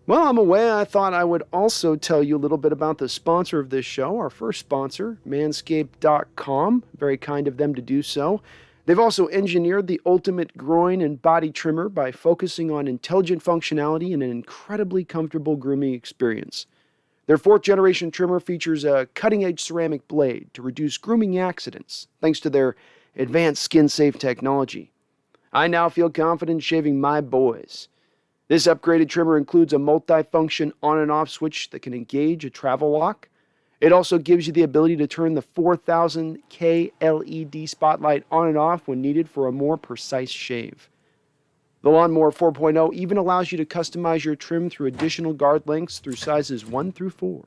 While I'm away, I thought I would also tell you a little bit about the sponsor of this show, our first sponsor, Manscaped.com. Very kind of them to do so. They've also engineered the ultimate groin and body trimmer by focusing on intelligent functionality and an incredibly comfortable grooming experience. Their fourth generation trimmer features a cutting edge ceramic blade to reduce grooming accidents, thanks to their advanced skin safe technology. I now feel confident shaving my boys. This upgraded trimmer includes a multi-function on and off switch that can engage a travel lock. It also gives you the ability to turn the 4000K LED spotlight on and off when needed for a more precise shave. The Lawnmower 4.0 even allows you to customize your trim through additional guard lengths through sizes 1 through 4.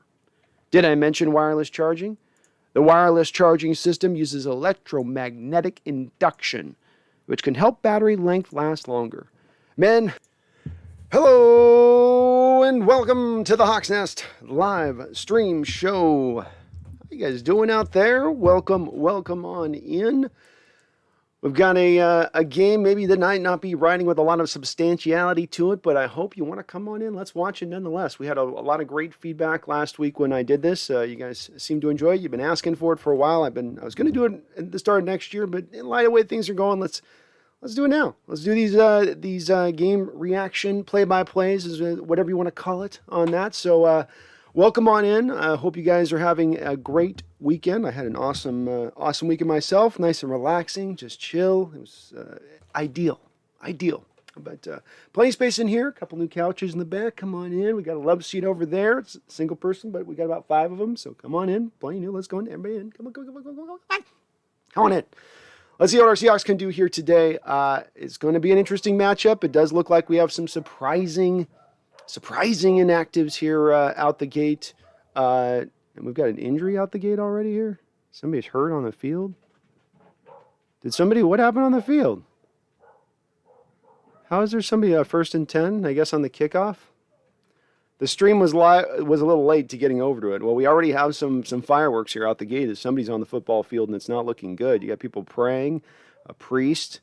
Did I mention wireless charging? The wireless charging system uses electromagnetic induction, which can help battery length last longer. Men, hello and welcome to the Hawks Nest live stream show. How you guys doing out there? Welcome on in. We've got a game maybe that might not be riding with a lot of substantiality to it, but I hope you want to come on in. Let's watch it nonetheless. We had a lot of great feedback last week when I did this. You guys seem to enjoy it. You've been asking for it for a while. I was going to do it at the start of next year, but in light of the way things are going, let's do it now. Let's do these game reaction play-by-plays, whatever you want to call it on that. So welcome on in. I hope you guys are having a great weekend. I had an awesome weekend myself. Nice and relaxing, just chill. It was ideal. But plenty of space in here. A couple new couches in the back. Come on in. We got a love seat over there. It's a single person, but we got about 5 of them. So come on in. Plenty new. Let's go in. Everybody in. Come on in. Let's see what our Seahawks can do here today. It's going to be an interesting matchup. It does look like we have some surprising inactives here out the gate. And we've got an injury out the gate already here. Somebody's hurt on the field. What happened on the field? How is there somebody 1st and 10, I guess, on the kickoff? The stream was a little late to getting over to it. Well, we already have some fireworks here out the gate as somebody's on the football field and it's not looking good. You got people praying, a priest.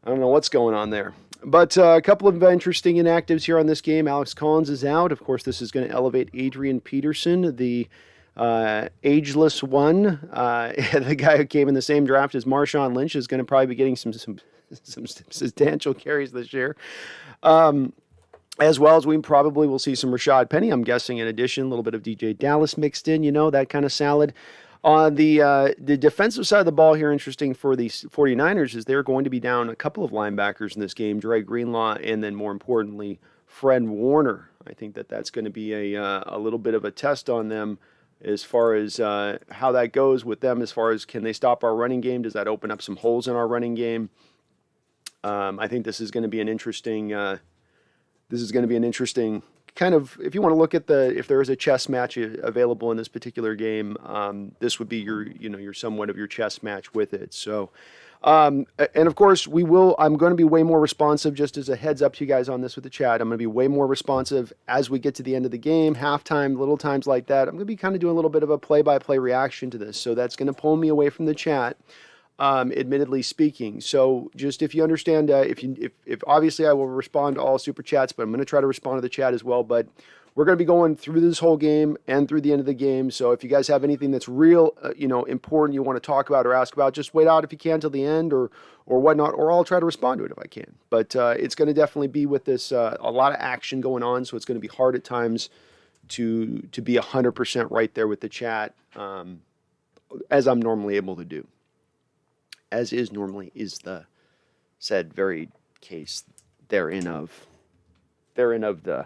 I don't know what's going on there. But a couple of interesting inactives here on this game. Alex Collins is out. Of course, this is going to elevate Adrian Peterson, the ageless one. The guy who came in the same draft as Marshawn Lynch is going to probably be getting some substantial carries this year. As well as we probably will see some Rashad Penny, I'm guessing, in addition, a little bit of DJ Dallas mixed in, that kind of salad. On the defensive side of the ball here, interesting for the 49ers is they're going to be down a couple of linebackers in this game, Dre Greenlaw, and then more importantly, Fred Warner. I think that's going to be a little bit of a test on them as far as how that goes with them, as far as can they stop our running game? Does that open up some holes in our running game? I think this is going to be an interesting kind of, if you want to look at if there is a chess match available in this particular game, this would be your somewhat of your chess match with it. So, and of course I'm going to be way more responsive, just as a heads up to you guys on this with the chat. I'm going to be way more responsive as we get to the end of the game, halftime, little times like that. I'm going to be kind of doing a little bit of a play-by-play reaction to this. So that's going to pull me away from the chat. Admittedly speaking. So just if you understand, if obviously I will respond to all super chats, but I'm going to try to respond to the chat as well. But we're going to be going through this whole game and through the end of the game. So if you guys have anything that's real, important you want to talk about or ask about, just wait out if you can till the end or whatnot, or I'll try to respond to it if I can. But it's going to definitely be with this a lot of action going on, so it's going to be hard at times to be 100% right there with the chat, as I'm normally able to do. As is normally is the said very case therein of the.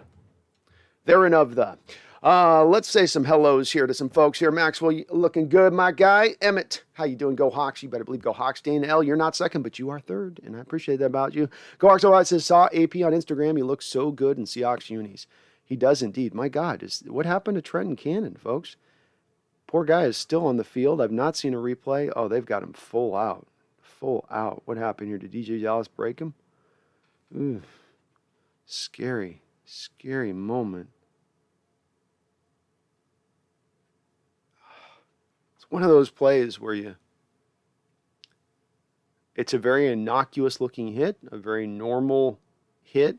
Let's say some hellos here to some folks here. Maxwell, you looking good, my guy. Emmett, how you doing? Go Hawks. You better believe Go Hawks. Dana L, you're not second, but you are third, and I appreciate that about you. Go Hawks. Oh, it says, saw AP on Instagram. He looks so good in Seahawks unis. He does indeed. My God, what happened to Trenton Cannon, folks? Poor guy is still on the field. I've not seen a replay. Oh, they've got him full out. What happened here? Did DJ Dallas break him? Ooh, scary moment. It's one of those plays where it's a very innocuous looking hit, a very normal hit.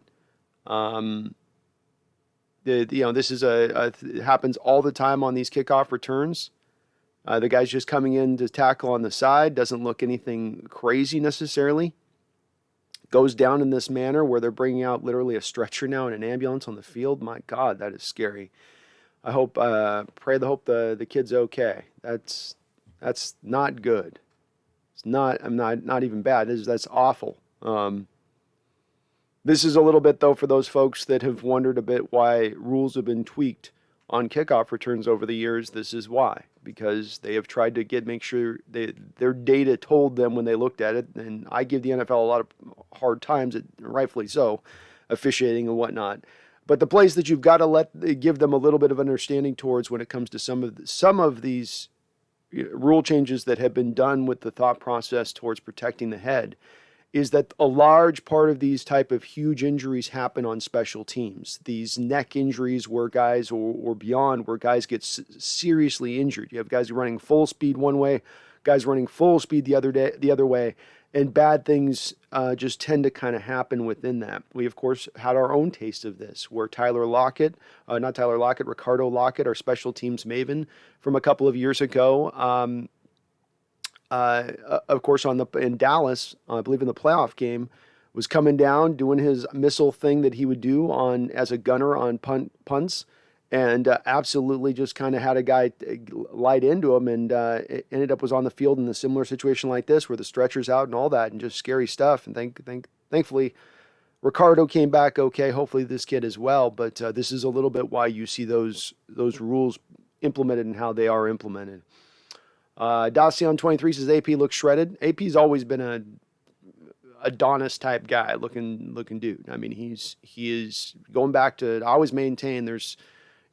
This is it happens all the time on these kickoff returns. The guy's just coming in to tackle on the side, doesn't look anything crazy necessarily. Goes down in this manner where they're bringing out literally a stretcher now and an ambulance on the field. My God, that is scary. I hope, hope the kid's okay. That's not good. It's not. I'm not even bad. That's awful. This is a little bit though for those folks that have wondered a bit why rules have been tweaked on kickoff returns over the years. This is why, because they have tried to make sure their data told them when they looked at it. And I give the NFL a lot of hard times, rightfully so, officiating and whatnot. But the place that you've got to give them a little bit of understanding towards when it comes to some of these rule changes that have been done with the thought process towards protecting the head is that a large part of these type of huge injuries happen on special teams. These neck injuries where guys, or beyond, where guys get seriously injured. You have guys running full speed one way, guys running full speed the other way, and bad things just tend to kind of happen within that. We, of course, had our own taste of this, where Ricardo Lockett, our special teams maven from a couple of years ago, of course, in Dallas, I believe in the playoff game, was coming down doing his missile thing that he would do as a gunner on punts, and absolutely just kind of had a guy light into him, and it ended up was on the field in a similar situation like this, where the stretcher's out and all that, and just scary stuff. And thankfully, Ricardo came back okay. Hopefully, this kid as well. But this is a little bit why you see those rules implemented and how they are implemented. Dacian 23 says AP looks shredded. AP's always been a Adonis type guy, looking dude. I mean, he is going back to. I always maintain there's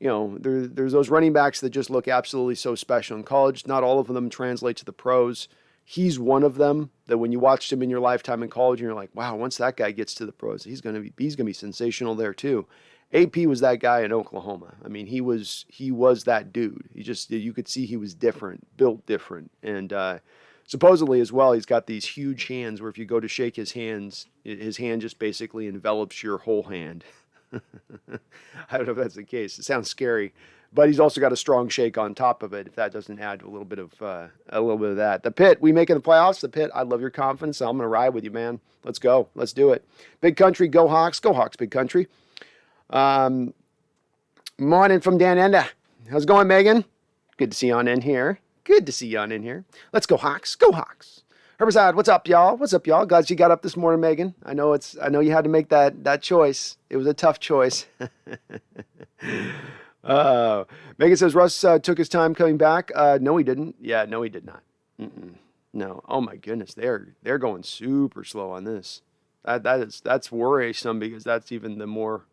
those running backs that just look absolutely so special in college. Not all of them translate to the pros. He's one of them that when you watched him in your lifetime in college, and you're like, wow, once that guy gets to the pros, he's gonna be sensational there too. AP was that guy in Oklahoma. I mean, he was that dude. You could see he was different, built different. And supposedly as well, he's got these huge hands where if you go to shake his hand just basically envelops your whole hand. I don't know if that's the case. It sounds scary, but he's also got a strong shake on top of it. If that doesn't add to a little bit of that. The Pit, we making the playoffs. The Pit, I love your confidence. I'm going to ride with you, man. Let's go. Let's do it. Big Country, go Hawks. Go Hawks, Big Country. Morning from Dan Enda. How's it going, Megan? Good to see you on in here. Let's go Hawks. Go Hawks. Herbicide, what's up, y'all? Glad you got up this morning, Megan. I know you had to make that choice. It was a tough choice. Megan says Russ took his time coming back. No, he didn't. Yeah, no, he did not. No. Oh my goodness, they're going super slow on this. That's worrisome because that's even the more.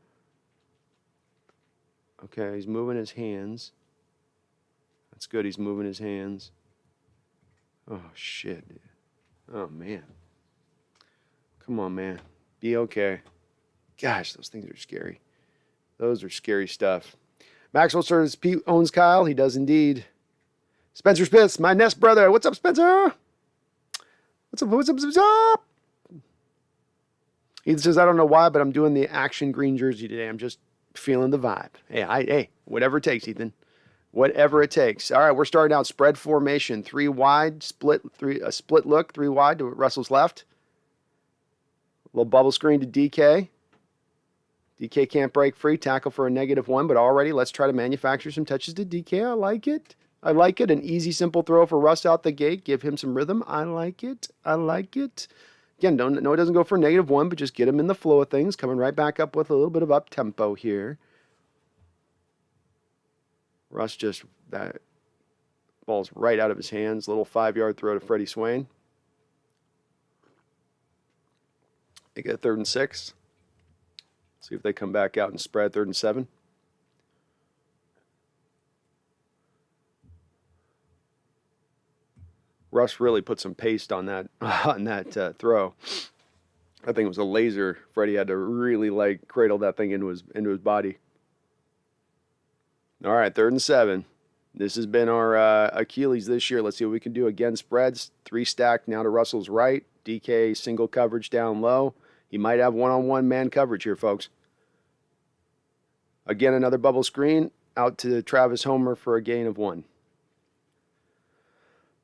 Okay, he's moving his hands. That's good. He's moving his hands. Oh shit. Oh man. Come on, man. Be okay. Gosh, those things are scary. Those are scary stuff. Maxwell says Pete owns Kyle. He does indeed. Spencer Spitz, my Nest brother. What's up, Spencer? What's up? Ethan says, I don't know why, but I'm doing the action green jersey today. I'm just feeling the vibe. Hey, whatever it takes, Ethan. Whatever it takes. All right, we're starting out spread formation. 3 wide, split look, 3 wide to Russell's left. A little bubble screen to DK. DK can't break free. Tackle for a -1, but already let's try to manufacture some touches to DK. I like it. An easy, simple throw for Russ out the gate. Give him some rhythm. I like it. Again, no, it doesn't go for -1, but just get him in the flow of things. Coming right back up with a little bit of up-tempo here. Russ that ball's right out of his hands. Little 5-yard throw to Freddie Swain. They get 3rd and 6. See if they come back out and spread 3rd and 7. Russ really put some paste on that throw. I think it was a laser. Freddie had to really cradle that thing into his body. All right, 3rd and 7. This has been our Achilles this year. Let's see what we can do. Again, spreads. 3 stacked now to Russell's right. DK single coverage down low. He might have one-on-one man coverage here, folks. Again, another bubble screen out to Travis Homer for a gain of 1.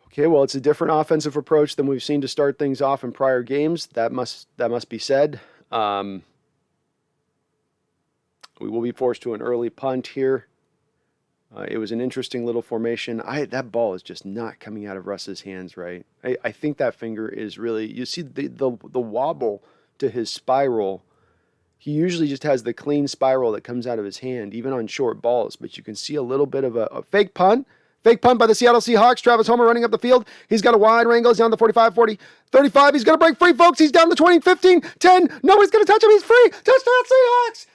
Okay, well, it's a different offensive approach than we've seen to start things off in prior games. That must be said. We will be forced to an early punt here. It was an interesting little formation. That ball is just not coming out of Russ's hands right. I think that finger is really, you see the wobble to his spiral. He usually just has the clean spiral that comes out of his hand, even on short balls. But you can see a little bit of a fake punt. Fake punt by the Seattle Seahawks. Travis Homer running up the field. He's got a wide range. Goes down the 45, 40, 35. He's going to break free, folks. He's down the 20, 15, 10. Nobody's going to touch him. He's free. Touchdown Seahawks.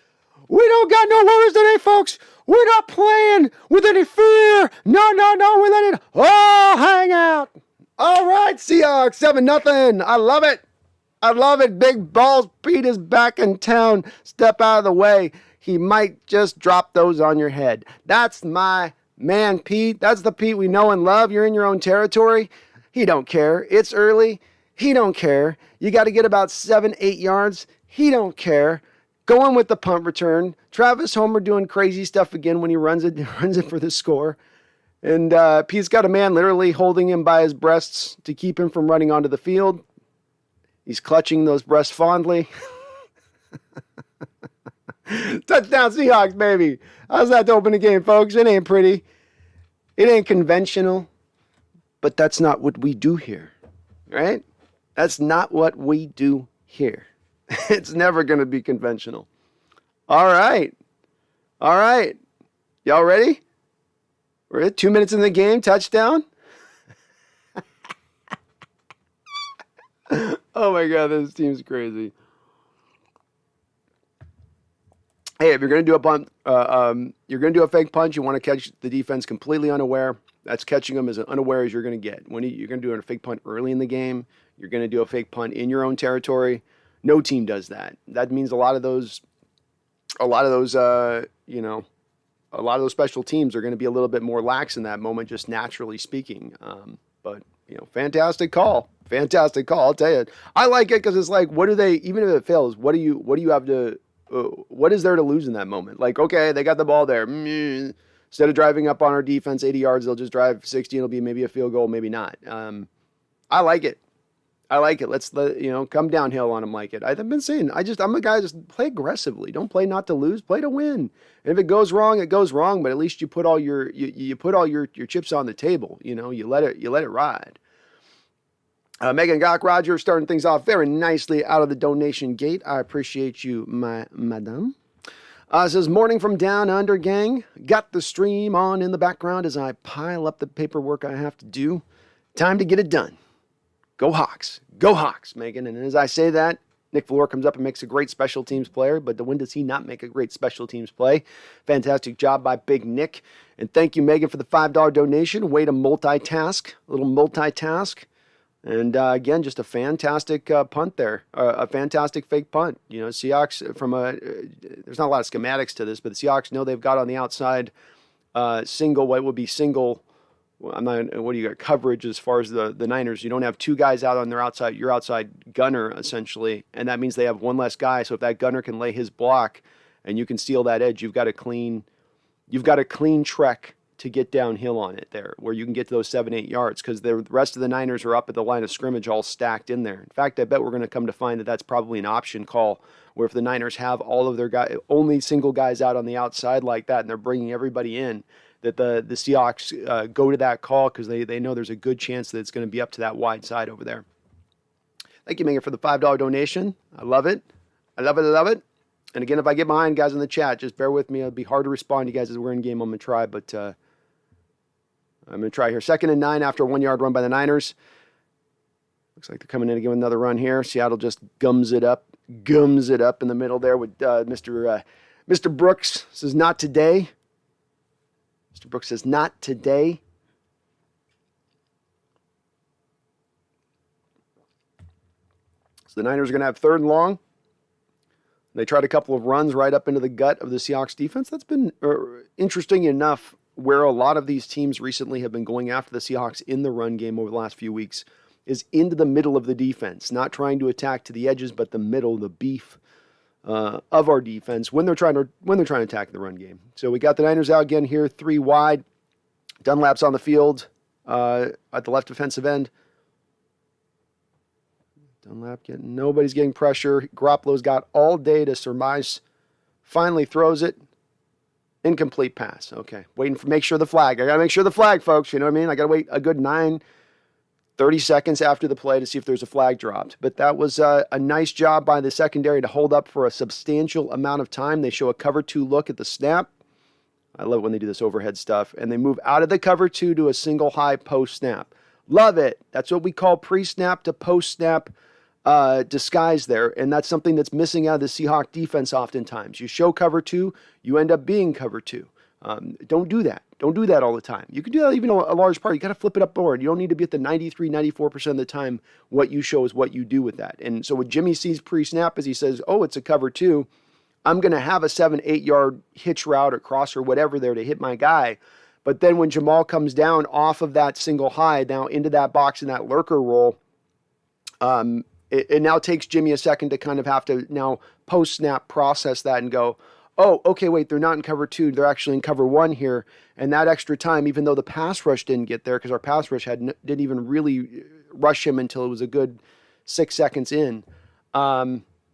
We don't got no worries today, folks. We're not playing with any fear. No. We're letting it all hang out. All right, Seahawks, 7-0. I love it. I love it. Big balls. Pete is back in town. Step out of the way. He might just drop those on your head. That's my man, Pete. That's the Pete we know and love. You're in your own territory. He don't care. It's early. He don't care. You got to get about 7-8 yards. He don't care. Going with the punt return. Travis Homer doing crazy stuff again when he runs it for the score. And Pete's got a man literally holding him by his breasts to keep him from running onto the field. He's clutching those breasts fondly. Touchdown Seahawks, baby. How's that to open the game, folks? It ain't pretty. It ain't conventional. But that's not what we do here, right? That's not what we do here. It's never going to be conventional. All right. Y'all ready? We're at 2 minutes in the game. Touchdown. Oh my God, this team's crazy. Hey, if you're going to do a punt, you're going to do a fake punch. You want to catch the defense completely unaware. That's catching them as unaware as you're going to get. When you're going to do a fake punt early in the game, you're going to do a fake punt in your own territory. No team does that. That means a lot of those special teams are going to be a little bit more lax in that moment, just naturally speaking. But fantastic call. I'll tell you, I like it because it's like, what do they? Even if it fails, what do you have to? What is there to lose in that moment? Like, okay, they got the ball there. Instead of driving up on our defense 80 yards, they'll just drive 60. And it'll be maybe a field goal, maybe not. I like it. Let's come downhill on them like it. I've been saying, I'm a guy, just play aggressively. Don't play not to lose, play to win. And if it goes wrong, it goes wrong. But at least you put all your chips on the table. You let it ride. Megan Gock Rogers starting things off very nicely out of the donation gate. I appreciate you, my madam. Says, morning from down under, gang. Got the stream on in the background as I pile up the paperwork I have to do. Time to get it done. Go Hawks. Go Hawks, Megan. And as I say that, Nick Valor comes up and makes a great special teams player. But when does he not make a great special teams play? Fantastic job by Big Nick. And thank you, Megan, for the $5 donation. Way to multitask. A little multitask. And again, just a fantastic punt there. A fantastic fake punt. Seahawks, there's not a lot of schematics to this, but the Seahawks know they've got on the outside what would be single. What do you got? Coverage as far as the Niners. You don't have two guys out on their outside, your outside gunner, essentially. And that means they have one less guy. So if that gunner can lay his block and you can steal that edge, you've got a clean trek to get downhill on it there, where you can get to those 7-8 yards, because the rest of the Niners are up at the line of scrimmage all stacked in there. In fact, I bet we're going to come to find that that's probably an option call, where if the Niners have all of their guys, only single guys out on the outside like that, and they're bringing everybody in, that the Seahawks go to that call because they know there's a good chance that it's going to be up to that wide side over there. Thank you, Megan, for the $5 donation. I love it. I love it. And again, if I get behind, guys in the chat, just bear with me. It'll be hard to respond to you guys as we're in game. I'm going to try, but I'm going to try here. 2nd and 9 after a 1-yard run by the Niners. Looks like they're coming in to give another run here. Seattle just gums it up in the middle there with Mr. Brooks. Says, not today. Mr. Brooks says, not today. So the Niners are going to have 3rd and long. They tried a couple of runs right up into the gut of the Seahawks defense. That's been interesting enough, where a lot of these teams recently have been going after the Seahawks in the run game over the last few weeks, is into the middle of the defense, not trying to attack to the edges, but the middle, the beef. of our defense when they're trying to attack the run game. So we got the Niners out again here, 3 wide. Dunlap's on the field at the left defensive end. Nobody's getting pressure. Garoppolo's got all day to surmise. Finally throws it. Incomplete pass. Okay. Make sure the flag. I got to make sure the flag, folks. You know what I mean? I got to wait a good 30 seconds after the play to see if there's a flag dropped. But that was a nice job by the secondary to hold up for a substantial amount of time. They show a cover 2 look at the snap. I love when they do this overhead stuff. And they move out of the cover 2 to a single high post snap. Love it. That's what we call pre-snap to post-snap disguise there, and that's something that's missing out of the Seahawks defense oftentimes. You show cover 2, you end up being cover 2. Don't do that. Don't do that all the time. You can do that even a large part. You got to flip it up board. You don't need to be at the 93, 94% of the time. What you show is what you do with that. And so what Jimmy sees pre-snap is he says, oh, it's a cover 2. I'm going to have a 7-8 yard hitch route or cross or whatever there to hit my guy. But then when Jamal comes down off of that single high, now into that box in that lurker roll, it now takes Jimmy a second to kind of have to now post-snap process that and go, oh, okay, wait, they're not in cover 2. They're actually in cover 1 here. And that extra time, even though the pass rush didn't get there because our pass rush didn't even really rush him until it was a good 6 seconds in.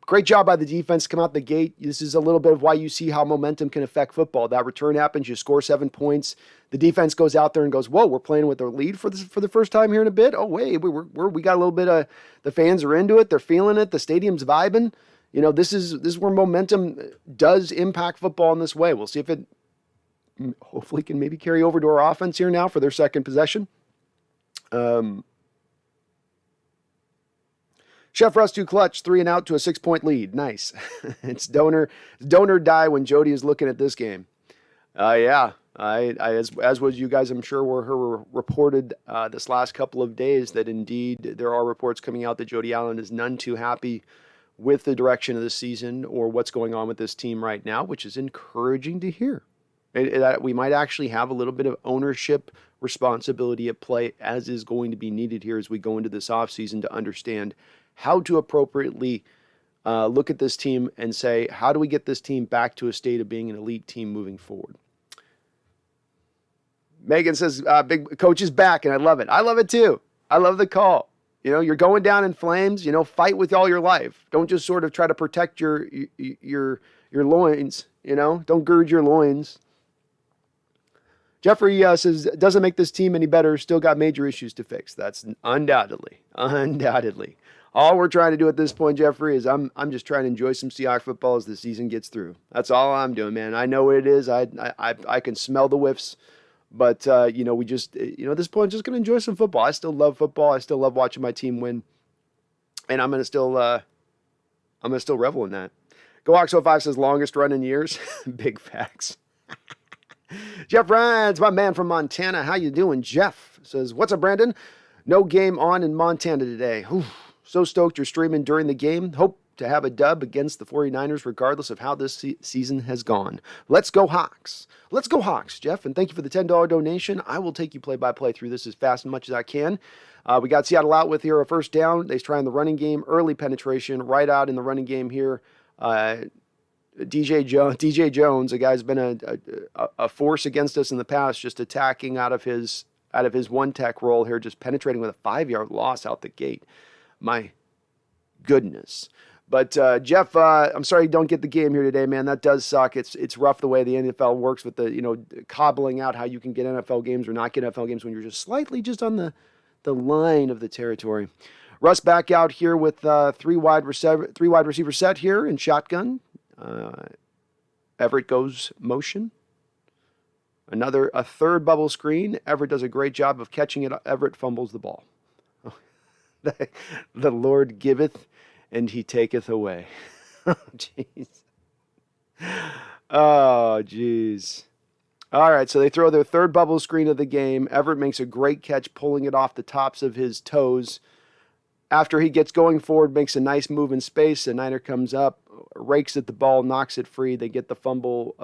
Great job by the defense to come out the gate. This is a little bit of why you see how momentum can affect football. That return happens, you score 7 points. The defense goes out there and goes, whoa, we're playing with our lead for the first time here in a bit. Oh, wait, we got a little bit of, the fans are into it. They're feeling it. The stadium's vibing. You know, this is where momentum does impact football in this way. We'll see if it hopefully can maybe carry over to our offense here now for their second possession. Chef Russ too clutch, 3 and out to a 6-point lead. Nice. It's donor die when Jody is looking at this game. Yeah. As was you guys, I'm sure were reported this last couple of days that indeed there are reports coming out that Jody Allen is none too happy with the direction of the season or what's going on with this team right now, which is encouraging to hear. That we might actually have a little bit of ownership responsibility at play, as is going to be needed here as we go into this offseason to understand how to appropriately look at this team and say, how do we get this team back to a state of being an elite team moving forward? Megan says, big coach is back, and I love it. I love it too. I love the call. You know, you're going down in flames, fight with all your life. Don't just sort of try to protect your loins, don't gird your loins. Jeffrey says, doesn't make this team any better. Still got major issues to fix. That's undoubtedly. All we're trying to do at this point, Jeffrey, is I'm just trying to enjoy some Seahawks football as the season gets through. That's all I'm doing, man. I know what it is. I can smell the whiffs, but we just at this point, just gonna enjoy some football. I still love football. I still love watching my team win, and I'm gonna still revel in that. GoHawks05 says longest run in years. Big facts. Jeff Ryan's my man from Montana. How you doing, Jeff? Says, what's up, Brandon? No game on in Montana today. Whew. So stoked you're streaming during the game. Hope to have a dub against the 49ers regardless of how this season has gone. Let's go Hawks. Let's go Hawks, Jeff. And thank you for the $10 donation. I will take you play-by-play through this as fast and much as I can. We got Seattle out with here a first down. They're trying the running game, early penetration, right out in the running game here. DJ Jones, a guy's been a force against us in the past, just attacking out of his one-tech role here, just penetrating with a 5-yard loss out the gate. My goodness. But Jeff, I'm sorry you don't get the game here today, man. That does suck. It's rough the way the NFL works with the cobbling out how you can get NFL games or not get NFL games when you're just slightly just on the line of the territory. Russ back out here with three wide receiver set here in shotgun. Everett goes motion. A third bubble screen. Everett does a great job of catching it. Everett fumbles the ball. The Lord giveth and he taketh away. Oh, jeez. Oh, jeez. All right, so they throw their third bubble screen of the game. Everett makes a great catch, pulling it off the tops of his toes. After he gets going forward, makes a nice move in space. The Niner comes up, rakes at the ball, knocks it free. They get the fumble.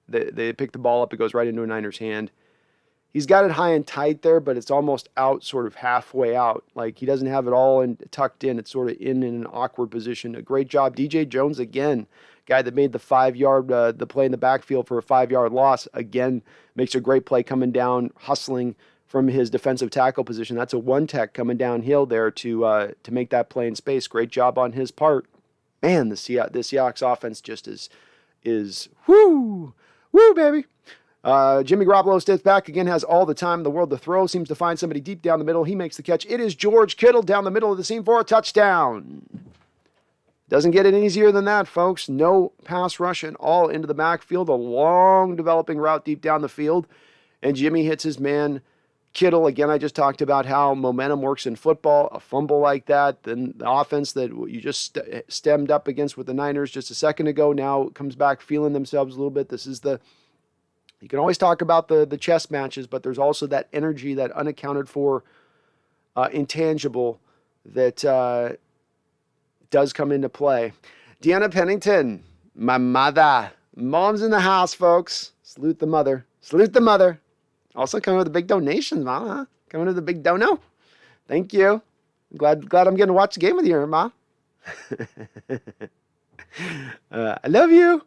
They pick the ball up. It goes right into a Niner's hand. he's got it high and tight there, but it's almost out, sort of halfway out. Like he doesn't have it all tucked in. It's sort of in an awkward position. A great job. DJ Jones again, guy that made the 5-yard, the play in the backfield for a 5-yard loss, again, makes a great play coming down, hustling from his defensive tackle position. That's a one-tech coming downhill there to make that play in space. Great job on his part. Man, the Seahawks offense just is woo, baby. Jimmy Garoppolo steps back again, has all the time in the world to throw, seems to find somebody deep down the middle. He makes the catch. It is George Kittle down the middle of the seam for a touchdown. Doesn't get any easier than that, folks. No pass rush at all into the backfield. A long developing route deep down the field. And Jimmy hits his man, Kittle. Again, I just talked about how momentum works in football. A fumble like that, then the offense that you just stemmed up against with the Niners just a second ago now comes back feeling themselves a little bit. This is you can always talk about the chess matches, but there's also that energy, that unaccounted for intangible that does come into play. Deanna Pennington, my mother. Mom's in the house, folks. Salute the mother. Salute the mother. Also coming with a big donation, Ma. Huh? Coming with a big dono. Thank you. Glad I'm getting to watch the game with you, Ma. I love you.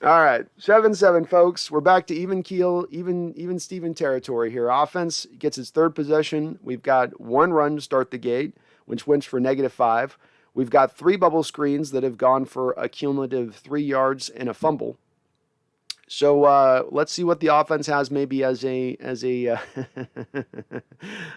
All right, 7-7, folks. We're back to even keel, even Steven territory here. Offense gets its third possession. We've got one run to start the gate, which went for -5. We've got 3 bubble screens that have gone for a cumulative 3 yards and a fumble. So let's see what the offense has maybe as a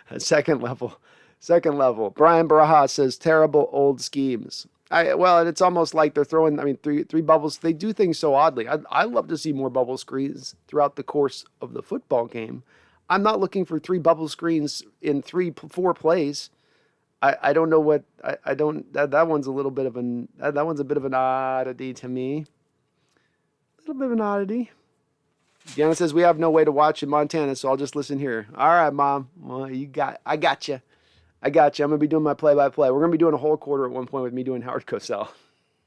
a second level. Second level. Brian Baraha says terrible old schemes. And it's almost like they're throwing, three bubbles. They do things so oddly. I love to see more bubble screens throughout the course of the football game. I'm not looking for 3 bubble screens in 4 plays. I don't know what, I don't, that one's a little bit of that one's a bit of an oddity to me. A little bit of an oddity. Deanna says we have no way to watch in Montana, so I'll just listen here. All right, Mom. Well, I got you. I'm going to be doing my play-by-play. We're going to be doing a whole quarter at one point with me doing Howard Cosell.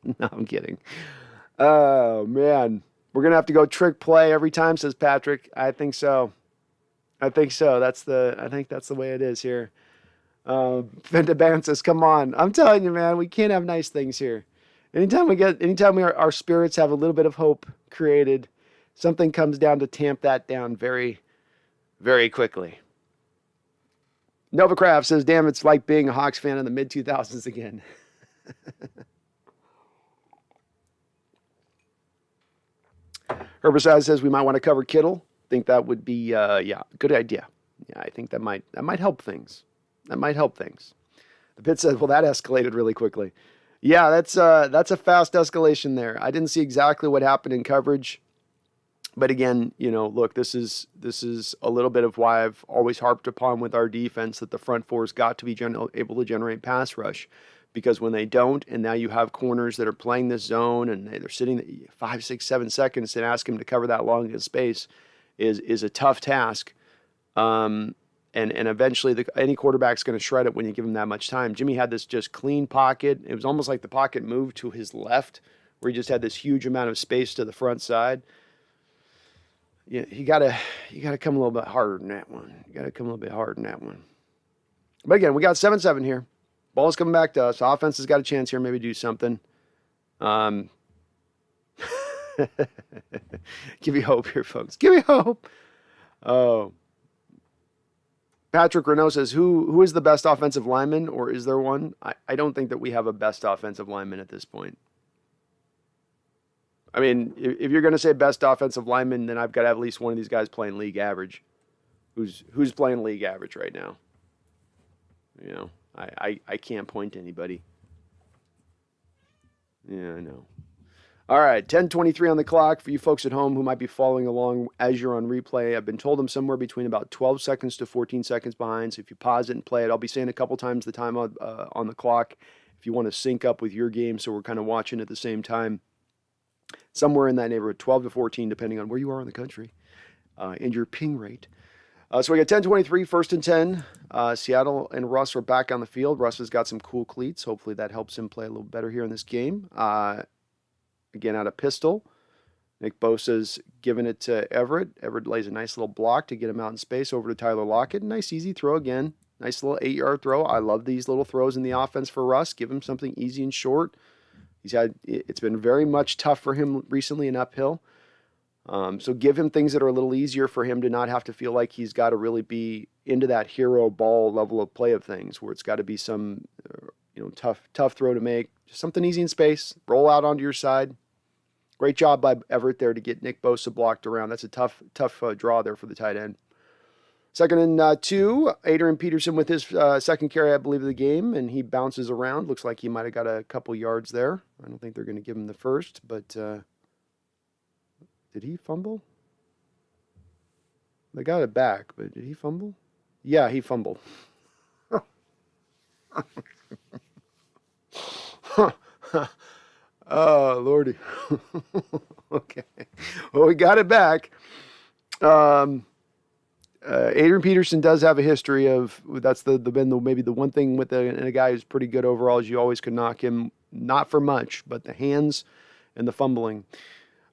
No, I'm kidding. Oh, man. We're going to have to go trick play every time, says Patrick. I think so. I think that's the way it is here. Fenda Bam says, come on. I'm telling you, man, we can't have nice things here. Anytime our spirits have a little bit of hope created, something comes down to tamp that down very, very quickly. Nova Craft says, damn, it's like being a Hawks fan in the mid-2000s again. Herbicide says we might want to cover Kittle. Think that would be, good idea. Yeah, I think that might help things. That might help things. The Pit says, well, that escalated really quickly. Yeah, that's a fast escalation there. I didn't see exactly what happened in coverage. But again, look, this is a little bit of why I've always harped upon with our defense that the front four's got to be able to generate pass rush, because when they don't, and now you have corners that are playing this zone and they're sitting 5, 6, 7 seconds and ask them to cover that long in space is a tough task. And eventually any quarterback's going to shred it when you give him that much time. Jimmy had this just clean pocket. It was almost like the pocket moved to his left, where he just had this huge amount of space to the front side. Yeah, you gotta come a little bit harder than that one. But again, we got 7-7 here. Ball's coming back to us. Offense has got a chance here, maybe do something. Give me hope here, folks. Give me hope. Oh. Patrick Renault says, who is the best offensive lineman, or is there one? I don't think that we have a best offensive lineman at this point. I mean, if you're going to say best offensive lineman, then I've got to have at least one of these guys playing league average. Who's playing league average right now? I can't point to anybody. Yeah, I know. All right, 10:23 on the clock for you folks at home who might be following along as you're on replay. I've been told I'm somewhere between about 12 seconds to 14 seconds behind, so if you pause it and play it, I'll be saying a couple times the time on the clock if you want to sync up with your game so we're kind of watching at the same time. Somewhere in that neighborhood, 12 to 14, depending on where you are in the country and your ping rate. So we got 10:23, 1st and 10. Seattle and Russ are back on the field. Russ has got some cool cleats. Hopefully that helps him play a little better here in this game. Again, out of pistol. Nick Bosa's giving it to Everett. Everett lays a nice little block to get him out in space over to Tyler Lockett. Nice easy throw again. Nice little 8-yard throw. I love these little throws in the offense for Russ. Give him something easy and short. It's been very much tough for him recently and uphill. So give him things that are a little easier for him to not have to feel like he's got to really be into that hero ball level of play of things, where it's got to be some tough throw to make. Just something easy in space. Roll out onto your side. Great job by Everett there to get Nick Bosa blocked around. That's a tough draw there for the tight end. 2nd and 2. Adrian Peterson with his second carry, I believe, of the game, and he bounces around. Looks like he might have got a couple yards there. I don't think they're going to give him the first, but did he fumble? They got it back, but did he fumble? Yeah, he fumbled. Oh, Lordy. Okay. Well, we got it back. Adrian Peterson does have a history of, that's maybe the one thing with a guy who's pretty good overall, is you always could knock him, not for much, but the hands and the fumbling.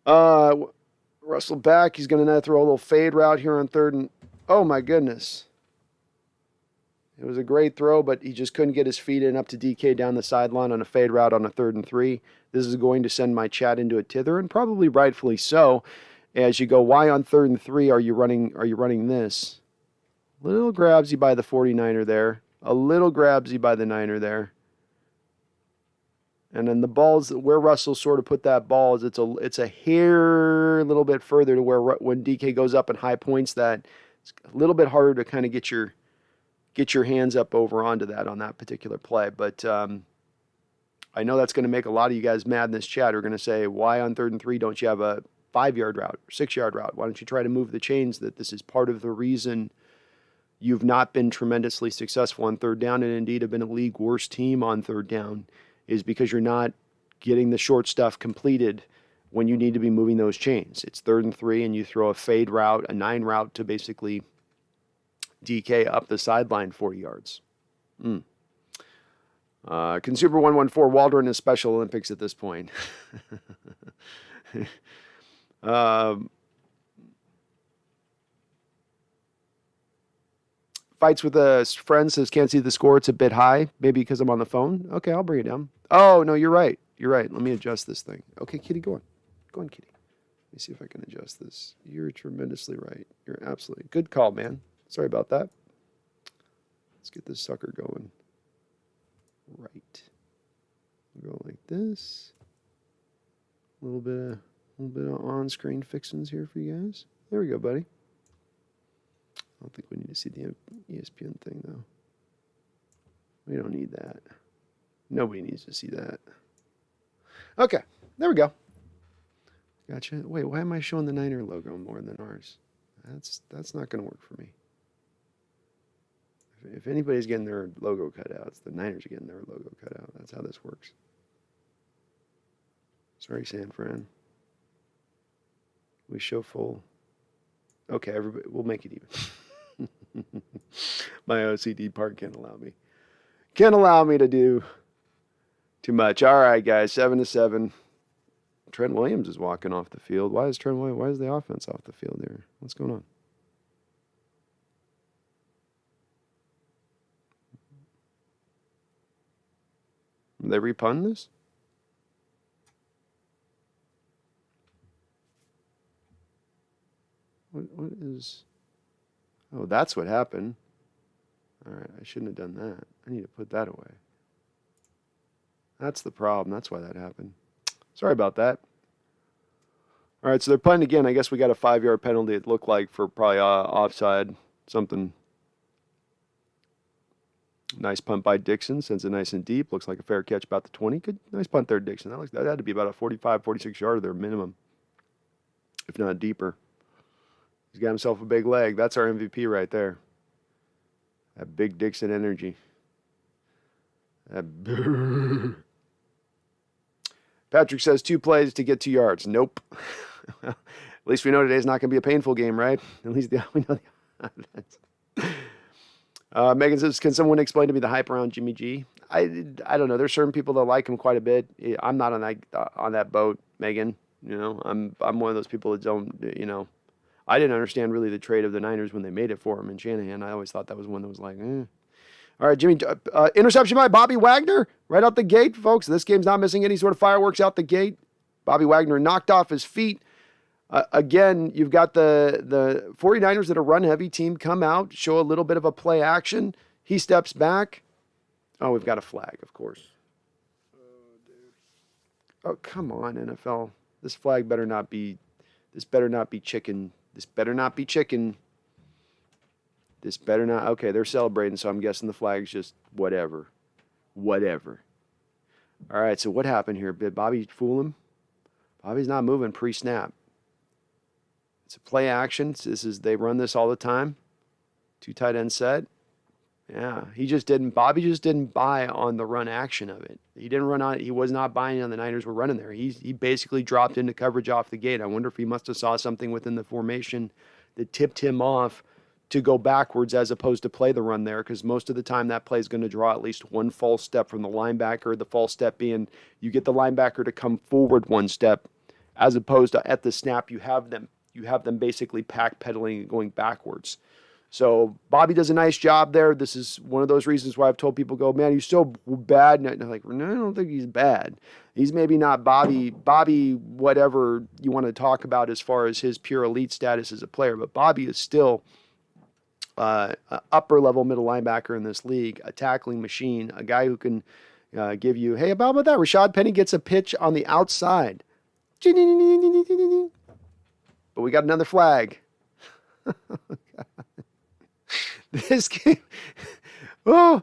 Russell back. He's going to throw a little fade route here on 3rd and, oh my goodness. It was a great throw, but he just couldn't get his feet in up to DK down the sideline on a fade route on a 3rd and 3. This is going to send my chat into a tither, and probably rightfully so. As you go, why on 3rd and 3 are you running this? Little grabsy by the 49er there. A little grabsy by the Niner there. And then the balls, where Russell sort of put that ball, is it's a hair a little bit further to where when DK goes up and high points that, it's a little bit harder to kind of get your hands up over onto that on that particular play. But I know that's going to make a lot of you guys mad in this chat. Who are going to say, why on 3rd and 3 don't you have a 5-yard route, 6-yard route? Why don't you try to move the chains? That this is part of the reason you've not been tremendously successful on 3rd down, and indeed have been a league worst team on 3rd down, is because you're not getting the short stuff completed when you need to be moving those chains. It's 3rd and 3, and you throw a fade route, a 9 route to basically DK up the sideline 40 yards. Consumer 114, Waldron is Special Olympics at this point. Fights with a friend says, can't see the score. It's a bit high. Maybe because I'm on the phone. Okay, I'll bring it down. Oh, no, you're right. You're right. Let me adjust this thing. Okay, Kitty, go on. Go on, Kitty. Let me see if I can adjust this. You're tremendously right. You're absolutely. Good call, man. Sorry about that. Let's get this sucker going. Right. We'll go like this. A little bit of on-screen fixings here for you guys. There we go, buddy. I don't think we need to see the ESPN thing, though. We don't need that. Nobody needs to see that. Okay, there we go. Gotcha. Wait, why am I showing the Niner logo more than ours? That's not going to work for me. If anybody's getting their logo cut out, it's the Niners are getting their logo cut out. That's how this works. Sorry, San Fran. We show full. Okay, everybody, we'll make it even. My OCD part can't allow me to do too much. All right, guys, 7-7. Trent Williams is walking off the field. Why is the offense off the field here? What's going on? Did they repun this? What is... Oh, that's what happened. All right, I shouldn't have done that. I need to put that away. That's the problem. That's why that happened. Sorry about that. All right, so they're punting again. I guess we got a 5-yard penalty, it looked like, for probably offside, something. Nice punt by Dixon. Sends it nice and deep. Looks like a fair catch about the 20. Good, nice punt there, Dixon. That had to be about a 45, 46-yarder there minimum, if not deeper. He's got himself a big leg. That's our MVP right there. That big Dixon energy. Patrick says 2 plays to get 2 yards. Nope. At least we know today's not going to be a painful game, right? At least we know the offense. Megan says, can someone explain to me the hype around Jimmy G? I don't know. There's certain people that like him quite a bit. I'm not on that boat, Megan. You know, I'm one of those people that don't, you know, I didn't understand really the trade of the Niners when they made it for him and Shanahan. I always thought that was one that was like, eh. All right, Jimmy, interception by Bobby Wagner right out the gate, folks. This game's not missing any sort of fireworks out the gate. Bobby Wagner knocked off his feet. Again, you've got the 49ers that are run-heavy team come out, show a little bit of a play action. He steps back. Oh, we've got a flag, of course. Oh, come on, NFL. This flag better not be chicken. This better not be chicken. This better not. Okay, they're celebrating, so I'm guessing the flag's just whatever. Whatever. All right, so what happened here? Did Bobby fool him? Bobby's not moving pre-snap. It's a play action. They run this all the time. 2 tight end set. Yeah, Bobby just didn't buy on the run action of it. He didn't run on it. He was not buying on the Niners were running there. He basically dropped into coverage off the gate. I wonder if he must have saw something within the formation that tipped him off to go backwards as opposed to play the run there, because most of the time that play is going to draw at least one false step from the linebacker, the false step being you get the linebacker to come forward 1 step as opposed to at the snap you have them basically backpedaling and going backwards. So Bobby does a nice job there. This is one of those reasons why I've told people, go, man, he's so bad. And I'm like, no, I don't think he's bad. He's maybe not Bobby, whatever you want to talk about as far as his pure elite status as a player. But Bobby is still upper level middle linebacker in this league, a tackling machine, a guy who can give you, hey, how about that? Rashad Penny gets a pitch on the outside. But we got another flag. This game, oh,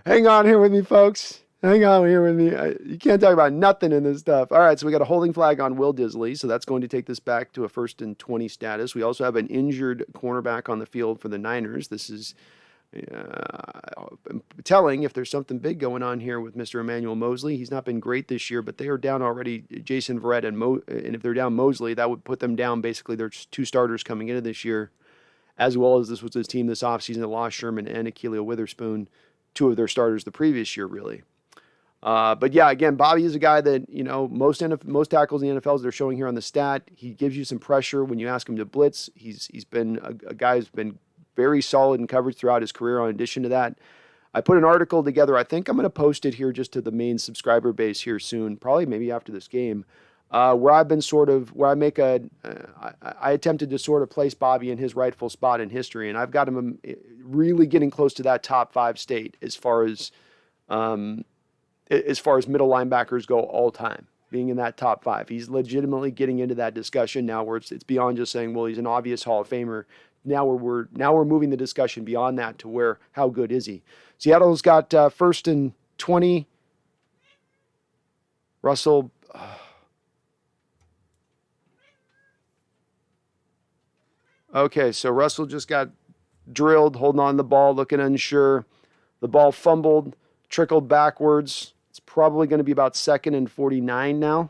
hang on here with me, folks. Hang on here with me. You can't talk about nothing in this stuff. All right, so we got a holding flag on Will Disley, so that's going to take this back to a 1st and 20 status. We also have an injured cornerback on the field for the Niners. This is telling if there's something big going on here with Mr. Emmanuel Mosley. He's not been great this year, but they are down already Jason Verrett and if they're down Mosley, that would put them down. Basically, there's 2 starters coming into this year, as well as this was his team this offseason that lost Sherman and Akilio Witherspoon, 2 of their starters the previous year, really. But yeah, again, Bobby is a guy that, you know, most tackles in the NFL, they're showing here on the stat, he gives you some pressure when you ask him to blitz. He's been a guy who's been very solid in coverage throughout his career. In addition to that, I put an article together. I think I'm going to post it here just to the main subscriber base here soon, probably maybe after this game, where I've been I attempted to sort of place Bobby in his rightful spot in history, and I've got him really getting close to that top 5 state as far as middle linebackers go all time, being in that top 5. He's legitimately getting into that discussion now where it's beyond just saying, well, he's an obvious Hall of Famer. Now we're moving the discussion beyond that to where, how good is he? Seattle's got 1st and 20. Russell. Okay, so Russell just got drilled, holding on to the ball, looking unsure. The ball fumbled, trickled backwards. It's probably going to be about 2nd and 49 now.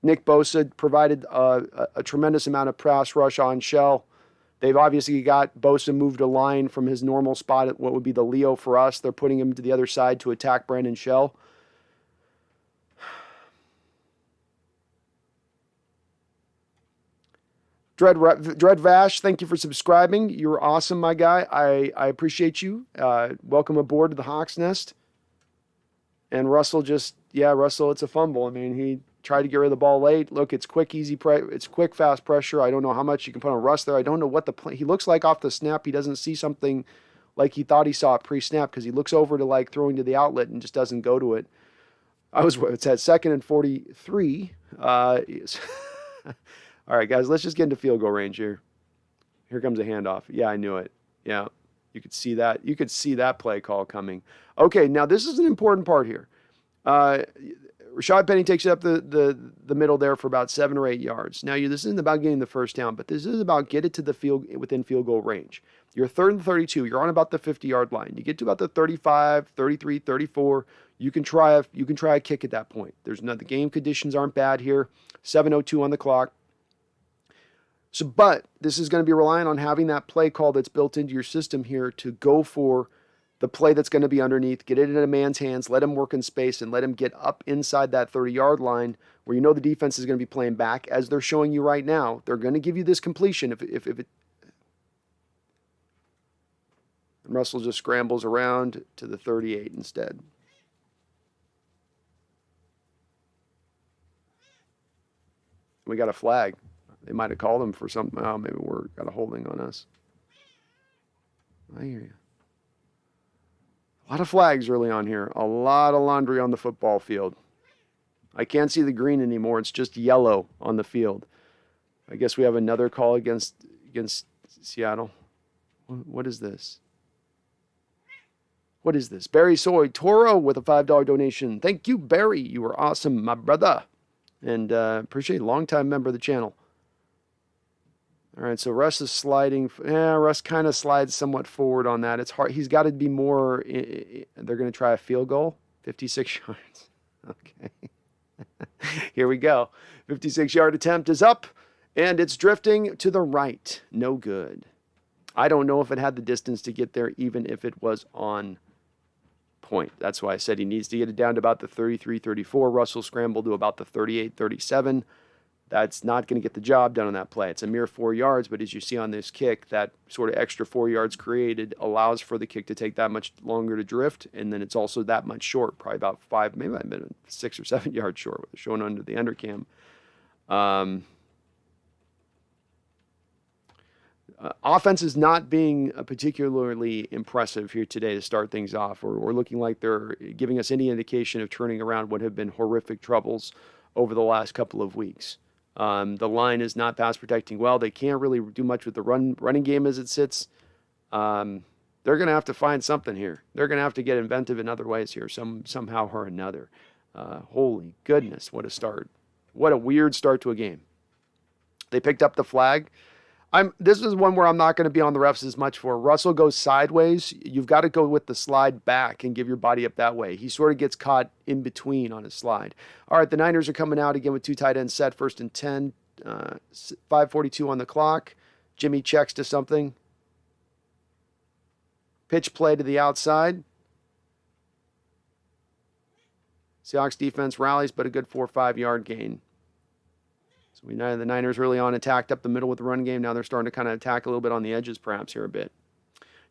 Nick Bosa provided a tremendous amount of pass rush on Shell. They've obviously got Bosa moved a line from his normal spot at what would be the Leo for us. They're putting him to the other side to attack Brandon Shell. Dread Vash, thank you for subscribing. You're awesome, my guy. I appreciate you. Welcome aboard to the Hawks Nest. And Russell Russell, it's a fumble. I mean, he tried to get rid of the ball late. Look, it's quick, it's quick, fast pressure. I don't know how much you can put on Russ there. I don't know what he looks like off the snap. He doesn't see something like he thought he saw it pre-snap because he looks over to like throwing to the outlet and just doesn't go to it. It's at 2nd and 43. All right, guys, let's just get into field goal range here. Here comes a handoff. Yeah, I knew it. Yeah, you could see that. You could see that play call coming. Okay, now this is an important part here. Rashad Penny takes it up the middle there for about 7 or 8 yards. Now, this isn't about getting the first down, but this is about get it to the field within field goal range. You're 3rd and 32. You're on about the 50-yard line. You get to about the 35, 33, 34. You can try a kick at that point. The game conditions aren't bad here. 7:02 on the clock. So, but this is going to be relying on having that play call that's built into your system here to go for the play that's going to be underneath, get it in a man's hands, let him work in space, and let him get up inside that 30-yard line where you know the defense is going to be playing back, as they're showing you right now. They're going to give you this completion if it... And Russell just scrambles around to the 38 instead. We got a flag. They might have called him for something. Oh, maybe we're got a holding on us. I hear you. A lot of flags early on here. A lot of laundry on the football field. I can't see the green anymore. It's just yellow on the field. I guess we have another call against Seattle. What is this? What is this? Barry Soy Toro with a $5 donation. Thank you, Barry. You were awesome, my brother. And appreciate a long-time member of the channel. All right, so Russ is sliding. Yeah, Russ kind of slides somewhat forward on that. It's hard. He's got to be more. They're going to try a field goal. 56 yards. Okay. Here we go. 56-yard attempt is up, and it's drifting to the right. No good. I don't know if it had the distance to get there, even if it was on point. That's why I said he needs to get it down to about the 33-34. Russell scrambled to about the 38-37. That's not going to get the job done on that play. It's a mere 4 yards, but as you see on this kick, that sort of extra 4 yards created allows for the kick to take that much longer to drift, and then it's also that much short, probably about 5, maybe I've been 6 or 7 yards short, shown under the undercam. Offense is not being particularly impressive here today to start things off. We're looking like they're giving us any indication of turning around what have been horrific troubles over the last couple of weeks. The line is not pass protecting well. They can't really do much with the running game as it sits. They're going to have to find something here. They're going to have to get inventive in other ways here, somehow or another. Holy goodness, what a start. What a weird start to a game. They picked up the flag. This is one where I'm not going to be on the refs as much for. Russell goes sideways. You've got to go with the slide back and give your body up that way. He sort of gets caught in between on his slide. All right, the Niners are coming out again with 2 tight ends set. 1st and 10, 5:42 on the clock. Jimmy checks to something. Pitch play to the outside. Seahawks defense rallies, but a good 4 or 5 yard gain. So we know the Niners early on attacked up the middle with the run game. Now they're starting to kind of attack a little bit on the edges perhaps here a bit.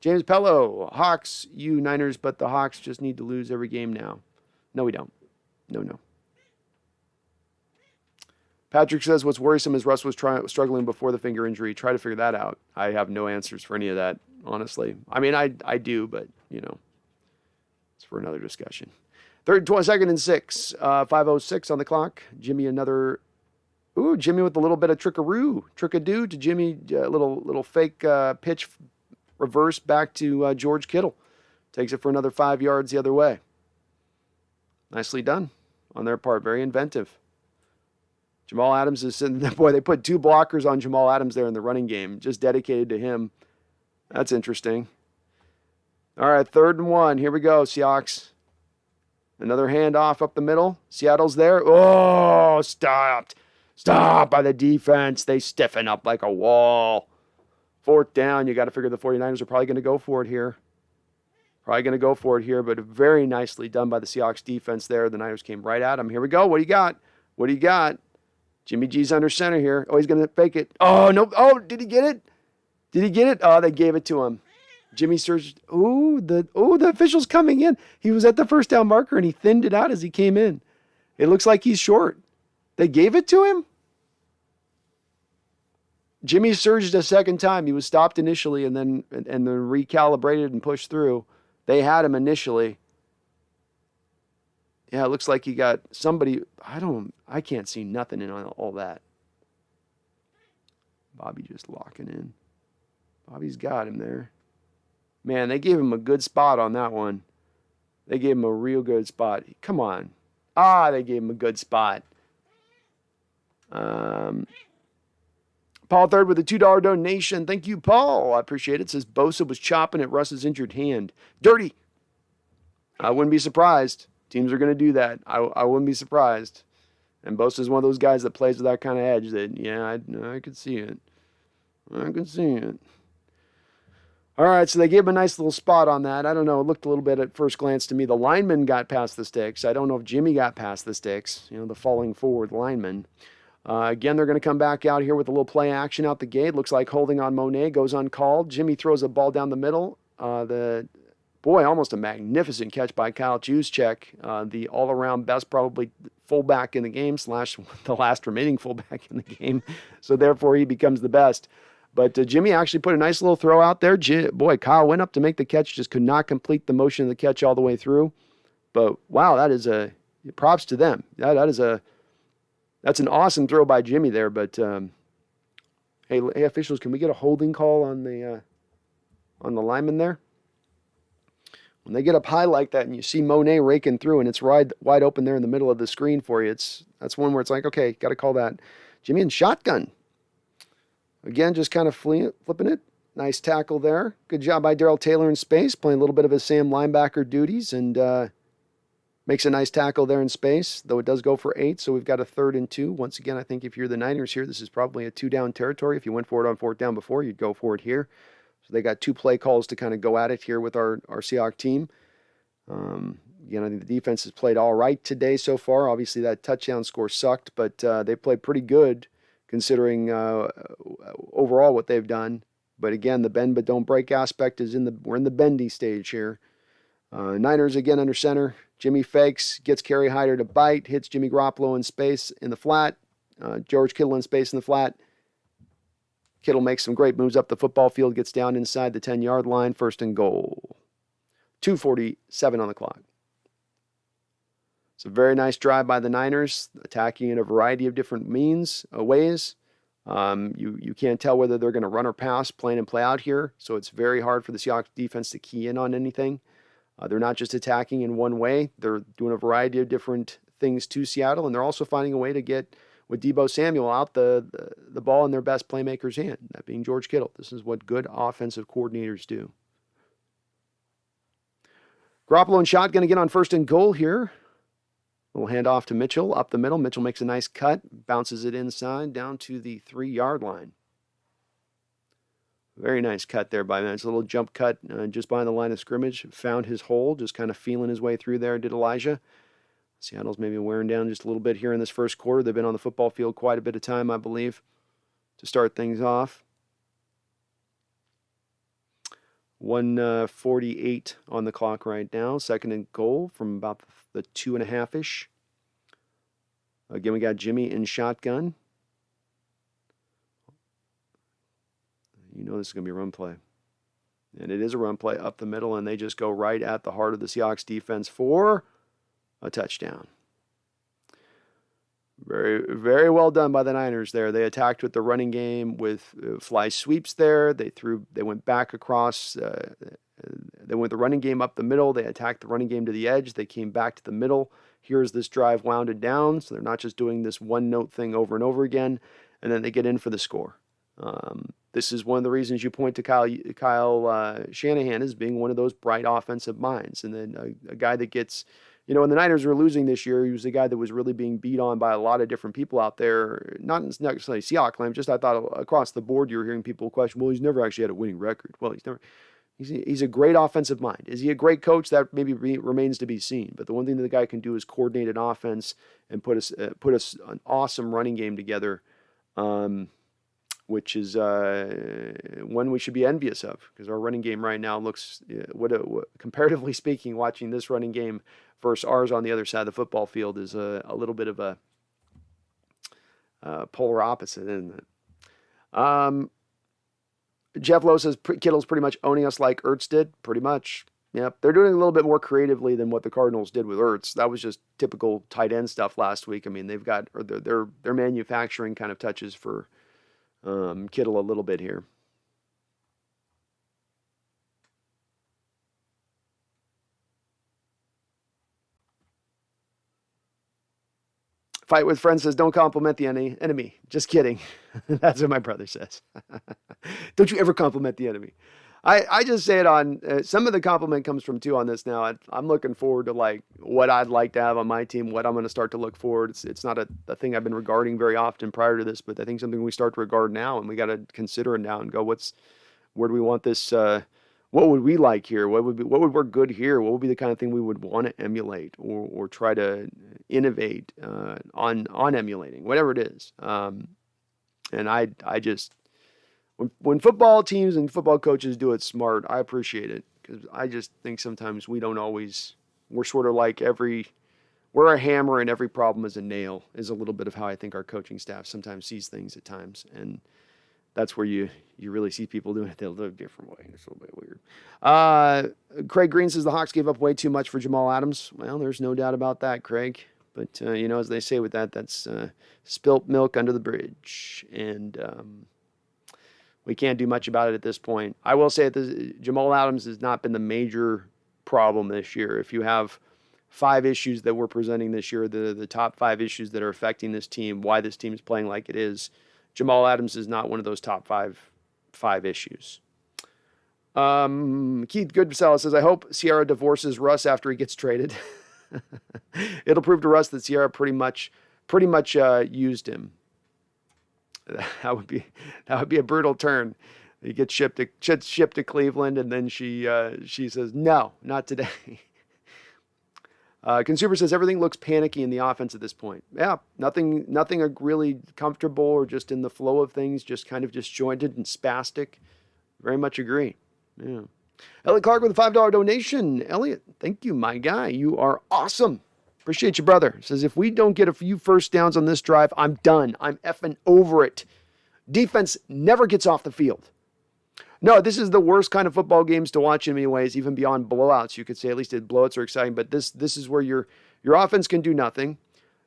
James Pello, Hawks, you Niners, but the Hawks just need to lose every game now. No, we don't. No. Patrick says what's worrisome is Russ was struggling before the finger injury. Try to figure that out. I have no answers for any of that, honestly. I mean, I do, but, you know, it's for another discussion. 2nd and 6, 5:06 on the clock. Jimmy Jimmy with a little bit of trick-a-doo to Jimmy, little fake pitch reverse back to George Kittle. Takes it for another 5 yards the other way. Nicely done on their part. Very inventive. Jamal Adams is sitting there. Boy, they put 2 blockers on Jamal Adams there in the running game, just dedicated to him. That's interesting. All right, 3rd and 1. Here we go, Seahawks. Another handoff up the middle. Seattle's there. Oh, stopped. Stop by the defense. They stiffen up like a wall. 4th down. You got to figure the 49ers are probably going to go for it here. But very nicely done by the Seahawks defense there. The Niners came right at him. Here we go. What do you got? Jimmy G's under center here. Oh, he's going to fake it. Oh, no. Oh, did he get it? Oh, they gave it to him. Jimmy surged. The official's coming in. He was at the 1st down marker, and he thinned it out as he came in. It looks like he's short. They gave it to him? Jimmy surged a second time. He was stopped initially and then recalibrated and pushed through. They had him initially. Yeah, it looks like he got somebody. I can't see nothing in all that. Bobby just locking in. Bobby's got him there. Man, they gave him a good spot on that one. They gave him a real good spot. Come on. They gave him a good spot. Paul Third with a $2 donation. Thank you, Paul. I appreciate it. Says Bosa was chopping at Russ's injured hand. Dirty. I wouldn't be surprised. Teams are going to do that. I wouldn't be surprised. And Bosa is one of those guys that plays with that kind of edge that, yeah, I could see it. All right, so they gave him a nice little spot on that. I don't know. It looked a little bit at first glance to me. The lineman got past the sticks. I don't know if Jimmy got past the sticks, the falling forward lineman. Again, they're going to come back out here with a little play action out the gate. Looks like holding on Monet goes uncalled. Jimmy throws a ball down the middle. Almost a magnificent catch by Kyle Juszczyk, the all-around best probably fullback in the game / the last remaining fullback in the game. So therefore, he becomes the best. But Jimmy actually put a nice little throw out there. Kyle went up to make the catch, just could not complete the motion of the catch all the way through. But wow, that is props to them. That's an awesome throw by Jimmy there. But hey, officials, can we get a holding call on the lineman there? When they get up high like that and you see Monet raking through and it's wide open there in the middle of the screen for you, that's one where it's like, okay, got to call that. Jimmy in shotgun. Again, just kind of flipping it. Nice tackle there. Good job by Darrell Taylor in space, playing a little bit of his Sam linebacker duties, and makes a nice tackle there in space, though it does go for 8, so we've got a 3rd and 2. Once again, I think if you're the Niners here, this is probably a 2-down territory. If you went for it on 4th down before, you'd go for it here. So they got 2 play calls to kind of go at it here with our Seahawks team. Again, I think the defense has played all right today so far. Obviously, that touchdown score sucked, but they played pretty good considering overall what they've done. But again, the bend but don't break aspect is we're in the bendy stage here. Niners again under center. Jimmy fakes, gets Kerry Hyder to bite, hits Jimmy Garoppolo in space in the flat. George Kittle in space in the flat. Kittle makes some great moves up the football field, gets down inside the 10-yard line, 1st and goal. 2:47 on the clock. It's a very nice drive by the Niners, attacking in a variety of different ways. You can't tell whether they're going to run or pass, plan and play out here. So it's very hard for the Seahawks defense to key in on anything. They're not just attacking in one way. They're doing a variety of different things to Seattle, and they're also finding a way to get, with Deebo Samuel, out the ball in their best playmaker's hand, that being George Kittle. This is what good offensive coordinators do. Garoppolo and shotgun again on 1st and goal here. We'll hand off to Mitchell up the middle. Mitchell makes a nice cut, bounces it inside down to the 3-yard line. Very nice cut there by Mitchell. A little jump cut just behind the line of scrimmage. Found his hole, just kind of feeling his way through there, did Elijah. Seattle's maybe wearing down just a little bit here in this first quarter. They've been on the football field quite a bit of time, I believe, to start things off. 1:48 on the clock right now. 2nd and goal from about the 2.5-ish. Again, we got Jimmy in shotgun. You know this is going to be a run play. And it is a run play up the middle, and they just go right at the heart of the Seahawks defense for a touchdown. Very, very well done by the Niners there. They attacked with the running game with fly sweeps there. They went back across. They went the running game up the middle. They attacked the running game to the edge. They came back to the middle. Here's this drive wounded down. So they're not just doing this one-note thing over and over again. And then they get in for the score. This is one of the reasons you point to Kyle Shanahan as being one of those bright offensive minds. And then a guy that gets... when the Niners were losing this year, he was the guy that was really being beat on by a lot of different people out there. Not necessarily Seahawks land, just I thought across the board you were hearing people question, well, he's never actually had a winning record. Well, he's a great offensive mind. Is he a great coach? That maybe remains to be seen. But the one thing that the guy can do is coordinate an offense and put us an awesome running game together, which is one we should be envious of, because our running game right now looks, comparatively speaking, watching this running game versus ours on the other side of the football field is a little bit of a polar opposite, isn't it? Jeff Lowe says Kittle's pretty much owning us like Ertz did. Pretty much. Yep. They're doing it a little bit more creatively than what the Cardinals did with Ertz. That was just typical tight end stuff last week. I mean, they've got they're manufacturing kind of touches for Kittle a little bit here. Fight with friends says, don't compliment the enemy. Just kidding. That's what my brother says. Don't you ever compliment the enemy. I just say it on, some of the compliment comes from two on this now. I'm looking forward to like what I'd like to have on my team, what I'm going to start to look forward. It's not a thing I've been regarding very often prior to this, but I think something we start to regard now, and we got to consider it now and go, where do we want this what would we like here? What would work good here? What would be the kind of thing we would want to emulate or try to innovate on emulating, whatever it is. And I just when football teams and football coaches do it smart, I appreciate it because I just think sometimes we don't always. We're sort of like we're a hammer and every problem is a nail. Is a little bit of how I think our coaching staff sometimes sees things at times, and that's where you really see people doing it a little different way. It's a little bit weird. Craig Green says the Hawks gave up way too much for Jamal Adams. Well, there's no doubt about that, Craig. But, as they say with that, that's spilt milk under the bridge. And we can't do much about it at this point. I will say that Jamal Adams has not been the major problem this year. If you have 5 issues that we're presenting this year, the top 5 issues that are affecting this team, why this team is playing like it is, Jamal Adams is not one of those top five issues. Keith Goodfellow says, I hope Sierra divorces Russ after he gets traded. It'll prove to Russ that Sierra pretty much used him. That would be a brutal turn. He gets shipped to Cleveland, and then she says, no, not today. Consumer says everything looks panicky in the offense at this point. Yeah, nothing really comfortable or just in the flow of things, just kind of disjointed and spastic. Very much agree. Yeah. Elliot Clark with a $5 donation. Elliot, thank you, my guy. You are awesome. Appreciate you, brother. Says if we don't get a few first downs on this drive, I'm done. I'm effing over it. Defense never gets off the field. No, this is the worst kind of football games to watch in many ways, even beyond blowouts. You could say at least blowouts are exciting, but this is where your offense can do nothing.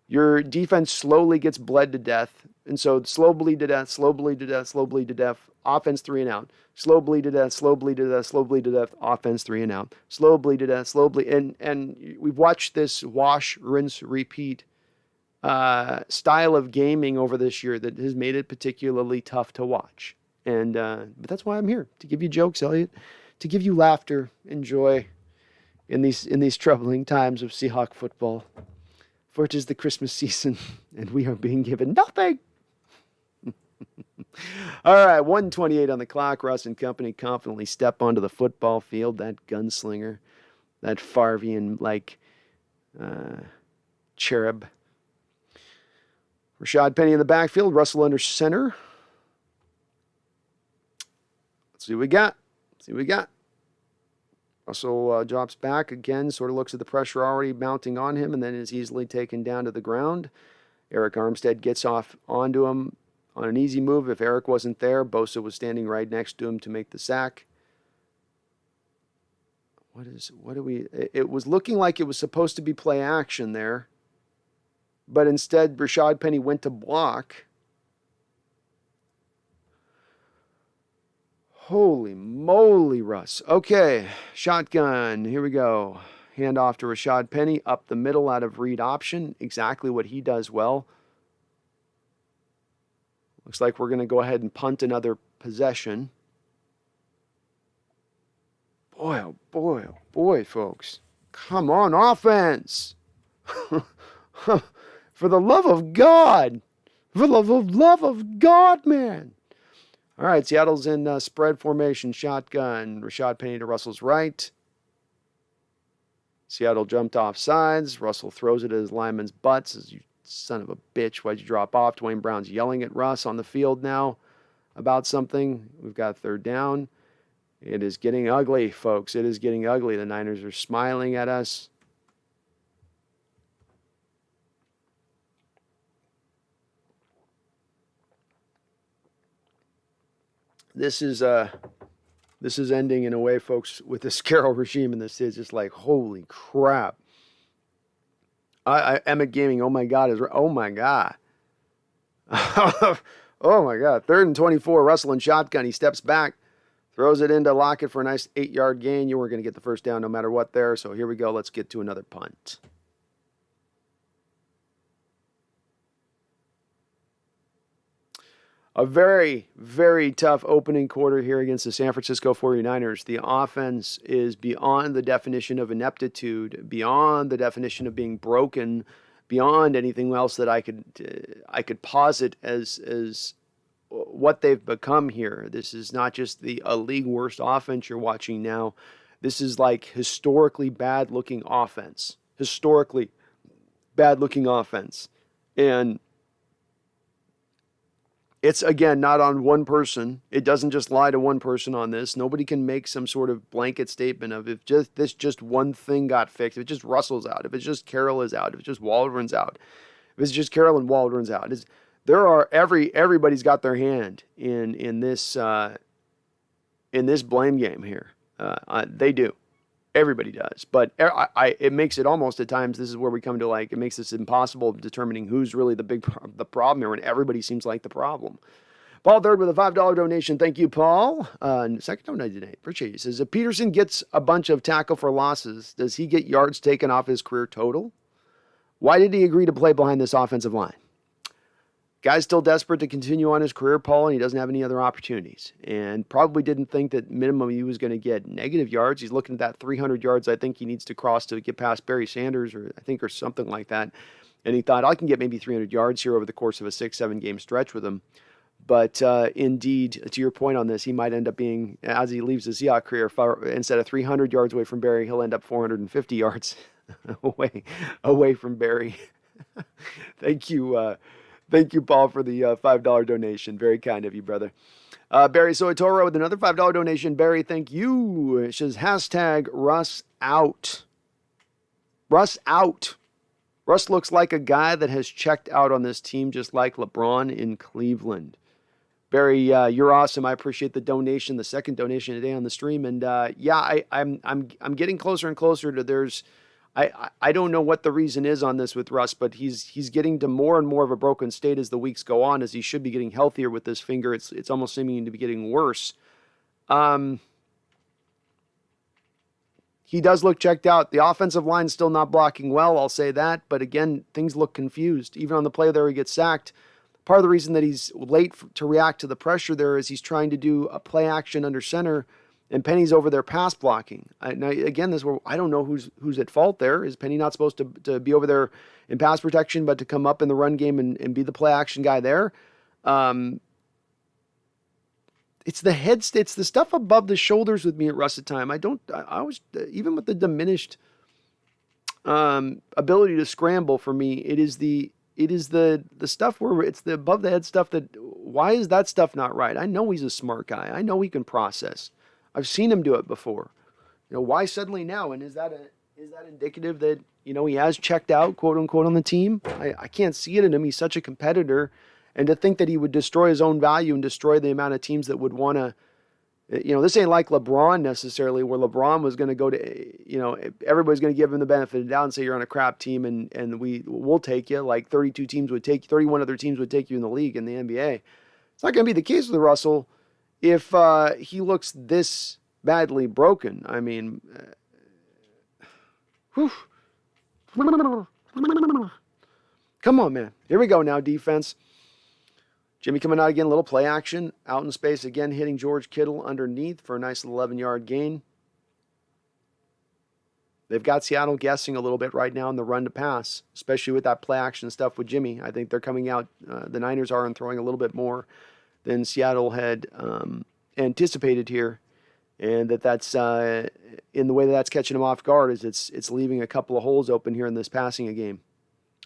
Your defense slowly gets bled to death, and so slow bleed to death, slow bleed to death, slow bleed to death, offense 3 and out. Slow bleed to death, slow bleed to death, slow bleed to death, offense 3 and out. Slow bleed to death, slow bleed. And we've watched this wash, rinse, repeat style of gaming over this year that has made it particularly tough to watch. And but that's why I'm here, to give you jokes, Elliot, to give you laughter and joy in these troubling times of Seahawk football. For it is the Christmas season, and we are being given nothing. All right, 1:28 on the clock. Russ and company confidently step onto the football field. That gunslinger, that Farvian-like cherub. Rashad Penny in the backfield. Russell under center. Let's see what we got. Russell drops back again, sort of looks at the pressure already mounting on him, and then is easily taken down to the ground. Eric Armstead gets off onto him on an easy move. If Eric wasn't there, Bosa was standing right next to him to make the sack. It was looking like it was supposed to be play action there, but instead Rashad Penny went to block. Holy moly, Russ. Okay, shotgun. Here we go. Hand off to Rashad Penny, up the middle out of read option. Exactly what he does well. Looks like we're going to go ahead and punt another possession. Boy, oh boy, oh boy, folks. Come on, offense. For the love of God. For the love of God, man. All right, Seattle's in spread formation, shotgun. Rashad Penny to Russell's right. Seattle jumped off sides. Russell throws it at his lineman's butts. Says, you son of a bitch, why'd you drop off? Dwayne Brown's yelling at Russ on the field now about something. We've got 3rd down. It is getting ugly, folks. It is getting ugly. The Niners are smiling at us. This is ending in a way, folks, with this Carroll regime, and this is just like, holy crap. Emmett Gaming, oh my God, oh my God. Oh my God. 3rd and 24, Russell and shotgun. He steps back, throws it into Lockett for a nice 8-yard gain. You weren't going to get the first down no matter what there. So here we go. Let's get to another punt. A very, very tough opening quarter here against the San Francisco 49ers. The offense is beyond the definition of ineptitude, beyond the definition of being broken, beyond anything else that I could posit as what they've become here. This is not just a league worst offense you're watching now. This is like historically bad looking offense. Historically bad looking offense. And it's, again, not on one person. It doesn't just lie to one person on this. Nobody can make some sort of blanket statement of if just one thing got fixed, if it just Russell's out, if it's just Carroll is out, if it's just Waldron's out, if it's just Carroll and Waldron's out. Everybody's got their hand in this blame game here. They do. Everybody does. But it makes it almost at times, this is where we come to it makes this impossible determining who's really the problem here when everybody seems like the problem. Paul Third with a $5 donation. Thank you, Paul. Second donation. Appreciate it. He says, if Peterson gets a bunch of tackle for losses, does he get yards taken off his career total? Why did he agree to play behind this offensive line? Guy's still desperate to continue on his career, Paul, and he doesn't have any other opportunities. And probably didn't think that minimum he was going to get negative yards. He's looking at that 300 yards I think he needs to cross to get past Barry Sanders or something like that. And he thought, I can get maybe 300 yards here over the course of a 6-7 game stretch with him. But indeed, to your point on this, he might end up being, as he leaves the Seahawks career, instead of 300 yards away from Barry, he'll end up 450 yards away from Barry. Thank you. Thank you, Paul, for the $5 donation. Very kind of you, brother. Barry Soetoro with another $5 donation. Barry, thank you. It says, hashtag Russ out. Russ out. Russ looks like a guy that has checked out on this team, just like LeBron in Cleveland. Barry, you're awesome. I appreciate the donation, the second donation today on the stream. And I'm getting closer and closer to I don't know what the reason is on this with Russ, but he's getting to more and more of a broken state as the weeks go on, as he should be getting healthier with this finger. It's almost seeming to be getting worse. He does look checked out. The offensive line's still not blocking well, I'll say that. But again, things look confused. Even on the play there he gets sacked. Part of the reason that he's late to react to the pressure there is he's trying to do a play action under center, and Penny's over there pass blocking. Now, again, this is where I don't know who's at fault there. Is Penny not supposed to be over there in pass protection, but to come up in the run game and be the play action guy there? It's the stuff above the shoulders with me at russet time. I was, even with the diminished ability to scramble for me, it is the stuff where it's the above the head stuff that, why is that stuff not right? I know he's a smart guy. I know he can process. I've seen him do it before. Why suddenly now? And is that indicative that, he has checked out, quote unquote, on the team? I can't see it in him. He's such a competitor. And to think that he would destroy his own value and destroy the amount of teams that would want to, this ain't like LeBron necessarily, where LeBron was going to go to, everybody's going to give him the benefit of the doubt and say you're on a crap team and we'll take you, like 31 other teams would take you in the league in the NBA. It's not going to be the case with Russell if he looks this badly broken. I mean, come on, man. Here we go now, defense. Jimmy coming out again, a little play action, out in space again, hitting George Kittle underneath for a nice 11-yard gain. They've got Seattle guessing a little bit right now in the run to pass, especially with that play action stuff with Jimmy. I think they're coming out, the Niners are, and throwing a little bit more than Seattle had anticipated here. And that's in the way that's catching them off guard, is it's leaving a couple of holes open here in this passing game.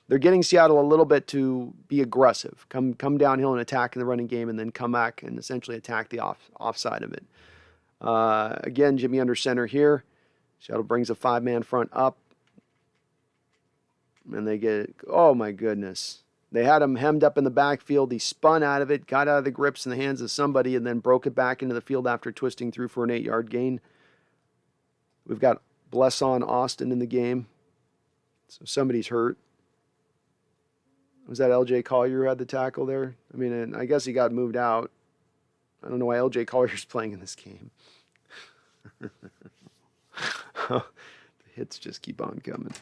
They're getting Seattle a little bit to be aggressive, come downhill and attack in the running game, and then come back and essentially attack the offside of it. Again, Jimmy under center here. Seattle brings a 5-man front up, and they get, oh my goodness. They had him hemmed up in the backfield. He spun out of it, got out of the grips in the hands of somebody, and then broke it back into the field after twisting through for an 8-yard gain. We've got Blesson Austin in the game, so somebody's hurt. Was that L.J. Collier who had the tackle there? I mean, and I guess he got moved out. I don't know why L.J. Collier's playing in this game. The hits just keep on coming.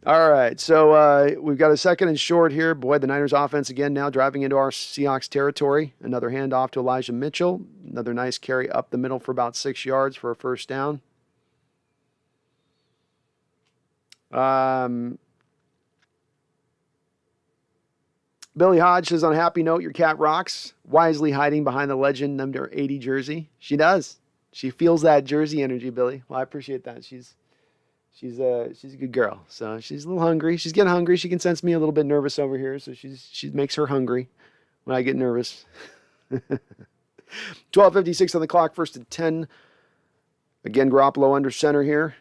All right, so we've got a second and short here. Boy, the Niners offense again now driving into our Seahawks territory. Another handoff to Elijah Mitchell. Another nice carry up the middle for about 6 yards for a first down. Billy Hodge says, on a happy note, your cat rocks, wisely hiding behind the legend number 80 jersey. She does. She feels that jersey energy, Billy. Well, I appreciate that. She's a good girl. So she's a little hungry. She's getting hungry. She can sense me a little bit nervous over here. So she makes her hungry when I get nervous. 12:56 on the clock, 1st and 10. Again, Garoppolo under center here.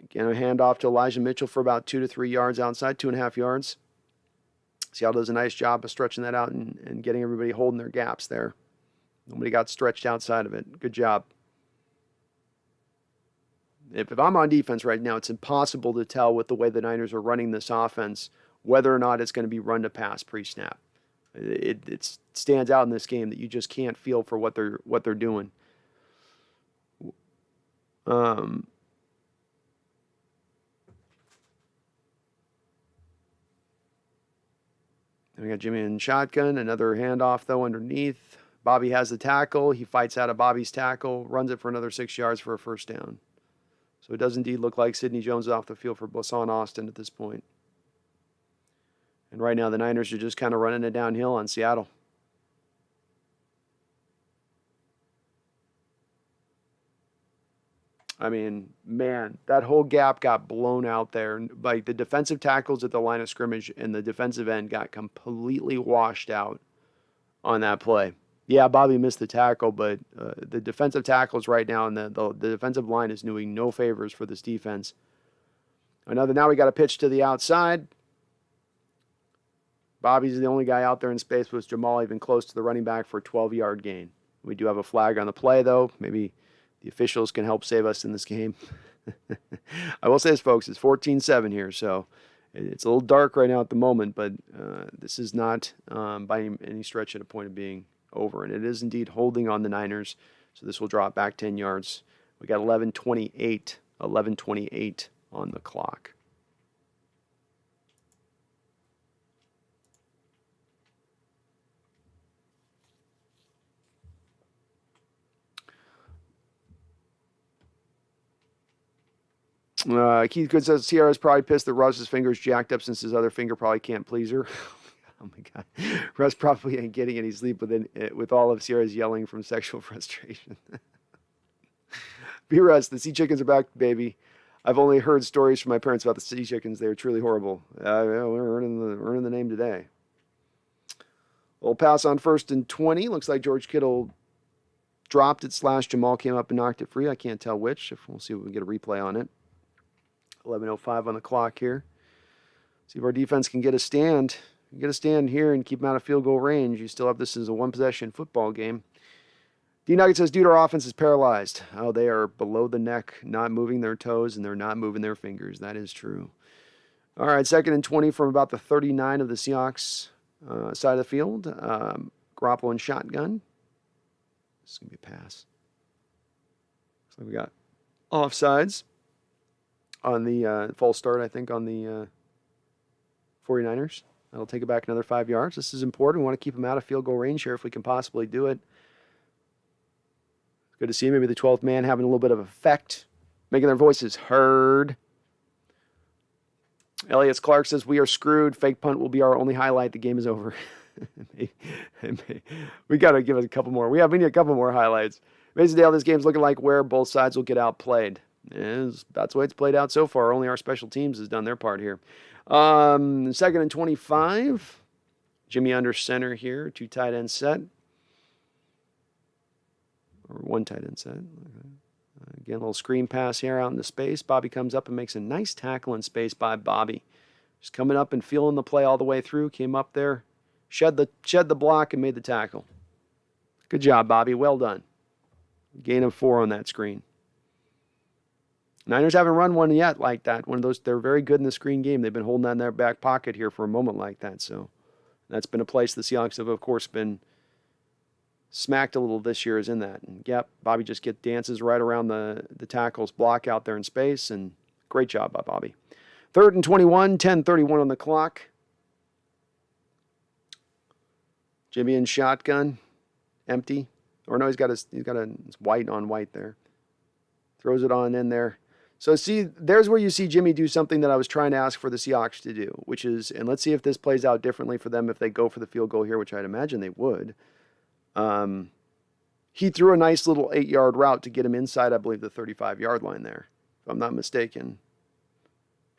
Again, a handoff to Elijah Mitchell for about 2 to 3 yards outside, 2.5 yards. Seattle does a nice job of stretching that out and getting everybody holding their gaps there. Nobody got stretched outside of it. Good job. If I'm on defense right now, it's impossible to tell with the way the Niners are running this offense whether or not it's going to be run to pass pre-snap. It stands out in this game that you just can't feel for what they're doing. We got Jimmy in shotgun, another handoff though underneath. Bobby has the tackle. He fights out of Bobby's tackle, runs it for another 6 yards for a first down. So it does indeed look like Sidney Jones is off the field for Blasson Austin at this point. And right now the Niners are just kind of running it downhill on Seattle. I mean, man, that whole gap got blown out there. Like the defensive tackles at the line of scrimmage and the defensive end got completely washed out on that play. Yeah, Bobby missed the tackle, but the defensive tackles right now and the defensive line is doing no favors for this defense. Now we got a pitch to the outside. Bobby's the only guy out there in space with Jamal even close to the running back for a 12-yard gain. We do have a flag on the play, though. Maybe the officials can help save us in this game. I will say this, folks, it's 14-7 here, so it's a little dark right now at the moment, but this is not by any stretch at a point of being over, and it is indeed holding on the Niners, so this will drop back 10 yards. We got 11:28 on the clock. Keith Good says Sierra's probably pissed that Russ's finger's jacked up since his other finger probably can't please her. Oh my God. Russ probably ain't getting any sleep with all of Sierra's yelling from sexual frustration. B-Russ, the sea chickens are back, baby. I've only heard stories from my parents about the sea chickens. They're truly horrible. We're earning the name today. Little pass on 1st and 20. Looks like George Kittle dropped it / Jamal came up and knocked it free. I can't tell which. We'll see if we can get a replay on it. 11:05 on the clock here. See if our defense can get a stand. Get a stand here and keep them out of field goal range. You still have this as a one-possession football game. D-Nugget says, dude, our offense is paralyzed. Oh, they are below the neck, not moving their toes, and they're not moving their fingers. That is true. All right, 2nd and 20 from about the 39 of the Seahawks side of the field. Garoppolo and shotgun. This is going to be a pass. Looks like we got offsides on the false start, I think, on the 49ers. That'll take it back another 5 yards. This is important. We want to keep them out of field goal range here if we can possibly do it. Good to see maybe the 12th man having a little bit of effect, making their voices heard. Elias Clark says, we are screwed. Fake punt will be our only highlight. The game is over. We got to give it a couple more. We need a couple more highlights. Mason Dale, this game's looking like where both sides will get outplayed. That's the way it's played out so far. Only our special teams has done their part here. 2nd and 25. Jimmy under center here. 2 tight end set. Or 1 tight end set. Again, a little screen pass here out in the space. Bobby comes up and makes a nice tackle in space by Bobby. Just coming up and feeling the play all the way through. Came up there, shed the block, and made the tackle. Good job, Bobby. Well done. Gain of 4 on that screen. Niners haven't run one yet like that. One of those, they're very good in the screen game. They've been holding that in their back pocket here for a moment like that. So that's been a place the Seahawks have, of course, been smacked a little this year is in that. And yep, Bobby just dances right around the tackle's block out there in space, and great job by Bobby. 3rd and 21, 10:31 on the clock. Jimmy in shotgun, empty. Or no, he's got his white on white there. Throws it on in there. So see, there's where you see Jimmy do something that I was trying to ask for the Seahawks to do, which is, and let's see if this plays out differently for them if they go for the field goal here, which I'd imagine they would. He threw a nice little 8-yard route to get him inside, I believe, the 35-yard line there, if I'm not mistaken.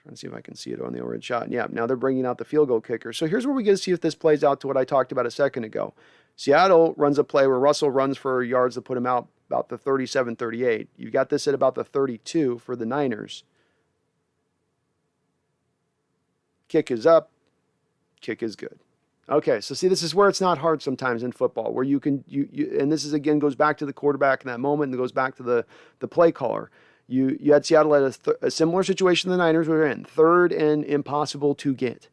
Trying to see if I can see it on the overhead shot. Yeah, now they're bringing out the field goal kicker. So here's where we get to see if this plays out to what I talked about a second ago. Seattle runs a play where Russell runs for yards to put him out about the 37, 38. You've got this at about the 32 for the Niners. Kick is up. Kick is good. Okay, so see, this is where it's not hard sometimes in football, where you can, and this is, again, goes back to the quarterback in that moment, and it goes back to the play caller. You had Seattle at a similar situation the Niners were in. Third and impossible to get.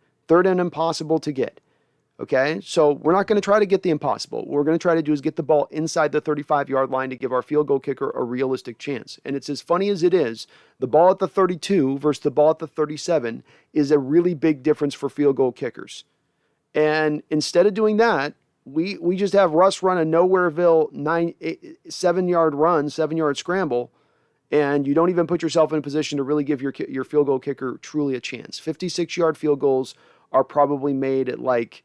Okay, so we're not going to try to get the impossible. What we're going to try to do is get the ball inside the 35-yard line to give our field goal kicker a realistic chance. And it's as funny as it is, the ball at the 32 versus the ball at the 37 is a really big difference for field goal kickers. And instead of doing that, we just have Russ run a nowhereville 7-yard scramble, and you don't even put yourself in a position to really give your field goal kicker truly a chance. 56-yard field goals are probably made at like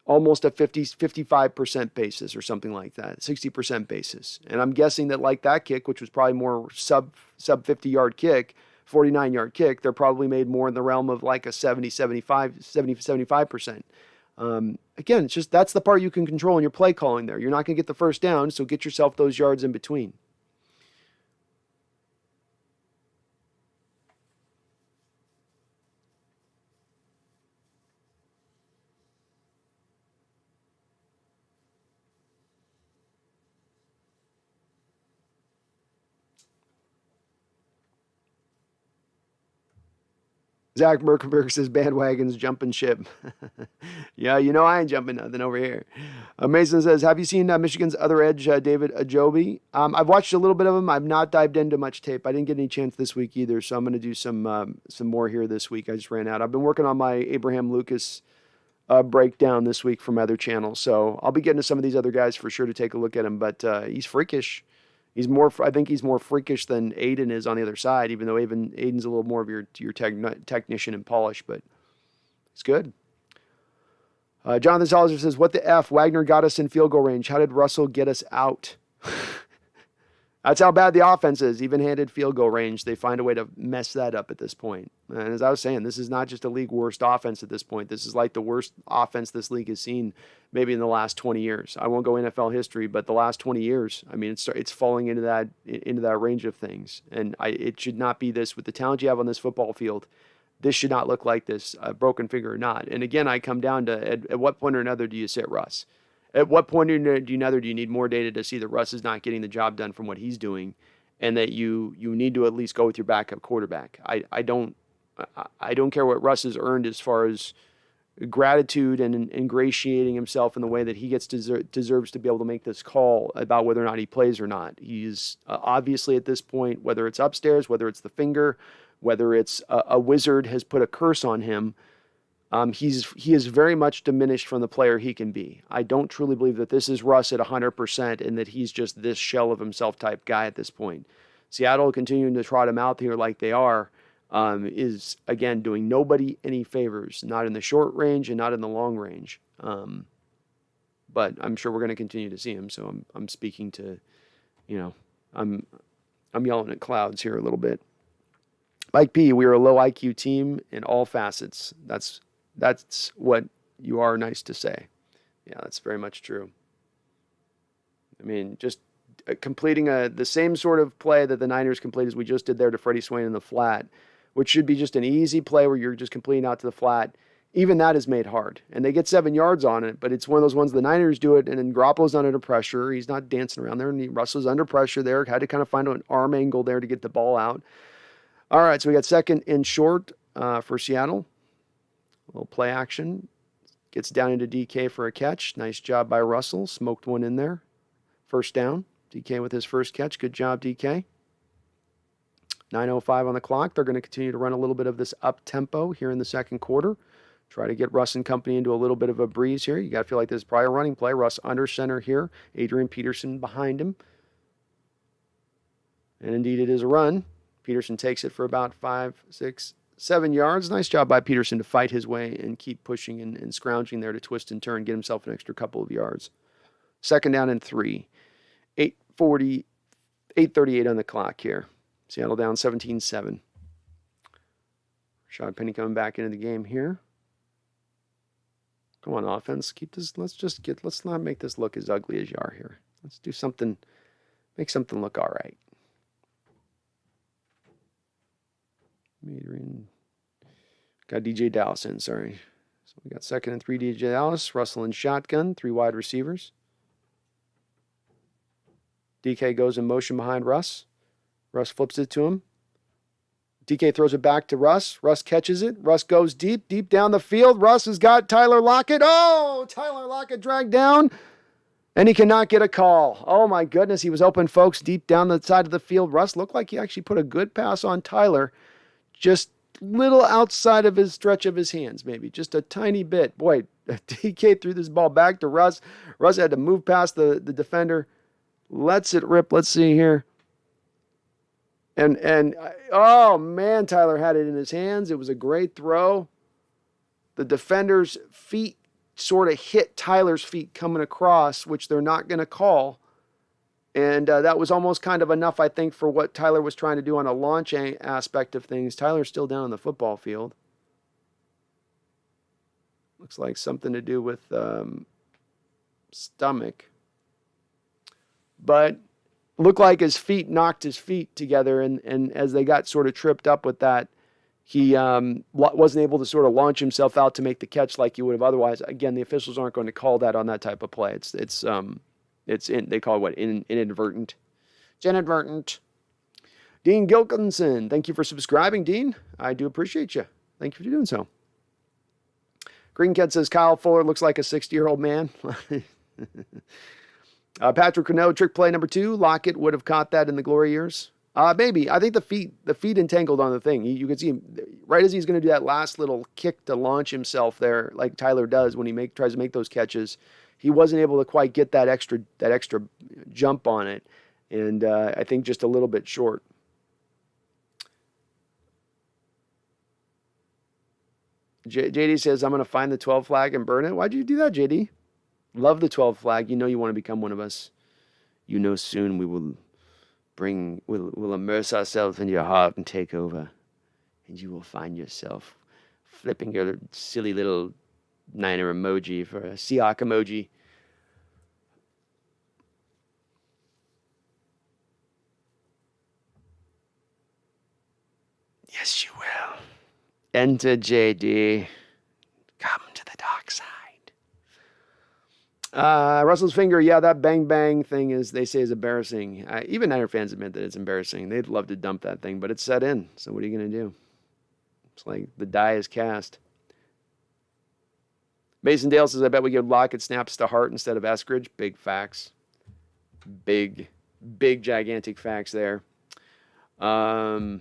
almost a 55% basis or something like that, 60% basis. And I'm guessing that like that kick, which was probably more sub 50-yard kick, 49-yard kick, they're probably made more in the realm of like a 75%. Again, it's just, that's the part you can control in your play calling there. You're not going to get the first down, so get yourself those yards in between. Zach Merkenberg says bandwagons jumping ship. Yeah, I ain't jumping nothing over here. Mason says, have you seen Michigan's other edge, David Ajobi? I've watched a little bit of him. I've not dived into much tape. I didn't get any chance this week either, so I'm going to do some more here this week. I just ran out. I've been working on my Abraham Lucas breakdown this week from other channels, so I'll be getting to some of these other guys for sure to take a look at him, but he's freakish. I think he's more freakish than Aiden is on the other side, even though Aiden's a little more of your technician and polish, but it's good. Jonathan Salzer says, what the F? Wagner got us in field goal range. How did Russell get us out? That's how bad the offense is. Even-handed field goal range, they find a way to mess that up at this point. And as I was saying, this is not just a league worst offense at this point. This is like the worst offense this league has seen maybe in the last 20 years. I won't go NFL history, but the last 20 years, I mean, it's falling into that range of things. And it should not be this. With the talent you have on this football field, this should not look like this, broken finger or not. And again, I come down to at what point or another do you sit Russ? At what point or another do you need more data to see that Russ is not getting the job done from what he's doing, and that you need to at least go with your backup quarterback? I don't care what Russ has earned as far as gratitude and ingratiating himself in the way that he deserves to be able to make this call about whether or not he plays or not. He's obviously at this point, whether it's upstairs, whether it's the finger, whether it's a wizard has put a curse on him, he is very much diminished from the player he can be. I don't truly believe that this is Russ at 100% and that he's just this shell of himself type guy at this point. Seattle continuing to trot him out here like they are is, again, doing nobody any favors, not in the short range and not in the long range. But I'm sure we're going to continue to see him, so I'm speaking to, I'm yelling at clouds here a little bit. Mike P, we are a low IQ team in all facets. That's what you are nice to say. Yeah, that's very much true. I mean, just completing the same sort of play that the Niners complete as we just did there to Freddie Swain in the flat, which should be just an easy play where you're just completing out to the flat. Even that is made hard. And they get 7 yards on it, but it's one of those ones the Niners do it, and then Garoppolo's not under pressure. He's not dancing around there, and Russell's under pressure there. Had to kind of find an arm angle there to get the ball out. All right, so we got second and short for Seattle. A little play action. Gets down into DK for a catch. Nice job by Russell. Smoked one in there. First down. DK with his first catch. Good job, DK. 9:05 on the clock. They're going to continue to run a little bit of this up tempo here in the second quarter. Try to get Russ and company into a little bit of a breeze here. You got to feel like this is probably a running play. Russ under center here. Adrian Peterson behind him. And indeed, it is a run. Peterson takes it for about 5, 6, 7 yards. Nice job by Peterson to fight his way and keep pushing and scrounging there to twist and turn, get himself an extra couple of yards. 2nd down and 3. 8:38 on the clock here. Seattle down 17-7. Rashad Penny coming back into the game here. Come on, offense. Keep this. Let's not make this look as ugly as you are here. Let's do something, make something look all right. Got DJ Dallas in, sorry. So we got 2nd and 3 DJ Dallas. Russell in shotgun, 3 wide receivers. DK goes in motion behind Russ. Russ flips it to him. DK throws it back to Russ. Russ catches it. Russ goes deep down the field. Russ has got Tyler Lockett. Oh, Tyler Lockett dragged down, and he cannot get a call. Oh, my goodness. He was open, folks, deep down the side of the field. Russ looked like he actually put a good pass on Tyler, just little outside of his stretch of his hands, maybe. Just a tiny bit. Boy, DK threw this ball back to Russ. Russ had to move past the defender. Lets it rip. Let's see here. And oh, man, Tyler had it in his hands. It was a great throw. The defender's feet sort of hit Tyler's feet coming across, which they're not going to call. And that was almost kind of enough, I think, for what Tyler was trying to do on a launch aspect of things. Tyler's still down on the football field. Looks like something to do with stomach. But looked like his feet knocked his feet together, and as they got sort of tripped up with that, he wasn't able to sort of launch himself out to make the catch like he would have otherwise. Again, the officials aren't going to call that on that type of play. They call it what, inadvertent. It's inadvertent. Dean Gilkinson, thank you for subscribing, Dean. I do appreciate you. Thank you for doing so. Green Cat says Kyle Fuller looks like a 60-year-old man. Patrick Renaud, trick play number 2. Lockett would have caught that in the glory years. Maybe. I think the feet entangled on the thing. You can see him right as he's going to do that last little kick to launch himself there, like Tyler does when he tries to make those catches. He wasn't able to quite get that extra jump on it, and I think just a little bit short. JD says, I'm going to find the 12 flag and burn it. Why'd you do that, JD? Love the 12 flag. You know you want to become one of us. You know soon we will we'll immerse ourselves in your heart and take over. And you will find yourself flipping your silly little Niner emoji for a Seahawk emoji. Yes, you will. Enter JD. Come to the dark side. Russell's finger, yeah, that bang thing they say is embarrassing. Even Niner fans admit that it's embarrassing. They'd love to dump that thing, but it's set in. So what are you going to do? It's like the die is cast. Mason Dale says, I bet we give Lockett snaps to Hart instead of Eskridge. Big facts. Big, gigantic facts there. Oh,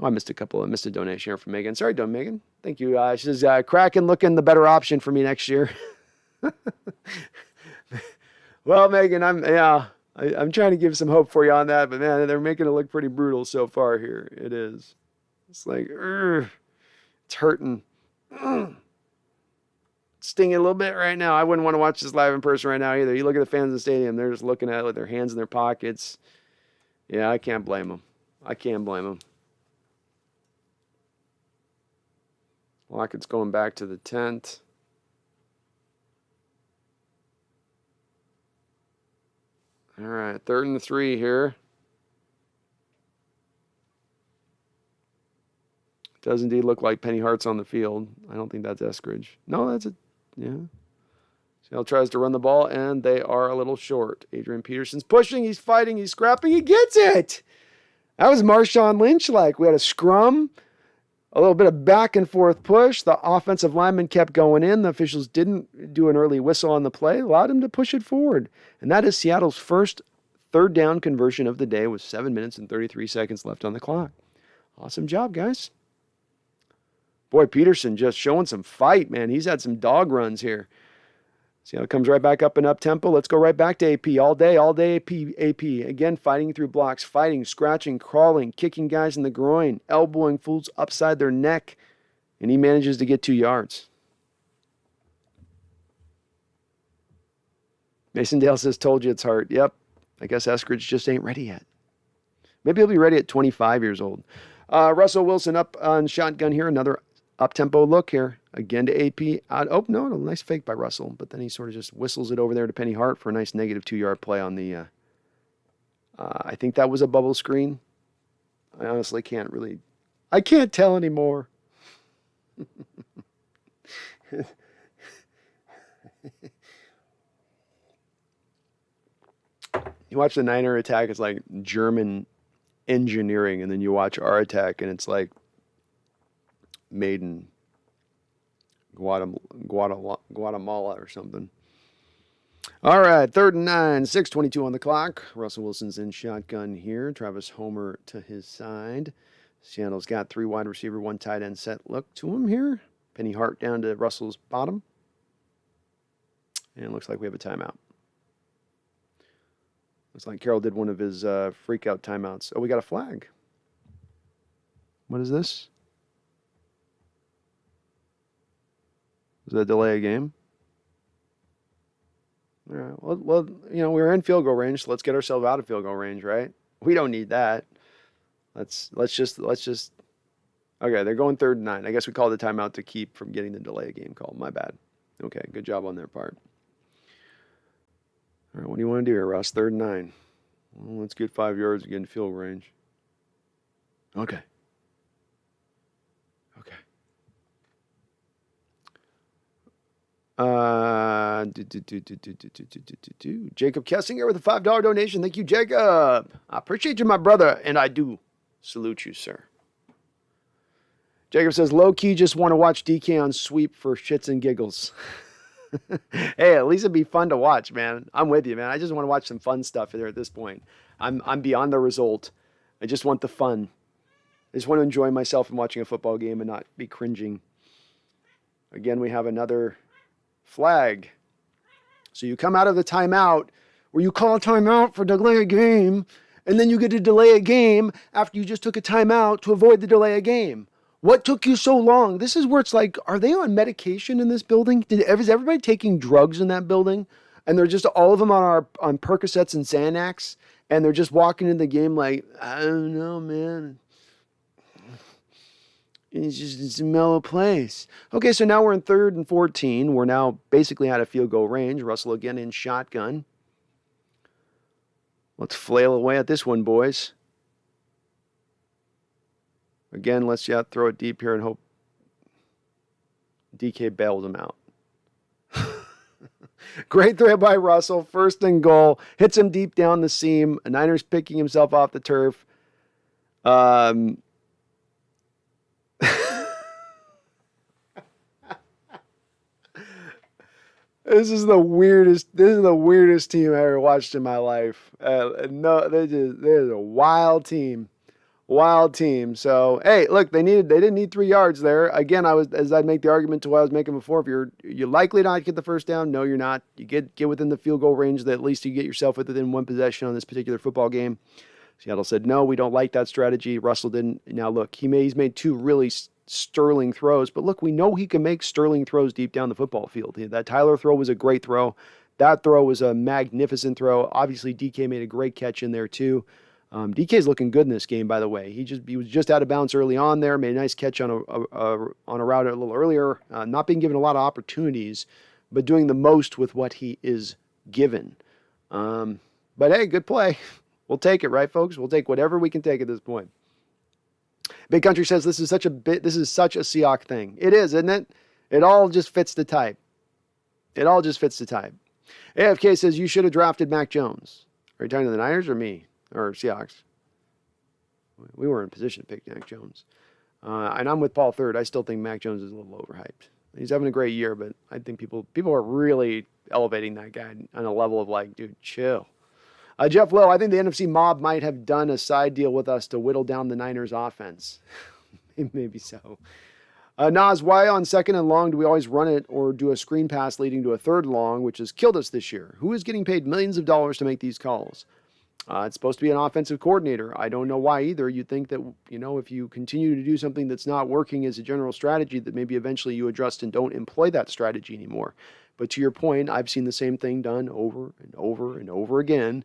I missed a donation here from Megan. Sorry, Megan. Thank you. She says, Kraken looking the better option for me next year. Well, Megan, I'm trying to give some hope for you on that, but man, they're making it look pretty brutal so far here. It is. It's like, it's hurting. It's stinging a little bit right now. I wouldn't want to watch this live in person right now either. You look at the fans in the stadium, they're just looking at it with their hands in their pockets. Yeah, I can't blame them. Lockett's going back to the tent. All right, 3rd and 3 here. Does indeed look like Penny Hart's on the field. I don't think that's Eskridge. No, that's it. Yeah. Seattle tries to run the ball, and they are a little short. Adrian Peterson's pushing. He's fighting. He's scrapping. He gets it. That was Marshawn Lynch-like. We had a scrum. A little bit of back and forth push. The offensive lineman kept going in. The officials didn't do an early whistle on the play, allowed him to push it forward. And that is Seattle's first 3rd down conversion of the day with 7 minutes and 33 seconds left on the clock. Awesome job, guys. Boy, Peterson just showing some fight, man. He's had some dog runs here. See how it comes right back up and up tempo? Let's go right back to AP. All day AP. Again, fighting through blocks, fighting, scratching, crawling, kicking guys in the groin, elbowing fools upside their neck, and he manages to get 2 yards. Mason Dale says, told you it's hard. Yep, I guess Eskridge just ain't ready yet. Maybe he'll be ready at 25 years old. Russell Wilson up on shotgun here, another up-tempo look here. Again to AP. Oh, no, nice fake by Russell. But then he sort of just whistles it over there to Penny Hart for a nice negative 2-yard play on the... I think that was a bubble screen. I honestly can't really... I can't tell anymore. You watch the Niner attack, it's like German engineering, and then you watch our attack, and it's like made in Guatemala or something. All right, 3rd and 9, 6:22 on the clock. Russell Wilson's in shotgun here. Travis Homer to his side. Seattle's got 3 wide receiver, 1 tight end set look to him here. Penny Hart down to Russell's bottom. And it looks like we have a timeout. Looks like Carroll did one of his freak-out timeouts. Oh, we got a flag. What is this? Is that delay a game? All right. Well, you know, we're in field goal range, so let's get ourselves out of field goal range, right? We don't need that. Let's just. Okay, they're going 3rd and 9. I guess we called the timeout to keep from getting the delay a game call. My bad. Okay, good job on their part. All right, what do you want to do here, Russ? 3rd and 9. Well, let's get 5 yards and get in field range. Okay. Jacob Kessinger with a $5 donation. Thank you, Jacob. I appreciate you, my brother, and I do salute you, sir. Jacob says, low-key just want to watch DK on sweep for shits and giggles. Hey, at least it'd be fun to watch, man. I'm with you, man. I just want to watch some fun stuff there at this point. I'm beyond the result. I just want the fun. I just want to enjoy myself in watching a football game and not be cringing. Again, we have another flag. So you come out of the timeout where you call a timeout for delay a game, and then you get to delay a game after you just took a timeout to avoid the delay a game. What took you so long? This is where it's like, are they on medication in this building? Is everybody taking drugs in that building? And they're just all of them on Percocets and Xanax, and they're just walking in the game like, I don't know, man. It's a mellow place. Okay, so now we're in 3rd and 14. We're now basically out of field goal range. Russell again in shotgun. Let's flail away at this one, boys. Again, let's throw it deep here and hope DK bails him out. Great throw by Russell. 1st and goal. Hits him deep down the seam. Niners picking himself off the turf. This is the weirdest team I ever watched in my life. No, they're a wild team. Wild team. So, hey, look, they didn't need 3 yards there. Again, as I'd make the argument to what I was making before, if you're likely not to get the first down, no, you're not. You get within the field goal range that at least you get yourself within 1 possession on this particular football game. Seattle said, no, we don't like that strategy. Russell didn't. Now, look, he's made 2 really sterling throws, but look, we know he can make sterling throws deep down the football field. That Tyler throw was a great throw. That throw was a magnificent throw. Obviously, DK made a great catch in there too. DK's looking good in this game, by the way. He was just out of bounds early on there, made a nice catch on a route a little earlier, not being given a lot of opportunities, but doing the most with what he is given. But hey, good play. We'll take it, right, folks? We'll take whatever we can take at this point. Big Country says this is such a Seahawks thing. It is, isn't it? It all just fits the type. AFK says you should have drafted Mac Jones. Are you talking to the Niners or me? Or Seahawks? We were in position to pick Mac Jones. And I'm with Paul Third. I still think Mac Jones is a little overhyped. He's having a great year, but I think people are really elevating that guy on a level of like, dude, chill. Jeff Lowe, I think the NFC mob might have done a side deal with us to whittle down the Niners offense. Maybe so. Nas, why on second and long do we always run it or do a screen pass leading to a third long, which has killed us this year? Who is getting paid millions of dollars to make these calls? It's supposed to be an offensive coordinator. I don't know why either. You'd think that, if you continue to do something that's not working as a general strategy, that maybe eventually you adjust and don't employ that strategy anymore. But to your point, I've seen the same thing done over and over and over again.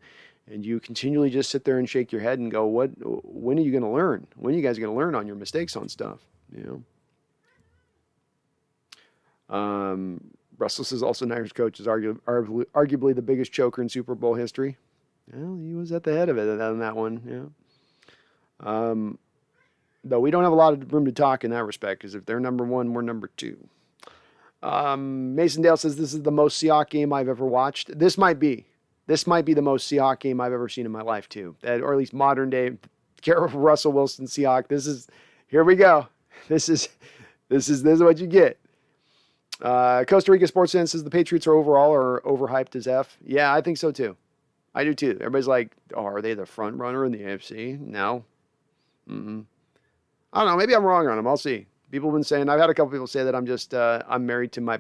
And you continually just sit there and shake your head and go, when are you going to learn? When are you guys going to learn on your mistakes on stuff? Russell says also Niners coach is arguably the biggest choker in Super Bowl history. Well, he was at the head of it on that one. Though we don't have a lot of room to talk in that respect, because if they're number one, we're number two. Mason Dale says this is the most Seahawks game I've ever watched. This might be the most Seahawks game I've ever seen in my life too, or at least modern day Russell Wilson Seahawks. Here we go. This is what you get. Costa Rica Sports Fan says the Patriots are overhyped as F. Yeah, I think so too. I do too. Everybody's like, oh, are they the front runner in the AFC? No. I don't know. Maybe I'm wrong on them. I'll see. People have been saying, I've had a couple people say that I'm married to my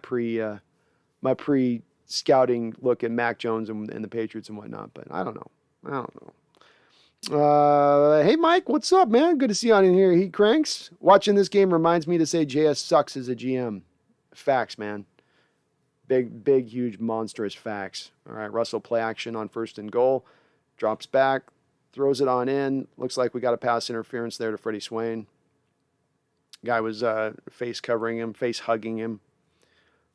pre-scouting look at Mac Jones and the Patriots and whatnot, but I don't know. Hey, Mike, what's up, man? Good to see you on in here. He cranks. Watching this game reminds me to say JS sucks as a GM. Facts, man. Big, huge, monstrous facts. All right, Russell play action on first and goal. Drops back, throws it on in. Looks like we got a pass interference there to Freddie Swain. Guy was face covering him, face hugging him.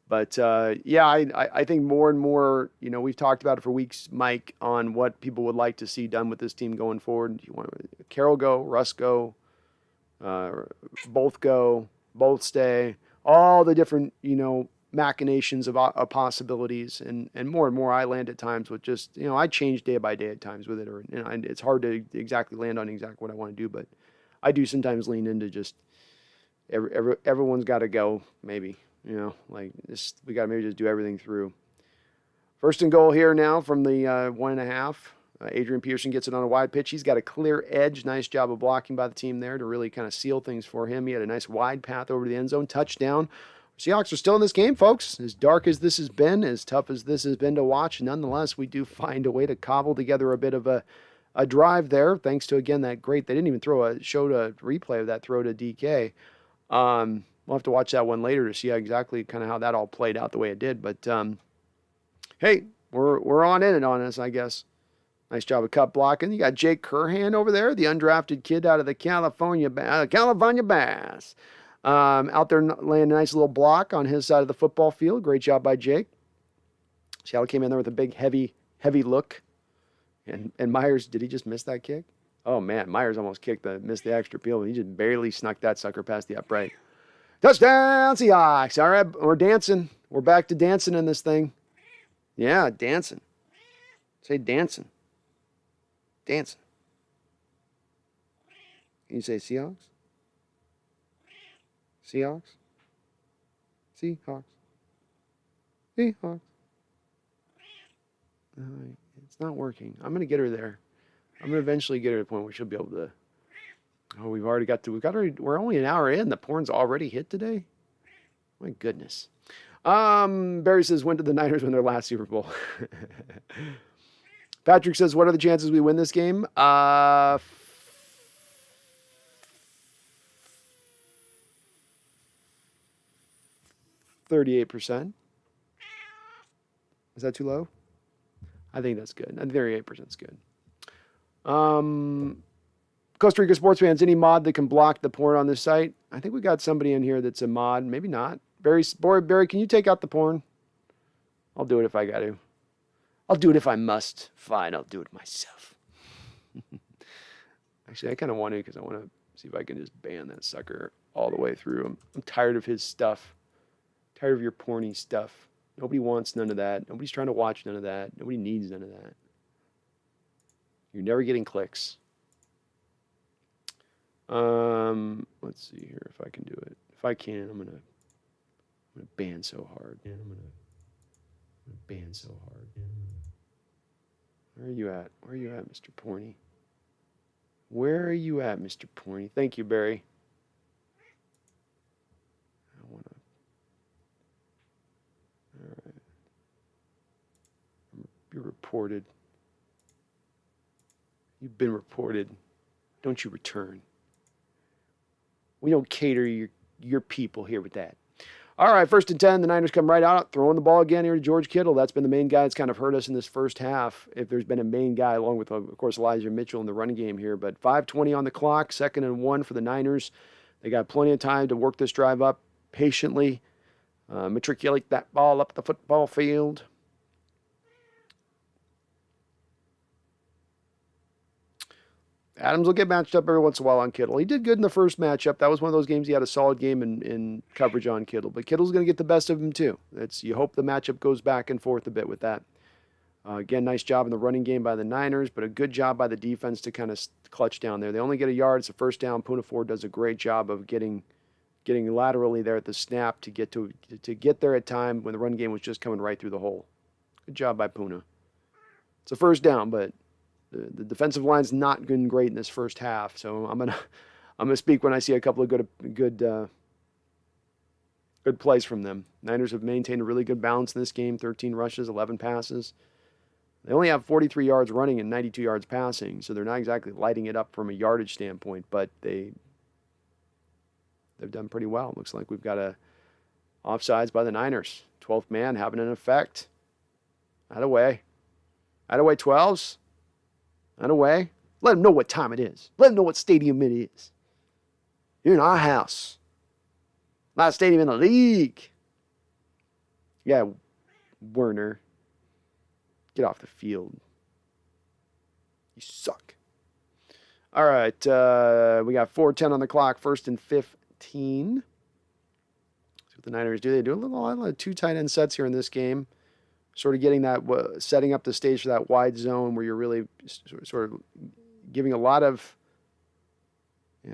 But, I think more and more, we've talked about it for weeks, Mike, on what people would like to see done with this team going forward. You want Carroll go, Russ go, both go, both stay. All the different, machinations of possibilities, and more and more I land at times with just, I change day by day at times with it, or it's hard to exactly land on exactly what I want to do, but I do sometimes lean into just everyone's got to go, maybe, like this, we got to maybe just do everything through. First and goal here now from the 1.5. Adrian Peterson gets it on a wide pitch. He's got a clear edge. Nice job of blocking by the team there to really kind of seal things for him. He had a nice wide path over to the end zone. Touchdown. Seahawks are still in this game, folks. As dark as this has been, as tough as this has been to watch, nonetheless, we do find a way to cobble together a bit of a drive there, thanks to, again, that great, they didn't even showed a replay of that throw to DK. We'll have to watch that one later to see exactly kind of how that all played out the way it did. But, hey, we're on in and on this, I guess. Nice job of cut blocking. You got Jake Curhan over there, the undrafted kid out of the California Bass. Out there laying a nice little block on his side of the football field. Great job by Jake. Seattle came in there with a big, heavy look. And Myers, did he just miss that kick? Oh, man, Myers almost missed the extra peel. He just barely snuck that sucker past the upright. Touchdown, Seahawks. All right, we're dancing. We're back to dancing in this thing. Yeah, dancing. Say dancing. Dancing. Can you say Seahawks? Seahawks? Seahawks. Seahawks. It's not working. I'm going to get her there. I'm going to eventually get her to the point where she'll be able to. Oh, we're only an hour in. The porn's already hit today? My goodness. Barry says, when did the Niners win their last Super Bowl? Patrick says, what are the chances we win this game? 38%. Is that too low? I think that's good. 38% is good. Costa Rica sports fans, any mod that can block the porn on this site? I think we got somebody in here that's a mod. Maybe not. Barry, can you take out the porn? I'll do it if I got to. I'll do it if I must. Fine, I'll do it myself. Actually, I kind of want to because I want to see if I can just ban that sucker all the way through. I'm tired of his stuff. Tired of your porny stuff. Nobody wants none of that. Nobody's trying to watch none of that. Nobody needs none of that. You're never getting clicks. Let's see here if I can do it. If I can, I'm gonna ban so hard. Yeah, I'm gonna ban so hard. Yeah, Where are you at? Where are you at, Mr. Porny? Where are you at, Mr. Porny? Thank you, Barry. reported. You've been reported. Don't you return. We don't cater your people here with that. All right, 1st and 10. The Niners come right out, throwing the ball again here to George Kittle. That's been the main guy that's kind of hurt us in this first half, if there's been a main guy, along with, of course, Elijah Mitchell in the running game here. But 5:20 on the clock, 2nd and 1 for the Niners. They got plenty of time to work this drive up patiently, matriculate that ball up the football field. Adams will get matched up every once in a while on Kittle. He did good in the first matchup. That was one of those games he had a solid game in coverage on Kittle. But Kittle's going to get the best of him too. You hope the matchup goes back and forth a bit with that. Again, nice job in the running game by the Niners, but a good job by the defense to kind of clutch down there. They only get a yard. It's a first down. Poona Ford does a great job of getting laterally there at the snap to get there at time when the run game was just coming right through the hole. Good job by Poona. It's a first down, but the defensive line's not been great in this first half, so I'm gonna speak when I see a couple of good plays from them. Niners have maintained a really good balance in this game: 13 rushes, 11 passes. They only have 43 yards running and 92 yards passing, so they're not exactly lighting it up from a yardage standpoint, but they've done pretty well. It looks like we've got a offsides by the Niners. 12th man having an effect. Out of way. 12s. Out of way. Let them know what time it is. Let them know what stadium it is. You're in our house. Last stadium in the league. Yeah, Werner. Get off the field. You suck. All right. We got 4:10 on the clock. 1st and 15. See what the Niners do. They do a lot of 2 tight end sets here in this game. Sort of getting that, setting up the stage for that wide zone where you're really sort of giving a lot of,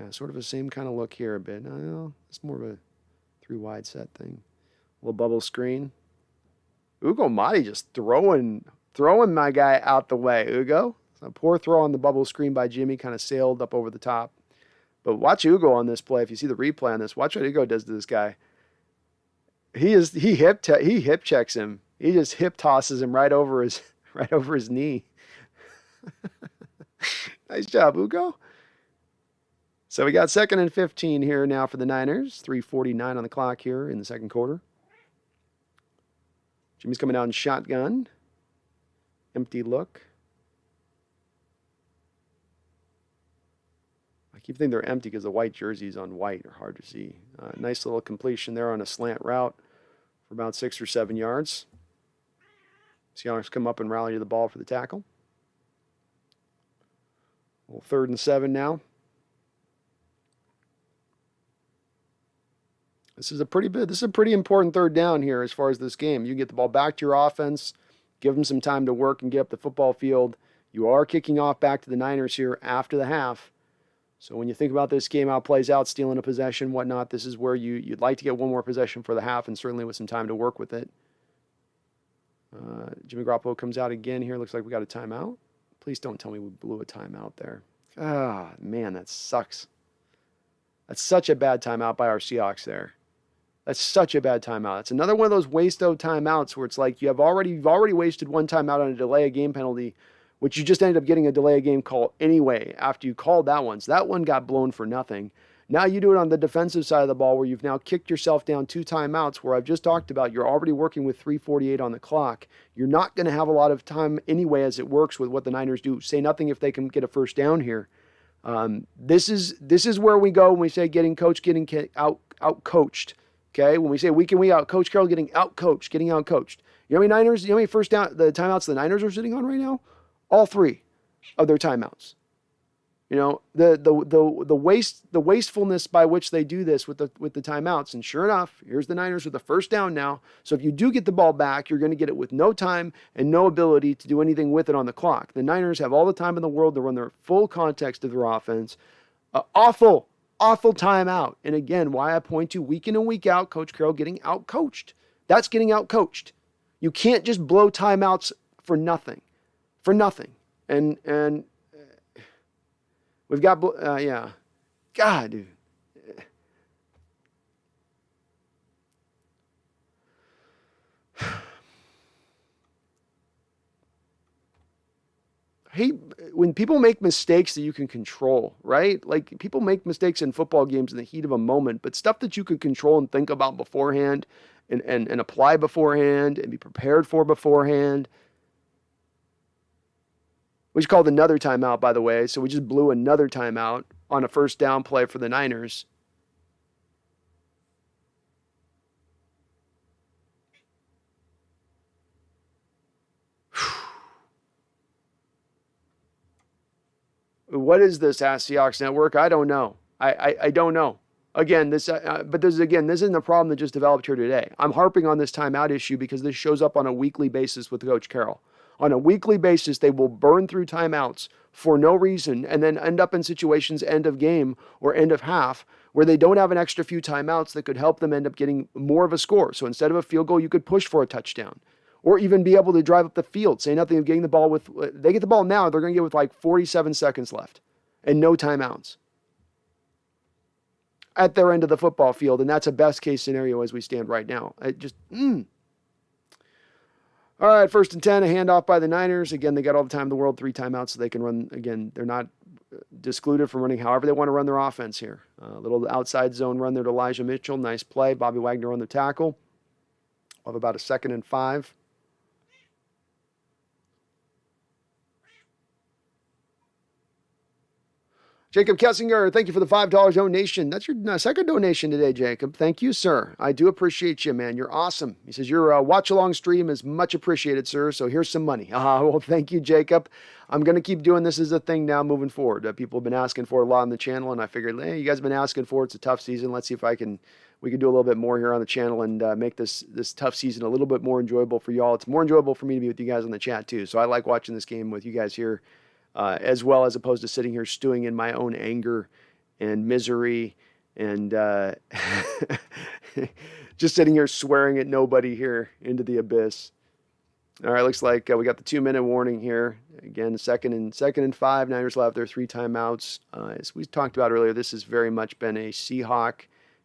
sort of the same kind of look here a bit. No, it's more of a 3 wide set thing. A little bubble screen. Ugo Madi just throwing my guy out the way. Ugo. A poor throw on the bubble screen by Jimmy, kind of sailed up over the top. But watch Ugo on this play. If you see the replay on this, watch what Ugo does to this guy. He hip checks him. He just hip tosses him right over his knee. Nice job, Ugo. So we got 2nd and 15 here now for the Niners. 3:49 on the clock here in the second quarter. Jimmy's coming out in shotgun. Empty look. I keep thinking they're empty because the white jerseys on white are hard to see. Nice little completion there on a slant route for about 6 or 7 yards. Seahawks come up and rally to the ball for the tackle. Well, 3rd and 7 now. This is a pretty important 3rd down here as far as this game. You get the ball back to your offense, give them some time to work and get up the football field. You are kicking off back to the Niners here after the half. So when you think about this game, how it plays out, stealing a possession, whatnot, this is where you'd like to get one more possession for the half and certainly with some time to work with it. Jimmy Garoppolo comes out again here. Looks like we got a timeout. Please don't tell me we blew a timeout there. Ah, man, that sucks. That's such a bad timeout by our Seahawks there. That's such a bad timeout. It's another one of those waste-o timeouts where it's like you've already wasted one timeout on a delay of game penalty, which you just ended up getting a delay of game call anyway after you called that one. So that one got blown for nothing. Now you do it on the defensive side of the ball where you've now kicked yourself down 2 timeouts where I've just talked about you're already working with 3:48 on the clock. You're not going to have a lot of time anyway as it works with what the Niners do. Say nothing if they can get a first down here. This is where we go when we say getting out-coached. Okay, when we say week in, week out, Coach Carroll getting out-coached. You know how many Niners, you know how many the timeouts the Niners are sitting on right now? All 3 of their timeouts. You know, the wastefulness by which they do this with the timeouts. And sure enough, here's the Niners with the first down now. So if you do get the ball back, you're going to get it with no time and no ability to do anything with it on the clock. The Niners have all the time in the world to run their full context of their offense. Awful timeout. And again, why I point to week in and week out, Coach Carroll getting out-coached. That's getting out-coached. You can't just blow timeouts for nothing. And we've got, God, dude. hate when people make mistakes that you can control, right? Like people make mistakes in football games in the heat of a moment, but stuff that you could control and think about beforehand and apply beforehand and be prepared for beforehand. We just called another timeout, by the way. So we just blew another timeout on a first down play for the Niners. What is this, Ask Seahawks Network? I don't know. I don't know. Again, this isn't a problem that just developed here today. I'm harping on this timeout issue because this shows up on a weekly basis with Coach Carroll. On a weekly basis, they will burn through timeouts for no reason and then end up in situations end of game or end of half where they don't have an extra few timeouts that could help them end up getting more of a score. So instead of a field goal, you could push for a touchdown or even be able to drive up the field. Say nothing of getting the ball with, they get the ball now, they're going to get with like 47 seconds left and no timeouts at their end of the football field. And that's a best case scenario as we stand right now. All right, 1st and 10, a handoff by the Niners. Again, they got all the time in the world, 3 timeouts, so they can run. Again, they're not discluded from running however they want to run their offense here. A little outside zone run there to Elijah Mitchell. Nice play. Bobby Wagner on the tackle. We'll have about a 2nd and 5. Jacob Kessinger, thank you for the $5 donation. That's your second donation today, Jacob. Thank you, sir. I do appreciate you, man. You're awesome. He says your watch-along stream is much appreciated, sir, so here's some money. Well, thank you, Jacob. I'm going to keep doing this as a thing now moving forward. People have been asking for it a lot on the channel, and I figured, hey, you guys have been asking for it. It's a tough season. Let's see if we can do a little bit more here on the channel and make this tough season a little bit more enjoyable for y'all. It's more enjoyable for me to be with you guys on the chat, too, so I like watching this game with you guys here. As well as opposed to sitting here stewing in my own anger and misery and just sitting here swearing at nobody here into the abyss. All right, looks like we got the 2-minute warning here. Again, second and 5. Niners will have their 3 timeouts. As we talked about earlier, this has very much been a Seahawk,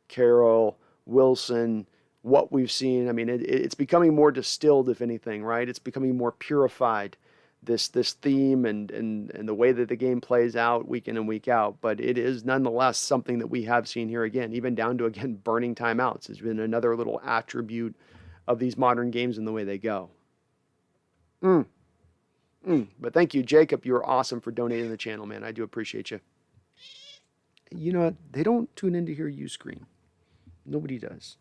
Carroll, Wilson, what we've seen. I mean, it's becoming more distilled, if anything, right? It's becoming more purified. This theme and the way that the game plays out week in and week out, but it is nonetheless something that we have seen here again, even down to, again, burning timeouts has been another little attribute of these modern games and the way they go. But thank you, Jacob. You're awesome for donating to the channel, man. I do appreciate you. You know what? They don't tune in to hear you scream. Nobody does.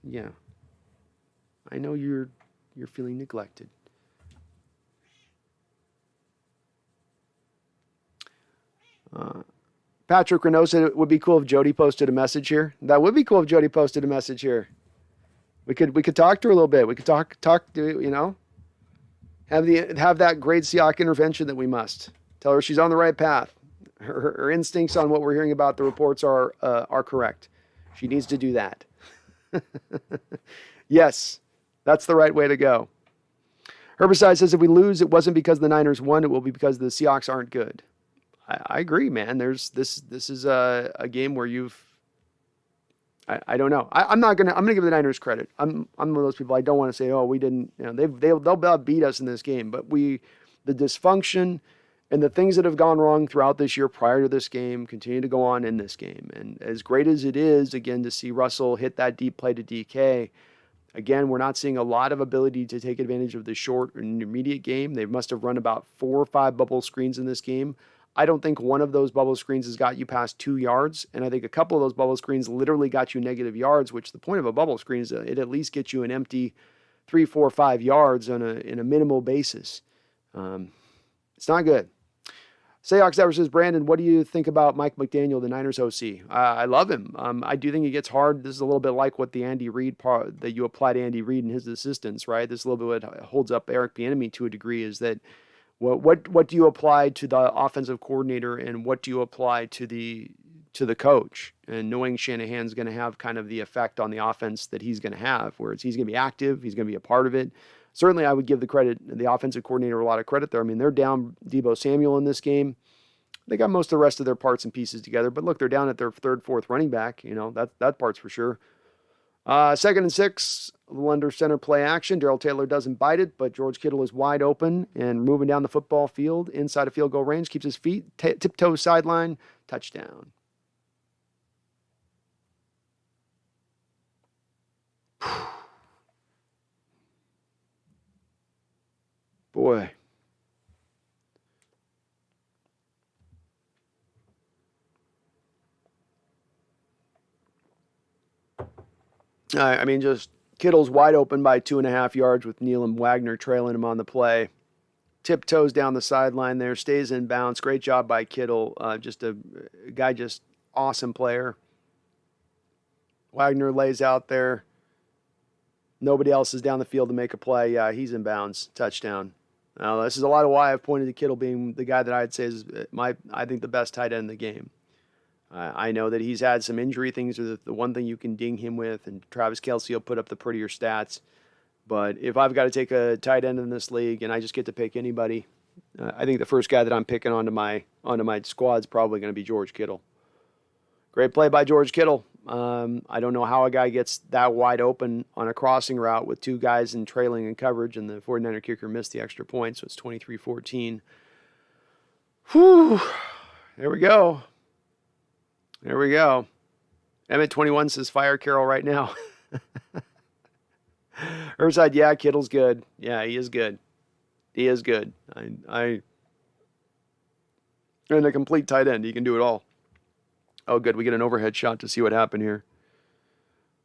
Yeah. I know you're feeling neglected. Patrick Renault said it would be cool if Jody posted a message here. That would be cool if Jody posted a message here. We could talk to her a little bit. We could talk to, you know, have that great Seahawk intervention that we must. Tell her she's on the right path. Her instincts on what we're hearing about the reports are correct. She needs to do that. Yes, that's the right way to go. Herbicide says if we lose, it wasn't because the Niners won. It will be because the Seahawks aren't good. I agree, man. This is a game where I don't know. I'm gonna give the Niners credit. I'm one of those people. I don't want to say, oh, we didn't. You know, they'll beat us in this game, but the dysfunction and the things that have gone wrong throughout this year prior to this game continue to go on in this game. And as great as it is, again, to see Russell hit that deep play to DK. Again, we're not seeing a lot of ability to take advantage of the short or intermediate game. They must have run about 4 or 5 bubble screens in this game. I don't think one of those bubble screens has got you past 2 yards. And I think a couple of those bubble screens literally got you negative yards, which the point of a bubble screen is it at least gets you an empty 3, 4, 5 yards in a minimal basis. It's not good. Seahawks ever says, Brandon, what do you think about Mike McDaniel, the Niners OC? I love him. I do think it gets hard. This is a little bit like what the Andy Reid part that you apply to Andy Reid and his assistants, right? This is a little bit what holds up Eric Bieniemy to a degree is that what do you apply to the offensive coordinator and what do you apply to the coach? And knowing Shanahan's going to have kind of the effect on the offense that he's going to have, whereas he's going to be active, he's going to be a part of it. Certainly, I would give the offensive coordinator a lot of credit there. I mean, they're down Deebo Samuel in this game. They got most of the rest of their parts and pieces together. But look, they're down at their 3rd, 4th running back. You know, that part's for sure. Second and 6, a little under center play action. Darrell Taylor doesn't bite it, but George Kittle is wide open and moving down the football field inside of field goal range, keeps his feet, tiptoe sideline, touchdown. Boy. I mean, just Kittle's wide open by 2.5 yards with Neal and Wagner trailing him on the play. Tiptoes down the sideline there, stays in bounds. Great job by Kittle. Just a guy, just awesome player. Wagner lays out there. Nobody else is down the field to make a play. Yeah, he's in bounds. Touchdown. Now, this is a lot of why I've pointed to Kittle being the guy that I'd say is I think the best tight end in the game. I know that he's had some injury things, or the one thing you can ding him with, and Travis Kelce will put up the prettier stats. But if I've got to take a tight end in this league and I just get to pick anybody, I think the first guy that I'm picking onto my squad is probably going to be George Kittle. Great play by George Kittle. I don't know how a guy gets that wide open on a crossing route with two guys in trailing in coverage, and the 49er kicker missed the extra point, so it's 23-14. Whew. There we go. There we go. Emmett21 says, fire Carroll right now. Herbside, yeah, Kittle's good. Yeah, he is good. He is good. And a complete tight end. He can do it all. Oh, good. We get an overhead shot to see what happened here.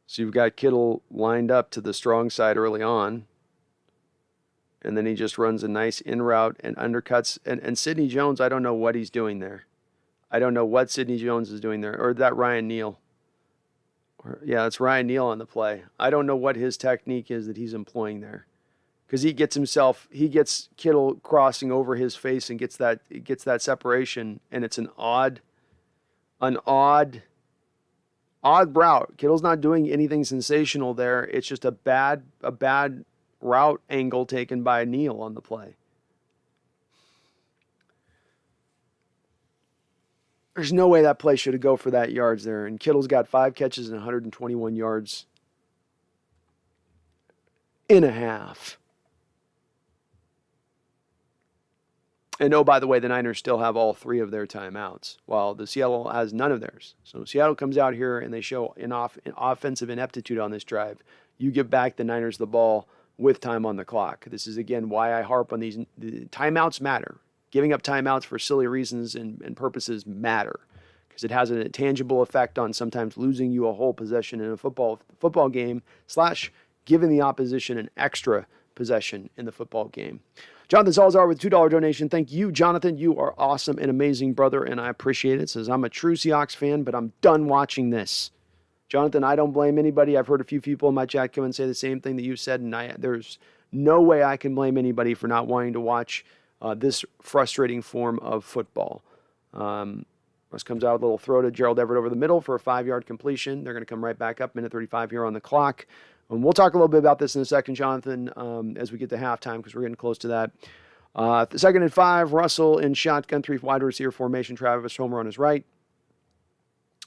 So you've got Kittle lined up to the strong side early on. And then he just runs a nice in route and undercuts. And Sidney Jones, I don't know what he's doing there. I don't know what Sidney Jones is doing there. Or that Ryan Neal. Yeah, it's Ryan Neal on the play. I don't know what his technique is that he's employing there. Because he gets Kittle crossing over his face and gets that separation. And it's an odd route. Kittle's not doing anything sensational there. It's just a bad route angle taken by Neal on the play. There's no way that play should have go for that yards there. And Kittle's got 5 catches and 121 yards in a half. And oh, by the way, the Niners still have all 3 of their timeouts, while the Seattle has none of theirs. So Seattle comes out here and they show an offensive ineptitude on this drive. You give back the Niners the ball with time on the clock. This is, again, why I harp on these. The timeouts matter. Giving up timeouts for silly reasons and purposes matter, because it has a tangible effect on sometimes losing you a whole possession in a football game / giving the opposition an extra possession in the football game. Jonathan Salazar with $2 donation. Thank you, Jonathan. You are awesome and amazing, brother, and I appreciate it. Says, I'm a true Seahawks fan, but I'm done watching this. Jonathan, I don't blame anybody. I've heard a few people in my chat come and say the same thing that you said, and there's no way I can blame anybody for not wanting to watch this frustrating form of football. Russ comes out with a little throw to Gerald Everett over the middle for a 5-yard completion. They're going to come right back up, minute 35 here on the clock. And we'll talk a little bit about this in a second, Jonathan, as we get to halftime, because we're getting close to that. The 2nd and 5, Russell in shotgun, 3 wide receiver formation. Travis Homer on his right.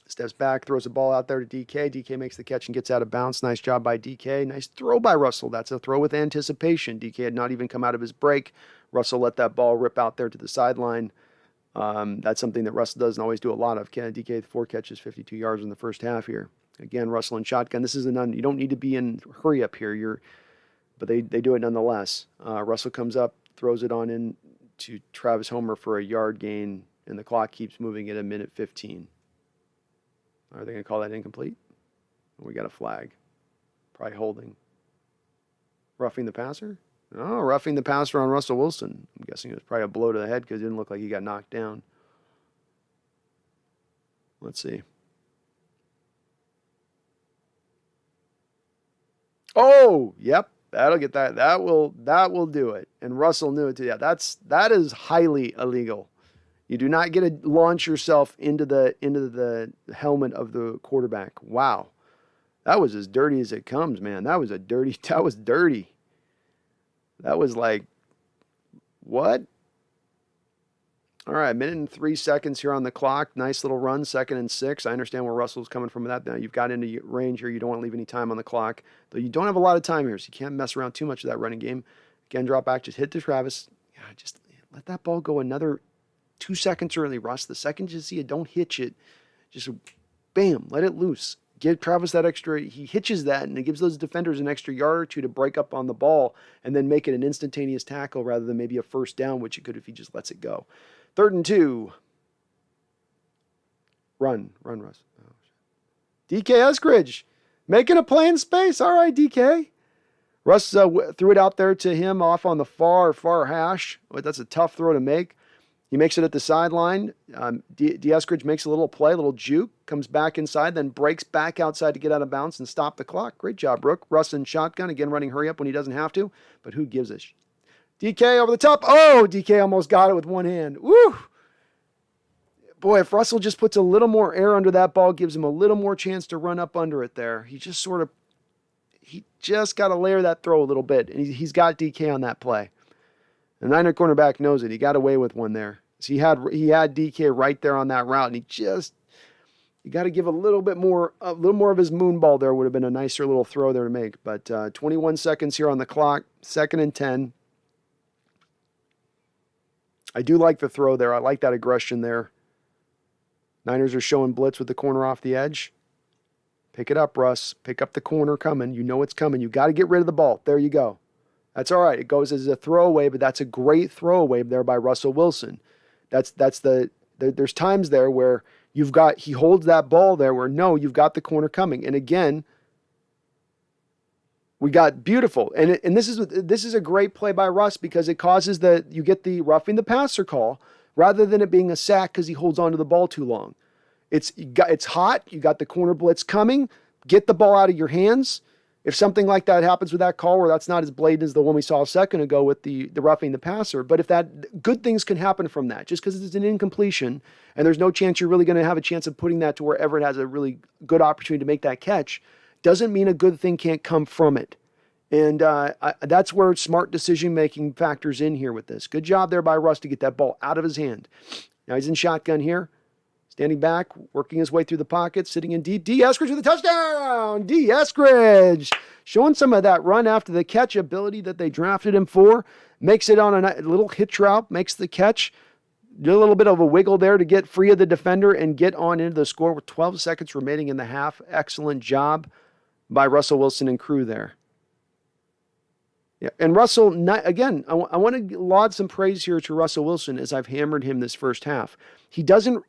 Steps back, throws the ball out there to DK. DK makes the catch and gets out of bounds. Nice job by DK. Nice throw by Russell. That's a throw with anticipation. DK had not even come out of his break. Russell let that ball rip out there to the sideline. That's something that Russell doesn't always do a lot of. DK, 4 catches, 52 yards in the first half here. Again, Russell in shotgun. This is you don't need to be in hurry up here. But they do it nonetheless. Russell comes up, throws it on in to Travis Homer for a yard gain, and the clock keeps moving at a minute 15. Are they going to call that incomplete? We got a flag. Probably holding. Roughing the passer? Oh, roughing the passer on Russell Wilson. I'm guessing it was probably a blow to the head because it didn't look like he got knocked down. Let's see. Oh, yep. That'll get that. That will do it. And Russell knew it too. Yeah, that is highly illegal. You do not get to launch yourself into the helmet of the quarterback. Wow. That was as dirty as it comes, man. That was dirty. That was like, what? All right, minute and 3 seconds here on the clock. Nice little run, 2nd and 6. I understand where Russell's coming from with that. Now you've got into range here. You don't want to leave any time on the clock. Though you don't have a lot of time here, so you can't mess around too much with that running game. Again, drop back, just hit to Travis. Yeah, just let that ball go another 2 seconds early, Russ. The second you see it, don't hitch it. Just bam, let it loose. Give Travis that extra, he hitches that, and it gives those defenders an extra yard or two to break up on the ball and then make it an instantaneous tackle rather than maybe a first down, which it could if he just lets it go. 3rd and 2. Run, Russ. Oh, DK Eskridge making a play in space. All right, DK. Russ threw it out there to him off on the far hash. Well, that's a tough throw to make. He makes it at the sideline. Eskridge makes a little play, a little juke, comes back inside, then breaks back outside to get out of bounds and stop the clock. Great job, Rook. Russ in shotgun, again running hurry up when he doesn't have to, but who gives a DK over the top. Oh, DK almost got it with one hand. Woo! Boy, if Russell just puts a little more air under that ball, gives him a little more chance to run up under it there. He just got to layer that throw a little bit, and he's got DK on that play. The Niner cornerback knows it. He got away with one there. So he had DK right there on that route, and you got to give a little more of his moon ball there. Would have been a nicer little throw there to make. But 21 seconds here on the clock, 2nd and 10. I do like the throw there. I like that aggression there. Niners are showing blitz with the corner off the edge. Pick it up, Russ. Pick up the corner coming. You know it's coming. You got to get rid of the ball. There you go. That's all right. It goes as a throwaway, but that's a great throwaway there by Russell Wilson. There's times there where he holds that ball there where no, you've got the corner coming. And again, we got beautiful. And this is a great play by Russ because it causes you get the roughing the passer call rather than it being a sack because he holds onto the ball too long. It's hot. You got the corner blitz coming. Get the ball out of your hands. If something like that happens with that call where that's not as blatant as the one we saw a second ago with the roughing the passer, but if good things can happen from that, just because it's an incompletion and there's no chance you're really going to have a chance of putting that to where Everett has a really good opportunity to make that catch, doesn't mean a good thing can't come from it. And that's where smart decision-making factors in here with this. Good job there by Russ to get that ball out of his hand. Now he's in shotgun here. Standing back, working his way through the pocket, sitting in deep. Eskridge with a touchdown! Eskridge showing some of that run after the catch ability that they drafted him for. Makes it on a little hitch route, makes the catch. Did a little bit of a wiggle there to get free of the defender and get on into the score with 12 seconds remaining in the half. Excellent job by Russell Wilson and crew there. Yeah, and Russell, again, I want to laud some praise here to Russell Wilson as I've hammered him this first half. He doesn't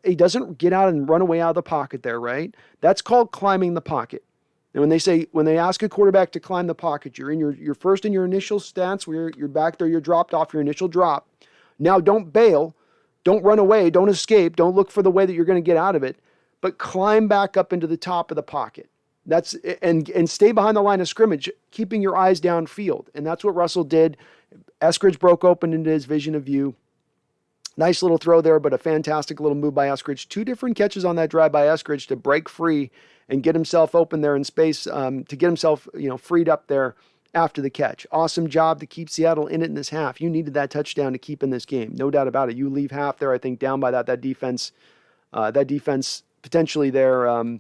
get out and run away out of the pocket there, right? That's called climbing the pocket. And when they ask a quarterback to climb the pocket, you're in your first in your initial stance where you're back there, you're dropped off your initial drop. Now don't bail, don't run away, don't escape, don't look for the way that you're going to get out of it, but climb back up into the top of the pocket. And stay behind the line of scrimmage, keeping your eyes downfield. And that's what Russell did. Eskridge broke open into his vision of view. Nice little throw there, but a fantastic little move by Eskridge. 2 different catches on that drive by Eskridge to break free and get himself open there in space, to get himself freed up there after the catch. Awesome job to keep Seattle in it in this half. You needed that touchdown to keep in this game. No doubt about it. You leave half there, I think, down by that defense potentially there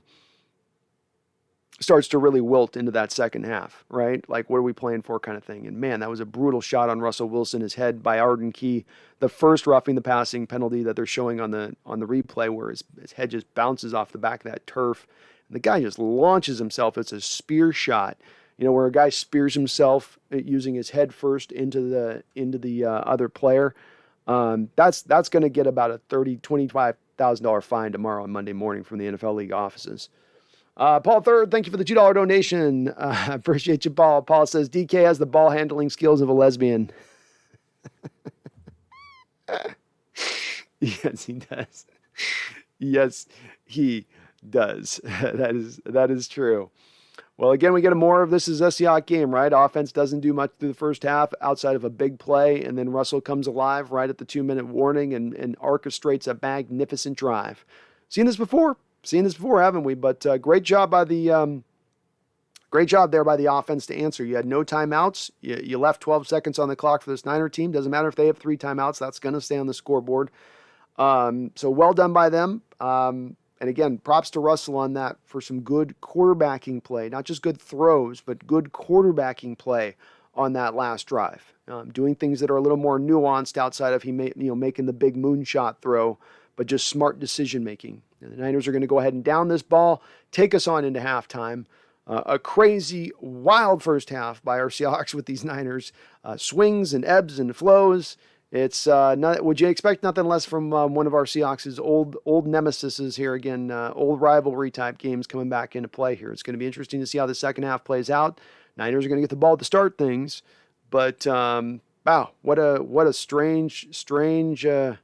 starts to really wilt into that second half, right? Like, what are we playing for kind of thing? And man, that was a brutal shot on Russell Wilson, his head by Arden Key. The first roughing the passing penalty that they're showing on the replay where his head just bounces off the back of that turf. And the guy just launches himself. It's a spear shot, where a guy spears himself using his head first into the other player. That's going to get about a $25,000 fine tomorrow on Monday morning from the NFL League offices. Paul Third, thank you for the $2 donation. Appreciate you, Paul. Paul says, DK has the ball handling skills of a lesbian. Yes, he does. Yes, he does. That is true. Well, again, we get more of this is a Seahawks game, right? Offense doesn't do much through the first half outside of a big play, and then Russell comes alive right at the 2-minute warning and orchestrates a magnificent drive. Seen this before, haven't we? But great job there by the offense to answer. You had no timeouts. You left 12 seconds on the clock for this Niner team. Doesn't matter if they have 3 timeouts. That's going to stay on the scoreboard. So well done by them. And again, props to Russell on that for some good quarterbacking play, not just good throws, but good quarterbacking play on that last drive. Doing things that are a little more nuanced outside of making the big moonshot throw, but just smart decision making. And the Niners are going to go ahead and down this ball, take us on into halftime. A crazy, wild first half by our Seahawks with these Niners. Swings and ebbs and flows. It's would you expect nothing less from one of our Seahawks' old nemesises here again, old rivalry type games coming back into play here. It's going to be interesting to see how the second half plays out. Niners are going to get the ball to start things, but wow, what a strange team.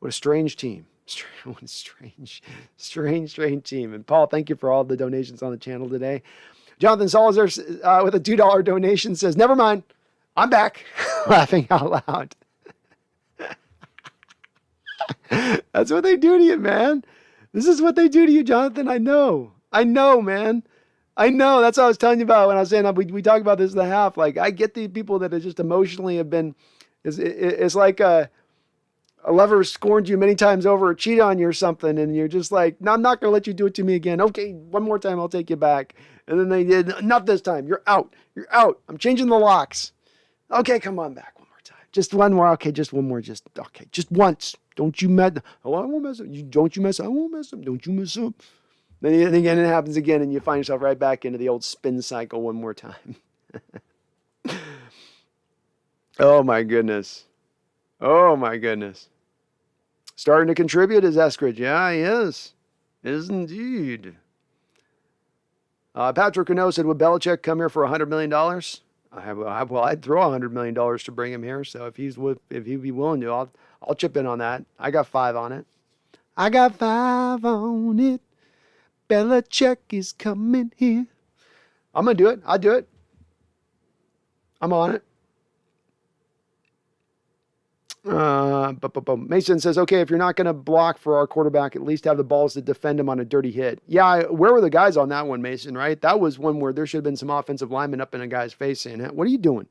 What a strange team. And Paul, thank you for all the donations on the channel today. Jonathan Salazar with a $2 donation says, never mind, I'm back. Laughing out loud. That's what they do to you, man. This is what they do to you, Jonathan. I know, man. I know. That's what I was telling you about when I was saying we talk about this in the half. Like, I get the people that are just emotionally have been, it's like a lover scorned you many times over or cheated on you or something. And you're just like, no, I'm not going to let you do it to me again. Okay, one more time, I'll take you back. And then they did, not this time. You're out. I'm changing the locks. Okay, come on back one more time. Just one more. Okay, just one more. Just once. Don't you mess. Oh, I won't mess up. Don't you mess up. I won't mess up. Don't you mess up. Then again, it happens again, and you find yourself right back into the old spin cycle one more time. Oh my goodness. Starting to contribute is Eskridge. Yeah, he is. Is indeed. Patrick Renault said, would Belichick come here for $100 million? I'd throw $100 million to bring him here. So if he'd be willing to, I'll chip in on that. I got 5 on it. Belichick is coming here. I'm going to do it. I'll do it. I'm on it. Mason says, okay, if you're not going to block for our quarterback, at least have the balls to defend him on a dirty hit. Yeah, where were the guys on that one, Mason, right? That was one where there should have been some offensive linemen up in a guy's face saying, what are you doing?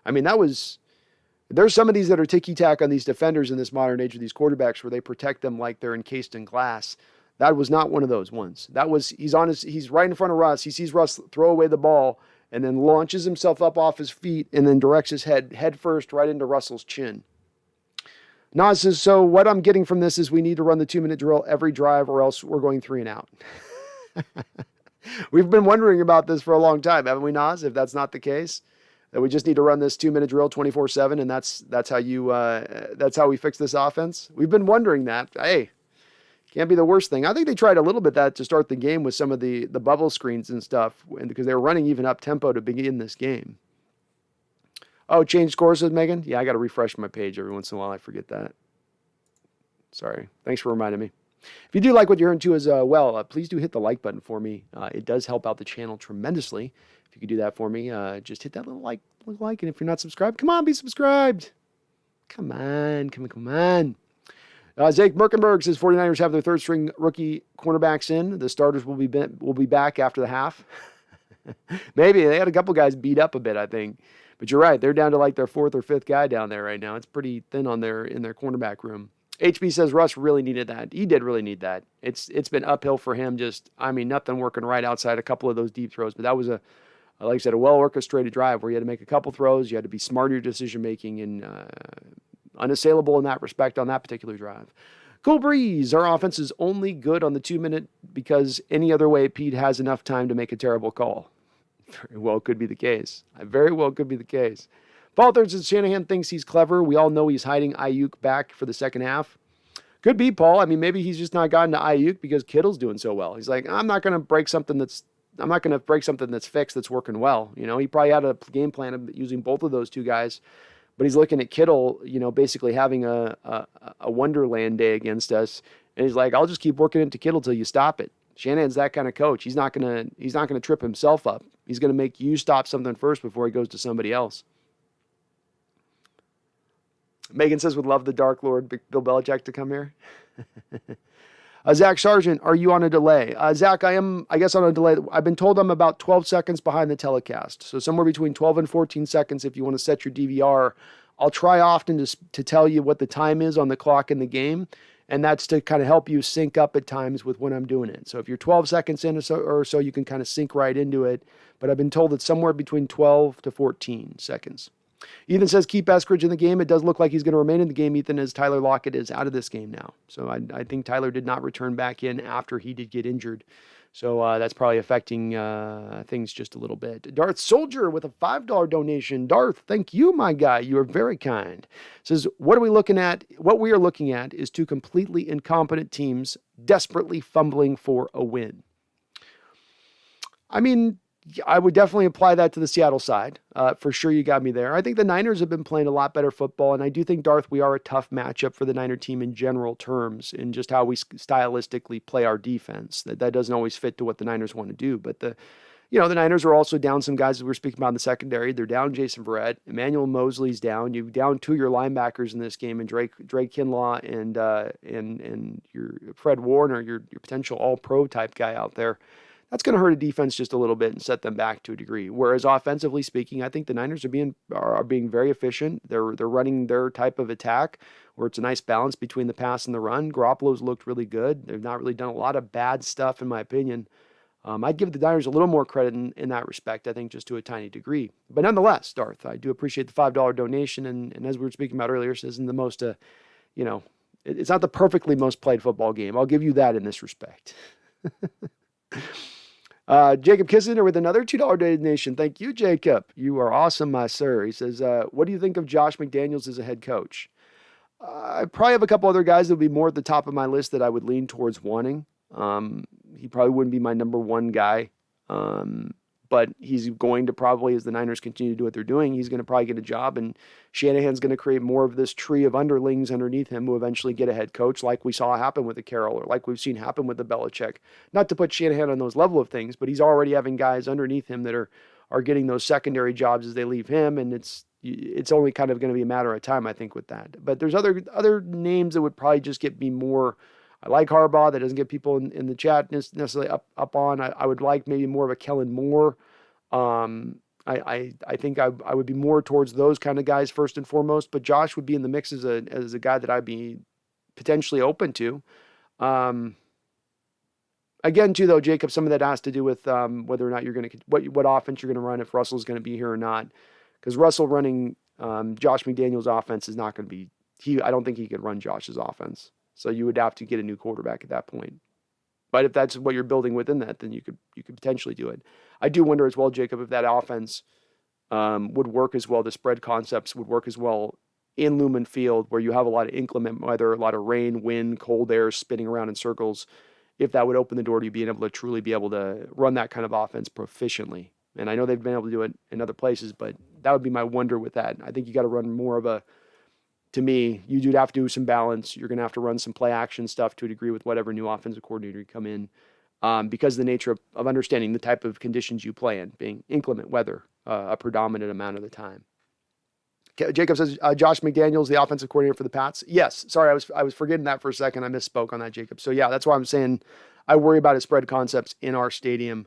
I mean, there's some of these that are ticky-tack on these defenders in this modern age of these quarterbacks where they protect them like they're encased in glass. That was not one of those ones. He's right in front of Russ. He sees Russ throw away the ball and then launches himself up off his feet and then directs his head first right into Russell's chin. Nas says, so what I'm getting from this is we need to run the 2-minute drill every drive or else we're going 3 and out. We've been wondering about this for a long time, haven't we, Nas? If that's not the case, that we just need to run this 2-minute drill 24/7, and that's how we fix this offense. We've been wondering that. Hey, can't be the worst thing. I think they tried a little bit that to start the game with some of the bubble screens and stuff, and because they were running even up tempo to begin this game. Oh, change courses, Megan? Yeah, I got to refresh my page every once in a while. I forget that. Sorry. Thanks for reminding me. If you do like what you're hearing too as well, please do hit the like button for me. It does help out the channel tremendously. If you could do that for me, just hit that little like. And if you're not subscribed, come on, be subscribed. Come on. Zach Merkenberg says 49ers have their third string rookie cornerbacks in. The starters will be back after the half. Maybe they had a couple guys beat up a bit, I think. But you're right. They're down to like their 4th or 5th guy down there right now. It's pretty thin in their cornerback room. HB says Russ really needed that. He did really need that. It's been uphill for him. Nothing working right outside a couple of those deep throws. But that was like I said, a well-orchestrated drive where you had to make a couple throws. You had to be smart in your decision-making and unassailable in that respect on that particular drive. Cool breeze. Our offense is only good on the 2-minute because any other way Pete has enough time to make a terrible call. Very well could be the case. Very well could be the case. Paul Third says Shanahan thinks he's clever. We all know he's hiding Ayuk back for the second half. Could be, Paul. I mean, maybe he's just not gotten to Ayuk because Kittle's doing so well. He's like, I'm not going to break something that's fixed, that's working well. You know, he probably had a game plan of using both of those two guys, but he's looking at Kittle, basically having a Wonderland day against us. And he's like, I'll just keep working into Kittle till you stop it. Shanahan's that kind of coach. He's not gonna trip himself up. He's gonna make you stop something first before he goes to somebody else. Megan says, would love the Dark Lord Bill Belichick to come here. Zach Sargent, are you on a delay? Zach, I am, I guess, on a delay. I've been told I'm about 12 seconds behind the telecast. So somewhere between 12 and 14 seconds if you want to set your DVR I'll try often to tell you what the time is on the clock in the game, and that's to kind of help you sync up at times with when I'm doing it. So if you're 12 seconds in or so, you can kind of sync right into it. But I've been told it's somewhere between 12 to 14 seconds. Ethan says, keep Eskridge in the game. It does look like he's going to remain in the game, Ethan, as Tyler Lockett is out of this game now. So I think Tyler did not return back in after he did get injured. So that's probably affecting things just a little bit. Darth Soldier with a $5 donation. Darth, thank you, my guy. You are very kind. Says, what are we looking at? What we are looking at is two completely incompetent teams desperately fumbling for a win. I mean, I would definitely apply that to the Seattle side. For sure, you got me there. I think the Niners have been playing a lot better football, and I do think, Darth, we are a tough matchup for the Niner team in general terms in just how we stylistically play our defense. That doesn't always fit to what the Niners want to do, but the Niners are also down some guys that we were speaking about in the secondary. They're down Jason Verrett. Emmanuel Mosley's down. You've down two of your linebackers in this game, and Drake Kinlaw and your Fred Warner, your potential all-pro type guy out there. That's going to hurt a defense just a little bit and set them back to a degree. Whereas offensively speaking, I think the Niners are being very efficient. They're running their type of attack where it's a nice balance between the pass and the run. Garoppolo's looked really good. They've not really done a lot of bad stuff, in my opinion. I'd give the Niners a little more credit in that respect, I think, just to a tiny degree. But nonetheless, Darth, I do appreciate the $5 donation. And as we were speaking about earlier, this isn't the most, it's not the perfectly most played football game. I'll give you that in this respect. Jacob Kissinger with another $2 donation. Thank you, Jacob. You are awesome, my sir. He says, what do you think of Josh McDaniels as a head coach? I probably have a couple other guys that would be more at the top of my list that I would lean towards wanting. He probably wouldn't be my number one guy. But he's going to probably, as the Niners continue to do what they're doing, he's going to probably get a job, and Shanahan's going to create more of this tree of underlings underneath him who eventually get a head coach, like we saw happen with the Carroll, or like we've seen happen with the Belichick. Not to put Shanahan on those level of things, but he's already having guys underneath him that are getting those secondary jobs as they leave him, and it's only kind of going to be a matter of time, I think, with that. But there's other names that would probably just get me more. I like Harbaugh. That doesn't get people in the chat necessarily up on. I would like maybe more of a Kellen Moore. I think I would be more towards those kind of guys first and foremost. But Josh would be in the mix as a guy that I'd be potentially open to. Again, too, though, Jacob, some of that has to do with whether or not you're going to what offense you're going to run, if Russell's going to be here or not. Because Russell running Josh McDaniels' offense is not going to be. I don't think he could run Josh's offense. So you would have to get a new quarterback at that point. But if that's what you're building within that, then you could potentially do it. I do wonder as well, Jacob, if that offense would work as well. The spread concepts would work as well in Lumen Field, where you have a lot of inclement weather, a lot of rain, wind, cold air spinning around in circles. If that would open the door to you being able to truly be able to run that kind of offense proficiently. And I know they've been able to do it in other places, but that would be my wonder with that. I think you got to run more of to me, you do have to do some balance. You're going to have to run some play action stuff to a degree with whatever new offensive coordinator you come in, because of the nature of understanding the type of conditions you play in, being inclement weather a predominant amount of the time. Jacob says, Josh McDaniels, the offensive coordinator for the Pats. Yes. Sorry, I was forgetting that for a second. I misspoke on that, Jacob. So yeah, that's why I'm saying I worry about his spread concepts in our stadium,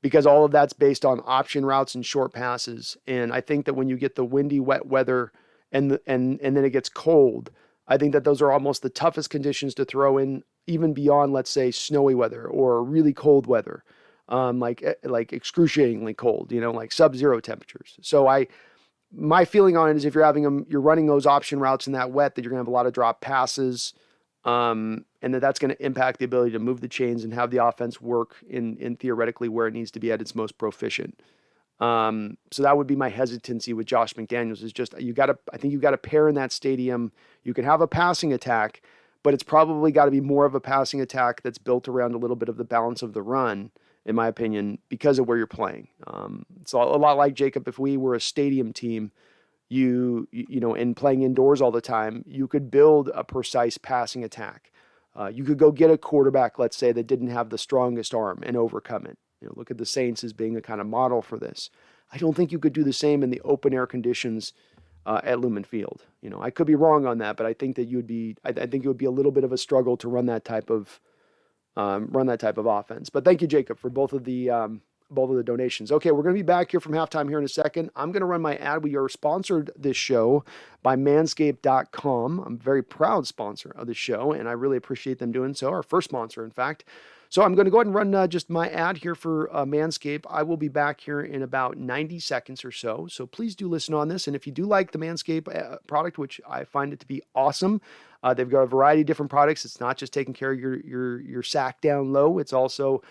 because all of that's based on option routes and short passes. And I think that when you get the windy, wet weather and then it gets cold, I think that those are almost the toughest conditions to throw in, even beyond, let's say, snowy weather or really cold weather, like excruciatingly cold, like sub-zero temperatures. So my feeling on it is if you're running those option routes in that wet, that you're going to have a lot of drop passes, and that's going to impact the ability to move the chains and have the offense work in theoretically where it needs to be at its most proficient. So that would be my hesitancy with Josh McDaniels, is just, I think you've got to pair in that stadium. You can have a passing attack, but it's probably got to be more of a passing attack that's built around a little bit of the balance of the run, in my opinion, because of where you're playing. So a lot like Jacob, if we were a stadium team, and playing indoors all the time, you could build a precise passing attack. You could go get a quarterback, let's say, that didn't have the strongest arm and overcome it. Look at the Saints as being a kind of model for this. I don't think you could do the same in the open air conditions at Lumen Field. I could be wrong on that, but I think that I think it would be a little bit of a struggle to run that type of offense. But thank you, Jacob, for both of the both of the donations. Okay, we're going to be back here from halftime here in a second. I'm going to run my ad. We are sponsored this show by Manscaped.com. I'm a very proud sponsor of the show, and I really appreciate them doing so. Our first sponsor, in fact. So I'm going to go ahead and run just my ad here for Manscaped. I will be back here in about 90 seconds or so. So please do listen on this. And if you do like the Manscaped product, which I find it to be awesome, they've got a variety of different products. It's not just taking care of your sack down low. It's also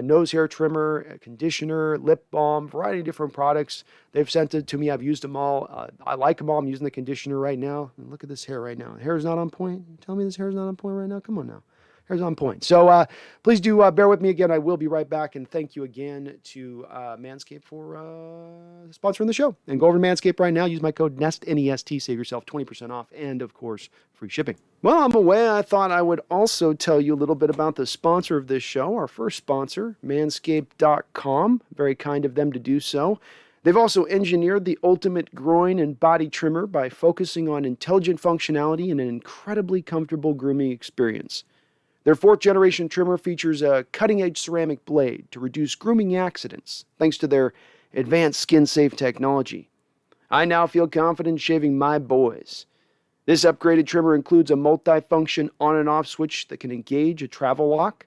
nose hair trimmer, conditioner, lip balm, variety of different products. They've sent it to me. I've used them all. I like them all. I'm using the conditioner right now. And look at this hair right now. The hair is not on point. You tell me this hair is not on point right now? Come on now. Hair's on point. So please do bear with me again. I will be right back. And thank you again to Manscaped for sponsoring the show. And go over to Manscaped right now. Use my code NEST, N-E-S-T. Save yourself 20% off. And, of course, free shipping. Well, I'm away. I thought I would also tell you a little bit about the sponsor of this show, our first sponsor, Manscaped.com. Very kind of them to do so. They've also engineered the ultimate groin and body trimmer by focusing on intelligent functionality and an incredibly comfortable grooming experience. Their 4th-generation trimmer features a cutting-edge ceramic blade to reduce grooming accidents, thanks to their advanced skin-safe technology. I now feel confident shaving my boys. This upgraded trimmer includes a multi-function on and off switch that can engage a travel lock.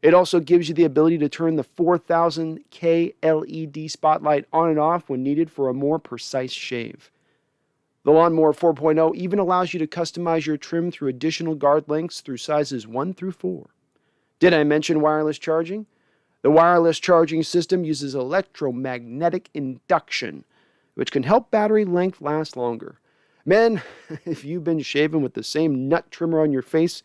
It also gives you the ability to turn the 4000K LED spotlight on and off when needed for a more precise shave. The Lawnmower 4.0 even allows you to customize your trim through additional guard lengths through sizes 1 through 4. Did I mention wireless charging? The wireless charging system uses electromagnetic induction, which can help battery length last longer. Men, if you've been shaving with the same nut trimmer on your face,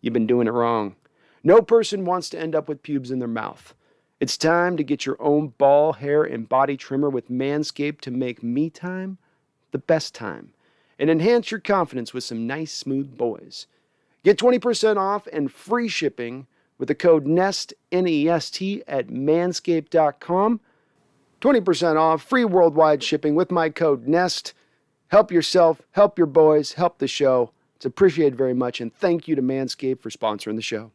you've been doing it wrong. No person wants to end up with pubes in their mouth. It's time to get your own ball, hair, and body trimmer with Manscaped to make me time the best time, and enhance your confidence with some nice, smooth boys. Get 20% off and free shipping with the code NEST, N-E-S-T, at manscaped.com. 20% off, free worldwide shipping with my code NEST. Help yourself, help your boys, help the show. It's appreciated very much, and thank you to Manscaped for sponsoring the show.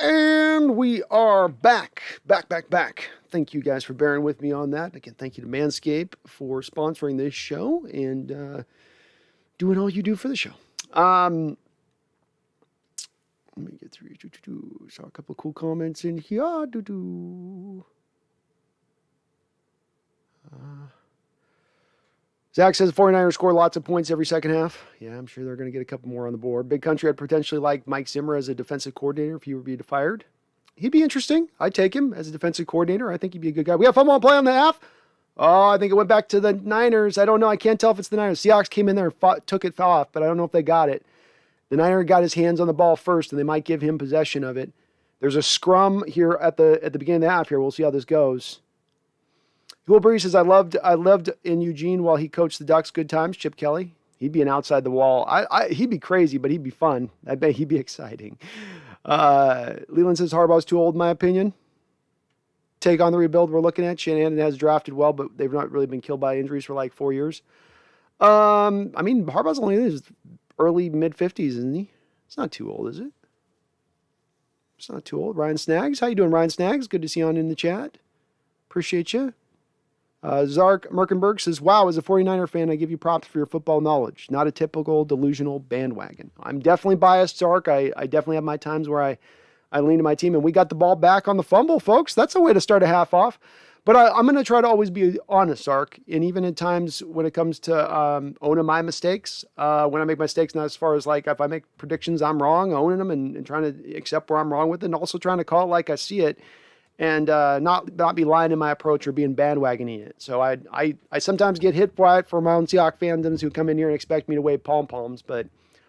And we are back. Thank you guys for bearing with me on that. Again, thank you to Manscaped for sponsoring this show and doing all you do for the show. Let me get through. Saw a couple of cool comments in here. Zach says 49ers score lots of points every second half. Yeah, I'm sure they're going to get a couple more on the board. Big Country, I'd potentially like Mike Zimmer as a defensive coordinator if he were to be fired. He'd be interesting. I'd take him as a defensive coordinator. I think he'd be a good guy. We have football play on the half. Oh, I think it went back to the Niners. I don't know. I can't tell if it's the Niners. Seahawks came in there and took it off, but I don't know if they got it. The Niner got his hands on the ball first, and they might give him possession of it. There's a scrum here at the beginning of the half here. We'll see how this goes. Will Bree says, I loved in Eugene while he coached the Ducks. Good times. Chip Kelly. He'd be an outside the wall. He'd be crazy, but he'd be fun. I bet he'd be exciting. Leland says Harbaugh's too old, in my opinion. Take on the rebuild we're looking at. Shanahan has drafted well, but they've not really been killed by injuries for like 4 years. I mean, Harbaugh's only in his early mid-50s, isn't he? It's not too old, is it? It's not too old. Ryan Snaggs, how you doing, Ryan Snaggs? Good to see you on in the chat. Appreciate you. Zark Merkenberg says, wow, as a 49er fan, I give you props for your football knowledge. Not a typical delusional bandwagon. I'm definitely biased, Zark. I definitely have my times where I lean to my team, and we got the ball back on the fumble, folks. That's a way to start a half off. But I'm going to try to always be honest, Zark. And even in times when it comes to owning my mistakes, when I make mistakes, not as far as like if I make predictions, I'm wrong, owning them and trying to accept where I'm wrong with it, and also trying to call it like I see it. And not be lying in my approach or being bandwagoning it. So I sometimes get hit for it for my own Seahawks fandoms who come in here and expect me to wave pom-poms, but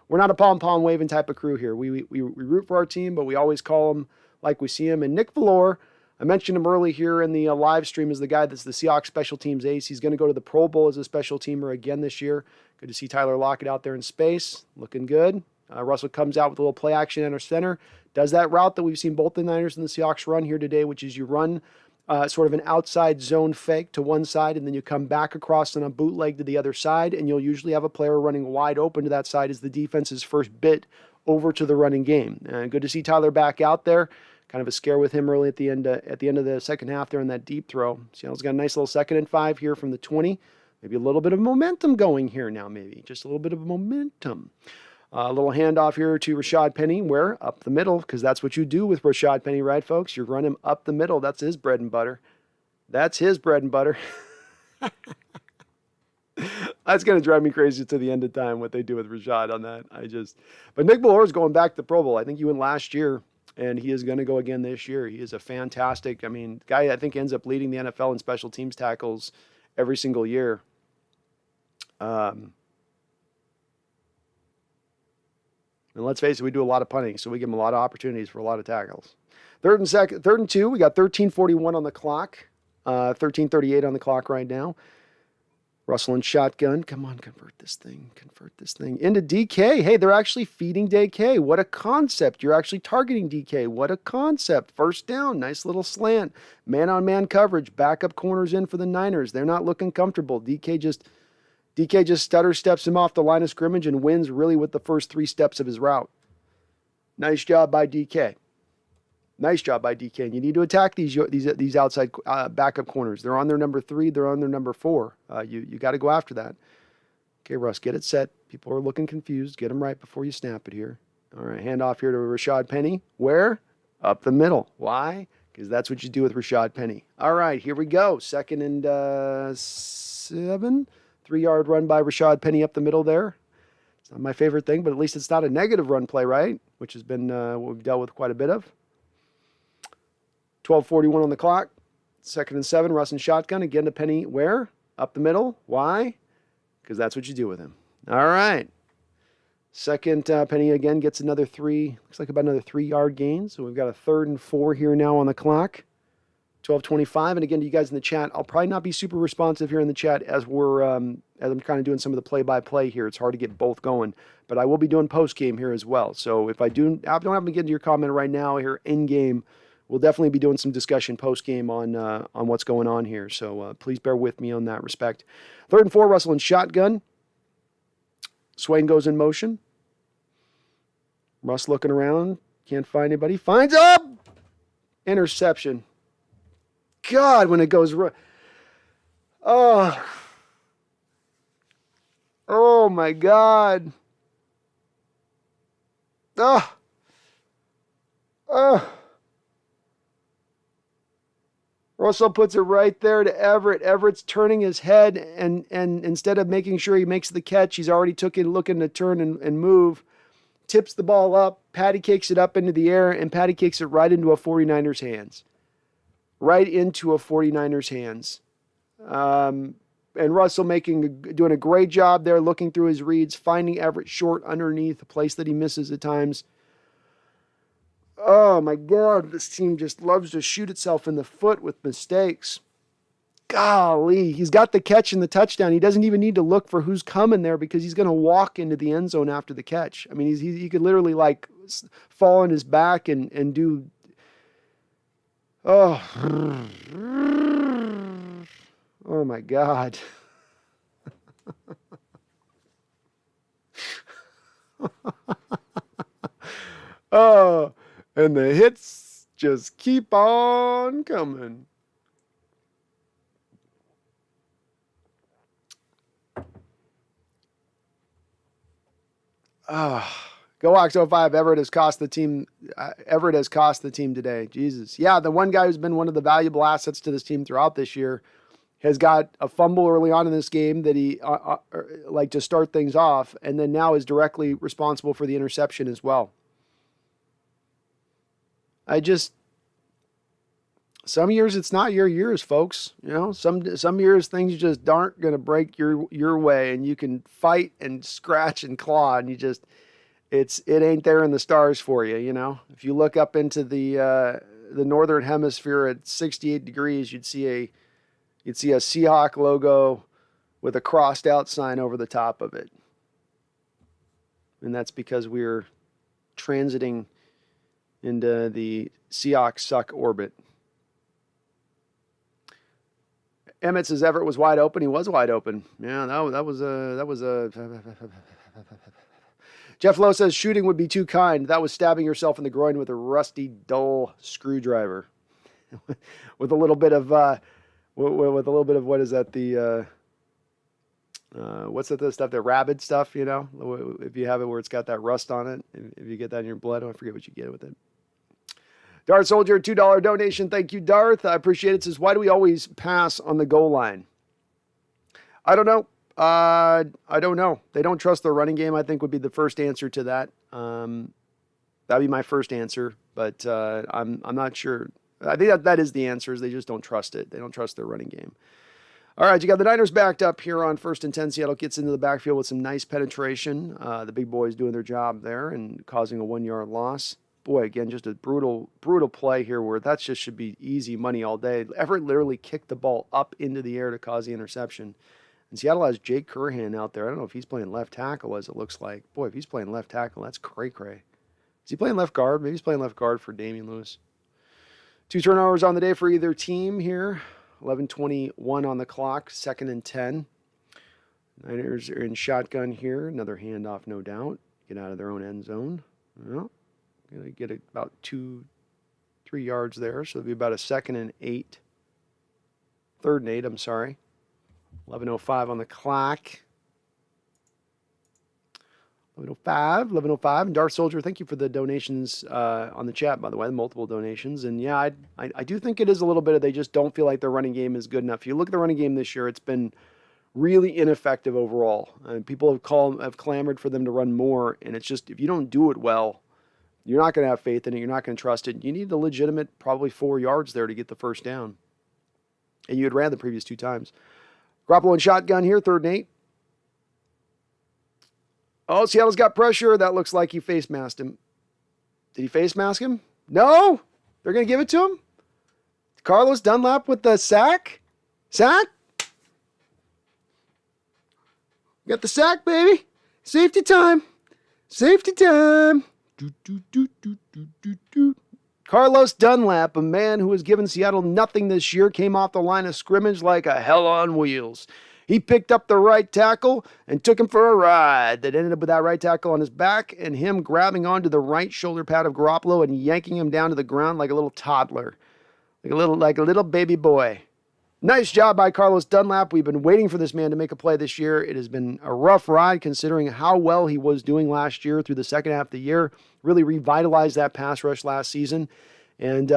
we're not a pom-pom waving type of crew here. We root for our team, but we always call them like we see them. And Nick Valor, I mentioned him early here in the live stream, is the guy that's the Seahawks special teams ace. He's going to go to the Pro Bowl as a special teamer again this year. Good to see Tyler Lockett out there in space, looking good. Russell comes out with a little play action at our center. Does that route that we've seen both the Niners and the Seahawks run here today, which is you run sort of an outside zone fake to one side, and then you come back across on a bootleg to the other side, and you'll usually have a player running wide open to that side as the defense's first bit over to the running game. Good to see Tyler back out there. Kind of a scare with him early at the end of the second half there in that deep throw. Seattle's got a nice little 2nd and 5 here from the 20. Maybe a little bit of momentum going here now, maybe. Just a little bit of momentum. A little handoff here to Rashad Penny, where up the middle, because that's what you do with Rashad Penny, right, folks? You run him up the middle. That's his bread and butter. That's his bread and butter. That's going to drive me crazy to the end of time, what they do with Rashad on that. But Nick Valor is going back to the Pro Bowl. I think he went last year, and he is going to go again this year. He is a fantastic, guy I think ends up leading the NFL in special teams tackles every single year. And let's face it, we do a lot of punting, so we give them a lot of opportunities for a lot of tackles. 3rd and 2, we got 13:41 on the clock, 13:38 on the clock right now. Russell and shotgun. Come on, convert this thing into DK. Hey, they're actually feeding DK. What a concept. You're actually targeting DK. What a concept. First down, nice little slant. Man-on-man coverage. Backup corners in for the Niners. They're not looking comfortable. DK just stutter steps him off the line of scrimmage and wins really with the first 3 steps of his route. Nice job by DK. Nice job by DK. And you need to attack these outside backup corners. They're on their number 3. They're on their number 4. You got to go after that. Okay, Russ, get it set. People are looking confused. Get them right before you snap it here. All right, handoff here to Rashad Penny. Where? Up the middle. Why? Because that's what you do with Rashad Penny. All right, here we go. 2nd and 7. 3-yard run by Rashad Penny up the middle there. It's not my favorite thing, but at least it's not a negative run play, right? Which has been what we've dealt with quite a bit of. 12:41 on the clock. 2nd and 7, Russ and shotgun. Again to Penny. Where? Up the middle. Why? Because that's what you do with him. All right. Second, Penny again gets another 3. Looks like about another 3-yard gain. So we've got a 3rd and 4 here now on the clock. 12:25, and again, to you guys in the chat, I'll probably not be super responsive here in the chat as I'm kind of doing some of the play-by-play here. It's hard to get both going, but I will be doing post-game here as well. So if I don't have to get into your comment right now here in-game, we'll definitely be doing some discussion post-game on what's going on here. So please bear with me on that respect. 3rd and 4, Russell and shotgun. Swain goes in motion. Russ looking around, can't find anybody. Finds up! Interception. God, when it goes right. Oh my God. Russell puts it right there to Everett. Everett's turning his head, and instead of making sure he makes the catch, he's already looking to turn and move. Tips the ball up. Patty cakes it up into the air, and Patty kicks it right into a 49ers hands. Right into a 49ers hands. And Russell doing a great job there, looking through his reads, finding Everett short underneath, a place that he misses at times. Oh my God, this team just loves to shoot itself in the foot with mistakes. Golly, he's got the catch and the touchdown. He doesn't even need to look for who's coming there because he's going to walk into the end zone after the catch. I mean, he could literally like fall on his back and do. Oh my God. Oh, and the hits just keep on coming. Go Hawks 05. Everett has cost the team. Everett has cost the team today. Jesus. Yeah, the one guy who's been one of the valuable assets to this team throughout this year has got a fumble early on in this game that he like to start things off, and then now is directly responsible for the interception as well. Some years it's not your years, folks. You know, some years things just aren't going to break your way, and you can fight and scratch and claw, and it ain't there in the stars for you. You know, if you look up into the northern hemisphere at 68 degrees, you'd see a Seahawk logo with a crossed out sign over the top of it, and that's because we're transiting into the Seahawks suck orbit. Emmett says Everett was wide open. He was wide open. Yeah, that was a. Jeff Lowe says shooting would be too kind. That was stabbing yourself in the groin with a rusty, dull screwdriver. With a little bit of what is that? The what's that? The stuff, the rabid stuff. You know, if you have it where it's got that rust on it, if you get that in your blood, I forget what you get with it. Darth Soldier, $2 donation. Thank you, Darth. I appreciate it. Says, why do we always pass on the goal line? I don't know. I don't know. They don't trust their running game, I think, would be the first answer to that. That'd be my first answer, but I'm not sure. I think that is the answer, is they just don't trust it. They don't trust their running game. All right, you got the Niners backed up here on 1st and 10. Seattle gets into the backfield with some nice penetration. The big boys doing their job there and causing a 1-yard loss. Boy, again, just a brutal play here where that just should be easy money all day. Everett literally kicked the ball up into the air to cause the interception. And Seattle has Jake Curhan out there. I don't know if he's playing left tackle, as it looks like. Boy, if he's playing left tackle, that's cray-cray. Is he playing left guard? Maybe he's playing left guard for Damian Lewis. 2 turnovers on the day for either team here. 11:21 on the clock, 2nd and 10. Niners are in shotgun here. Another handoff, no doubt. Get out of their own end zone. Well, going to get about 2-3 yards there, so it'll be about a 2nd and 8. 3rd and 8, I'm sorry. 11:05 on the clock. 11:05. And Darth Soldier, thank you for the donations on the chat, by the way, the multiple donations. And yeah, I do think it is a little bit of they just don't feel like their running game is good enough. If you look at the running game this year, it's been really ineffective overall. People have clamored for them to run more, and it's just, if you don't do it well, you're not going to have faith in it. You're not going to trust it. You need a legitimate probably 4 yards there to get the first down. And you had ran the previous 2 times. Garoppolo in shotgun here, 3rd and 8. Oh, Seattle's got pressure. That looks like he face masked him. Did he face mask him? No. They're going to give it to him? Carlos Dunlap with the sack? Sack? Got the sack, baby. Safety time. Safety time. Carlos Dunlap, a man who has given Seattle nothing this year, came off the line of scrimmage like a hell on wheels. He picked up the right tackle and took him for a ride that ended up with that right tackle on his back and him grabbing onto the right shoulder pad of Garoppolo and yanking him down to the ground like a little toddler, like a little baby boy. Nice job by Carlos Dunlap. We've been waiting for this man to make a play this year. It has been a rough ride considering how well he was doing last year through the second half of the year. Really revitalized that pass rush last season and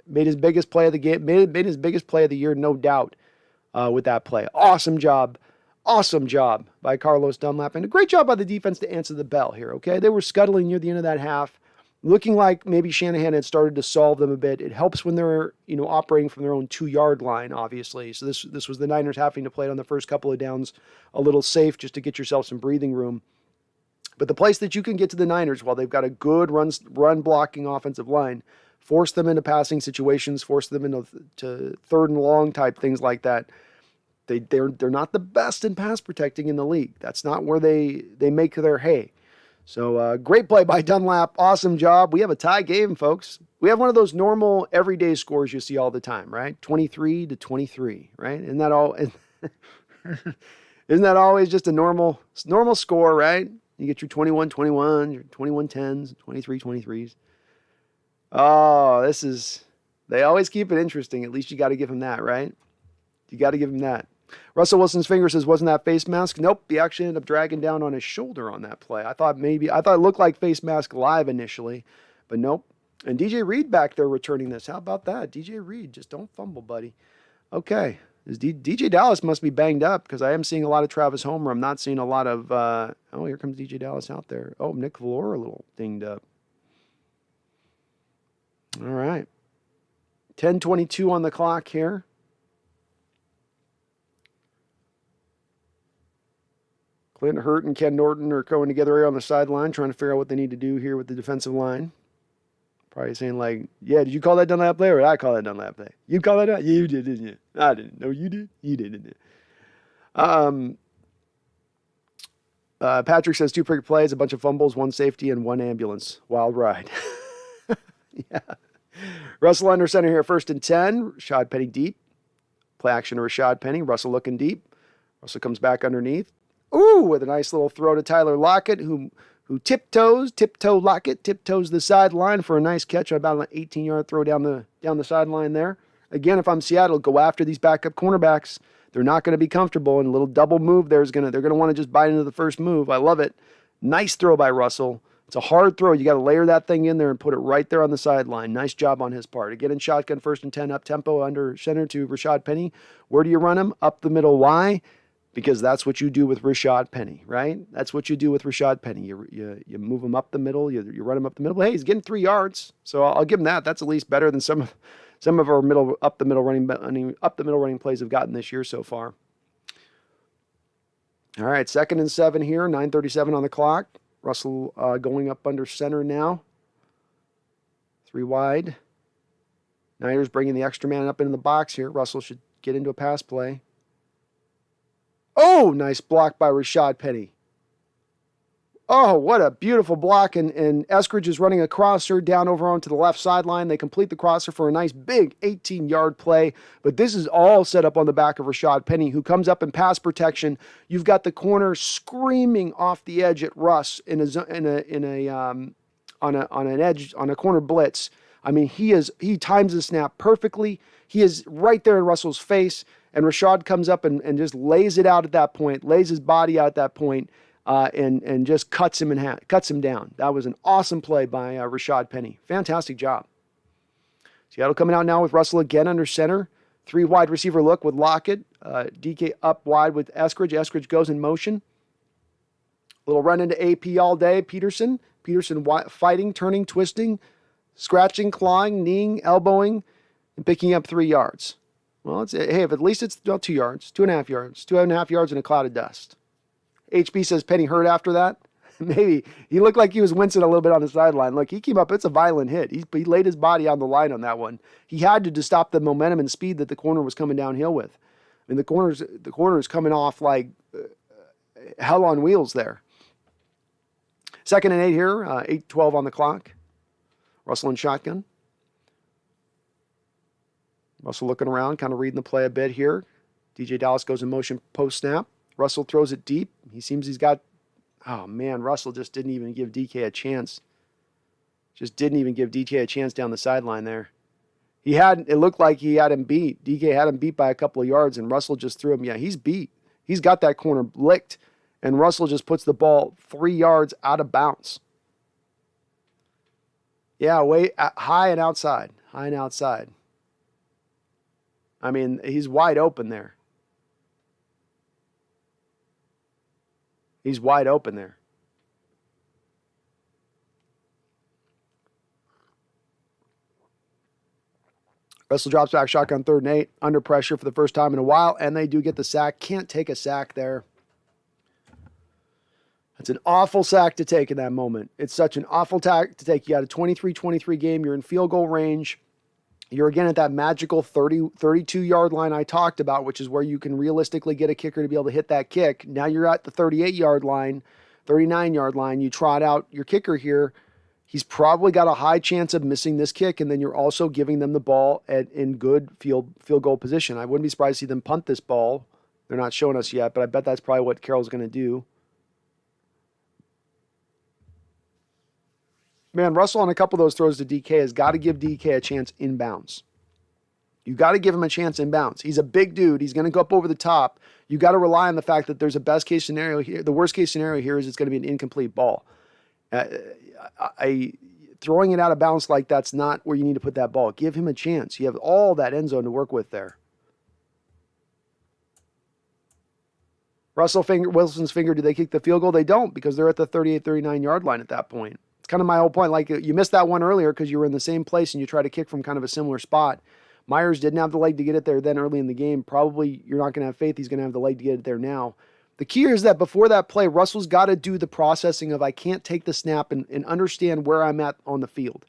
made his biggest play of the game. Made his biggest play of the year, no doubt, with that play. Awesome job by Carlos Dunlap, and a great job by the defense to answer the bell here. Okay, they were scuttling near the end of that half, looking like maybe Shanahan had started to solve them a bit. It helps when they're, operating from their own 2-yard line, obviously. So this was the Niners having to play it on the first couple of downs a little safe just to get yourself some breathing room. But the place that you can get to the Niners while they've got a good run blocking offensive line, force them into passing situations, force them into 3rd and long type things like that. They're not the best in pass protecting in the league. That's not where they make their hay. So great play by Dunlap. Awesome job. We have a tie game, folks. We have one of those normal everyday scores you see all the time, right? 23-23, right? Isn't that all? Isn't that always just a normal score, right? You get your 21-21, your 21-10s, 23-23s. Oh, they always keep it interesting. At least you got to give him that, right? You got to give him that. Russell Wilson's finger says, wasn't that face mask? Nope. He actually ended up dragging down on his shoulder on that play. I thought it looked like face mask live initially, but nope. And DJ Reed back there returning this. How about that? DJ Reed, just don't fumble, buddy. Okay. DJ Dallas must be banged up because I am seeing a lot of Travis Homer. I'm not seeing a lot of, here comes DJ Dallas out there. Oh, Nick Valor a little dinged up. All right. 10:22 on the clock here. Clint Hurt and Ken Norton are going together here on the sideline, trying to figure out what they need to do here with the defensive line. Probably saying like, yeah, did you call that Dunlap play or did I call that Dunlap play? You call that? Yeah, you did, didn't you? I didn't. No, you did. You did, didn't you? Patrick says 2 prick plays, a bunch of fumbles, 1 safety, and 1 ambulance. Wild ride. Yeah. Russell under center here, 1st and 10. Rashad Penny deep. Play action to Rashad Penny. Russell looking deep. Russell comes back underneath. Ooh, with a nice little throw to Tyler Lockett, who tiptoes the sideline for a nice catch on about an 18-yard throw down the sideline there. Again, if I'm Seattle, go after these backup cornerbacks. They're not going to be comfortable, and a little double move they're going to want to just bite into the first move. I love it. Nice throw by Russell. It's a hard throw. You got to layer that thing in there and put it right there on the sideline. Nice job on his part. Again, in shotgun, 1st and 10, up tempo under center to Rashad Penny. Where do you run him? Up the middle. Why? Because that's what you do with Rashad Penny, right? That's what you do with Rashad Penny. You move him up the middle. You run him up the middle. Hey, he's getting 3 yards, so I'll give him that. That's at least better than some of our up the middle running plays have gotten this year so far. All right, 2nd and 7 here. 9:37 on the clock. Russell going up under center now. 3 wide. Niners bringing the extra man up into the box here. Russell should get into a pass play. Oh, nice block by Rashad Penny. Oh, what a beautiful block. And Eskridge is running a crosser down over onto the left sideline. They complete the crosser for a nice big 18-yard play. But this is all set up on the back of Rashad Penny, who comes up in pass protection. You've got the corner screaming off the edge at Russ on a corner blitz. I mean, he times the snap perfectly. He is right there in Russell's face. And Rashad comes up and just lays it out at that point, lays his body out at that point, and just cuts him down. That was an awesome play by Rashad Penny. Fantastic job. Seattle coming out now with Russell again under center. 3 wide receiver look with Lockett. DK up wide with Eskridge. Eskridge goes in motion. Little run into AP all day. Peterson fighting, turning, twisting, scratching, clawing, kneeing, elbowing, and picking up 3 yards. Well, if at least it's about 2 yards, 2.5 yards, 2.5 yards in a cloud of dust. HB says Penny hurt after that. Maybe. He looked like he was wincing a little bit on the sideline. Look, he came up. It's a violent hit. He laid his body on the line on that one. He had to stop the momentum and speed that the corner was coming downhill with. I mean, the corner is coming off like hell on wheels there. 2nd and 8 here, 8:12 on the clock. Russell in shotgun. Russell looking around, kind of reading the play a bit here. DJ Dallas goes in motion post-snap. Russell throws it deep. He seems he's got... Oh, man, Russell just didn't even give DK a chance. Just didn't even give DK a chance down the sideline there. It looked like he had him beat. DK had him beat by a couple of yards, and Russell just threw him. Yeah, he's beat. He's got that corner licked, and Russell just puts the ball 3 yards out of bounds. Yeah, way high and outside. High and outside. I mean, he's wide open there. He's wide open there. Russell drops back shotgun 3rd and 8. Under pressure for the first time in a while, and they do get the sack. Can't take a sack there. That's an awful sack to take in that moment. It's such an awful sack to take. You got a 23-23 game. You're in field goal range. You're again at that magical 32-yard line I talked about, which is where you can realistically get a kicker to be able to hit that kick. Now you're at the 38-yard line, 39-yard line. You trot out your kicker here. He's probably got a high chance of missing this kick, and then you're also giving them the ball in good field goal position. I wouldn't be surprised to see them punt this ball. They're not showing us yet, but I bet that's probably what Carroll's going to do. Man, Russell on a couple of those throws to DK has got to give DK a chance inbounds. You got to give him a chance inbounds. He's a big dude. He's going to go up over the top. You got to rely on the fact that there's a best case scenario here. The worst case scenario here is it's going to be an incomplete ball. Throwing it out of bounds like that's not where you need to put that ball. Give him a chance. You have all that end zone to work with there. Wilson's finger, do they kick the field goal? They don't, because they're at the 38, 39 yard line at that point. It's kind of my whole point. Like, you missed that one earlier because you were in the same place and you tried to kick from kind of a similar spot. Myers didn't have the leg to get it there then early in the game. Probably you're not going to have faith he's going to have the leg to get it there now. The key is that before that play, Russell's got to do the processing of, I can't take the snap and understand where I'm at on the field.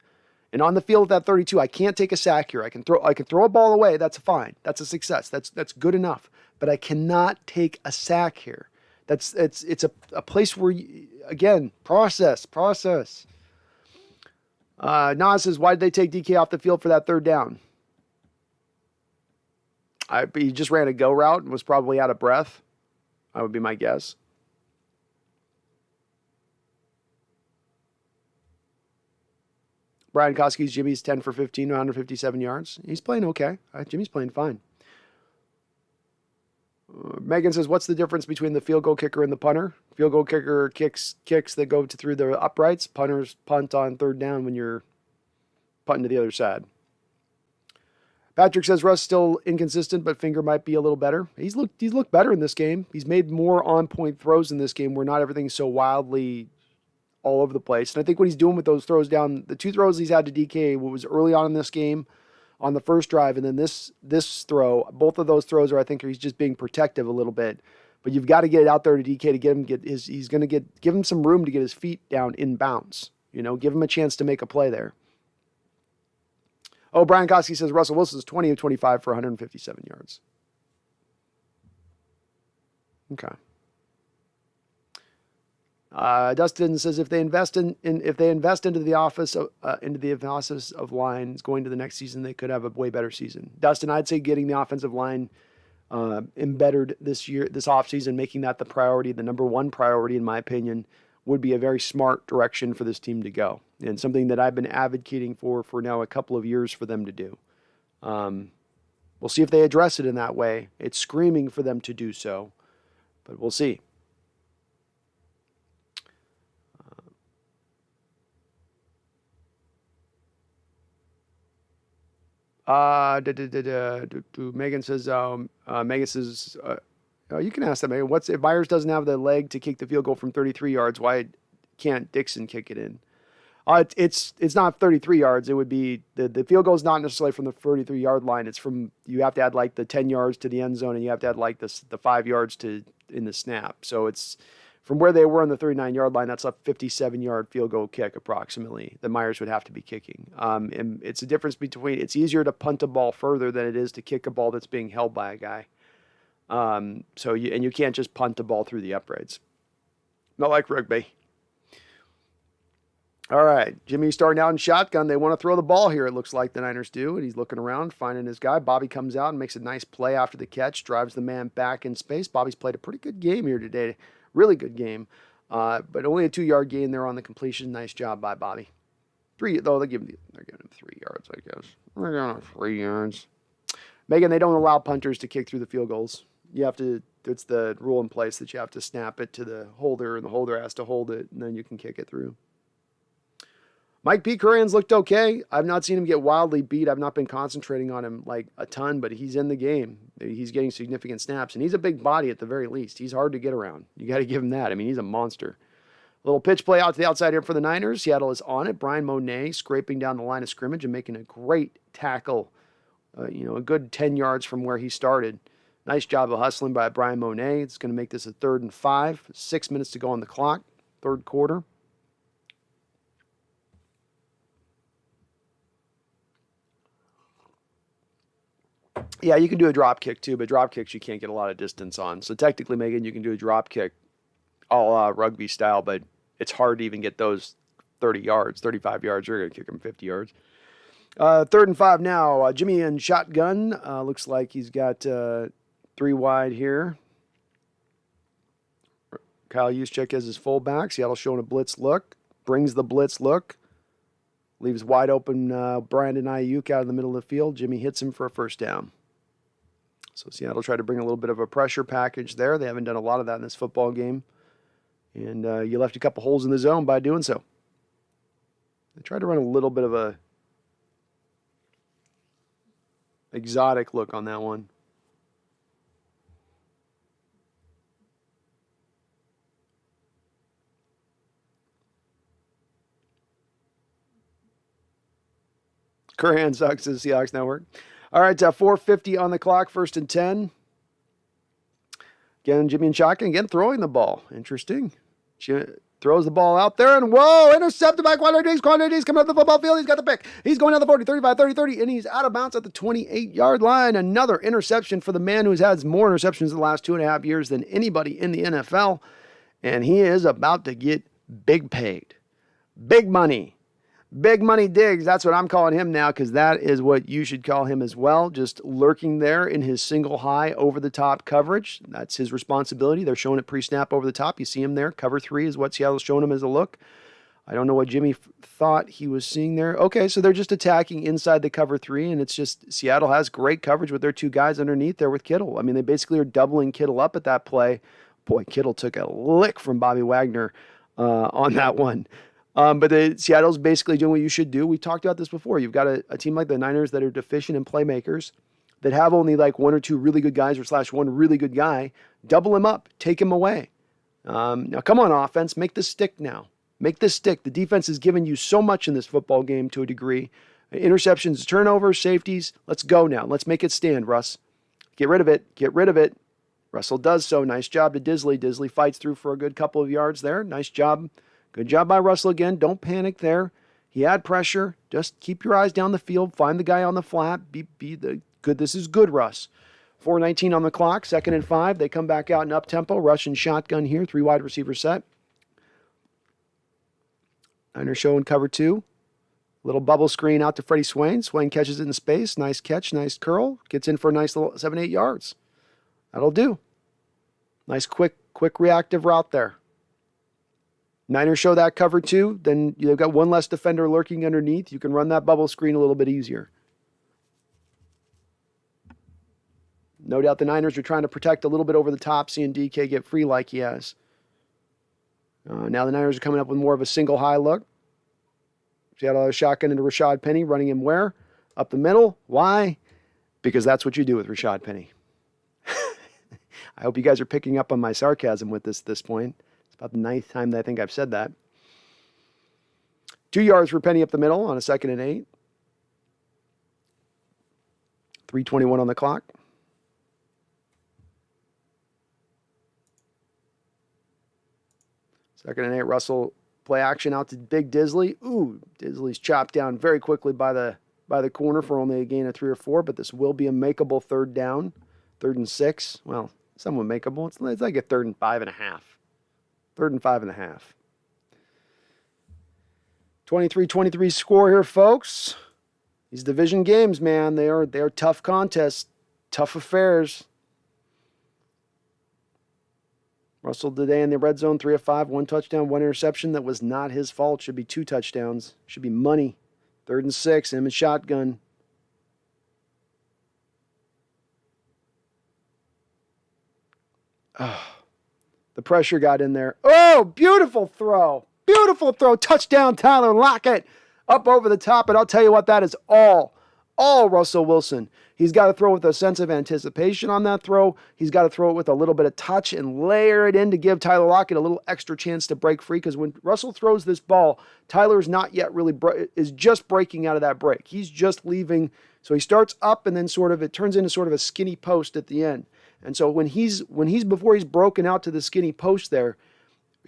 And on the field at that 32, I can't take a sack here. I can throw a ball away. That's fine. That's a success. That's good enough. But I cannot take a sack here. It's a place where, again, process. Nas says, why did they take DK off the field for that third down? He just ran a go route and was probably out of breath. That would be my guess. Brian Koski's Jimmy's 10 for 15, 157 yards. He's playing okay. Jimmy's playing fine. Megan says, what's the difference between the field goal kicker and the punter? Field goal kicker kicks that go through the uprights. Punters punt on third down when you're punting to the other side. Patrick says Russ still inconsistent, but finger might be a little better. He's looked better in this game. He's made more on-point throws in this game where not everything's so wildly all over the place. And I think what he's doing with those throws down, the two throws he's had to DK, what was early on in this game on the first drive, and then this throw, both of those throws he's just being protective a little bit. But you've got to get it out there to DK to give him some room to get his feet down in bounds. Give him a chance to make a play there. Oh, Brian Koski says Russell Wilson's 20 of 25 for 157 yards. Okay. Dustin says if they invest into the office of lines going to the next season, they could have a way better season. Dustin, I'd say getting the offensive line embedded this offseason, making that the priority, the number one priority in my opinion, would be a very smart direction for this team to go, and something that I've been advocating for now a couple of years for them to do. We'll see if they address it in that way. It's screaming for them to do so, but we'll see. Megan says, you can ask that, Megan. If Myers doesn't have the leg to kick the field goal from 33 yards, why can't Dixon kick it in? It's not 33 yards. It would be the field goal is not necessarily from the 33-yard line. It's from, you have to add like the 10 yards to the end zone, and you have to add like the 5 yards in the snap. So it's from where they were on the 39-yard line. That's a 57-yard field goal kick approximately that Myers would have to be kicking. And it's a difference between, it's easier to punt a ball further than it is to kick a ball that's being held by a guy. So you can't just punt the ball through the uprights. Not like rugby. All right, Jimmy starting out in shotgun. They want to throw the ball here, it looks like the Niners do, and he's looking around, finding his guy. Bobby comes out and makes a nice play after the catch, drives the man back in space. Bobby's played a pretty good game here today, really good game, but only a 2-yard gain there on the completion. Nice job by Bobby. They're giving him 3 yards, I guess. They're giving him 3 yards. Megan, they don't allow punters to kick through the field goals. It's the rule in place that you have to snap it to the holder, and the holder has to hold it, and then you can kick it through. Mike P. Curran's looked okay. I've not seen him get wildly beat. I've not been concentrating on him like a ton, but he's in the game. He's getting significant snaps, and he's a big body at the very least. He's hard to get around. You got to give him that. I mean, he's a monster. Little pitch play out to the outside here for the Niners. Seattle is on it. Brian Monet scraping down the line of scrimmage and making a great tackle, a good 10 yards from where he started. Nice job of hustling by Brian Monet. It's going to make this a 3rd and 5. 6 minutes to go on the clock, third quarter. Yeah, you can do a drop kick too, but drop kicks you can't get a lot of distance on. So technically, Megan, you can do a drop kick all rugby style, but it's hard to even get those 30 yards, 35 yards. You're going to kick them 50 yards. 3rd and 5 now. Jimmy in shotgun. Looks like he's got 3 wide here. Kyle Juszczyk as his fullback. Seattle showing a blitz look. Brings the blitz look. Leaves wide open Brandon Ayuk out in the middle of the field. Jimmy hits him for a first down. So Seattle tried to bring a little bit of a pressure package there. They haven't done a lot of that in this football game. And you left a couple holes in the zone by doing so. They tried to run a little bit of a exotic look on that one. Curhan sucks to the Seahawks Network. All right, 4:50 on the clock, 1st and 10. Again, Jimmy and shotgun, again throwing the ball. Interesting. Throws the ball out there, and whoa, intercepted by Quantities. Quantities coming up the football field. He's got the pick. He's going down the 40, 35, 30, 30, and he's out of bounds at the 28-yard line. Another interception for the man who's had more interceptions in the last 2.5 years than anybody in the NFL, and he is about to get big paid. Big money. Big Money Diggs, that's what I'm calling him now, because that is what you should call him as well. Just lurking there in his single high over-the-top coverage. That's his responsibility. They're showing it pre-snap over the top. You see him there. Cover 3 is what Seattle's showing him as a look. I don't know what Jimmy thought he was seeing there. Okay, so they're just attacking inside the cover 3, and it's just Seattle has great coverage with their 2 guys underneath there with Kittle. I mean, they basically are doubling Kittle up at that play. Boy, Kittle took a lick from Bobby Wagner on that one. But Seattle's basically doing what you should do. We talked about this before. You've got a team like the Niners that are deficient in playmakers, that have only like 1 or 2 really good guys or / 1 really good guy. Double him up. Take him away. Now, come on, offense. Make this stick now. Make this stick. The defense has given you so much in this football game to a degree. Interceptions, turnovers, safeties. Let's go now. Let's make it stand, Russ. Get rid of it. Get rid of it. Russell does so. Nice job to Disley. Disley fights through for a good couple of yards there. Nice job. Good job by Russell again. Don't panic there. He had pressure. Just keep your eyes down the field. Find the guy on the flat. Be the good. This is good, Russ. 4:19 on the clock. 2nd and 5. They come back out in up-tempo. Russian shotgun here. 3 wide receiver set. Niners showing cover 2. Little bubble screen out to Freddie Swain. Swain catches it in space. Nice catch. Nice curl. Gets in for a nice little 7-8 yards. That'll do. Nice quick reactive route there. Niners show that cover 2, then you've got 1 less defender lurking underneath. You can run that bubble screen a little bit easier. No doubt the Niners are trying to protect a little bit over the top, seeing DK get free like he has. Now the Niners are coming up with more of a single high look. Seattle has a shotgun into Rashad Penny, running him where? Up the middle. Why? Because that's what you do with Rashad Penny. I hope you guys are picking up on my sarcasm with this at this point. About the 9th time that I think I've said that. 2 yards for Penny up the middle on a 2nd and 8. 3:21 on the clock. 2nd and 8. Russell play action out to Big Disley. Ooh, Disley's chopped down very quickly by the corner for only a gain of 3 or 4, but this will be a makeable 3rd down. 3rd and 6. Well, somewhat makeable. It's like a 3rd and 5.5. 3rd and 5.5. 23-23 score here, folks. These division games, man, they are tough contests, tough affairs. Russell today in the red zone, 3 of 5, 1 touchdown, 1 interception. That was not his fault. Should be 2 touchdowns. Should be money. 3rd and 6, him and shotgun. Oh. The pressure got in there. Oh, beautiful throw. Beautiful throw. Touchdown, Tyler Lockett. Up over the top. And I'll tell you what, that is all Russell Wilson. He's got to throw with a sense of anticipation on that throw. He's got to throw it with a little bit of touch and layer it in to give Tyler Lockett a little extra chance to break free. Because when Russell throws this ball, Tyler's not yet really, is just breaking out of that break. He's just leaving. So he starts up and then it turns into sort of a skinny post at the end. And so before he's broken out to the skinny post there,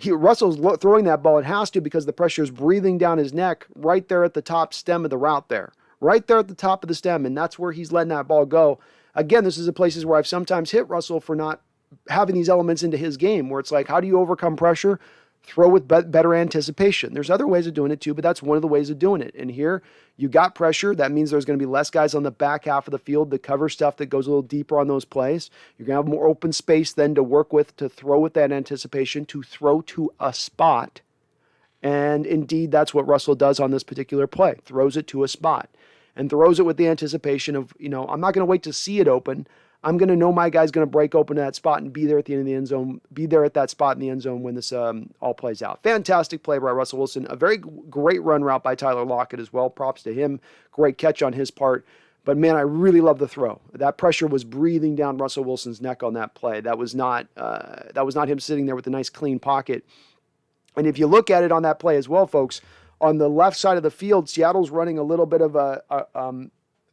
Russell's throwing that ball. It has to, because the pressure is breathing down his neck right there at the top stem of the route there. Right there at the top of the stem, and that's where he's letting that ball go. Again, this is the places where I've sometimes hit Russell for not having these elements into his game, where it's like, how do you overcome pressure? Throw with better anticipation. There's other ways of doing it too, but that's one of the ways of doing it. And here, you got pressure. That means there's going to be less guys on the back half of the field to cover stuff that goes a little deeper on those plays. You're going to have more open space then to work with, to throw with that anticipation, to throw to a spot. And indeed, that's what Russell does on this particular play. Throws it to a spot and throws it with the anticipation of, I'm not going to wait to see it open. I'm going to know my guy's going to break open that spot and be there at the end of the end zone, be there at that spot in the end zone when this all plays out. Fantastic play by Russell Wilson. A very great run route by Tyler Lockett as well. Props to him. Great catch on his part. But man, I really love the throw. That pressure was breathing down Russell Wilson's neck on that play. That was not him sitting there with a nice clean pocket. And if you look at it on that play as well, folks, on the left side of the field, Seattle's running a little bit of a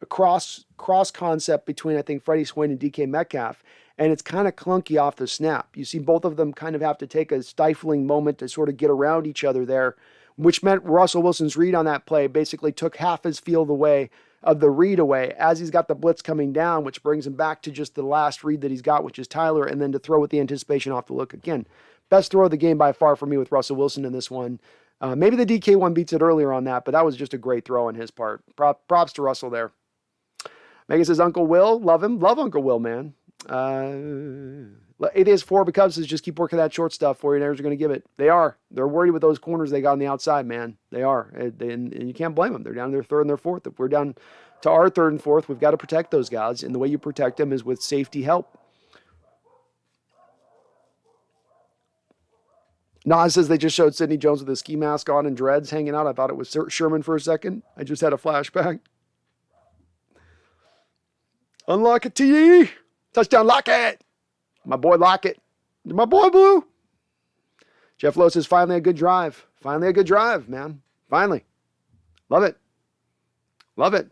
cross concept between, I think, Freddie Swain and DK Metcalf, and it's kind of clunky off the snap. You see both of them kind of have to take a stifling moment to sort of get around each other there, which meant Russell Wilson's read on that play basically took half his field away of the read away as he's got the blitz coming down, which brings him back to just the last read that he's got, which is Tyler, and then to throw with the anticipation off the look. Again, best throw of the game by far for me with Russell Wilson in this one. Maybe the DK one beats it earlier on that, but that was just a great throw on his part. Props to Russell there. Megan says, Uncle Will, love him. Love Uncle Will, man. It is 4 because just keep working that short stuff. 49ers are going to give it. They are. They're worried with those corners they got on the outside, man. They are. And you can't blame them. They're down to their third and their fourth. If we're down to our third and fourth, we've got to protect those guys. And the way you protect them is with safety help. Nas says they just showed Sidney Jones with a ski mask on and dreads hanging out. I thought it was Sherman for a second. I just had a flashback. Unlock it, T.E. Touchdown, Lockett. My boy Lockett. My boy Blue. Jeff Lowe says, finally a good drive. Finally a good drive, man. Finally. Love it. Love it.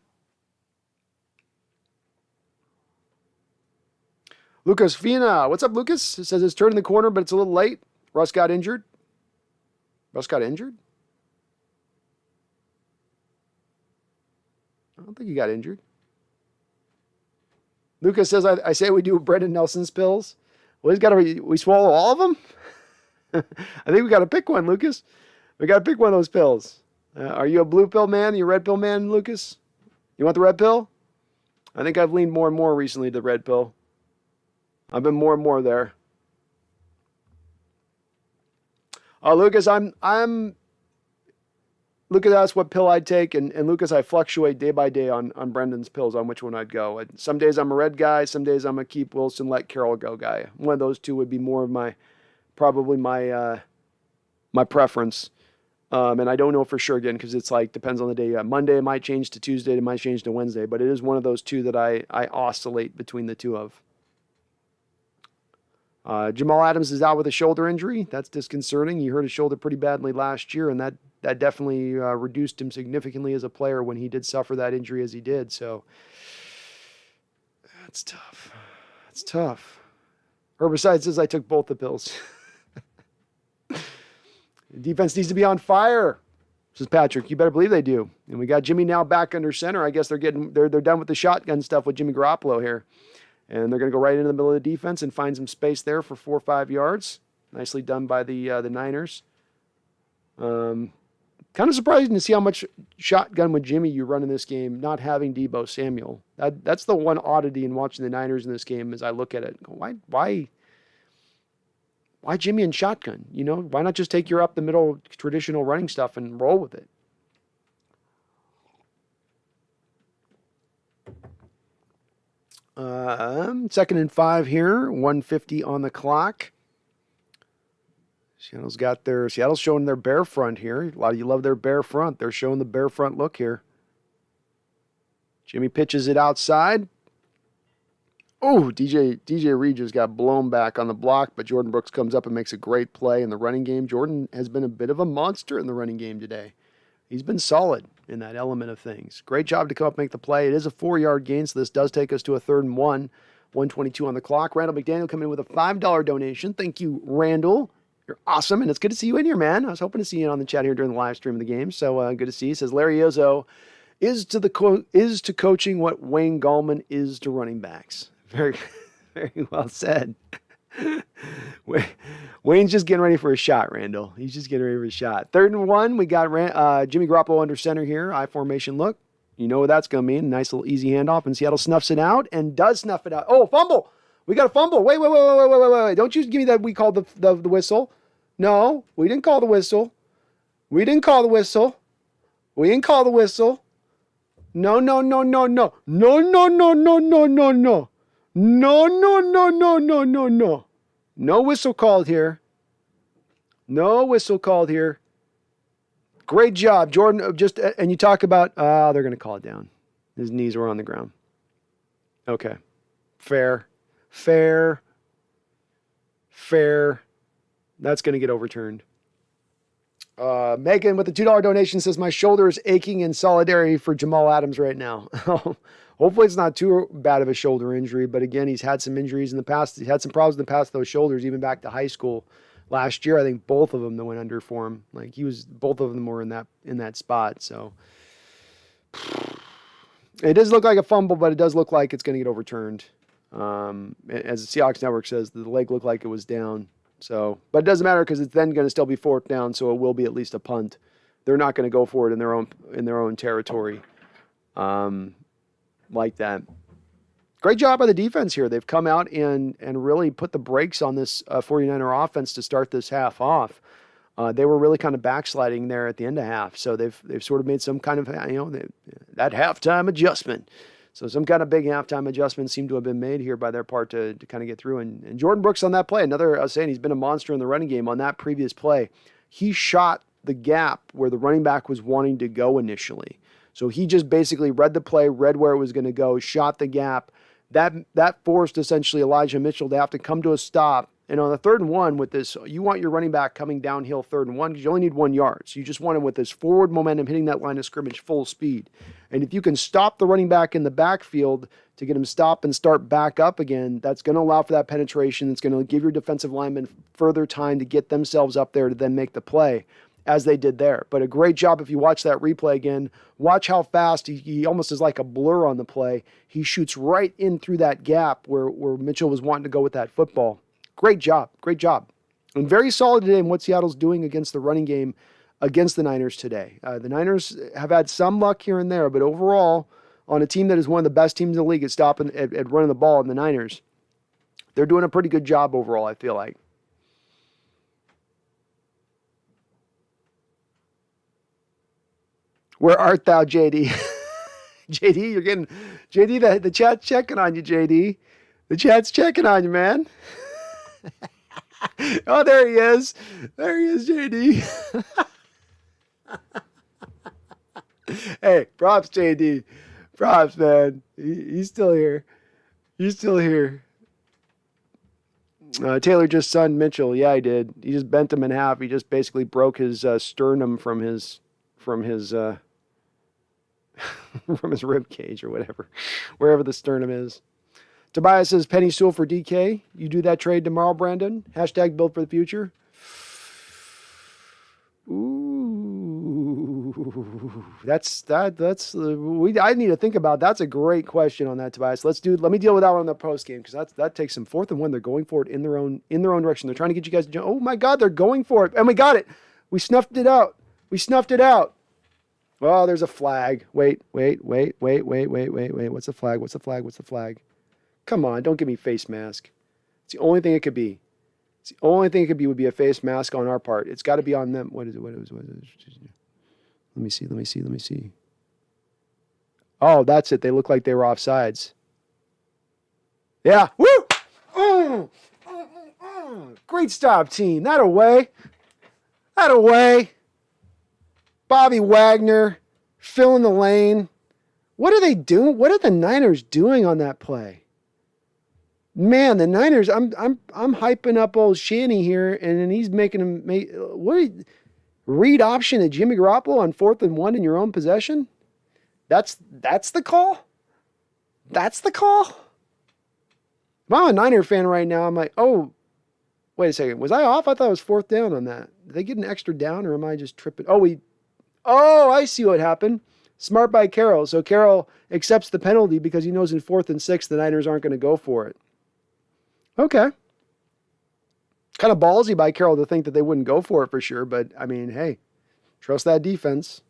Lucas Fina. What's up, Lucas? It says it's turning the corner, but it's a little late. Russ got injured. Russ got injured? I don't think he got injured. Lucas says, I say we do Brendan Nelson's pills. Well, we swallow all of them? I think we got to pick one, Lucas. We got to pick one of those pills. Are you a blue pill man? Are you a red pill man, Lucas? You want the red pill? I think I've leaned more and more recently to the red pill. I've been more and more there. Lucas, Lucas asked what pill I'd take, and Lucas, I fluctuate day by day on Brendan's pills on which one I'd go. Some days I'm a red guy, some days I'm a keep Wilson, let Carroll go guy. One of those two would be more of my preference. And I don't know for sure again, because it's like, depends on the day. Monday it might change to Tuesday, it might change to Wednesday, but it is one of those two that I oscillate between the two of. Jamal Adams is out with a shoulder injury. That's disconcerting. He hurt his shoulder pretty badly last year, and that definitely reduced him significantly as a player when he did suffer that injury as he did. So that's tough. That's tough. Herbicide says I took both the pills. Defense needs to be on fire, says Patrick. You better believe they do. And we got Jimmy now back under center. I guess they're done with the shotgun stuff with Jimmy Garoppolo here. And they're going to go right into the middle of the defense and find some space there for 4 or 5 yards. Nicely done by the Niners. Kind of surprising to see how much shotgun with Jimmy you run in this game, not having Deebo Samuel. That's the one oddity in watching the Niners in this game as I look at it. Why Jimmy and shotgun? Why not just take your up the middle traditional running stuff and roll with it? Second and 5 here, 1:50 on the clock. Seattle's showing their bear front here. A lot of you love their bear front. They're showing the bear front look here. Jimmy pitches it outside. Oh, DJ Reed just got blown back on the block, but Jordan Brooks comes up and makes a great play in the running game. Jordan has been a bit of a monster in the running game today. He's been solid in that element of things. Great job to come up and make the play. It is a 4-yard gain, so this does take us to a 3rd and 1. 1:22 on the clock. Randall McDaniel coming in with a $5 donation. Thank you, Randall. You're awesome, and it's good to see you in here, man. I was hoping to see you on the chat here during the live stream of the game, so good to see you. Says Larry Izzo is to coaching what Wayne Gallman is to running backs. Very, very well said. Wayne's just getting ready for a shot, Randall. He's just getting ready for a shot. 3rd and 1, we got Jimmy Garoppolo under center here. I formation look. You know what that's going to mean. Nice little easy handoff, and Seattle snuffs it out and does snuff it out. Oh, fumble. We got a fumble. Wait. Don't you give me that we called the whistle. No, we didn't call the whistle. We didn't call the whistle. We didn't call the whistle. No, no, no, no, no. No, no, no, no, no, no, no. No, no, no, no, no, no, no. No whistle called here. No whistle called here. Great job, Jordan. And you talk about, they're going to call it down. His knees were on the ground. Okay. Fair. That's going to get overturned. Megan with a $2 donation says, my shoulder is aching in solidarity for Jamal Adams right now. Hopefully it's not too bad of a shoulder injury, but again, he's had some injuries in the past. He had some problems in the past with those shoulders, even back to high school. Last year, I think both of them that went under for him. Like both of them were in that spot. So it does look like a fumble, but it does look like it's going to get overturned. As the Seahawks Network says, the leg looked like it was down. So, but it doesn't matter because it's then going to still be fourth down, so it will be at least a punt. They're not going to go for it in their own territory, like that. Great job by the defense here. They've come out and really put the brakes on this 49er offense to start this half off. They were really kind of backsliding there at the end of half, so they've sort of made some kind of that halftime adjustment. So some kind of big halftime adjustment seemed to have been made here by their part to kind of get through. And Jordan Brooks on that play, I was saying he's been a monster in the running game. On that previous play, he shot the gap where the running back was wanting to go initially. So he just basically read the play, read where it was going to go, shot the gap. That forced essentially Elijah Mitchell to have to come to a stop. And on the 3rd and 1 with this, you want your running back coming downhill 3rd and 1 because you only need 1 yard. So you just want him with this forward momentum hitting that line of scrimmage full speed. And if you can stop the running back in the backfield to get him stop and start back up again, that's going to allow for that penetration. It's going to give your defensive linemen further time to get themselves up there to then make the play, as they did there. But a great job if you watch that replay again. Watch how fast he almost is like a blur on the play. He shoots right in through that gap where Mitchell was wanting to go with that football. Great job. And very solid today in what Seattle's doing against the running game against the Niners today. The Niners have had some luck here and there, but overall, on a team that is one of the best teams in the league at stopping at running the ball in the Niners, they're doing a pretty good job overall, I feel like. Where art thou, JD? JD, you're getting... JD, the chat's checking on you, JD. The chat's checking on you, man. Oh, there he is. There he is, JD. Hey, props, JD. Props, man. He's still here. Taylor just sunned Mitchell. Yeah, he did. He just bent him in half. He just basically broke his sternum from his from his rib cage or whatever, wherever the sternum is. Tobias says, Penny Sewell for DK. You do that trade tomorrow, Brandon? Hashtag build for the future. Ooh, I need to think about. That's a great question on that, Tobias. Let me deal with that one on the post game because that takes some 4th and 1. They're going for it in their own direction. They're trying to get you guys to jump. Oh my God, they're going for it, and we got it. We snuffed it out. Oh, there's a flag. Wait. What's the flag? Come on, don't give me face mask. It's the only thing it could be. Would be a face mask on our part. It's got to be on them. What is it? Let me see. Oh, that's it. They look like they were offsides. Yeah. Woo! Great stop, team. That away. Bobby Wagner filling the lane. What are they doing? What are the Niners doing on that play? Man, the Niners, I'm hyping up old Shanny here, and then he's making him read option to Jimmy Garoppolo on 4th and 1 in your own possession? That's the call? That's the call? If I'm a Niner fan right now, I'm like, oh, wait a second. Was I off? I thought it was 4th down on that. Did they get an extra down, or am I just tripping? Oh, I see what happened. Smart by Carroll. So Carroll accepts the penalty because he knows in 4th and 6 the Niners aren't going to go for it. Okay. Kind of ballsy by Carroll to think that they wouldn't go for it for sure, but I mean, hey, trust that defense.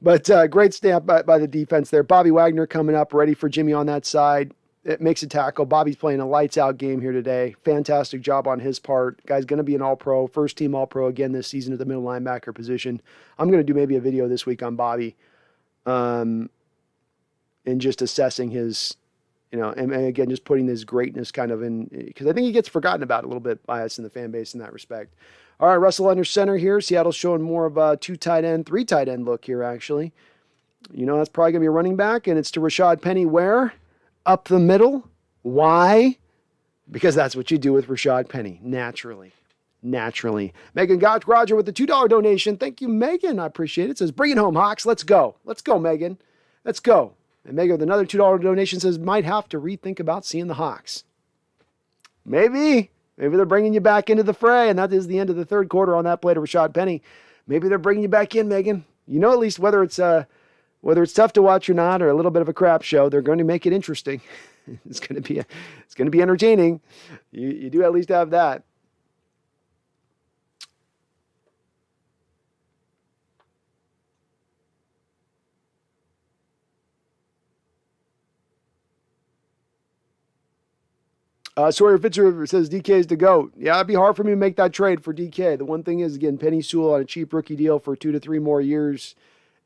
But great stamp by the defense there. Bobby Wagner coming up, ready for Jimmy on that side. it makes a tackle. Bobby's playing a lights-out game here today. Fantastic job on his part. Guy's going to be an all-pro, first-team all-pro again this season at the middle linebacker position. I'm going to do maybe a video this week on Bobby and just assessing his, and again, just putting his greatness kind of in, because I think he gets forgotten about a little bit by us in the fan base in that respect. All right, Russell under center here. Seattle's showing more of a 2 tight end, 3 tight end look here, actually. That's probably going to be a running back, and it's to Rashad Penny where? Up the middle. Why? Because that's what you do with Rashad Penny, naturally. Megan Roger with the $2 donation. Thank you, Megan. I appreciate it. Says, bring it home, Hawks. Let's go. Let's go, Megan. Let's go. And Megan with another $2 donation says, might have to rethink about seeing the Hawks. Maybe they're bringing you back into the fray, and that is the end of the third quarter on that play to Rashad Penny. Maybe they're bringing you back in, Megan. At least whether it's tough to watch or not, or a little bit of a crap show, they're going to make it interesting. It's going to be entertaining. You do at least have that. Sawyer Fitzgerald says DK is the GOAT. Yeah, it'd be hard for me to make that trade for DK. The one thing is, again, Penny Sewell on a cheap rookie deal for 2 to 3 more years,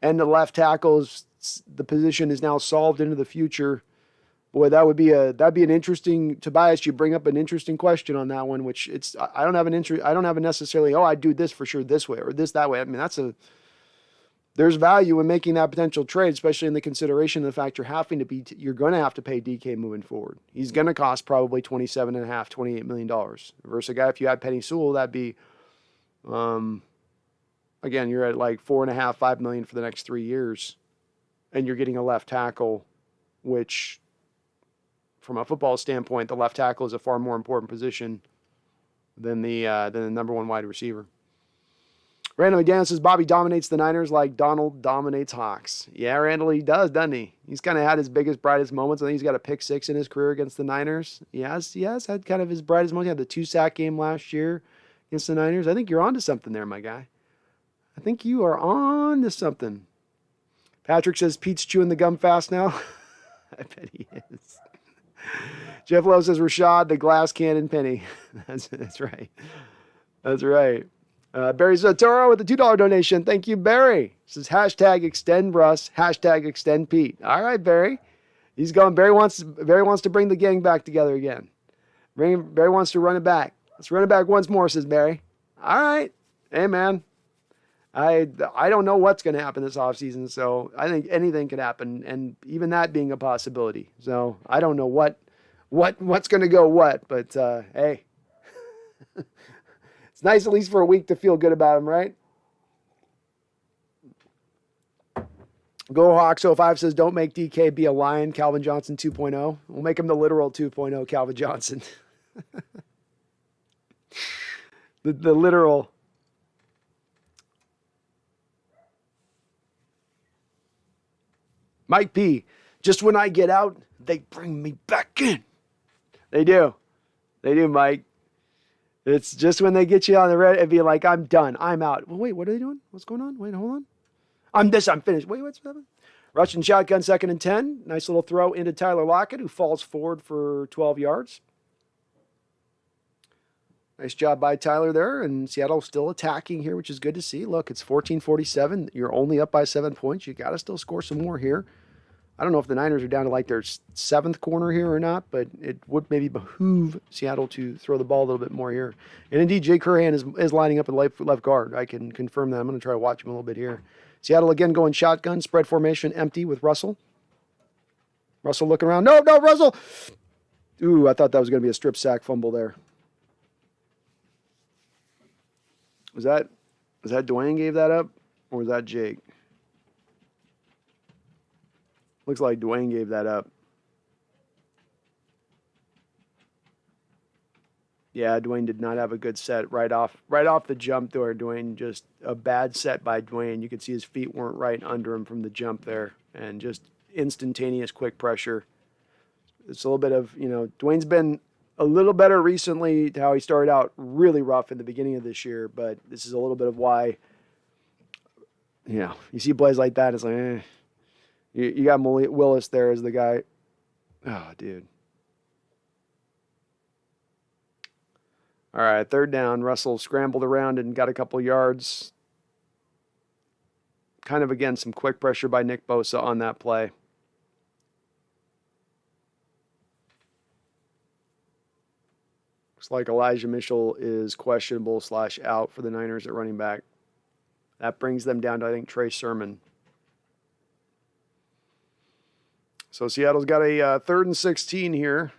and the left tackles, the position is now solved into the future. Boy, that'd be an interesting, Tobias, you bring up an interesting question on that one, which I don't have a necessarily, I'd do this for sure this way or this that way. I mean, there's value in making that potential trade, especially in the consideration of the fact you're going to have to pay DK moving forward. He's going to cost probably $27.5, $28 million. Versus a guy, if you had Penny Sewell, that'd be, again, you're at like $4.5, $5 million for the next 3 years. And you're getting a left tackle, which from a football standpoint, the left tackle is a far more important position than the number one wide receiver. Randall McDaniel says Bobby dominates the Niners like Donald dominates Hawks. Yeah, Randall, he does, doesn't he? He's kind of had his biggest, brightest moments. I think he's got a pick 6 in his career against the Niners. He has had kind of his brightest moments. He had the 2-sack game last year against the Niners. I think you're on to something there, my guy. I think you are on to something. Patrick says Pete's chewing the gum fast now. I bet he is. Jeff Lowe says Rashad, the glass cannon Penny. That's right. That's right. Barry Zatoro with the $2 donation. Thank you, Barry. Says hashtag extend Russ, hashtag extend Pete. All right, Barry. He's going. Barry wants to bring the gang back together again. Barry wants to run it back. Let's run it back once more, says Barry. All right. Hey, man. I don't know what's going to happen this offseason, so I think anything could happen, and even that being a possibility. So I don't know what's going to go what, but hey. It's nice at least for a week to feel good about him, right? Go Hawks 05 says, don't make DK be a lion, Calvin Johnson 2.0. We'll make him the literal 2.0 Calvin Johnson. the literal. Mike P, just when I get out, they bring me back in. They do. They do, Mike. It's just when they get you on the red, it'd be like, I'm done. I'm out. Well, wait, what are they doing? What's going on? Wait, hold on. I'm finished. Wait, what's happening? Russian shotgun, 2nd and 10. Nice little throw into Tyler Lockett, who falls forward for 12 yards. Nice job by Tyler there. And Seattle still attacking here, which is good to see. Look, it's 14-47. You're only up by 7 points. You got to still score some more here. I don't know if the Niners are down to like their 7th corner here or not, but it would maybe behoove Seattle to throw the ball a little bit more here. And indeed, Jay Curhan is lining up at left guard. I can confirm that. I'm going to try to watch him a little bit here. Seattle again going shotgun, spread formation, empty with Russell. Russell looking around. No, Russell. Ooh, I thought that was going to be a strip sack fumble there. Was that Dwayne gave that up, or was that Jake? Looks like Dwayne gave that up. Yeah, Dwayne did not have a good set right off the jump there. Dwayne, just a bad set by Dwayne. You could see his feet weren't right under him from the jump there, and just instantaneous quick pressure. It's a little bit of, Dwayne's been a little better recently to how he started out really rough in the beginning of this year, but this is a little bit of why, you see plays like that, it's like, You got Willis there as the guy. Oh, dude. All right, third down. Russell scrambled around and got a couple yards. Kind of, again, some quick pressure by Nick Bosa on that play. Looks like Elijah Mitchell is questionable / out for the Niners at running back. That brings them down to, I think, Trey Sermon. So Seattle's got a 3rd and 16 here.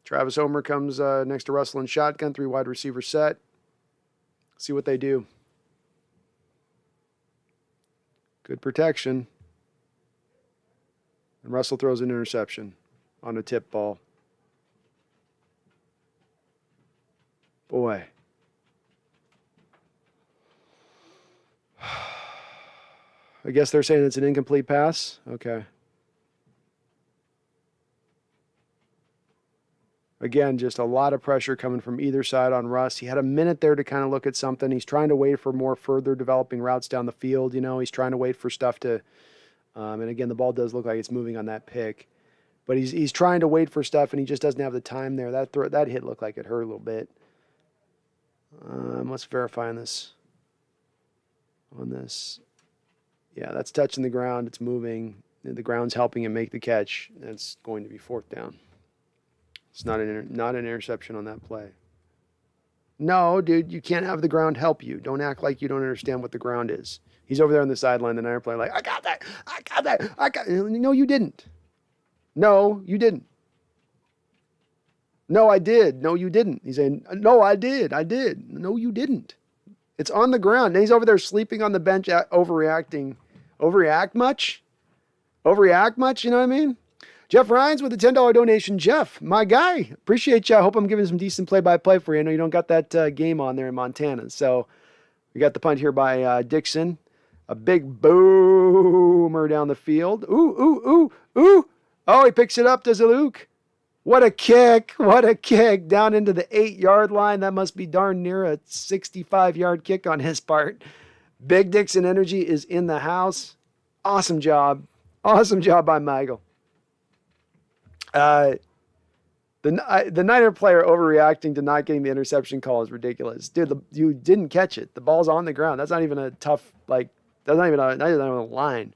Travis Homer comes next to Russell in shotgun, 3 wide receiver set. See what they do. Good protection. And Russell throws an interception on a tip ball. Boy. I guess they're saying it's an incomplete pass. Okay. Again, just a lot of pressure coming from either side on Russ. He had a minute there to kind of look at something. He's trying to wait for more further developing routes down the field. You know, he's trying to wait for stuff to, and again, the ball does look like it's moving on that pick, but he's trying to wait for stuff, and he just doesn't have the time there. That hit looked like it hurt a little bit. Let's verify on this. Yeah, that's touching the ground. It's moving. The ground's helping him make the catch. That's going to be 4th down. It's not an interception on that play. No, dude, you can't have the ground help you. Don't act like you don't understand what the ground is. He's over there on the sideline, the Niner player, like, I got that. No, you didn't. No, you didn't. No, I did. No, you didn't. He's saying, no, I did. No, you didn't. It's on the ground. And he's over there sleeping on the bench, overreacting. Overreact much? You know what I mean? Jeff Rhines with a $10 donation. Jeff, my guy, appreciate you. I hope I'm giving some decent play-by-play for you. I know you don't got that game on there in Montana. So we got the punt here by Dixon. A big boomer down the field. Ooh. Oh, he picks it up. Does it, Luke? What a kick. Down into the 8-yard line. That must be darn near a 65-yard kick on his part. Big Dixon energy is in the house. Awesome job by Michael. The Niner player overreacting to not getting the interception call is ridiculous. Dude, you didn't catch it. The ball's on the ground. That's not even a tough, that's not even a line.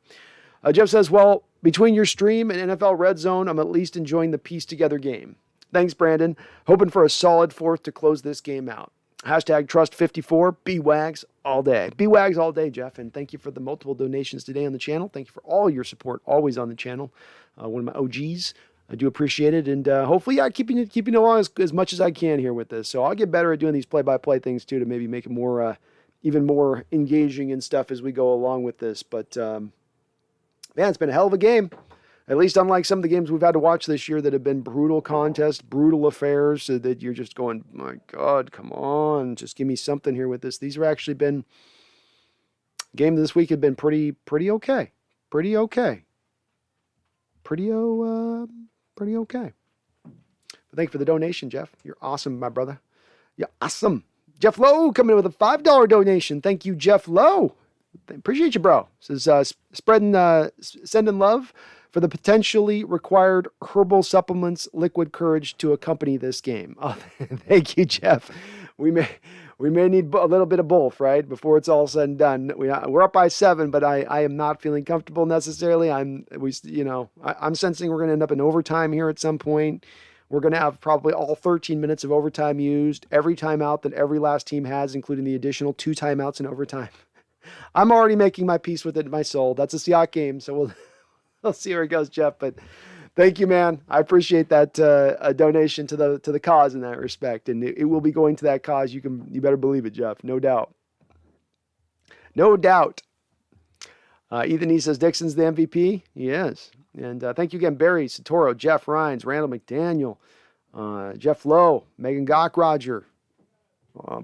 Jeff says, well, between your stream and NFL Red Zone, I'm at least enjoying the piece together game. Thanks, Brandon. Hoping for a solid 4th to close this game out. Hashtag Trust54, BWAGs all day. BWAGs all day, Jeff. And thank you for the multiple donations today on the channel. Thank you for all your support always on the channel. One of my OGs. I do appreciate it, and hopefully, keeping along as much as I can here with this. So I'll get better at doing these play-by-play things too, to maybe make it more, even more engaging and stuff as we go along with this. But man, it's been a hell of a game. At least unlike some of the games we've had to watch this year that have been brutal contests, brutal affairs, so that you're just going, my God, come on, just give me something here with this. These have actually been games this week have been pretty okay. Pretty okay. But thank you for the donation, Jeff. You're awesome, my brother. You're awesome. Jeff Lowe coming in with a $5 donation. Thank you, Jeff Lowe. Appreciate you, bro. This is sending love for the potentially required herbal supplements, liquid courage to accompany this game. Oh, thank you, Jeff. We may need a little bit of both, right? Before it's all said and done. We're up by 7, but I am not feeling comfortable necessarily. I'm sensing we're going to end up in overtime here at some point. We're going to have probably all 13 minutes of overtime used, every timeout that every last team has, including the additional 2 timeouts in overtime. I'm already making my peace with it in my soul. That's a Seahawks game, so we'll see where it goes, Jeff. But thank you, man. I appreciate that a donation to the cause in that respect, and it will be going to that cause. You better believe it, Jeff. No doubt. Ethan E says Dixon's the MVP. He is. And thank you again, Barry, Satoro, Jeff Rhines, Randall McDaniel, Jeff Lowe, Megan Gock-Roger,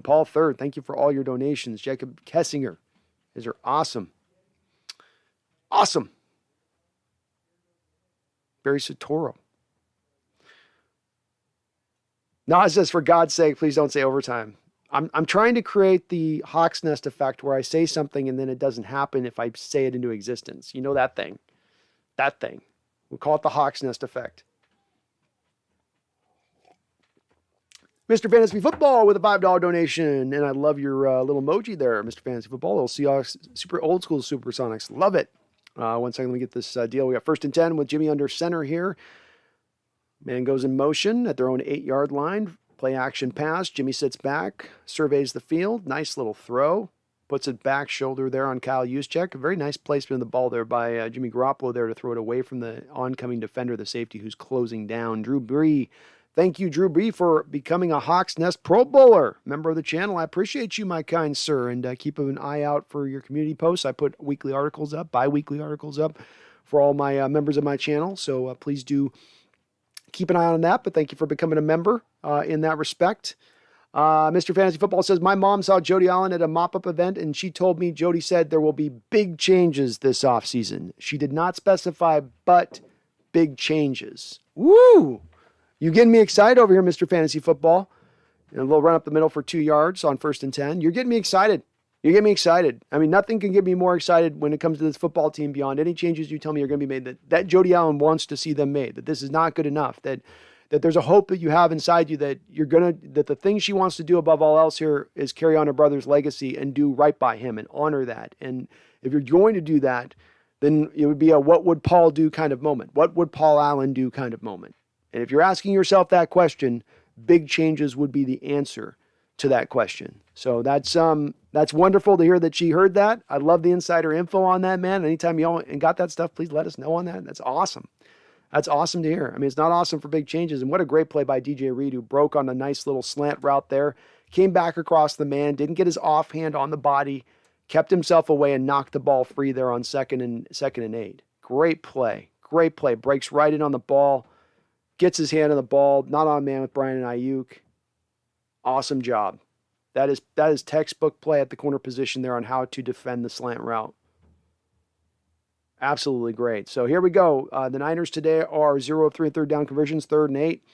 Paul Third. Thank you for all your donations. Jacob Kessinger. These are awesome. Awesome. Barry Satoro. Nas says, for God's sake, please don't say overtime. I'm trying to create the Hawks Nest effect where I say something and then it doesn't happen if I say it into existence. You know that thing. That thing. We'll call it the Hawks Nest effect. Mr. Fantasy Football with a $5 donation. And I love your little emoji there, Mr. Fantasy Football. Little Seahawks, super old school Supersonics. Love it. 1 second, let me get this deal. We got 1st and 10 with Jimmy under center here. Man goes in motion at their own 8-yard line. Play action pass. Jimmy sits back, surveys the field. Nice little throw. Puts it back shoulder there on Kyle Juszczyk. A very nice placement of the ball there by Jimmy Garoppolo there to throw it away from the oncoming defender, the safety who's closing down. Drew Bree. Thank you, Drew Bree, for becoming a Hawks Nest Pro Bowler. Member of the channel. I appreciate you, my kind sir. And keep an eye out for your community posts. I put weekly articles up, bi-weekly articles up for all my members of my channel. So please do keep an eye on that. But thank you for becoming a member in that respect. Mr. Fantasy Football says, my mom saw Jody Allen at a mop-up event, and she told me Jody said there will be big changes this offseason. She did not specify, but big changes. Woo! You getting me excited over here, Mr. Fantasy Football. And a little run up the middle for 2 yards on 1st and 10. You're getting me excited. You're getting me excited. I mean, nothing can get me more excited when it comes to this football team beyond any changes you tell me are going to be made, that Jody Allen wants to see them made, that this is not good enough, that there's a hope that you have inside you that that the thing she wants to do above all else here is carry on her brother's legacy and do right by him and honor that. And if you're going to do that, then it would be a what would Paul do kind of moment. What would Paul Allen do kind of moment? And if you're asking yourself that question, big changes would be the answer to that question. So that's wonderful to hear that she heard that. I love the insider info on that, man. Anytime you got that stuff, please let us know on that. That's awesome. That's awesome to hear. I mean, it's not awesome for big changes. And what a great play by DJ Reed, who broke on a nice little slant route there, came back across the man, didn't get his offhand on the body, kept himself away and knocked the ball free there on second and 8. Great play. Great play. Breaks right in on the ball. Gets his hand on the ball, not on man with Brian and Ayuk. Awesome job. That is textbook play at the corner position there on how to defend the slant route. Absolutely great. So here we go. The Niners today are 0 of 3 third down conversions, 3rd and 8.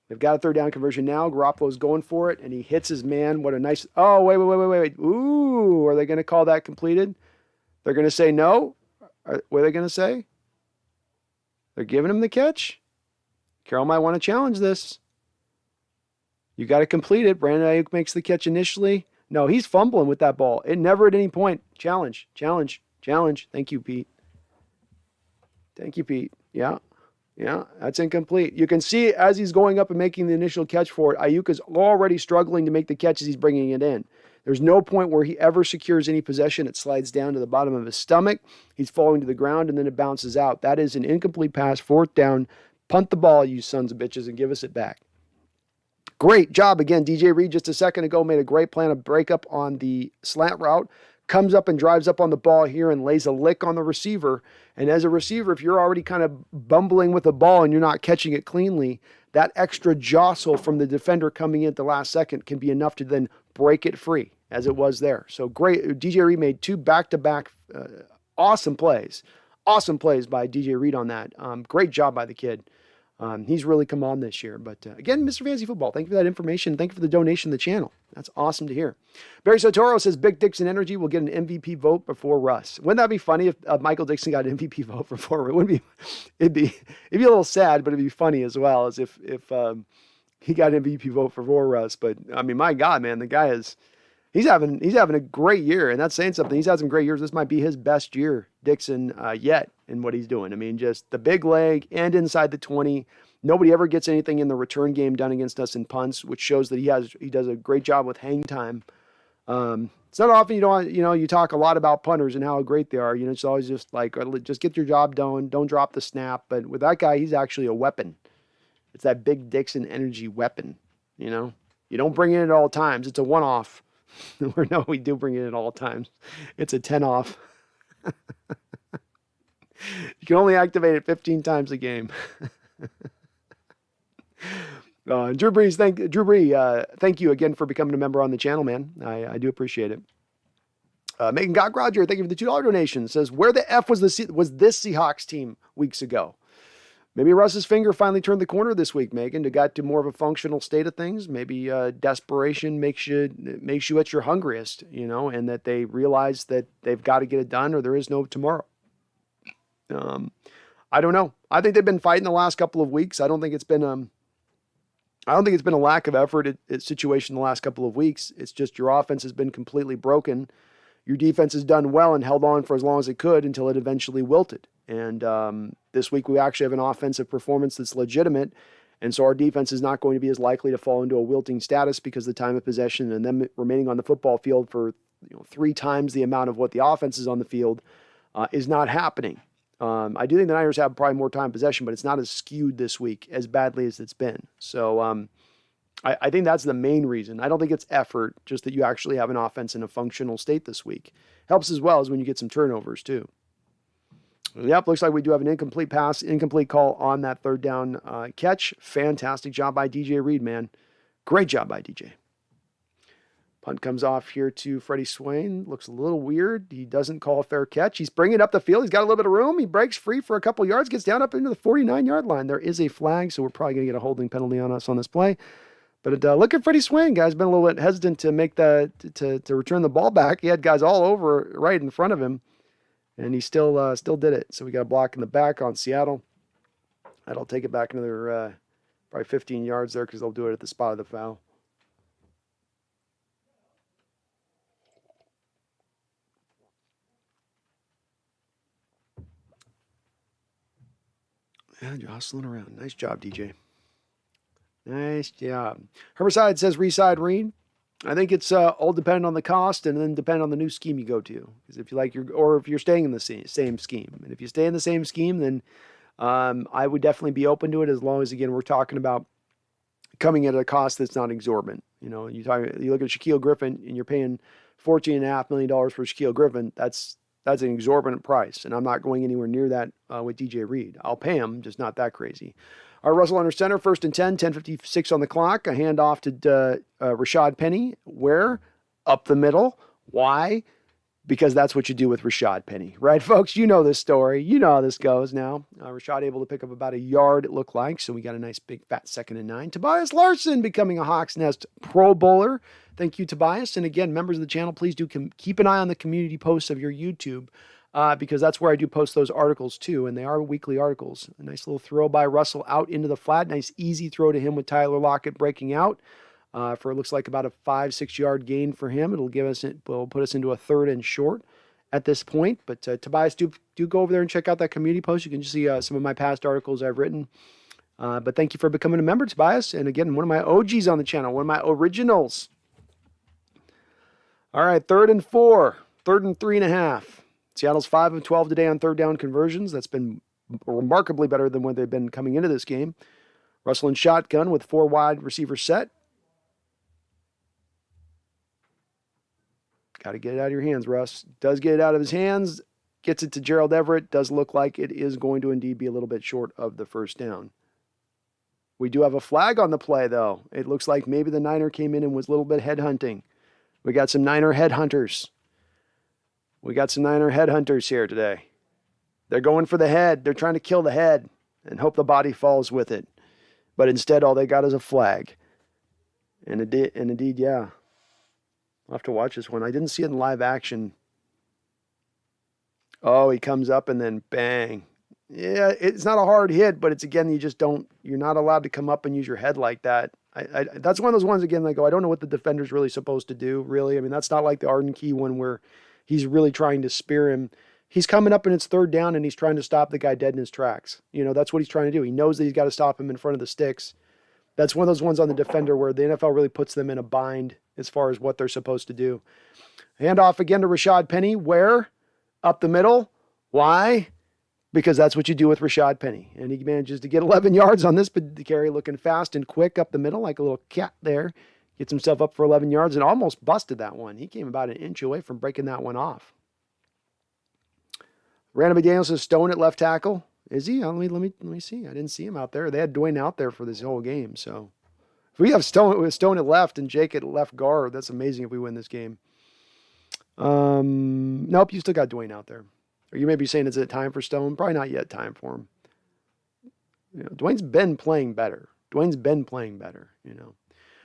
They've got a 3rd down conversion now. Garoppolo's going for it, and he hits his man. What a nice... Oh, wait. Ooh, are they going to call that completed? They're going to say no? What are they going to say? They're giving him the catch? Carroll might want to challenge this. You got to complete it. Brandon Ayuk makes the catch initially. No, he's fumbling with that ball. It never at any point. Challenge. Thank you, Pete. Yeah, that's incomplete. You can see as he's going up and making the initial catch for it, Ayuk is already struggling to make the catch as he's bringing it in. There's no point where he ever secures any possession. It slides down to the bottom of his stomach. He's falling to the ground, and then it bounces out. That is an incomplete pass, 4th down. Punt the ball, you sons of bitches, and give us it back. Great job again. DJ Reed just a second ago made a great plan of breakup on the slant route. Comes up and drives up on the ball here and lays a lick on the receiver. And as a receiver, if you're already kind of bumbling with the ball and you're not catching it cleanly, that extra jostle from the defender coming in at the last second can be enough to then break it free, as it was there. So great. DJ Reed made 2 back-to-back awesome plays. Awesome plays by DJ Reed on that. Great job by the kid. He's really come on this year. But again, Mr. Fantasy Football, thank you for that information. Thank you for the donation to the channel. That's awesome to hear. Barry Sotoro says Big Dixon Energy will get an MVP vote before Russ. Wouldn't that be funny if Michael Dixon got an MVP vote before? It wouldn't be. It'd be a little sad, but it'd be funny as well as if he got an MVP vote before Russ. But I mean, my God, man, the guy he's having a great year, and that's saying something. He's had some great years. This might be his best year, Dixon, yet in what he's doing. I mean, just the big leg and inside the 20. Nobody ever gets anything in the return game done against us in punts, which shows that he does a great job with hang time. It's not often you talk a lot about punters and how great they are. It's always just like, just get your job done. Don't drop the snap. But with that guy, he's actually a weapon. It's that Big Dixon energy weapon. You don't bring it in at all times. It's a one-off. Or no, we do bring it in at all times. It's a 10-off. You can only activate it 15 times a game. Drew Bree, thank you again for becoming a member on the channel, man. I do appreciate it. Megan Gott Roger, thank you for the $2 donation. Says, where the F was this Seahawks team weeks ago? Maybe Russ's finger finally turned the corner this week, Megan, to got to more of a functional state of things. Maybe desperation makes you at your hungriest, and that they realize that they've got to get it done or there is no tomorrow. I don't know. I think they've been fighting the last couple of weeks. I don't think it's been I don't think it's been a lack of effort at situation the last couple of weeks. It's just your offense has been completely broken. Your defense has done well and held on for as long as it could until it eventually wilted. And this week we actually have an offensive performance that's legitimate. And so our defense is not going to be as likely to fall into a wilting status because the time of possession and them remaining on the football field for 3 times the amount of what the offense is on the field is not happening. I do think the Niners have probably more time possession, but it's not as skewed this week as badly as it's been. So I think that's the main reason. I don't think it's effort, just that you actually have an offense in a functional state this week. Helps as well as when you get some turnovers too. Yep, looks like we do have an incomplete call on that third down catch. Fantastic job by DJ Reed, man. Great job by DJ. Punt comes off here to Freddie Swain. Looks a little weird. He doesn't call a fair catch. He's bringing up the field. He's got a little bit of room. He breaks free for a couple yards, gets down up into the 49-yard line. There is a flag, so we're probably going to get a holding penalty on us on this play. But look at Freddie Swain, guys. Been a little bit hesitant to make to return the ball back. He had guys all over right in front of him, and he still did it. So we got a block in the back on Seattle. That'll take it back another probably 15 yards there because they'll do it at the spot of the foul. Yeah, jostling around. Nice job, DJ. Nice job. Herbicide says reside Reed. I think it's all dependent on the cost and then depend on the new scheme you go to. Because if you like or if you're staying in the same scheme. And if you stay in the same scheme, then I would definitely be open to it as long as, again, we're talking about coming at a cost that's not exorbitant. You look at Shaquille Griffin and you're paying $14.5 million for Shaquille Griffin. That's an exorbitant price, and I'm not going anywhere near that with DJ Reed. I'll pay him, just not that crazy. All right, Russell under center, 1st and 10, 10:56 on the clock. A handoff to Rashad Penny. Where? Up the middle. Why? Because that's what you do with Rashad Penny. Right, folks? You know this story. You know how this goes now. Rashad able to pick up about a yard, it looked like, so we got a nice big fat 2nd and 9. Tobias Larson becoming a Hawks Nest Pro Bowler. Thank you, Tobias. And again, members of the channel, please do keep an eye on the community posts of your YouTube because that's where I do post those articles too, and they are weekly articles. A nice little throw by Russell out into the flat. Nice easy throw to him with Tyler Lockett breaking out for it looks like about a 5-6 yard gain for him. Will put us into a 3rd and short at this point. But Tobias, do go over there and check out that community post. You can just see some of my past articles I've written. But thank you for becoming a member, Tobias. And again, one of my OGs on the channel, one of my originals. All right, 3rd and 4, 3rd and 3.5. Seattle's 5 of 12 today on 3rd down conversions. That's been remarkably better than when they've been coming into this game. Russell in shotgun with 4 wide receivers set. Got to get it out of your hands, Russ. Does get it out of his hands. Gets it to Gerald Everett. Does look like it is going to indeed be a little bit short of the 1st down. We do have a flag on the play, though. It looks like maybe the Niner came in and was a little bit headhunting. We got some Niner headhunters. We got some Niner headhunters here today. They're going for the head. They're trying to kill the head and hope the body falls with it. But instead, all they got is a flag. And indeed, yeah. I'll have to watch this one. I didn't see it in live action. Oh, he comes up and then bang. Yeah, it's not a hard hit, but it's, again, you're not allowed to come up and use your head like that. That's one of those ones, again, I don't know what the defender's really supposed to do, really. I mean, that's not like the Arden Key one where he's really trying to spear him. He's coming up and it's 3rd down and he's trying to stop the guy dead in his tracks. That's what he's trying to do. He knows that he's got to stop him in front of the sticks. That's one of those ones on the defender where the NFL really puts them in a bind as far as what they're supposed to do. Handoff again to Rashad Penny. Where? Up the middle. Why? Because that's what you do with Rashad Penny. And he manages to get 11 yards on this carry, looking fast and quick up the middle like a little cat there. Gets himself up for 11 yards and almost busted that one. He came about an inch away from breaking that one off. Randall McDaniels is Stone at left tackle. Is he? Let me see. I didn't see him out there. They had Dwayne out there for this whole game. So if we have Stone at left and Jake at left guard, that's amazing if we win this game. Nope, you still got Dwayne out there. Or you may be saying, is it time for Stone? Probably not yet time for him. Dwayne's been playing better.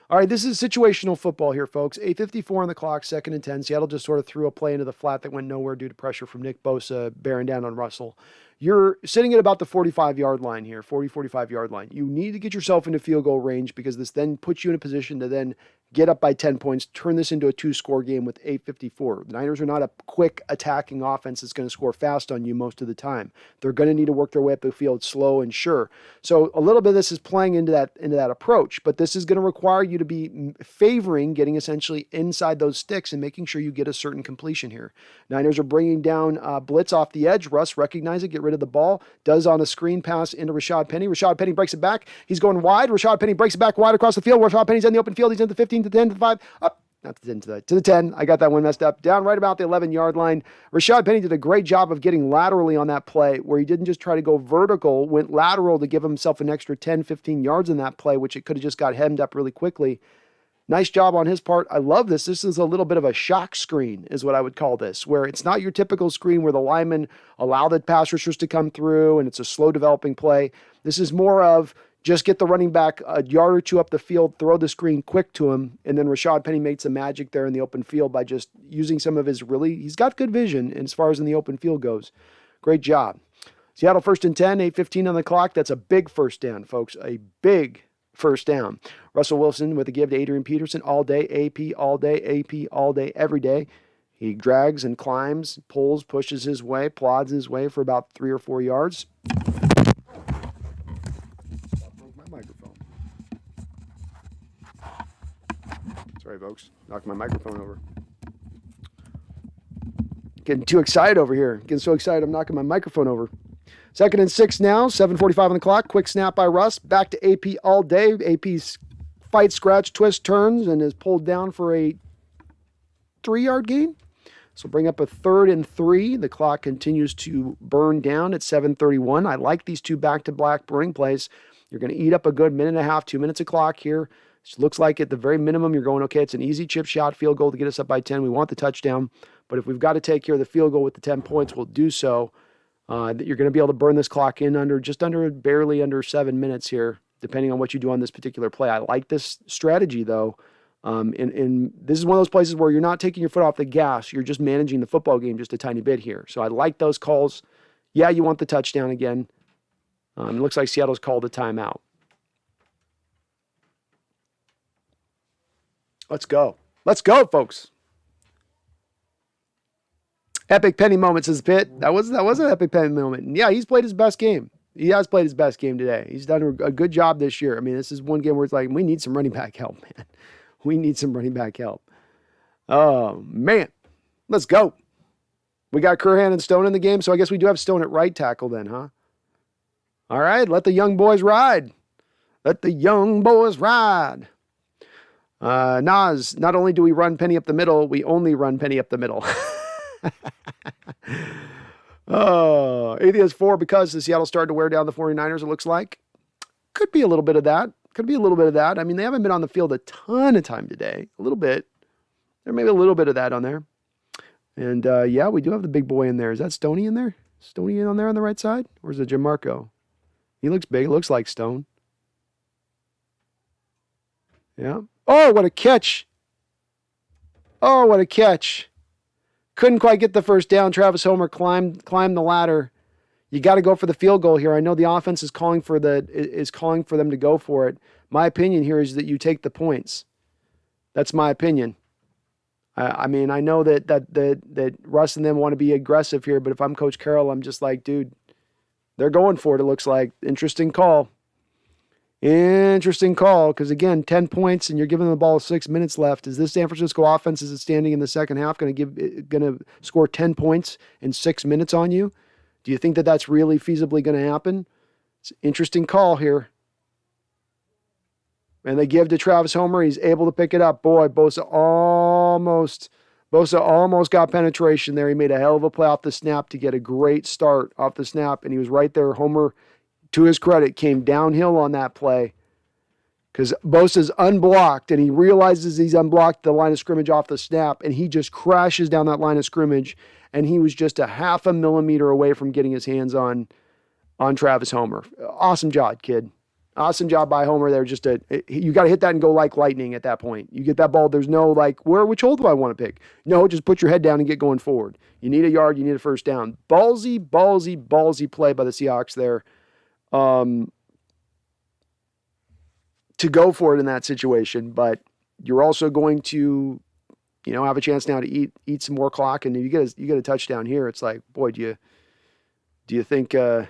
All right, this is situational football here, folks. 8:54 on the clock, 2nd and 10. Seattle just sort of threw a play into the flat that went nowhere due to pressure from Nick Bosa bearing down on Russell. You're sitting at about the 45-yard line here, 45-yard line. You need to get yourself into field goal range because this then puts you in a position to then get up by 10 points, turn this into a 2-score game with 8:54. The Niners are not a quick attacking offense that's going to score fast on you most of the time. They're going to need to work their way up the field slow and sure. So a little bit of this is playing into that approach, but this is going to require you to be favoring getting essentially inside those sticks and making sure you get a certain completion here. Niners are bringing down blitz off the edge. Russ recognizes it, get rid of the ball, does on a screen pass into Rashad Penny. Rashad Penny breaks it back. He's going wide. Rashad Penny breaks it back wide across the field. Rashad Penny's in the open field. He's in the 15, to the 10, to the 5, up. Not to the 10. I got that one messed up. Down right about the 11-yard line. Rashad Penny did a great job of getting laterally on that play where he didn't just try to go vertical, went lateral to give himself an extra 10, 15 yards in that play, which it could have just got hemmed up really quickly. Nice job on his part. I love this. This is a little bit of a shock screen is what I would call this, where it's not your typical screen where the linemen allow the pass rushers to come through and it's a slow developing play. This is more of just get the running back a yard or two up the field, throw the screen quick to him, and then Rashad Penny made some magic there in the open field by just using some of his he's got good vision as far as in the open field goes. Great job. Seattle 1st and 10, 8:15 on the clock. That's a big first down, folks, a big first down. Russell Wilson with a give to Adrian Peterson all day, AP all day, AP all day, every day. He drags and climbs, pulls, pushes his way, plods his way for about 3 or 4 yards. My microphone. Sorry, folks. Knocked my microphone over. Getting too excited over here. Getting so excited I'm knocking my microphone over. 2nd and 6 now, 7:45 on the clock. Quick snap by Russ. Back to AP all day. AP's fight, scratch, twist, turns, and is pulled down for a 3-yard gain. So bring up a 3rd and 3. The clock continues to burn down at 7:31. I like these two back-to-back running plays. You're going to eat up a good minute and a half, 2 minutes of clock here. It looks like at the very minimum you're going, okay, it's an easy chip shot field goal to get us up by 10. We want the touchdown. But if we've got to take care of the field goal with the 10 points, we'll do so. That you're going to be able to burn this clock in barely under 7 minutes here, depending on what you do on this particular play. I like this strategy, though. And this is one of those places where you're not taking your foot off the gas. You're just managing the football game just a tiny bit here. So I like those calls. Yeah, you want the touchdown again. It looks like Seattle's called a timeout. Let's go. Let's go, folks. Epic Penny moments is Pitt. That was an epic Penny moment. And yeah, he's played his best game. He has played his best game today. He's done a good job this year. I mean, this is one game where it's like, we need some running back help, man. We need some running back help. Oh, man. Let's go. We got Curhan and Stone in the game, so I guess we do have Stone at right tackle then, huh? All right, let the young boys ride. Let the young boys ride. Nas, not only do we run Penny up the middle, we only run Penny up the middle. Oh, Atheist 4 because the Seattle started to wear down the 49ers, it looks like. Could be a little bit of that. I mean, they haven't been on the field a ton of time today. A little bit. There may be a little bit of that on there. And, yeah, we do have the big boy in there. Is that Stoney in there? Stoney on there on the right side? Or is it Jamarco? He looks big. It looks like Stone. Yeah. Oh, what a catch. Oh, what a catch. Couldn't quite get the first down. Travis Homer climbed the ladder. You got to go for the field goal here. I know the offense is calling for them to go for it. My opinion here is that you take the points. That's my opinion. I mean, I know that Russ and them want to be aggressive here, but if I'm Coach Carroll, I'm just like, dude, they're going for it. It looks like Interesting call, because again, 10 points and you're giving them the ball 6 minutes left. Is this San Francisco offense as it's standing in the second half going to score 10 points in 6 minutes on you? Do you think that that's really feasibly going to happen? It's an interesting call here. And they give to Travis Homer. He's able to pick it up. Boy, Bosa almost got penetration there. He made a hell of a play off the snap to get a great start off the snap, and he was right there. Homer, to his credit, came downhill on that play because Bosa's unblocked, and he realizes he's unblocked the line of scrimmage off the snap, and he just crashes down that line of scrimmage, and he was just a half a millimeter away from getting his hands on Travis Homer. Awesome job, kid. Awesome job by Homer there. You got to hit that and go like lightning at that point. You get that ball. There's no like, which hole do I want to pick? No, just put your head down and get going forward. You need a yard. You need a first down. Ballsy play by the Seahawks there. To go for it in that situation, but you're also going to, have a chance now to eat some more clock. And if you get a touchdown here, it's like, boy, do you think, and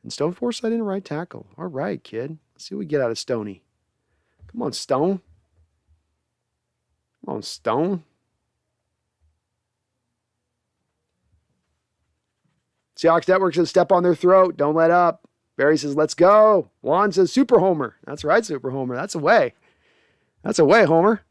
Stone Forsythe in right tackle. All right, kid. Let's see what we get out of Stoney. Come on, Stone. Come on, Stone. Seahawks Network says step on their throat. Don't let up. Barry says, let's go. Juan says, Super Homer. That's right, Super Homer. That's a way. That's a way, Homer.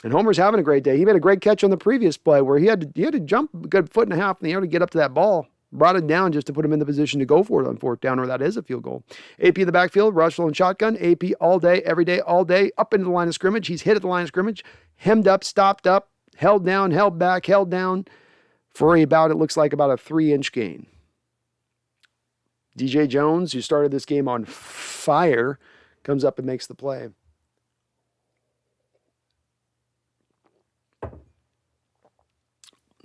And Homer's having a great day. He made a great catch on the previous play where he had to jump a good foot and a half in the air to get up to that ball. Brought it down just to put him in the position to go for it on fourth down, or that is a field goal. AP in the backfield, Russell and shotgun. AP all day, every day, all day, up into the line of scrimmage. He's hit at the line of scrimmage, hemmed up, stopped up, held down, held back, held down for it looks like about a 3-inch gain. DJ Jones, who started this game on fire, comes up and makes the play.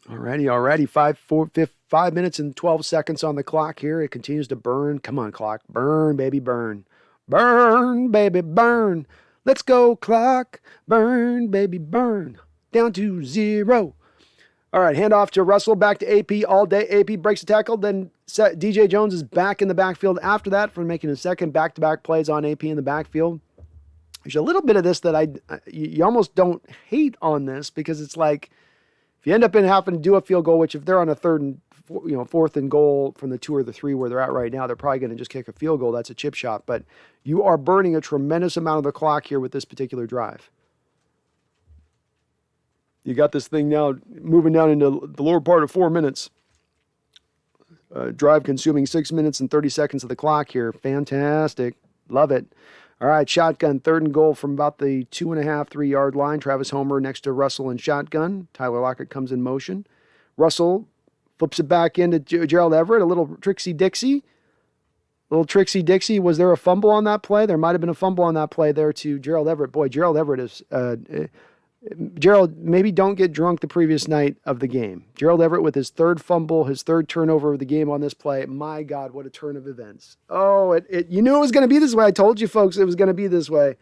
Alrighty. 5 minutes and 12 seconds on the clock here. It continues to burn. Come on, clock. Burn, baby, burn. Burn, baby, burn. Let's go, clock. Burn, baby, burn. Down to 0. All right, hand off to Russell, back to AP all day. AP breaks the tackle, then DJ Jones is back in the backfield after that for making his second back-to-back plays on AP in the backfield. There's a little bit of this that you almost don't hate on this, because it's like, if you end up having to do a field goal, which if they're on a fourth and goal from the 2 or the 3 where they're at right now, they're probably going to just kick a field goal. That's a chip shot. But you are burning a tremendous amount of the clock here with this particular drive. You got this thing now moving down into the lower part of 4 minutes. Drive consuming 6 minutes and 30 seconds of the clock here. Fantastic. Love it. All right, shotgun, 3rd and goal from about the 2.5, 3 yard line. Travis Homer next to Russell in shotgun. Tyler Lockett comes in motion. Russell flips it back into Gerald Everett, a little Trixie Dixie. Was there a fumble on that play? There might have been a fumble on that play there to Gerald Everett. Boy, Gerald Everett is... Gerald, maybe don't get drunk the previous night of the game. Gerald Everett with his 3rd fumble, his 3rd turnover of the game on this play. My God, what a turn of events. Oh, you knew it was going to be this way. I told you folks it was going to be this way.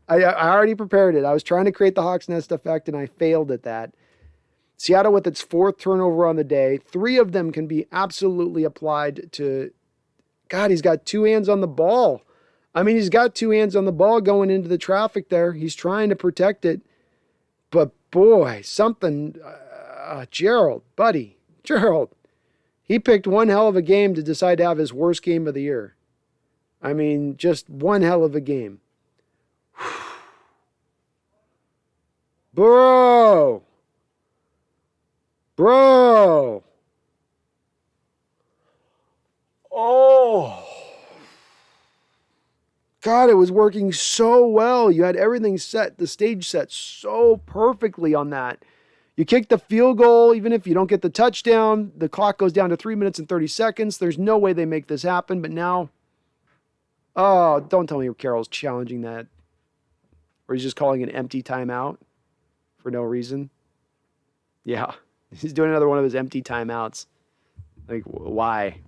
I already prepared it. I was trying to create the Hawks Nest effect, and I failed at that. Seattle with its 4th turnover on the day. 3 of them can be absolutely applied to... God, he's got 2 hands on the ball. I mean, he's got 2 hands on the ball going into the traffic there. He's trying to protect it. But boy, something, Gerald, he picked one hell of a game to decide to have his worst game of the year. I mean, just one hell of a game. Bro. Oh. God, it was working so well. You had everything set, the stage set so perfectly on that. You kick the field goal, even if you don't get the touchdown, the clock goes down to 3 minutes and 30 seconds. There's no way they make this happen, but now, oh, don't tell me Carroll's challenging that. Or he's just calling an empty timeout for no reason. Yeah, he's doing another one of his empty timeouts. Like, why?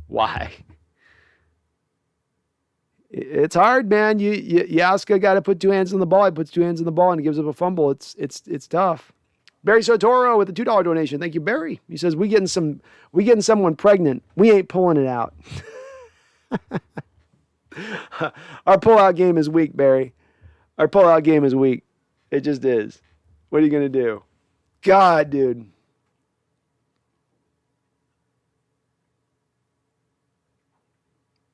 Why? It's hard, man. You ask a guy to put 2 hands on the ball. He puts 2 hands on the ball and gives up a fumble. It's tough. Barry Sotoro with a $2 donation. Thank you, Barry. He says we getting someone pregnant. We ain't pulling it out. Our pullout game is weak, Barry. Our pullout game is weak. It just is. What are you gonna do? God, dude.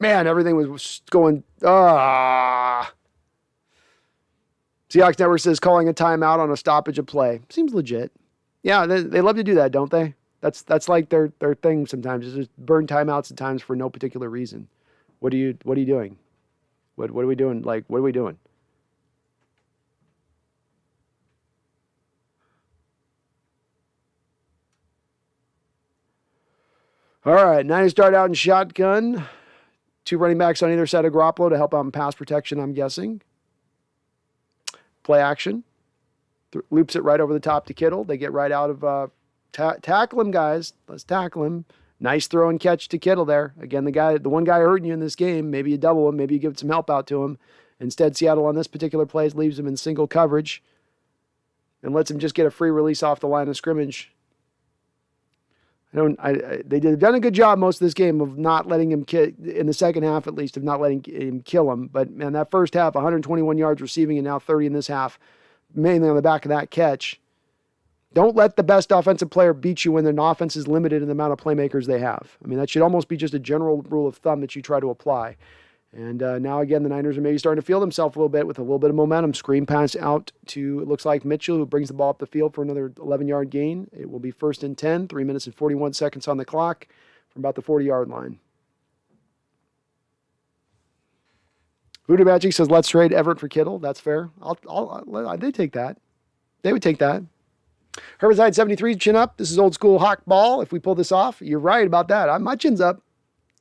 Man, everything was going, Seahawks Network says calling a timeout on a stoppage of play. Seems legit. Yeah, they love to do that, don't they? That's like their thing sometimes, is just burn timeouts at times for no particular reason. What are you doing? What are we doing? Like, what are we doing? All right, Niners start out in shotgun. Two running backs on either side of Garoppolo to help out in pass protection, I'm guessing. Play action. Loops it right over the top to Kittle. They get right out of tackle him, guys. Let's tackle him. Nice throw and catch to Kittle there. Again, the one guy hurting you in this game, maybe you double him, maybe you give some help out to him. Instead, Seattle on this particular play leaves him in single coverage and lets him just get a free release off the line of scrimmage. They've done a good job most of this game of not letting him in the second half, at least, of not letting him kill him. But man, that first half, 121 yards receiving and now 30 in this half, mainly on the back of that catch. Don't let the best offensive player beat you when an offense is limited in the amount of playmakers they have. I mean, that should almost be just a general rule of thumb that you try to apply. And now, again, the Niners are maybe starting to feel themselves a little bit with a little bit of momentum. Screen pass out to, it looks like, Mitchell, who brings the ball up the field for another 11-yard gain. It will be 1st and 10, 3 minutes and 41 seconds on the clock from about the 40-yard line. Voodoo Magic says, let's trade Everett for Kittle. That's fair. They take that. They would take that. Herbicide 73, chin up. This is old school hawk ball. If we pull this off, you're right about that. My chin's up.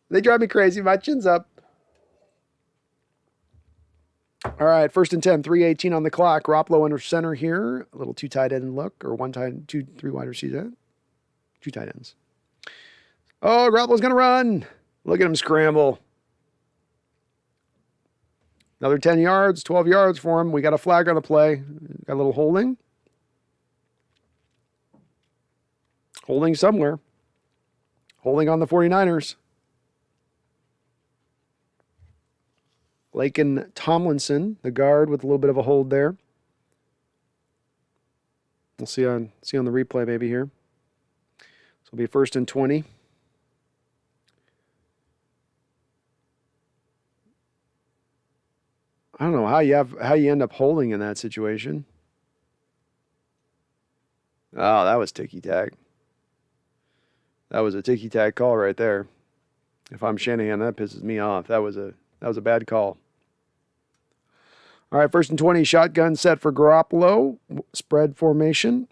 They drive me crazy. My chin's up. All right, 1st and 10, 3:18 on the clock. Garoppolo under center here. A little two tight end look, or three wide receiver. Two tight ends. Oh, Garoppolo's going to run. Look at him scramble. Another 10 yards, 12 yards for him. We got a flag on the play. Got a little holding. Holding somewhere. Holding on the 49ers. Laken Tomlinson, the guard, with a little bit of a hold there. We'll see on the replay maybe here. So it'll be 1st and 20. I don't know how you end up holding in that situation. Oh, that was ticky-tack. That was a ticky-tack call right there. If I'm Shanahan, that pisses me off. That was a bad call. All right, 1st and 20, shotgun set for Garoppolo. Spread formation.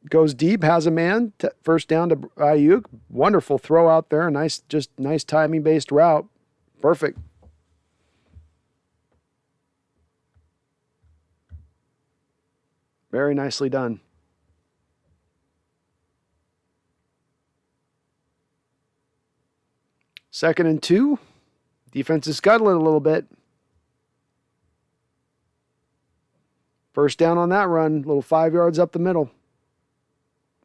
Goes deep, has a man. First down to Ayuk. Wonderful throw out there. Nice timing-based route. Perfect. Very nicely done. 2nd and 2. Defense is scuttling a little bit. First down on that run, little 5 yards up the middle.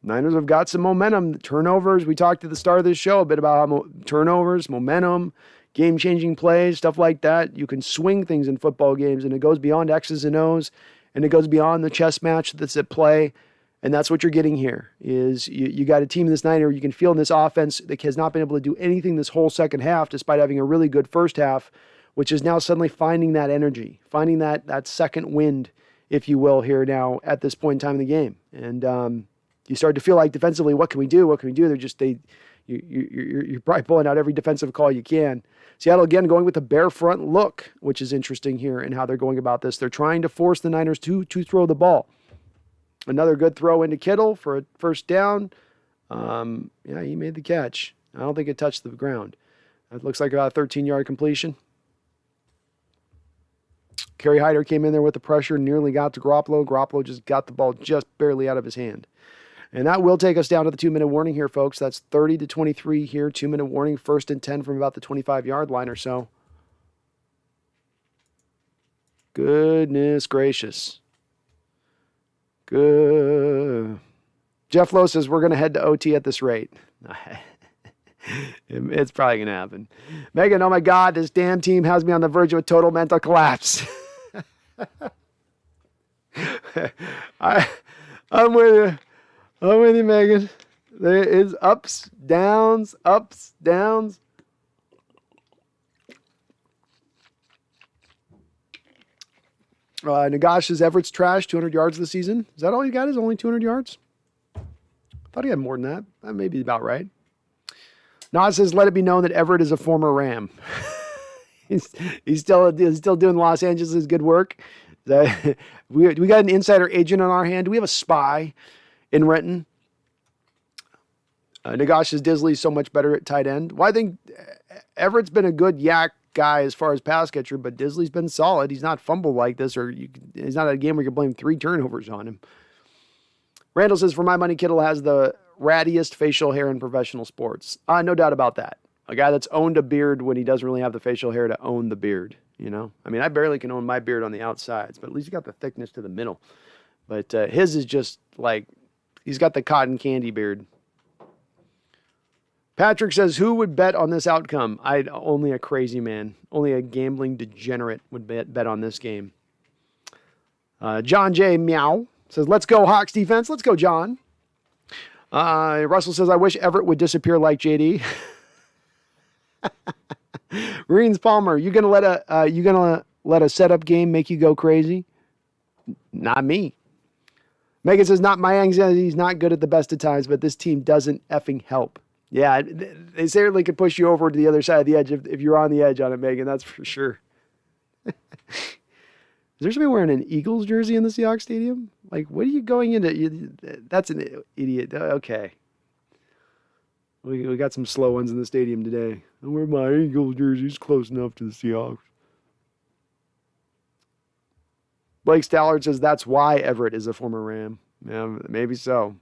Niners have got some momentum. Turnovers, we talked at the start of this show a bit about how turnovers, momentum, game-changing plays, stuff like that. You can swing things in football games, and it goes beyond X's and O's, and it goes beyond the chess match that's at play. And that's what you're getting here, is you got a team in this Niner you can feel in this offense that has not been able to do anything this whole second half, despite having a really good first half, which is now suddenly finding that energy, finding that second wind, if you will, here now at this point in time in the game. And you start to feel like defensively, what can we do? What can we do? You're probably pulling out every defensive call you can. Seattle, again, going with the bare front look, which is interesting here in how they're going about this. They're trying to force the Niners to throw the ball. Another good throw into Kittle for a first down. Yeah, he made the catch. I don't think it touched the ground. It looks like about a 13-yard completion. Kerry Hyder came in there with the pressure, nearly got to Garoppolo. Garoppolo just got the ball just barely out of his hand. And that will take us down to the 2-minute warning here, folks. That's 30-23 here, 2-minute warning, 1st and 10 from about the 25-yard line or so. Goodness gracious. Good. Jeff Lowe says we're going to head to OT at this rate. It's probably going to happen. Megan, oh my God, this damn team has me on the verge of a total mental collapse. I'm with you. I'm with you, Megan. There is ups, downs, ups, downs. Nagash says Everett's trash, 200 yards this season. Is that all he got? Is only 200 yards? I thought he had more than that. That may be about right. Nas says, let it be known that Everett is a former Ram. he's still doing Los Angeles' good work. We got an insider agent on our hand. Do we have a spy in Renton? Nagash says Disley's so much better at tight end. Well, I think Everett's been a good yak guy as far as pass catcher, but Disley's been solid. He's not fumbled like this, or he's not a game where you can blame 3 turnovers on him. Randall says, for my money, Kittle has the rattiest facial hair in professional sports. No doubt about that. A guy that's owned a beard when he doesn't really have the facial hair to own the beard, you know? I mean, I barely can own my beard on the outsides, but at least he got the thickness to the middle. But his is just like, he's got the cotton candy beard. Patrick says, who would bet on this outcome? Only a crazy man. Only a gambling degenerate would bet on this game. John J. Meow says, let's go Hawks defense. Let's go, John. Russell says, I wish Everett would disappear like JD. Reens Palmer, you gonna let a setup game make you go crazy? Not me. Megan says, not my anxiety. He's not good at the best of times, but this team doesn't effing help. Yeah, they certainly could push you over to the other side of the edge if you're on the edge on it, Megan. That's for sure. Is there somebody wearing an Eagles jersey in the Seahawks stadium? Like, what are you going into? That's an idiot. Okay. We got some slow ones in the stadium today. I wear my Eagles jersey. It's close enough to the Seahawks. Blake Stallard says that's why Everett is a former Ram. Yeah, maybe so.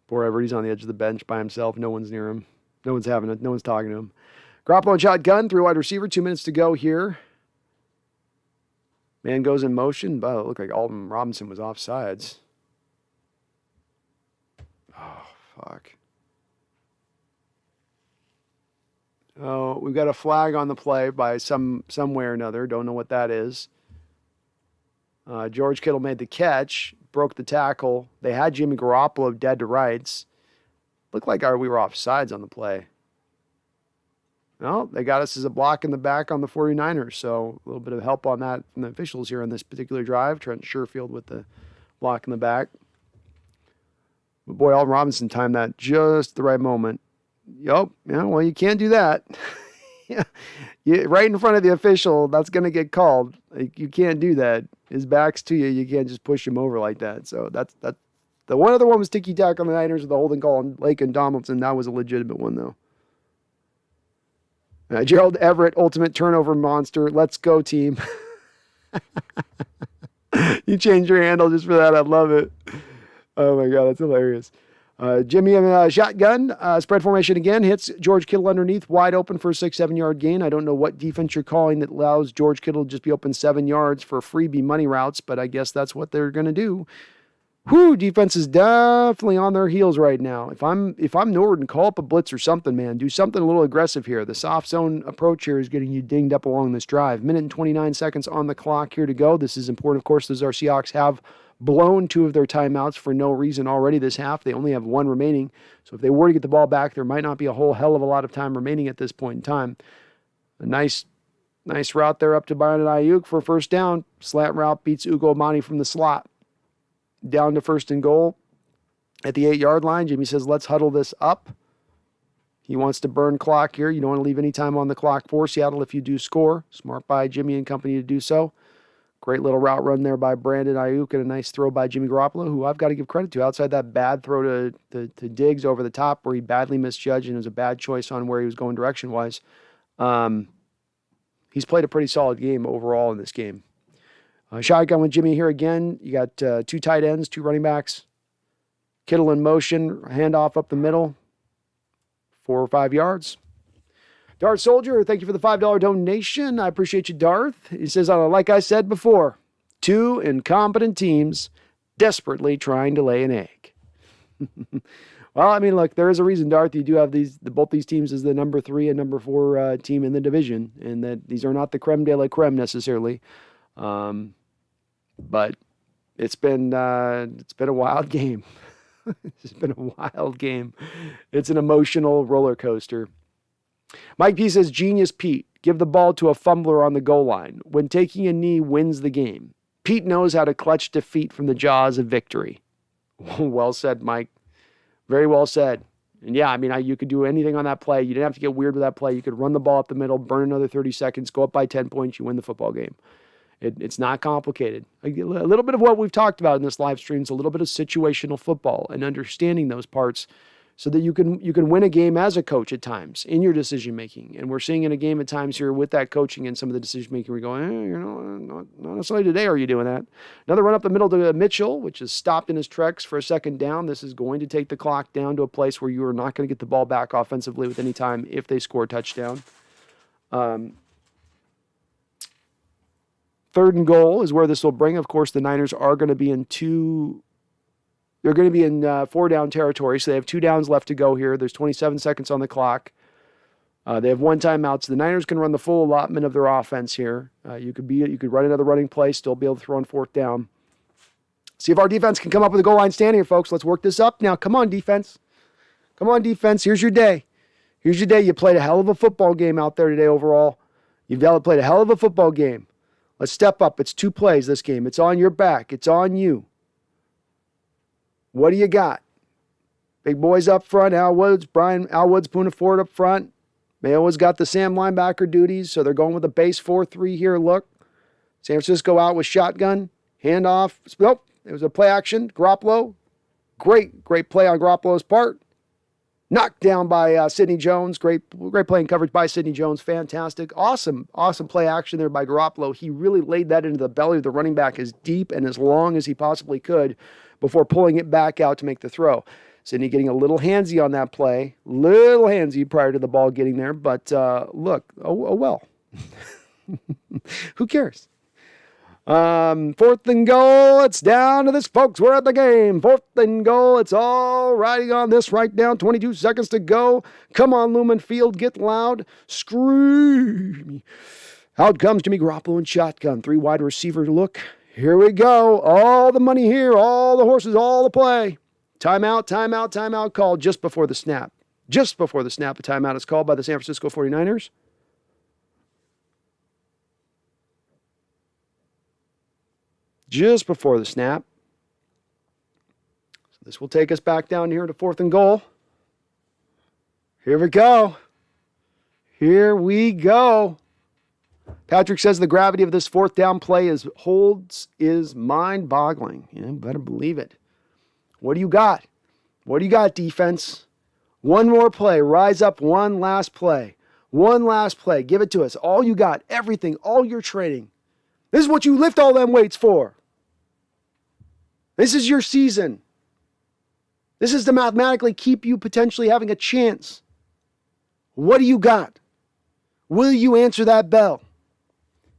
Poor Everett, he's on the edge of the bench by himself. No one's near him. No one's having it. No one's talking to him. Garoppolo and shotgun, 3 wide receiver, 2 minutes to go here. Man goes in motion. But it looked like Alton Robinson was offsides. Oh, fuck. Oh, we've got a flag on the play by some way or another. Don't know what that is. George Kittle made the catch, broke the tackle. They had Jimmy Garoppolo dead to rights. Looked like we were offsides on the play. No, they got us as a block in the back on the 49ers. So a little bit of help on that from the officials here on this particular drive. Trent Sherfield with the block in the back. But boy, Alton Robinson timed that just the right moment. Yup. Yeah, well, you can't do that. Yeah, right in front of the official, that's going to get called. Like, you can't do that. His back's to you. You can't just push him over like that. So that's the one other one was ticky tack on the Niners with the holding call on Lake and Donaldson. That was a legitimate one though. Gerald Everett, ultimate turnover monster. Let's go, team. You changed your handle just for that. I love it. Oh my God, that's hilarious. Jimmy shotgun, spread formation again, hits George Kittle underneath, wide open for a 6-7 yard gain. I don't know what defense you're calling that allows George Kittle to just be open 7 yards for freebie money routes, but I guess that's what they're going to do. Whew, defense is definitely on their heels right now. If I'm Norton, call up a blitz or something, man. Do something a little aggressive here. The soft zone approach here is getting you dinged up along this drive. Minute and 29 seconds on the clock here to go. This is important, of course, as our Seahawks have blown 2 of their timeouts for no reason already this half. They only have 1 remaining. So if they were to get the ball back, there might not be a whole hell of a lot of time remaining at this point in time. A nice route there up to Byron and Ayuk for first down. Slant route beats Ugo Amani from the slot. Down to 1st and goal at the 8-yard line. Jimmy says, let's huddle this up. He wants to burn clock here. You don't want to leave any time on the clock for Seattle if you do score. Smart by Jimmy and company to do so. Great little route run there by Brandon Ayuk and a nice throw by Jimmy Garoppolo, who I've got to give credit to. Outside that bad throw to Diggs over the top where he badly misjudged and it was a bad choice on where he was going direction-wise. He's played a pretty solid game overall in this game. Shotgun with Jimmy here again. You got 2 tight ends, 2 running backs. Kittle in motion, handoff up the middle, 4 or 5 yards. Darth Soldier, thank you for the $5 donation. I appreciate you, Darth. He says, like I said before, 2 incompetent teams desperately trying to lay an egg. Well, I mean, look, there is a reason, Darth. You do have both these teams as the number 3 and number 4 team in the division, and that these are not the creme de la creme necessarily. But it's been a wild game. It's been a wild game. It's an emotional roller coaster. Mike P says, genius Pete, give the ball to a fumbler on the goal line. When taking a knee wins the game. Pete knows how to clutch defeat from the jaws of victory. Well said, Mike. Very well said. And yeah, I mean, you could do anything on that play. You didn't have to get weird with that play. You could run the ball up the middle, burn another 30 seconds, go up by 10 points, you win the football game. It's not complicated. A little bit of what we've talked about in this live stream is a little bit of situational football and understanding those parts so that you can win a game as a coach at times in your decision making. And we're seeing in a game at times here with that coaching and some of the decision making, we're going, not necessarily today are you doing that. Another run up the middle to Mitchell, which is stopped in his tracks for a second down. This is going to take the clock down to a place where you are not going to get the ball back offensively with any time if they score a touchdown. 3rd and goal is where this will bring. Of course, the Niners are going to be in 4-down territory, so they have 2 downs left to go here. There's 27 seconds on the clock. They have 1 timeout, so the Niners can run the full allotment of their offense here. You could run another running play, still be able to throw on 4th down. See if our defense can come up with a goal line stand here, folks. Let's work this up now. Come on, defense. Come on, defense. Here's your day. Here's your day. You played a hell of a football game out there today overall. You've played a hell of a football game. Let's step up. It's 2 plays this game. It's on your back. It's on you. What do you got? Big boys up front. Al Woods, Poona Ford up front. Mayowa's got the Sam linebacker duties, so they're going with a base 4-3 here. Look. San Francisco out with shotgun. Handoff. Nope. It was a play action. Garoppolo. Great play on Garoppolo's part. Knocked down by Sidney Jones. Great play and coverage by Sidney Jones. Fantastic. Awesome play action there by Garoppolo. He really laid that into the belly of the running back as deep and as long as he possibly could before pulling it back out to make the throw. Sidney getting a little handsy on that play. Little handsy prior to the ball getting there. But look, oh well. Who cares? 4th and goal. It's down to this, folks. We're at the game. 4th and goal. It's all riding on this right now. 22 seconds to go. Come on, Lumen Field. Get loud. Scream. Out comes Jimmy Garoppolo in shotgun. 3 wide receiver look. Here we go. All the money here. All the horses. All the play. Timeout called just before the snap. Just before the snap, a timeout is called by the San Francisco 49ers. Just before the snap. So this will take us back down here to 4th and goal. Here we go. Here we go. Patrick says the gravity of this 4th down play is mind-boggling. You better believe it. What do you got? What do you got, defense? One more play. Rise up. One last play. One last play. Give it to us. All you got. Everything. All your training. This is what you lift all them weights for. This is your season. This is to mathematically keep you potentially having a chance. What do you got? Will you answer that bell?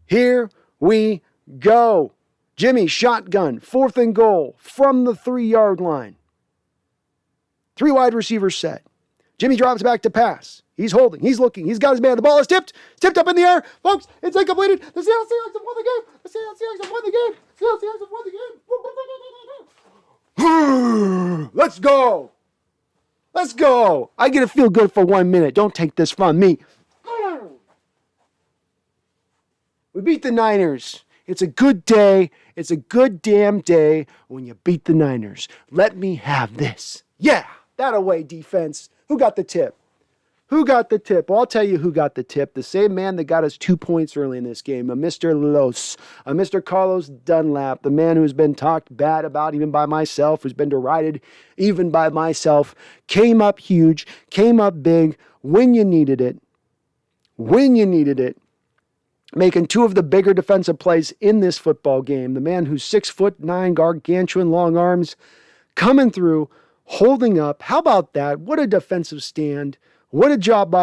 Here we go. Jimmy, shotgun, 4th and goal from the 3-yard line. 3 wide receivers set. Jimmy drops back to pass. He's holding. He's looking. He's got his man. The ball is tipped. It's tipped up in the air. Folks, it's incompleted. The Seahawks have won the game. The Seahawks have won the game. The Seahawks have won the game. Let's go. Let's go. I get to feel good for 1 minute. Don't take this from me. We beat the Niners. It's a good day. It's a good damn day when you beat the Niners. Let me have this. Yeah, that away defense. Who got the tip? Who got the tip? Well, I'll tell you who got the tip. The same man that got us 2 points early in this game, a Mr. Los, a Mr. Carlos Dunlap, the man who's been talked bad about even by myself, who's been derided even by myself, came up huge, came up big when you needed it. When you needed it. Making 2 of the bigger defensive plays in this football game. The man who's 6'9", gargantuan, long arms, coming through, holding up. How about that? What a defensive stand. What a job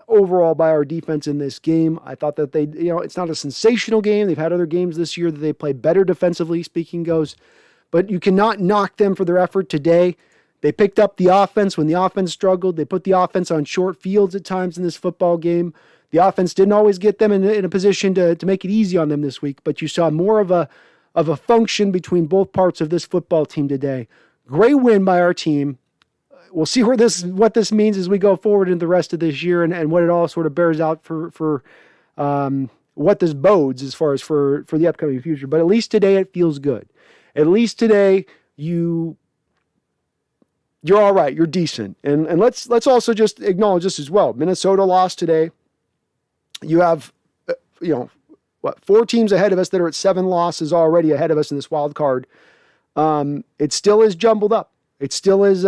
overall by our defense in this game. I thought that it's not a sensational game. They've had other games this year that they play better defensively, speaking goes. But you cannot knock them for their effort today. They picked up the offense when the offense struggled. They put the offense on short fields at times in this football game. The offense didn't always get them in a position to make it easy on them this week, but you saw more of a function between both parts of this football team today. Great win by our team. We'll see what this means as we go forward in the rest of this year and what it all sort of bears out for what this bodes as far as for the upcoming future. But at least today it feels good. At least today you're all right. You're decent. And let's also just acknowledge this as well. Minnesota lost today. You have, 4 teams ahead of us that are at 7 losses already ahead of us in this wild card. It still is jumbled up. It still is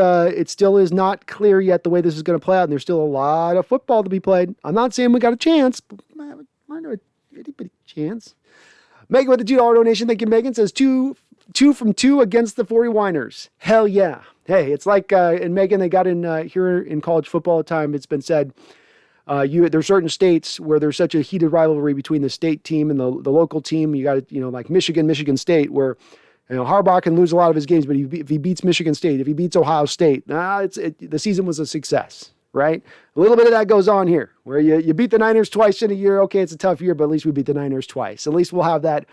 not clear yet the way this is going to play out, and there's still a lot of football to be played. I'm not saying we got a chance, but might have a itty bitty chance. Megan with the $2 donation. Thank you, Megan. Says two from two against the 49ers. Hell yeah. Hey, it's like, and Megan, they got in here in college football all the time. It's been said, there's certain states where there's such a heated rivalry between the state team and the local team. You got, like Michigan State, where, Harbaugh can lose a lot of his games, but if he beats Michigan State, if he beats Ohio State, the season was a success, right? A little bit of that goes on here, where you beat the Niners twice in a year. Okay, it's a tough year, but at least we beat the Niners twice. At least we'll have that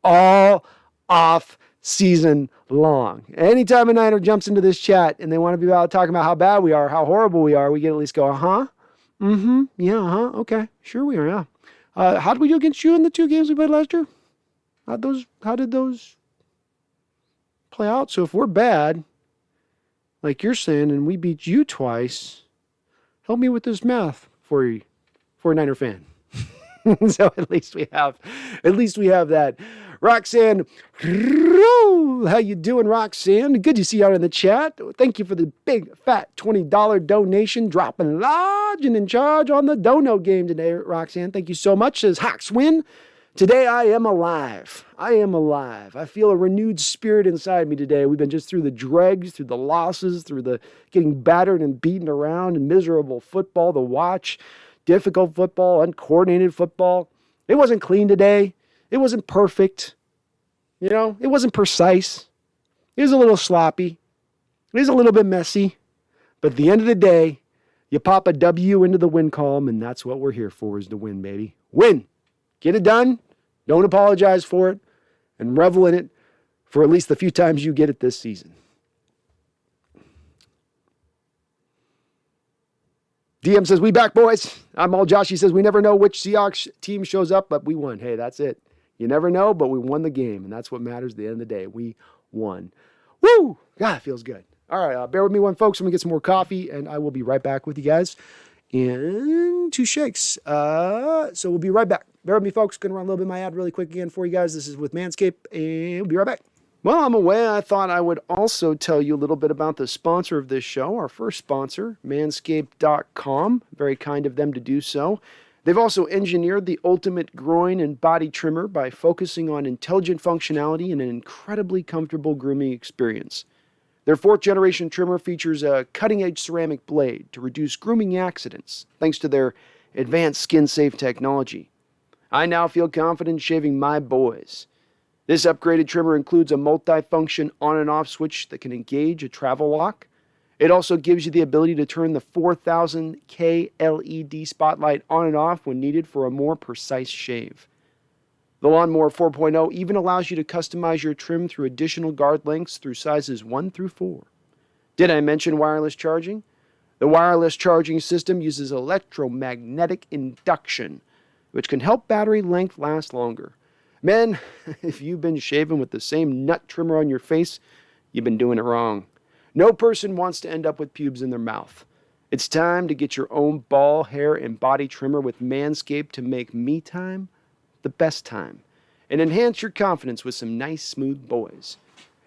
all off season long. Anytime a Niner jumps into this chat and they want to be talking about how bad we are, how horrible we are, we can at least go, yeah, okay, sure we are, yeah. How did we do against you in the 2 games we played last year? How did those play out? So if we're bad, like you're saying, and we beat you twice, help me with this math for you, for a Niner fan. So at least we have that. Roxanne, how you doing, Roxanne? Good to see you out in the chat. Thank you for the big fat $20 donation, dropping large and in charge on the dono game today, Roxanne. Thank you so much. Says Hawks win. Today I am alive. I feel a renewed spirit inside me today. We've been just through the dregs, through the losses, through the getting battered and beaten around and miserable football to watch, difficult football, uncoordinated football. It wasn't clean today. It wasn't perfect. It wasn't precise. It was a little sloppy. It was a little bit messy. But at the end of the day, you pop a W into the win column, and that's what we're here for, is to win, baby. Win. Get it done. Don't apologize for it. And revel in it for at least the few times you get it this season. DM says, we back, boys. I'm all Josh. He says, we never know which Seahawks team shows up, but we won. Hey, that's it. You never know, but we won the game, and that's what matters at the end of the day. We won. Woo! God, it feels good. All right, bear with me one, folks. Let me get some more coffee, and I will be right back with you guys in 2 shakes. So we'll be right back. Bear with me, folks. Going to run a little bit of my ad really quick again for you guys. This is with Manscaped, and we'll be right back. Well, I'm away. I thought I would also tell you a little bit about the sponsor of this show, our first sponsor, Manscaped.com. Very kind of them to do so. They've also engineered the ultimate groin and body trimmer by focusing on intelligent functionality and an incredibly comfortable grooming experience. Their 4th-generation trimmer features a cutting-edge ceramic blade to reduce grooming accidents, thanks to their advanced skin-safe technology. I now feel confident shaving my boys. This upgraded trimmer includes a multi-function on and off switch that can engage a travel lock. It also gives you the ability to turn the 4000K LED spotlight on and off when needed for a more precise shave. The Lawnmower 4.0 even allows you to customize your trim through additional guard lengths through sizes 1 through 4. Did I mention wireless charging? The wireless charging system uses electromagnetic induction, which can help battery length last longer. Men, if you've been shaving with the same nut trimmer on your face, you've been doing it wrong. No person wants to end up with pubes in their mouth. It's time to get your own ball, hair, and body trimmer with Manscaped to make me time the best time and enhance your confidence with some nice, smooth boys.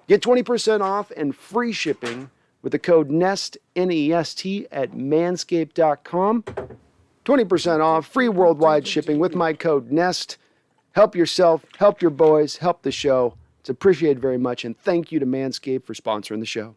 Get 20% off and free shipping with the code NEST, N-E-S-T, at manscaped.com. 20% off, free worldwide shipping with my code NEST. Help yourself, help your boys, help the show. It's appreciated very much, and thank you to Manscaped for sponsoring the show.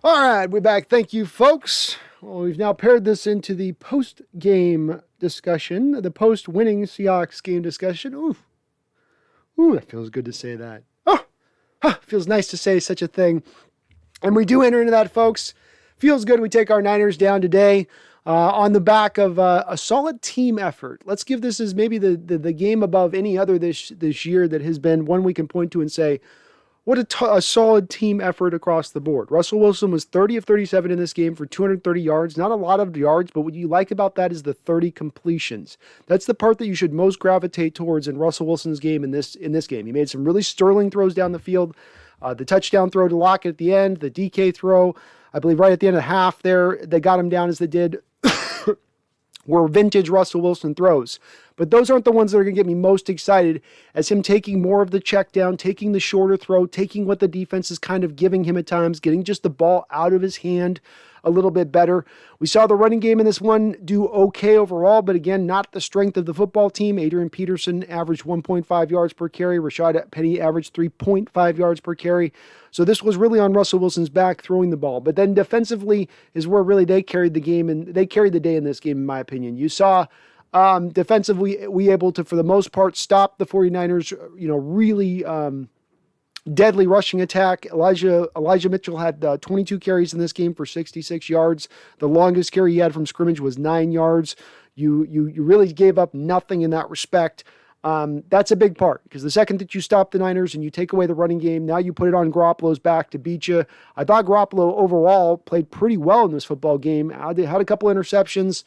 All right, we're back. Thank you, folks. Well, we've now paired this into the post-game discussion, the post-winning Seahawks game discussion. Ooh, that feels good to say that. Oh, Feels nice to say such a thing. And we do enter into that, folks. Feels good. We take our Niners down today on the back of a solid team effort. Let's give this as maybe the game above any other this year that has been one we can point to and say, what a solid team effort across the board. Russell Wilson was 30 of 37 in this game for 230 yards. Not a lot of yards, but what you like about that is the 30 completions. That's the part that you should most gravitate towards in Russell Wilson's game in this game. He made some really sterling throws down the field. The touchdown throw to Lockett at the end, the DK throw, I believe right at the end of the half there, they got him down as they did, were vintage Russell Wilson throws. But those aren't the ones that are going to get me most excited as him taking more of the check down, taking the shorter throw, taking what the defense is kind of giving him at times, getting just the ball out of his hand a little bit better. We saw the running game in this one do okay overall, but again, not the strength of the football team. Adrian Peterson averaged 1.5 yards per carry. Rashad Penny averaged 3.5 yards per carry. So this was really on Russell Wilson's back throwing the ball. But then defensively is where really they carried the game, and they carried the day in this game, in my opinion. You saw defensively, we able to, for the most part, stop the 49ers, really deadly rushing attack. Elijah Mitchell had 22 carries in this game for 66 yards. The longest carry he had from scrimmage was 9 yards. You really gave up nothing in that respect. That's a big part because the second that you stop the Niners and you take away the running game, now you put it on Garoppolo's back to beat you. I thought Garoppolo overall played pretty well in this football game. Had a couple interceptions.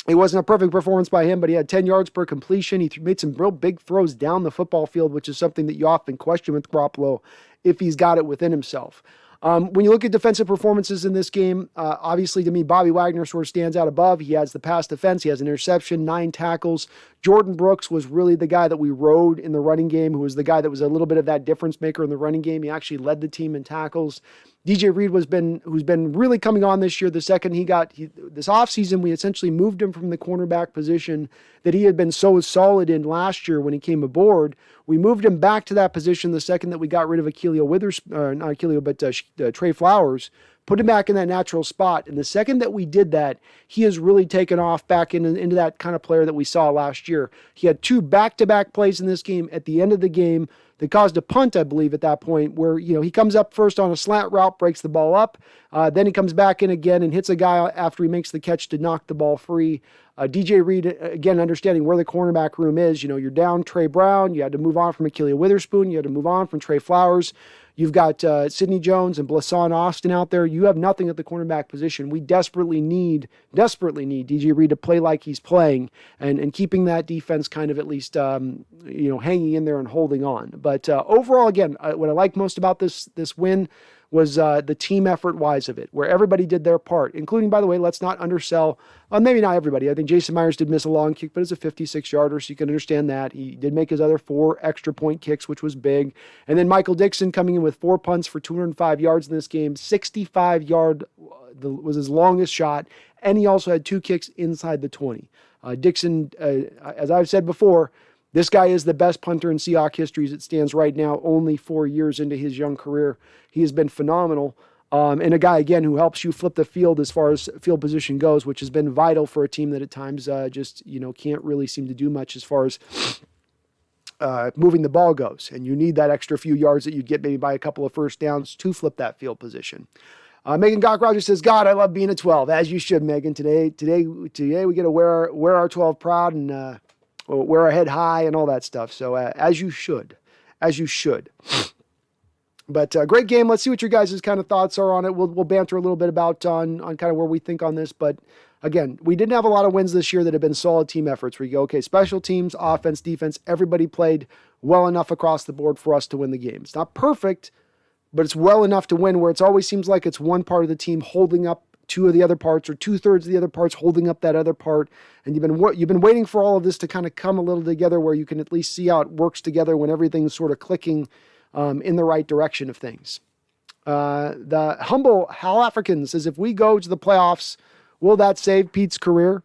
It wasn't a perfect performance by him, but he had 10 yards per completion. He made some real big throws down the football field, which is something that you often question with Garoppolo if he's got it within himself. When you look at defensive performances in this game, obviously to me, Bobby Wagner sort of stands out above. He has the pass defense. He has an interception, 9 tackles. Jordan Brooks was really the guy that we rode in the running game, who was the guy that was a little bit of that difference maker in the running game. He actually led the team in tackles. DJ Reed who's been really coming on this year. The second this offseason, we essentially moved him from the cornerback position that he had been so solid in last year when he came aboard. We moved him back to that position the second that we got rid of Trey Flowers, put him back in that natural spot. And the second that we did that, he has really taken off back into that kind of player that we saw last year. He had 2 back-to-back plays in this game at the end of the game that caused a punt, I believe, at that point, where he comes up first on a slant route, breaks the ball up. Then he comes back in again and hits a guy after he makes the catch to knock the ball free. DJ Reed, again, understanding where the cornerback room is. You're down Trey Brown. You had to move on from Ahkello Witherspoon. You had to move on from Trey Flowers. You've got Sidney Jones and Blasson Austin out there. You have nothing at the cornerback position. We desperately need DJ Reed to play like he's playing and keeping that defense kind of at least, hanging in there and holding on. But overall, again, what I like most about this win was the team effort wise of it, where everybody did their part, including, by the way, let's not undersell, maybe not everybody. I think Jason Myers did miss a long kick, but it's a 56-yarder, so you can understand that. He did make his other 4 extra point kicks, which was big. And then Michael Dixon coming in with 4 punts for 205 yards in this game. 65-yard was his longest shot, and he also had 2 kicks inside the 20. Dixon, as I've said before, this guy is the best punter in Seahawks history as it stands right now, only 4 years into his young career. He has been phenomenal. And a guy, again, who helps you flip the field as far as field position goes, which has been vital for a team that at times can't really seem to do much as far as moving the ball goes. And you need that extra few yards that you get maybe by a couple of first downs to flip that field position. Megan Gawk Rogers says, God, I love being a 12, as you should, Megan. Today we get to wear our 12 proud and wear our head high and all that stuff. So as you should. But great game. Let's see what your guys' kind of thoughts are on it. We'll banter a little bit about on kind of where we think on this. But again, we didn't have a lot of wins this year that have been solid team efforts where you go, okay, special teams, offense, defense, everybody played well enough across the board for us to win the game. It's not perfect, but it's well enough to win where it always seems like it's one part of the team holding up 2 of the other parts or 2/3 of the other parts holding up that other part. And you've been waiting for all of this to kind of come a little together where you can at least see how it works together when everything's sort of clicking in the right direction of things. The humble Hal African says, if we go to the playoffs, will that save Pete's career?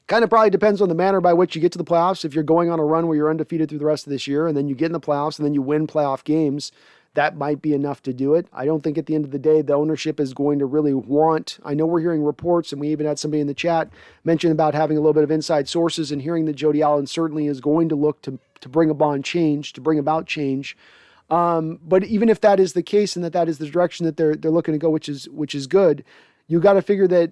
Kind of probably depends on the manner by which you get to the playoffs. If you're going on a run where you're undefeated through the rest of this year and then you get in the playoffs and then you win playoff games, that might be enough to do it. I don't think at the end of the day, the ownership is going to really want, I know we're hearing reports and we even had somebody in the chat mention about having a little bit of inside sources and hearing that Jody Allen certainly is going to look to to bring about change. But even if that is the case and that is the direction that they're looking to go, which is good, you got to figure that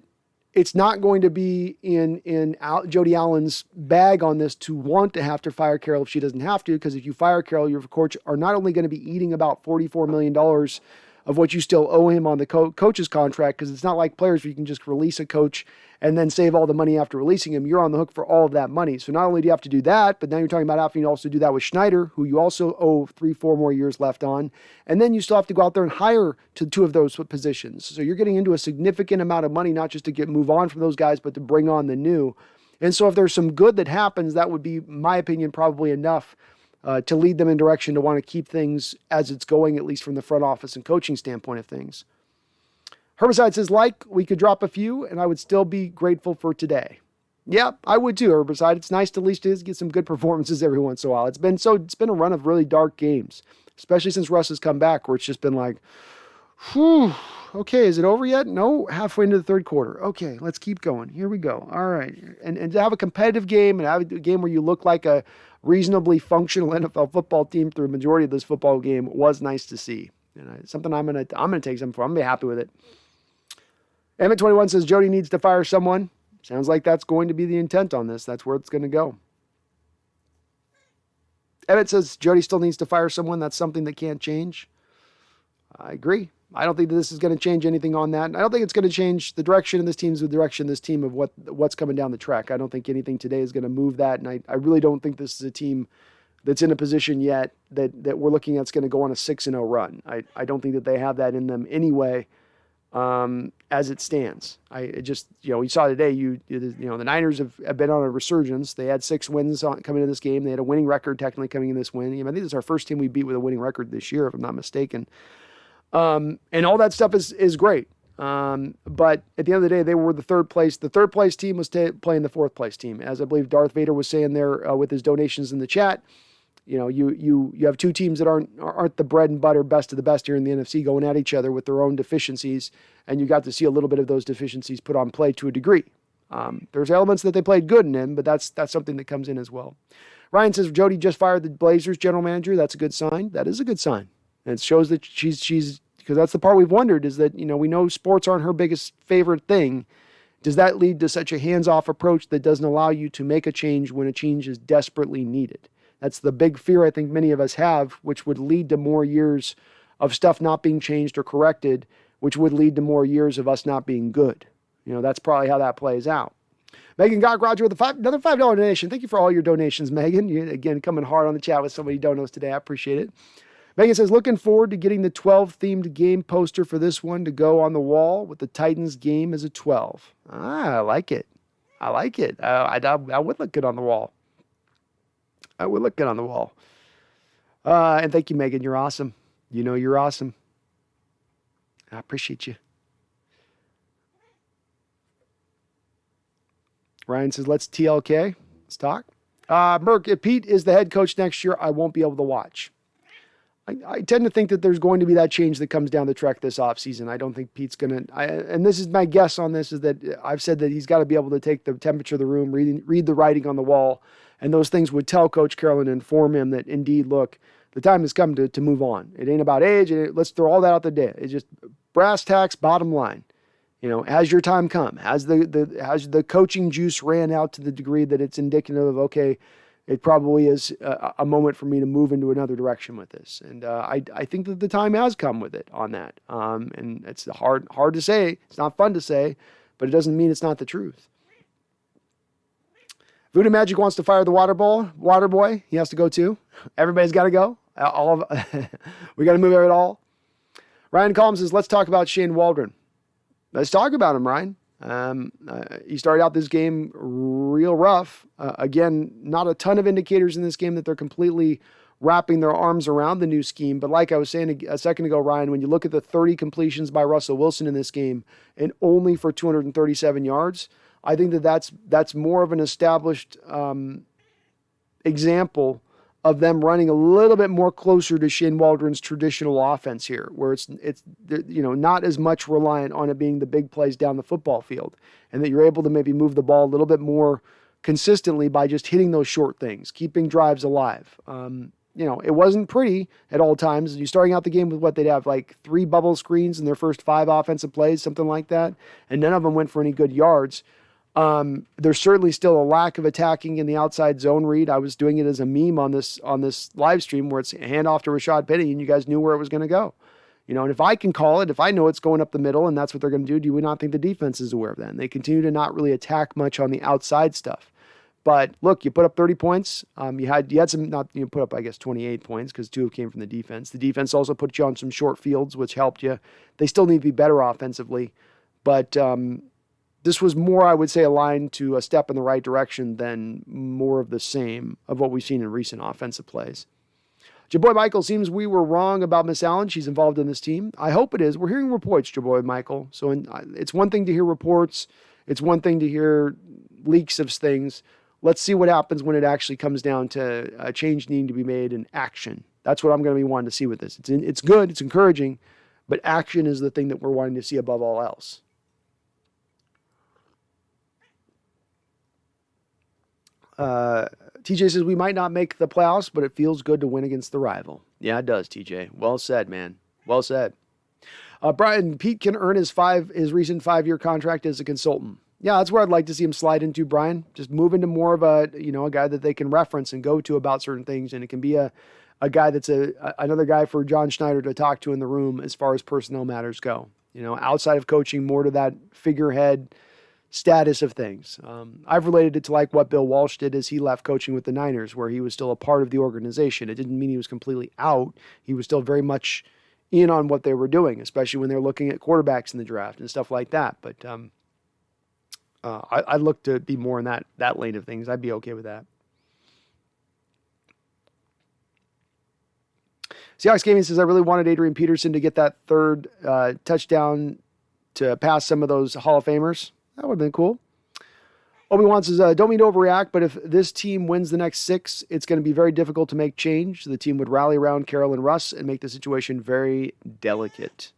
it's not going to be in Jody Allen's bag on this to want to have to fire Carroll if she doesn't have to, because if you fire Carroll, your coach are not only going to be eating about $44 million of what you still owe him on the coach's contract, because it's not like players where you can just release a coach and then save all the money after releasing him. You're on the hook for all of that money. So not only do you have to do that, but now you're talking about having to also do that with Schneider, who you also owe 3-4 more years left on. And then you still have to go out there and hire to 2 of those positions. So you're getting into a significant amount of money, not just to move on from those guys, but to bring on the new. And so if there's some good that happens, that would be, in my opinion, probably enough to lead them in direction to want to keep things as it's going, at least from the front office and coaching standpoint of things. Herbicide says, we could drop a few and I would still be grateful for today. Yeah, I would too, Herbicide. It's nice to at least get some good performances every once in a while. It's been a run of really dark games, especially since Russ has come back, where it's just been like, whew, okay, is it over yet? No, halfway into the third quarter. Okay, let's keep going. Here we go. All right. And to have a competitive game and have a game where you look like a reasonably functional NFL football team through a majority of this football game was nice to see. And something I'm gonna take something for. I'm gonna be happy with it. Emmett21 says Jody needs to fire someone. Sounds like that's going to be the intent on this. That's where it's going to go. Emmett says Jody still needs to fire someone. That's something that can't change. I agree. I don't think that this is going to change anything on that. I don't think it's going to change the direction of this team of this team of what's coming down the track. I don't think anything today is going to move that. And I really don't think this is a team that's in a position yet that we're looking at is going to go on a 6-0 run. I don't think that they have that in them anyway. As it stands, you saw today, the Niners have been on a resurgence. They had 6 wins coming into this game. They had a winning record technically coming in this win. I think this is our first team we beat with a winning record this year, if I'm not mistaken. And all that stuff is great. But at the end of the day, they were the third place. The third place team was playing the fourth place team, as I believe Darth Vader was saying there with his donations in the chat. You have 2 teams that aren't the bread and butter best of the best here in the NFC going at each other with their own deficiencies, and you got to see a little bit of those deficiencies put on play to a degree. There's elements that they played good in, but that's something that comes in as well. Ryan says Jody just fired the Blazers general manager. That's a good sign. That is a good sign. And it shows that she's because that's the part we've wondered is that, we know sports aren't her biggest favorite thing. Does that lead to such a hands-off approach that doesn't allow you to make a change when a change is desperately needed? That's the big fear I think many of us have, which would lead to more years of stuff not being changed or corrected, which would lead to more years of us not being good. That's probably how that plays out. Megan got Roger with another $5 donation. Thank you for all your donations, Megan. You, again, coming hard on the chat with so many donos today. I appreciate it. Megan says, looking forward to getting the 12-themed game poster for this one to go on the wall with the Titans game as a 12. I like it. I would look good on the wall. I would look good on the wall. And thank you, Megan. You're awesome. You're awesome. I appreciate you. Ryan says, let's TLK. Let's talk. Merck, if Pete is the head coach next year, I won't be able to watch. I tend to think that there's going to be that change that comes down the track this offseason. I don't think Pete's going to, and this is my guess on this, is that I've said that he's got to be able to take the temperature of the room, read the writing on the wall, and those things would tell Coach Carroll and inform him that indeed, look, the time has come to move on. It ain't about age. Let's throw all that out the day. It's just brass tacks, bottom line. Has your time come? Has the coaching juice ran out to the degree that it's indicative of, okay, it probably is a moment for me to move into another direction with this. And I think that the time has come with it on that. And it's hard to say. It's not fun to say, but it doesn't mean it's not the truth. Voodoo Magic wants to fire the water boy. He has to go too. Everybody's got to go. We got to move it all. Ryan Collins says, let's talk about Shane Waldron. Let's talk about him, Ryan. He started out this game real rough. Again, not a ton of indicators in this game that they're completely wrapping their arms around the new scheme. But like I was saying a second ago, Ryan, when you look at the 30 completions by Russell Wilson in this game and only for 237 yards, I think that's more of an established example of them running a little bit more closer to Shane Waldron's traditional offense here, where it's not as much reliant on it being the big plays down the football field, and that you're able to maybe move the ball a little bit more consistently by just hitting those short things, keeping drives alive. It wasn't pretty at all times. You're starting out the game with what they'd have like 3 bubble screens in their first 5 offensive plays, something like that. And none of them went for any good yards. There's certainly still a lack of attacking in the outside zone read. I was doing it as a meme on this live stream where it's a handoff to Rashad Penny and you guys knew where it was going to go. And if I can call it, if I know it's going up the middle and that's what they're going to do we not think the defense is aware of that? And they continue to not really attack much on the outside stuff. But look, you put up 30 points. You had some, not you put up, I guess, 28 points because 2 came from the defense. The defense also put you on some short fields, which helped you. They still need to be better offensively. But this was more, I would say, aligned to a step in the right direction than more of the same of what we've seen in recent offensive plays. Jaboy Michael, seems we were wrong about Miss Allen. She's involved in this team. I hope it is. We're hearing reports, Jaboy Michael. So it's one thing to hear reports. It's one thing to hear leaks of things. Let's see what happens when it actually comes down to a change needing to be made in action. That's what I'm going to be wanting to see with this. It's good, it's encouraging, but action is the thing that we're wanting to see above all else. TJ says we might not make the playoffs, but it feels good to win against the rival. Yeah, it does, TJ. Well said, man. Well said. Brian, Pete can earn his recent 5-year contract as a consultant. Yeah, that's where I'd like to see him slide into, Brian. Just move into more of a guy that they can reference and go to about certain things. And it can be a guy that's another guy for John Schneider to talk to in the room as far as personnel matters go. Outside of coaching, more to that figurehead status of things. I've related it to like what Bill Walsh did as he left coaching with the Niners, where he was still a part of the organization. It didn't mean he was completely out. He was still very much in on what they were doing, especially when they're looking at quarterbacks in the draft and stuff like that. But I'd look to be more in that lane of things. I'd be okay with that. Seahawks Gaming says, I really wanted Adrian Peterson to get that 3rd touchdown to pass some of those Hall of Famers. That would have been cool. Obi-Wan says, don't mean to overreact, but if this team wins the next 6, it's going to be very difficult to make change. The team would rally around Carroll and Russ and make the situation very delicate.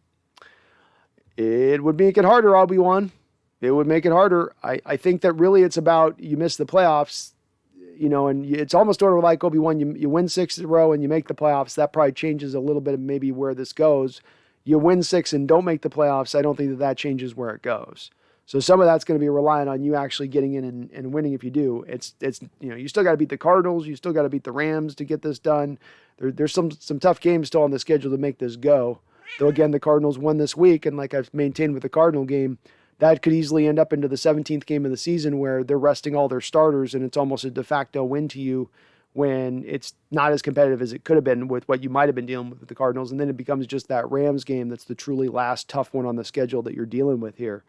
It would make it harder, Obi-Wan. It would make it harder. I think that really it's about you miss the playoffs, and it's almost sort of like Obi-Wan. You win 6 in a row and you make the playoffs. That probably changes a little bit of maybe where this goes. You win 6 and don't make the playoffs. I don't think that changes where it goes. So some of that's going to be reliant on you actually getting in and winning. If you do, it's you still got to beat the Cardinals. You still got to beat the Rams to get this done. There's some tough games still on the schedule to make this go. Though again, the Cardinals won this week, and like I've maintained with the Cardinal game, that could easily end up into the 17th game of the season where they're resting all their starters and it's almost a de facto win to you when it's not as competitive as it could have been with what you might have been dealing with the Cardinals. And then it becomes just that Rams game that's the truly last tough one on the schedule that you're dealing with here.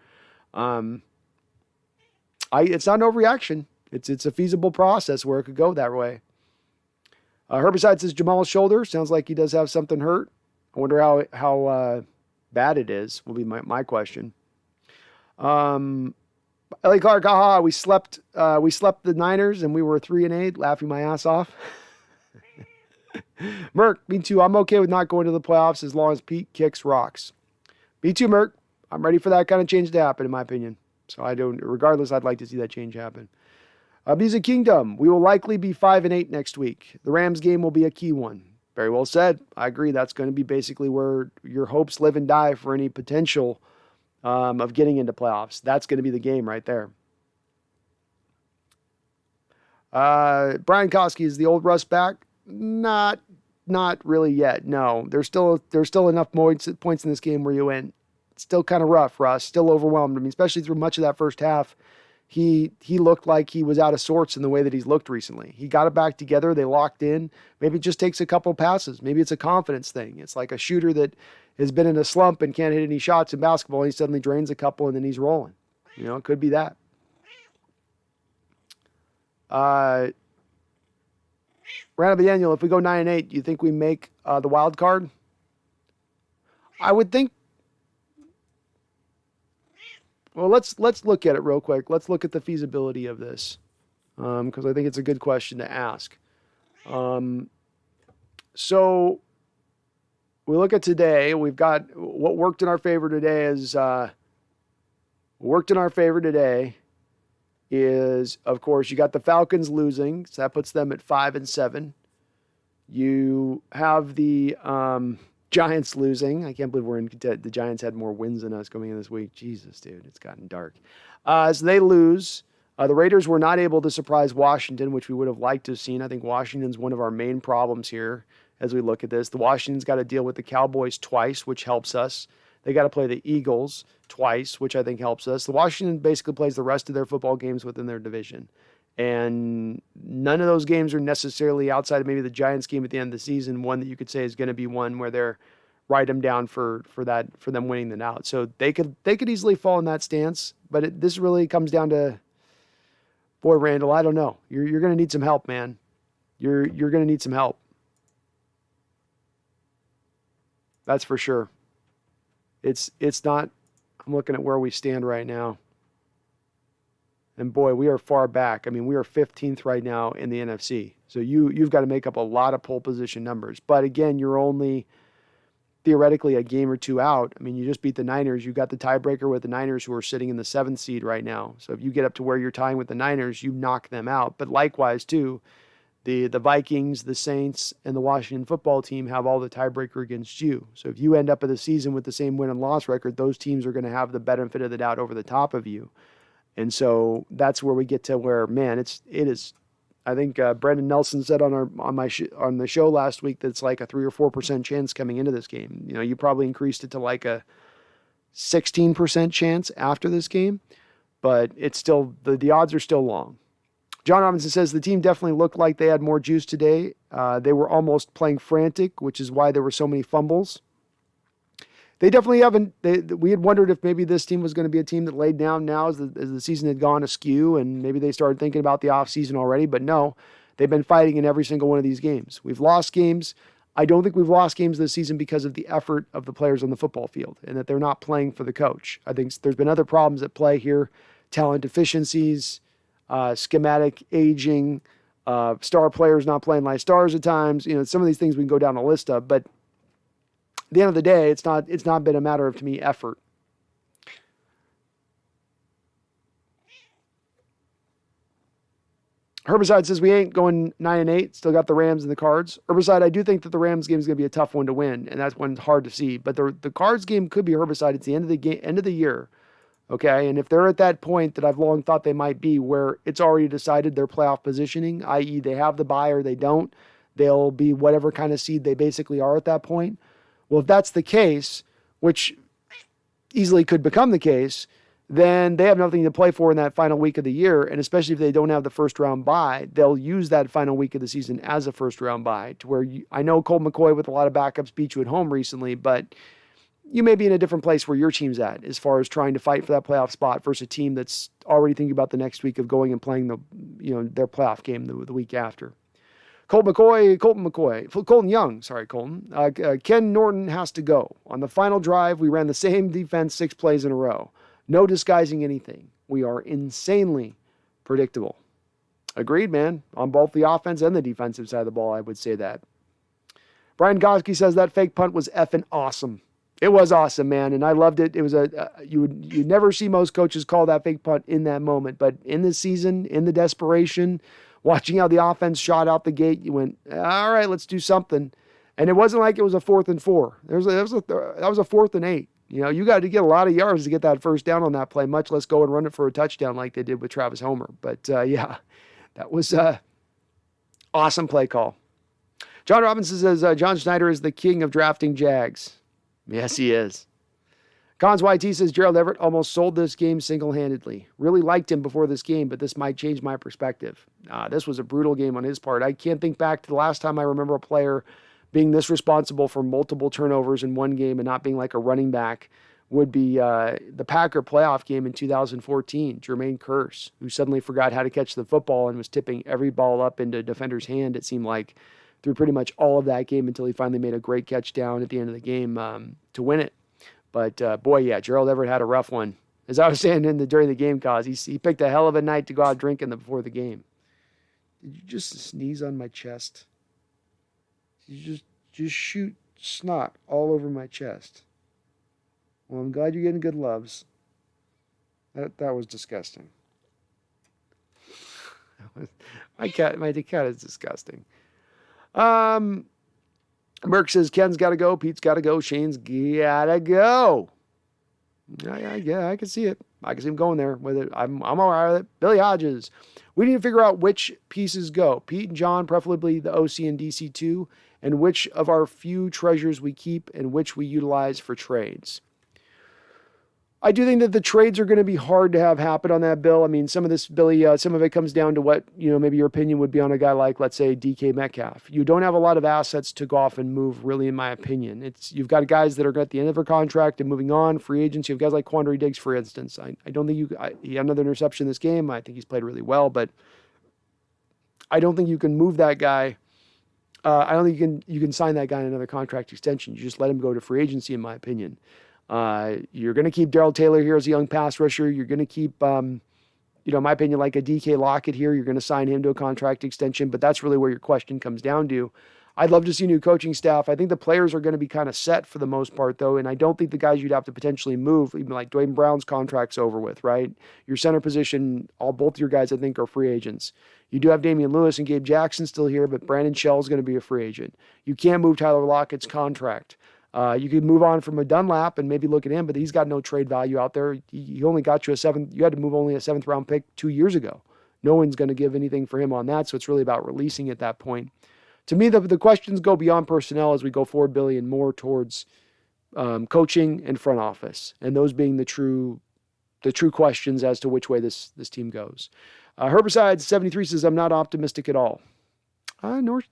It's not an overreaction. It's a feasible process where it could go that way. Herbicide says Jamal's shoulder. Sounds like he does have something hurt. I wonder how bad it is, will be my question. Ellie Clark, we slept the Niners and we were 3-8, laughing my ass off. Merc, me too. I'm okay with not going to the playoffs as long as Pete kicks rocks. Me too, Merc. I'm ready for that kind of change to happen, in my opinion. So regardless, I'd like to see that change happen. Music Kingdom, we will likely be 5-8 next week. The Rams game will be a key one. Very well said. I agree. That's going to be basically where your hopes live and die for any potential of getting into playoffs. That's going to be the game right there. Brian Koski, is the old Russ back? Not really yet. No, there's still enough points in this game where you went. It's still kind of rough, Russ. Still overwhelmed. I mean, especially through much of that first half, he looked like he was out of sorts in the way that he's looked recently. He got it back together. They locked in. Maybe it just takes a couple passes. Maybe it's a confidence thing. It's like a shooter that has been in a slump and can't hit any shots in basketball. And he suddenly drains a couple and then he's rolling. It could be that. Randall Daniel, if we go 9-8, do you think we make the wild card? I would think. Well, let's look at it real quick. Let's look at the feasibility of this, because I think it's a good question to ask. So we look at today. We've got what worked in our favor today is, of course, you got the Falcons losing, so that puts them at 5-7. You have the Giants losing. I can't believe the Giants had more wins than us coming in this week. Jesus, dude, it's gotten dark. So they lose. The Raiders were not able to surprise Washington, which we would have liked to have seen. I think Washington's one of our main problems here as we look at this. The Washington's got to deal with the Cowboys twice, which helps us. They got to play the Eagles twice, which I think helps us. The Washington basically plays the rest of their football games within their division. And none of those games are necessarily outside of maybe the Giants game at the end of the season, one that you could say is going to be one where they're write them down for them winning the out. So they could easily fall in that stance, but this really comes down to, boy, Randall, I don't know. You're going to need some help, man. You're going to need some help. That's for sure. It's not. I'm looking at where we stand right now. And boy, we are far back. I mean, we are 15th right now in the NFC. So you've got to make up a lot of pole position numbers. But again, you're only theoretically a game or two out. I mean, you just beat the Niners. You got the tiebreaker with the Niners, who are sitting in the 7th seed right now. So if you get up to where you're tying with the Niners, you knock them out. But likewise, too, the Vikings, the Saints, and the Washington football team have all the tiebreaker against you. So if you end up at the season with the same win and loss record, those teams are going to have the benefit of the doubt over the top of you. And so that's where we get to where, man, it is. I think Brendan Nelson said on the show last week that it's like a 3 or 4% chance coming into this game. You know, you probably increased it to like a 16% chance after this game, but it's still the odds are still long. John Robinson says the team definitely looked like they had more juice today. They were almost playing frantic, which is why there were so many fumbles. They definitely haven't. We had wondered if maybe this team was going to be a team that laid down now as the season had gone askew, and maybe they started thinking about the offseason already. But no, they've been fighting in every single one of these games. We've lost games. I don't think we've lost games this season because of the effort of the players on the football field and that they're not playing for the coach. I think there's been other problems at play here, talent deficiencies, schematic aging, star players not playing like stars at times. You know, some of these things we can go down a list of, but at the end of the day, it's not been a matter of, to me, effort. Herbicide says we ain't going 9-8. Still got the Rams and the Cards. Herbicide, I do think that the Rams game is going to be a tough one to win, and that's one hard to see. But the Cards game could be Herbicide. It's the end of the year, okay. And if they're at that point that I've long thought they might be, where it's already decided their playoff positioning, i.e., they have the bye or they don't, they'll be whatever kind of seed they basically are at that point. Well, if that's the case, which easily could become the case, then they have nothing to play for in that final week of the year. And especially if they don't have the first round bye, they'll use that final week of the season as a first round bye, to where I know Colt McCoy with a lot of backups beat you at home recently, but you may be in a different place where your team's at as far as trying to fight for that playoff spot versus a team that's already thinking about the next week of going and playing their playoff game the week after. Colton Young. Ken Norton has to go. On the final drive, we ran the same defense 6 plays in a row. No disguising anything. We are insanely predictable. Agreed, man. On both the offense and the defensive side of the ball, I would say that. Brian Goski says that fake punt was effing awesome. It was awesome, man, and I loved it. It was you never see most coaches call that fake punt in that moment, but in the season, in the desperation, watching how the offense shot out the gate, you went, all right, let's do something. And it wasn't like it was a 4th and 4. That was a 4th and 8. You know, you got to get a lot of yards to get that first down on that play, much less go and run it for a touchdown like they did with Travis Homer. But yeah, that was awesome play call. John Robinson says John Schneider is the king of drafting Jags. Yes, he is. Cons YT says Gerald Everett almost sold this game single-handedly. Really liked him before this game, but this might change my perspective. This was a brutal game on his part. I can't think back to the last time I remember a player being this responsible for multiple turnovers in one game and not being like a running back. Would be the Packer playoff game in 2014. Jermaine Kearse, who suddenly forgot how to catch the football and was tipping every ball up into a defender's hand, it seemed like, through pretty much all of that game until he finally made a great catch down at the end of the game to win it. But boy, yeah, Gerald Everett had a rough one. As I was saying during the game, cause he picked a hell of a night to go out drinking before the game. Did you just sneeze on my chest? Did you just shoot snot all over my chest? Well, I'm glad you're getting good loves. That was disgusting. My cat is disgusting. Merck says Ken's got to go, Pete's got to go, Shane's got to go. Yeah, I can see it. I can see him going there with it. I'm all right with it. Billy Hodges. We need to figure out which pieces go. Pete and John, preferably the OC and DC2, and which of our few treasures we keep and which we utilize for trades. I do think that the trades are going to be hard to have happen on that, Bill. I mean, some of this, Billy, some of it comes down to what, maybe your opinion would be on a guy like, let's say, DK Metcalf. You don't have a lot of assets to go off and move, really, in my opinion. You've got guys that are at the end of their contract and moving on, free agents. You have guys like Quandre Diggs, for instance. I don't think he had another interception this game. I think he's played really well, but I don't think you can move that guy. I don't think you can sign that guy in another contract extension. You just let him go to free agency, in my opinion. You're going to keep Darrell Taylor here as a young pass rusher. You're going to keep, in my opinion, like a DK Lockett here. You're going to sign him to a contract extension, but that's really where your question comes down to. I'd love to see a new coaching staff. I think the players are going to be kind of set for the most part, though, and I don't think the guys you'd have to potentially move, even like Dwayne Brown's contract's over with, right? Your center position, both your guys, I think, are free agents. You do have Damian Lewis and Gabe Jackson still here, but Brandon Shell's going to be a free agent. You can't move Tyler Lockett's contract. You could move on from a Dunlap and maybe look at him, but he's got no trade value out there. He only got you you had to move only a 7th round pick 2 years ago. No one's going to give anything for him on that. So it's really about releasing at that point. To me, the questions go beyond personnel as we go forward, Billy, and more towards coaching and front office. And those being the true questions as to which way this team goes. Herbicide 73 says, I'm not optimistic at all.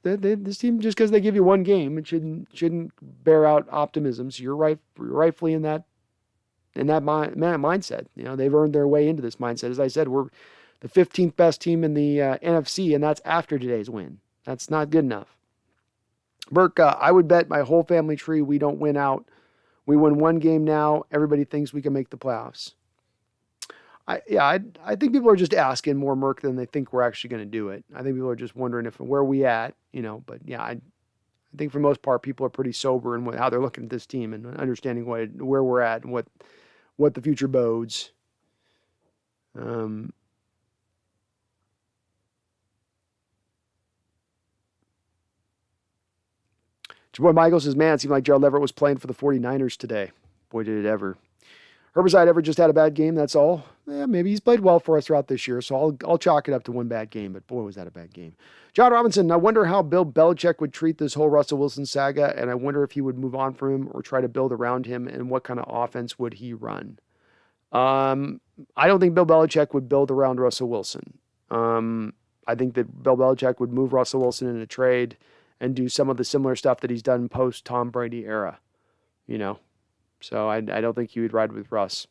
This team, just because they give you one game, it shouldn't bear out optimism. So you're rightfully in that mindset. They've earned their way into this mindset. As I said, we're the 15th best team in the NFC, and that's after today's win. That's not good enough. Burke, I would bet my whole family tree we don't win out. We win one game now. Everybody thinks we can make the playoffs. I think people are just asking more, Merck, than they think we're actually going to do it. I think people are just wondering where we at, but yeah, I think for the most part, people are pretty sober in how they're looking at this team and understanding where we're at and what the future bodes. Your boy Michael says, man, it seemed like Gerald Everett was playing for the 49ers today. Boy, did it ever. Herbicide ever just had a bad game, that's all. Yeah, maybe he's played well for us throughout this year, so I'll chalk it up to one bad game, but boy, was that a bad game. John Robinson, I wonder how Bill Belichick would treat this whole Russell Wilson saga, and I wonder if he would move on from him or try to build around him, and what kind of offense would he run? I don't think Bill Belichick would build around Russell Wilson. I think that Bill Belichick would move Russell Wilson in a trade and do some of the similar stuff that he's done post-Tom Brady era, So I don't think he would ride with Russ.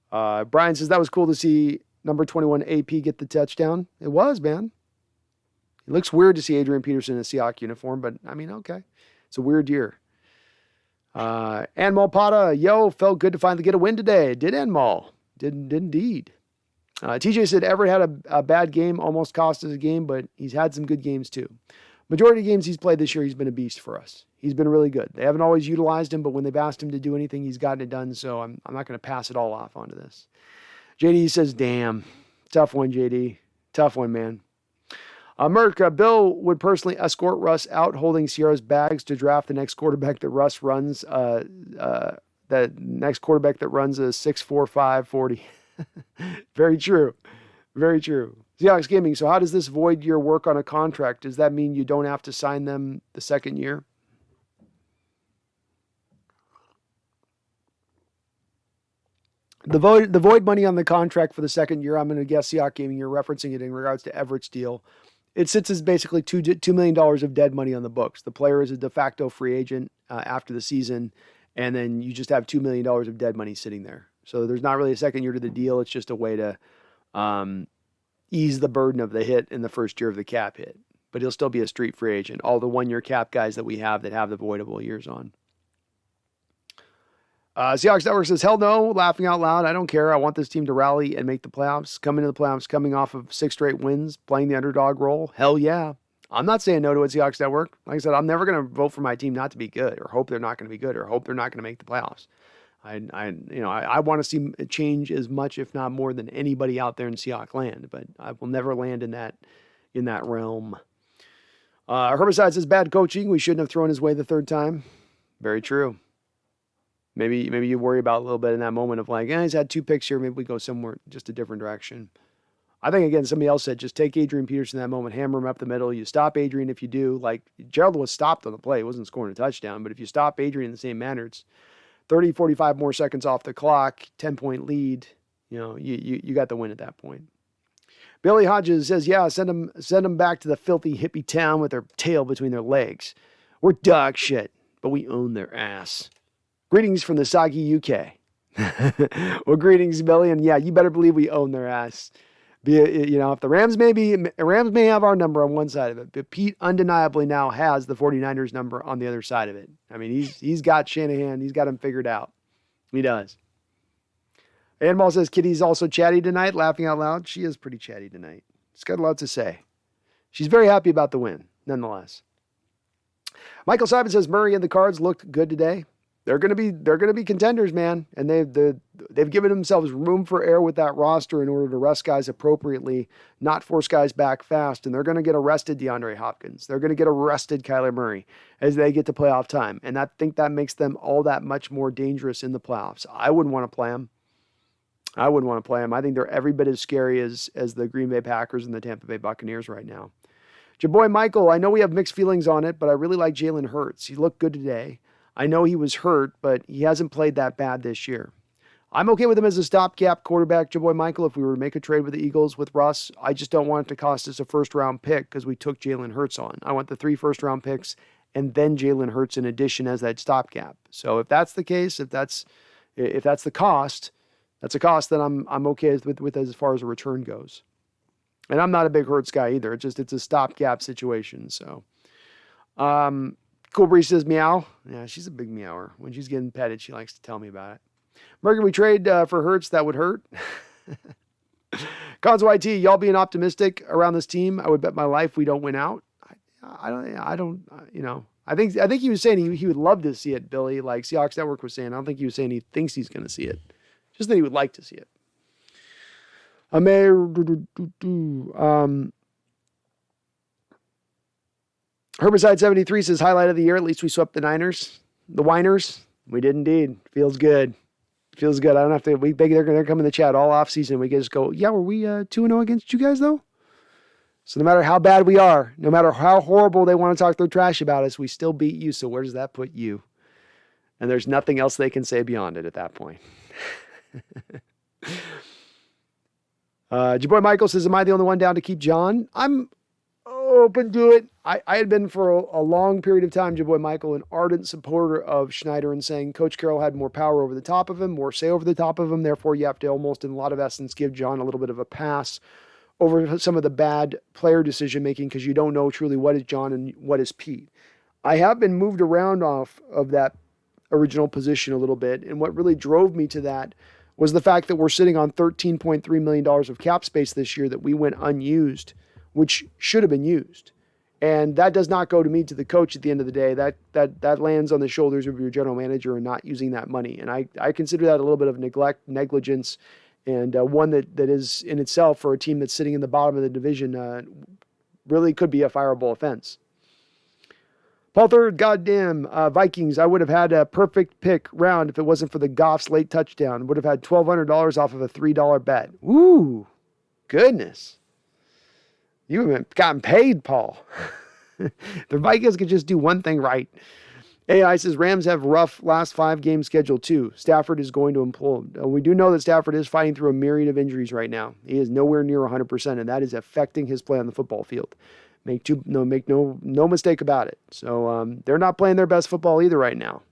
Brian says, that was cool to see number 21 AP get the touchdown. It was, man. It looks weird to see Adrian Peterson in a Seahawks uniform, but I mean, okay. It's a weird year. Anmal Pata, felt good to finally get a win today. Did Anmal. Did indeed. TJ said Everett had a bad game, almost cost us a game, but he's had some good games too. Majority of games he's played this year, he's been a beast for us. He's been really good. They haven't always utilized him, but when they've asked him to do anything, he's gotten it done, so I'm not going to pass it all off onto this. JD says, damn. Tough one, JD. Tough one, man. Merck, Bill would personally escort Russ out holding Sierra's bags to draft the next quarterback that Russ runs, the next quarterback that runs a 6.45 40. Very true. Very true. Seahawks Gaming, so how does this void your work on a contract? Does that mean you don't have to sign them the second year? The void money on the contract for the second year, I'm going to guess Seahawks Gaming, you're referencing it in regards to Everett's deal. It sits as basically $2 million of dead money on the books. The player is a de facto free agent after the season, and then you just have $2 million of dead money sitting there. So there's not really a second year to the deal. It's just a way to ease the burden of the hit in the first year of the cap hit. But he'll still be a street free agent. All the one-year cap guys that we have that have the voidable years on. Seahawks Network says, hell no, laughing out loud. I don't care. I want this team to rally and make the playoffs. Come into the playoffs coming off of 6 straight wins, playing the underdog role. Hell yeah. I'm not saying no to it, Seahawks Network. Like I said, I'm never going to vote for my team not to be good or hope they're not going to be good or hope they're not going to make the playoffs. I want to see it change as much, if not more, than anybody out there in Seahawks land, but I will never land in that realm. Herbicide says bad coaching. We shouldn't have thrown his way the third time. Very true. Maybe you worry about a little bit in that moment of like, he's had 2 picks here. Maybe we go somewhere just a different direction. I think, again, somebody else said, just take Adrian Peterson in that moment, hammer him up the middle. You stop Adrian if you do. Like, Gerald was stopped on the play. He wasn't scoring a touchdown. But if you stop Adrian in the same manner, it's 30, 45 more seconds off the clock, 10-point lead. You got the win at that point. Billy Hodges says, yeah, send them back to the filthy hippie town with their tail between their legs. We're dog shit, but we own their ass. Greetings from the soggy UK. Well, greetings, Billy. And yeah, you better believe we own their ass. If the Rams may have our number on one side of it, but Pete undeniably now has the 49ers number on the other side of it. I mean, he's got Shanahan. He's got him figured out. He does. Animal says Kitty's also chatty tonight, laughing out loud. She is pretty chatty tonight. She's got a lot to say. She's very happy about the win, nonetheless. Michael Simon says Murray and the Cards looked good today. They're gonna be contenders, man, and they've given themselves room for error with that roster in order to rest guys appropriately, not force guys back fast, and they're gonna get arrested DeAndre Hopkins. They're gonna get arrested Kyler Murray as they get to playoff time, and I think that makes them all that much more dangerous in the playoffs. I wouldn't want to play them. I think they're every bit as scary as the Green Bay Packers and the Tampa Bay Buccaneers right now. Your boy Michael, I know we have mixed feelings on it, but I really like Jalen Hurts. He looked good today. I know he was hurt, but he hasn't played that bad this year. I'm okay with him as a stopgap quarterback, your boy Michael, if we were to make a trade with the Eagles with Russ. I just don't want it to cost us a first-round pick because we took Jalen Hurts on. I want the 3 first-round picks and then Jalen Hurts in addition as that stopgap. So if that's the case, if that's the cost, that's a cost that I'm okay with as far as a return goes. And I'm not a big Hurts guy either. It's a stopgap situation. So, Cool Breeze says meow. Yeah, she's a big meower. When she's getting petted, she likes to tell me about it. Mercury, we trade for Hurts. That would hurt. Cons YT, y'all being optimistic around this team. I would bet my life we don't win out. I don't. I think he was saying he would love to see it, Billy. Like Seahawks Network was saying. I don't think he was saying he thinks he's going to see it. Just that he would like to see it. Herbicide 73 says highlight of the year. At least we swept the Niners, the Whiners. We did indeed. Feels good. Feels good. I don't have to. They're going to come in the chat all off season. We can just go. Yeah, were we 2-0 against you guys though? So no matter how bad we are, no matter how horrible they want to talk their trash about us, we still beat you. So where does that put you? And there's nothing else they can say beyond it at that point. Your boy Michael says, am I the only one down to keep John? I'm open to it. I had been for a long period of time, your boy Michael, an ardent supporter of Schneider and saying Coach Carroll had more power over the top of him, more say over the top of him. Therefore, you have to almost, in a lot of essence, give John a little bit of a pass over some of the bad player decision-making because you don't know truly what is John and what is Pete. I have been moved around off of that original position a little bit, and what really drove me to that was the fact that we're sitting on $13.3 million of cap space this year that we went unused, which should have been used. And that does not go to me, to the coach at the end of the day. That lands on the shoulders of your general manager and not using that money. And I consider that a little bit of negligence, and one that is in itself for a team that's sitting in the bottom of the division really could be a fireable offense. Paul Third, goddamn, Vikings, I would have had a perfect pick round if it wasn't for the Goff's late touchdown. Would have had $1,200 off of a $3 bet. Ooh, goodness. You haven't gotten paid, Paul. The Vikings could just do one thing right. AI says Rams have rough last 5 game schedule too. Stafford is going to implode. We do know that Stafford is fighting through a myriad of injuries right now. He is nowhere near 100%, and that is affecting his play on the football field. Make no mistake about it. So they're not playing their best football either right now.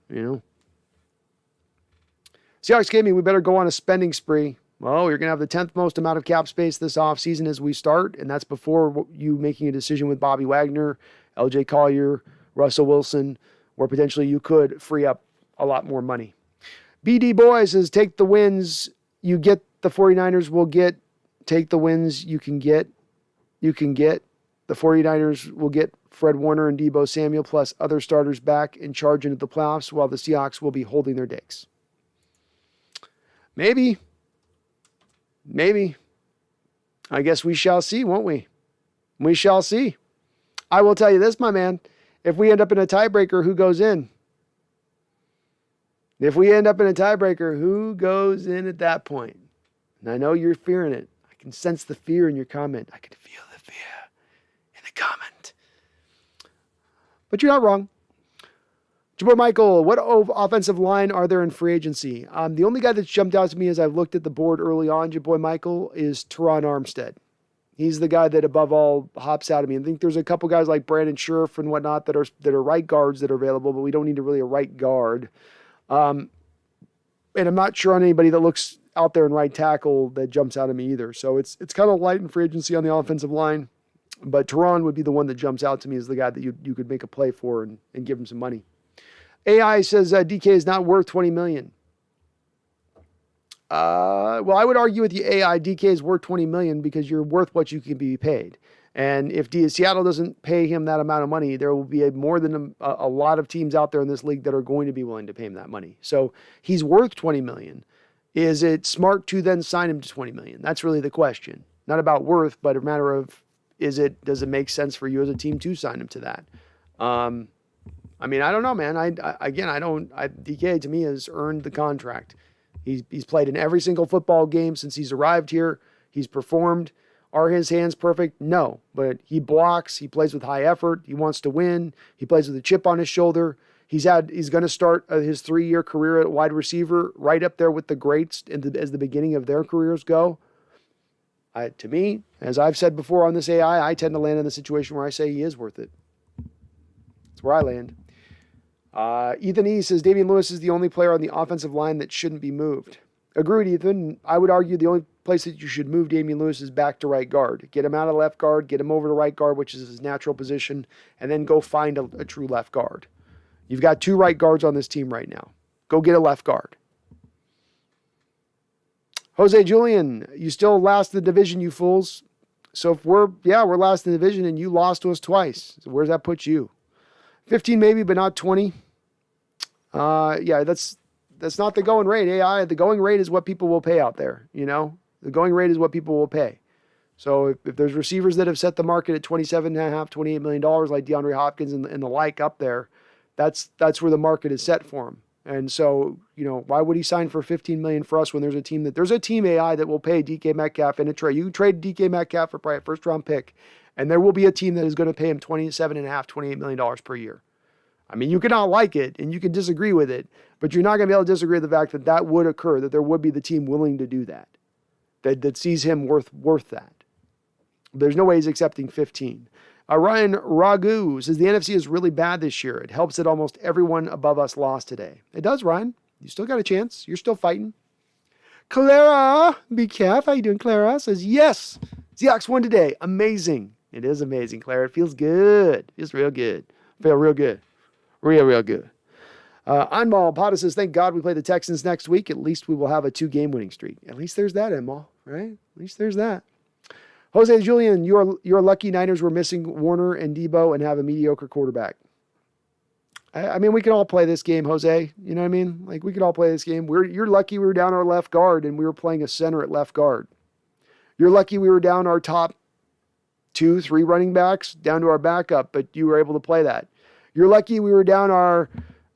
Seahawks Gaming, we better go on a spending spree. Well, you're going to have the 10th most amount of cap space this offseason as we start, and that's before you making a decision with Bobby Wagner, LJ Collier, Russell Wilson, where potentially you could free up a lot more money. BD Boys says, take the wins you get, the 49ers will get. Take the wins you can get. The 49ers will get Fred Warner and Deebo Samuel plus other starters back and charge into the playoffs while the Seahawks will be holding their dicks. Maybe. I guess we shall see, won't we? We shall see. I will tell you this, my man. If we end up in a tiebreaker, who goes in? If we end up in a tiebreaker, who goes in at that point? And I know you're fearing it. I can sense the fear in your comment. I can feel the fear in the comment. But you're not wrong. Jabor Michael, what offensive line are there in free agency? The only guy that's jumped out to me as I've looked at the board early on, Jabor Michael, is Teron Armstead. He's the guy that above all hops out at me. I think there's a couple guys like Brandon Scherf and whatnot that are right guards that are available, but we don't need really a right guard. And I'm not sure on anybody that looks out there in right tackle that jumps out at me either. So it's kind of light in free agency on the offensive line. But Teron would be the one that jumps out to me as the guy that you could make a play for and give him some money. AI says DK is not worth $20 million. Well, I would argue with the AI, DK is worth $20 million because you're worth what you can be paid. And if Seattle doesn't pay him that amount of money, there will be more than a lot of teams out there in this league that are going to be willing to pay him that money. So he's worth $20 million. Is it smart to then sign him to $20 million? That's really the question. Not about worth, but a matter of does it make sense for you as a team to sign him to that? I mean, I don't know, man. DK to me has earned the contract. He's played in every single football game since he's arrived here. He's performed. Are his hands perfect? No, but he blocks. He plays with high effort. He wants to win. He plays with a chip on his shoulder. He's going to start his 3-year career at wide receiver right up there with the greats as the beginning of their careers go. To me, as I've said before on this AI, I tend to land in the situation where I say he is worth it. That's where I land. Ethan E. says Damian Lewis is the only player on the offensive line that shouldn't be moved. Agreed, Ethan. I would argue the only place that you should move Damian Lewis is back to right guard. Get him out of left guard, get him over to right guard, which is his natural position, and then go find a true left guard. You've got 2 right guards on this team right now. Go get a left guard. Jose Julian, you still last in the division, you fools. So if we're last in the division and you lost to us twice. So where's that put you? 15 maybe, but not 20. That's not the going rate. AI, the going rate is what people will pay out there. You know, the going rate is what people will pay. So if there's receivers that have set the market at $27.5, $28 million, like DeAndre Hopkins and the like up there, that's where the market is set for him. And so, you know, why would he sign for $15 million for us when there's a team AI that will pay DK Metcalf in a trade? You trade DK Metcalf for probably a first round pick, and there will be a team that is going to pay him $27.5, $28 million per year. I mean, you cannot like it and you can disagree with it, but you're not going to be able to disagree with the fact that would occur, that there would be the team willing to do that sees him worth that. There's no way he's accepting 15. Ryan Ragu says the NFC is really bad this year. It helps that almost everyone above us lost today. It does, Ryan. You still got a chance. You're still fighting. Clara, be careful. How you doing, Clara? Says, yes, Seahawks won today. Amazing. It is amazing, Clara. It feels good. It feels real good. Feel real good. Real good. Anmal Potta says, thank God we play the Texans next week. At least we will have a 2-game winning streak. At least there's that, Anmal, right? At least there's that. Jose Julian, you're lucky Niners were missing Warner and Debo and have a mediocre quarterback. I mean, we can all play this game, Jose. You know what I mean? Like, we could all play this game. You're lucky we were down our left guard and we were playing a center at left guard. You're lucky we were down our top 2-3 running backs down to our backup, but you were able to play that. You're lucky we were down our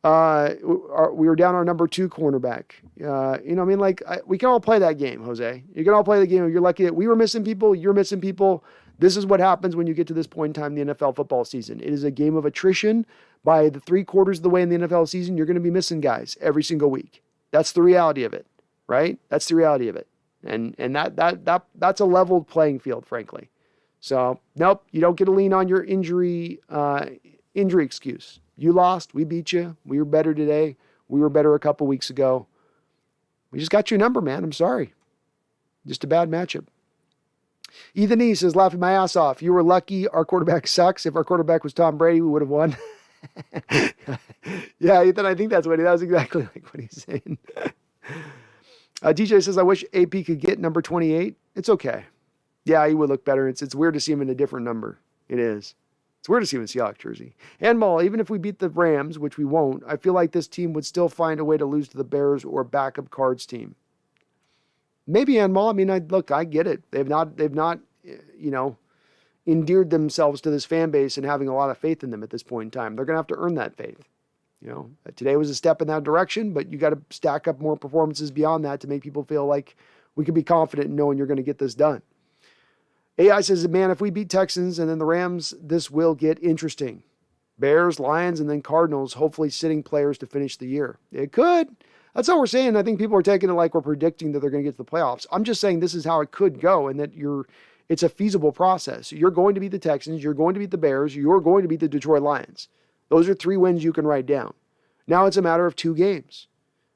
number 2 cornerback. You know what I mean? Like, we can all play that game, Jose. You can all play the game. You're lucky that we were missing people. You're missing people. This is what happens when you get to this point in time in the NFL football season. It is a game of attrition. By the 3/4 of the way in the NFL season, you're going to be missing guys every single week. That's the reality of it, right? That's the reality of it. And that's a leveled playing field, frankly. So, nope, you don't get to lean on your injury excuse. You lost. We beat you. We were better today. We were better a couple weeks ago. We just got your number, man. I'm sorry. Just a bad matchup. Ethan E. says, laughing my ass off. You were lucky. Our quarterback sucks. If our quarterback was Tom Brady, we would have won. Yeah, Ethan, I think that was exactly like what he's saying. DJ says, I wish AP could get number 28. It's okay. Yeah, he would look better. It's weird to see him in a different number. It is. It's weird to see him in Seahawks jersey. And Maul, even if we beat the Rams, which we won't, I feel like this team would still find a way to lose to the Bears or backup Cards team. Maybe Animal. I mean, I get it. They've not, endeared themselves to this fan base and having a lot of faith in them at this point in time. They're going to have to earn that faith. Today was a step in that direction, but you got to stack up more performances beyond that to make people feel like we can be confident in knowing you're going to get this done. AI says, man, if we beat Texans and then the Rams, this will get interesting. Bears, Lions, and then Cardinals, hopefully sitting players to finish the year. It could. That's all we're saying. I think people are taking it like we're predicting that they're going to get to the playoffs. I'm just saying this is how it could go and that it's a feasible process. You're going to beat the Texans. You're going to beat the Bears. You're going to beat the Detroit Lions. Those are 3 wins you can write down. Now it's a matter of 2 games.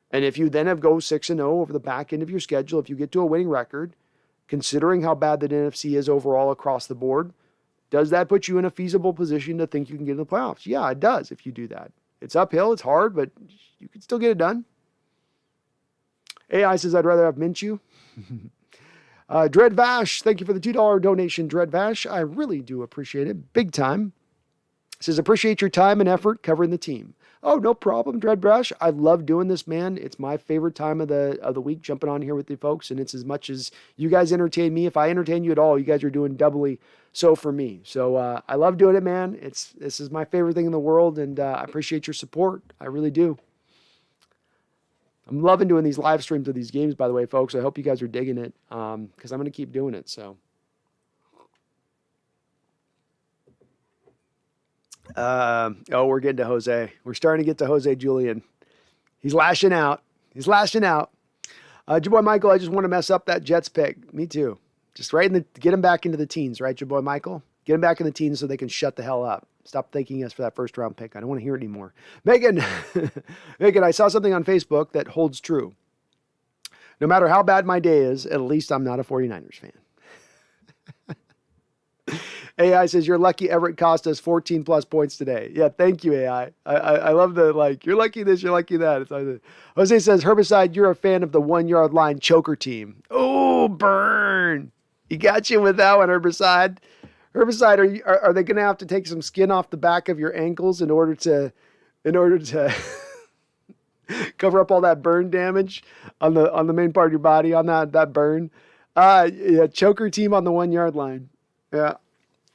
And if you then go 6-0 over the back end of your schedule, if you get to a winning record, considering how bad the NFC is overall across the board, does that put you in a feasible position to think you can get in the playoffs? Yeah, it does if you do that. It's uphill, it's hard, but you can still get it done. AI says, I'd rather have Minshew. Dread Vash, thank you for the $2 donation, Dread Vash. I really do appreciate it. Big time. Says, appreciate your time and effort covering the team. Oh, no problem, Dread Vash. I love doing this, man. It's my favorite time of the week, jumping on here with you folks. And it's as much as you guys entertain me. If I entertain you at all, you guys are doing doubly so for me. So I love doing it, man. This is my favorite thing in the world. And I appreciate your support. I really do. I'm loving doing these live streams of these games, by the way, folks. I hope you guys are digging it because I'm going to keep doing it. So, we're getting to Jose. We're starting to get to Jose Julian. He's lashing out. Your boy Michael, I just want to mess up that Jets pick. Me too. Just get him back into the teens, right, your boy Michael? Get him back in the teens so they can shut the hell up. Stop thanking us for that first round pick. I don't want to hear it anymore. Megan, I saw something on Facebook that holds true. No matter how bad my day is, at least I'm not a 49ers fan. AI says, you're lucky Everett cost us 14 plus points today. Yeah, thank you, AI. I love the, you're lucky this, you're lucky that. It's like Jose says, Herbicide, you're a fan of the 1 yard line choker team. Oh, burn. He got you with that one, Herbicide. Herbicide, are they going to have to take some skin off the back of your ankles in order to cover up all that burn damage on the main part of your body on that burn? Yeah, choker team on the 1 yard line. Yeah.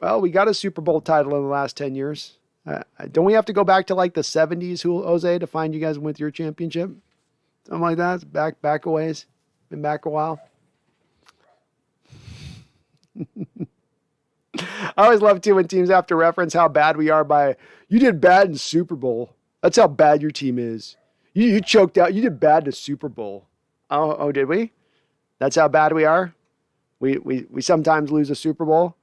Well, we got a Super Bowl title in the last 10 years. Don't we have to go back to the 70s, Jose, to find you guys with your championship? Something like that. It's back a ways. Been back a while. I always love too when teams have to reference how bad we are by, you did bad in Super Bowl. That's how bad your team is. You choked out. You did bad in the Super Bowl. Oh, did we? That's how bad we are? We sometimes lose a Super Bowl.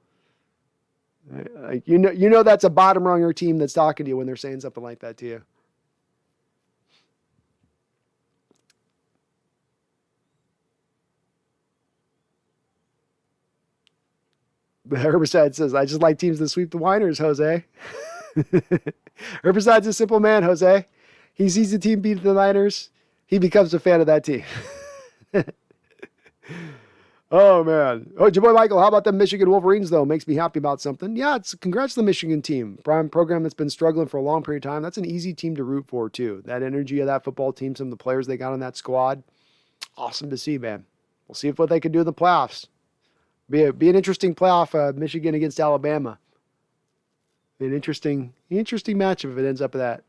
You know that's a bottom runger team that's talking to you when they're saying something like that to you. The Herbicide says, I just like teams that sweep the whiners, Jose. Herbicide's a simple man, Jose. He sees the team beat the Niners. He becomes a fan of that team. Oh, man. Oh, your boy Michael, how about the Michigan Wolverines, though? Makes me happy about something. Yeah, congrats to the Michigan team. Prime program that's been struggling for a long period of time. That's an easy team to root for, too. That energy of that football team, some of the players they got on that squad. Awesome to see, man. We'll see what they can do in the playoffs. Be an interesting playoff, Michigan against Alabama. Be an interesting matchup if it ends up with that.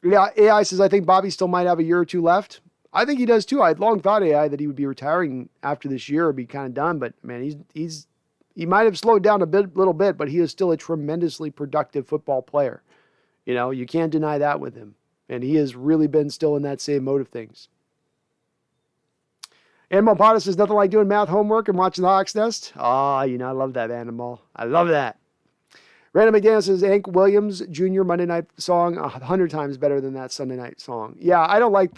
Yeah, AI says, I think Bobby still might have a year or two left. I think he does too. I had long thought, AI, that he would be retiring after this year or be kind of done. But, man, he might have slowed down a little bit, but he is still a tremendously productive football player. You can't deny that with him. And he has really been still in that same mode of things. Animal Potter says, nothing like doing math homework and watching the Hawks Nest. I love that, Animal. I love that. Random McDaniel says, Hank Williams Jr. Monday night song 100 times better than that Sunday night song. Yeah, I don't like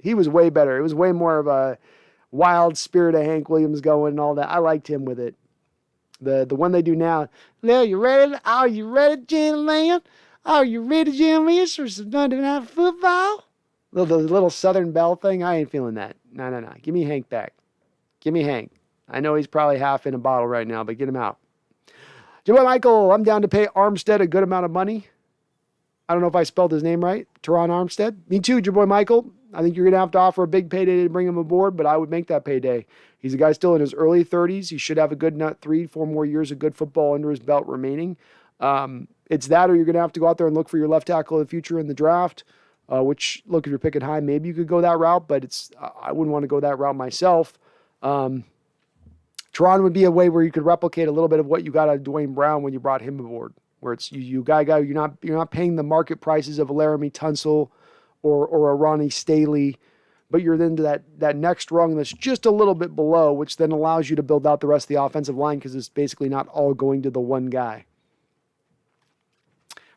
he was way better. It was way more of a wild spirit of Hank Williams going and all that. I liked him with it. The one they do now, are you ready, gentlemen? Are you ready, gentlemen, for some Monday night football? The little Southern Belle thing, I ain't feeling that. No. Give me Hank back. Give me Hank. I know he's probably half in a bottle right now, but get him out. Joe Michael, I'm down to pay Armstead a good amount of money. I don't know if I spelled his name right. Teron Armstead. Me too, your boy Michael. I think you're going to have to offer a big payday to bring him aboard, but I would make that payday. He's a guy still in his early 30s. He should have a good 3-4 more years of good football under his belt remaining. It's that, or you're going to have to go out there and look for your left tackle of the future in the draft, which, look, if you're picking high, maybe you could go that route, but I wouldn't want to go that route myself. Teron would be a way where you could replicate a little bit of what you got out of Dwayne Brown when you brought him aboard, where it's you guy, you're not paying the market prices of a Laramie Tunsil or a Ronnie Staley, but you're then to that next rung that's just a little bit below, which then allows you to build out the rest of the offensive line because it's basically not all going to the one guy.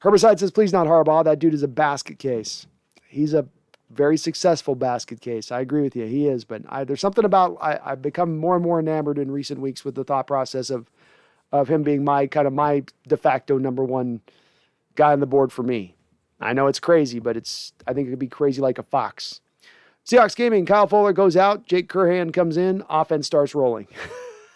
Herbicide says, please not Harbaugh. That dude is a basket case. He's a very successful basket case. I agree with you. He is, but there's something about I've become more and more enamored in recent weeks with the thought process of him being my de facto number one guy on the board for me. I know it's crazy, but I think it could be crazy like a fox. Seahawks Gaming, Kyle Fuller goes out, Jake Curhan comes in, offense starts rolling.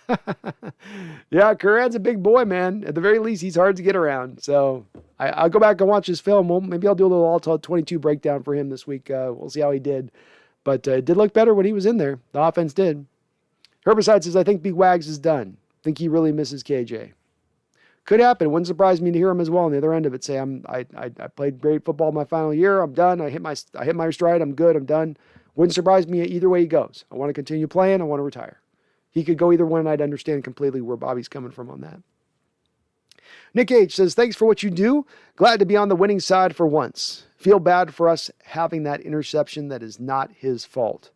Yeah, Curran's a big boy, man. At the very least, he's hard to get around. So I'll go back and watch his film. Maybe I'll do a little all-22 breakdown for him this week. We'll see how he did. But it did look better when he was in there. The offense did. Herbicide says, I think Big Wags is done. I think he really misses KJ. Could happen. It wouldn't surprise me to hear him as well on the other end of it. Say, I played great football my final year. I'm done. I hit my stride. I'm good. I'm done. Wouldn't surprise me either way he goes. I want to continue playing. I want to retire. He could go either one, and I'd understand completely where Bobby's coming from on that. Nick H. says, thanks for what you do. Glad to be on the winning side for once. Feel bad for us having that interception that is not his fault.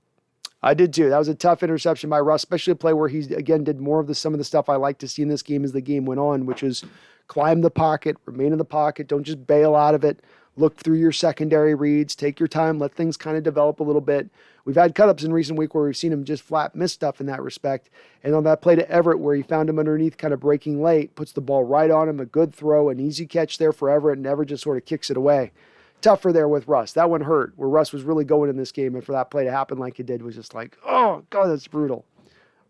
I did too. That was a tough interception by Russ, especially a play where he, again, did more of some of the stuff I like to see in this game as the game went on, which is climb the pocket, remain in the pocket, don't just bail out of it. Look through your secondary reads, take your time, let things kind of develop a little bit. We've had cut-ups in recent week where we've seen him just flat miss stuff in that respect. And on that play to Everett where he found him underneath kind of breaking late, puts the ball right on him, a good throw, an easy catch there for Everett, and Everett just sort of kicks it away. Tougher there with Russ. That one hurt, where Russ was really going in this game, and for that play to happen like it did was just like, oh, God, that's brutal.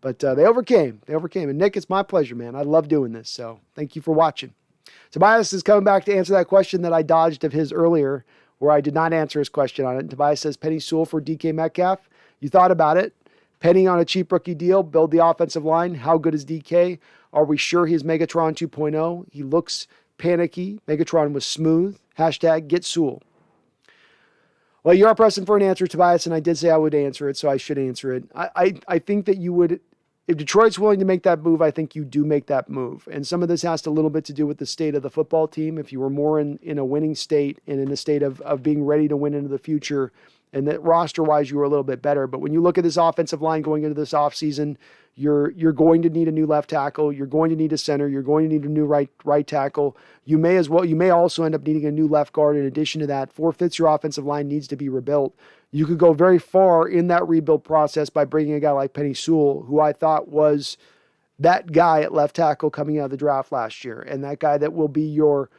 But they overcame. They overcame. And, Nick, it's my pleasure, man. I love doing this, so thank you for watching. Tobias is coming back to answer that question that I dodged of his earlier, where I did not answer his question on it. And Tobias says, Penny Sewell for DK Metcalf. You thought about it. Penny on a cheap rookie deal, build the offensive line. How good is DK? Are we sure he's Megatron 2.0? He looks panicky. Megatron was smooth. Hashtag get Sewell. Well, you are pressing for an answer, Tobias, and I did say I would answer it, so I should answer it. I think that you would, if Detroit's willing to make that move, I think you do make that move. And some of this has a little bit to do with the state of the football team. If you were more in a winning state and in a state of being ready to win into the future, and that roster-wise you were a little bit better. But when you look at this offensive line going into this offseason, you're going to need a new left tackle. You're going to need a center. You're going to need a new right tackle. You may also end up needing a new left guard. In addition to that, 4/5 your offensive line needs to be rebuilt. You could go very far in that rebuild process by bringing a guy like Penny Sewell, who I thought was that guy at left tackle coming out of the draft last year, and that guy that will be your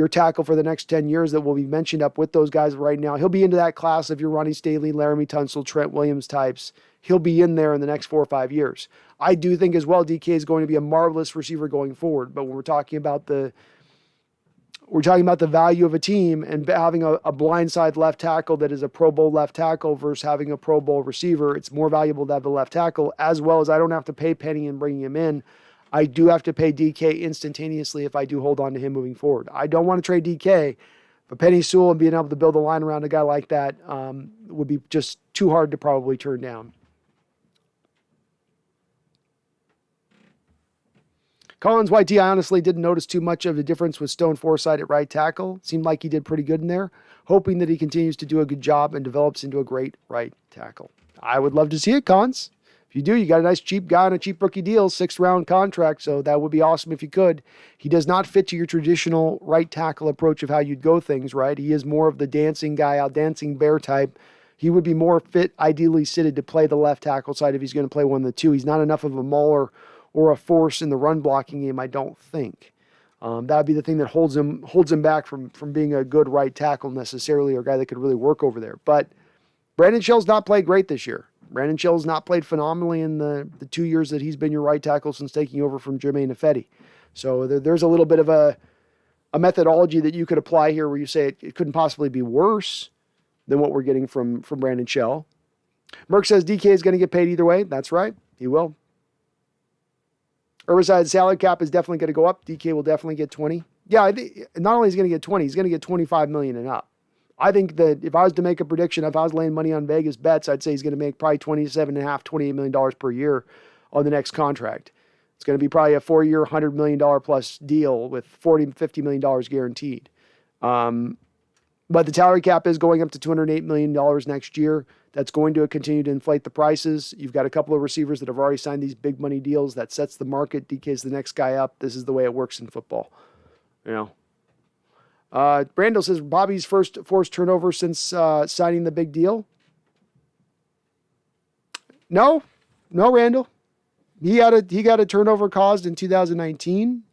tackle for the next 10 years that will be mentioned up with those guys right now. He'll be into that class of your Ronnie Staley, Laramie Tunsil, Trent Williams types. He'll be in there in the next 4 or 5 years. I do think as well DK is going to be a marvelous receiver going forward, but when we're talking about the value of a team and having a blindside left tackle that is a Pro Bowl left tackle versus having a Pro Bowl receiver, it's more valuable to have the left tackle, as well as I don't have to pay Penny and bringing him in. I do have to pay DK instantaneously if I do hold on to him moving forward. I don't want to trade DK, but Penny Sewell and being able to build a line around a guy like that would be just too hard to probably turn down. Collins YT, I honestly didn't notice too much of the difference with Stone Forsythe at right tackle. Seemed like he did pretty good in there. Hoping that he continues to do a good job and develops into a great right tackle. I would love to see it, Collins. If you do, you got a nice cheap guy on a cheap rookie deal, 6th-round contract, so that would be awesome if you could. He does not fit to your traditional right tackle approach of how you'd go things, right? He is more of the dancing guy, out dancing bear type. He would be more fit, ideally suited to play the left tackle side if he's going to play one of the two. He's not enough of a mauler or a force in the run blocking game, I don't think. That would be the thing that holds him back from being a good right tackle necessarily, or a guy that could really work over there. But Brandon Shell's not played great this year. Brandon Shell's not played phenomenally in the 2 years that he's been your right tackle since taking over from Jermaine Ifedi. So there's a little bit of a methodology that you could apply here where you say it couldn't possibly be worse, than what we're getting from Brandon Shell. Merck says DK is going to get paid either way. That's right. He will. Herbicide salary cap is definitely going to go up. DK will definitely get 20. Yeah, I think not only is he going to get 20, he's going to get 25 million and up. I think that if I was to make a prediction, if I was laying money on Vegas bets, I'd say he's going to make probably $27.5, $28 million per year on the next contract. It's going to be probably a 4-year, $100 million plus deal with $40, $50 million guaranteed. But the salary cap is going up to $208 million next year. That's going to continue to inflate the prices. You've got a couple of receivers that have already signed these big money deals. That sets the market. DK's the next guy up. This is the way it works in football. You know. Brandel says Bobby's first forced turnover since signing the big deal. No, Randall. He got a turnover caused in 2019.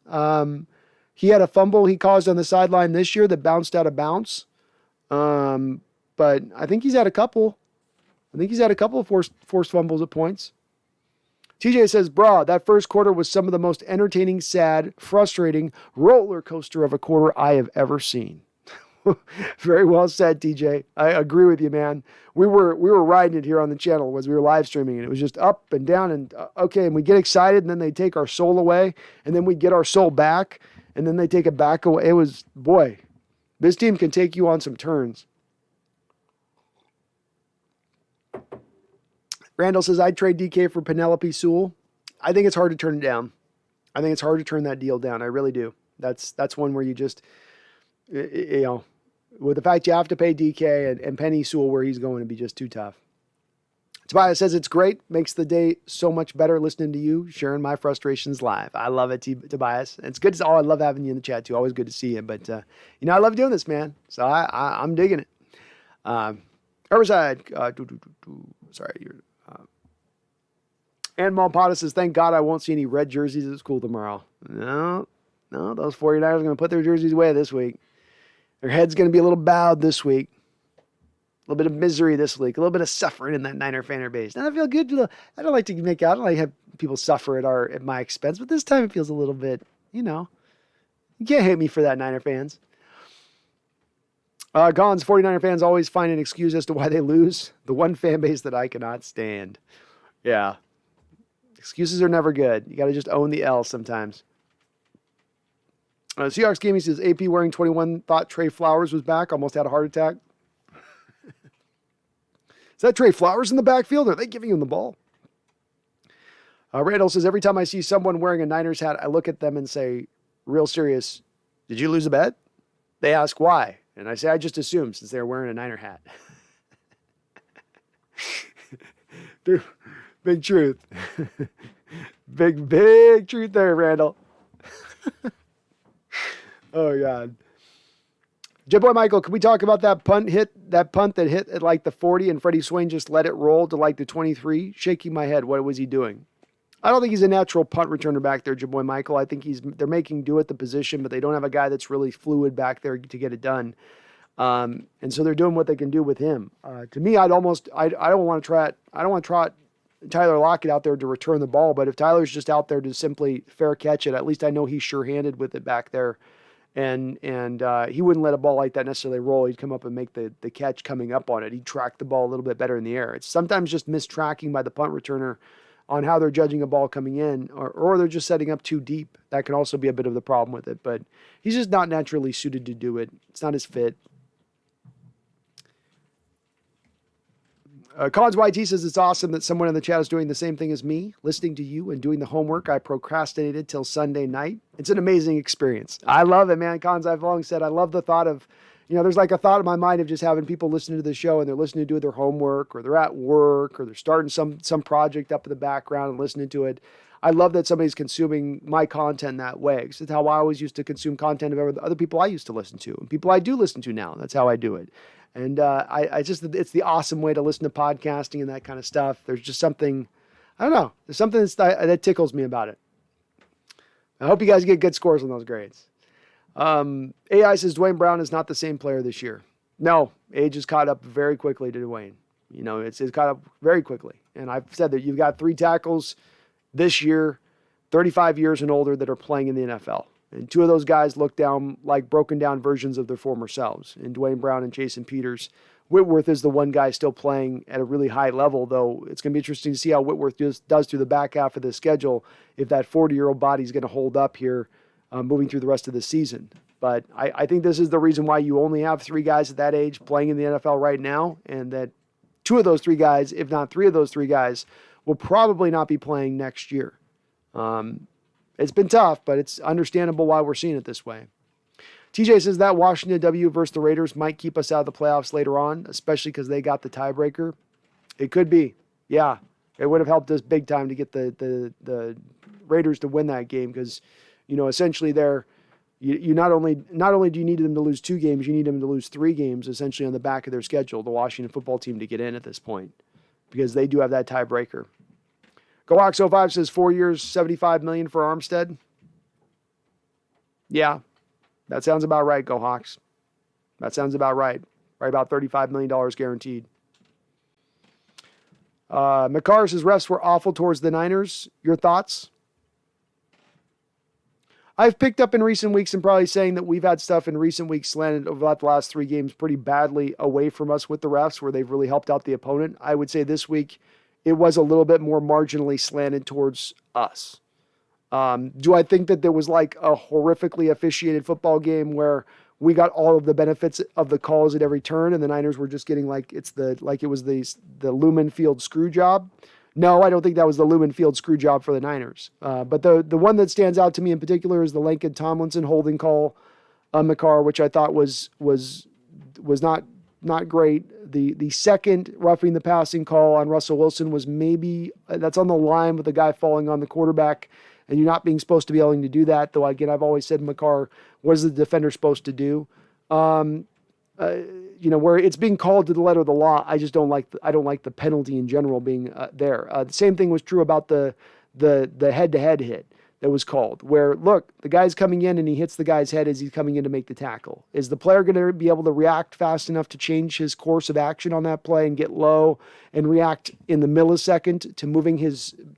He had a fumble he caused on the sideline this year that bounced out of bounds. But I think he's had a couple. I think he's had a couple of forced fumbles at points. TJ says, brah, that first quarter was some of the most entertaining, sad, frustrating roller coaster of a quarter I have ever seen. Very well said, TJ. I agree with you, man. We were riding it here on the channel as we were live streaming, and it was just up and down and okay, and we get excited, and then they take our soul away, and then we get our soul back, and then they take it back away. It was, boy, this team can take you on some turns. Randall says, I'd trade DK for Penelope Sewell. I think it's hard to turn it down. I think it's hard to turn that deal down. I really do. That's one where you just, you know, with the fact you have to pay DK and Penny Sewell where he's going to be just too tough. Tobias says, it's great. Makes the day so much better listening to you, sharing my frustrations live. I love it, Tobias. And it's good to, I love having you in the chat too. Always good to see you. But, you know, I love doing this, man. So I'm digging it. Herbicide, sorry, you're, and Malpata says, thank God I won't see any red jerseys at school tomorrow. No, those 49ers are going to put their jerseys away this week. Their head's going to be a little bowed this week. A little bit of misery this week. A little bit of suffering in that Niner fan base. And I feel good. I don't like to make out. I don't like to have people suffer at my expense. But this time it feels a little bit, you know. You can't hate me for that, Niner fans. Collins, 49er fans always find an excuse as to why they lose. The one fan base that I cannot stand. Yeah. Excuses are never good. You got to just own the L sometimes. Seahawks Gaming says, AP wearing 21 thought Trey Flowers was back. Almost had a heart attack. Is that Trey Flowers in the backfield? Or are they giving him the ball? Randall says, every time I see someone wearing a Niners hat, I look at them and say, real serious, did you lose a bet? They ask why. And I say, I just assume since they're wearing a Niner hat. Dude, big truth. big truth there, Randall. Oh, God. J-Boy Michael, can we talk about that punt that hit at like the 40 and Freddie Swain just let it roll to like the 23? Shaking my head. What was he doing? I don't think he's a natural punt returner back there, J-Boy Michael. I think they're making do at the position, but they don't have a guy that's really fluid back there to get it done. And so they're doing what they can do with him. To me, I don't want to trot Tyler Lockett out there to return the ball, but if Tyler's just out there to simply fair catch it, at least I know he's sure-handed with it back there. And he wouldn't let a ball like that necessarily roll. He'd come up and make the catch coming up on it. He'd track the ball a little bit better in the air. It's sometimes just mistracking by the punt returner on how they're judging a ball coming in, or they're just setting up too deep. That can also be a bit of the problem with it, but he's just not naturally suited to do it. It's not his fit. Collins YT says it's awesome that someone in the chat is doing the same thing as me, listening to you and doing the homework I procrastinated till Sunday night. It's an amazing experience. I love it, man. Collins, I've long said I love the thought of, you know, there's like a thought in my mind of just having people listening to the show and they're listening to do their homework or they're at work or they're starting some project up in the background and listening to it. I love that somebody's consuming my content that way. Because it's how I always used to consume content of other people I used to listen to and people I do listen to now. That's how I do it. And I just, it's the awesome way to listen to podcasting and that kind of stuff. There's just something, I don't know, there's something that tickles me about it. I hope you guys get good scores on those grades. AI says Dwayne Brown is not the same player this year. No, age has caught up very quickly to Dwayne. You know, it's caught up very quickly. And I've said that you've got 3 tackles this year, 35 years and older that are playing in the NFL. And 2 of those guys look down like broken down versions of their former selves. And Dwayne Brown and Jason Peters, Whitworth is the one guy still playing at a really high level, though it's going to be interesting to see how Whitworth does through the back half of the schedule, if that 40-year-old body is going to hold up here moving through the rest of the season. But I think this is the reason why you only have 3 guys at that age playing in the NFL right now, and that 2 of those 3 guys, if not 3 of those 3 guys, will probably not be playing next year. It's been tough, but it's understandable why we're seeing it this way. TJ says that Washington W versus the Raiders might keep us out of the playoffs later on, especially because they got the tiebreaker. It could be. Yeah, it would have helped us big time to get the Raiders to win that game because, essentially you not only do you need them to lose 2 games, you need them to lose 3 games essentially on the back of their schedule, the Washington football team, to get in at this point because they do have that tiebreaker. GoHawks05 says 4 years, $75 million for Armstead. Yeah, that sounds about right, GoHawks. That sounds about right. Right about $35 million guaranteed. McCarr says refs were awful towards the Niners. Your thoughts? I've picked up in recent weeks and probably saying that we've had stuff in recent weeks slanted over the last 3 games pretty badly away from us with the refs where they've really helped out the opponent. I would say this week it was a little bit more marginally slanted towards us. Do I think that there was like a horrifically officiated football game where we got all of the benefits of the calls at every turn and the Niners were just getting like it was the Lumen Field screw job? No, I don't think that was the Lumen Field screw job for the Niners. But the one that stands out to me in particular is the Lincoln Tomlinson holding call on McCarr, which I thought was not great. The second roughing the passing call on Russell Wilson was maybe that's on the line with the guy falling on the quarterback, and you're not being supposed to be able to do that. Though again, I've always said McCarr, what is the defender supposed to do? Where it's being called to the letter of the law, I just don't like the penalty in general being there. The same thing was true about the head-to-head hit that was called, where, look, the guy's coming in and he hits the guy's head as he's coming in to make the tackle. Is the player going to be able to react fast enough to change his course of action on that play and get low and react in the millisecond to moving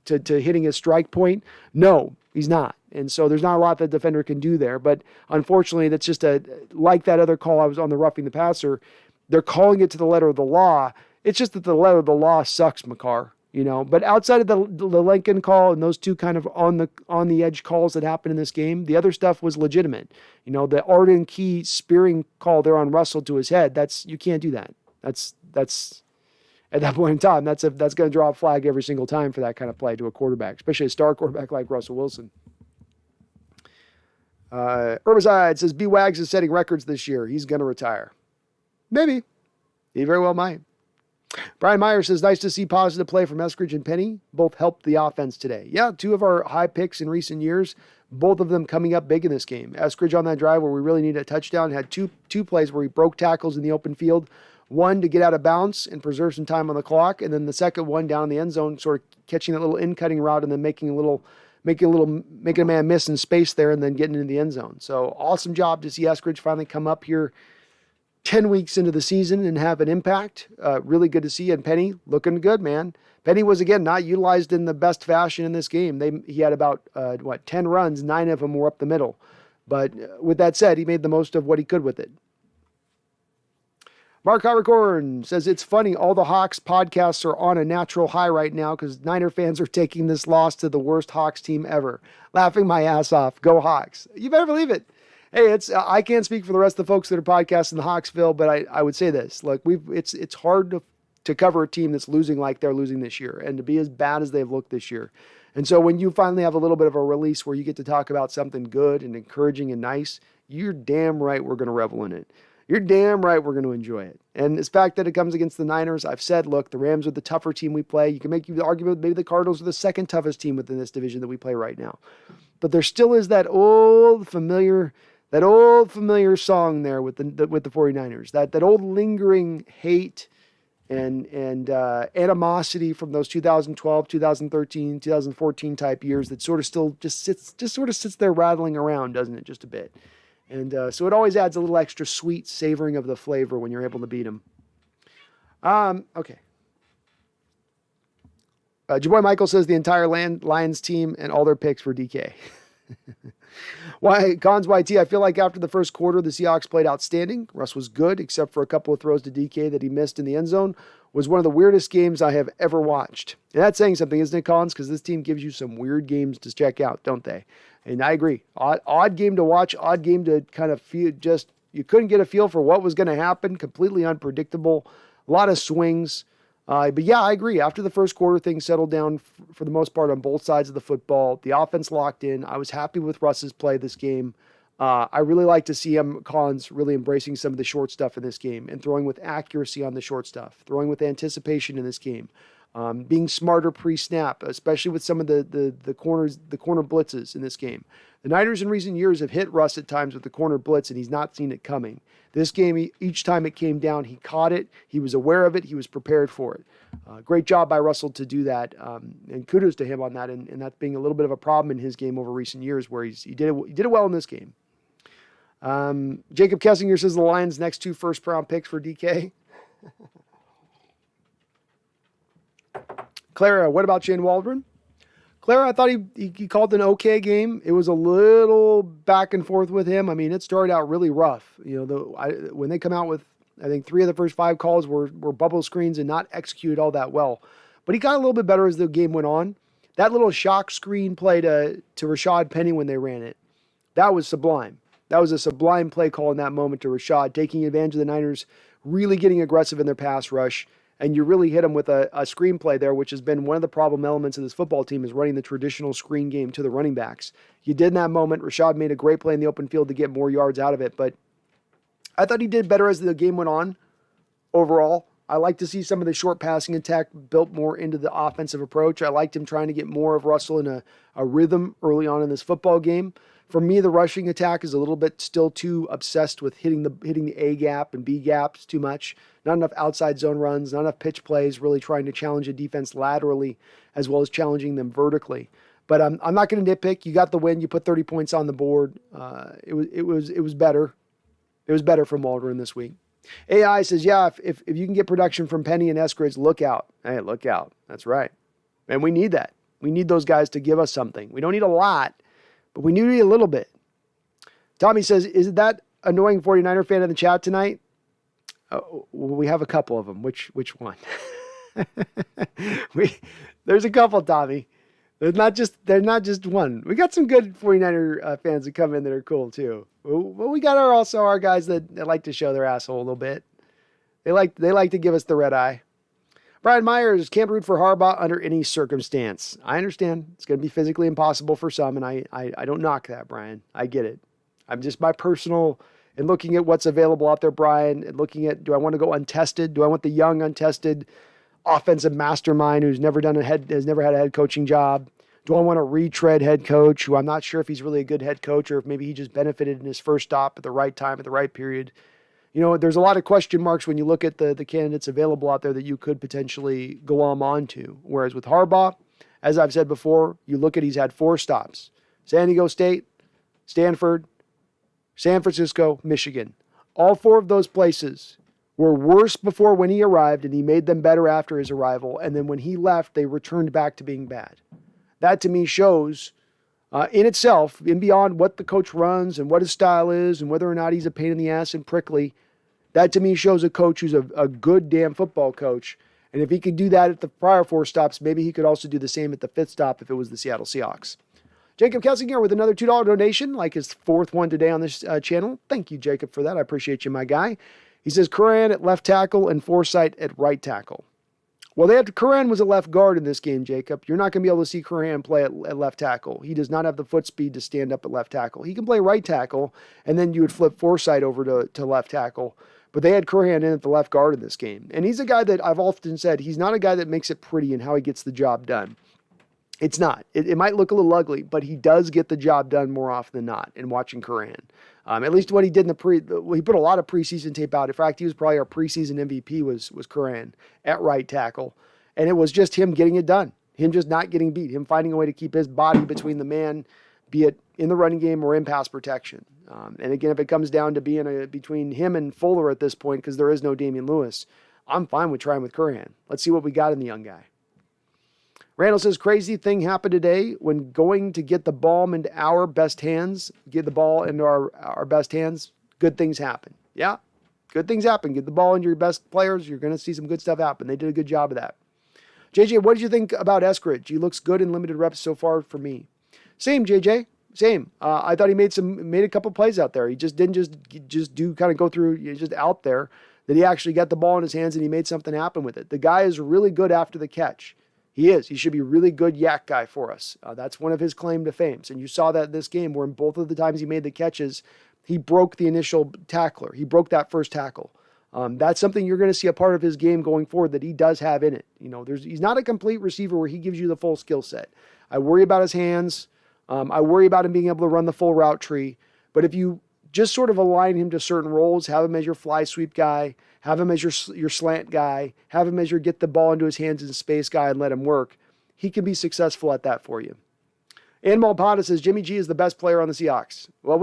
to hitting his strike point? No, he's not. And so there's not a lot that the defender can do there. But unfortunately, that's just like that other call I was on the roughing the passer. They're calling it to the letter of the law. It's just that the letter of the law sucks, McCarr. But outside of the Lincoln call and those 2 kind of on the edge calls that happened in this game, the other stuff was legitimate. The Arden Key spearing call there on Russell to his head, you can't do that. That's at that point in time, that's going to draw a flag every single time for that kind of play to a quarterback, especially a star quarterback like Russell Wilson. Herbicide says B-Wags is setting records this year. He's going to retire. Maybe. He very well might. Brian Meyer says, nice to see positive play from Eskridge and Penny. Both helped the offense today. Yeah, 2 of our high picks in recent years, both of them coming up big in this game. Eskridge on that drive where we really needed a touchdown, had two plays where he broke tackles in the open field. One to get out of bounds and preserve some time on the clock, and then the second one down in the end zone, sort of catching that little in-cutting route and then making a man miss in space there and then getting into the end zone. So awesome job to see Eskridge finally come up here 10 weeks into the season and have an impact. Really good to see. And Penny looking good, man. Penny was, again, not utilized in the best fashion in this game. He had about, 10 runs. 9 of them were up the middle. But with that said, he made the most of what he could with it. Mark Howard says, it's funny, all the Hawks podcasts are on a natural high right now because Niner fans are taking this loss to the worst Hawks team ever. Laughing my ass off. Go Hawks. You better believe it. Hey, I can't speak for the rest of the folks that are podcasting the Hawksville, but I would say this. Look, it's hard to cover a team that's losing like they're losing this year and to be as bad as they've looked this year. And so when you finally have a little bit of a release where you get to talk about something good and encouraging and nice, you're damn right we're going to revel in it. You're damn right we're going to enjoy it. And the fact that it comes against the Niners, I've said, look, the Rams are the tougher team we play. You can make the argument maybe the Cardinals are the second toughest team within this division that we play right now. But there still is that old familiar song there with the 49ers, that old lingering hate and animosity from those 2012, 2013, 2014 type years that sort of still just sits there rattling around, doesn't it? Just a bit. And so it always adds a little extra sweet savoring of the flavor when you're able to beat them. Okay. Jaboy Michael says the entire Lions team and all their picks were DK. Why, Cons YT, I feel like after the first quarter, the Seahawks played outstanding. Russ was good, except for a couple of throws to DK that he missed in the end zone. Was one of the weirdest games I have ever watched. And that's saying something, isn't it, Cons? Because this team gives you some weird games to check out, don't they? And I agree. Odd game to watch, odd game to kind of feel just, you couldn't get a feel for what was going to happen. Completely unpredictable. A lot of swings. But yeah, I agree. After the first quarter, things settled down for the most part on both sides of the football. The offense locked in. I was happy with Russ's play this game. I really like to see him, Collins, really embracing some of the short stuff in this game and throwing with accuracy on the short stuff, throwing with anticipation in this game, being smarter pre-snap, especially with some of the corners, the corner blitzes in this game. The Niners in recent years have hit Russ at times with the corner blitz, and he's not seen it coming. This game, each time it came down, he caught it. He was aware of it. He was prepared for it. Great job by Russell to do that, and kudos to him on that. And that being a little bit of a problem in his game over recent years, where he did it well in this game. Jacob Kessinger says the Lions' next 2 first-round picks for DK. Clara, what about Shane Waldron? Clara, I thought he called an okay game. It was a little back and forth with him. I mean, it started out really rough. You know, when they come out with, I think 3 of the first 5 calls were bubble screens and not executed all that well. But he got a little bit better as the game went on. That little shock screen play to Rashad Penny when they ran it, that was sublime. That was a sublime play call in that moment to Rashad, taking advantage of the Niners really getting aggressive in their pass rush. And you really hit them with a screenplay there, which has been one of the problem elements of this football team, is running the traditional screen game to the running backs. You did in that moment. Rashad made a great play in the open field to get more yards out of it. But I thought he did better as the game went on overall. I like to see some of the short passing attack built more into the offensive approach. I liked him trying to get more of Russell in a rhythm early on in this football game. For me, the rushing attack is a little bit still too obsessed with hitting the A gap and B gaps too much. Not enough outside zone runs, not enough pitch plays, really trying to challenge a defense laterally as well as challenging them vertically. But I'm not going to nitpick. You got the win. You put 30 points on the board. It was better. It was better from Waldron this week. AI says, yeah, if you can get production from Penny and Eskridge, look out. Hey, look out. That's right. And we need that. We need those guys to give us something. We don't need a lot, but we need a little bit. Tommy says, is it that annoying 49er fan in the chat tonight? We have a couple of them. Which one? There's a couple, Tommy. They're not just one. We got some good 49er fans that come in that are cool too. Well, we got also our guys that like to show their asshole a little bit. They like to give us the red eye. Brian Myers can't root for Harbaugh under any circumstance. I understand it's going to be physically impossible for some, and I don't knock that, Brian. I get it. I'm just my personal, and looking at what's available out there, Brian, and looking at, do I want to go untested? Do I want the young, untested offensive mastermind who's never has never had a head coaching job? Do I want a retread head coach who I'm not sure if he's really a good head coach or if maybe he just benefited in his first stop at the right time, at the right period? You know, there's a lot of question marks when you look at the candidates available out there that you could potentially glom onto. Whereas with Harbaugh, as I've said before, you look at, he's had 4 stops: San Diego State, Stanford, San Francisco, Michigan. All 4 of those places were worse before when he arrived, and he made them better after his arrival. And then when he left, they returned back to being bad. That to me shows in itself, and beyond what the coach runs and what his style is and whether or not he's a pain in the ass and prickly, that to me shows a coach who's a good damn football coach. And if he could do that at the prior 4 stops, maybe he could also do the same at the 5th stop if it was the Seattle Seahawks. Jacob Kessinger with another $2 donation, like his 4th one today on this channel. Thank you, Jacob, for that. I appreciate you, my guy. He says Curran at left tackle and Forsythe at right tackle. Well, Curran was a left guard in this game, Jacob. You're not going to be able to see Curran play at left tackle. He does not have the foot speed to stand up at left tackle. He can play right tackle, and then you would flip Forsythe over to left tackle. But they had Curran in at the left guard in this game. And he's a guy that I've often said, he's not a guy that makes it pretty in how he gets the job done. It's not. It might look a little ugly, but he does get the job done more often than not in watching Curran. At least what he did in he put a lot of preseason tape out. In fact, he was probably our preseason MVP was Curran at right tackle. And it was just him getting it done. Him just not getting beat. Him finding a way to keep his body between the man, be it in the running game or in pass protection. And again, if it comes down to being between him and Fuller at this point, because there is no Damian Lewis, I'm fine with trying with Curran. Let's see what we got in the young guy. Randall says, crazy thing happened today when going to get the ball into our best hands, get the ball into our best hands, good things happen. Yeah, good things happen. Get the ball into your best players. You're going to see some good stuff happen. They did a good job of that. JJ, what did you think about Eskridge? He looks good in limited reps so far for me. Same, JJ. Same. I thought he made a couple plays out there. He just didn't just do kind of go through just out there. That he actually got the ball in his hands and he made something happen with it. The guy is really good after the catch. He is. He should be a really good yak guy for us. That's one of his claim to fames. And you saw that in this game where in both of the times he made the catches, he broke the initial tackler. He broke that first tackle. That's something you're going to see a part of his game going forward that he does have in it. He's not a complete receiver where he gives you the full skill set. I worry about his hands. I worry about him being able to run the full route tree. But if you just sort of align him to certain roles, have him as your fly sweep guy, have him as your slant guy, have him as your get the ball into his hands in space guy and let him work, he can be successful at that for you. And Malpata says, Jimmy G is the best player on the Seahawks. Well,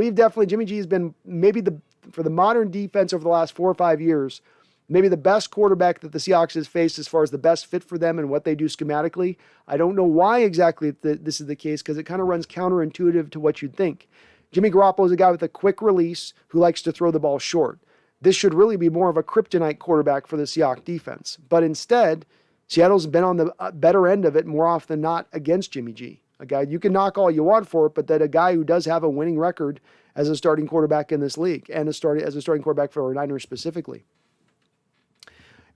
Jimmy G has been maybe for the modern defense over the last 4 or 5 years, maybe the best quarterback that the Seahawks has faced as far as the best fit for them and what they do schematically. I don't know why exactly this is the case because it kind of runs counterintuitive to what you'd think. Jimmy Garoppolo is a guy with a quick release who likes to throw the ball short. This should really be more of a kryptonite quarterback for the Seahawks defense. But instead, Seattle's been on the better end of it more often than not against Jimmy G. A guy you can knock all you want for it, but that a guy who does have a winning record as a starting quarterback in this league and as a starting quarterback for our Niners specifically.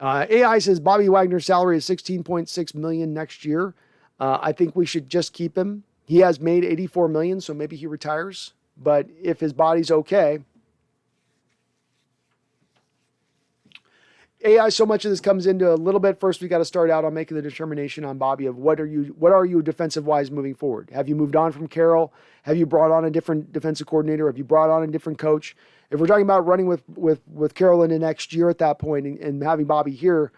AI says Bobby Wagner's salary is $16.6 million next year. I think we should just keep him. He has made $84 million, so maybe he retires. But if his body's okay, AI, so much of this comes into a little bit. First, we got to start out on making the determination on Bobby of what are you defensive wise moving forward? Have you moved on from Carroll? Have you brought on a different defensive coordinator? Have you brought on a different coach? If we're talking about running with Carroll into next year at that point and having Bobby here,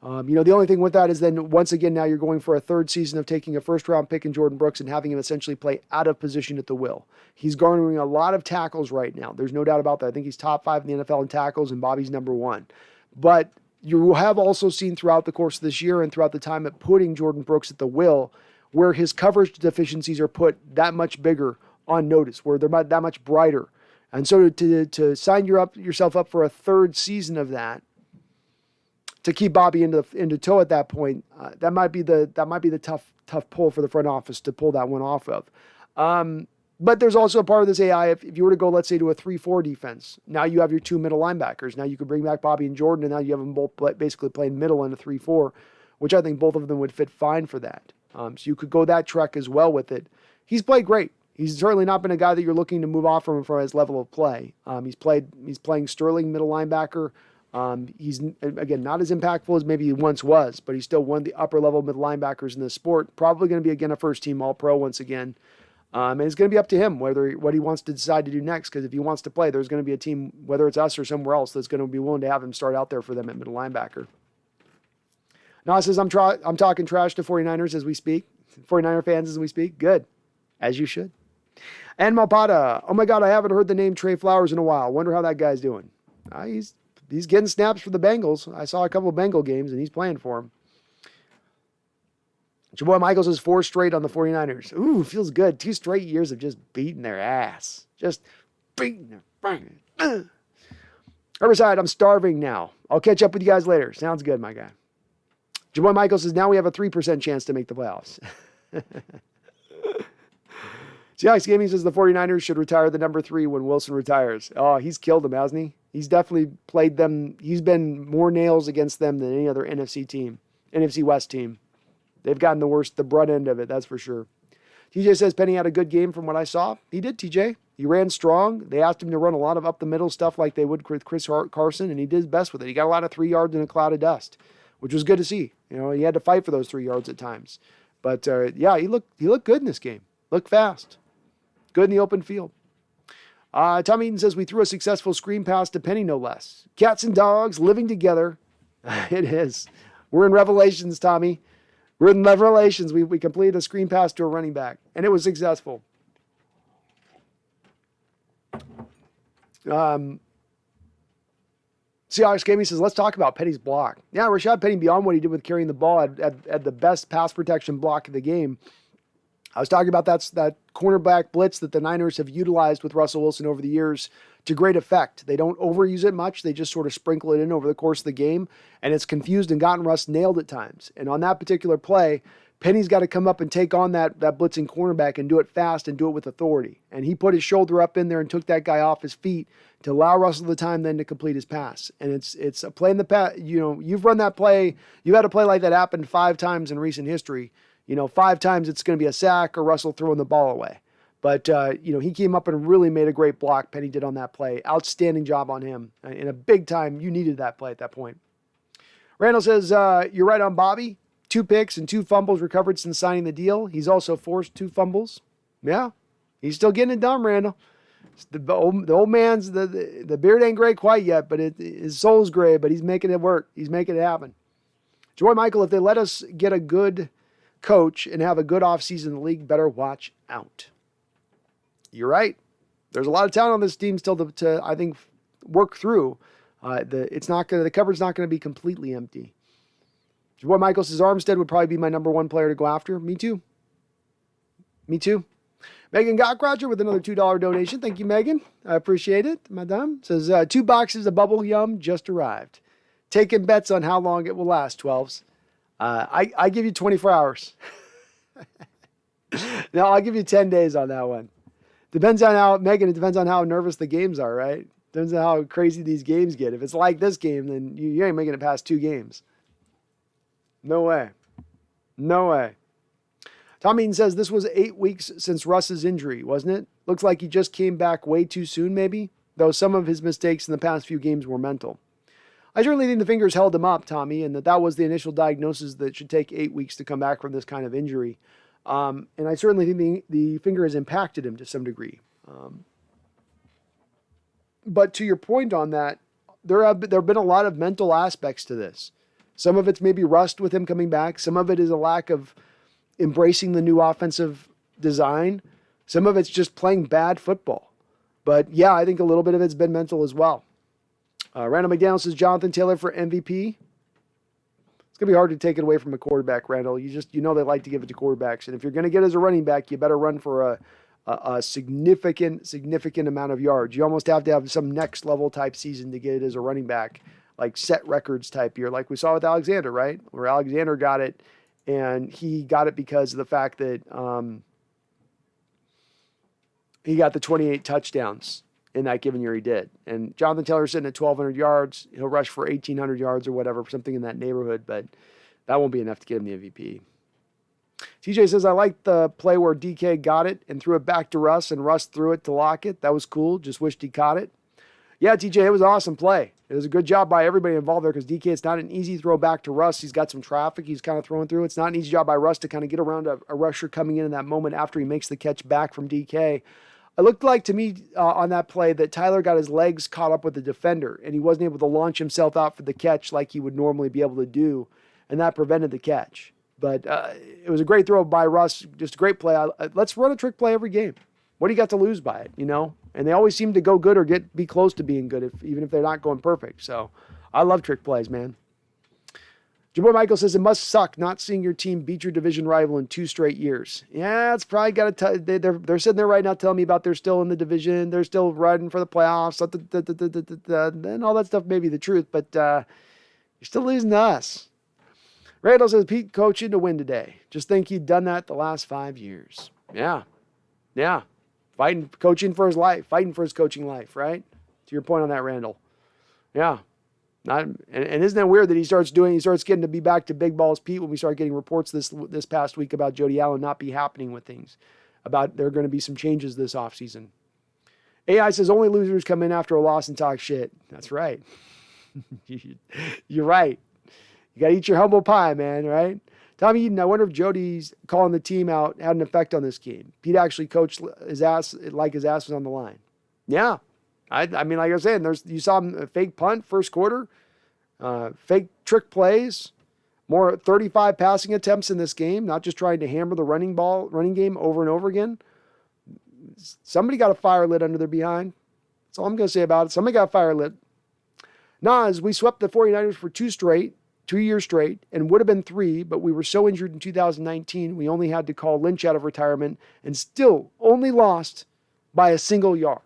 the only thing with that is then once again, now you're going for a third season of taking a first round pick in Jordan Brooks and having him essentially play out of position at the will. He's garnering a lot of tackles right now. There's no doubt about that. I think he's top 5 in the NFL in tackles and Bobby's number 1. But you have also seen throughout the course of this year and throughout the time at putting Jordan Brooks at the will, where his coverage deficiencies are put that much bigger on notice, where they're that much brighter. And so to sign yourself up for a third season of that, to keep Bobby into tow at that point, that might be the tough pull for the front office to pull that one off of. But there's also a part of this AI, if you were to go, let's say, to a 3-4 defense, now you have your 2 middle linebackers. Now you could bring back Bobby and Jordan, and now you have them both basically playing middle in a 3-4, which I think both of them would fit fine for that. So you could go that trek as well with it. He's played great. He's certainly not been a guy that you're looking to move off from his level of play. He's playing sterling middle linebacker. He's, again, not as impactful as maybe he once was, but he's still one of the upper level middle linebackers in the sport. Probably going to be, again, a first team All-Pro once again. And it's going to be up to him what he wants to decide to do next. Because if he wants to play, there's going to be a team, whether it's us or somewhere else, that's going to be willing to have him start out there for them at middle linebacker. Now it says, I'm talking trash to 49ers as we speak. 49er fans as we speak. Good. As you should. And Malpata, oh my God, I haven't heard the name Trey Flowers in a while. Wonder how that guy's doing. He's getting snaps for the Bengals. I saw a couple of Bengal games, and he's playing for them. Your boy Michaels is 4 straight on the 49ers. Ooh, feels good. 2 straight years of just beating their ass. Just beating their Herbicide, I'm starving now. I'll catch up with you guys later. Sounds good, my guy. Your boy Michaels says, now we have a 3% chance to make the playoffs. Seahawks Gaming says the 49ers should retire the number 3 when Wilson retires. Oh, he's killed them, hasn't he? He's definitely played them. He's been more nails against them than any other NFC West team. They've gotten the brunt end of it, that's for sure. TJ says Penny had a good game from what I saw. He did, TJ. He ran strong. They asked him to run a lot of up-the-middle stuff like they would with Chris Carson, and he did his best with it. He got a lot of 3 yards in a cloud of dust, which was good to see. He had to fight for those 3 yards at times. But, he looked good in this game. Looked fast. Good in the open field. Tom Eaton says we threw a successful screen pass to Penny, no less. Cats and dogs living together. It is. We're in Revelations, Tommy. We're in Revelations. We completed a screen pass to a running back, and it was successful. Seahawks game, he says, let's talk about Penny's block. Yeah, Rashad Penny, beyond what he did with carrying the ball, at the best pass protection block of the game. I was talking about that cornerback blitz that the Niners have utilized with Russell Wilson over the years to great effect. They don't overuse it much. They just sort of sprinkle it in over the course of the game, and it's confused and gotten Russ nailed at times. And on that particular play, Penny's got to come up and take on that blitzing cornerback and do it fast and do it with authority. And he put his shoulder up in there and took that guy off his feet to allow Russell the time then to complete his pass. And it's a play in the past. You've run that play. You've had a play like that happen 5 times in recent history. 5 times it's going to be a sack or Russell throwing the ball away. But, he came up and really made a great block. Penny did on that play. Outstanding job on him. In a big time, you needed that play at that point. Randall says, you're right on Bobby. 2 picks and 2 fumbles recovered since signing the deal. He's also forced 2 fumbles. Yeah, he's still getting it done, Randall. The old man's, the beard ain't gray quite yet, but his soul's gray, but he's making it work. He's making it happen. Joy Michael, if they let us get a good coach and have a good offseason, the league better watch out. You're right. There's a lot of talent on this team still to I think, work through. The cupboard's not going to be completely empty. Boy, Michael says Armstead would probably be my number 1 player to go after. Me too. Megan Gottcroucher with another $2 donation. Thank you, Megan. I appreciate it. Madame says 2 boxes of bubble yum just arrived. Taking bets on how long it will last, 12s. I give you 24 hours. No, I'll give you 10 days on that one. Depends on how, Megan, it depends on how nervous the games are, right? Depends on how crazy these games get. If it's like this game, then you ain't making it past 2 games. No way. Tom Eaton says this was 8 weeks since Russ's injury, wasn't it? Looks like he just came back way too soon, maybe, though some of his mistakes in the past few games were mental. I certainly think the fingers held him up, Tommy, and that was the initial diagnosis that it should take 8 weeks to come back from this kind of injury. And I certainly think the finger has impacted him to some degree. But to your point on that, there have been a lot of mental aspects to this. Some of it's maybe rust with him coming back. Some of it is a lack of embracing the new offensive design. Some of it's just playing bad football. But yeah, I think a little bit of it's been mental as well. Randall McDaniel says Jonathan Taylor for MVP. It's going to be hard to take it away from a quarterback, Randall. They like to give it to quarterbacks. And if you're going to get as a running back, you better run for a significant amount of yards. You almost have to have some next level type season to get it as a running back. Like set records type year, like we saw with Alexander, right? Where Alexander got it, and he got it because of the fact that he got the 28 touchdowns in that given year he did. And Jonathan Taylor sitting at 1,200 yards. He'll rush for 1,800 yards or whatever, something in that neighborhood, but that won't be enough to get him the MVP. TJ says, I like the play where DK got it and threw it back to Russ, and Russ threw it to Lockett. That was cool. Just wished he caught it. Yeah, TJ, it was an awesome play. It was a good job by everybody involved there because DK, it's not an easy throw back to Russ. He's got some traffic he's kind of throwing through. It's not an easy job by Russ to kind of get around a rusher coming in that moment after he makes the catch back from DK. It looked like to me on that play that Tyler got his legs caught up with the defender, and he wasn't able to launch himself out for the catch like he would normally be able to do, and that prevented the catch. But it was a great throw by Russ, just a great play. Let's run a trick play every game. What do you got to lose by it, And they always seem to go good or be close to being good, even if they're not going perfect. So I love trick plays, man. Jaboy Michael says, it must suck not seeing your team beat your division rival in 2 straight years. Yeah, it's probably got to they're sitting there right now telling me about they're still in the division. They're still riding for the playoffs. And all that stuff may be the truth, but you're still losing to us. Randall says, Pete coaching to win today. Just think he'd done that the last 5 years. Yeah. Coaching for his life, fighting for his coaching life, right? To your point on that, Randall. Yeah. And isn't that weird that he starts getting to be back to big balls Pete when we start getting reports this past week about Jody Allen not be happening with things, about there are going to be some changes this offseason. AI says only losers come in after a loss and talk shit. That's right. You're right. You got to eat your humble pie, man, right? Tommy Eden, I wonder if Jody's calling the team out had an effect on this game. Pete actually coached his ass like his ass was on the line. Yeah. I mean, like I was saying, you saw him fake punt first quarter, fake trick plays, more 35 passing attempts in this game, not just trying to hammer the running game over and over again. Somebody got a fire lit under their behind. That's all I'm going to say about it. Somebody got a fire lit. Nas, we swept the 49ers for 2 years straight, and would have been 3, but we were so injured in 2019, we only had to call Lynch out of retirement and still only lost by a single yard.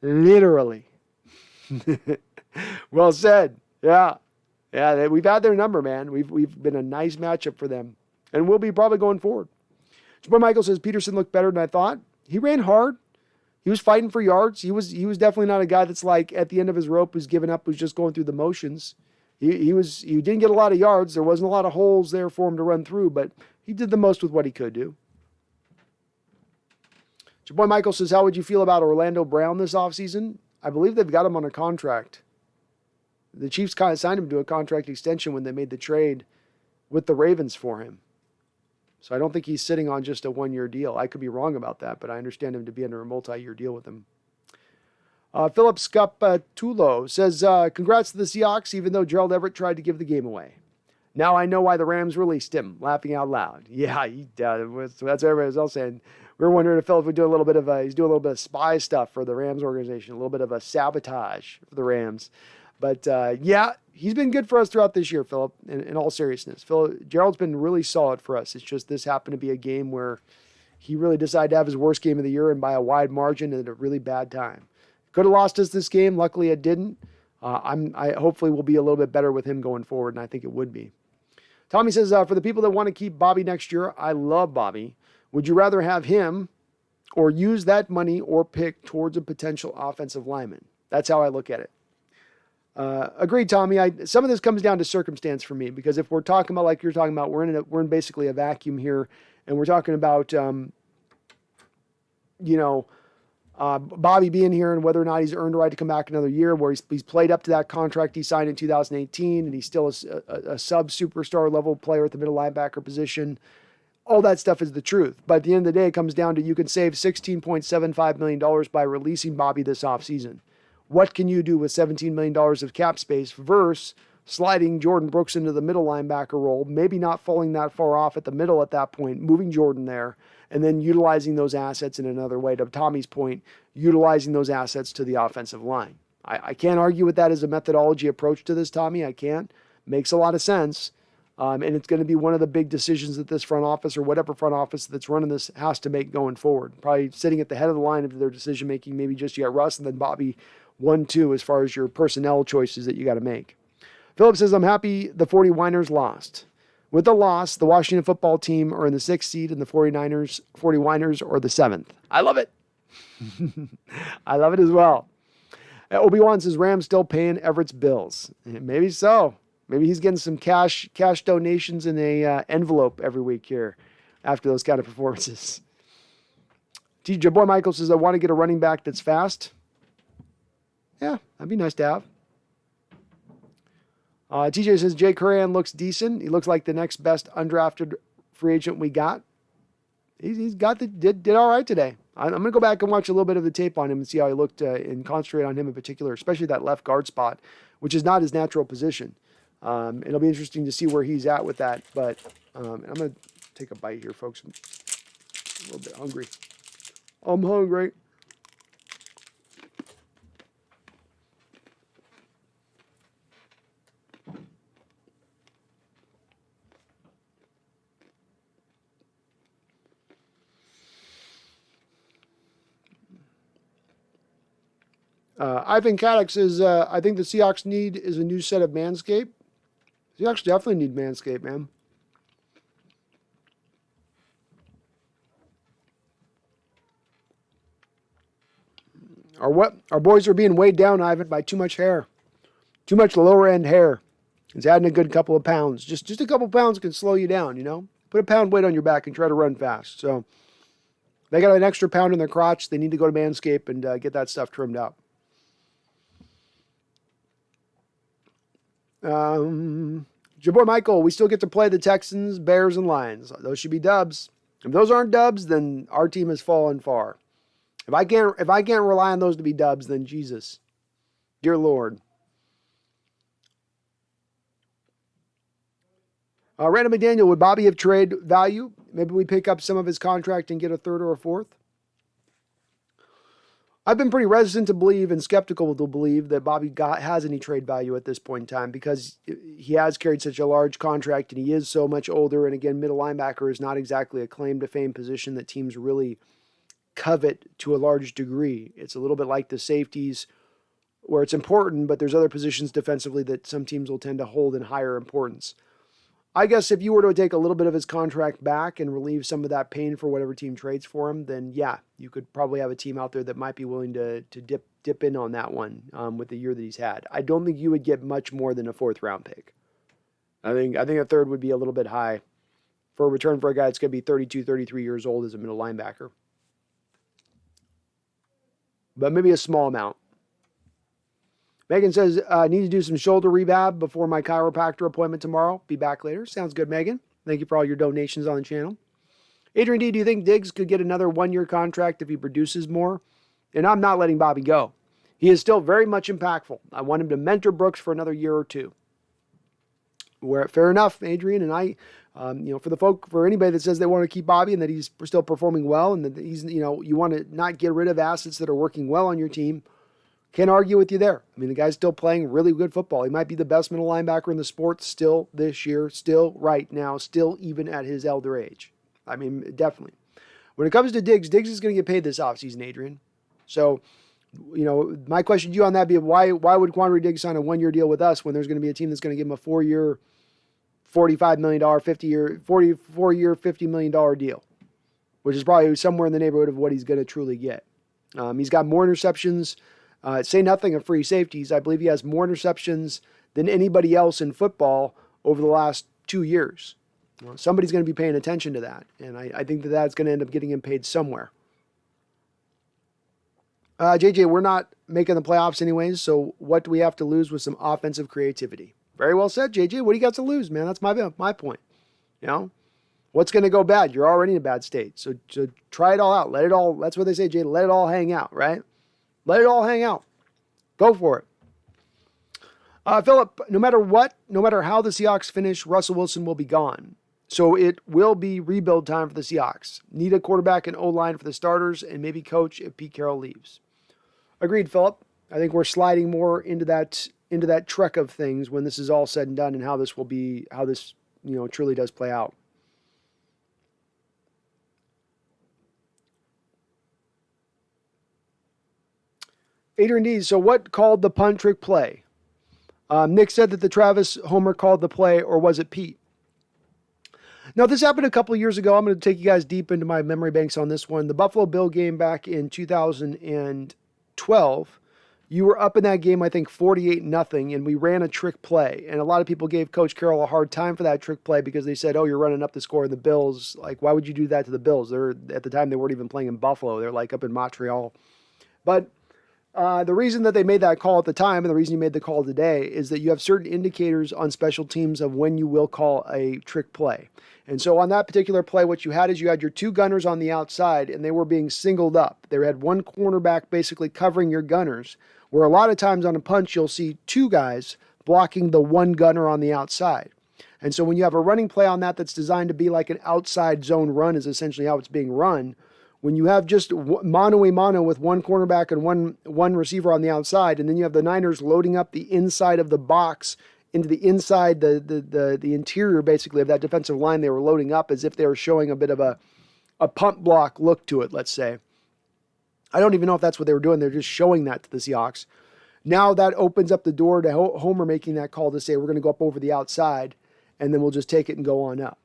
Literally. Well said. Yeah. Yeah, we've had their number, man. We've been a nice matchup for them. And we'll be probably going forward. Boy Michael says Peterson looked better than I thought. He ran hard. He was fighting for yards. He was definitely not a guy that's like at the end of his rope who's given up, who's just going through the motions. He didn't get a lot of yards. There wasn't a lot of holes there for him to run through, but he did the most with what he could do. Boy Michael says, how would you feel about Orlando Brown this offseason? I believe they've got him on a contract. The Chiefs kind of signed him to a contract extension when they made the trade with the Ravens for him. So I don't think he's sitting on just a 1-year deal. I could be wrong about that, but I understand him to be under a multi-year deal with him. Philip Scapatulo says, congrats to the Seahawks, even though Gerald Everett tried to give the game away. Now I know why the Rams released him, laughing out loud. Yeah, that's what everybody was saying. We were wondering if Philip would do he's doing a little bit of spy stuff for the Rams organization, a little bit of a sabotage for the Rams. But yeah, he's been good for us throughout this year, Philip, in all seriousness. Gerald's been really solid for us. It's just this happened to be a game where he really decided to have his worst game of the year and by a wide margin and at a really bad time. Could have lost us this game. Luckily, it didn't. I hopefully will be a little bit better with him going forward, and I think it would be. Tommy says, for the people that want to keep Bobby next year, I love Bobby. Would you rather have him or use that money or pick towards a potential offensive lineman? That's how I look at it. Agreed, Tommy. Some of this comes down to circumstance for me, because if we're talking about, like you're talking about, we're in basically a vacuum here, and we're talking about, Bobby being here and whether or not he's earned a right to come back another year, where he's played up to that contract he signed in 2018, and he's still a sub-superstar level player at the middle linebacker position. All that stuff is the truth. But at the end of the day, it comes down to you can save $16.75 million by releasing Bobby this offseason. What can you do with $17 million of cap space versus sliding Jordan Brooks into the middle linebacker role, maybe not falling that far off at the middle at that point, moving Jordan there, and then utilizing those assets in another way. To Tommy's point, utilizing those assets to the offensive line. I can't argue with that as a methodology approach to this, Tommy. I can't. Makes a lot of sense. And it's going to be one of the big decisions that this front office or whatever front office that's running this has to make going forward. Probably sitting at the head of the line of their decision-making, maybe just you got Russ and then Bobby 1-2 as far as your personnel choices that you got to make. Philip says, I'm happy the 49ers lost. With the loss, the Washington football team are in the 6th seed and the 49ers are the 7th. I love it. I love it as well. Obi-Wan says, Rams still paying Everett's bills. Maybe so. Maybe he's getting some cash donations in a envelope every week here after those kind of performances. TJ Boy Michael says, I want to get a running back that's fast. Yeah, that'd be nice to have. TJ says, Jay Curran looks decent. He looks like the next best undrafted free agent we got. He's did all right today. I'm going to go back and watch a little bit of the tape on him and see how he looked and concentrate on him in particular, especially that left guard spot, which is not his natural position. It'll be interesting to see where he's at with that. But I'm going to take a bite here, folks. I'm a little bit hungry. I'm hungry. Ivan Caddock says, I think the Seahawks need is a new set of Manscaped. Seahawks definitely need Manscaped, man. Our boys are being weighed down, Ivan, by too much hair. Too much lower end hair. It's adding a good couple of pounds. Just a couple of pounds can slow you down, you know? Put a pound weight on your back and try to run fast. So they got an extra pound in their crotch. They need to go to Manscaped and get that stuff trimmed out. Jabor Michael, we still get to play the Texans, Bears, and Lions. Those should be dubs. If those aren't dubs, then our team has fallen far. If I can't rely on those to be dubs, then Jesus, dear Lord. Random McDaniel, would Bobby have trade value? Maybe we pick up some of his contract and get a third or a fourth. I've been pretty reticent to believe and skeptical to believe that Bobby has any trade value at this point in time because he has carried such a large contract and he is so much older. And again, middle linebacker is not exactly a claim to fame position that teams really covet to a large degree. It's a little bit like the safeties where it's important, but there's other positions defensively that some teams will tend to hold in higher importance. I guess if you were to take a little bit of his contract back and relieve some of that pain for whatever team trades for him, then yeah, you could probably have a team out there that might be willing to dip in on that one with the year that he's had. I don't think you would get much more than a 4th round pick. I think a 3rd would be a little bit high for a return for a guy that's going to be 32, 33 years old as a middle linebacker. But maybe a small amount. Megan says, I need to do some shoulder rehab before my chiropractor appointment tomorrow. Be back later. Sounds good, Megan. Thank you for all your donations on the channel. Adrian D, do you think Diggs could get another 1-year contract if he produces more? And I'm not letting Bobby go. He is still very much impactful. I want him to mentor Brooks for another year or two. Fair enough, Adrian. And I, for anybody that says they want to keep Bobby and that he's still performing well and that he's, you want to not get rid of assets that are working well on your team, can't argue with you there. I mean, the guy's still playing really good football. He might be the best middle linebacker in the sport still this year, still right now, still even at his elder age. I mean, definitely. When it comes to Diggs is going to get paid this offseason, Adrian. So, my question to you on that be why would Quandary Diggs sign a 1-year deal with us when there's going to be a team that's going to give him a 4-year, $45 million, 4-year, $50 million deal, which is probably somewhere in the neighborhood of what he's going to truly get. He's got more interceptions. Say nothing of free safeties. I believe he has more interceptions than anybody else in football over the last 2 years. Somebody's going to be paying attention to that, and I think that's going to end up getting him paid somewhere. JJ, we're not making the playoffs anyways, so what do we have to lose with some offensive creativity? Very well said, JJ. What do you got to lose, man? That's my point. What's going to go bad? You're already in a bad state, so try it all out. Let it all. That's what they say, JJ. Let it all hang out, right? Let it all hang out. Go for it. Philip, no matter how the Seahawks finish, Russell Wilson will be gone. So it will be rebuild time for the Seahawks. Need a quarterback and O-line for the starters and maybe coach if Pete Carroll leaves. Agreed, Philip. I think we're sliding more into that trek of things when this is all said and done and how this truly does play out. Adrian D, so what called the punt trick play? Nick said that the Travis Homer called the play, or was it Pete? Now, this happened a couple of years ago. I'm going to take you guys deep into my memory banks on this one. The Buffalo Bill game back in 2012, you were up in that game, I think 48-0, and we ran a trick play. And a lot of people gave Coach Carroll a hard time for that trick play because they said, oh, you're running up the score in the Bills. Like, why would you do that to the Bills? At the time, they weren't even playing in Buffalo. They're like up in Montreal. But the reason that they made that call at the time and the reason you made the call today is that you have certain indicators on special teams of when you will call a trick play. And so on that particular play, what you had is you had your 2 gunners on the outside and they were being singled up. They had 1 cornerback basically covering your gunners, where a lot of times on a punch, you'll see 2 guys blocking the 1 gunner on the outside. And so when you have a running play on that that's designed to be like an outside zone run is essentially how it's being run. When you have just mano-a-mano with 1 cornerback and one receiver on the outside, and then you have the Niners loading up the inside of the box into the inside, the interior basically of that defensive line they were loading up as if they were showing a bit of a pump block look to it, let's say. I don't even know if that's what they were doing. They're just showing that to the Seahawks. Now that opens up the door to Homer making that call to say we're going to go up over the outside, and then we'll just take it and go on up.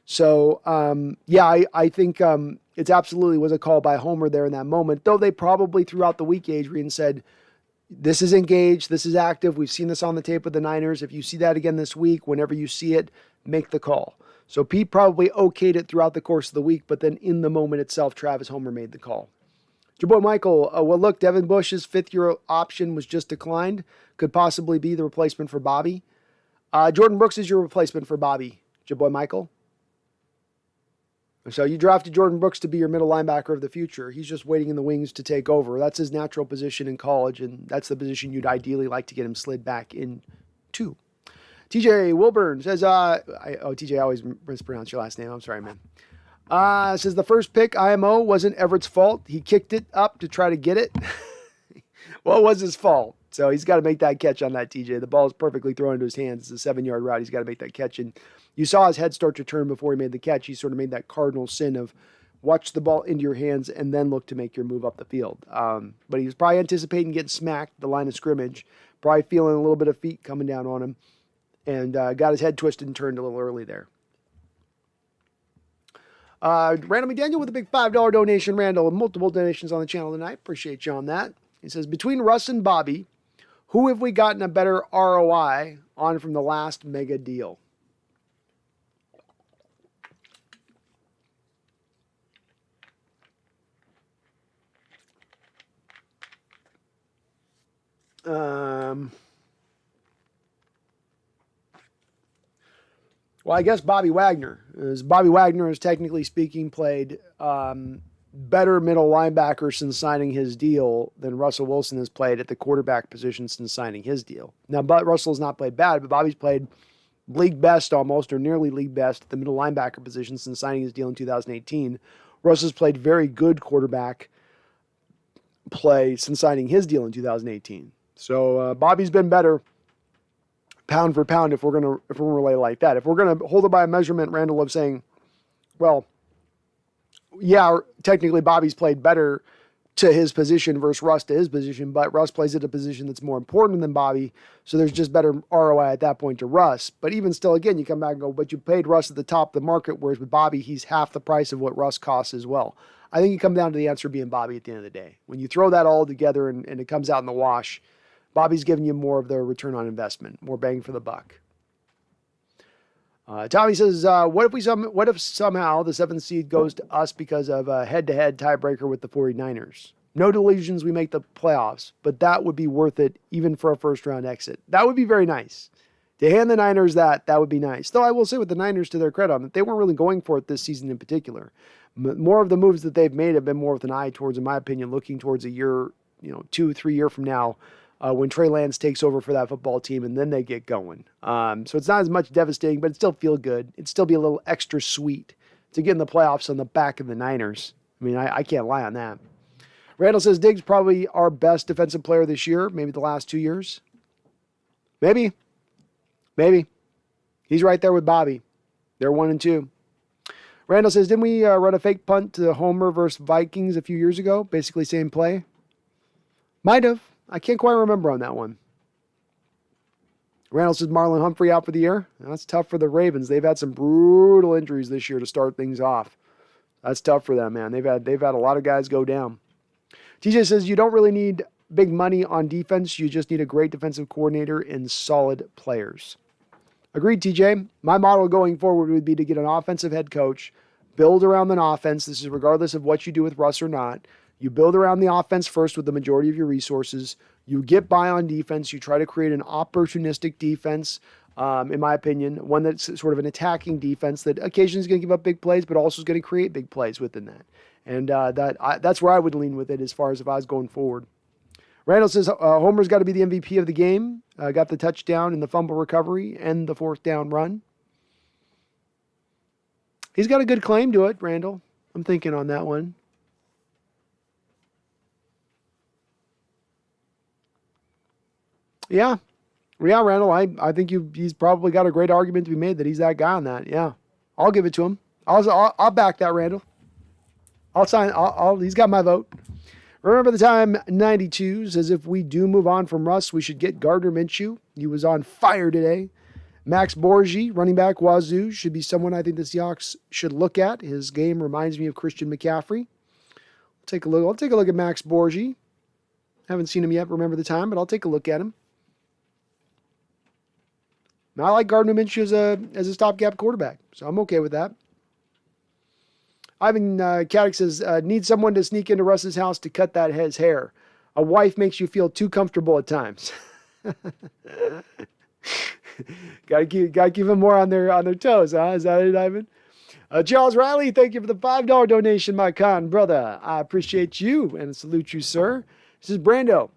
So, I think it absolutely was a call by Homer there in that moment, though they probably throughout the week, Adrian, said, this is engaged, this is active, we've seen this on the tape with the Niners. If you see that again this week, whenever you see it, make the call. So Pete probably okayed it throughout the course of the week, but then in the moment itself, Travis Homer made the call. Your boy Michael, well, look, Devin Bush's 5th-year option was just declined. Could possibly be the replacement for Bobby. Jordan Brooks is your replacement for Bobby, your boy Michael. So you drafted Jordan Brooks to be your middle linebacker of the future. He's just waiting in the wings to take over. That's his natural position in college, and that's the position you'd ideally like to get him slid back into. TJ Wilburn says, TJ, I always mispronounce your last name. I'm sorry, man. Says the first pick, IMO, wasn't Everett's fault. He kicked it up to try to get it. Well, it was his fault. So he's got to make that catch on that, TJ. The ball is perfectly thrown into his hands. It's a 7-yard route. He's got to make that catch. And you saw his head start to turn before he made the catch. He sort of made that cardinal sin of watch the ball into your hands and then look to make your move up the field. But he was probably anticipating getting smacked the line of scrimmage, probably feeling a little bit of feet coming down on him, and got his head twisted and turned a little early there. Randall McDaniel with a big $5 donation. Randall, with multiple donations on the channel tonight. Appreciate you on that. He says, between Russ and Bobby, who have we gotten a better ROI on from the last mega deal? Well, I guess Bobby Wagner. Bobby Wagner has technically speaking played better middle linebacker since signing his deal than Russell Wilson has played at the quarterback position since signing his deal. Now, Russell's not played bad, but Bobby's played league best almost, or nearly league best at the middle linebacker position since signing his deal in 2018. Russell's played very good quarterback play since signing his deal in 2018. So Bobby's been better pound for pound if we're gonna relay like that. If we're gonna hold it by a measurement, Randall, of saying, well, yeah, technically Bobby's played better to his position versus Russ to his position, but Russ plays at a position that's more important than Bobby, so there's just better ROI at that point to Russ. But even still, again, you come back and go, but you paid Russ at the top of the market, whereas with Bobby, he's half the price of what Russ costs as well. I think you come down to the answer being Bobby at the end of the day. When you throw that all together and it comes out in the wash, Bobby's giving you more of the return on investment, more bang for the buck. Tommy says, what if somehow the 7th seed goes to us because of a head-to-head tiebreaker with the 49ers? No delusions, we make the playoffs, but that would be worth it even for a first-round exit. That would be very nice. To hand the Niners that would be nice. Though I will say with the Niners, to their credit on it, they weren't really going for it this season in particular. More of the moves that they've made have been more with an eye towards, in my opinion, looking towards a year, 2-3 years from now, when Trey Lance takes over for that football team, and then they get going. So it's not as much devastating, but it still feel good. It'd still be a little extra sweet to get in the playoffs on the back of the Niners. I mean, I can't lie on that. Randall says Diggs probably our best defensive player this year, maybe the last 2 years. Maybe. He's right there with Bobby. They're 1-2. Randall says, didn't we run a fake punt to Homer versus Vikings a few years ago? Basically same play. Might have. I can't quite remember on that one. Randall says Marlon Humphrey out for the year. That's tough for the Ravens. They've had some brutal injuries this year to start things off. That's tough for them, man. They've had a lot of guys go down. TJ says you don't really need big money on defense. You just need a great defensive coordinator and solid players. Agreed, TJ. My model going forward would be to get an offensive head coach, build around an offense. This is regardless of what you do with Russ or not. You build around the offense first with the majority of your resources. You get by on defense. You try to create an opportunistic defense, in my opinion, one that's sort of an attacking defense that occasionally is going to give up big plays, but also is going to create big plays within that. And that's where I would lean with it as far as if I was going forward. Randall says Homer's got to be the MVP of the game. Got the touchdown and the fumble recovery and the 4th down run. He's got a good claim to it, Randall. I'm thinking on that one. Yeah, Randall, I think he's probably got a great argument to be made that he's that guy on that. Yeah, I'll give it to him. I'll back that, Randall. I'll sign. He's got my vote. Remember the time 92 says if we do move on from Russ, we should get Gardner Minshew. He was on fire today. Max Borgi, running back Wazoo, should be someone I think the Seahawks should look at. His game reminds me of Christian McCaffrey. I'll take a look at Max Borgi. Haven't seen him yet. Remember the time, but I'll take a look at him. Now, I like Gardner Minshew as a stopgap quarterback, so I'm okay with that. Ivan Caddick says, need someone to sneak into Russ's house to cut his hair. A wife makes you feel too comfortable at times. Gotta keep them more on their toes, huh? Is that it, Ivan? Charles Riley, thank you for the $5 donation, my con brother. I appreciate you and salute you, sir. This is Brando.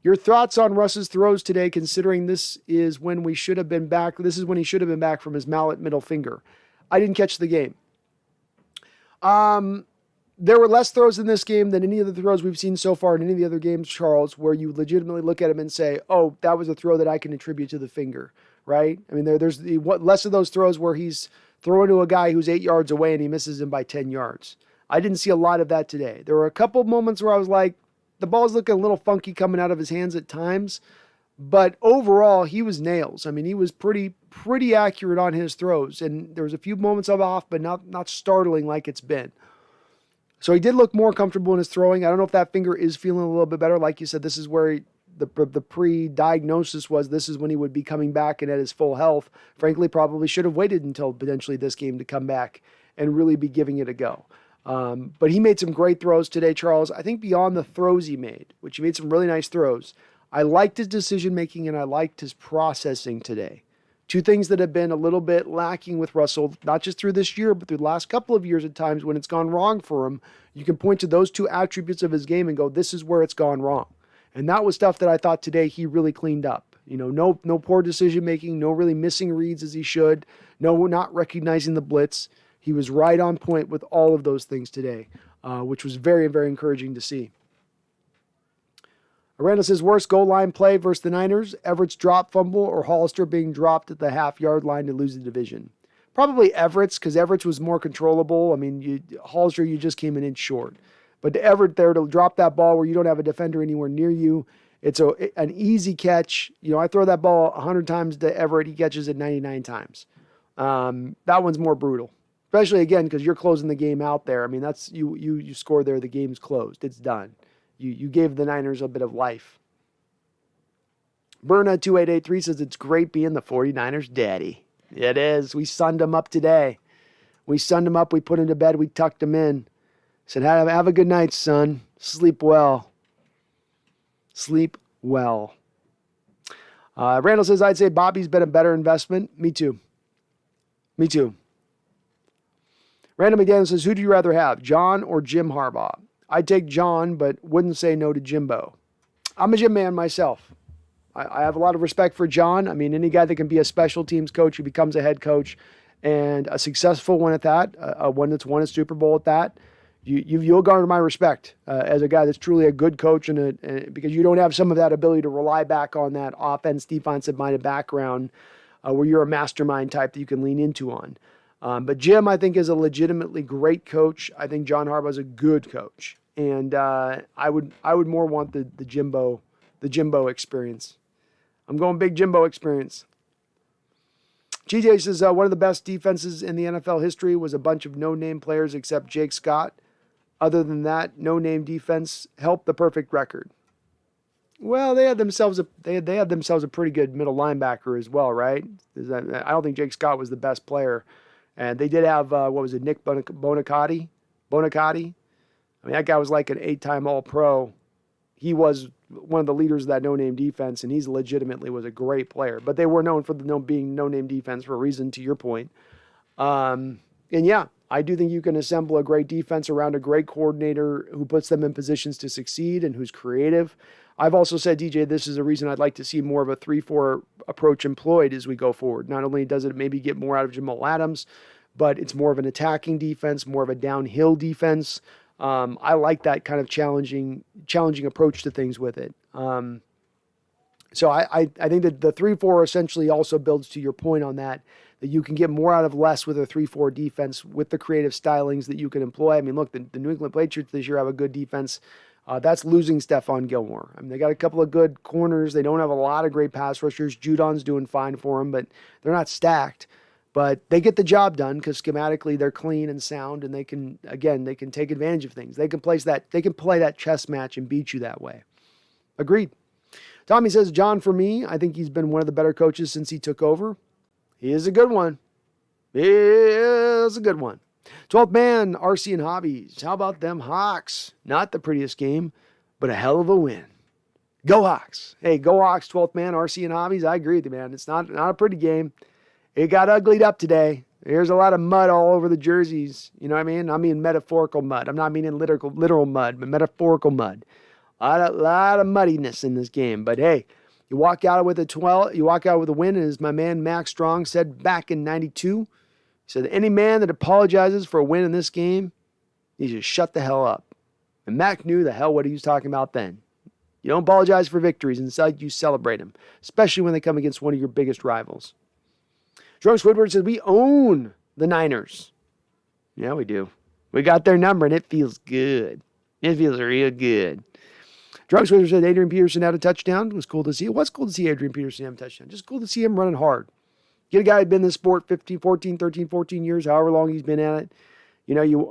Your thoughts on Russ's throws today, considering this is when he should have been back from his mallet middle finger. I didn't catch the game. there were less throws in this game than any of the throws we've seen so far in any of the other games, Charles, where you legitimately look at him and say, oh, that was a throw that I can attribute to the finger, right? I mean, there's less of those throws where he's throwing to a guy who's 8 yards away and he misses him by 10 yards. I didn't see a lot of that today. There were a couple of moments where I was like, the ball's looking a little funky coming out of his hands at times, but overall, he was nails. I mean, he was pretty accurate on his throws, and there was a few moments of off, but not startling like it's been. So he did look more comfortable in his throwing. I don't know if that finger is feeling a little bit better. Like you said, this is where the pre-diagnosis was. This is when he would be coming back and at his full health. Frankly, probably should have waited until potentially this game to come back and really be giving it a go. But he made some great throws today, Charles. I think beyond the throws he made, which he made some really nice throws, I liked his decision-making and I liked his processing today. Two things that have been a little bit lacking with Russell, not just through this year, but through the last couple of years at times when it's gone wrong for him. You can point to those two attributes of his game and go, this is where it's gone wrong. And that was stuff that I thought today he really cleaned up. You know, no poor decision-making, no really missing reads as he should, no not recognizing the blitz. He was right on point with all of those things today, which was very, very encouraging to see. Randall says, worst goal line play versus the Niners, Everett's drop fumble or Hollister being dropped at the half-yard line to lose the division. Probably Everett's, because Everett's was more controllable. I mean, Hollister, you just came an inch short. But to Everett there to drop that ball where you don't have a defender anywhere near you, it's an easy catch. You know, I throw that ball 100 times to Everett, he catches it 99 times. That one's more brutal. Especially, again, because you're closing the game out there. I mean, that's you score there, the game's closed. It's done. You gave the Niners a bit of life. Berna 2883 says it's great being the 49ers daddy. It is. We sunned him up today. We sunned him up. We put him to bed. We tucked him in. Said, have a good night, son. Sleep well. Sleep well. Randall says, I'd say Bobby's been a better investment. Me too. Me too. Randall McDaniel says, who do you rather have, John or Jim Harbaugh? I'd take John, but wouldn't say no to Jimbo. I'm a Jim man myself. I have a lot of respect for John. I mean, any guy that can be a special teams coach who becomes a head coach and a successful one at that, one that's won a Super Bowl at that, you'll garner my respect as a guy that's truly a good coach and because you don't have some of that ability to rely back on that offense, defensive-minded background where you're a mastermind type that you can lean into on. But Jim, I think, is a legitimately great coach. I think John Harbaugh is a good coach, and I would more want the Jimbo experience. I'm going big Jimbo experience. GJ says one of the best defenses in the NFL history was a bunch of no-name players except Jake Scott. Other than that, no-name defense helped the perfect record. Well, they had themselves a pretty good middle linebacker as well, right? I don't think Jake Scott was the best player. And they did have, Nick Bonicati? I mean, that guy was like an 8-time All-Pro. He was one of the leaders of that no-name defense, and he's legitimately was a great player. But they were known for being no-name defense for a reason, to your point. And yeah, I do think you can assemble a great defense around a great coordinator who puts them in positions to succeed and who's creative. I've also said, DJ, this is a reason I'd like to see more of a 3-4 approach employed as we go forward. Not only does it maybe get more out of Jamal Adams, but it's more of an attacking defense, more of a downhill defense. I like that kind of challenging approach to things with it. So I think that the 3-4 essentially also builds to your point on that you can get more out of less with a 3-4 defense with the creative stylings that you can employ. I mean, look, the New England Patriots this year have a good defense. That's losing Stephon Gilmore. I mean, they got a couple of good corners. They don't have a lot of great pass rushers. Judon's doing fine for them, but they're not stacked. But they get the job done because schematically they're clean and sound, and they can take advantage of things. They can play that chess match and beat you that way. Agreed. Tommy says, John, for me, I think he's been one of the better coaches since he took over. He is a good one. He is a good one. 12th man, RC and Hobbies. How about them Hawks? Not the prettiest game, but a hell of a win. Go Hawks. Hey, go Hawks, 12th man, RC and Hobbies. I agree with you, man. It's not a pretty game. It got uglied up today. There's a lot of mud all over the jerseys. You know what I mean? I mean metaphorical mud. I'm not meaning literal mud, but metaphorical mud. A lot of muddiness in this game. But hey, you walk out with a win, and as my man Max Strong said back in '92, he said, any man that apologizes for a win in this game He just shut the hell up. And Mac knew the hell what he was talking about then. You don't apologize for victories. Instead, you celebrate them, especially when they come against one of your biggest rivals. Jerome Squidward says, we own the Niners. Yeah, we do. We got their number, and it feels good. It feels real good. Jerome Squidward said Adrian Peterson had a touchdown. It was cool to see. It was cool to see Adrian Peterson have a touchdown. Just cool to see him running hard. Get a guy who's been in the sport 14 years, however long he's been at it.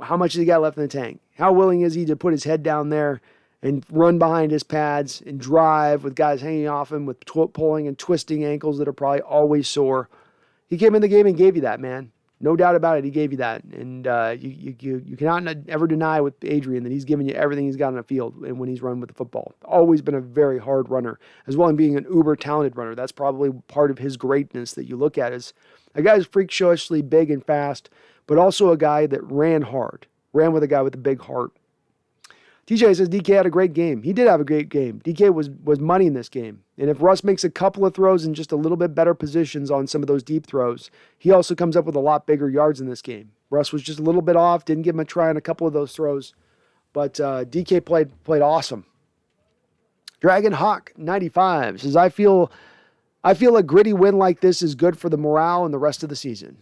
How much has he got left in the tank? How willing is he to put his head down there and run behind his pads and drive with guys hanging off him with pulling and twisting ankles that are probably always sore? He came in the game and gave you that, man. No doubt about it, he gave you that. And you cannot ever deny with Adrian that he's given you everything he's got on the field and when he's run with the football. Always been a very hard runner, as well as being an uber-talented runner. That's probably part of his greatness that you look at as a guy who's freakishly big and fast, but also a guy that ran hard, ran with a guy with a big heart. TJ says DK had a great game. He did have a great game. DK was money in this game. And if Russ makes a couple of throws in just a little bit better positions on some of those deep throws, he also comes up with a lot bigger yards in this game. Russ was just a little bit off, didn't give him a try on a couple of those throws. But DK played awesome. Dragon Hawk 95 says, I feel a gritty win like this is good for the morale and the rest of the season.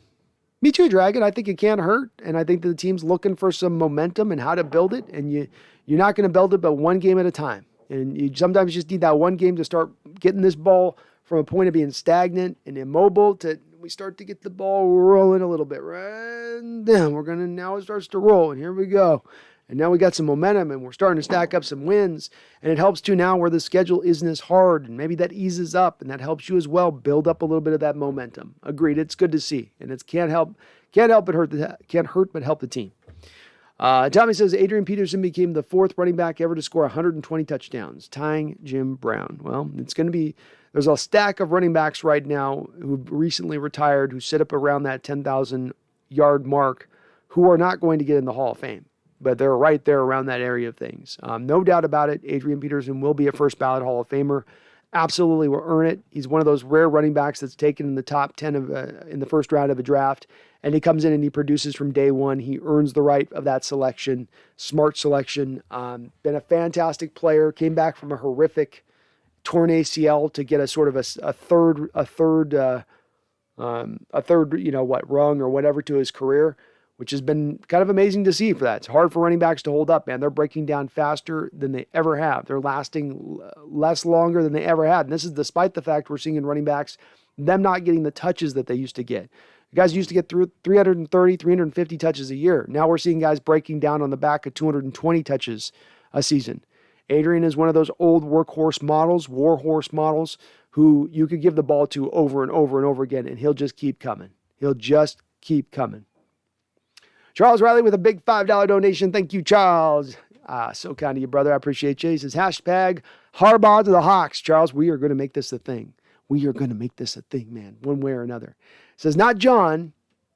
Me too, Dragon. I think it can't hurt, and I think that the team's looking for some momentum and how to build it, and you're not going to build it but one game at a time. And you sometimes just need that one game to start getting this ball from a point of being stagnant and immobile to we start to get the ball rolling a little bit. Right? And then now it starts to roll, and here we go. And now we got some momentum, and we're starting to stack up some wins. And it helps too now where the schedule isn't as hard, and maybe that eases up, and that helps you as well build up a little bit of that momentum. Agreed. It's good to see, and it can't hurt but help the team. Tommy says Adrian Peterson became the fourth running back ever to score 120 touchdowns, tying Jim Brown. Well, there's a stack of running backs right now who recently retired, who sit up around that 10,000 yard mark, who are not going to get in the Hall of Fame. But they're right there around that area of things. No doubt about it, Adrian Peterson will be a first ballot Hall of Famer. Absolutely will earn it. He's one of those rare running backs that's taken in the top 10 in the first round of a draft, and he comes in and he produces from day one. He earns the right of that selection, smart selection. Been a fantastic player. Came back from a horrific torn ACL to get a sort of a third rung or whatever to his career, which has been kind of amazing to see for that. It's hard for running backs to hold up, man. They're breaking down faster than they ever have. They're lasting longer than they ever had. And this is despite the fact we're seeing in running backs, them not getting the touches that they used to get. The guys used to get through 330, 350 touches a year. Now we're seeing guys breaking down on the back of 220 touches a season. Adrian is one of those old workhorse models, war horse models, who you could give the ball to over and over and over again, and he'll just keep coming. He'll just keep coming. Charles Riley with a big $5 donation. Thank you, Charles. So kind of you, brother. I appreciate you. He says, hashtag Harbaugh to the Hawks. Charles, we are going to make this a thing. We are going to make this a thing, man, one way or another. He says, not John,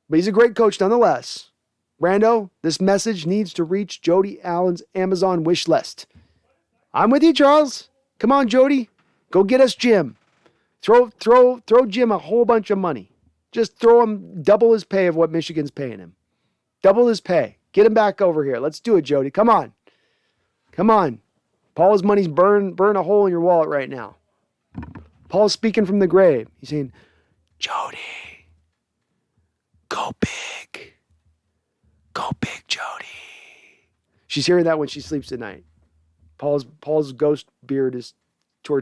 but he's a great coach nonetheless. Brando, this message needs to reach Jody Allen's Amazon wish list. I'm with you, Charles. Come on, Jody. Go get us Jim. Throw Jim a whole bunch of money. Just throw him double his pay of what Michigan's paying him. Double his pay. Get him back over here. Let's do it, Jody. Come on. Come on. Paul's money's burn a hole in your wallet right now. Paul's speaking from the grave. He's saying, Jody, go big. Go big, Jody. She's hearing that when she sleeps at night. Paul's ghost beard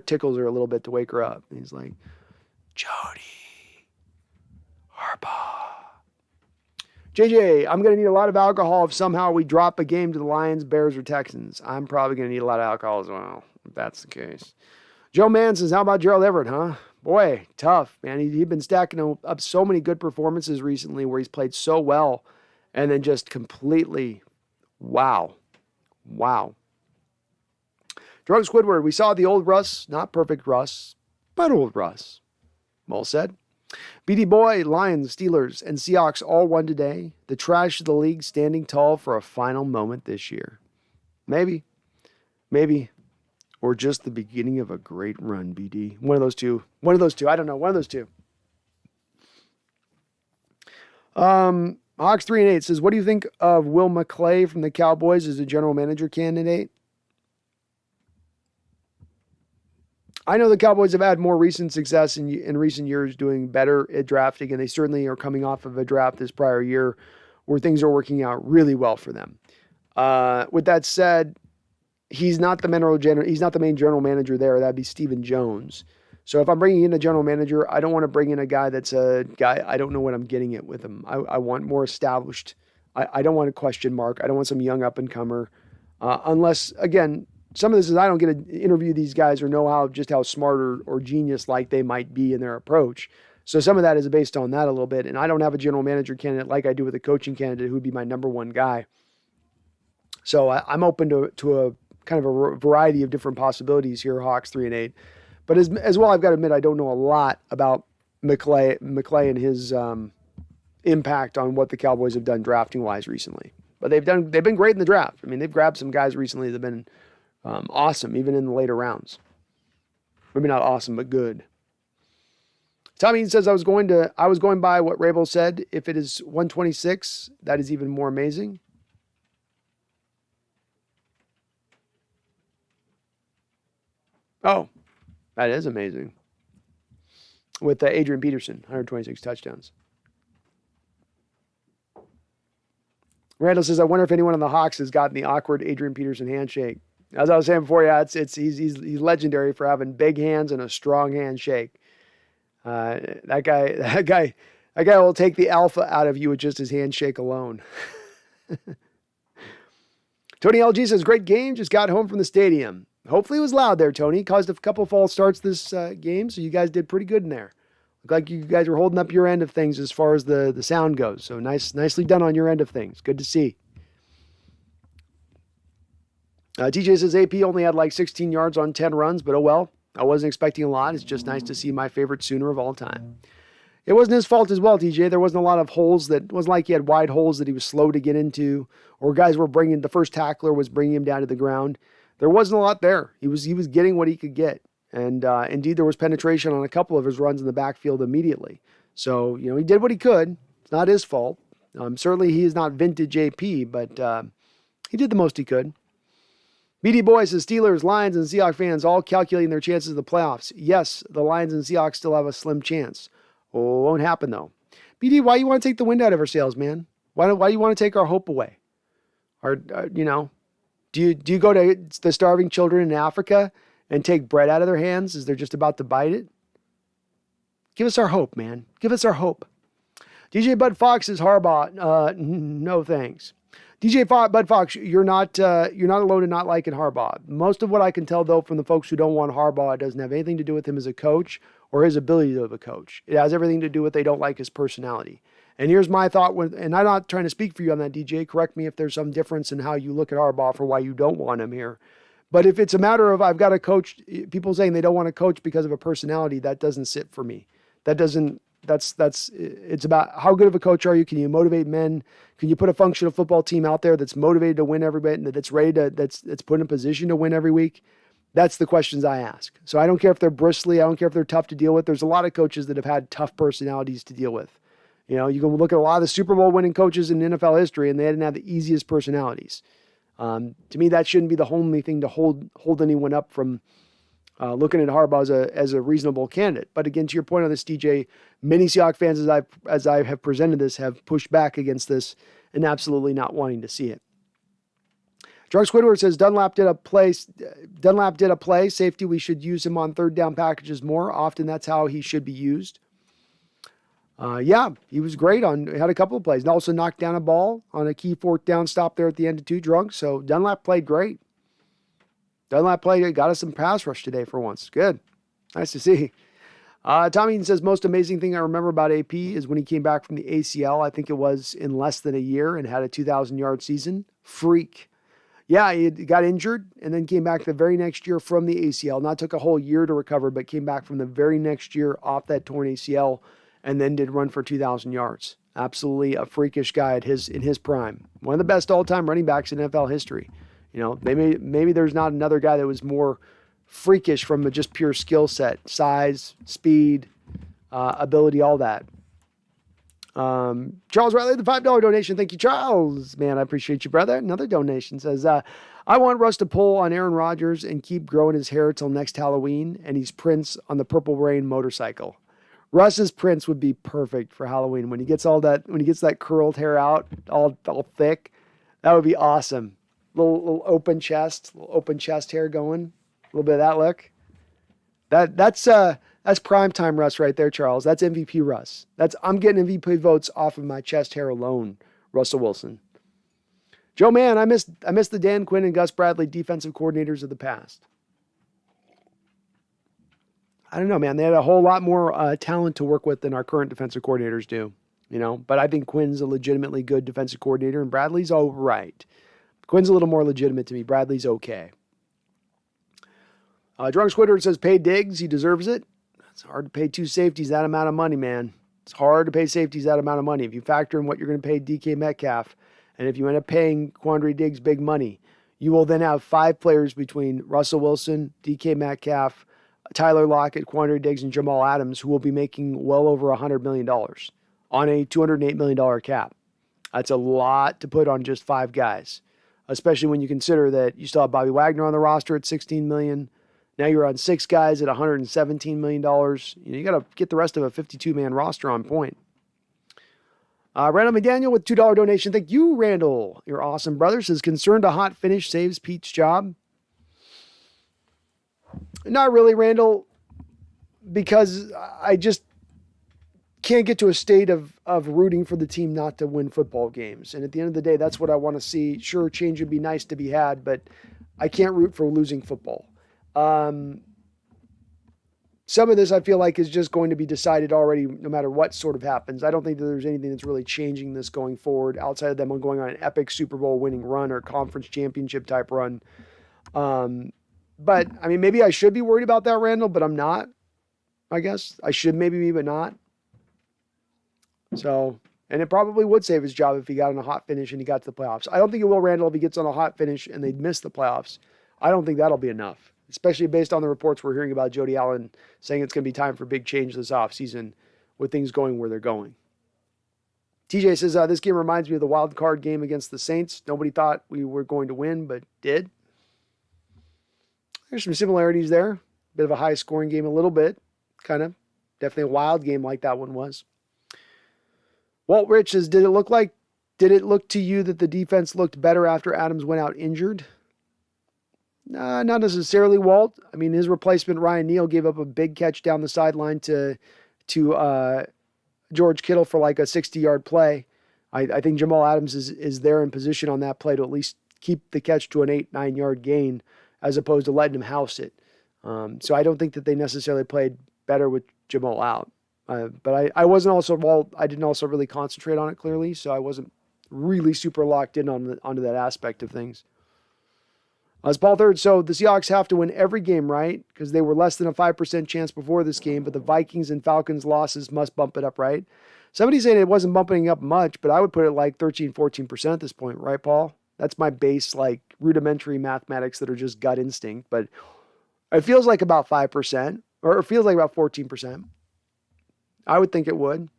tickles her a little bit to wake her up. And he's like, Jody, Harbaugh. JJ, I'm going to need a lot of alcohol if somehow we drop a game to the Lions, Bears, or Texans. I'm probably going to need a lot of alcohol as well, if that's the case. Joe Mann says, how about Gerald Everett, huh? Boy, tough, man. He'd been stacking up so many good performances recently where he's played so well and then just completely, wow. Drunk Squidward, we saw the old Russ, not perfect Russ, but old Russ. Well said. BD Boy, Lions, Steelers, and Seahawks all won today. The trash of the league standing tall for a final moment this year. Maybe. Or just the beginning of a great run, BD. One of those two. I don't know. One of those two. Hawks 3-8 says, what do you think of Will McClay from the Cowboys as a general manager candidate? I know the Cowboys have had more recent success in recent years doing better at drafting, and they certainly are coming off of a draft this prior year where things are working out really well for them. With that said, he's not the main general manager there. That'd be Stephen Jones. So if I'm bringing in a general manager, I don't want to bring in a guy that's a guy I don't know what I'm getting at with him. I want more established. I don't want a question mark. I don't want some young up-and-comer. Unless, again, some of this is I don't get to interview these guys or know how smart or genius-like they might be in their approach. So some of that is based on that a little bit. And I don't have a general manager candidate like I do with a coaching candidate who would be my number one guy. So I'm open to a kind of a variety of different possibilities here, Hawks 3-8. But as well, I've got to admit, I don't know a lot about McClay and his impact on what the Cowboys have done drafting-wise recently. But they've been great in the draft. I mean, they've grabbed some guys recently that have been awesome, even in the later rounds. Maybe not awesome, but good. Tommy says, I was going by what Rabel said. If it is 126, that is even more amazing. Oh, that is amazing. With Adrian Peterson, 126 touchdowns. Randall says, I wonder if anyone on the Hawks has gotten the awkward Adrian Peterson handshake. As I was saying before, yeah, he's legendary for having big hands and a strong handshake. That guy will take the alpha out of you with just his handshake alone. Tony LG says, great game. Just got home from the stadium. Hopefully it was loud there, Tony. Caused a couple false starts this game, so you guys did pretty good in there. Looked like you guys were holding up your end of things as far as the sound goes. So nicely done on your end of things. Good to see. TJ says AP only had like 16 yards on 10 runs, but oh well. I wasn't expecting a lot. It's just nice to see my favorite Sooner of all time. It wasn't his fault as well, TJ. There wasn't a lot of holes. It wasn't like he had wide holes that he was slow to get into, or guys were the first tackler was bringing him down to the ground. There wasn't a lot there. He was getting what he could get. And indeed, there was penetration on a couple of his runs in the backfield immediately. So, he did what he could. It's not his fault. Certainly, he is not vintage AP, but he did the most he could. BD Boy says, Steelers, Lions, and Seahawks fans all calculating their chances of the playoffs. Yes, the Lions and Seahawks still have a slim chance. Oh, it won't happen, though. BD, why you want to take the wind out of our sails, man? Why do you want to take our hope away? Do you go to the starving children in Africa and take bread out of their hands as they're just about to bite it? Give us our hope, man. Give us our hope. DJ Bud Fox says Harbaugh. No thanks. DJ Bud Fox, you're not alone in not liking Harbaugh. Most of what I can tell, though, from the folks who don't want Harbaugh, it doesn't have anything to do with him as a coach or his ability to be a coach. It has everything to do with they don't like his personality. And here's my thought, and I'm not trying to speak for you on that, DJ. Correct me if there's some difference in how you look at Harbaugh for why you don't want him here. But if it's a matter of I've got a coach, people saying they don't want to coach because of a personality, that doesn't sit for me. It's about how good of a coach are you? Can you motivate men? Can you put a functional football team out there that's motivated to win every bit and that's ready that's put in a position to win every week? That's the questions I ask. So I don't care if they're bristly. I don't care if they're tough to deal with. There's a lot of coaches that have had tough personalities to deal with. You can look at a lot of the Super Bowl winning coaches in NFL history and they didn't have the easiest personalities. To me, that shouldn't be the only thing to hold anyone up from looking at Harbaugh as a reasonable candidate. But again, to your point on this, DJ, many Seahawks fans, as I have presented this, have pushed back against this and absolutely not wanting to see it. Drunk Squidward says Dunlap did a play. Safety, we should use him on third down packages more. Often that's how he should be used. Yeah, he was great had a couple of plays and also knocked down a ball on a key fourth down stop there at the end of 2 Drunk. So Dunlap played great. Got us some pass rush today for once. Good. Nice to see. Tommy says, most amazing thing I remember about AP is when he came back from the ACL. I think it was in less than a year and had a 2,000-yard season. Freak. Yeah, he got injured and then came back the very next year from the ACL. Not took a whole year to recover, but came back from the very next year off that torn ACL and then did run for 2,000 yards. Absolutely a freakish guy in his prime. One of the best all-time running backs in NFL history. Maybe there's not another guy that was more freakish from a just pure skill set, size, speed, ability, all that. Charles Riley, the $5 donation. Thank you, Charles. Man, I appreciate you, brother. Another donation says, I want Russ to pull on Aaron Rodgers and keep growing his hair till next Halloween, and he's Prince on the Purple Rain motorcycle. Russ's Prince would be perfect for Halloween when he gets that curled hair out, all thick. That would be awesome. Little open chest hair going. A little bit of that look. That's primetime Russ right there, Charles. That's MVP Russ. I'm getting MVP votes off of my chest hair alone, Russell Wilson. Joe Mann, I missed the Dan Quinn and Gus Bradley defensive coordinators of the past. I don't know, man. They had a whole lot more talent to work with than our current defensive coordinators do, But I think Quinn's a legitimately good defensive coordinator, and Bradley's all right. Quinn's a little more legitimate to me. Bradley's okay. Drunk Squidward says, pay Diggs. He deserves it. It's hard to pay two safeties that amount of money, man. It's hard to pay safeties that amount of money. If you factor in what you're going to pay DK Metcalf, and if you end up paying Quandre Diggs big money, you will then have 5 players between Russell Wilson, DK Metcalf, Tyler Lockett, Quandre Diggs, and Jamal Adams who will be making well over $100 million on a $208 million cap. That's a lot to put on just 5 guys, especially when you consider that you still have Bobby Wagner on the roster at $16 million. Now you're on 6 guys at $117 million. You got to get the rest of a 52-man roster on point. Randall McDaniel with $2 donation. Thank you, Randall. You're awesome, brother. Says, concerned a hot finish saves Pete's job. Not really, Randall, because I just can't get to a state of rooting for the team not to win football games. And at the end of the day, that's what I want to see. Sure, change would be nice to be had, but I can't root for losing football. Some of this I feel like is just going to be decided already no matter what sort of happens. I don't think that there's anything that's really changing this going forward outside of them going on an epic Super Bowl winning run or conference championship type run. But I mean, maybe I should be worried about that, Randall, but I'm not, I guess. I should maybe be, but not. So, and it probably would save his job if he got on a hot finish and he got to the playoffs. I don't think it will, Randall, if he gets on a hot finish and they miss the playoffs. I don't think that'll be enough, especially based on the reports we're hearing about Jody Allen saying it's going to be time for big change this offseason with things going where they're going. TJ says, this game reminds me of the wild card game against the Saints. Nobody thought we were going to win, but did. There's some similarities there. Bit of a high scoring game a little bit. Kind of. Definitely a wild game like that one was. Walt Rich says, did it look to you that the defense looked better after Adams went out injured? Nah, not necessarily, Walt. I mean, his replacement, Ryan Neal, gave up a big catch down the sideline to George Kittle for like a 60-yard play. I think Jamal Adams is there in position on that play to at least keep the catch to an 8-9 yard gain as opposed to letting him house it. So I don't think that they necessarily played better with Jamal out. But I wasn't also, well, I didn't also really concentrate on it clearly, so I wasn't really super locked in onto that aspect of things. As Paul Third, so the Seahawks have to win every game, right? Because they were less than a 5% chance before this game, but the Vikings and Falcons losses must bump it up, right? Somebody's saying it wasn't bumping up much, but I would put it like 13, 14% at this point, right, Paul? That's my base, like, rudimentary mathematics that are just gut instinct, but it feels like about 5%, or it feels like about 14%. I would think it would.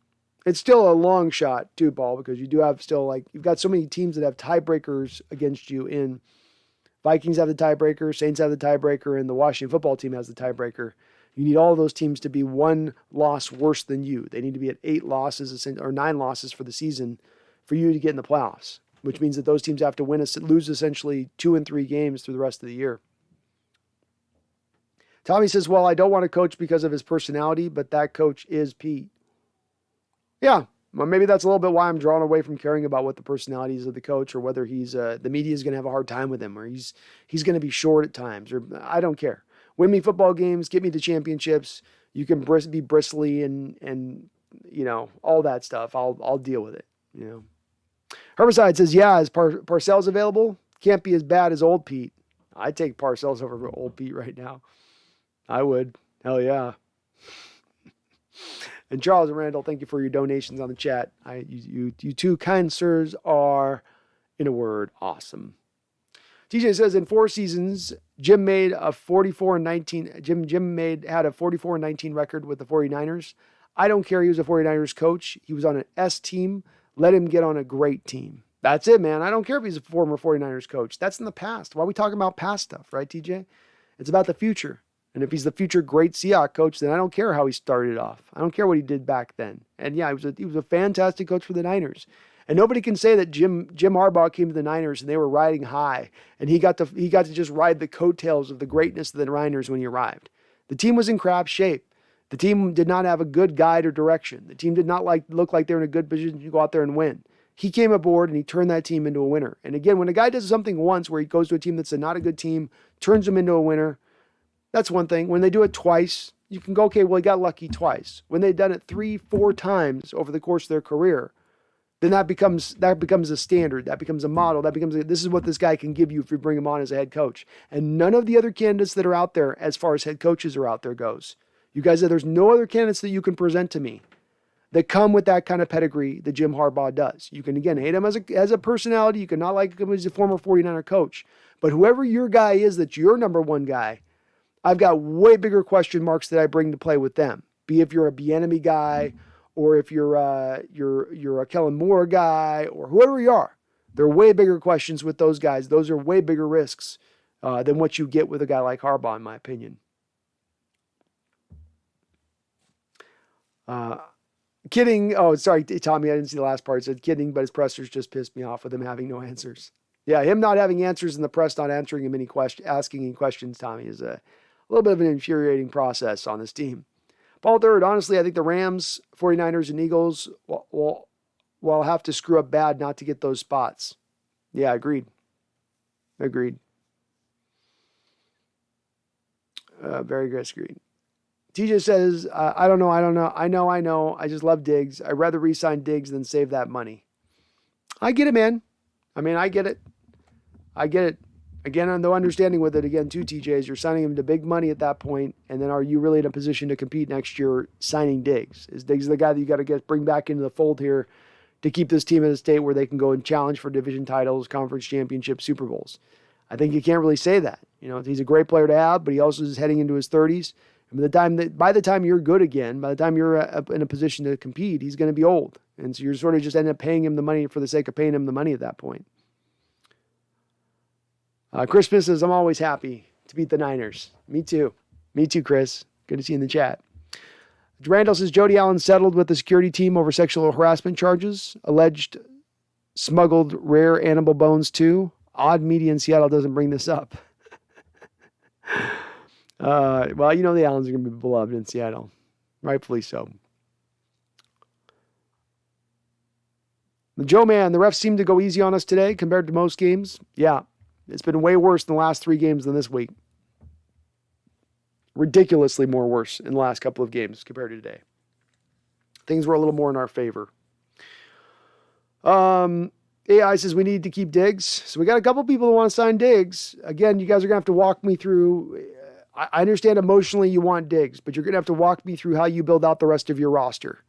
It's still a long shot, too, Paul, because you do have still, like, you've got so many teams that have tiebreakers against you in. Vikings have the tiebreaker, Saints have the tiebreaker, and the Washington football team has the tiebreaker. You need all of those teams to be one loss worse than you. They need to be at 8 losses or 9 losses for the season for you to get in the playoffs, which means that those teams have to lose essentially 2 and 3 games through the rest of the year. Tommy says, well, I don't want to coach because of his personality, but that coach is Pete. Yeah. Well, maybe that's a little bit why I'm drawn away from caring about what the personality is of the coach or whether the media is going to have a hard time with him or he's going to be short at times or I don't care. Win me football games, get me to championships. You can be bristly and all that stuff. I'll deal with it. Herbicide says, yeah, is Parcells available? Can't be as bad as old Pete. I'd take Parcells over old Pete right now. I would. Hell yeah. And Charles and Randall, thank you for your donations on the chat. You two kind sirs are, in a word, awesome. TJ says in 4 seasons, Jim made a 44-19. Jim had a 44-19 record with the 49ers. I don't care. He was a 49ers coach. He was on an S team. Let him get on a great team. That's it, man. I don't care if he's a former 49ers coach. That's in the past. Why are we talking about past stuff, right, TJ? It's about the future. And if he's the future great Seahawks coach, then I don't care how he started off. I don't care what he did back then. And yeah, he was a fantastic coach for the Niners. And nobody can say that Jim Harbaugh came to the Niners and they were riding high, and he got to just ride the coattails of the greatness of the Niners when he arrived. The team was in crap shape. The team did not have a good guide or direction. The team did not look like they were in a good position to go out there and win. He came aboard and he turned that team into a winner. And again, when a guy does something once where he goes to a team that's not a good team, turns them into a winner, that's one thing. When they do it twice, you can go, okay, well, he got lucky twice. When they've done it 3-4 times over the course of their career, then that becomes a standard. That becomes a model. This is what this guy can give you if you bring him on as a head coach. And none of the other candidates that are out there, as far as head coaches are out there goes. You guys said there's no other candidates that you can present to me that come with that kind of pedigree that Jim Harbaugh does. You can, again, hate him as a personality. You can not like him as a former 49er coach. But whoever your guy is that's your number one guy, I've got way bigger question marks that I bring to play with them. Be if you're a Bieniemy guy, or if you're a Kellen Moore guy, or whoever you are. There are way bigger questions with those guys. Those are way bigger risks than what you get with a guy like Harbaugh, in my opinion. Kidding. Oh, sorry, Tommy, I didn't see the last part. It said kidding, but his pressers just pissed me off with him having no answers. Yeah, him not having answers and the press not answering him asking any questions, Tommy, is a little bit of an infuriating process on this team. Paul Third, honestly, I think the Rams, 49ers, and Eagles will have to screw up bad not to get those spots. Yeah, agreed. Very good, agreed. TJ says, I don't know. I know. I just love Diggs. I'd rather re-sign Diggs than save that money. I get it, man. I mean, I get it. Again, on the understanding with it, again, too, TJ, is you're signing him to big money at that point, and then are you really in a position to compete next year signing Diggs? Is Diggs the guy that you got to bring back into the fold here to keep this team in a state where they can go and challenge for division titles, conference championships, Super Bowls? I think you can't really say that. You know, he's a great player to have, but he also is heading into his 30s. And by the time you're good again, by the time you're in a position to compete, he's going to be old. And so you're sort of just end up paying him the money for the sake of paying him the money at that point. Chris says, I'm always happy to beat the Niners. Me too, Chris. Good to see you in the chat. Randall says, Jody Allen settled with the security team over sexual harassment charges. Alleged smuggled rare animal bones too. Odd media in Seattle doesn't bring this up. Well, you know the Allens are going to be beloved in Seattle. Rightfully so. The Joe Man, the refs seem to go easy on us today compared to most games. Yeah, it's been way worse in the last 3 games than this week. Ridiculously more worse in the last couple of games compared to today. Things were a little more in our favor. AI says we need to keep Diggs. So we got a couple people who want to sign Diggs. Again, you guys are going to have to walk me through. I understand emotionally you want Diggs, but you're going to have to walk me through how you build out the rest of your roster.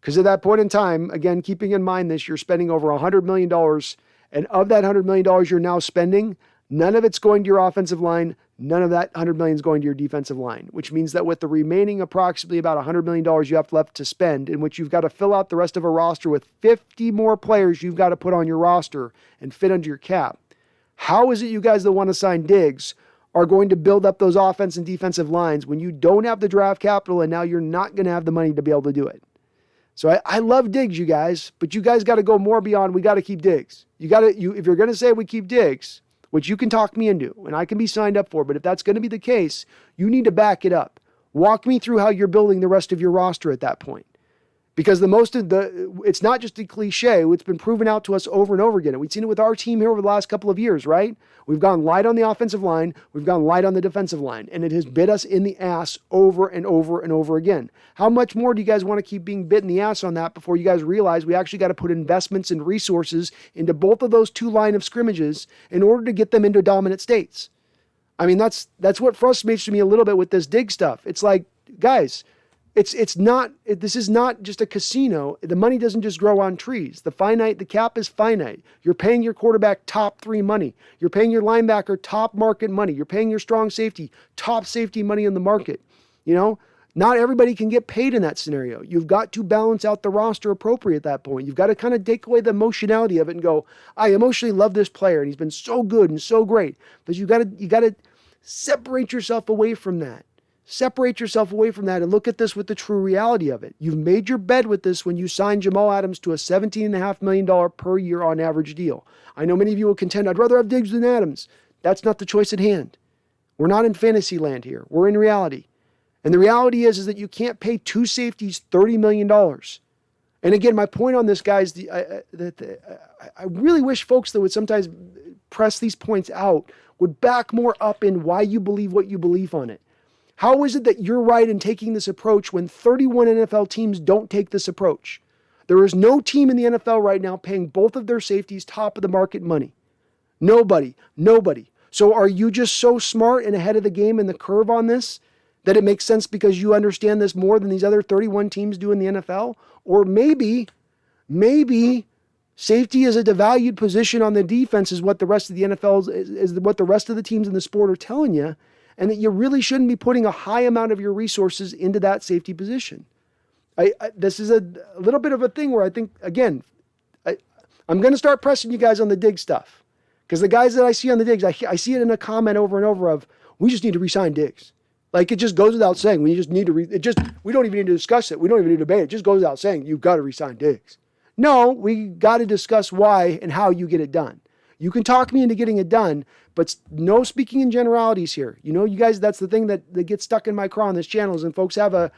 Because at that point in time, again, keeping in mind this, you're spending over $100 million. And of that $100 million you're now spending, none of it's going to your offensive line. None of that $100 million is going to your defensive line, which means that with the remaining approximately about $100 million you have left to spend, in which you've got to fill out the rest of a roster with 50 more players you've got to put on your roster and fit under your cap. How is it you guys that want to sign Diggs are going to build up those offense and defensive lines when you don't have the draft capital and now you're not going to have the money to be able to do it? So I love Diggs, you guys, but you guys got to go more beyond. We got to keep Diggs. If you're going to say we keep Diggs, which you can talk me into and I can be signed up for, but if that's going to be the case, you need to back it up. Walk me through how you're building the rest of your roster at that point. Because it's not just a cliche. It's been proven out to us over and over again. And we've seen it with our team here over the last couple of years, right? We've gone light on the offensive line. We've gone light on the defensive line. And it has bit us in the ass over and over and over again. How much more do you guys want to keep being bit in the ass on that before you guys realize we actually got to put investments and resources into both of those 2 line of scrimmages in order to get them into dominant states? I mean, that's what frustrates me a little bit with this Diggs stuff. It's like, guys, this is not just a casino. The money doesn't just grow on trees. The cap is finite. You're paying your quarterback top 3 money. You're paying your linebacker top market money. You're paying your strong safety top safety money in the market. You know, Not everybody can get paid in that scenario. You've got to balance out the roster appropriately at that point. You've got to kind of take away the emotionality of it and go, I emotionally love this player and he's been so good and so great. But you got to separate yourself away from that. Separate yourself away from that and look at this with the true reality of it. You've made your bed with this when you signed Jamal Adams to a $17.5 million per year on average deal. I know many of you will contend, I'd rather have Diggs than Adams. That's not the choice at hand. We're not in fantasy land here. We're in reality. And the reality is that you can't pay two safeties $30 million. And again, my point on this, guys, I really wish folks that would sometimes press these points out would back more up in why you believe what you believe on it. How is it that you're right in taking this approach when 31 NFL teams don't take this approach? There is no team in the NFL right now paying both of their safeties top of the market money. Nobody. So are you just so smart and ahead of the game and the curve on this that it makes sense because you understand this more than these other 31 teams do in the NFL? Or maybe safety is a devalued position on the defense is what the rest of the NFL is what the rest of the teams in the sport are telling you, and that you really shouldn't be putting a high amount of your resources into that safety position. This is a little bit of a thing where I think, again, I'm going to start pressing you guys on the Diggs stuff. Because the guys that I see on the Diggs, I see it in a comment over and over of, we just need to re-sign Diggs. Like, it just goes without saying. We just need to we don't even need to discuss it. We don't even need to debate it. It just goes without saying, you've got to re-sign Diggs. No, we got to discuss why and how you get it done. You can talk me into getting it done, but no speaking in generalities here. You know, you guys, that's the thing that gets stuck in my craw on this channel is when folks have a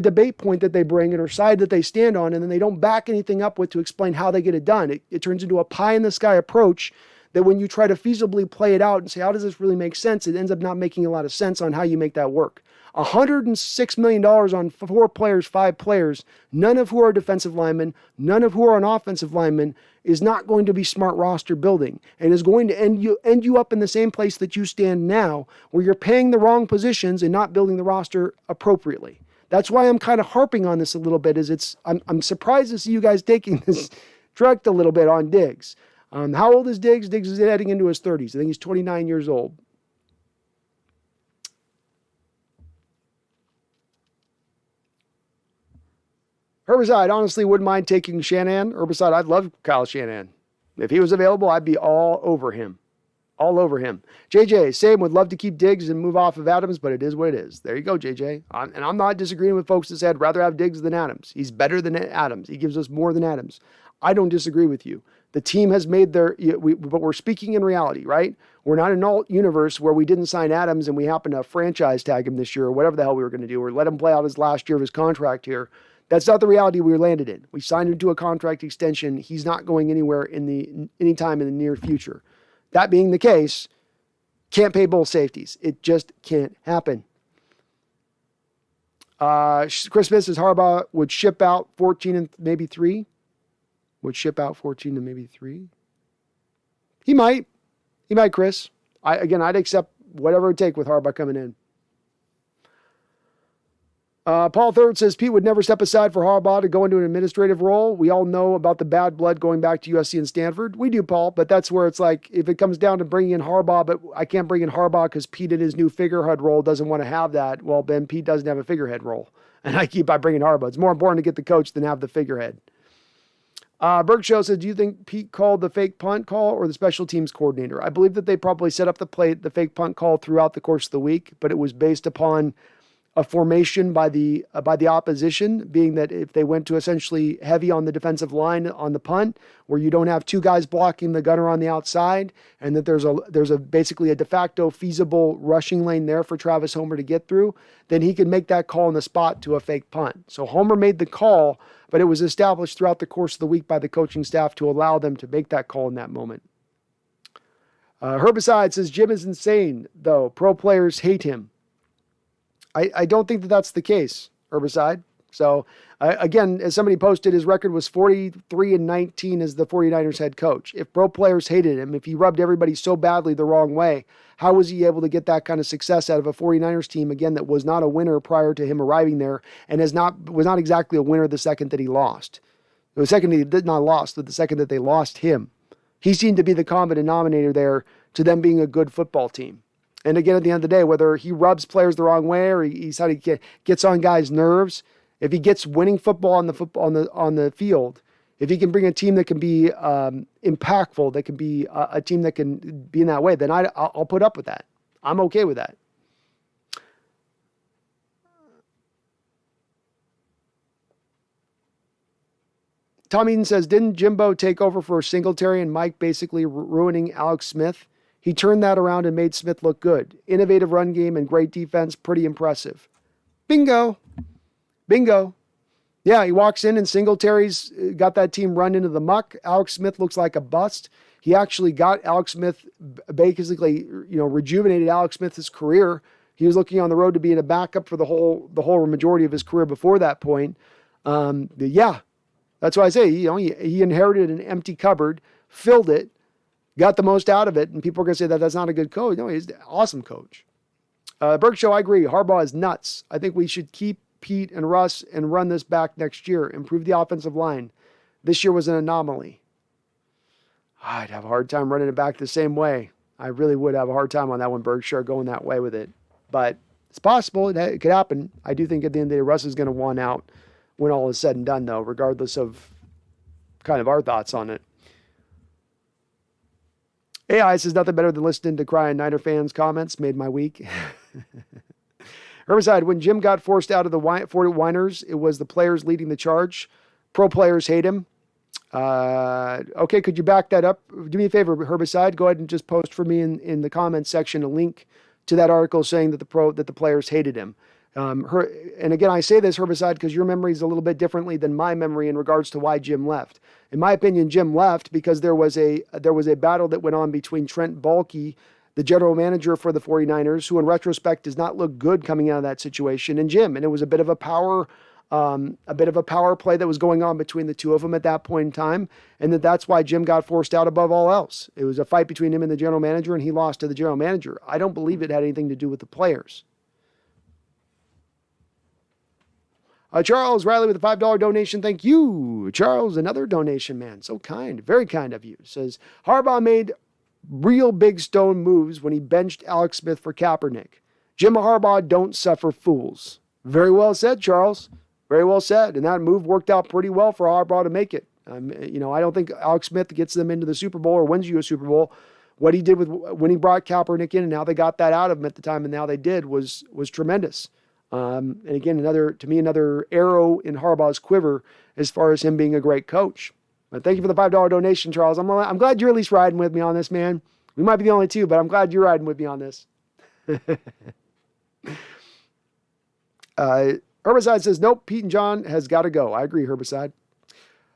debate point that they bring or side that they stand on, and then they don't back anything up with to explain how they get it done. It turns into a pie-in-the-sky approach that when you try to feasibly play it out and say, how does this really make sense? It ends up not making a lot of sense on how you make that work. $106 million on 4 players, 5 players, none of who are defensive linemen, none of who are an offensive lineman, is not going to be smart roster building and is going to end you up in the same place that you stand now, where you're paying the wrong positions and not building the roster appropriately. That's why I'm kind of harping on this a little bit. I'm surprised to see you guys taking this direct a little bit on Diggs. How old is Diggs? Diggs is heading into his 30s. I think he's 29 years old. Herbicide, honestly, wouldn't mind taking Shanahan. Herbicide, I'd love Kyle Shanahan. If he was available, I'd be all over him. All over him. JJ, same, would love to keep Diggs and move off of Adams, but it is what it is. There you go, JJ. And I'm not disagreeing with folks that said, I'd rather have Diggs than Adams. He's better than Adams. He gives us more than Adams. I don't disagree with you. The team has made but we're speaking in reality, right? We're not in an alt universe where we didn't sign Adams and we happen to franchise tag him this year or whatever the hell we were going to do, or let him play out his last year of his contract here. That's not the reality we landed in. We signed him to a contract extension. He's not going anywhere anytime in the near future. That being the case, can't pay both safeties. It just can't happen. Chris Smith says Harbaugh would ship out 14 and maybe 3. Would ship out 14 to maybe 3. He might, Chris. I'd accept whatever it would take with Harbaugh coming in. Paul Third says Pete would never step aside for Harbaugh to go into an administrative role. We all know about the bad blood going back to USC and Stanford. We do, Paul, but that's where it's like, if it comes down to bringing in Harbaugh, but I can't bring in Harbaugh because Pete in his new figurehead role doesn't want to have that. Well, then Pete doesn't have a figurehead role. And I keep by bringing Harbaugh. It's more important to get the coach than have the figurehead. Berg Show says, do you think Pete called the fake punt call or the special teams coordinator? I believe that they probably set up the fake punt call throughout the course of the week, but it was based upon a formation by the opposition, being that if they went to essentially heavy on the defensive line on the punt, where you don't have 2 guys blocking the gunner on the outside, and that there's a basically a de facto feasible rushing lane there for Travis Homer to get through, then he can make that call on the spot to a fake punt. So Homer made the call, but it was established throughout the course of the week by the coaching staff to allow them to make that call in that moment. Herbicide says Jim is insane, though. Pro players hate him. I don't think that that's the case, Herbicide. So, again, as somebody posted, his record was 43-19 as the 49ers head coach. If pro players hated him, if he rubbed everybody so badly the wrong way, how was he able to get that kind of success out of a 49ers team, again, that was not a winner prior to him arriving there and was not exactly a winner the second that he lost? The second he did not lost, but the second that they lost him. He seemed to be the common denominator there to them being a good football team. And again, at the end of the day, whether he rubs players the wrong way or he gets on guys' nerves, if he gets winning football on the field, if he can bring a team that can be impactful, that can be a team that can be in that way, then I'll put up with that. I'm okay with that. Tom Eden says, didn't Jimbo take over for Singletary and Mike basically ruining Alex Smith? He turned that around and made Smith look good. Innovative run game and great defense. Pretty impressive. Bingo. Bingo. Yeah, he walks in and Singletary's got that team run into the muck. Alex Smith looks like a bust. He actually got Alex Smith, basically, rejuvenated Alex Smith's career. He was looking on the road to being a backup for the whole majority of his career before that point. Yeah, that's why I say, he inherited an empty cupboard, filled it, got the most out of it, and people are going to say that that's not a good coach. No, he's an awesome coach. Berg Show, I agree. Harbaugh is nuts. I think we should keep Pete and Russ and run this back next year. Improve the offensive line. This year was an anomaly. I'd have a hard time running it back the same way. I really would have a hard time on that one, Berkshire, going that way with it. But it's possible. It could happen. I do think at the end of the day, Russ is going to want out when all is said and done, though, regardless of kind of our thoughts on it. AI says nothing better than listening to crying Niner fans' comments. Made my week. Herbicide, when Jim got forced out of the Fort Winers, it was the players leading the charge. Pro players hate him. Okay, could you back that up? Do me a favor, Herbicide. Go ahead and just post for me in the comments section a link to that article saying that the players hated him. And again, I say this, Herbicide, because your memory is a little bit differently than my memory in regards to why Jim left. In my opinion, Jim left because there was a battle that went on between Trent Baalke, the general manager for the 49ers, who in retrospect does not look good coming out of that situation, and Jim. And it was a bit of a power play that was going on between the two of them at that point in time. And that's why Jim got forced out above all else. It was a fight between him and the general manager, and he lost to the general manager. I don't believe it had anything to do with the players. Charles Riley with a $5 donation. Thank you, Charles. Another donation, man. So kind. Very kind of you. Says, Harbaugh made real big stone moves when he benched Alex Smith for Kaepernick. Jim Harbaugh don't suffer fools. Very well said, Charles. Very well said. And that move worked out pretty well for Harbaugh to make it. I don't think Alex Smith gets them into the Super Bowl or wins you a Super Bowl. What he did when he brought Kaepernick in and how they got that out of him at the time and now they did was tremendous. And again, another arrow in Harbaugh's quiver as far as him being a great coach. But thank you for the $5 donation, Charles. I'm glad you're at least riding with me on this, man. We might be the only two, but I'm glad you're riding with me on this. Herbicide says, nope, Pete and John has got to go. I agree, Herbicide.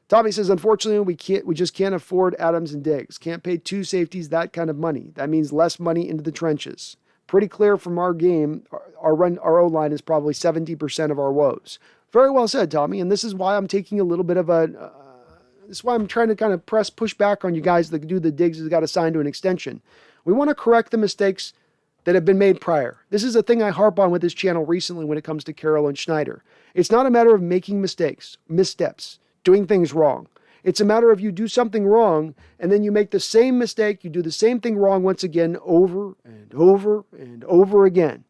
Tommy says, unfortunately, we just can't afford Adams and Diggs. Can't pay two safeties that kind of money. That means less money into the trenches. Pretty clear from our game, our O-line is probably 70% of our woes. Very well said, Tommy. And this is why I'm taking a little bit of this is why I'm trying to kind of push back on you guys that do the Diggs has got assigned to an extension. We want to correct the mistakes that have been made prior. This is a thing I harp on with this channel recently when it comes to Carroll and Schneider. It's not a matter of making missteps, doing things wrong. It's a matter of you do something wrong, and then you make the same mistake, you do the same thing wrong once again, over and over and over again.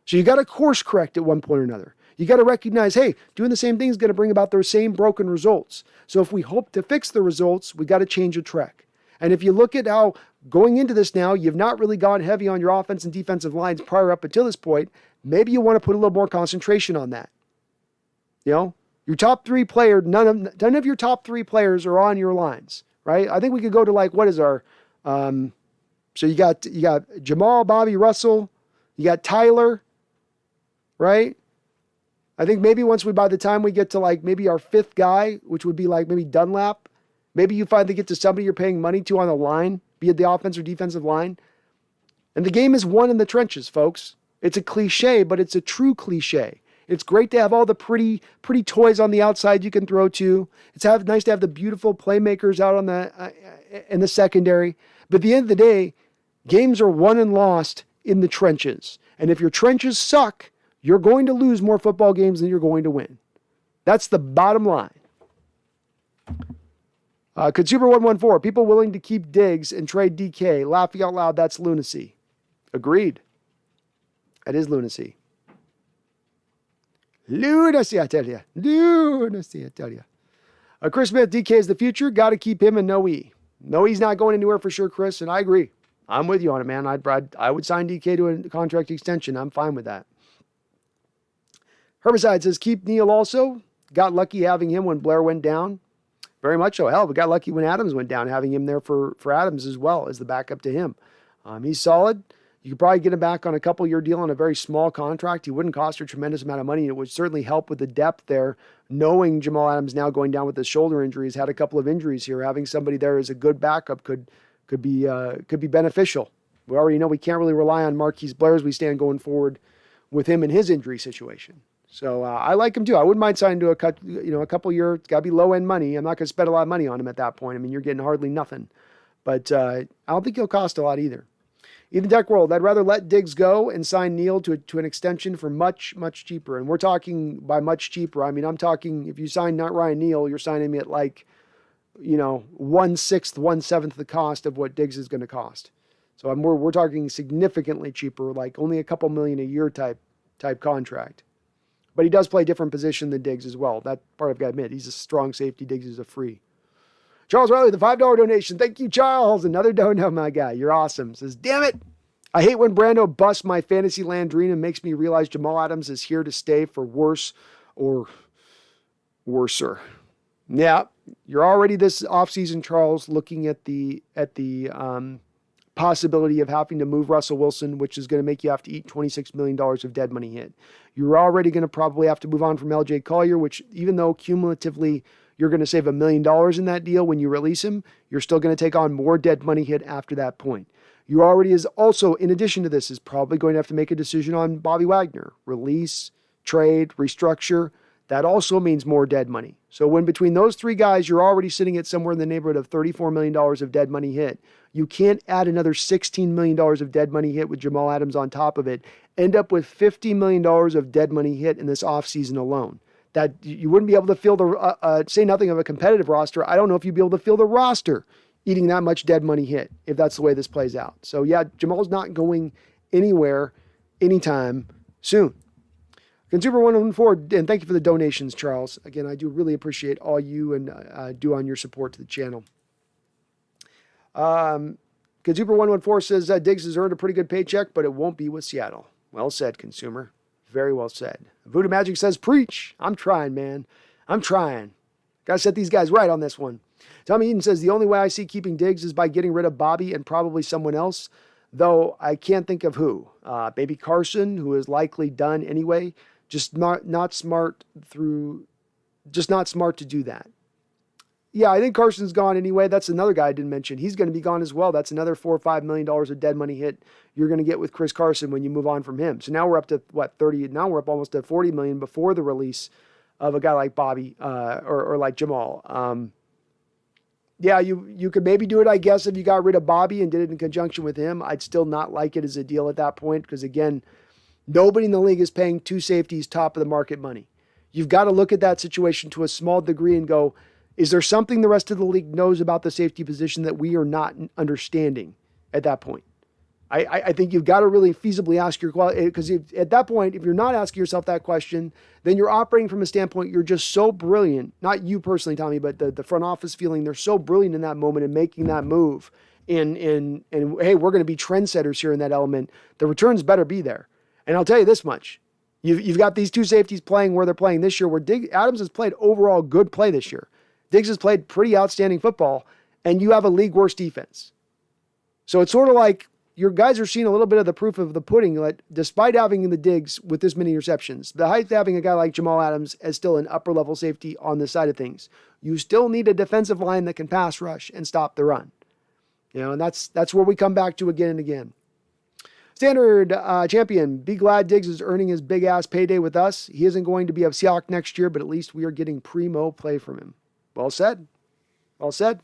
So you got to course correct at one point or another. You got to recognize, hey, doing the same thing is going to bring about those same broken results. So if we hope to fix the results, we got to change the track. And if you look at how going into this now, you've not really gone heavy on your offense and defensive lines prior up until this point, maybe you want to put a little more concentration on that. Your top three players, none of your top three players are on your lines, right? I think we could go to what is our, so you got Jamal, Bobby, Russell, you got Tyler, right? I think maybe by the time we get to maybe our fifth guy, which would be maybe Dunlap, maybe you finally get to somebody you're paying money to on the line, be it the offense or defensive line. And the game is won in the trenches, folks. It's a cliche, but it's a true cliche. It's great to have all the pretty toys on the outside you can throw to. It's nice to have the beautiful playmakers out on in the secondary. But at the end of the day, games are won and lost in the trenches. And if your trenches suck, you're going to lose more football games than you're going to win. That's the bottom line. Consumer114, people willing to keep Diggs and trade DK. Laughing out loud, that's lunacy. Agreed. That is lunacy. Lunacy, I tell you. Lunacy, I tell you. Chris Smith, DK is the future. Got to keep him and no E. No, he's not going anywhere for sure, Chris, and I agree. I'm with you on it, man. I would sign DK to a contract extension. I'm fine with that. Herbicide says, keep Neal also. Got lucky having him when Blair went down. Very much so. Hell, we got lucky when Adams went down, having him there for Adams as well as the backup to him. He's solid. You could probably get him back on a couple-year deal on a very small contract. He wouldn't cost a tremendous amount of money. And it would certainly help with the depth there, knowing Jamal Adams now going down with his shoulder injury. He's had a couple of injuries here. Having somebody there as a good backup could be beneficial. We already know we can't really rely on Marquise Blair as we stand going forward with him in his injury situation. So I like him too. I wouldn't mind signing to a couple year. It's got to be low end money. I'm not going to spend a lot of money on him at that point. I mean, you're getting hardly nothing, but I don't think he'll cost a lot either. Even Tech World, I'd rather let Diggs go and sign Neal to an extension for much, much cheaper. And we're talking by much cheaper. I mean, I'm talking if you sign not Ryan Neal, you're signing me at 1/6, 1/7 the cost of what Diggs is going to cost. So we're talking significantly cheaper, like only a couple million a year type contract. But he does play a different position than Diggs as well. That part I've got to admit. He's a strong safety. Diggs is a free. Charles Riley, the $5 donation. Thank you, Charles. Another dono, my guy. You're awesome. Says, damn it. I hate when Brando busts my fantasy Landrine and makes me realize Jamal Adams is here to stay for worse or worser. Yeah, you're already this offseason, Charles, looking at the possibility of having to move Russell Wilson, which is going to make you have to eat $26 million of dead money hit. You're already going to probably have to move on from LJ Collier, which even though cumulatively you're going to save $1 million in that deal when you release him, you're still going to take on more dead money hit after that point. You already is also, in addition to this, is probably going to have to make a decision on Bobby Wagner. Release, trade, restructure. That also means more dead money. So when between those three guys, you're already sitting at somewhere in the neighborhood of $34 million of dead money hit. You can't add another $16 million of dead money hit with Jamal Adams on top of it. End up with $50 million of dead money hit in this offseason alone. That you wouldn't be able to fill say nothing of a competitive roster. I don't know if you'd be able to fill the roster eating that much dead money hit if that's the way this plays out. So yeah, Jamal's not going anywhere anytime soon. Consumer 114, and thank you for the donations, Charles. Again, I do really appreciate all you and do on your support to the channel. Consumer 114 says Diggs has earned a pretty good paycheck, but it won't be with Seattle. Well said, Consumer. Very well said. Voodoo Magic says, preach. I'm trying, man. I'm trying. Got to set these guys right on this one. Tommy Eden says, the only way I see keeping Diggs is by getting rid of Bobby and probably someone else, though I can't think of who. Baby Carson, who is likely done anyway. Just not smart to do that. Yeah, I think Carson's gone anyway. That's another guy I didn't mention. He's going to be gone as well. That's another $4 or $5 million of dead money hit you're going to get with Chris Carson when you move on from him. So now we're up to 30. Now we're up almost to $40 million before the release of a guy like Bobby or like Jamal. Yeah, you could maybe do it, I guess, if you got rid of Bobby and did it in conjunction with him. I'd still not like it as a deal at that point because, again, nobody in the league is paying two safeties top of the market money. You've got to look at that situation to a small degree and go, is there something the rest of the league knows about the safety position that we are not understanding at that point? I think you've got to really feasibly ask your question, because at that point, if you're not asking yourself that question, then you're operating from a standpoint, you're just so brilliant, not you personally, Tommy, but the front office feeling they're so brilliant in that moment and making that move. And hey, we're going to be trendsetters here in that element. The returns better be there. And I'll tell you this much. You've got these two safeties playing where they're playing this year, where Adams has played overall good play this year. Diggs has played pretty outstanding football, and you have a league worst defense. So it's sort of like your guys are seeing a little bit of the proof of the pudding. Like, despite having the Diggs with this many receptions, the height of having a guy like Jamal Adams as still an upper level safety on this side of things, you still need a defensive line that can pass rush and stop the run. And that's where we come back to again and again. Standard champion, be glad Diggs is earning his big ass payday with us. He isn't going to be a Seahawks next year, but at least we are getting primo play from him. Well said. Well said.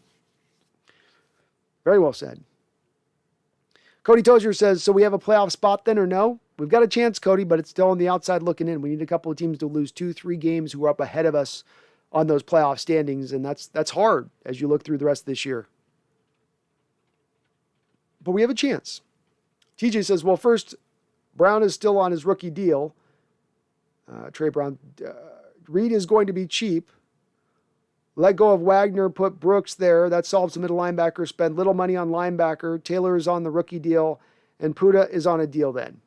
Very well said. Cody Tozier says, so we have a playoff spot then or no? We've got a chance, Cody, but it's still on the outside looking in. We need a couple of teams to lose 2-3 games who are up ahead of us on those playoff standings, and that's hard as you look through the rest of this year. But we have a chance. TJ says, well, first, Brown is still on his rookie deal. Trey Brown. Reed is going to be cheap. Let go of Wagner, put Brooks there. That solves the middle linebacker. Spend little money on linebacker. Taylor is on the rookie deal, and Puda is on a deal then.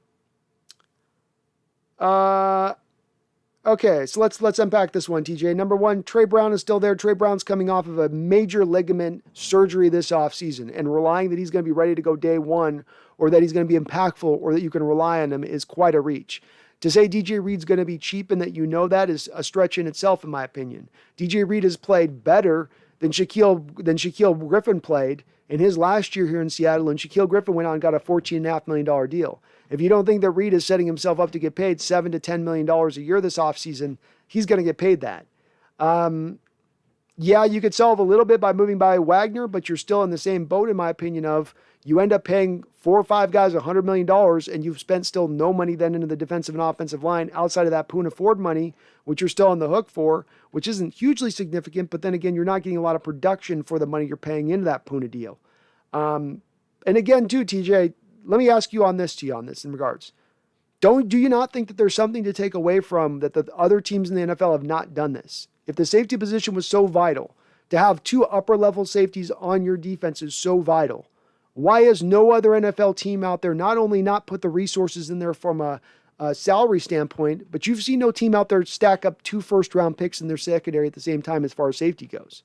Okay, so let's unpack this one, TJ. Number one, Trey Brown is still there. Trey Brown's coming off of a major ligament surgery this offseason, and relying that he's going to be ready to go day one, or that he's going to be impactful, or that you can rely on him is quite a reach. To say DJ Reed's going to be cheap and that you know that is a stretch in itself, in my opinion. DJ Reed has played better than Shaquille Griffin played in his last year here in Seattle, and Shaquille Griffin went out and got a $14.5 million deal. If you don't think that Reed is setting himself up to get paid $7 to $10 million a year this offseason, he's going to get paid that. Yeah, you could solve a little bit by moving by Wagner, but you're still in the same boat, in my opinion, of you end up paying 4 or 5 guys $100 million, and you've spent still no money then into the defensive and offensive line outside of that Poona Ford money, which you're still on the hook for, which isn't hugely significant, but then again, you're not getting a lot of production for the money you're paying into that Poona deal. And again, too, TJ, let me ask you on this in regards. Do you not think that there's something to take away from that the other teams in the NFL have not done this? If the safety position was so vital, to have 2 upper-level safeties on your defense is so vital. Why has no other NFL team out there not only not put the resources in there from a salary standpoint, but you've seen no team out there stack up 2 first-round picks in their secondary at the same time as far as safety goes?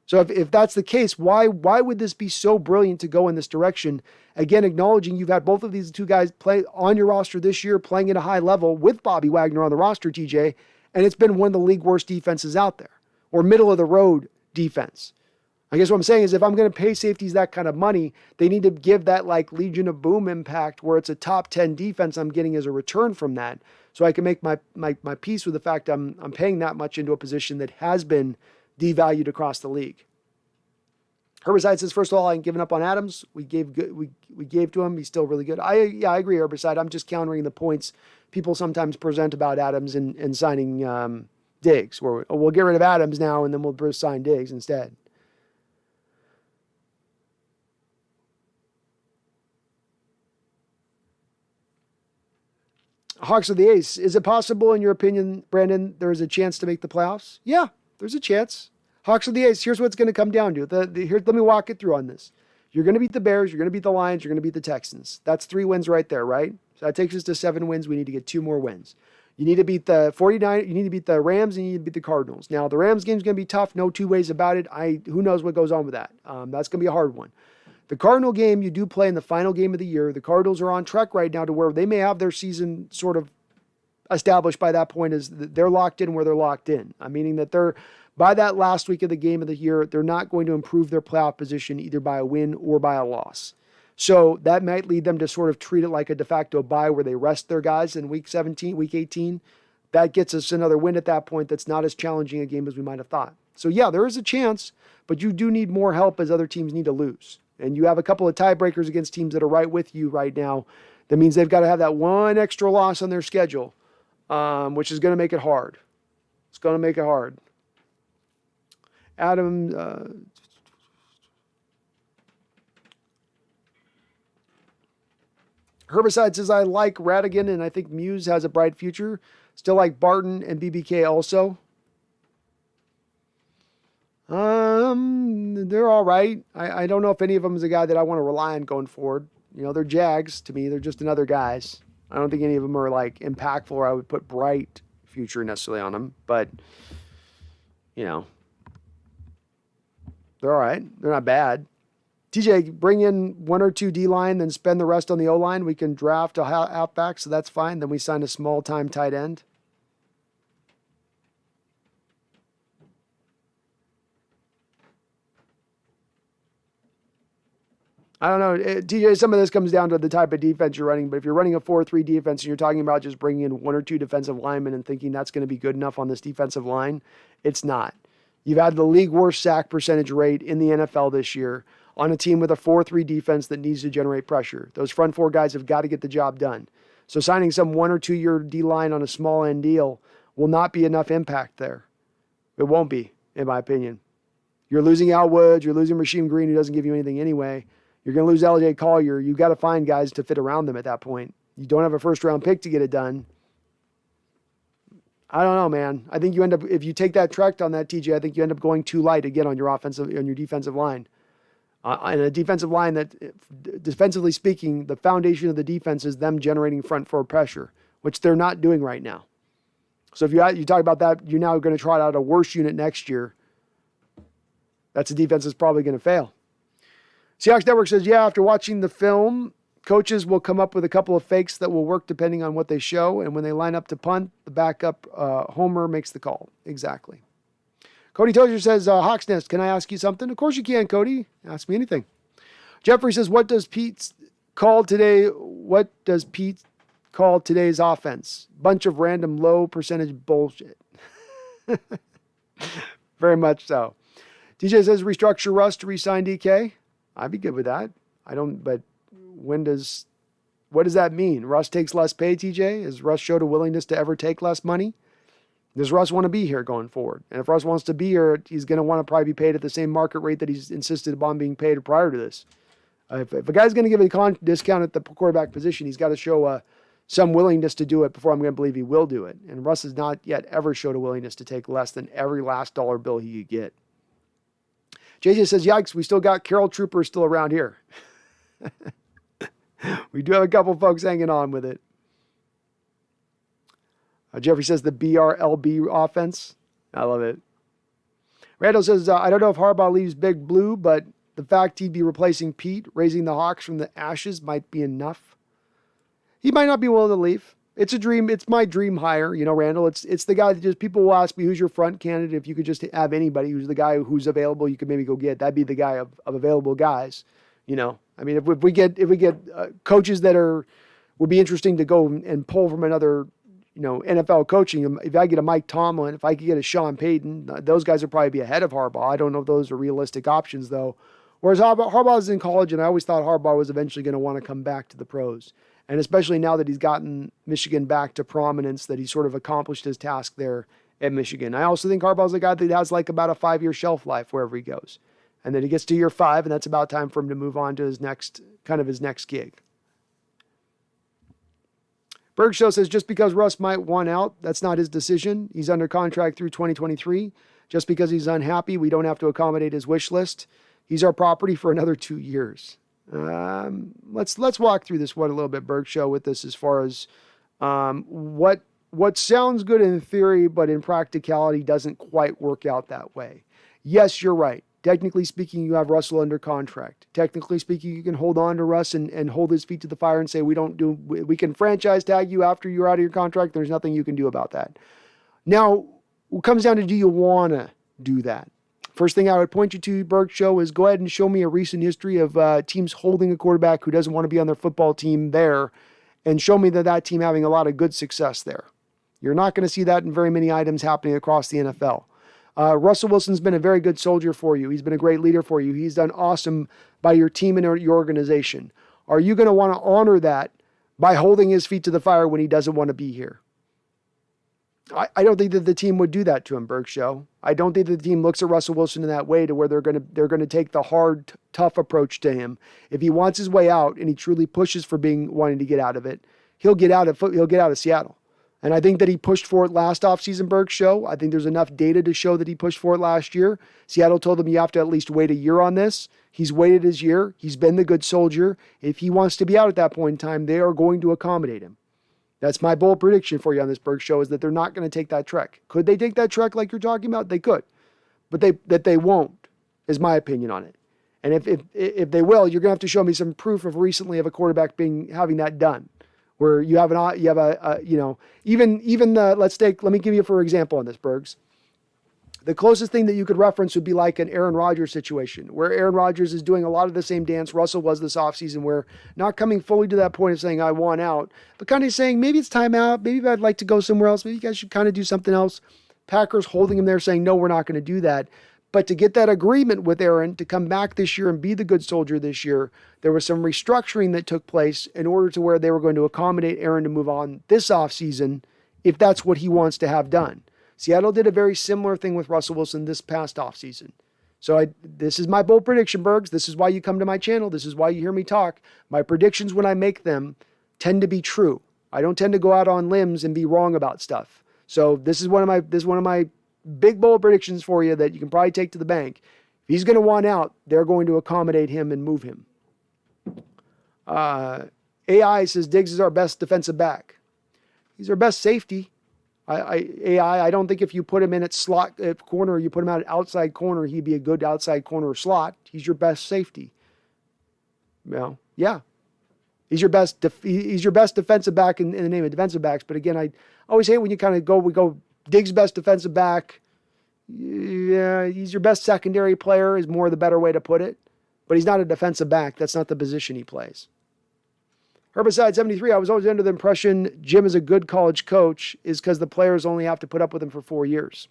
So if that's the case, why would this be so brilliant to go in this direction? Again, acknowledging you've had both of these 2 guys play on your roster this year, playing at a high level with Bobby Wagner on the roster, TJ, and it's been one of the league worst defenses out there, or middle-of-the-road defense. I guess what I'm saying is if I'm going to pay safeties that kind of money, they need to give that like Legion of Boom impact where it's a top 10 defense I'm getting as a return from that. So I can make my peace with the fact I'm paying that much into a position that has been devalued across the league. Herbicide says, first of all, I ain't given up on Adams. We gave to him. He's still really good. I agree, Herbicide. I'm just countering the points people sometimes present about Adams and signing Diggs. Where we'll get rid of Adams now and then we'll sign Diggs instead. Hawks of the Ace. Is it possible, in your opinion, Brandon, there is a chance to make the playoffs? Yeah, there's a chance. Hawks of the Ace, here's what it's going to come down to. Let me walk it through on this. You're going to beat the Bears, you're going to beat the Lions, you're going to beat the Texans. That's 3 wins right there, right? So that takes us to 7 wins. We need to get 2 more wins. You need to beat the 49, you need to beat the Rams, and you need to beat the Cardinals. Now, the Rams game's going to be tough, no 2 ways about it. Who knows what goes on with that. That's going to be a hard one. The Cardinal game you do play in the final game of the year. The Cardinals are on track right now to where they may have their season sort of established by that point, is that they're locked in where they're locked in. Meaning that they're, by that last week of the game of the year, they're not going to improve their playoff position either by a win or by a loss. So that might lead them to sort of treat it like a de facto bye where they rest their guys in week 17, week 18. That gets us another win at that point. That's not as challenging a game as we might have thought. So yeah, there is a chance, but you do need more help as other teams need to lose. And you have a couple of tiebreakers against teams that are right with you right now. That means they've got to have that one extra loss on their schedule, which is going to make it hard. It's going to make it hard. Adam, Herbicide says, I like Radigan and I think Muse has a bright future. Still like Barton and BBK also. They're all right. I don't know if any of them is a guy that I want to rely on going forward. You know, they're Jags to me. They're just another guys. I don't think any of them are like impactful or I would put bright future necessarily on them, but you know, they're all right. They're not bad. TJ, bring in 1 or 2 D-line, then spend the rest on the O-line. We can draft a halfback, so that's fine. Then we sign a small-time tight end. I don't know. TJ, some of this comes down to the type of defense you're running, but if you're running a 4-3 defense and you're talking about just bringing in 1 or 2 defensive linemen and thinking that's going to be good enough on this defensive line, it's not. You've had the league worst sack percentage rate in the NFL this year on a team with a 4-3 defense that needs to generate pressure. Those front 4 guys have got to get the job done. So signing some 1 or 2 year D-line on a small end deal will not be enough impact there. It won't be, in my opinion. You're losing Al Woods, you're losing Rasheem Green, who doesn't give you anything anyway. You're going to lose LJ Collier. You've got to find guys to fit around them at that point. You don't have a first-round pick to get it done. I don't know, man. I think you end up, if you take that trek on that, TJ, I think you end up going too light again on your defensive line. And a defensive line that, defensively speaking, the foundation of the defense is them generating front four pressure, which they're not doing right now. So if you talk about that, you're now going to try out a worse unit next year. That's a defense that's probably going to fail. Seahawks Network says, yeah, after watching the film, coaches will come up with a couple of fakes that will work depending on what they show. And when they line up to punt, the backup homer makes the call. Exactly. Cody Tozier says, Hawks Nest, can I ask you something? Of course you can, Cody. Ask me anything. Jeffrey says, what does Pete call today's offense? Bunch of random low percentage bullshit. Very much so. DJ says, restructure Russ to re-sign DK. I'd be good with that. But what does that mean? Russ takes less pay, TJ? Has Russ showed a willingness to ever take less money? Does Russ want to be here going forward? And if Russ wants to be here, he's going to want to probably be paid at the same market rate that he's insisted upon being paid prior to this. If a guy's going to give a discount at the quarterback position, he's got to show some willingness to do it before I'm going to believe he will do it. And Russ has not yet ever showed a willingness to take less than every last dollar bill he could get. JJ says, yikes, we still got Carol Troopers still around here. We do have a couple folks hanging on with it. Jeffrey says the BRLB offense. I love it. Randall says, I don't know if Harbaugh leaves Big Blue, but the fact he'd be replacing Pete, raising the Hawks from the ashes might be enough. He might not be willing to leave. It's a dream. It's my dream hire, Randall. It's the guy that just, people will ask me, who's your front candidate? If you could just have anybody who's the guy who's available, you could maybe go get. That'd be the guy of available guys. I mean, if we get coaches that would be interesting to go and pull from another, NFL coaching. If I get a Mike Tomlin, if I could get a Sean Payton, those guys would probably be ahead of Harbaugh. I don't know if those are realistic options though. Whereas Harbaugh is in college, and I always thought Harbaugh was eventually going to want to come back to the pros. And especially now that he's gotten Michigan back to prominence, that he sort of accomplished his task there at Michigan. I also think Harbaugh's a guy that has like about a 5-year shelf life wherever he goes. And then he gets to year 5, and that's about time for him to move on to his next gig. Berg Show says, just because Russ might want out, that's not his decision. He's under contract through 2023. Just because he's unhappy, we don't have to accommodate his wish list. He's our property for another 2 years. Let's walk through this one a little bit, Berg Show, with this as far as what sounds good in theory, but in practicality doesn't quite work out that way. Yes, you're right. Technically speaking, you have Russell under contract. Technically speaking, you can hold on to Russ and hold his feet to the fire and say, we can franchise tag you after you're out of your contract. There's nothing you can do about that. Now, it comes down to, do you want to do that? First thing I would point you to, Berg Show, is go ahead and show me a recent history of teams holding a quarterback who doesn't want to be on their football team there, and show me that team having a lot of good success there. You're not going to see that in very many items happening across the NFL. Russell Wilson's been a very good soldier for you. He's been a great leader for you. He's done awesome by your team and your organization. Are you going to want to honor that by holding his feet to the fire when he doesn't want to be here? I don't think that the team would do that to him, Berg Show. I don't think that the team looks at Russell Wilson in that way to where they're going to take the hard, tough approach to him. If he wants his way out and he truly pushes for wanting to get out of it, he'll get out of Seattle. And I think that he pushed for it last offseason, Berg Show. I think there's enough data to show that he pushed for it last year. Seattle told him you have to at least wait a year on this. He's waited his year. He's been the good soldier. If he wants to be out at that point in time, they are going to accommodate him. That's my bold prediction for you on this, Berg Show, is that they're not going to take that trek. Could they take that trek like you're talking about? They could. But they won't, is my opinion on it. And if they will, you're going to have to show me some proof of recently of a quarterback having that done. Where let me give you for example on this, Bergs. The closest thing that you could reference would be like an Aaron Rodgers situation, where Aaron Rodgers is doing a lot of the same dance Russell was this offseason, where not coming fully to that point of saying, I want out, but kind of saying, maybe it's time out, maybe I'd like to go somewhere else, maybe you guys should kind of do something else. Packers holding him there saying, no, we're not going to do that. But to get that agreement with Aaron to come back this year and be the good soldier this year, there was some restructuring that took place in order to where they were going to accommodate Aaron to move on this offseason if that's what he wants to have done. Seattle did a very similar thing with Russell Wilson this past offseason. So this is my bold prediction, Bergs. This is why you come to my channel. This is why you hear me talk. My predictions, when I make them, tend to be true. I don't tend to go out on limbs and be wrong about stuff. So this is one of my big bold predictions for you that you can probably take to the bank. If he's going to want out, they're going to accommodate him and move him. AI says Diggs is our best defensive back. He's our best safety. I don't think if you put him in at slot at corner, you put him out at outside corner, he'd be a good outside corner slot. He's your best safety. Well, yeah. He's your best defensive back in the name of defensive backs. But again, I always hate when you kind of we go Diggs best defensive back. Yeah, he's your best secondary player is more the better way to put it. But he's not a defensive back. That's not the position he plays. Herbicide 73, I was always under the impression Jim is a good college coach is because the players only have to put up with him for 4 years.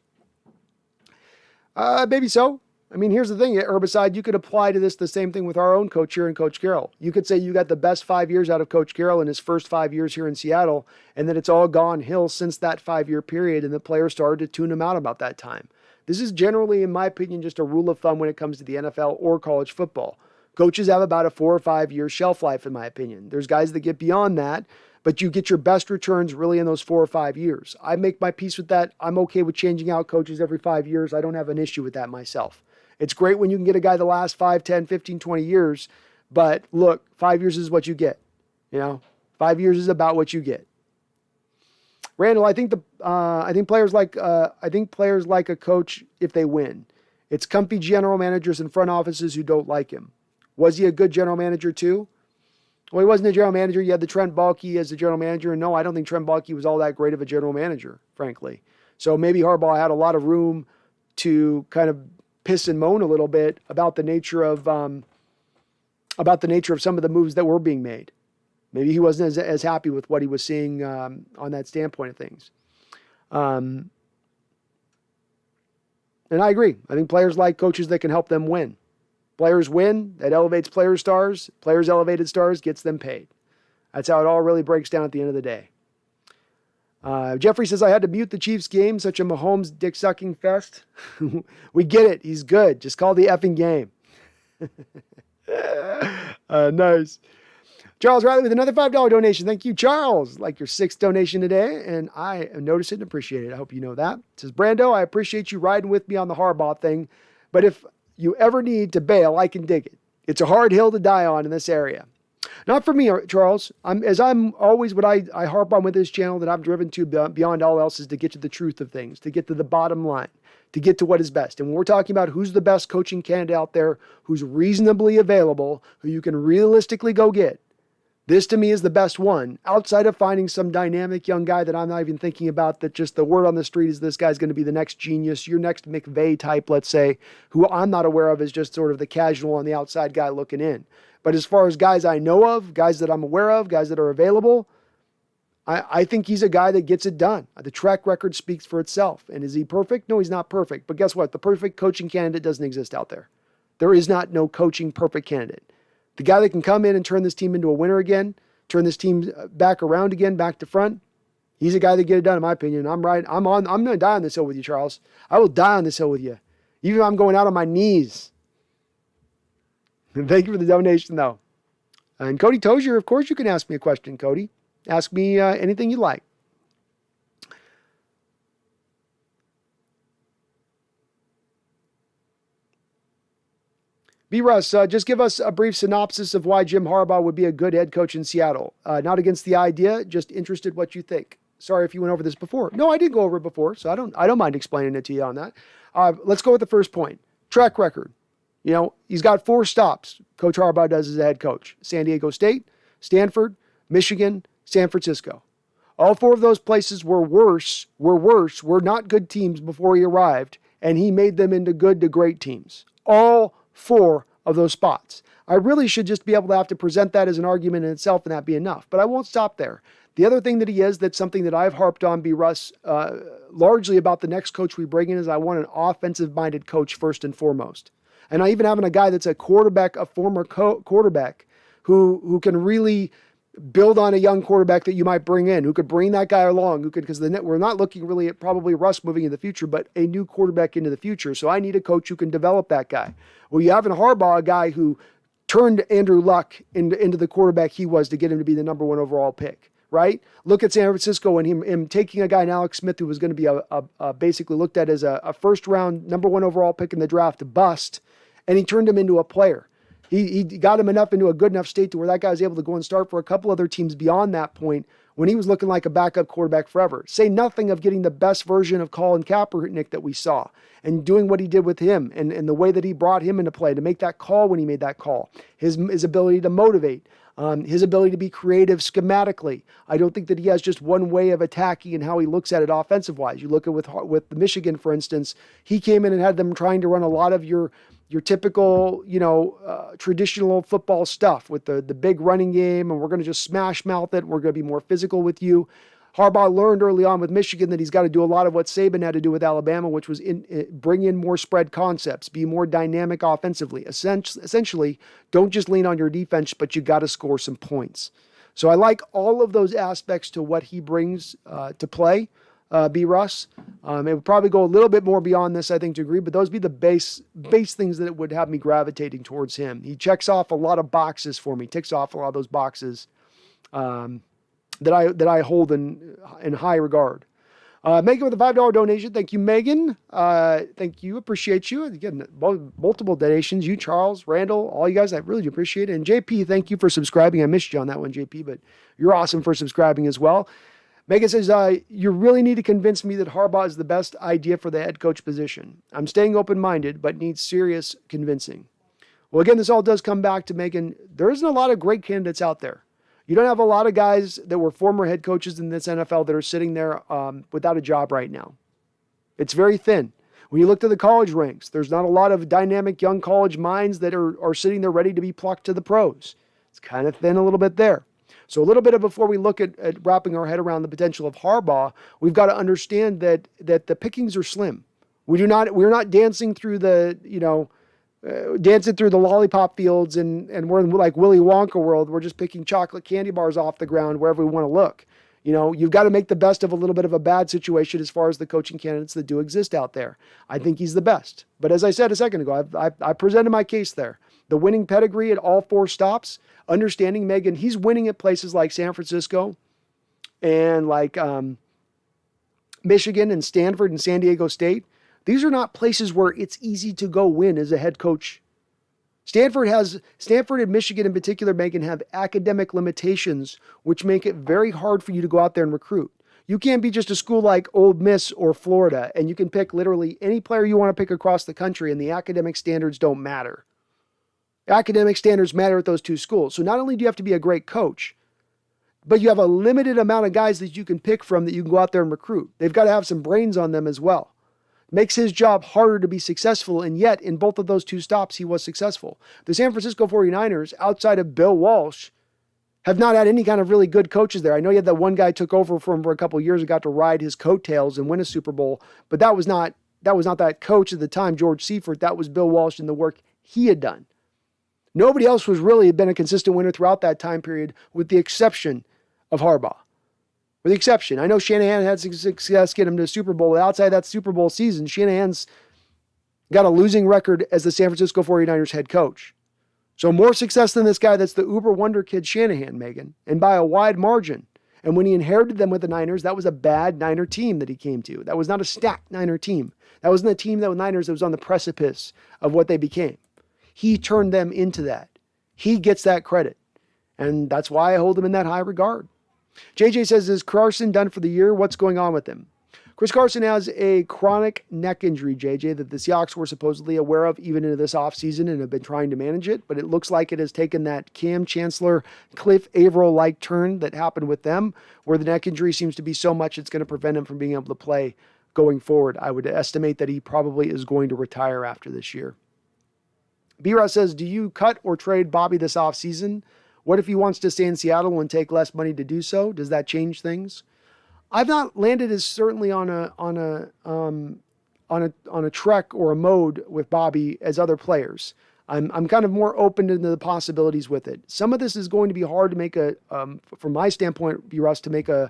Maybe so. I mean, here's the thing, Herbicide, you could apply to this the same thing with our own coach here in Coach Carroll. You could say you got the best 5 years out of Coach Carroll in his first 5 years here in Seattle, and that it's all gone hill since that 5-year period, and the players started to tune him out about that time. This is generally, in my opinion, just a rule of thumb when it comes to the NFL or college football. Coaches have about a 4 or 5 year shelf life, in my opinion. There's guys that get beyond that, but you get your best returns really in those 4 or 5 years. I make my peace with that. I'm okay with changing out coaches every 5 years. I don't have an issue with that myself. It's great when you can get a guy the last 5, 10, 15, 20 years, but look, 5 years is what you get. 5 years is about what you get. Randall, I think players like a coach if they win. It's comfy general managers and front offices who don't like him. Was he a good general manager too? Well, he wasn't a general manager. You had the Trent Baalke as the general manager. And no, I don't think Trent Baalke was all that great of a general manager, frankly. So maybe Harbaugh had a lot of room to kind of piss and moan a little bit about the nature of some of the moves that were being made. Maybe he wasn't as happy with what he was seeing on that standpoint of things. And I agree. I think players like coaches that can help them win. Players win, that elevates players' stars. Players' elevated stars gets them paid. That's how it all really breaks down at the end of the day. Jeffrey says, I had to mute the Chiefs game, such a Mahomes dick-sucking fest. We get it. He's good. Just call the effing game. Nice. Charles Riley with another $5 donation. Thank you, Charles. Like your 6th donation today, and I notice it and appreciate it. I hope you know that. It says, Brando, I appreciate you riding with me on the Harbaugh thing, but if you ever need to bail, I can dig it. It's a hard hill to die on in this area. Not for me, Charles. I'm always what I harp on with this channel that I'm driven to beyond all else is to get to the truth of things, to get to the bottom line, to get to what is best. And when we're talking about who's the best coaching candidate out there, who's reasonably available, who you can realistically go get, this to me is the best one, outside of finding some dynamic young guy that I'm not even thinking about, that just the word on the street is this guy's going to be the next genius, your next McVay type, let's say, who I'm not aware of as just sort of the casual on the outside guy looking in. But as far as guys I know of, guys that I'm aware of, guys that are available, I think he's a guy that gets it done. The track record speaks for itself. And is he perfect? No, he's not perfect. But guess what? The perfect coaching candidate doesn't exist out there. There is not no coaching perfect candidate. The guy that can come in and turn this team into a winner again, turn this team back around again, back to front, he's a guy that get it done, in my opinion. I'm right. I'm going to die on this hill with you, Charles. I will die on this hill with you. Even if I'm going out on my knees. And thank you for the donation, though. And Cody Tozier, of course you can ask me a question, Cody. Ask me anything you like. B. Russ, just give us a brief synopsis of why Jim Harbaugh would be a good head coach in Seattle. Not against the idea, just interested what you think. Sorry if you went over this before. No, I did go over it before, so I don't mind explaining it to you on that. Let's go with the first point. Track record. He's got 4 stops, Coach Harbaugh does as a head coach. San Diego State, Stanford, Michigan, San Francisco. All 4 of those places were were not good teams before he arrived, and he made them into good to great teams. All 4 of those spots. I really should just be able to have to present that as an argument in itself and that be enough, but I won't stop there. The other thing that he is, that's something that I've harped on, B. Russ, largely about the next coach we bring in, is I want an offensive-minded coach first and foremost. And I even having a guy that's a quarterback, a former quarterback, who can really build on a young quarterback that you might bring in, who could bring that guy along, because we're not looking really at probably Russ moving in the future, but a new quarterback into the future. So I need a coach who can develop that guy. Well, you have in Harbaugh a guy who turned Andrew Luck into the quarterback he was to get him to be the number 1 overall pick, right? Look at San Francisco and him taking a guy in Alex Smith who was going to be a basically looked at as a first round number 1 overall pick in the draft, bust, and he turned him into a player. He got him enough into a good enough state to where that guy was able to go and start for a couple other teams beyond that point when he was looking like a backup quarterback forever. Say nothing of getting the best version of Colin Kaepernick that we saw and doing what he did with him and the way that he brought him into play to make that call when he made that call. His ability to motivate, his ability to be creative schematically. I don't think that he has just one way of attacking and how he looks at it offensive-wise. You look at with Michigan, for instance, he came in and had them trying to run a lot of your typical, traditional football stuff with the big running game, and we're going to just smash mouth it. We're going to be more physical with you. Harbaugh learned early on with Michigan that he's got to do a lot of what Saban had to do with Alabama, which was bring in more spread concepts, be more dynamic offensively. Essentially, don't just lean on your defense, but you got to score some points. So I like all of those aspects to what he brings to play. B. Russ. It would probably go a little bit more beyond this, I think, to agree, but those would be the base things that would have me gravitating towards him. He checks off a lot of boxes for me, ticks off a lot of those boxes that I hold in high regard. Megan with a $5 donation. Thank you, Megan. Thank you. Appreciate you. Again, multiple donations. You, Charles, Randall, all you guys, I really do appreciate it. And JP, thank you for subscribing. I missed you on that one, JP, but you're awesome for subscribing as well. Megan says, you really need to convince me that Harbaugh is the best idea for the head coach position. I'm staying open-minded, but need serious convincing. Well, again, this all does come back to Megan. There isn't a lot of great candidates out there. You don't have a lot of guys that were former head coaches in this NFL that are sitting there without a job right now. It's very thin. When you look to the college ranks, there's not a lot of dynamic young college minds that are sitting there ready to be plucked to the pros. It's kind of thin a little bit there. So a little bit of before we look at wrapping our head around the potential of Harbaugh, we've got to understand that the pickings are slim. We're not dancing through dancing through the lollipop fields and we're in like Willy Wonka world. We're just picking chocolate candy bars off the ground wherever we want to look. You've got to make the best of a little bit of a bad situation as far as the coaching candidates that do exist out there. I think he's the best. But as I said a second ago, I presented my case there. The winning pedigree at all 4 stops, understanding, Megan, he's winning at places like San Francisco and like Michigan and Stanford and San Diego State. These are not places where it's easy to go win as a head coach. Stanford and Michigan in particular, Megan, have academic limitations, which make it very hard for you to go out there and recruit. You can't be just a school like Ole Miss or Florida, and you can pick literally any player you want to pick across the country, and the academic standards don't matter. Academic standards matter at those 2 schools. So not only do you have to be a great coach, but you have a limited amount of guys that you can pick from that you can go out there and recruit. They've got to have some brains on them as well. Makes his job harder to be successful, and yet in both of those 2 stops, he was successful. The San Francisco 49ers, outside of Bill Walsh, have not had any kind of really good coaches there. I know you had that one guy took over for him for a couple of years and got to ride his coattails and win a Super Bowl, but that was not that coach at the time, George Seifert. That was Bill Walsh and the work he had done. Nobody else was really been a consistent winner throughout that time period, with the exception of Harbaugh. With the exception, I know Shanahan had success getting him to the Super Bowl. Outside that Super Bowl season, Shanahan's got a losing record as the San Francisco 49ers head coach. So more success than this guy that's the uber wonder kid Shanahan, Megan, and by a wide margin. And when he inherited them with the Niners, that was a bad Niner team that he came to. That was not a stacked Niner team. That wasn't a team that with Niners that was on the precipice of what they became. He turned them into that. He gets that credit. And that's why I hold him in that high regard. JJ says, is Carson done for the year? What's going on with him? Chris Carson has a chronic neck injury, JJ, that the Seahawks were supposedly aware of even into this offseason and have been trying to manage it. But it looks like it has taken that Cam Chancellor, Cliff Averill-like turn that happened with them, where the neck injury seems to be so much it's going to prevent him from being able to play going forward. I would estimate that he probably is going to retire after this year. B-Ross says, do you cut or trade Bobby this offseason? What if he wants to stay in Seattle and take less money to do so? Does that change things? I've not landed as certainly on a trek or a mode with Bobby as other players. I'm kind of more open to the possibilities with it. Some of this is going to be hard to make from my standpoint, B-Russ, to make a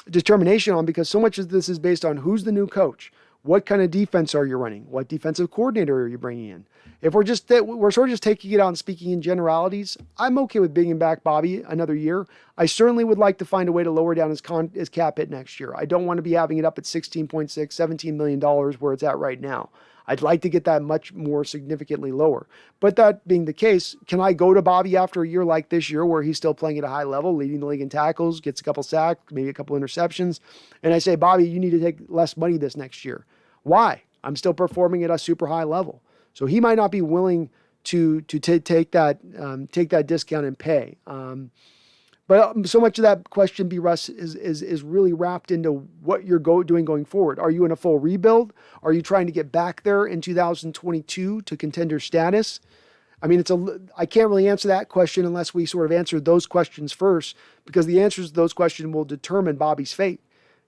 determination on, because so much of this is based on who's the new coach. What kind of defense are you running? What defensive coordinator are you bringing in? If we're sort of just taking it out and speaking in generalities, I'm okay with bringing back Bobby another year. I certainly would like to find a way to lower down his cap hit next year. I don't want to be having it up at $16.6, $17 million where it's at right now. I'd like to get that much more significantly lower. But that being the case, can I go to Bobby after a year like this year where he's still playing at a high level, leading the league in tackles, gets a couple sacks, maybe a couple interceptions, and I say, Bobby, you need to take less money this next year. Why? I'm still performing at a super high level. So he might not be willing to take that discount and pay. But so much of that question, B. Russ, is really wrapped into what you're doing going forward. Are you in a full rebuild? Are you trying to get back there in 2022 to contender status? I mean, I can't really answer that question unless we sort of answer those questions first, because the answers to those questions will determine Bobby's fate.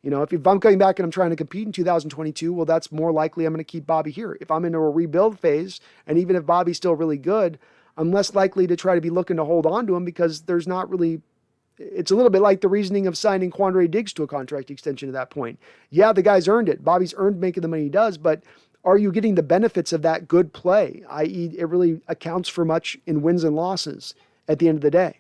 You know, if I'm coming back and I'm trying to compete in 2022, well, that's more likely I'm going to keep Bobby here. If I'm in a rebuild phase, and even if Bobby's still really good, I'm less likely to try to be looking to hold on to him, because there's not really. It's a little bit like the reasoning of signing Quandre Diggs to a contract extension at that point. Yeah, the guy's earned it. Bobby's earned making the money he does, but are you getting the benefits of that good play? I.e., it really accounts for much in wins and losses at the end of the day.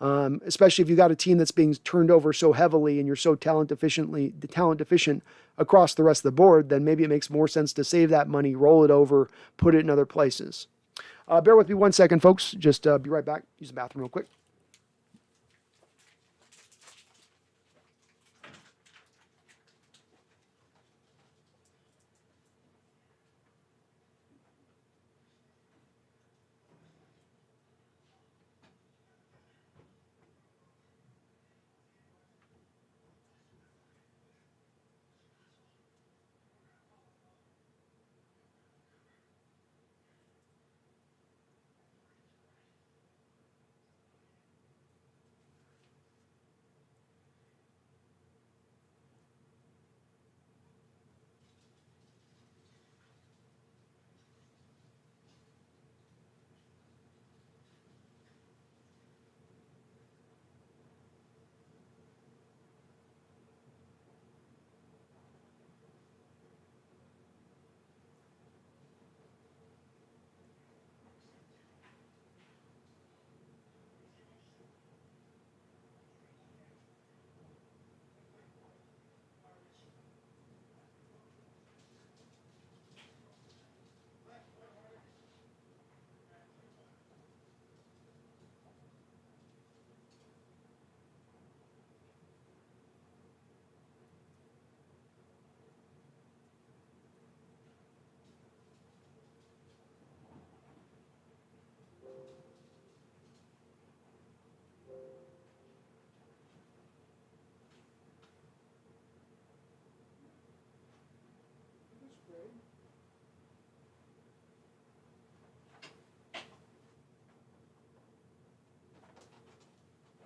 Especially if you got a team that's being turned over so heavily and you're so talent deficient across the rest of the board, then maybe it makes more sense to save that money, roll it over, put it in other places. Bear with me 1 second, folks. Just be right back. Use the bathroom real quick.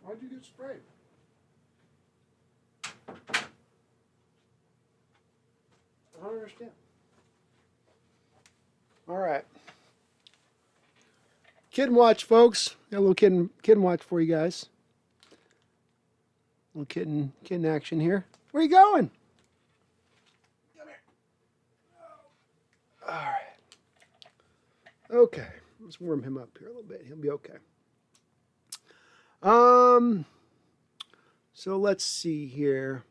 Why'd you get sprayed? I don't understand. All right. Kitten watch, folks. Got a little kitten watch for you guys. A little kitten action here. Where are you going? Come here. All right. Okay. Let's warm him up here a little bit. He'll be okay. So let's see here.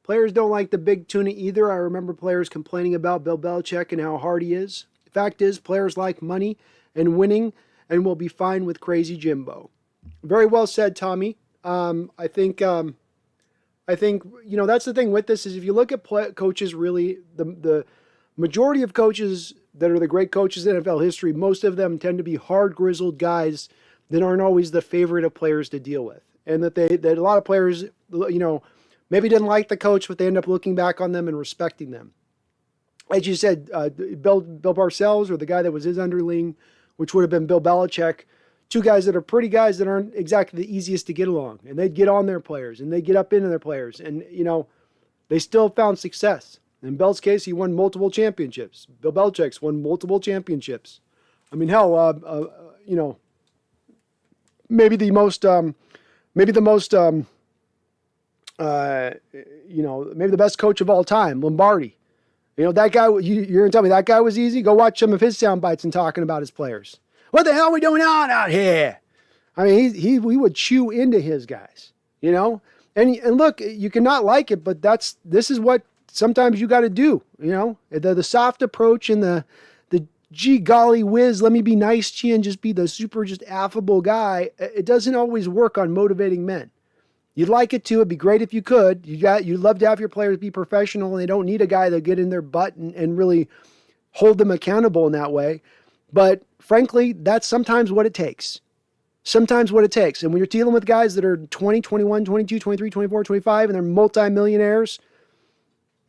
Players don't like the big tuna either. I remember players complaining about Bill Belichick and how hard he is. The fact is, players like money and winning and will be fine with crazy Jimbo. Very well said, Tommy. I think, you know, that's the thing with this is if you look at coaches, really, the majority of coaches that are the great coaches in NFL history, most of them tend to be hard, grizzled guys that aren't always the favorite of players to deal with. And that a lot of players, you know, maybe didn't like the coach, but they end up looking back on them and respecting them. As you said, Bill Parcells, or the guy that was his underling, which would have been Bill Belichick, two guys that are pretty guys that aren't exactly the easiest to get along. And they'd get on their players, and they'd get up into their players. And, you know, they still found success. In Bell's case, he won multiple championships. Bill Belichick's won multiple championships. I mean, hell, you know, maybe the most, you know, maybe the best coach of all time, Lombardi. You know, that guy, you're going to tell me that guy was easy? Go watch some of his sound bites and talking about his players. What the hell are we doing on out here? I mean, we would chew into his guys, you know? And look, you cannot like it, but this is what sometimes you got to do, you know? The soft approach and the gee golly whiz, let me be nice to you and just be the super just affable guy. It doesn't always work on motivating men. You'd like it to. It'd be great if you could. You'd love to have your players be professional, and they don't need a guy to get in their butt and really hold them accountable in that way. But frankly, that's sometimes what it takes. Sometimes what it takes. And when you're dealing with guys that are 20, 21, 22, 23, 24, 25, and they're multimillionaires,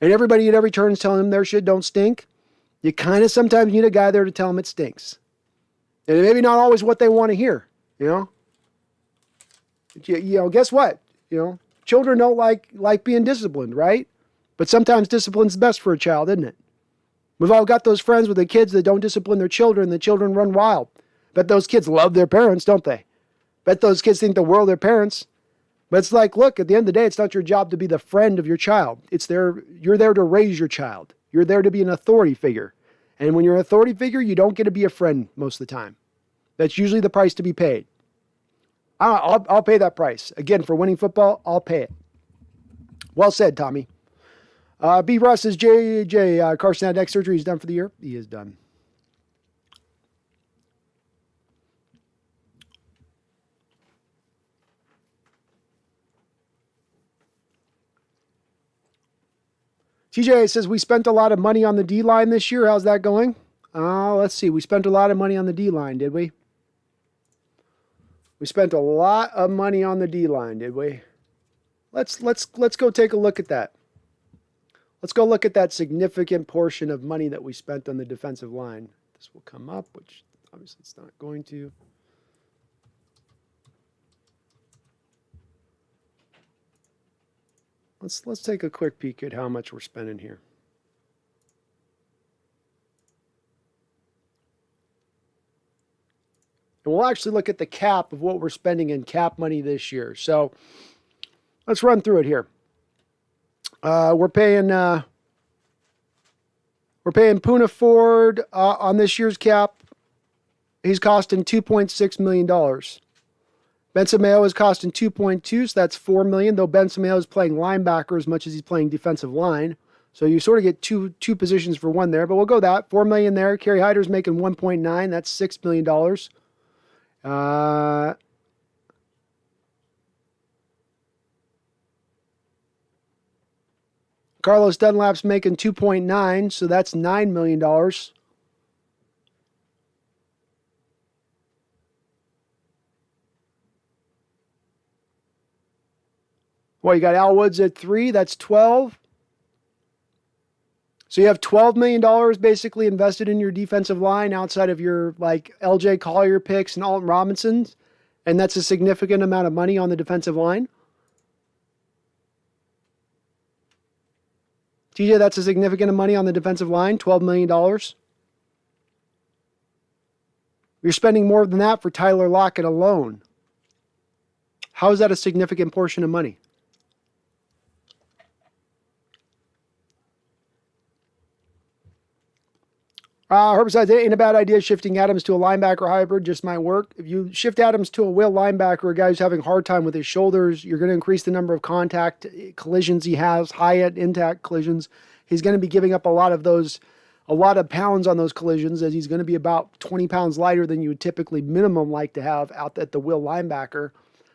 and everybody at every turn is telling them their shit don't stink, you kind of sometimes need a guy there to tell them it stinks. And maybe not always what they want to hear, you know? You know, guess what? You know, children don't like being disciplined, right? But sometimes discipline's best for a child, isn't it? We've all got those friends with the kids that don't discipline their children. The children run wild. Bet those kids love their parents, don't they? Bet those kids think the world of their parents. But it's like, look, at the end of the day, it's not your job to be the friend of your child. You're there to raise your child. You're there to be an authority figure. And when you're an authority figure, you don't get to be a friend most of the time. That's usually the price to be paid. I'll pay that price. Again, for winning football, I'll pay it. Well said, Tommy. B. Russ says, JJ, Carson had neck surgery. He's done for the year. He is done. TJ says, we spent a lot of money on the D-line this year. How's that going? Let's see. We spent a lot of money on the D-line, did we? We spent a lot of money on the D-line, did we? Let's go take a look at that. Let's go look at that significant portion of money that we spent on the defensive line. This will come up, which obviously it's not going to. Let's take a quick peek at how much we're spending here. And we'll actually look at the cap of what we're spending in cap money this year. So let's run through it here. We're paying Poona Ford on this year's cap. He's costing $2.6 million. Benson Mayo is costing 2.2, so that's $4 million, though Benson Mayo is playing linebacker as much as he's playing defensive line. So you sort of get two positions for one there, but we'll go that. $4 million there. Kerry Hyder's making 1.9, that's $6 million. Carlos Dunlap's making 2.9, so that's $9 million. Well, you got Al Woods at 3, that's 12. So you have $12 million basically invested in your defensive line outside of your like LJ Collier picks and Alton Robinson's, and that's a significant amount of money on the defensive line. TJ, that's a significant amount of money on the defensive line, $12 million. You're spending more than that for Tyler Lockett alone. How is that a significant portion of money? Herbicides, it ain't a bad idea shifting Adams to a linebacker hybrid, just might work. If you shift Adams to a will linebacker, a guy who's having a hard time with his shoulders, you're going to increase the number of contact collisions he has, high intact collisions. He's going to be giving up a lot of pounds on those collisions, as he's going to be about 20 pounds lighter than you would typically minimum like to have out at the will linebacker.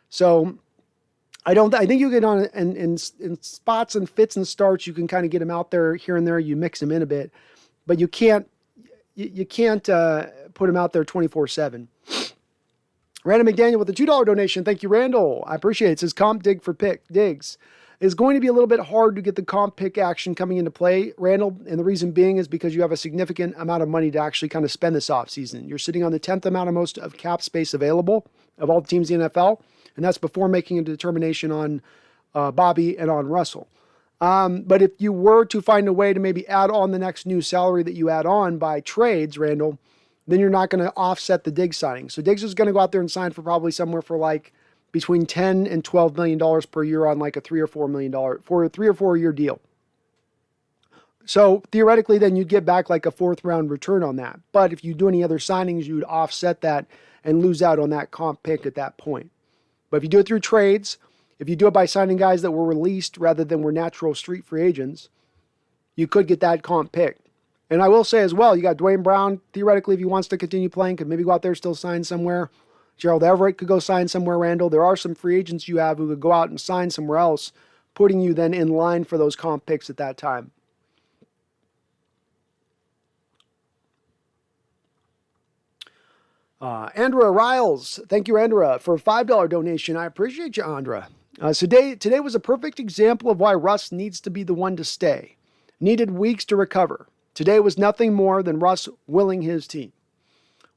So I think you get on in spots and fits and starts, you can kind of get him out there here and there, you mix him in a bit, but you can't put him out there 24/7. Randall McDaniel with a $2 donation. Thank you, Randall. I appreciate it. It says comp dig for pick digs. It's going to be a little bit hard to get the comp pick action coming into play, Randall, and the reason being is because you have a significant amount of money to actually kind of spend this offseason. You're sitting on the 10th amount of most of cap space available of all the teams in the NFL, and that's before making a determination on Bobby and on Russell. But if you were to find a way to maybe add on the next new salary that you add on by trades, Randall, then you're not going to offset the Diggs signing. So Diggs is going to go out there and sign for probably somewhere for like between $10 and $12 million per year on like a $3 or $4 million for a 3 or 4 year deal. So theoretically, then you'd get back like a 4th-round return on that. But if you do any other signings, you would offset that and lose out on that comp pick at that point. But if you do it through trades, if you do it by signing guys that were released rather than were natural street free agents, you could get that comp pick. And I will say as well, you got Dwayne Brown, theoretically, if he wants to continue playing, could maybe go out there still sign somewhere. Gerald Everett could go sign somewhere, Randall. There are some free agents you have who could go out and sign somewhere else, putting you then in line for those comp picks at that time. Andra Riles, thank you, Andra, for a $5 donation. I appreciate you, Andra. Today was a perfect example of why Russ needs to be the one to stay. Needed weeks to recover. Today was nothing more than Russ willing his team.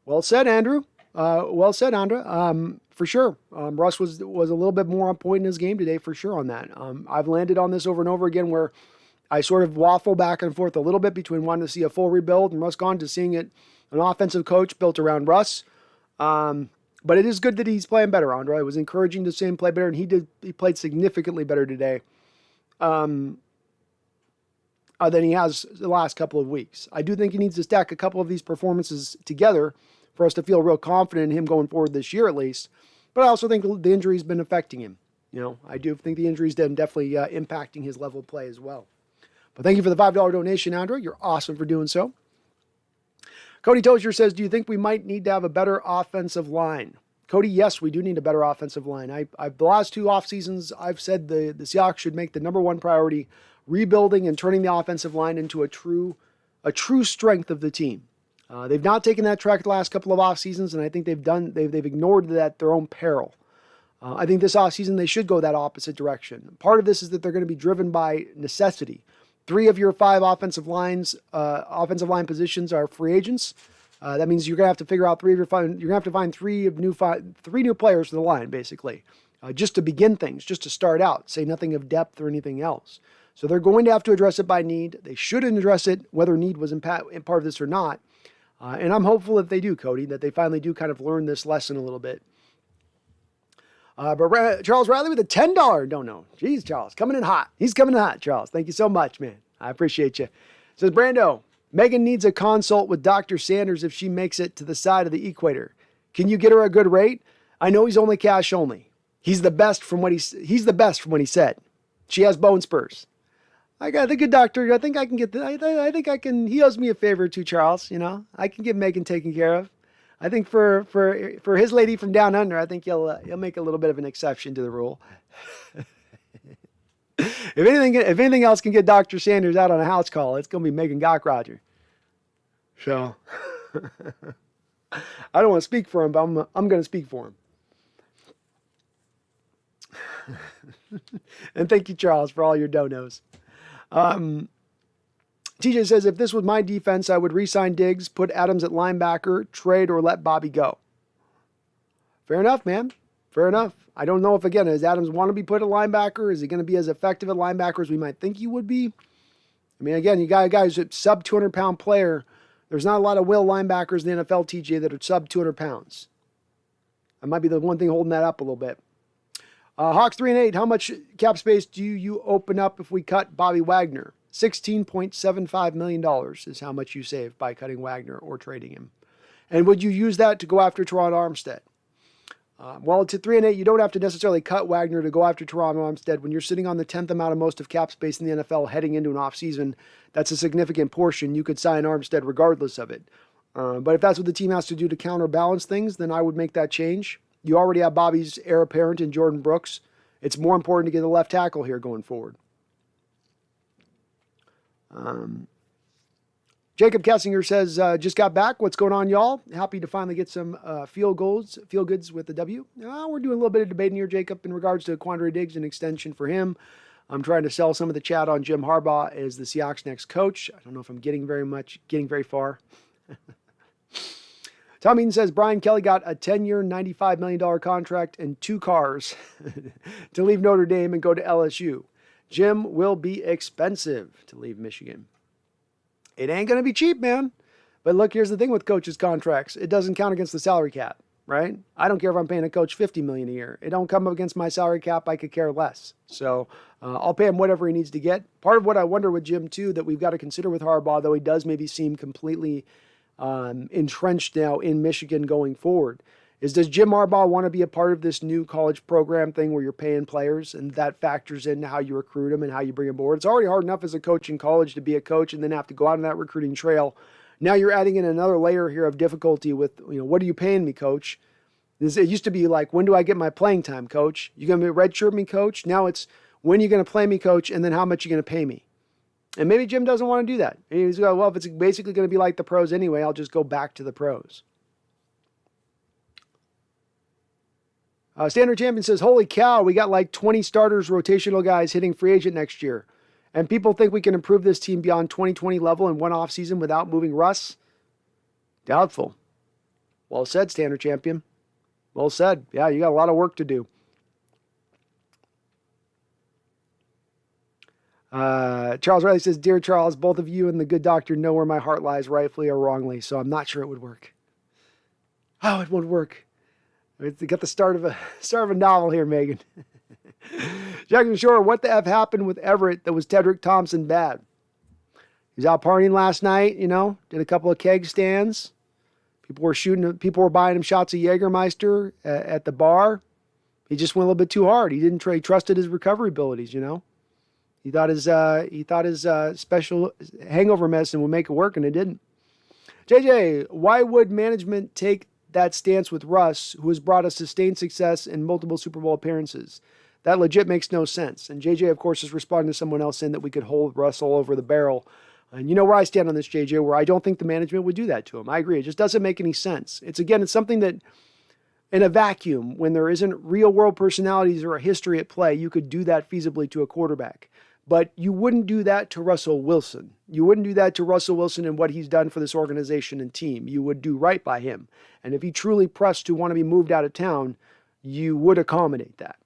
Well said, Andrew. Well said, Andra. For sure. Russ was a little bit more on point in his game today, for sure, on that. I've landed on this over and over again where I sort of waffle back and forth a little bit between wanting to see a full rebuild and Russ gone to seeing it an offensive coach built around Russ. But it is good that he's playing better, Andra. It was encouraging to see him play better, and he played significantly better today than he has the last couple of weeks. I do think he needs to stack a couple of these performances together for us to feel real confident in him going forward this year at least. But I also think the injury's been affecting him. I do think the injury's been definitely impacting his level of play as well. But thank you for the $5 donation, Andra. You're awesome for doing so. Cody Tozier says, do you think we might need to have a better offensive line? Cody, yes, we do need a better offensive line. The last 2 off seasons, I've said the Seahawks should make the number one priority rebuilding and turning the offensive line into a true strength of the team. They've not taken that track the last couple of off seasons, and I think they've ignored that at their own peril. I think this off season they should go that opposite direction. Part of this is that they're going to be driven by necessity. 3 of your 5 offensive line positions are free agents. That means you're going to have to figure out 3 of your 5. You're going to have to find 3 new players for the line, basically, just to begin things, just to start out. Say nothing of depth or anything else. So they're going to have to address it by need. They shouldn't address it whether need was in part of this or not. And I'm hopeful that they do, Cody, that they finally do kind of learn this lesson a little bit. But Charles Riley with a $10 dono. Jeez, Charles, coming in hot. He's coming in hot, Charles. Thank you so much, man. I appreciate you. Says Brando, Megan needs a consult with Dr. Sanders if she makes it to the side of the equator. Can you get her a good rate? I know he's only cash only. He's the best from what he said. She has bone spurs. I got the good doctor. I think I can get I think I can. He owes me a favor too, Charles. I can get Megan taken care of. I think for his lady from down under, I think he'll make a little bit of an exception to the rule. If anything else can get Dr. Sanders out on a house call, it's going to be Megan Gockroger. So I don't want to speak for him, but I'm going to speak for him. And thank you, Charles, for all your donos. TJ says, if this was my defense, I would re-sign Diggs, put Adams at linebacker, trade, or let Bobby go. Fair enough, man. Fair enough. I don't know if, again, does Adams want to be put at linebacker? Is he going to be as effective at linebacker as we might think he would be? I mean, again, you got a guy who's a sub 200-pound player. There's not a lot of will linebackers in the NFL, TJ, that are sub 200 pounds. That might be the one thing holding that up a little bit. Hawks 3-8, how much cap space do you open up if we cut Bobby Wagner? $16.75 million is how much you save by cutting Wagner or trading him. And would you use that to go after Teron Armstead? Well, to 3-8, you don't have to necessarily cut Wagner to go after Teron Armstead. When you're sitting on the 10th amount of most of cap space in the NFL heading into an offseason, that's a significant portion. You could sign Armstead regardless of it. But if that's what the team has to do to counterbalance things, then I would make that change. You already have Bobby's heir apparent in Jordan Brooks. It's more important to get a left tackle here going forward. Jacob Kessinger says, just got back. What's going on, y'all? Happy to finally get some feel goods with the W. We're doing a little bit of debating here, Jacob, in regards to Quandre Diggs and extension for him. I'm trying to sell some of the chat on Jim Harbaugh as the Seahawks' next coach. I don't know if I'm getting very far. Tom Eaton says, Brian Kelly got a 10-year, $95 million contract and 2 cars to leave Notre Dame and go to LSU. Jim will be expensive to leave Michigan. It ain't going to be cheap, man. But look, here's the thing with coaches' contracts. It doesn't count against the salary cap. right? I don't care if I'm paying a coach $50 million a year. It don't come up against my salary cap. I could care less. So I'll pay him whatever he needs to get. Part of what I wonder with Jim too, that we've got to consider with Harbaugh, though he does maybe seem completely entrenched now in Michigan going forward, is does Jim Harbaugh want to be a part of this new college program thing where you're paying players and that factors into how you recruit them and how you bring them aboard? It's already hard enough as a coach in college to be a coach and then have to go out on that recruiting trail. Now you're adding in another layer here of difficulty with, what are you paying me, coach? It used to be like, when do I get my playing time, coach? You going to redshirt me, coach? Now it's, when are you going to play me, coach? And then how much are you going to pay me? And maybe Jim doesn't want to do that. He's going, well, if it's basically going to be like the pros anyway, I'll just go back to the pros. Standard Champion says, holy cow, we got like 20 starters, rotational guys hitting free agent next year. And people think we can improve this team beyond 2020 level in one offseason without moving Russ? Doubtful. Well said, Standard Champion. Well said. Yeah, you got a lot of work to do. Charles Riley says, Dear Charles, both of you and the good doctor know where my heart lies, rightfully or wrongly, so I'm not sure it would work. Oh, it won't work. It's got the start of a novel here, Megan. Jackson Shore, what the F happened with Everett that was Tedrick Thompson bad? He was out partying last night, did a couple of keg stands. People were buying him shots of Jägermeister at the bar. He just went a little bit too hard. He didn't he trusted his recovery abilities, He thought his special hangover medicine would make it work, and it didn't. JJ, why would management take that stance with Russ, who has brought us sustained success in multiple Super Bowl appearances? That legit makes no sense. And JJ, of course, is responding to someone else saying that we could hold Russ all over the barrel. And you know where I stand on this, JJ, where I don't think the management would do that to him. I agree. It just doesn't make any sense. It's something that in a vacuum, when there isn't real world personalities or a history at play, you could do that feasibly to a quarterback. But you wouldn't do that to Russell Wilson. You wouldn't do that to Russell Wilson and what he's done for this organization and team. You would do right by him. And if he truly pressed to want to be moved out of town, you would accommodate that.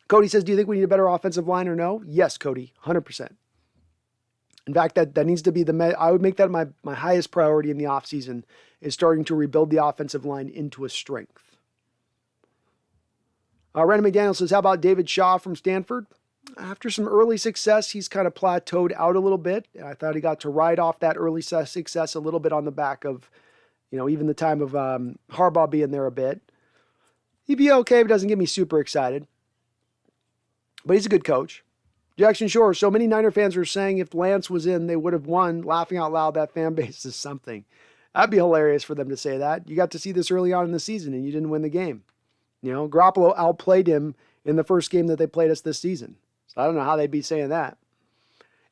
Cody says, do you think we need a better offensive line or no? Yes, Cody, 100%. In fact, that needs to be I would make that my highest priority in the offseason is starting to rebuild the offensive line into a strength. Random McDaniel says, how about David Shaw from Stanford? After some early success, he's kind of plateaued out a little bit. I thought he got to ride off that early success a little bit on the back of, even the time of Harbaugh being there a bit. He'd be okay, but doesn't get me super excited. But he's a good coach. Jackson Shore, so many Niner fans are saying if Lance was in, they would have won. Laughing out loud, that fan base is something. That'd be hilarious for them to say that. You got to see this early on in the season, and you didn't win the game. Garoppolo outplayed him in the first game that they played us this season. So I don't know how they'd be saying that.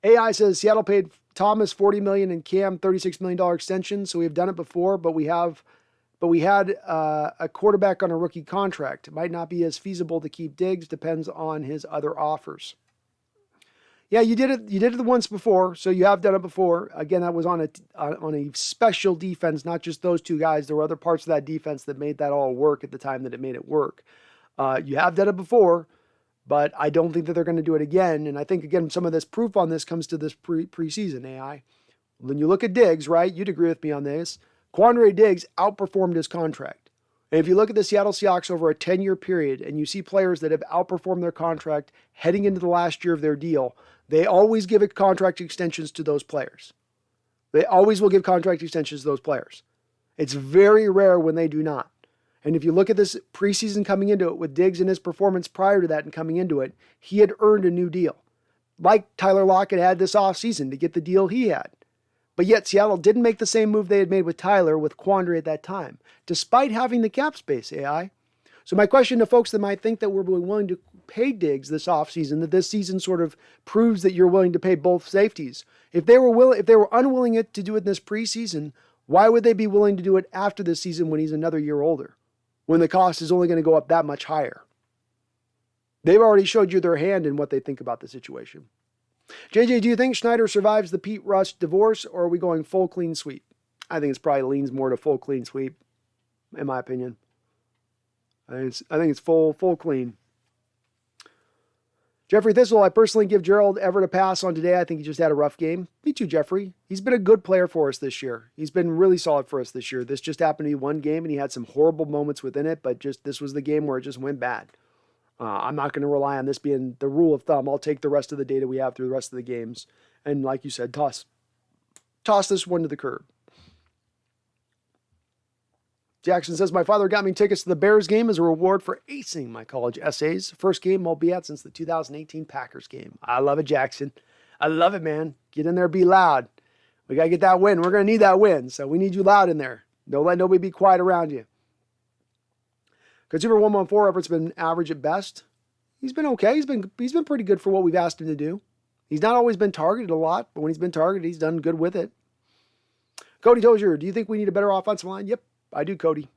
AI says Seattle paid Thomas $40 million and Cam $36 million extension, so we've done it before, but we had a quarterback on a rookie contract. It might not be as feasible to keep Diggs. Depends on his other offers. Yeah, you did it. You did it once before, so you have done it before. Again, that was on a special defense, not just those two guys. There were other parts of that defense that made that all work at the time that it made it work. You have done it before, but I don't think that they're going to do it again. And I think, again, some of this proof on this comes to this preseason, AI. When you look at Diggs, right, you'd agree with me on this. Quandre Diggs outperformed his contract. And if you look at the Seattle Seahawks over a 10-year period and you see players that have outperformed their contract heading into the last year of their deal, they always give contract extensions to those players. They always will give contract extensions to those players. It's very rare when they do not. And if you look at this preseason coming into it with Diggs and his performance prior to that and coming into it, he had earned a new deal. Like Tyler Lockett had this offseason to get the deal he had. But yet Seattle didn't make the same move they had made with Tyler with Quandre at that time, despite having the cap space, AI. So my question to folks that might think that we're willing to pay Diggs this offseason, that this season sort of proves that you're willing to pay both safeties. If they were unwilling to do it in this preseason, why would they be willing to do it after this season when he's another year older, when the cost is only going to go up that much higher? They've already showed you their hand in what they think about the situation. JJ, do you think Schneider survives the Pete Rush divorce, or are we going full clean sweep? I think it's probably leans more to full clean sweep, in my opinion. I think it's full clean. Jeffrey Thistle, I personally give Gerald Everett a pass on today. I think he just had a rough game. Me too, Jeffrey. He's been a good player for us this year. He's been really solid for us this year. This just happened to be one game, and he had some horrible moments within it, but just this was the game where it just went bad. I'm not going to rely on this being the rule of thumb. I'll take the rest of the data we have through the rest of the games. And like you said, toss this one to the curb. Jackson says, my father got me tickets to the Bears game as a reward for acing my college essays. First game I'll be at since the 2018 Packers game. I love it, Jackson. I love it, man. Get in there, be loud. We got to get that win. We're going to need that win, so we need you loud in there. Don't let nobody be quiet around you. Consumer 114, Everett's been average at best. He's been okay. He's been pretty good for what we've asked him to do. He's not always been targeted a lot, but when he's been targeted, he's done good with it. Cody Tozier, do you think we need a better offensive line? Yep. I do, Cody.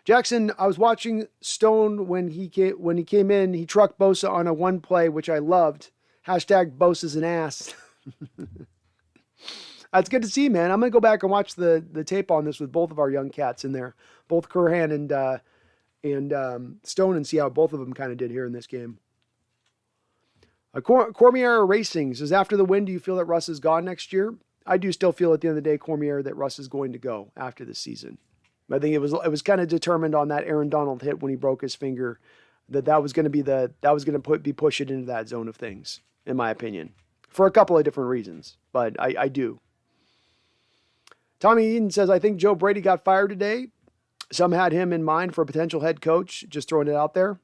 Jackson, I was watching Stone when he came in. He trucked Bosa on a one play, which I loved. Hashtag Bosa's an ass. That's good to see, man. I'm going to go back and watch the tape on this with both of our young cats in there. Both Curhan and Stone, and see how both of them kind of did here in this game. Cormier Racing says, after the win, do you feel that Russ is gone next year? I do still feel at the end of the day, Cormier, that Russ is going to go after this season. I think it was kind of determined on that Aaron Donald hit when he broke his finger that was going to be pushed into that zone of things, in my opinion, for a couple of different reasons. But I do. Tommy Eden says, I think Joe Brady got fired today. Some had him in mind for a potential head coach. Just throwing it out there.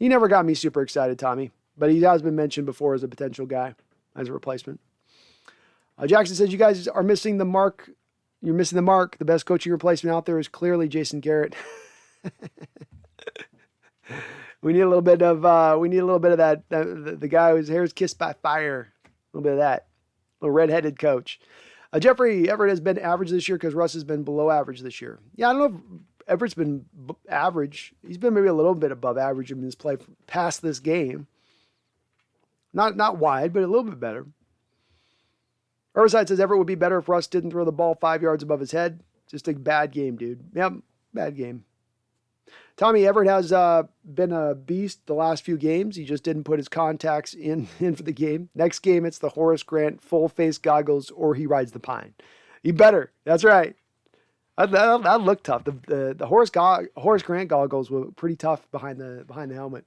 He never got me super excited, Tommy, but he has been mentioned before as a potential guy as a replacement. Jackson says, you guys are missing the mark. You're missing the mark. The best coaching replacement out there is clearly Jason Garrett. We need a little bit of that. The guy whose hair is kissed by fire. A little bit of that. A little redheaded coach. Jeffrey Everett has been average this year because Russ has been below average this year. Yeah, I don't know if Everett's been average. He's been maybe a little bit above average in his play past this game. Not wide, but a little bit better. Earthside says Everett would be better if Russ didn't throw the ball 5 yards above his head. Just a bad game, dude. Yep, bad game. Tommy Everett has been a beast the last few games. He just didn't put his contacts in for the game. Next game, it's the Horace Grant full face goggles, or he rides the pine. He better. That's right. That looked tough. The Horace Grant goggles were pretty tough behind the helmet.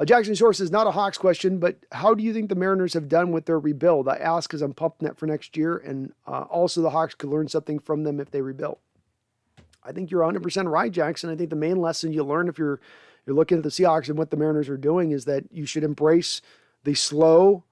Jackson Shore says, not a Hawks question, but how do you think the Mariners have done with their rebuild? I ask because I'm pumping it for next year, and also the Hawks could learn something from them if they rebuild. I think you're 100% right, Jackson. I think the main lesson you learn if you're looking at the Seahawks and what the Mariners are doing is that you should embrace the slow,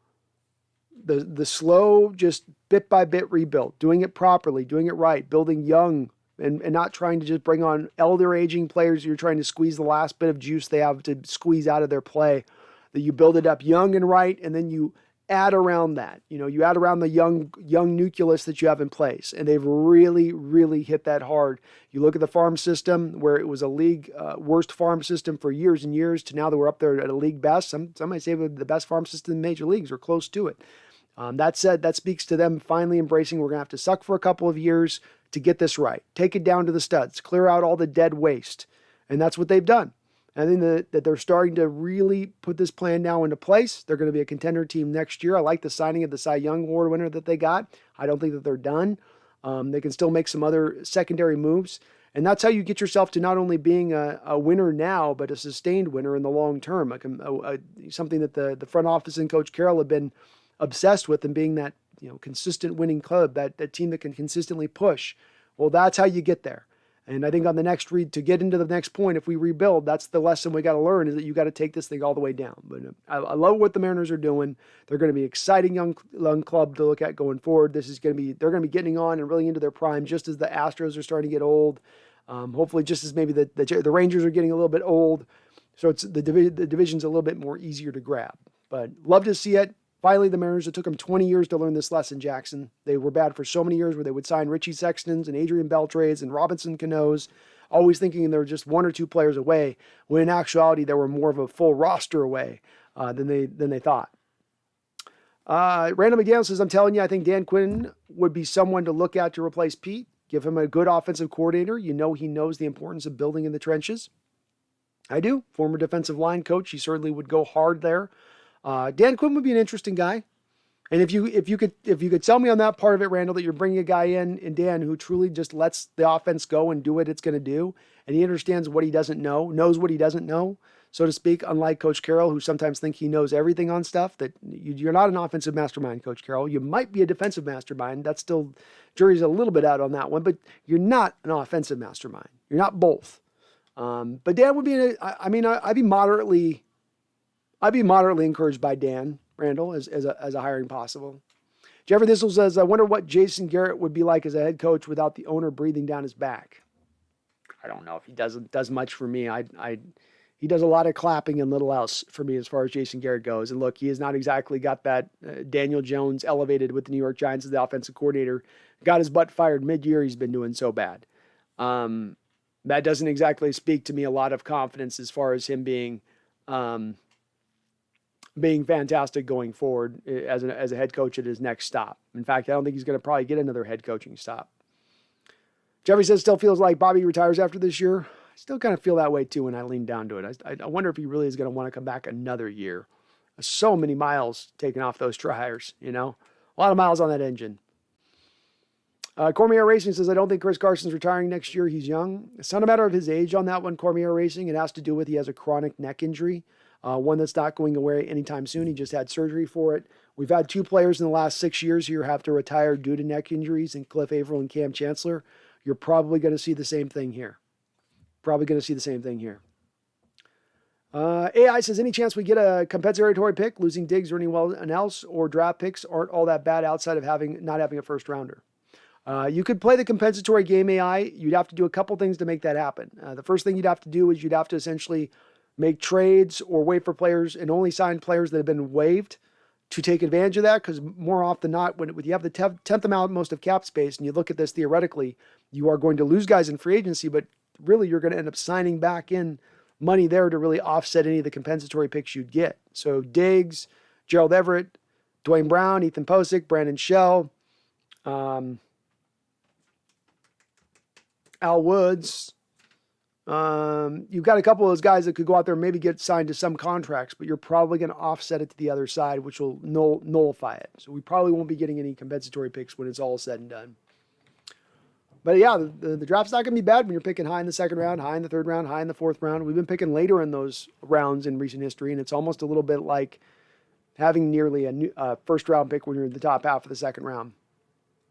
just bit by bit rebuild, doing it properly, doing it right, building young, and not trying to just bring on elder aging players. You're trying to squeeze the last bit of juice they have to squeeze out of their play. That you build it up young and right, and then you add around that. You add around the young nucleus that you have in place, and they've really, really hit that hard. You look at the farm system, where it was a league worst farm system for years and years, to now that we're up there at a league best. Some might say the best farm system in major leagues, or close to it. That said, that speaks to them finally embracing we're going to have to suck for a couple of years to get this right. Take it down to the studs. Clear out all the dead waste. And that's what they've done. I think that they're starting to really put this plan now into place. They're going to be a contender team next year. I like the signing of the Cy Young Award winner that they got. I don't think that they're done. They can still make some other secondary moves. And that's how you get yourself to not only being a winner now, but a sustained winner in the long term. Something that the front office and Coach Carroll have been obsessed with, and being that consistent winning club, that team that can consistently push. Well, that's how you get there. And I think on the next read, to get into the next point, if we rebuild, that's the lesson we got to learn, is that you got to take this thing all the way down. But I love what the Mariners are doing. They're going to be an exciting young club to look at going forward. They're going to be getting on and really into their prime, just as the Astros are starting to get old. Hopefully, just as maybe the Rangers are getting a little bit old. So it's the division's a little bit more easier to grab. But love to see it. Finally, the Mariners, it took them 20 years to learn this lesson, Jackson. They were bad for so many years, where they would sign Richie Sextons and Adrian Beltres and Robinson Canoes, always thinking they were just one or two players away, when in actuality they were more of a full roster away than they thought. Random again says, I'm telling you, I think Dan Quinn would be someone to look at to replace Pete. Give him a good offensive coordinator. He knows the importance of building in the trenches. I do. Former defensive line coach. He certainly would go hard there. Dan Quinn would be an interesting guy. And if you could tell me on that part of it, Randall, that you're bringing a guy in Dan who truly just lets the offense go and do what it's going to do, and he understands what he doesn't know, knows what he doesn't know, so to speak, unlike Coach Carroll, who sometimes think he knows everything on stuff, that you're not an offensive mastermind, Coach Carroll. You might be a defensive mastermind. That's still, jury's a little bit out on that one, but you're not an offensive mastermind. You're not both. But Dan would be, I'd be moderately encouraged by Dan Randall as a hiring possible. Jeffrey Thistle says, I wonder what Jason Garrett would be like as a head coach without the owner breathing down his back. I don't know if he does much for me. He does a lot of clapping and little else for me as far as Jason Garrett goes. And look, he has not exactly got that Daniel Jones elevated with the New York Giants as the offensive coordinator. Got his butt fired mid-year. He's been doing so bad. That doesn't exactly speak to me a lot of confidence as far as him being fantastic going forward as a head coach at his next stop. In fact, I don't think he's going to probably get another head coaching stop. Jeffrey says, still feels like Bobby retires after this year. I still kind of feel that way too when I lean down to it. I wonder if he really is going to want to come back another year. So many miles taken off those tires, a lot of miles on that engine. Cormier Racing says, I don't think Chris Carson's retiring next year. He's young. It's not a matter of his age on that one, Cormier Racing. It has to do with he has a chronic neck injury, one that's not going away anytime soon. He just had surgery for it. We've had 2 players in the last 6 years who have to retire due to neck injuries, in Cliff Averill and Cam Chancellor. You're probably going to see the same thing here. AI says, any chance we get a compensatory pick? Losing Diggs or anyone else, or draft picks aren't all that bad outside of not having a first rounder. You could play the compensatory game, AI. You'd have to do a couple things to make that happen. The first thing you'd have to do is you'd have to essentially make trades or wait for players and only sign players that have been waived to take advantage of that, because more often than not, when you have the 10th amount most of cap space, and you look at this theoretically, you are going to lose guys in free agency, but really you're going to end up signing back in money there to really offset any of the compensatory picks you'd get. So Diggs, Gerald Everett, Dwayne Brown, Ethan Posick, Brandon Shell, Al Woods. You've got a couple of those guys that could go out there and maybe get signed to some contracts, but you're probably going to offset it to the other side, which will nullify it. So we probably won't be getting any compensatory picks when it's all said and done. But yeah, the draft's not going to be bad when you're picking high in the second round, high in the third round, high in the fourth round. We've been picking later in those rounds in recent history, and it's almost a little bit like having nearly a first round pick when you're in the top half of the second round,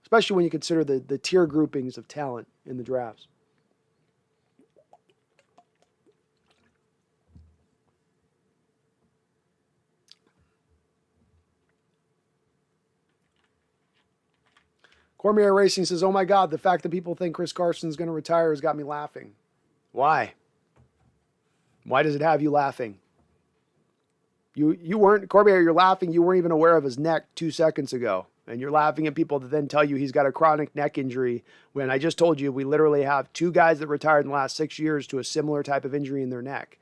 especially when you consider the tier groupings of talent in the drafts. Cormier Racing says, oh my God, the fact that people think Chris Carson's going to retire has got me laughing. Why? Why does it have you laughing? You weren't, Cormier, you're laughing. You weren't even aware of his neck 2 seconds ago. And you're laughing at people that then tell you he's got a chronic neck injury when I just told you we literally have 2 guys that retired in the last 6 years to a similar type of injury in their neck.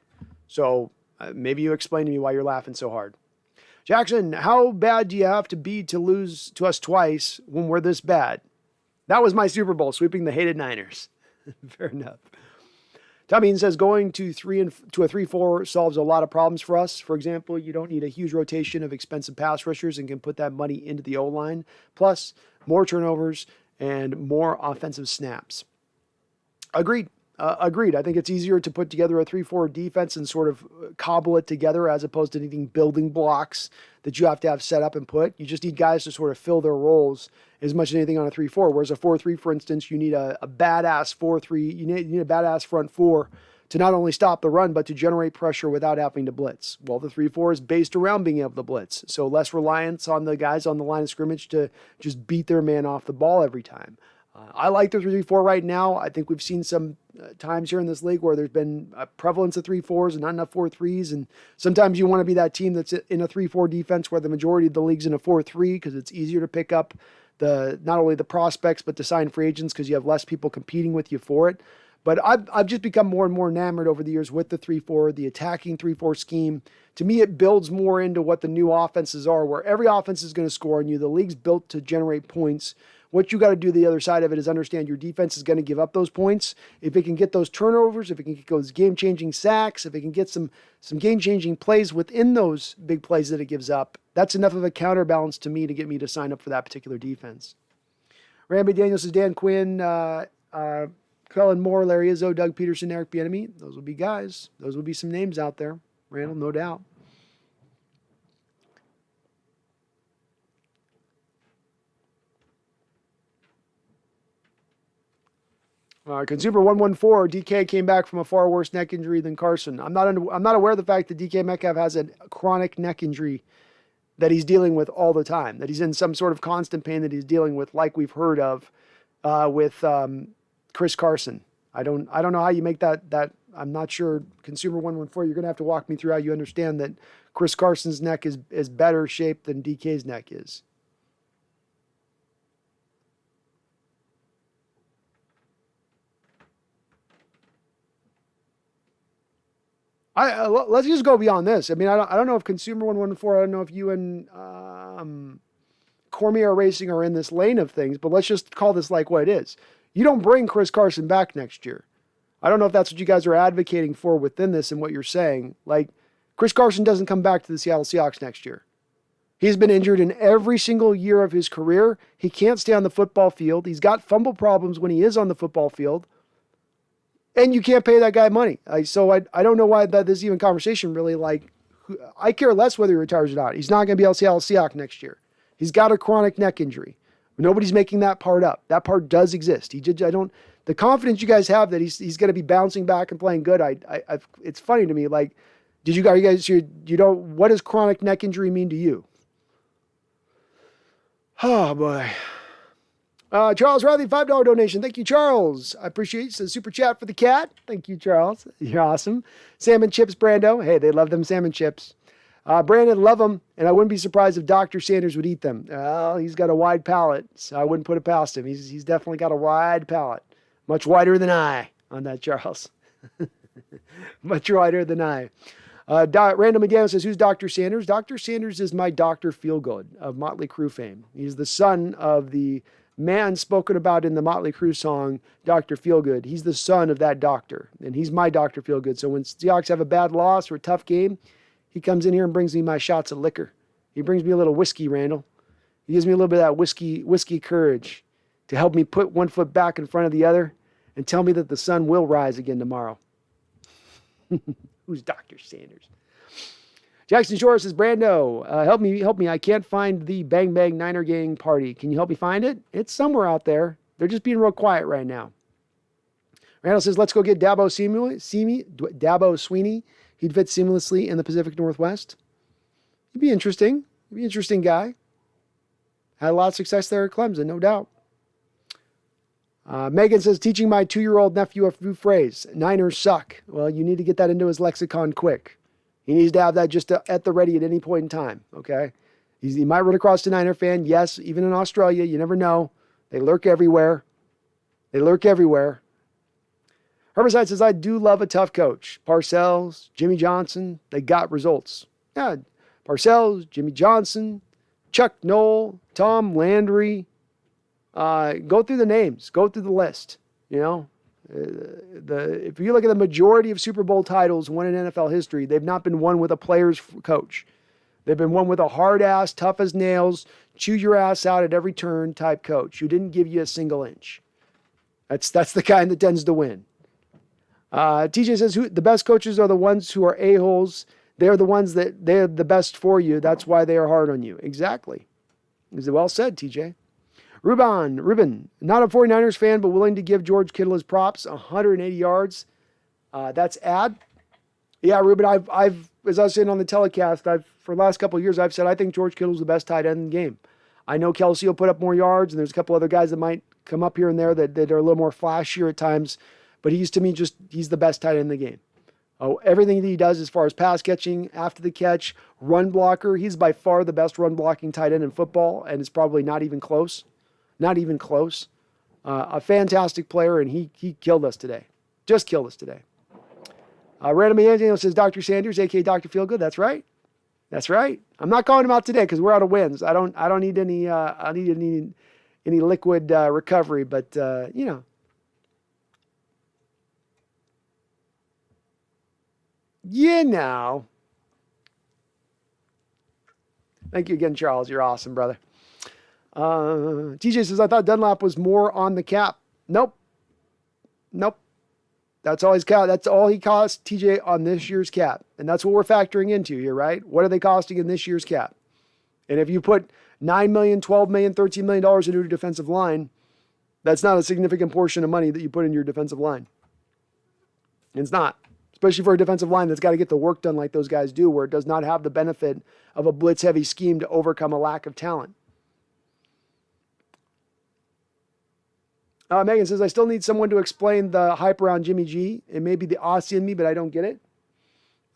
So maybe you explain to me why you're laughing so hard. Jackson, how bad do you have to be to lose to us twice when we're this bad? That was my Super Bowl, sweeping the hated Niners. Fair enough. Tommy Eaton says going to a 3-4 solves a lot of problems for us. For example, you don't need a huge rotation of expensive pass rushers and can put that money into the O-line. Plus, more turnovers and more offensive snaps. Agreed. Agreed. I think it's easier to put together a 3-4 defense and sort of cobble it together as opposed to needing building blocks that you have to have set up and put. You just need guys to sort of fill their roles as much as anything on a 3-4. Whereas a 4-3, for instance, you need a badass 4-3. You need a badass front four to not only stop the run, but to generate pressure without having to blitz. Well, the 3-4 is based around being able to blitz. So less reliance on the guys on the line of scrimmage to just beat their man off the ball every time. I like the 3-4 right now. I think we've seen some times here in this league where there's been a prevalence of 3-4s and not enough 4-3s. And sometimes you want to be that team that's in a 3-4 defense where the majority of the league's in a 4-3 because it's easier to pick up not only the prospects, but to sign free agents because you have less people competing with you for it. But I've just become more and more enamored over the years with the 3-4, the attacking 3-4 scheme. To me, it builds more into what the new offenses are, where every offense is going to score on you. The league's built to generate points. What you got to do the other side of it is understand your defense is going to give up those points. If it can get those turnovers, if it can get those game-changing sacks, if it can get some game-changing plays within those big plays that it gives up, that's enough of a counterbalance to me to get me to sign up for that particular defense. Randy Daniels says Dan Quinn, Kellen Moore, Larry Izzo, Doug Peterson, Eric Bieniemy. Those would be guys. Those would be some names out there. Randall, no doubt. Consumer 114, DK came back from a far worse neck injury than Carson. I'm not aware of the fact that DK Metcalf has a chronic neck injury that he's dealing with all the time, that he's in some sort of constant pain that he's dealing with, like we've heard of with Chris Carson. I don't know how you make that. I'm not sure. Consumer 114, you're going to have to walk me through how you understand that Chris Carson's neck is better shaped than DK's neck is. Let's just go beyond this. I mean, I don't know if Consumer 114, I don't know if you and Cormier Racing are in this lane of things, but let's just call this like what it is. You don't bring Chris Carson back next year. I don't know if that's what you guys are advocating for within this and what you're saying. Like, Chris Carson doesn't come back to the Seattle Seahawks next year. He's been injured in every single year of his career. He can't stay on the football field. He's got fumble problems when he is on the football field. And you can't pay that guy money. So I don't know why that is even conversation really. Like, I care less whether he retires or not. He's not going to be a Seattle Seahawks next year. He's got a chronic neck injury. Nobody's making that part up. That part does exist. The confidence you guys have that he's going to be bouncing back and playing good. It's funny to me. Like, what does chronic neck injury mean to you? Oh boy. Charles Riley, $5 donation. Thank you, Charles. I appreciate the super chat for the cat. Thank you, Charles. You're awesome. Salmon chips, Brando. Hey, they love them salmon chips. Brandon, love them, and I wouldn't be surprised if Dr. Sanders would eat them. He's got a wide palate, so I wouldn't put it past him. He's definitely got a wide palate. Much wider than I on that, Charles. Much wider than I. Random McDaniel says, who's Dr. Sanders? Dr. Sanders is my Dr. Feelgood of Motley Crue fame. He's the son of the man spoken about in the Motley Crue song, Dr. Feelgood. He's the son of that doctor, and he's my Dr. Feelgood. So when Seahawks have a bad loss or a tough game, he comes in here and brings me my shots of liquor. He brings me a little whiskey, Randall. He gives me a little bit of that whiskey courage to help me put one foot back in front of the other and tell me that the sun will rise again tomorrow. Who's Dr. Sanders? Jackson Shore says, Brando, help me. I can't find the Bang Bang Niner Gang party. Can you help me find it? It's somewhere out there. They're just being real quiet right now. Randall says, let's go get Dabo Sweeney. He'd fit seamlessly in the Pacific Northwest. He'd be interesting. He'd be an interesting guy. Had a lot of success there at Clemson, no doubt. Megan says, teaching my 2-year-old nephew a new phrase, Niners suck. Well, you need to get that into his lexicon quick. He needs to have that just at the ready at any point in time, okay? He might run across a Niner fan. Yes, even in Australia, you never know. They lurk everywhere. Herbicide says, I do love a tough coach. Parcells, Jimmy Johnson, they got results. Yeah, Parcells, Jimmy Johnson, Chuck Noll, Tom Landry. Go through the names. Go through the list, you know. If you look at the majority of Super Bowl titles won in NFL history, they've not been won with a player's coach. They've been won with a hard-ass, tough as nails, chew your ass out at every turn type coach who didn't give you a single inch. That's the kind that tends to win. TJ says, the best coaches are the ones who are a-holes. They're the ones that they're the best for you. That's why they are hard on you. Exactly. Well said, TJ. Ruben, not a 49ers fan, but willing to give George Kittle his props, 180 yards. That's ad. Yeah, Ruben, I've as I was saying on the telecast, for the last couple of years, I've said I think George Kittle's the best tight end in the game. I know Kelsey will put up more yards, and there's a couple other guys that might come up here and there that are a little more flashier at times, but he's the best tight end in the game. Oh, everything that he does as far as pass catching, after the catch, run blocker, he's by far the best run blocking tight end in football, and it's probably not even close. Not even close. A fantastic player, and he killed us today. Just killed us today. Random Antonio says, Dr. Sanders, a.k.a. Dr. Feelgood. That's right. That's right. I'm not calling him out today because we're out of wins. I don't need any liquid recovery, but you know. You know. Thank you again, Charles. You're awesome, brother. TJ says, I thought Dunlap was more on the cap. Nope. That's all That's all he cost, TJ, on this year's cap. And that's what we're factoring into here, right? What are they costing in this year's cap? And if you put $9 million, $12 million, $13 million into your defensive line, that's not a significant portion of money that you put in your defensive line. It's not. Especially for a defensive line that's got to get the work done like those guys do, where it does not have the benefit of a blitz-heavy scheme to overcome a lack of talent. Megan says, I still need someone to explain the hype around Jimmy G. It may be the Aussie in me, but I don't get it.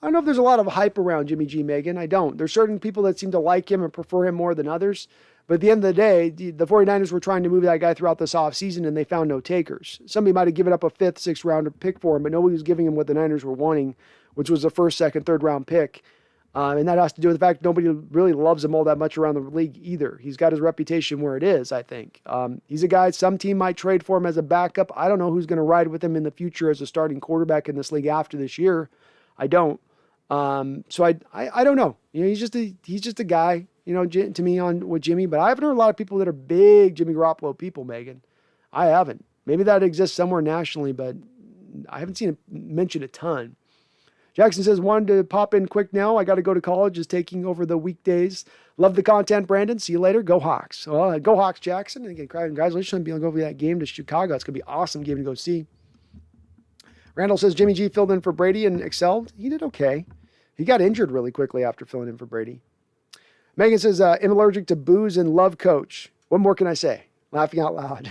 I don't know if there's a lot of hype around Jimmy G, Megan. I don't. There's certain people that seem to like him and prefer him more than others. But at the end of the day, the 49ers were trying to move that guy throughout this offseason, and they found no takers. Somebody might have given up a 5th, 6th round pick for him, but nobody was giving him what the Niners were wanting, which was a 1st, 2nd, 3rd round pick. And that has to do with the fact nobody really loves him all that much around the league either. He's got his reputation where it is, I think. He's a guy some team might trade for him as a backup. I don't know who's going to ride with him in the future as a starting quarterback in this league after this year. I don't. So I don't know. You know, he's just a guy, you know, to me with Jimmy. But I haven't heard a lot of people that are big Jimmy Garoppolo people, Megan. I haven't. Maybe that exists somewhere nationally, but I haven't seen it mentioned a ton. Jackson says, wanted to pop in quick now. I got to go to college. Just taking over the weekdays. Love the content, Brandon. See you later. Go Hawks. Well, go Hawks, Jackson. And again, congratulations on being able to go over that game to Chicago. It's going to be an awesome game to go see. Randall says, Jimmy G filled in for Brady and excelled. He did okay. He got injured really quickly after filling in for Brady. Megan says, I'm allergic to booze and love coach. What more can I say? Laughing out loud.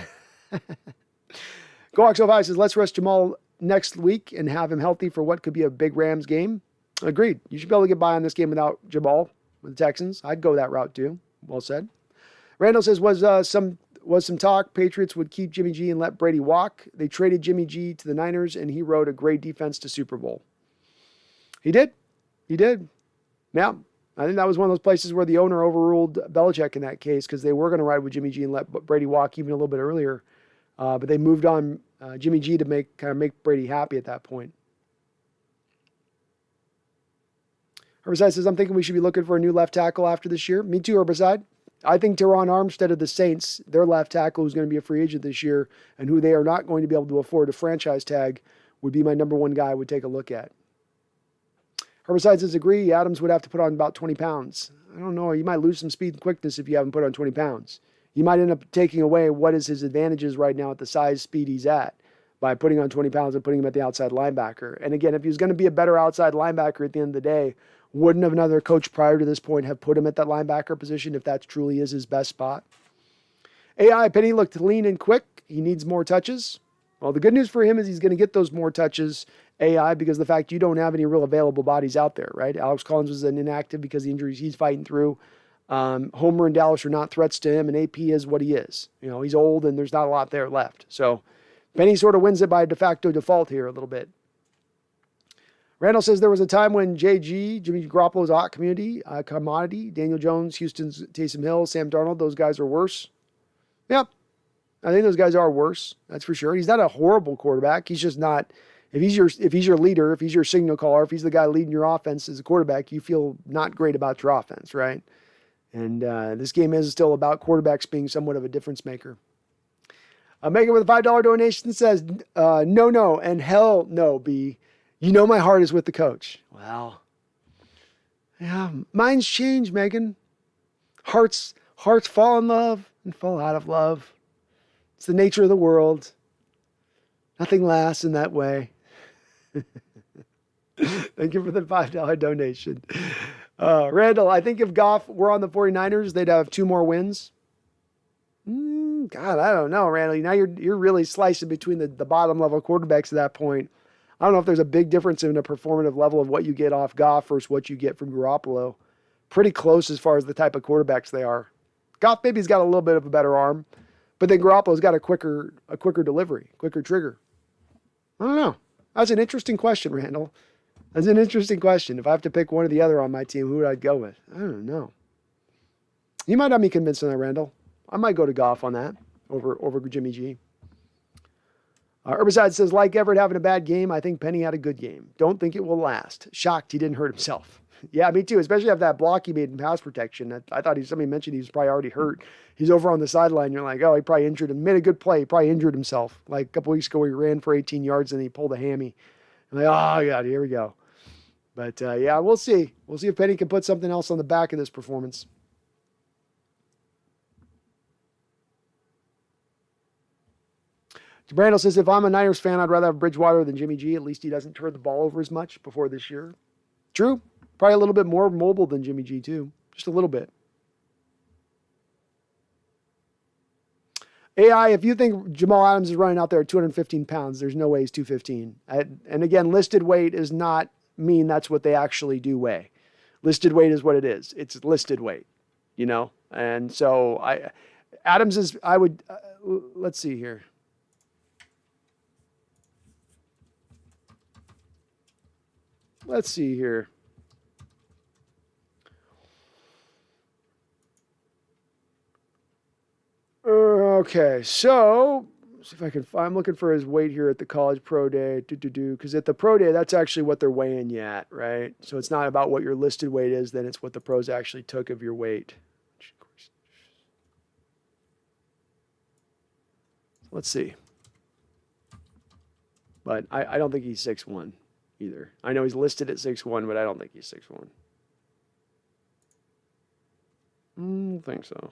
Go Hawks 05 says, let's rest Jamal next week and have him healthy for what could be a big Rams game. Agreed. You should be able to get by on this game without Jamal with the Texans. I'd go that route too. Well said. Randall says, was some talk Patriots would keep Jimmy G and let Brady walk. They traded Jimmy G to the Niners and he rode a great defense to Super Bowl. He did. Yeah. I think that was one of those places where the owner overruled Belichick in that case because they were going to ride with Jimmy G and let Brady walk even a little bit earlier. But they moved on Jimmy G to make Brady happy at that point. Herbicide says, I'm thinking we should be looking for a new left tackle after this year. Me too, Herbicide. I think Teron Armstead of the Saints, their left tackle, who's going to be a free agent this year and who they are not going to be able to afford a franchise tag, would be my number one guy I would take a look at. Herbicide says, agree. Adams would have to put on about 20 pounds. I don't know. You might lose some speed and quickness if you haven't put on 20 pounds. You might end up taking away what is his advantages right now at the size, speed he's at by putting on 20 pounds and putting him at the outside linebacker. And again, if he was going to be a better outside linebacker at the end of the day, wouldn't have another coach prior to this point have put him at that linebacker position if that truly is his best spot? AI Penny looked lean and quick. He needs more touches. Well, the good news for him is he's going to get those more touches, AI, because of the fact you don't have any real available bodies out there, right? Alex Collins was an inactive because of the injuries he's fighting through. Homer and Dallas are not threats to him, and AP is what he is. You know, he's old, and there's not a lot there left. So Penny sort of wins it by de facto default here a little bit. Randall says there was a time when Jimmy Garoppolo's a hot commodity. Daniel Jones, Houston's Taysom Hill, Sam Darnold, those guys are worse. Yep. I think those guys are worse. That's for sure. He's not a horrible quarterback. He's just not, if he's your leader, if he's your signal caller, if he's the guy leading your offense as a quarterback, you feel not great about your offense, right? And this game is still about quarterbacks being somewhat of a difference maker. Megan with a $5 donation says, no, and hell no, B. You know my heart is with the coach. Well, yeah, mine's changed, Megan. Hearts fall in love and fall out of love. It's the nature of the world. Nothing lasts in that way. Thank you for the $5 donation. Randall, I think if Goff were on the 49ers, they'd have 2 more wins. God, I don't know, Randall. Now you're really slicing between the bottom level quarterbacks at that point. I don't know if there's a big difference in the performative level of what you get off Goff versus what you get from Garoppolo. Pretty close as far as the type of quarterbacks they are. Goff maybe's got a little bit of a better arm, but then Garoppolo's got a quicker delivery, quicker trigger. I don't know. That's an interesting question, Randall. That's an interesting question. If I have to pick one or the other on my team, who would I go with? I don't know. You might have me convinced on that, Randall. I might go to Goff on that. over Jimmy G. Herbicide says, like Everett having a bad game, I think Penny had a good game. Don't think it will last. Shocked he didn't hurt himself. Yeah, me too, especially after that block he made in pass protection. I thought somebody mentioned he was probably already hurt. He's over on the sideline. You're like, oh, he probably injured him. Made a good play. He probably injured himself. Like a couple weeks ago, he ran for 18 yards and he pulled a hammy. I'm like, oh, God, here we go. But, yeah, we'll see. We'll see if Penny can put something else on the back of this performance. Brandel says, if I'm a Niners fan, I'd rather have Bridgewater than Jimmy G. At least he doesn't turn the ball over as much before this year. True. Probably a little bit more mobile than Jimmy G, too. Just a little bit. AI, if you think Jamal Adams is running out there at 215 pounds, there's no way he's 215. And again, listed weight does not mean that's what they actually do weigh. Listed weight is what it is. It's listed weight, you know? And so Adams is, I would, let's see here. Let's see here. Okay, so see if I can find, I'm looking for his weight here at the college pro day, because at the pro day, that's actually what they're weighing you at, right? So it's not about what your listed weight is, then it's what the pros actually took of your weight. Let's see. But I don't think he's 6'1". Either. I know he's listed at 6'1", but I don't think he's 6'1". I don't think so.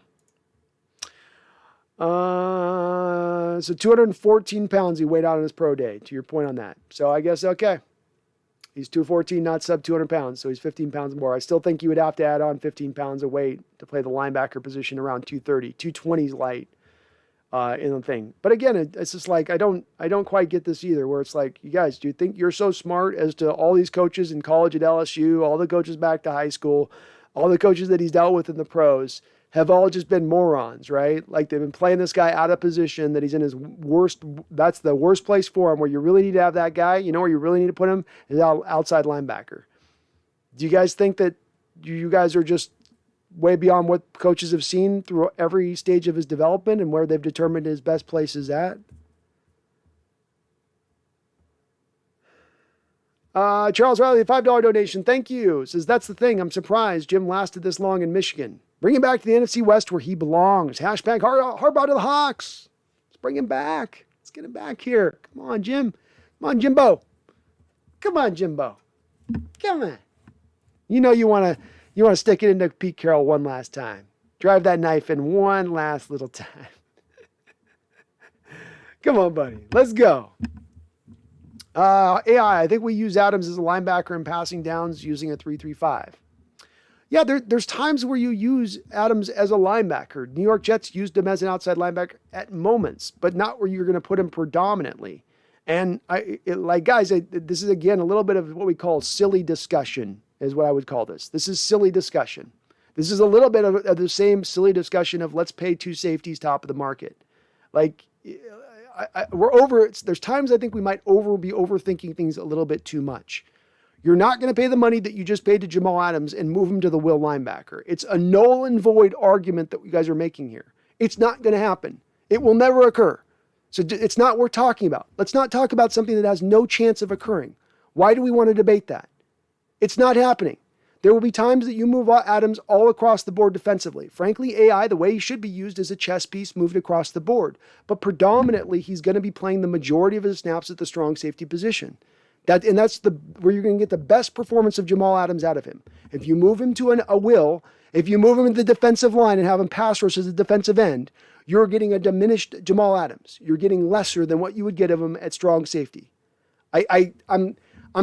So 214 pounds he weighed out on his pro day, to your point on that. So I guess, okay. He's 214, not sub 200 pounds, so he's 15 pounds more. I still think you would have to add on 15 pounds of weight to play the linebacker position around 230. 220 is light. In the thing. But again, it's just like, I don't quite get this either, where it's like, you guys, do you think you're so smart as to all these coaches in college at LSU, all the coaches back to high school, all the coaches that he's dealt with in the pros have all just been morons, right? Like they've been playing this guy out of position, that he's in his worst, that's the worst place for him, where you really need to have that guy, you know, where you really need to put him is outside linebacker. Do you guys think that you guys are just way beyond what coaches have seen through every stage of his development and where they've determined his best place is at? Charles Riley, $5 donation. Thank you. Says, that's the thing. I'm surprised Jim lasted this long in Michigan. Bring him back to the NFC West where he belongs. Hashtag Harbaugh to the Hawks. Let's bring him back. Let's get him back here. Come on, Jim. Come on, Jimbo. Come on, Jimbo. Come on. You know you want to stick it into Pete Carroll one last time. Drive that knife in one last little time. Come on, buddy. Let's go. AI, I think we use Adams as a linebacker in passing downs using a 3-3-5. Yeah, there's times where you use Adams as a linebacker. New York Jets used him as an outside linebacker at moments, but not where you're going to put him predominantly. And guys, this is, again, a little bit of what we call silly discussion is what I would call this. This is silly discussion. This is a little bit of the same silly discussion of let's pay two safeties top of the market. Like, we're over it. There's times I think we might be overthinking things a little bit too much. You're not going to pay the money that you just paid to Jamal Adams and move him to the will linebacker. It's a null and void argument that you guys are making here. It's not going to happen. It will never occur. So it's not worth talking about. Let's not talk about something that has no chance of occurring. Why do we want to debate that? It's not happening. There will be times that you move Adams all across the board defensively. Frankly, AI, the way he should be used is a chess piece moved across the board. But predominantly, he's going to be playing the majority of his snaps at the strong safety position. That's where you're going to get the best performance of Jamal Adams out of him. If you move him to a will, if you move him into the defensive line and have him pass rush as a defensive end, you're getting a diminished Jamal Adams. You're getting lesser than what you would get of him at strong safety. I'm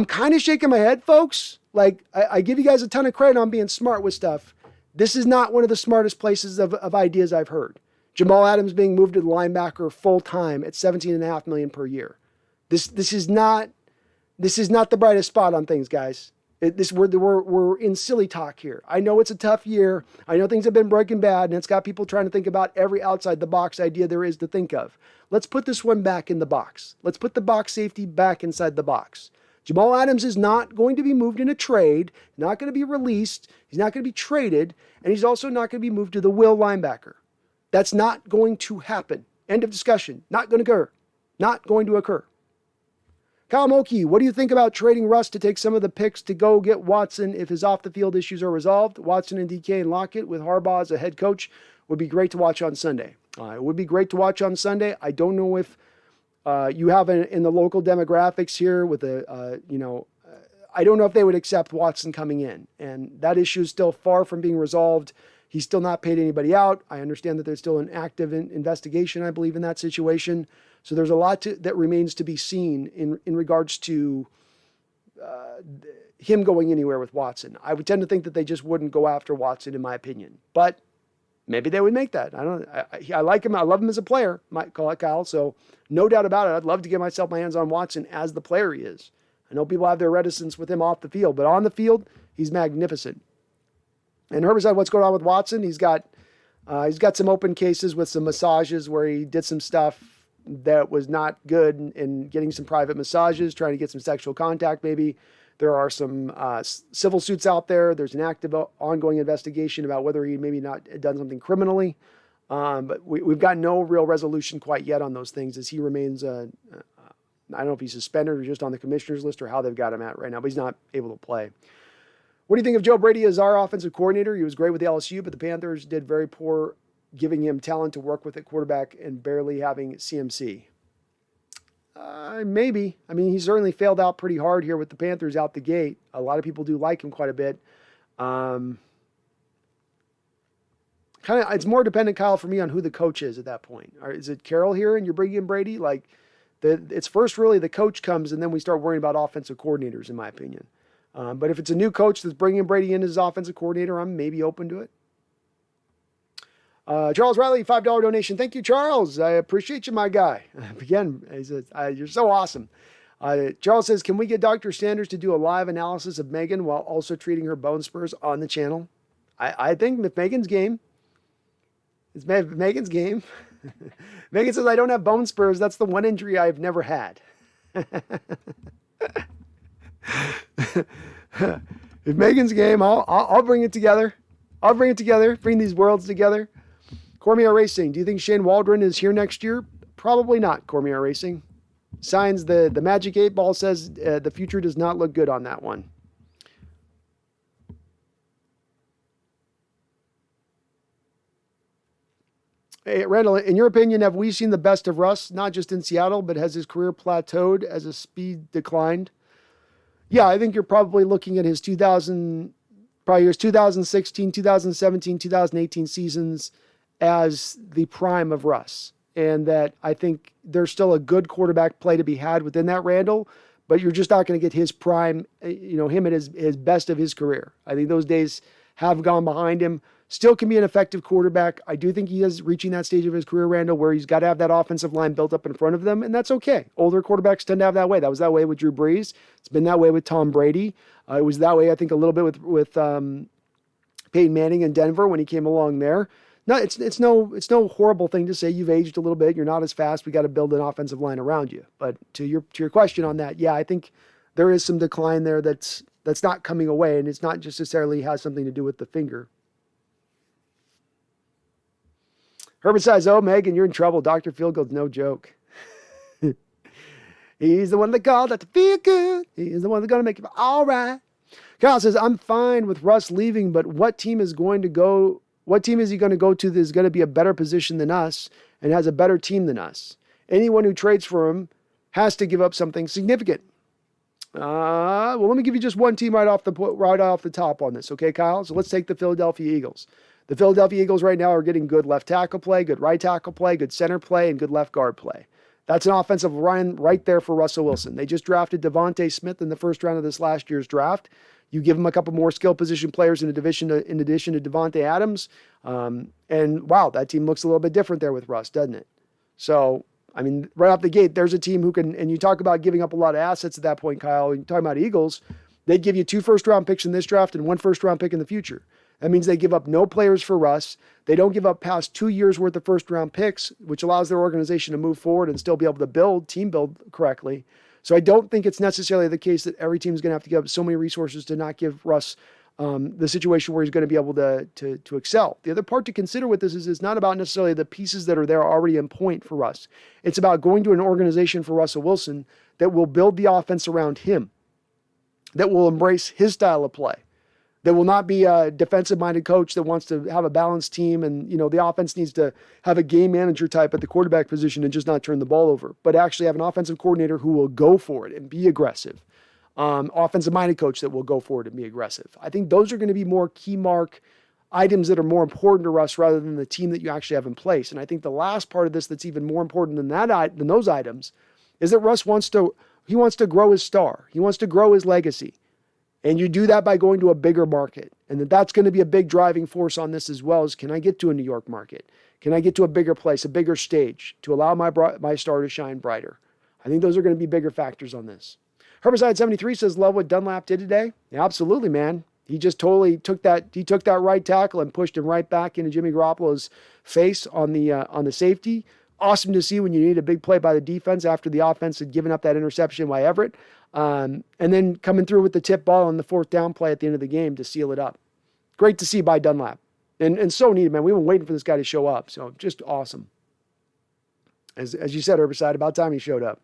kind of shaking my head, folks. Like, I give you guys a ton of credit on being smart with stuff. This is not one of the smartest places of ideas I've heard. Jamal Adams being moved to the linebacker full time at $17.5 million per year. This is not the brightest spot on things, guys. We're in silly talk here. I know it's a tough year. I know things have been breaking bad, and it's got people trying to think about every outside the box idea there is to think of. Let's put this one back in the box. Let's put the box safety back inside the box. Jamal Adams is not going to be moved in a trade, not going to be released, he's not going to be traded, and he's also not going to be moved to the will linebacker. That's not going to happen. End of discussion. Not going to occur. Not going to occur. Kyle Moki, what do you think about trading Russ to take some of the picks to go get Watson if his off-the-field issues are resolved? Watson and DK and Lockett with Harbaugh as a head coach would be great to watch on Sunday. It would be great to watch on Sunday. I don't know if you have in the local demographics here with I don't know if they would accept Watson coming in. And that issue is still far from being resolved. He's still not paid anybody out. I understand that there's still an active investigation, I believe, in that situation. So there's a lot that remains to be seen in regards to him going anywhere with Watson. I would tend to think that they just wouldn't go after Watson, in my opinion. But maybe they would make that. I don't know. I like him. I love him as a player, might call it Kyle. So no doubt about it. I'd love to get myself my hands on Watson as the player he is. I know people have their reticence with him off the field, but on the field, he's magnificent. And Herbicide, what's going on with Watson? He's got some open cases with some massages where he did some stuff that was not good and getting some private massages, trying to get some sexual contact maybe. There are some civil suits out there. There's an active ongoing investigation about whether he maybe not done something criminally. But we've got no real resolution quite yet on those things as he remains, I don't know if he's suspended or just on the commissioner's list or how they've got him at right now, but he's not able to play. What do you think of Joe Brady as our offensive coordinator? He was great with LSU, but the Panthers did very poor giving him talent to work with at quarterback and barely having CMC. Maybe. I mean, he certainly failed out pretty hard here with the Panthers out the gate. A lot of people do like him quite a bit. It's more dependent, Kyle, for me on who the coach is at that point. Is it Carroll here and you're bringing in Brady? It's first really the coach comes and then we start worrying about offensive coordinators, in my opinion. But if it's a new coach that's bringing Brady in as offensive coordinator, I'm maybe open to it. Charles Riley, $5 donation. Thank you, Charles. I appreciate you, my guy. Again, he says, you're so awesome. Charles says, can we get Dr. Sanders to do a live analysis of Megan while also treating her bone spurs on the channel? I think if Megan's game, it's Megan's game. Megan says, I don't have bone spurs. That's the one injury I've never had. If Megan's game, I'll bring it together. I'll bring it together, bring these worlds together. Cormier Racing, do you think Shane Waldron is here next year? Probably not, Cormier Racing. Signs the Magic 8 Ball says the future does not look good on that one. Hey, Randall, in your opinion, have we seen the best of Russ, not just in Seattle, but has his career plateaued as his speed declined? Yeah, I think you're probably looking at his 2016, 2017, 2018 seasons as the prime of Russ. And that I think there's still a good quarterback play to be had within that, Randall, but you're just not going to get his prime, him at his best of his career. I think those days have gone behind him. Still can be an effective quarterback. I do think he is reaching that stage of his career, Randall, where he's got to have that offensive line built up in front of them, and that's okay. Older quarterbacks tend to have that way. That was that way with Drew Brees. It's been that way with Tom Brady. It was that way, I think, a little bit with Peyton Manning in Denver when he came along there. No, it's no horrible thing to say you've aged a little bit. You're not as fast. We got to build an offensive line around you. But to your question on that, yeah, I think there is some decline there that's not coming away, and it's not just necessarily has something to do with the finger. Herbert says, oh, Megan, you're in trouble. Dr. Feelgood's no joke. He's the one that called that to feel good. He's the one that's going to make you feel all right. Kyle says, I'm fine with Russ leaving, but what team is he going to go to that is going to be a better position than us and has a better team than us? Anyone who trades for him has to give up something significant. Well, let me give you just one team right off the top on this, okay, Kyle? So let's take the Philadelphia Eagles. The Philadelphia Eagles right now are getting good left tackle play, good right tackle play, good center play, and good left guard play. That's an offensive line right there for Russell Wilson. They just drafted Devontae Smith in the first round of this last year's draft. You give him a couple more skill position players in addition to Devontae Adams. And wow, that team looks a little bit different there with Russ, doesn't it? So, I mean, right off the gate, there's a team who can, and you talk about giving up a lot of assets at that point, Kyle. You're talking about Eagles. They'd give you 2 first-round picks in this draft and 1 first-round pick in the future. That means they give up no players for Russ. They don't give up past 2 years worth of first-round picks, which allows their organization to move forward and still be able to team build correctly. So I don't think it's necessarily the case that every team is going to have to give up so many resources to not give Russ the situation where he's going to be able to excel. The other part to consider with this is it's not about necessarily the pieces that are there already in point for Russ. It's about going to an organization for Russell Wilson that will build the offense around him, that will embrace his style of play, that will not be a defensive-minded coach that wants to have a balanced team and, the offense needs to have a game manager type at the quarterback position and just not turn the ball over, but actually have an offensive coordinator who will go for it and be aggressive. Offensive-minded coach that will go for it and be aggressive. I think those are going to be more key mark items that are more important to Russ rather than the team that you actually have in place. And I think the last part of this that's even more important than those items is that Russ wants to grow his star. He wants to grow his legacy. And you do that by going to a bigger market. And that's going to be a big driving force on this as well, is can I get to a New York market? Can I get to a bigger place, a bigger stage to allow my star to shine brighter? I think those are going to be bigger factors on this. Herbicide73 says, love what Dunlap did today. Yeah, absolutely, man. He just totally took that right tackle and pushed him right back into Jimmy Garoppolo's face on the safety. Awesome to see when you need a big play by the defense after the offense had given up that interception by Everett. And then coming through with the tip ball on the 4th down play at the end of the game to seal it up. Great to see by Dunlap. And so needed, man. We've been waiting for this guy to show up. So just awesome. As you said, Herbicide, about time he showed up.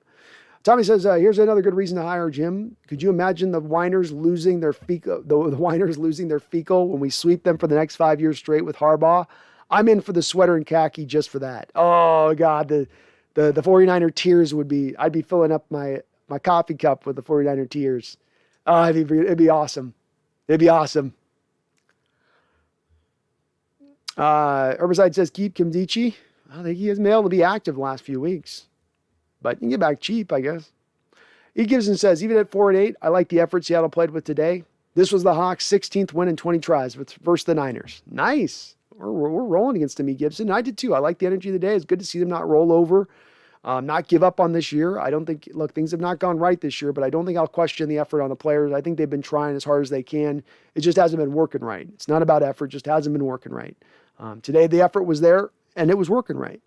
Tommy says, here's another good reason to hire Jim. Could you imagine the Whiners losing their fecal, the Whiners losing their fecal when we sweep them for the next 5 years straight with Harbaugh? I'm in for the sweater and khaki just for that. Oh, God, the 49er tears I'd be filling up my coffee cup with the 49er tears. It'd be awesome. It'd be awesome. Herbicide says, keep Kimdichie. I think he has been able to be active the last few weeks. But you can get back cheap, I guess. E. Gibson says, even at 4-8, I like the effort Seattle played with today. This was the Hawks' 16th win in 20 tries versus the Niners. Nice. We're rolling against them, E. Gibson. I did too. I like the energy of the day. It's good to see them not roll over, not give up on this year. I don't think, things have not gone right this year, but I don't think I'll question the effort on the players. I think they've been trying as hard as they can. It just hasn't been working right. It's not about effort, just hasn't been working right. Today, the effort was there, and it was working right.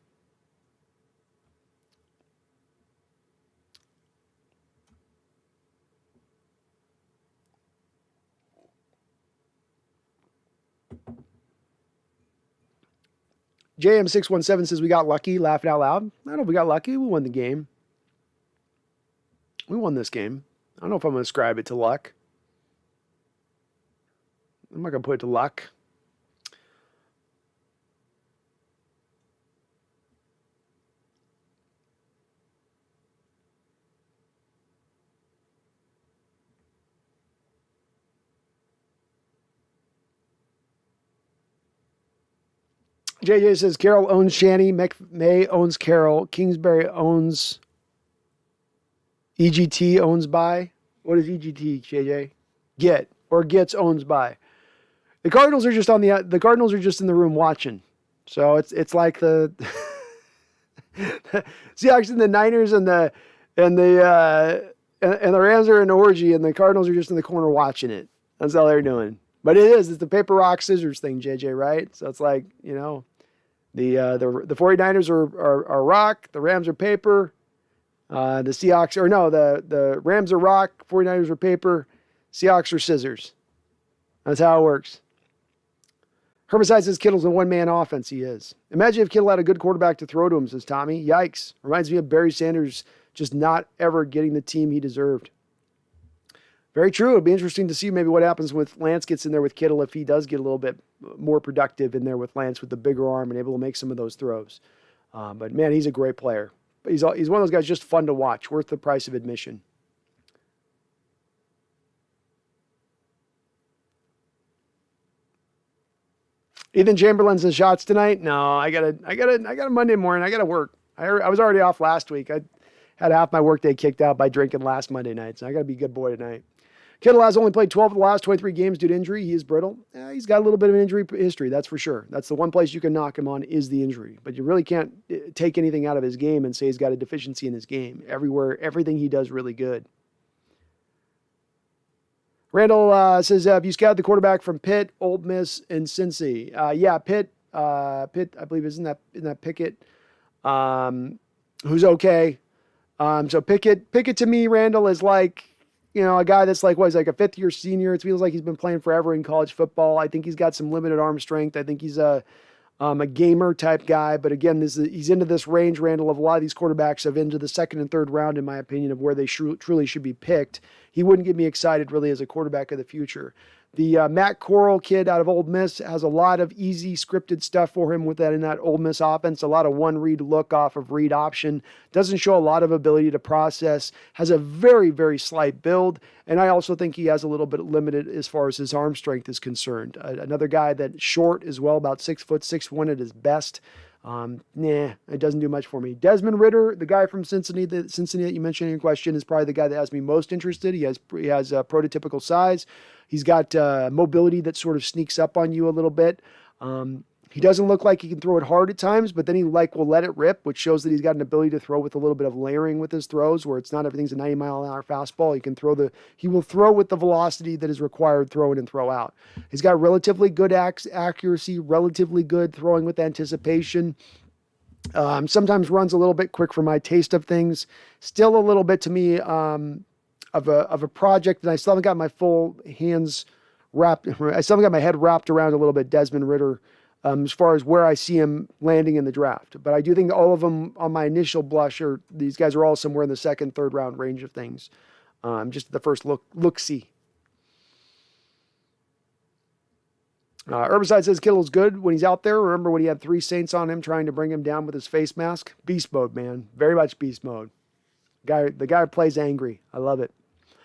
JM617 says, we got lucky, laughing out loud. I don't know if we got lucky. We won the game. We won this game. I don't know if I'm going to ascribe it to luck. I'm not going to put it to luck. JJ says, Carroll owns Shanny, May owns Carroll, Kingsbury owns EGT owns by. What is EGT, JJ? Gets owns by. The Cardinals are just the Cardinals are just in the room watching. So it's like the Seahawks and the Niners and the Rams are in an orgy and the Cardinals are just in the corner watching it. That's all they're doing. But it's the paper, rock, scissors thing, JJ, right? So it's like, the 49ers are rock, the Rams are paper, the Seahawks, the Rams are rock, 49ers are paper, Seahawks are scissors. That's how it works. Herbicide says Kittle's a one-man offense. He is. Imagine if Kittle had a good quarterback to throw to him, says Tommy. Yikes. Reminds me of Barry Sanders just not ever getting the team he deserved. Very true. It'd be interesting to see maybe what happens with Lance gets in there with Kittle if he does get a little bit more productive in there with Lance with the bigger arm and able to make some of those throws. But, man, he's a great player. But he's one of those guys just fun to watch, worth the price of admission. Ethan Chamberlain says shots tonight. No, I got a Monday morning. I got to work. I was already off last week. I had half my workday kicked out by drinking last Monday night, so I got to be a good boy tonight. Kittle has only played 12 of the last 23 games due to injury. He is brittle. He's got a little bit of an injury history, that's for sure. That's the one place you can knock him on is the injury. But you really can't take anything out of his game and say he's got a deficiency in his game. Everything he does really good. Randall says, have you scouted the quarterback from Pitt, Ole Miss, and Cincy? Yeah, Pitt, I believe, isn't that Pickett, who's okay. So Pickett to me, Randall, is like a guy that's like, he's like a fifth-year senior. It feels like he's been playing forever in college football. I think he's got some limited arm strength. I think he's a gamer type guy. But again, he's into this range, Randall, of a lot of these quarterbacks of into the second and third round, in my opinion, of where they truly should be picked. He wouldn't get me excited really as a quarterback of the future. The Matt Corral kid out of Ole Miss has a lot of easy scripted stuff for him with that in that Ole Miss offense. A lot of one read look off of read option. Doesn't show a lot of ability to process. Has a very, very slight build. And I also think he has a little bit limited as far as his arm strength is concerned. Another guy that's short as well, about 6', 6'1" at his best. It doesn't do much for me. Desmond Ridder, the guy from Cincinnati that you mentioned in your question, is probably the guy that has me most interested. He has prototypical size. He's got mobility that sort of sneaks up on you a little bit. He doesn't look like he can throw it hard at times, but then he will let it rip, which shows that he's got an ability to throw with a little bit of layering with his throws, where it's not everything's a 90-mile-an-hour fastball. He will throw with the velocity that is required, throw in and throw out. He's got relatively good accuracy, relatively good throwing with anticipation. Sometimes runs a little bit quick for my taste of things. Still a little bit to me of a project that I still haven't got my full hands wrapped. I still haven't got my head wrapped around a little bit. Desmond Ridder, as far as where I see him landing in the draft, but I do think all of them on my initial blush these guys are all somewhere in the second, third round range of things. Just the first look-see. Herbicide says Kittle's good when he's out there. Remember when he had 3 Saints on him trying to bring him down with his face mask? Beast mode, man. Very much beast mode. The guy plays angry. I love it.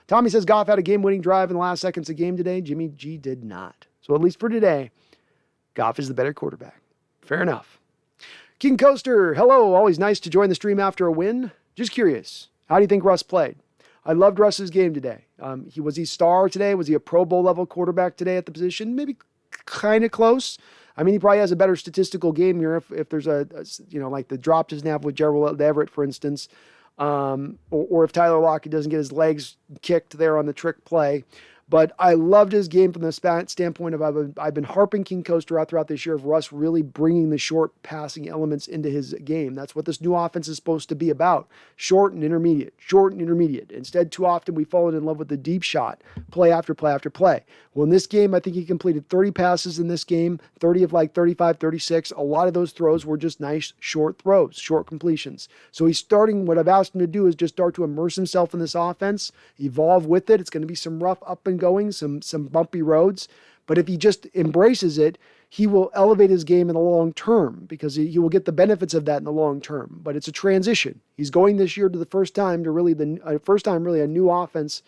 Tommy says Goff had a game-winning drive in the last seconds of the game today. Jimmy G did not. So at least for today, Goff is the better quarterback. Fair enough. King Coaster, hello. Always nice to join the stream after a win. Just curious, how do you think Russ played? I loved Russ's game today. Was he star today? Was he a Pro Bowl level quarterback today at the position? Maybe kind of close. I mean, he probably has a better statistical game here if there's like the drop to snap with Gerald Everett, for instance. Or if Tyler Lockett doesn't get his legs kicked there on the trick play. But I loved his game from the standpoint of I've been harping King Coaster out throughout this year of Russ really bringing the short passing elements into his game. That's what this new offense is supposed to be about. Short and intermediate, short and intermediate. Instead, too often we've fallen in love with the deep shot, play after play after play. Well, in this game, I think he completed 30 passes in this game, 30 of like 35, 36. A lot of those throws were just nice short throws, short completions. So he's starting, what I've asked him to do is just start to immerse himself in this offense, evolve with it. It's going to be some rough up and going, some bumpy roads. But if he just embraces it, he will elevate his game in the long term because he will get the benefits of that in the long term. But it's a transition. He's going this year to the first time really a new offense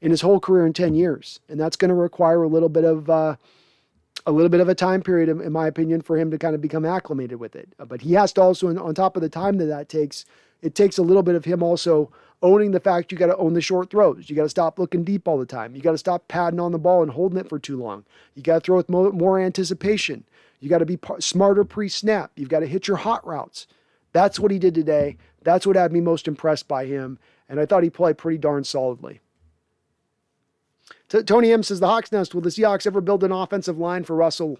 in his whole career in 10 years. And that's going to require a little bit of a time period, in my opinion, for him to kind of become acclimated with it. But he has to also, on top of the time that takes, it takes a little bit of him also owning the fact you got to own the short throws. You got to stop looking deep all the time. You got to stop padding on the ball and holding it for too long. You got to throw with more anticipation. You got to be smarter pre-snap. You've got to hit your hot routes. That's what he did today. That's what had me most impressed by him. And I thought he played pretty darn solidly. Tony M says, the Hawks Nest, will the Seahawks ever build an offensive line for Russell?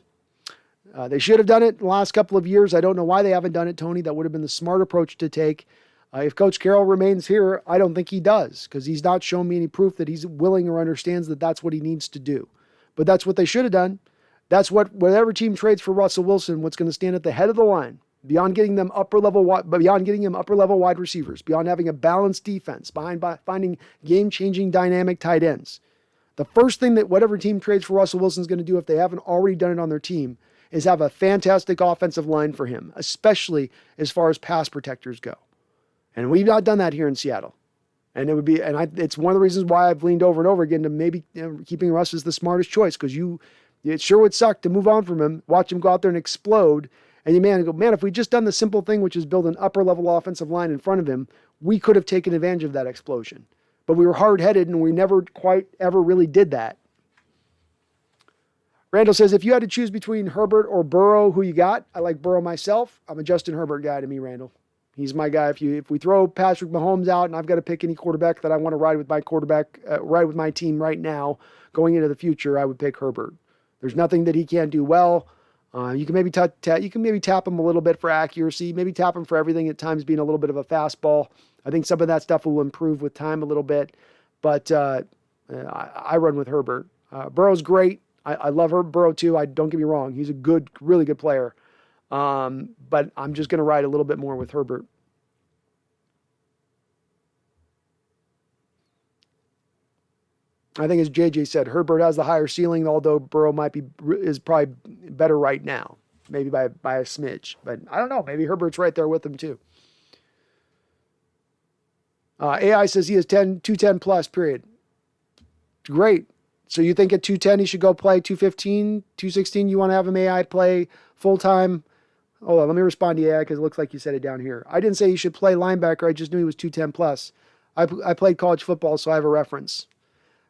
They should have done it in the last couple of years. I don't know why they haven't done it, Tony. That would have been the smart approach to take. If Coach Carroll remains here, I don't think he does because he's not shown me any proof that he's willing or understands that that's what he needs to do. But that's what they should have done. That's whatever team trades for Russell Wilson, what's going to stand at the head of the line, beyond getting them upper level wide receivers, beyond having a balanced defense, behind finding game-changing dynamic tight ends. The first thing that whatever team trades for Russell Wilson is going to do, if they haven't already done it on their team, is have a fantastic offensive line for him, especially as far as pass protectors go. And we've not done that here in Seattle. And it's one of the reasons why I've leaned over and over again to maybe keeping Russ as the smartest choice, because it sure would suck to move on from him, watch him go out there and explode, and you go, if we just done the simple thing, which is build an upper level offensive line in front of him, we could have taken advantage of that explosion. But we were hard-headed and we never quite ever really did that. Randall says, if you had to choose between Herbert or Burrow, who you got? I like Burrow myself. I'm a Justin Herbert guy to me, Randall. He's my guy. If we throw Patrick Mahomes out and I've got to pick any quarterback that I want to ride with my team right now going into the future, I would pick Herbert. There's nothing that he can't do well. You can maybe tap him a little bit for accuracy, maybe tap him for everything at times being a little bit of a fastball. I think some of that stuff will improve with time a little bit, but I run with Herbert. Burrow's great. I love Burrow too. Don't get me wrong. He's a good, really good player. But I'm just going to ride a little bit more with Herbert. I think as JJ said, Herbert has the higher ceiling, although Burrow is probably better right now. Maybe by a smidge. But I don't know. Maybe Herbert's right there with him too. AI says he has 210 plus, period. Great. So you think at 210 he should go play 215, 216? You want to have him AI play full-time? Hold on, let me respond to AI because it looks like you said it down here. I didn't say he should play linebacker. I just knew he was 210 plus. I played college football, so I have a reference.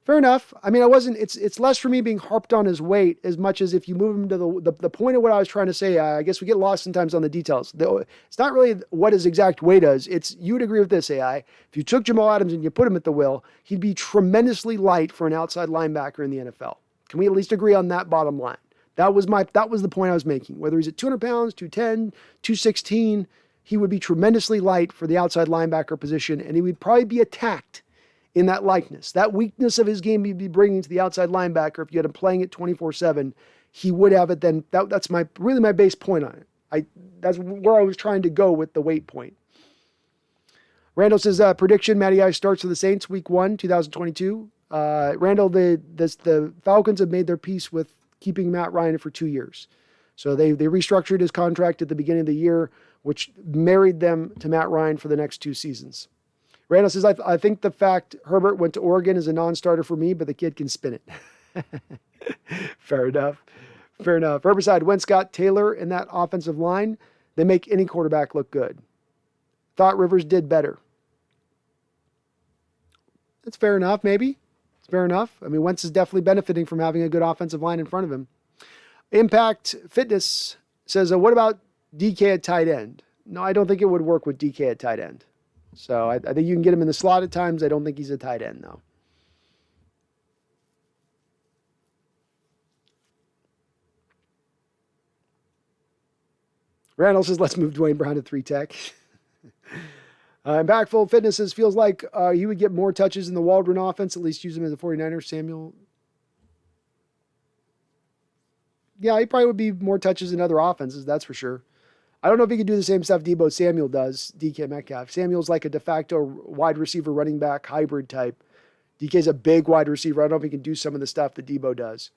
Fair enough. I mean, it's less for me being harped on his weight as much as if you move him to the point of what I was trying to say. I guess we get lost sometimes on the details. It's not really what his exact weight is. You would agree with this, AI. If you took Jamal Adams and you put him at the will, he'd be tremendously light for an outside linebacker in the NFL. Can we at least agree on that bottom line? That was the point I was making. Whether he's at 200 pounds, 210, 216, he would be tremendously light for the outside linebacker position, and he would probably be attacked in that likeness. That weakness of his game he'd be bringing to the outside linebacker, if you had him playing it 24/7, he would have it then. That's my base point on it. That's where I was trying to go with the weight point. Randall says, prediction, Matty Ice starts for the Saints week 1, 2022. Randall, the Falcons have made their peace with keeping Matt Ryan for 2 years. So they restructured his contract at the beginning of the year, which married them to Matt Ryan for the next 2 seasons. Randall says, I think the fact Herbert went to Oregon is a non-starter for me, but the kid can spin it. Fair enough. Herbicide, Wentz got Taylor in that offensive line. They make any quarterback look good. Thought Rivers did better. That's fair enough, maybe. It's fair enough. I mean, Wentz is definitely benefiting from having a good offensive line in front of him. Impact Fitness says, what about DK at tight end? No, I don't think it would work with DK at tight end. So I think you can get him in the slot at times. I don't think he's a tight end, though. Randall says, let's move Dwayne Brown to 3 tech. Impactful Fitness says, feels like he would get more touches in the Waldron offense, at least use him as a 49er. Samuel. Yeah, he probably would be more touches in other offenses, that's for sure. I don't know if he can do the same stuff Deebo Samuel does, DK Metcalf. Samuel's like a de facto wide receiver, running back, hybrid type. DK's a big wide receiver. I don't know if he can do some of the stuff that Deebo does.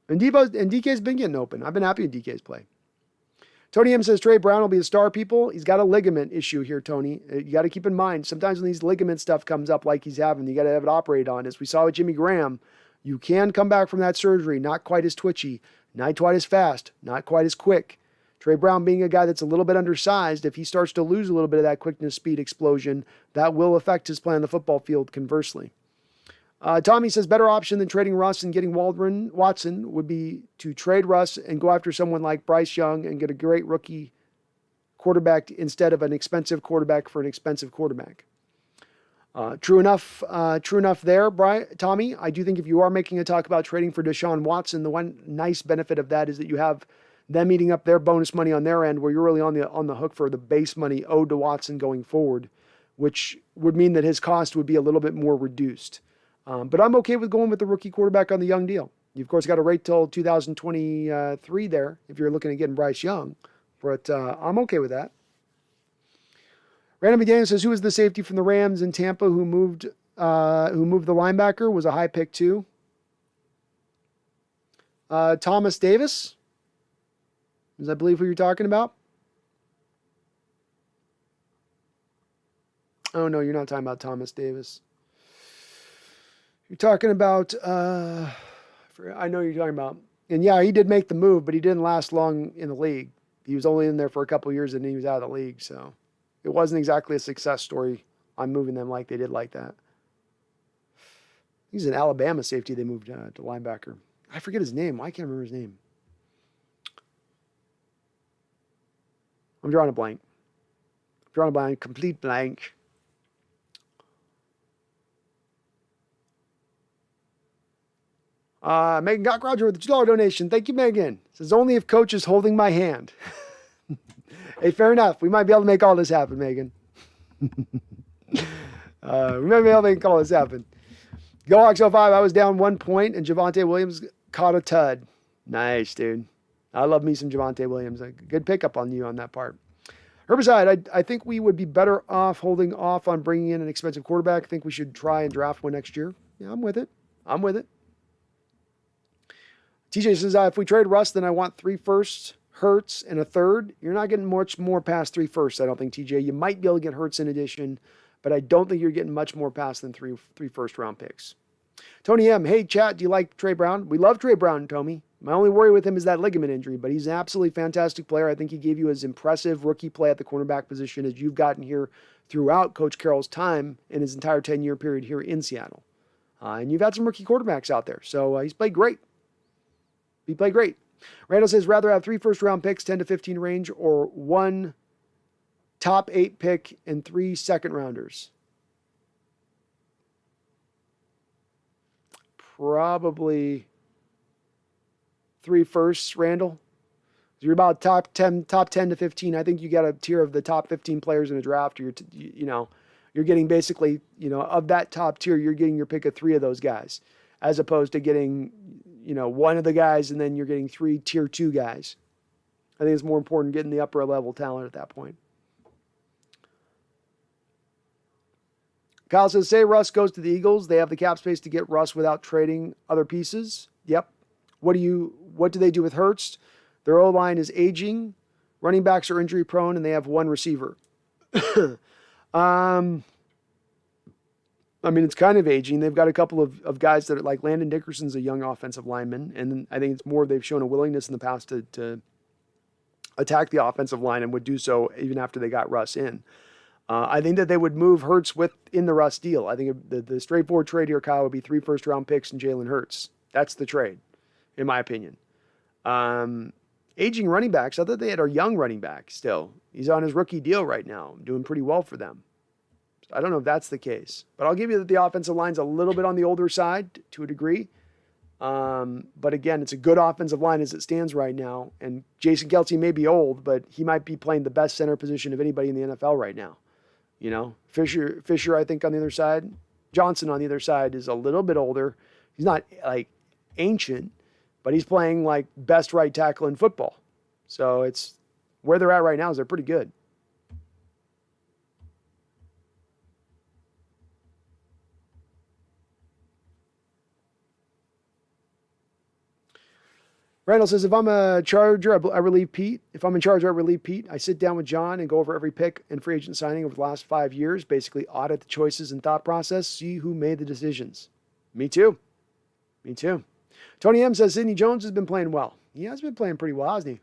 And DK's been getting open. I've been happy with DK's play. Tony M says Trey Brown will be a star, people. He's got a ligament issue here, Tony. You got to keep in mind, sometimes when these ligament stuff comes up like he's having, you got to have it operated on. As we saw with Jimmy Graham, you can come back from that surgery not quite as twitchy, not quite as fast, not quite as quick. Trey Brown being a guy that's a little bit undersized, if he starts to lose a little bit of that quickness, speed, explosion, that will affect his play on the football field conversely. Tommy says better option than trading Russ and getting Watson would be to trade Russ and go after someone like Bryce Young and get a great rookie quarterback instead of an expensive quarterback for an expensive quarterback. True enough there, Tommy. I do think if you are making a talk about trading for Deshaun Watson, the one nice benefit of that is that you have them eating up their bonus money on their end, where you're really on the hook for the base money owed to Watson going forward, which would mean that his cost would be a little bit more reduced. But I'm okay with going with the rookie quarterback on the Young deal. You, of course, got to wait till 2023 there if you're looking at getting Bryce Young. But I'm okay with that. Random McDaniel says, who was the safety from the Rams in Tampa who moved the linebacker? Was a high pick too. Thomas Davis, is I believe who you're talking about. Oh no, you're not talking about Thomas Davis. You're talking about, I know you're talking about, and yeah, he did make the move, but he didn't last long in the league. He was only in there for a couple of years and then he was out of the league. So it wasn't exactly a success story on moving them like they did like that. He's an Alabama safety they moved to linebacker. I forget his name. Why can't I remember his name? I'm drawing a blank. Complete blank. Megan got Roger with a $2 donation. Thank you, Megan. Says only if coach is holding my hand. Hey, fair enough. We might be able to make all this happen, Megan. Remember how they can call this happen. Go Hawks 05, I was down 1 point, and Javonte Williams caught a tud. Nice, dude. I love me some Javonte Williams. A good pickup on you on that part. Herbicide, I think we would be better off holding off on bringing in an expensive quarterback. I think we should try and draft one next year. Yeah, I'm with it. TJ says, if we trade Russ, then I want 3 firsts, Hurts, and a third. You're not getting much more past 3 firsts, I don't think, TJ. You might be able to get Hurts in addition, but I don't think you're getting much more past than three first-round picks. Tony M, hey, chat, do you like Trey Brown? We love Trey Brown, Tommy. My only worry with him is that ligament injury, but he's an absolutely fantastic player. I think he gave you as impressive rookie play at the cornerback position as you've gotten here throughout Coach Carroll's time in his entire 10-year period here in Seattle. And you've had some rookie quarterbacks out there, so he's played great. He played great. Randall says, rather have 3 first-round picks, 10 to 15 range, or 1 top 8 pick and 3 second-rounders. Probably 3 firsts, Randall. You're about top 10 to 15. I think you got a tier of the top 15 players in a draft. Or you're getting basically, of that top tier, you're getting your pick of 3 of those guys, as opposed to getting, 1 of the guys and then you're getting 3 tier 2 guys. I think it's more important getting the upper level talent at that point. Kyle says, say Russ goes to the Eagles. They have the cap space to get Russ without trading other pieces. Yep. What do they do with Hurts? Their O-line is aging. Running backs are injury prone, and they have 1 receiver. It's kind of aging. They've got a couple of guys that are like Landon Dickerson's a young offensive lineman, and I think it's more they've shown a willingness in the past to attack the offensive line and would do so even after they got Russ in. I think that they would move Hurts in the Russ deal. I think the straightforward trade here, Kyle, would be 3 first-round picks and Jalen Hurts. That's the trade, in my opinion. Aging running backs, I thought they had a young running back still. He's on his rookie deal right now, doing pretty well for them. I don't know if that's the case, but I'll give you that the offensive line's a little bit on the older side to a degree. But again, it's a good offensive line as it stands right now. And Jason Kelce may be old, but he might be playing the best center position of anybody in the NFL right now. Fisher, I think on the other side, Johnson on the other side is a little bit older. He's not like ancient, but he's playing like best right tackle in football. So it's where they're at right now is they're pretty good. Randall says, if I'm a Charger, I relieve Pete. If I'm in charge, I relieve Pete. I sit down with John and go over every pick and free agent signing over the last 5 years, basically audit the choices and thought process, see who made the decisions. Me too. Tony M says, Sidney Jones has been playing well. He has been playing pretty well, hasn't he?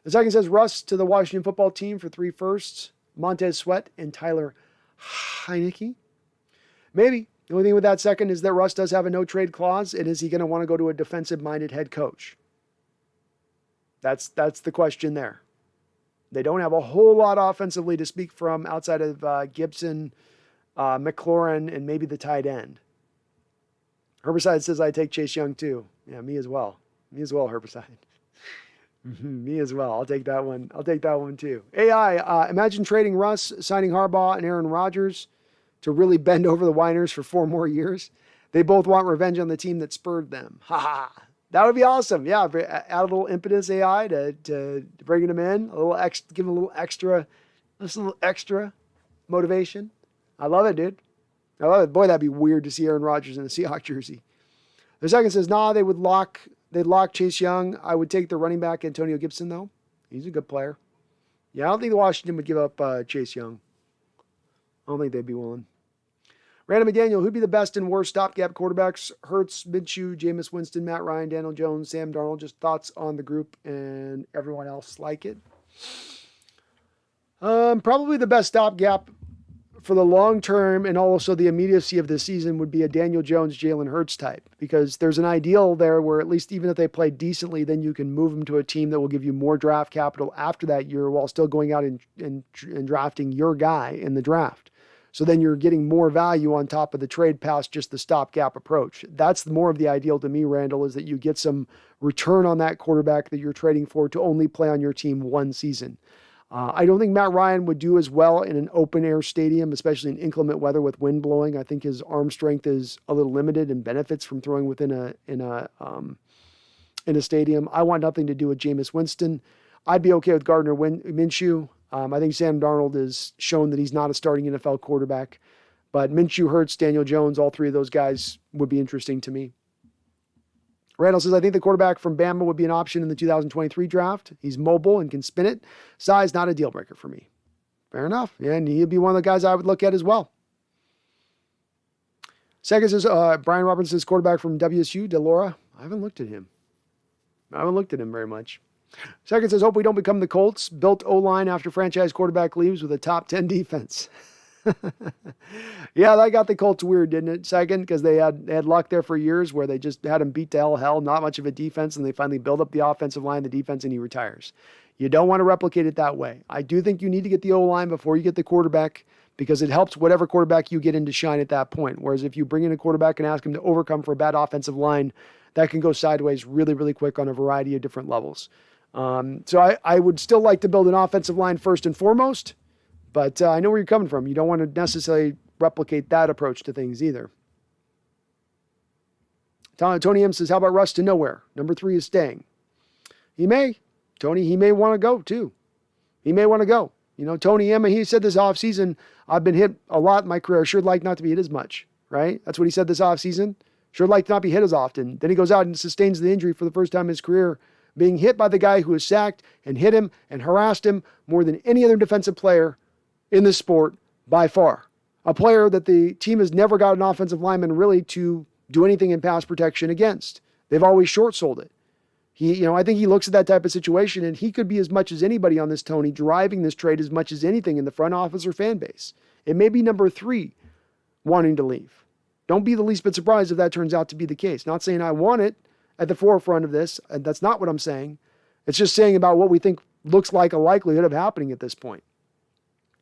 The second says, Russ to the Washington football team for 3 firsts, Montez Sweat and Tyler Heineke. Maybe. The only thing with that second is that Russ does have a no-trade clause, and is he going to want to go to a defensive-minded head coach? That's the question there. They don't have a whole lot offensively to speak from outside of Gibson, McLaurin, and maybe the tight end. Herbicide says, I take Chase Young too. Yeah, me as well. Herbicide. Me as well. I'll take that one too. AI, imagine trading Russ, signing Harbaugh and Aaron Rodgers to really bend over the whiners for 4 more years. They both want revenge on the team that spurred them. Ha ha. That would be awesome. Yeah, add a little impetus AI to bringing them in. Give them a little extra motivation. I love it, dude. I love it. Boy, that'd be weird to see Aaron Rodgers in a Seahawks jersey. The second says, they'd lock Chase Young. I would take the running back Antonio Gibson, though. He's a good player. Yeah, I don't think Washington would give up Chase Young. I don't think they'd be willing. Random McDaniel, who'd be the best and worst stopgap quarterbacks? Hurts, Minshew, Jameis Winston, Matt Ryan, Daniel Jones, Sam Darnold. Just thoughts on the group and everyone else like it. Probably the best stopgap for the long term and also the immediacy of the season would be a Daniel Jones, Jalen Hurts type, because there's an ideal there where at least even if they play decently, then you can move them to a team that will give you more draft capital after that year while still going out and drafting your guy in the draft. So then you're getting more value on top of the trade past just the stopgap approach. That's more of the ideal to me, Randall, is that you get some return on that quarterback that you're trading for to only play on your team 1 season. I don't think Matt Ryan would do as well in an open-air stadium, especially in inclement weather with wind blowing. I think his arm strength is a little limited and benefits from throwing within a stadium. I want nothing to do with Jameis Winston. I'd be okay with Gardner Minshew. I think Sam Darnold has shown that he's not a starting NFL quarterback. But Minshew, Hurts, Daniel Jones, all three of those guys would be interesting to me. Randall says, I think the quarterback from Bama would be an option in the 2023 draft. He's mobile and can spin it. Size, not a deal breaker for me. Fair enough. And he'd be one of the guys I would look at as well. Second says, Brian Robinson says, quarterback from WSU, Delora. I haven't looked at him. I haven't looked at him very much. Second says, hope we don't become the Colts. Built O-line after franchise quarterback leaves with a top 10 defense. Yeah, that got the Colts weird, didn't it? Second, because they had luck there for years where they just had him beat to hell, not much of a defense, and they finally build up the offensive line, the defense, and he retires. You don't want to replicate it that way. I do think you need to get the O-line before you get the quarterback because it helps whatever quarterback you get in to shine at that point. Whereas if you bring in a quarterback and ask him to overcome for a bad offensive line, that can go sideways really, really quick on a variety of different levels. So I would still like to build an offensive line first and foremost, but I know where you're coming from. You don't want to necessarily replicate that approach to things either. Tony M says, how about Russ to nowhere? Number 3 is staying. He may. Tony, he may want to go too. He may want to go. You know, Tony M, he said this offseason, I've been hit a lot in my career. I sure like not to be hit as much, right? That's what he said this offseason. Sure like to not be hit as often. Then he goes out and sustains the injury for the first time in his career, being hit by the guy who has sacked and hit him and harassed him more than any other defensive player in this sport by far. A player that the team has never got an offensive lineman really to do anything in pass protection against. They've always short-sold it. I think he looks at that type of situation and he could be as much as anybody on this, Tony, driving this trade as much as anything in the front office or fan base. It may be number 3 wanting to leave. Don't be the least bit surprised if that turns out to be the case. Not saying I want it at the forefront of this. That's not what I'm saying. It's just saying about what we think looks like a likelihood of happening at this point.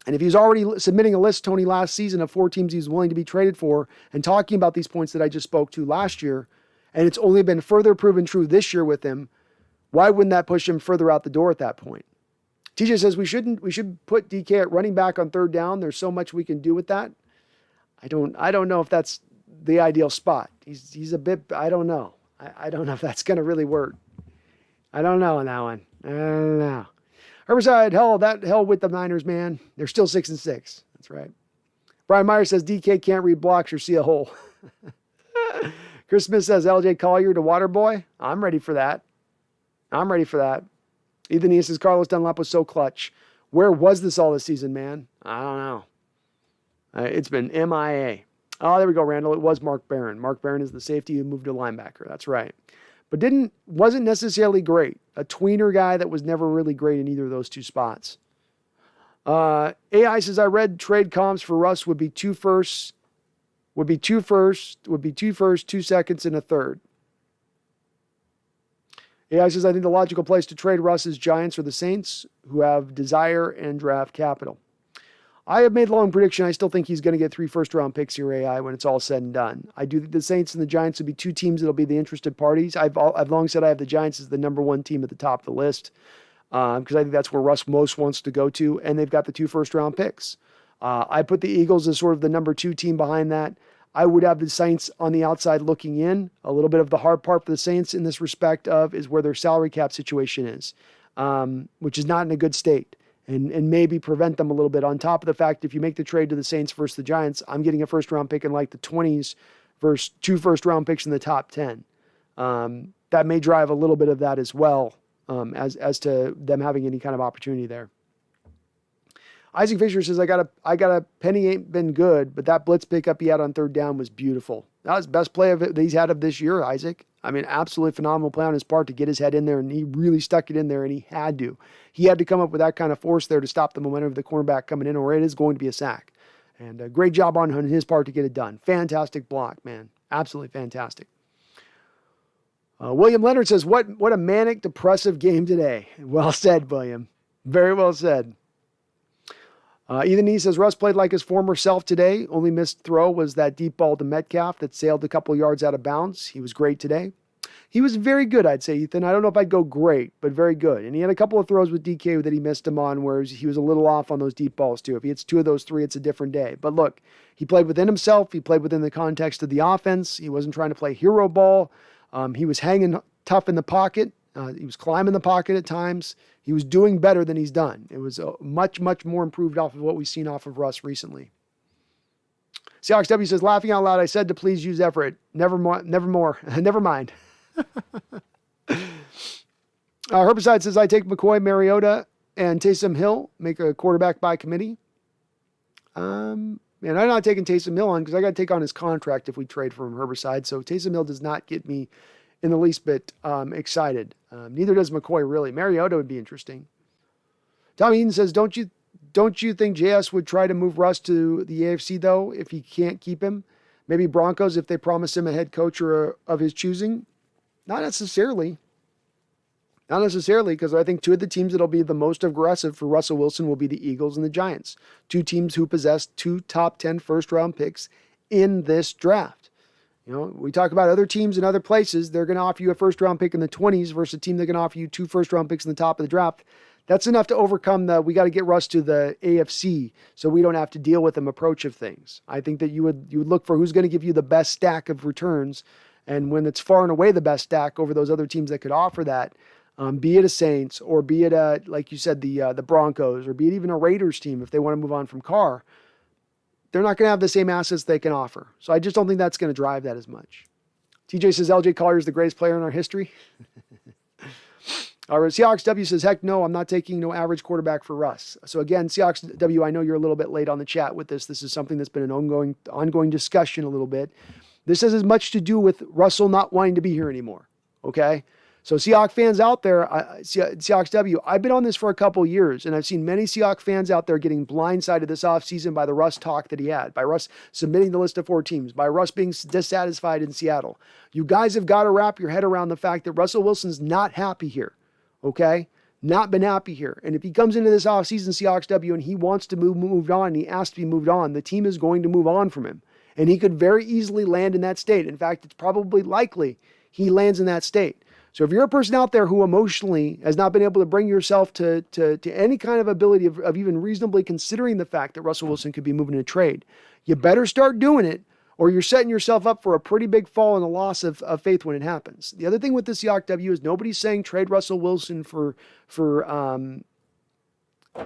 And if he's already submitting a list, Tony, last season of 4 teams he's willing to be traded for and talking about these points that I just spoke to last year, and it's only been further proven true this year with him, why wouldn't that push him further out the door at that point? TJ says we should put DK at running back on 3rd down. There's so much we can do with that. I don't know if that's the ideal spot. He's a bit, I don't know. I don't know if that's going to really work. I don't know on that one. I don't know. Herbicide, hell with the Niners, man. They're still 6-6. That's right. Brian Meyer says DK can't read blocks or see a hole. Chris Smith says LJ Collier to Waterboy. I'm ready for that. Ethan E says Carlos Dunlap was so clutch. Where was this all this season, man? I don't know. It's been MIA. Oh, there we go, Randall. It was Mark Barron. Mark Barron is the safety who moved to linebacker. That's right. But wasn't necessarily great. A tweener guy that was never really great in either of those 2 spots. AI says, I read trade comps for Russ would be 2 firsts, 2 seconds, and a third. AI says, I think the logical place to trade Russ is Giants or the Saints, who have desire and draft capital. I have made long prediction. I still think he's going to get 3 first-round picks here, AI, when it's all said and done. I do think the Saints and the Giants will be 2 teams that'll be the interested parties. I've long said I have the Giants as the number 1 team at the top of the list because I think that's where Russ most wants to go to, and they've got the 2 first-round picks. I put the Eagles as sort of the number 2 team behind that. I would have the Saints on the outside looking in. A little bit of the hard part for the Saints in this respect is where their salary cap situation is, which is not in a good state. And maybe prevent them a little bit. On top of the fact, if you make the trade to the Saints versus the Giants, I'm getting a first-round pick in like the 20s versus 2 first-round picks in the top 10. That may drive a little bit of that as well as to them having any kind of opportunity there. Isaac Fisher says, I got a penny ain't been good, but that blitz pickup he had on 3rd down was beautiful. That was the best play that he's had of this year, Isaac. I mean, absolutely phenomenal play on his part to get his head in there, and he really stuck it in there, and he had to. He had to come up with that kind of force there to stop the momentum of the cornerback coming in, or it is going to be a sack. And a great job on his part to get it done. Fantastic block, man. Absolutely fantastic. William Leonard says, what a manic, depressive game today. Well said, William. Very well said. Ethan E says, Russ played like his former self today. Only missed throw was that deep ball to Metcalf that sailed a couple yards out of bounds. He was great today. He was very good, I'd say, Ethan. I don't know if I'd go great, but very good. And he had a couple of throws with DK that he missed him on where he was a little off on those deep balls too. If he hits 2 of those 3, it's a different day. But look, he played within himself. He played within the context of the offense. He wasn't trying to play hero ball. He was hanging tough in the pocket. He was climbing the pocket at times. He was doing better than he's done. It was much, much more improved off of what we've seen off of Russ recently. Seahawks W says, laughing out loud, I said to please use Everett. Never more. Never mind. Herbicide says, I take McCoy, Mariota, and Taysom Hill, make a quarterback by committee. Man, I'm not taking Taysom Hill on because I got to take on his contract if we trade for him, Herbicide. So Taysom Hill does not get me in the least bit excited. Neither does McCoy, really. Mariota would be interesting. Tom Eden says, don't you think JS would try to move Russ to the AFC, though, if he can't keep him? Maybe Broncos if they promise him a head coach or of his choosing? Not necessarily. Not necessarily, because I think 2 of the teams that'll be the most aggressive for Russell Wilson will be the Eagles and the Giants. 2 teams who possess 2 top 10 first-round picks in this draft. You know, we talk about other teams in other places. They're going to offer you a first-round pick in the 20s versus a team that can offer you 2 first-round picks in the top of the draft. That's enough to overcome we got to get Russ to the AFC so we don't have to deal with him approach of things. I think that you would look for who's going to give you the best stack of returns. And when it's far and away the best stack over those other teams that could offer that, be it a Saints or be it like you said, the Broncos, or be it even a Raiders team, if they want to move on from Carr, they're not going to have the same assets they can offer. So I just don't think that's going to drive that as much. TJ says LJ Collier is the greatest player in our history. All right, Seahawks W says, heck no, I'm not taking no average quarterback for Russ. So again, Seahawks W, I know you're a little bit late on the chat with this. This is something that's been an ongoing discussion a little bit. This has as much to do with Russell not wanting to be here anymore, okay? So Seahawks fans out there, Seahawks W, I've been on this for a couple years, and I've seen many Seahawks fans out there getting blindsided this offseason by the Russ talk that he had, by Russ submitting the list of 4 teams, by Russ being dissatisfied in Seattle. You guys have got to wrap your head around the fact that Russell Wilson's not happy here, okay? Not been happy here. And if he comes into this offseason, Seahawks W, and he wants to moved on, and he asks to be moved on, the team is going to move on from him. And he could very easily land in that state. In fact, it's probably likely he lands in that state. So if you're a person out there who emotionally has not been able to bring yourself to any kind of ability of even reasonably considering the fact that Russell Wilson could be moving in a trade, you better start doing it, or you're setting yourself up for a pretty big fall and a loss of faith when it happens. The other thing with the Seahawks W is nobody's saying trade Russell Wilson for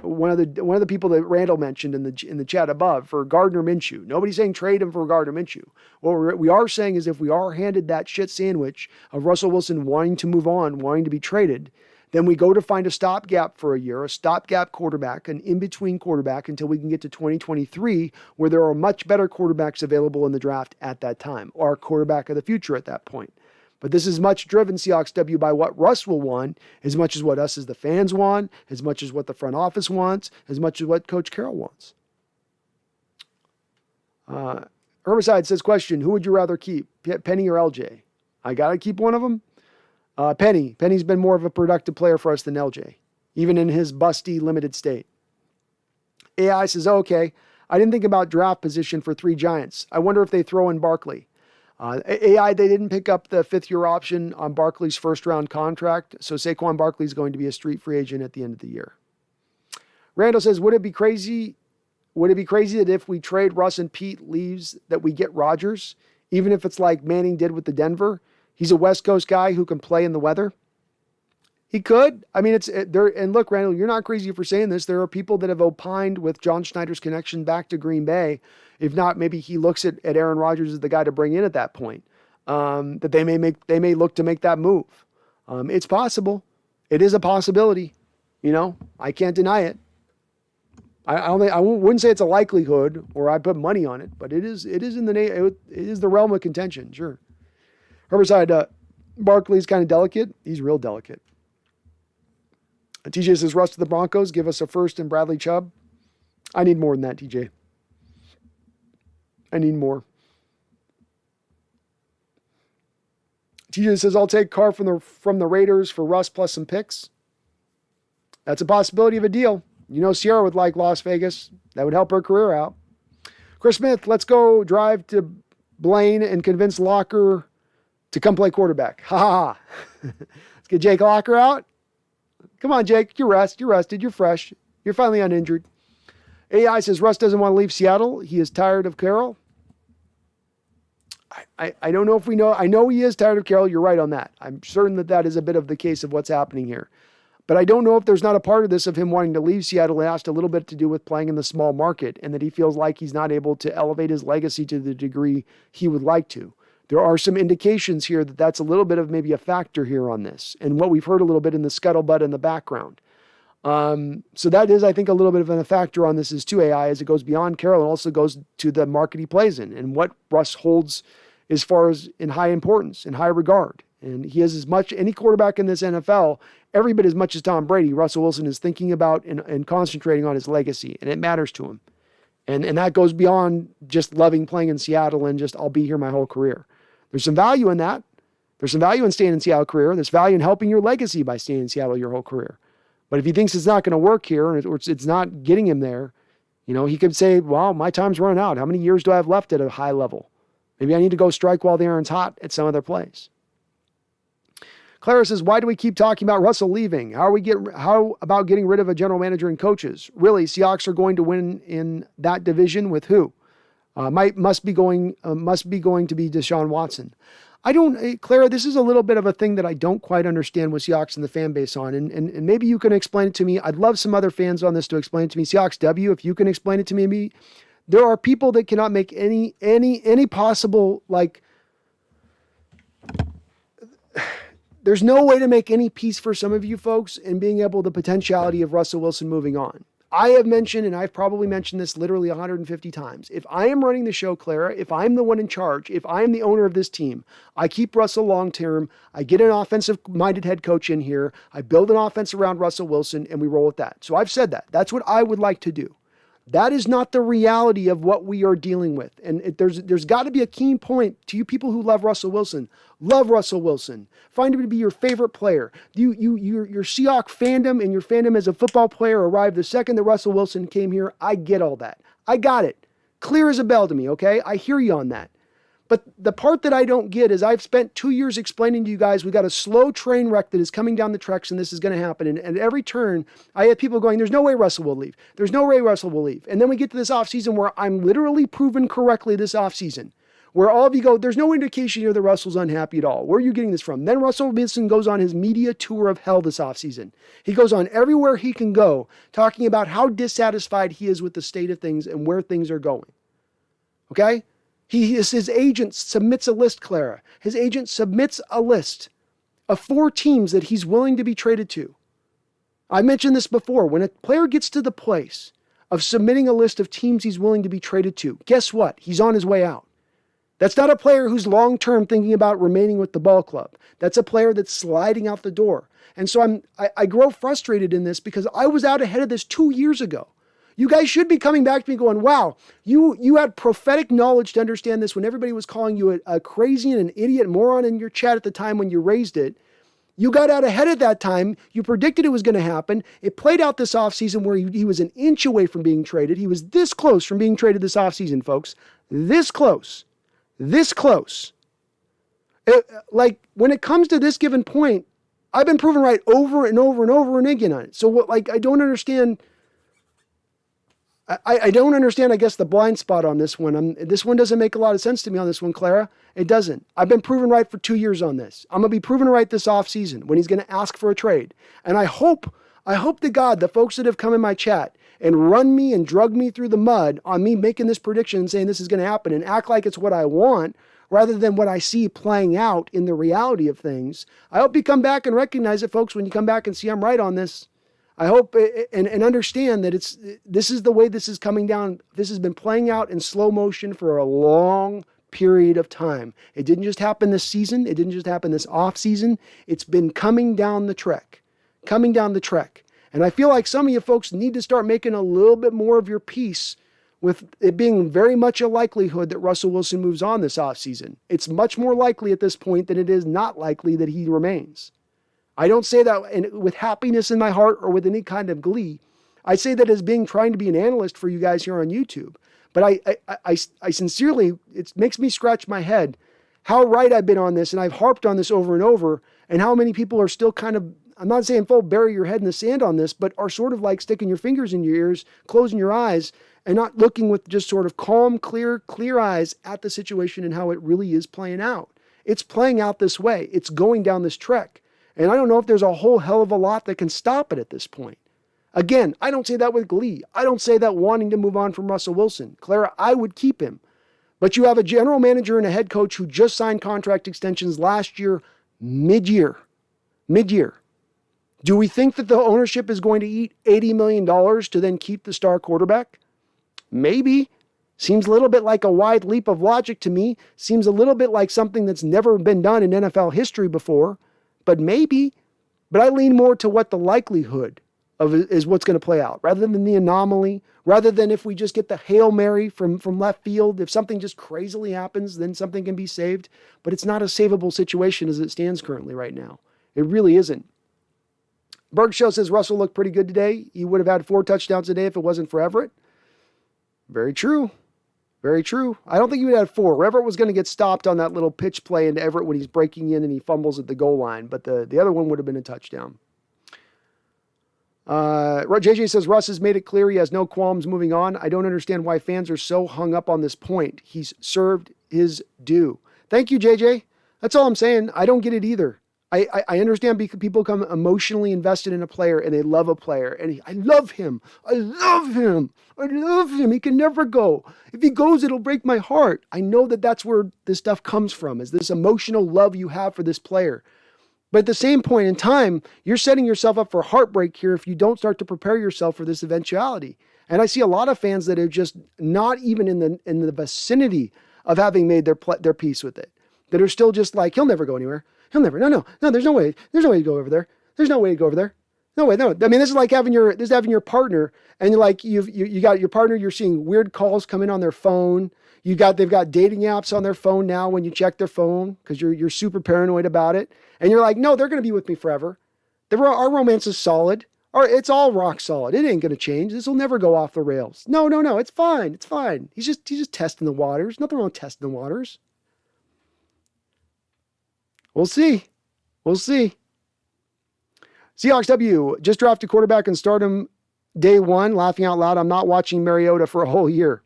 one of the people that Randall mentioned in the chat above, for Gardner Minshew. Nobody's saying trade him for Gardner Minshew. What we are saying is if we are handed that shit sandwich of Russell Wilson wanting to move on, wanting to be traded, then we go to find a stopgap for a year, a stopgap quarterback, an in-between quarterback until we can get to 2023, where there are much better quarterbacks available in the draft at that time, or our quarterback of the future at that point. But this is much driven, Seahawks W, by what Russ will want, as much as what us as the fans want, as much as what the front office wants, as much as what Coach Carroll wants. Herbicide says, question, who would you rather keep, Penny or LJ? I got to keep one of them. Penny. Penny's been more of a productive player for us than LJ, even in his busty limited state. AI says, okay, I didn't think about draft position for 3 Giants. I wonder if they throw in Barkley. AI, they didn't pick up the 5th-year option on Barkley's first-round contract, so Saquon Barkley is going to be a street free agent at the end of the year. Randall says, would it be crazy that if we trade Russ and Pete leaves that we get Rodgers, even if it's like Manning did with the Denver? He's a West Coast guy who can play in the weather. He could. I mean, and look, Randall, you're not crazy for saying this. There are people that have opined with John Schneider's connection back to Green Bay. If not, maybe he looks at Aaron Rodgers as the guy to bring in at that point. That they may look to make that move. It's possible. It is a possibility. You know, I can't deny it. I wouldn't say it's a likelihood or I put money on it, but it is the realm of contention. Sure. Herbicide, Barkley's kind of delicate. He's real delicate. TJ says, Russ to the Broncos, give us a first and Bradley Chubb. I need more than that, TJ. I need more. TJ says, I'll take Carr from the Raiders for Russ plus some picks. That's a possibility of a deal. You know, Sierra would like Las Vegas. That would help her career out. Chris Smith, let's go drive to Blaine and convince Locker to come play quarterback. Ha ha ha. Let's get Jake Locker out. Come on, Jake. You're rested. You're fresh. You're finally uninjured. AI says Russ doesn't want to leave Seattle. He is tired of Carroll. I don't know if we know. I know he is tired of Carroll. You're right on that. I'm certain that is a bit of the case of what's happening here. But I don't know if there's not a part of this of him wanting to leave Seattle. It has a little bit to do with playing in the small market and that he feels like he's not able to elevate his legacy to the degree he would like to. There are some indications here that that's a little bit of maybe a factor here on this and what we've heard a little bit in the scuttlebutt in the background. So that is, I think, a little bit of a factor on this is too, AI, as it goes beyond Carroll and also goes to the market he plays in and what Russ holds as far as in high importance, in high regard. And he has as much, any quarterback in this NFL, every bit as much as Tom Brady, Russell Wilson is thinking about and concentrating on his legacy, and it matters to him. And that goes beyond just loving playing in Seattle and just, I'll be here my whole career. There's some value in that. There's some value in staying in Seattle career. There's value in helping your legacy by staying in Seattle your whole career. But if he thinks it's not going to work here or it's not getting him there, he could say, well, my time's running out. How many years do I have left at a high level? Maybe I need to go strike while the iron's hot at some other place. Clara says, why do we keep talking about Russell leaving? How about getting rid of a general manager and coaches? Really, Seahawks are going to win in that division with who? Must be going to be Deshaun Watson. Clara, this is a little bit of a thing that I don't quite understand with Seahawks and the fan base on. And maybe you can explain it to me. I'd love some other fans on this to explain it to me. Seahawks W, if you can explain it to me. There are people that cannot make any possible, there's no way to make any peace for some of you folks in being able the potentiality of Russell Wilson moving on. I have mentioned, and I've probably mentioned this literally 150 times. If I am running the show, Clara, if I'm the one in charge, if I'm the owner of this team, I keep Russell long-term, I get an offensive-minded head coach in here, I build an offense around Russell Wilson, and we roll with that. So I've said that. That's what I would like to do. That is not the reality of what we are dealing with. And there's got to be a key point to you people who love Russell Wilson. Love Russell Wilson. Find him to be your favorite player. Your Seahawks fandom and your fandom as a football player arrived the second that Russell Wilson came here. I get all that. I got it. Clear as a bell to me, okay? I hear you on that. But the part that I don't get is I've spent 2 years explaining to you guys we got a slow train wreck that is coming down the tracks and this is going to happen. And at every turn, I have people going, there's no way Russell will leave. There's no way Russell will leave. And then we get to this offseason where I'm literally proven correctly this offseason, where all of you go, there's no indication here that Russell's unhappy at all. Where are you getting this from? Then Russell Wilson goes on his media tour of hell this offseason. He goes on everywhere he can go talking about how dissatisfied he is with the state of things and where things are going. Okay? His agent submits a list, Clara. His agent submits a list of 4 teams that he's willing to be traded to. I mentioned this before. When a player gets to the place of submitting a list of teams he's willing to be traded to, guess what? He's on his way out. That's not a player who's long-term thinking about remaining with the ball club. That's a player that's sliding out the door. And so I grow frustrated in this because I was out ahead of this 2 years ago. You guys should be coming back to me going, wow, you had prophetic knowledge to understand this when everybody was calling you a crazy and an idiot moron in your chat at the time when you raised it. You got out ahead at that time. You predicted it was going to happen. It played out this offseason where he was an inch away from being traded. He was this close from being traded this offseason, folks. This close. This close. When it comes to this given point, I've been proven right over and over and over and again on it. So I don't understand... I don't understand, I guess, the blind spot on this one. This one doesn't make a lot of sense to me on this one, Clara. It doesn't. I've been proven right for 2 years on this. I'm going to be proven right this offseason when he's going to ask for a trade. And I hope to God, the folks that have come in my chat and run me and drug me through the mud on me making this prediction and saying this is going to happen and act like it's what I want rather than what I see playing out in the reality of things. I hope you come back and recognize it, folks, when you come back and see I'm right on this. I hope and understand that this is the way this is coming down. This has been playing out in slow motion for a long period of time. It didn't just happen this season. It didn't just happen this off season. It's been coming down the trek. And I feel like some of you folks need to start making a little bit more of your peace with it being very much a likelihood that Russell Wilson moves on this off season. It's much more likely at this point than it is not likely that he remains. I don't say that with happiness in my heart or with any kind of glee. I say that as trying to be an analyst for you guys here on YouTube. But I sincerely, it makes me scratch my head how right I've been on this, and I've harped on this over and over, and how many people are still kind of, I'm not saying full bury your head in the sand on this, but are sort of like sticking your fingers in your ears, closing your eyes, and not looking with just sort of calm, clear eyes at the situation and how it really is playing out. It's playing out this way. It's going down this trek. And I don't know if there's a whole hell of a lot that can stop it at this point. Again, I don't say that with glee. I don't say that wanting to move on from Russell Wilson. Clara, I would keep him. But you have a general manager and a head coach who just signed contract extensions last year, mid-year. Do we think that the ownership is going to eat $80 million to then keep the star quarterback? Maybe. Seems a little bit like a wide leap of logic to me. Seems a little bit like something that's never been done in NFL history before. But maybe. But I lean more to what the likelihood of is what's going to play out, rather than the anomaly, rather than if we just get the Hail Mary from left field. If something just crazily happens, then something can be saved. But it's not a savable situation as it stands currently right now. It really isn't. Berg Show says Russell looked pretty good today. He would have had 4 touchdowns today if it wasn't for Everett. Very true. Very true. I don't think he would have 4. Everett was going to get stopped on that little pitch play into Everett when he's breaking in and he fumbles at the goal line. But the other one would have been a touchdown. JJ says Russ has made it clear he has no qualms moving on. I don't understand why fans are so hung up on this point. He's served his due. Thank you, JJ. That's all I'm saying. I don't get it either. I understand people become emotionally invested in a player and they love a player. And I love him. I love him. I love him. He can never go. If he goes, it'll break my heart. I know that that's where this stuff comes from, is this emotional love you have for this player. But at the same point in time, you're setting yourself up for heartbreak here if you don't start to prepare yourself for this eventuality. And I see a lot of fans that are just not even in the vicinity of having made their peace with it. That are still just like, he'll never go anywhere. He'll never. No, there's no way. There's no way to go over there. There's no way to go over there. No way. No. I mean, this is like having your partner, and you're like, you got your partner, you're seeing weird calls come in on their phone. They've got dating apps on their phone now when you check their phone because you're super paranoid about it. And you're like, no, they're going to be with me forever. Our romance is solid. It's all rock solid. It ain't going to change. This will never go off the rails. No. It's fine. It's fine. He's just testing the waters. Nothing wrong with testing the waters. We'll see. Seahawks W just drafted quarterback and start him day one. Laughing out loud. I'm not watching Mariota for a whole year.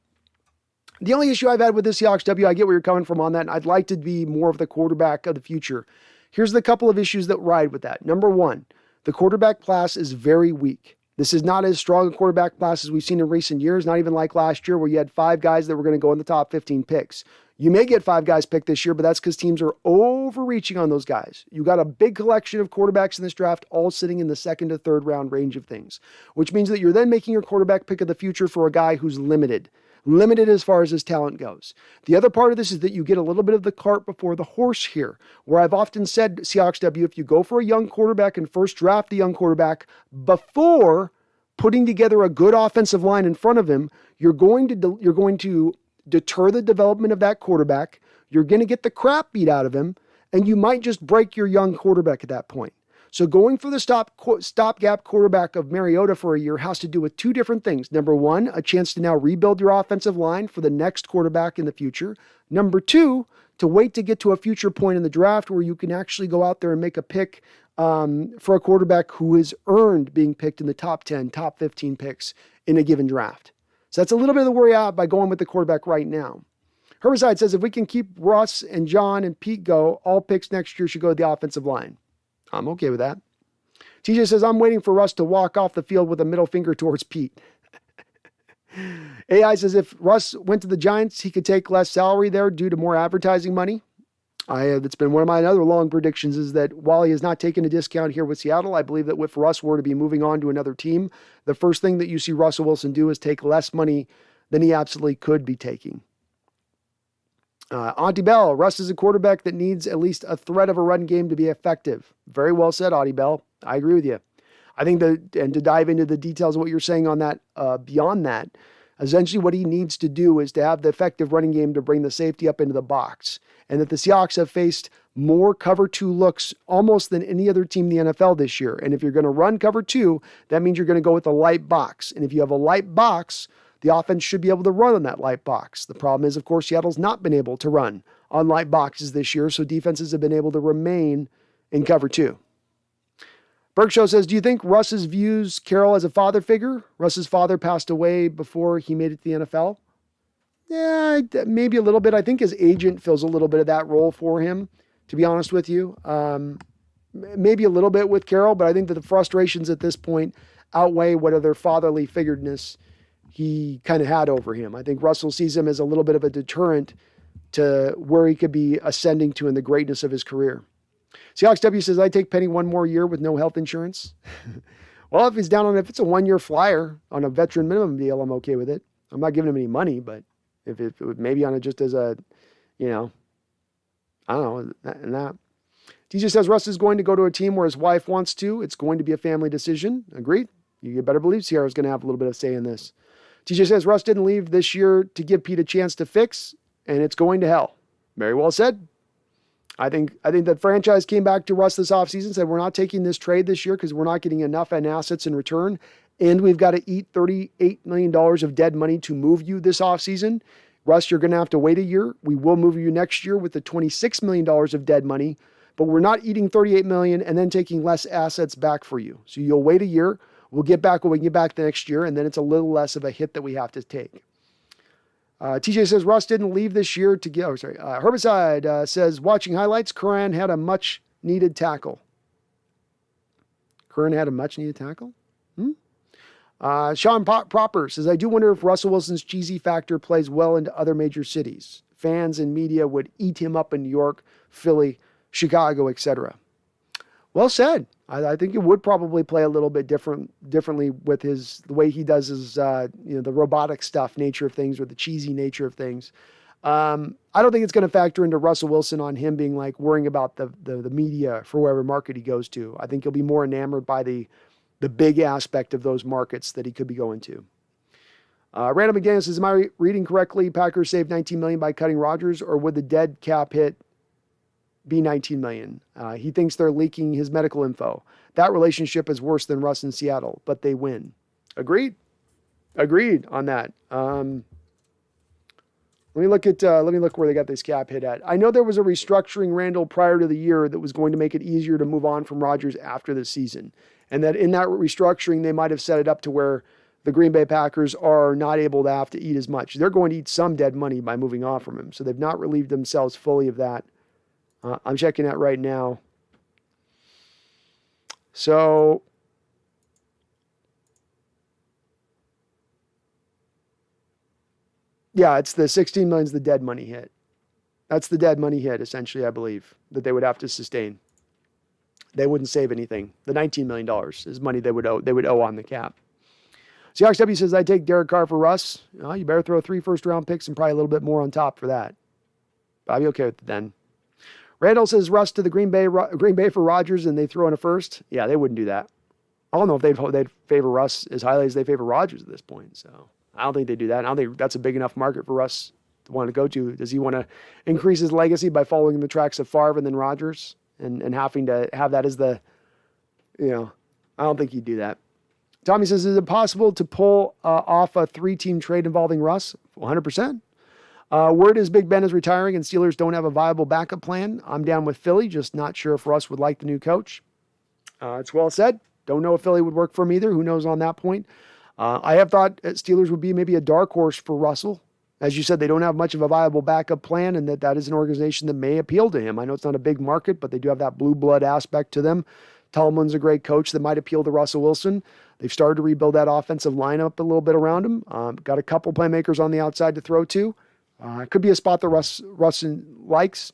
The only issue I've had with this Seahawks W, I get where you're coming from on that, and I'd like to be more of the quarterback of the future. Here's the couple of issues that ride with that. Number one, the quarterback class is very weak. This is not as strong a quarterback class as we've seen in recent years, not even like last year where you had 5 guys that were going to go in the top 15 picks. You may get 5 guys picked this year, but that's because teams are overreaching on those guys. You got a big collection of quarterbacks in this draft, all sitting in the 2nd to 3rd round range of things, which means that you're then making your quarterback pick of the future for a guy who's limited as far as his talent goes. The other part of this is that you get a little bit of the cart before the horse here, where I've often said, Seahawks W, if you go for a young quarterback and first draft the young quarterback before putting together a good offensive line in front of him, you're going to deter the development of that quarterback. You're going to get the crap beat out of him, and you might just break your young quarterback at that point. So going for the stopgap quarterback of Mariota for a year has to do with 2 different things. Number 1, a chance to now rebuild your offensive line for the next quarterback in the future. Number 2, to wait to get to a future point in the draft where you can actually go out there and make a pick for a quarterback who has earned being picked in the top 10, top 15 picks in a given draft. So that's a little bit of the worry out by going with the quarterback right now. Herbicide says if we can keep Russ and John and Pete go, all picks next year should go to the offensive line. I'm okay with that. TJ says, I'm waiting for Russ to walk off the field with a middle finger towards Pete. AI says, if Russ went to the Giants, he could take less salary there due to more advertising money. It's been one of my other long predictions is that while he has not taken a discount here with Seattle, I believe that if Russ were to be moving on to another team, the first thing that you see Russell Wilson do is take less money than he absolutely could be taking. Auntie Bell, Russ is a quarterback that needs at least a threat of a run game to be effective. Very well said, Auntie Bell. I agree with you. I think and to dive into the details of what you're saying on that, beyond that, essentially what he needs to do is to have the effective running game to bring the safety up into the box. And that the Seahawks have faced more cover 2 looks almost than any other team in the NFL this year. And if you're going to run cover 2, that means you're going to go with a light box. And if you have a light box, the offense should be able to run on that light box. The problem is, of course, Seattle's not been able to run on light boxes this year, so defenses have been able to remain in cover 2. Berkshow says, do you think Russ's views Carroll as a father figure? Russ's father passed away before he made it to the NFL. Yeah, maybe a little bit. I think his agent fills a little bit of that role for him, to be honest with you. Maybe a little bit with Carroll, but I think that the frustrations at this point outweigh what other fatherly figuredness he kind of had over him. I think Russell sees him as a little bit of a deterrent to where he could be ascending to in the greatness of his career. Seahawks W says, I take Penny one more year with no health insurance. Well, if it's a 1-year flyer on a veteran minimum deal, I'm okay with it. I'm not giving him any money, but if it would maybe on it just as a, I don't know, that. TJ says, Russ is going to go to a team where his wife wants to. It's going to be a family decision. Agreed. You better believe Sierra's going to have a little bit of say in this. TJ says, Russ didn't leave this year to give Pete a chance to fix, and it's going to hell. Very well said. I think the franchise came back to Russ this offseason and said, we're not taking this trade this year because we're not getting enough in assets in return, and we've got to eat $38 million of dead money to move you this offseason. Russ, you're going to have to wait a year. We will move you next year with the $26 million of dead money, but we're not eating $38 million and then taking less assets back for you. So you'll wait a year. We'll get back when we get back the next year, and then it's a little less of a hit that we have to take. TJ says, Russ didn't leave this year to get, Herbicide says, watching highlights, Curran had a much-needed tackle. Curran had a much-needed tackle? Sean Proper says, I do wonder if Russell Wilson's cheesy factor plays well into other major cities. Fans and media would eat him up in New York, Philly, Chicago, etc. Well said. I think it would probably play a little bit differently with the way he does his, the robotic stuff, nature of things, or the cheesy nature of things. I don't think it's going to factor into Russell Wilson on him being like worrying about the media for wherever market he goes to. I think he'll be more enamored by the big aspect of those markets that he could be going to. Randall McDaniel says, am I reading correctly? Packers saved $19 million by cutting Rodgers, or would the dead cap hit be $19 million? He thinks they're leaking his medical info. That relationship is worse than Russ in Seattle, but they win. Agreed on that. Let me look where they got this cap hit at. I know there was a restructuring, Randall, prior to the year that was going to make it easier to move on from Rodgers after the season. And that in that restructuring, they might have set it up to where the Green Bay Packers are not able to have to eat as much. They're going to eat some dead money by moving on from him. So they've not relieved themselves fully of that. I'm checking that right now. So yeah, it's the $16 million is the dead money hit. That's the dead money hit, essentially, I believe, that they would have to sustain. They wouldn't save anything. The $19 million is money they would owe on the cap. Seahawks W says, I take Derek Carr for Russ. You better throw 3 first-round picks and probably a little bit more on top for that. I'll be okay with it then. Randall says, Russ to the Green Bay for Rodgers, and they throw in a first. Yeah, they wouldn't do that. I don't know if they'd favor Russ as highly as they favor Rodgers at this point. So I don't think they do that. I don't think that's a big enough market for Russ to want to go to. Does he want to increase his legacy by following the tracks of Favre and then Rodgers and having to have that as the, I don't think he'd do that. Tommy says, is it possible to pull off a 3-team trade involving Russ? 100%. Word is Big Ben is retiring and Steelers don't have a viable backup plan. I'm down with Philly, just not sure if Russ would like the new coach. It's well said. Don't know if Philly would work for him either. Who knows on that point? I have thought Steelers would be maybe a dark horse for Russell. As you said, they don't have much of a viable backup plan, and that is an organization that may appeal to him. I know it's not a big market, but they do have that blue blood aspect to them. Tolman's a great coach that might appeal to Russell Wilson. They've started to rebuild that offensive lineup a little bit around him. Got a couple playmakers on the outside to throw to. It could be a spot that Russ likes.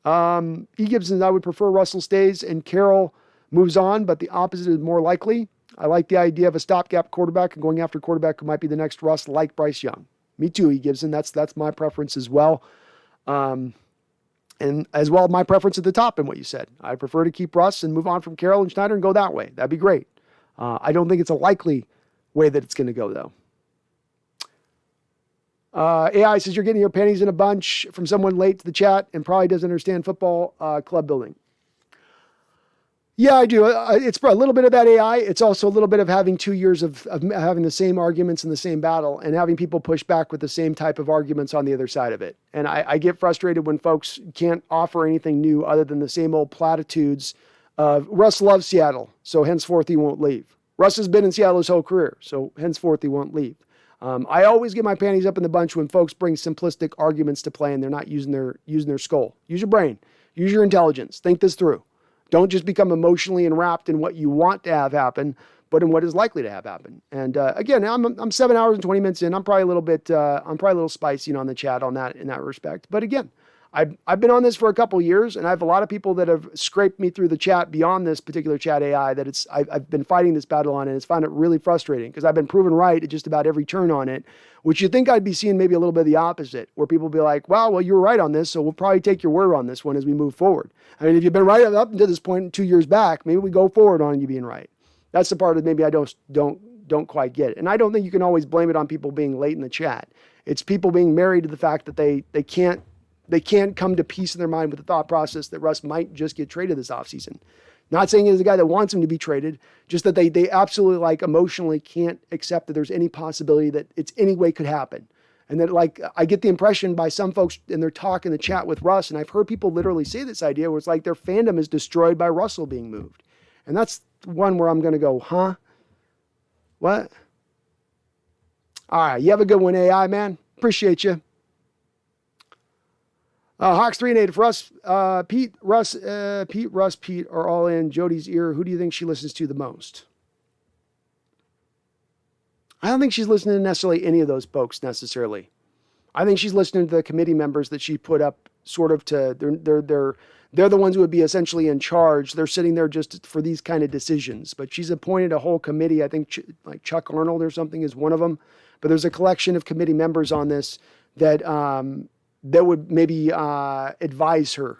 E. Gibson, I would prefer Russell stays and Carroll moves on, but the opposite is more likely. I like the idea of a stopgap quarterback and going after a quarterback who might be the next Russ, like Bryce Young. Me too, E. Gibson. That's my preference as well. And as well, my preference at the top in what you said. I prefer to keep Russ and move on from Carroll and Schneider and go that way. That'd be great. I don't think it's a likely way that it's going to go, though. AI says, you're getting your pennies in a bunch from someone late to the chat and probably doesn't understand football club building. Yeah, I do. It's a little bit of that AI. It's also a little bit of having 2 years of having the same arguments in the same battle and having people push back with the same type of arguments on the other side of it. And I get frustrated when folks can't offer anything new other than the same old platitudes of Russ loves Seattle, so henceforth he won't leave. Russ has been in Seattle his whole career, so henceforth he won't leave. I always get my panties up in the bunch when folks bring simplistic arguments to play and they're not using their skull. Use your brain. Use your intelligence. Think this through. Don't just become emotionally enwrapped in what you want to have happen, but in what is likely to have happen. And again, I'm 7 hours and 20 minutes in. I'm probably a little spicy on the chat in that respect. But again, I've been on this for a couple years, and I have a lot of people that have scraped me through the chat beyond this particular chat AI that I've been fighting this battle on, and it's found it really frustrating because I've been proven right at just about every turn on it, which you think I'd be seeing maybe a little bit of the opposite, where people be like, well, you were right on this, so we'll probably take your word on this one as we move forward. I mean, if you've been right up until this point 2 years back, maybe we go forward on you being right. That's the part that maybe I don't quite get it. And I don't think you can always blame it on people being late in the chat. It's people being married to the fact that they can't come to peace in their mind with the thought process that Russ might just get traded this offseason. Not saying he's the guy that wants him to be traded, just that they absolutely emotionally can't accept that there's any possibility that it's any way could happen. And that I get the impression by some folks in their talk in the chat with Russ, and I've heard people literally say this idea where it's like their fandom is destroyed by Russell being moved. And that's one where I'm going to go, huh? What? All right. You have a good one, AI, man. Appreciate you. Hawks 3 and 8. If Russ, Pete, are all in Jody's ear, who do you think she listens to the most? I don't think she's listening to necessarily any of those folks necessarily. I think she's listening to the committee members that she put up sort of to, they're the ones who would be essentially in charge. They're sitting there just for these kind of decisions, but she's appointed a whole committee. I think like Chuck Arnold or something is one of them, but there's a collection of committee members on this that would maybe advise her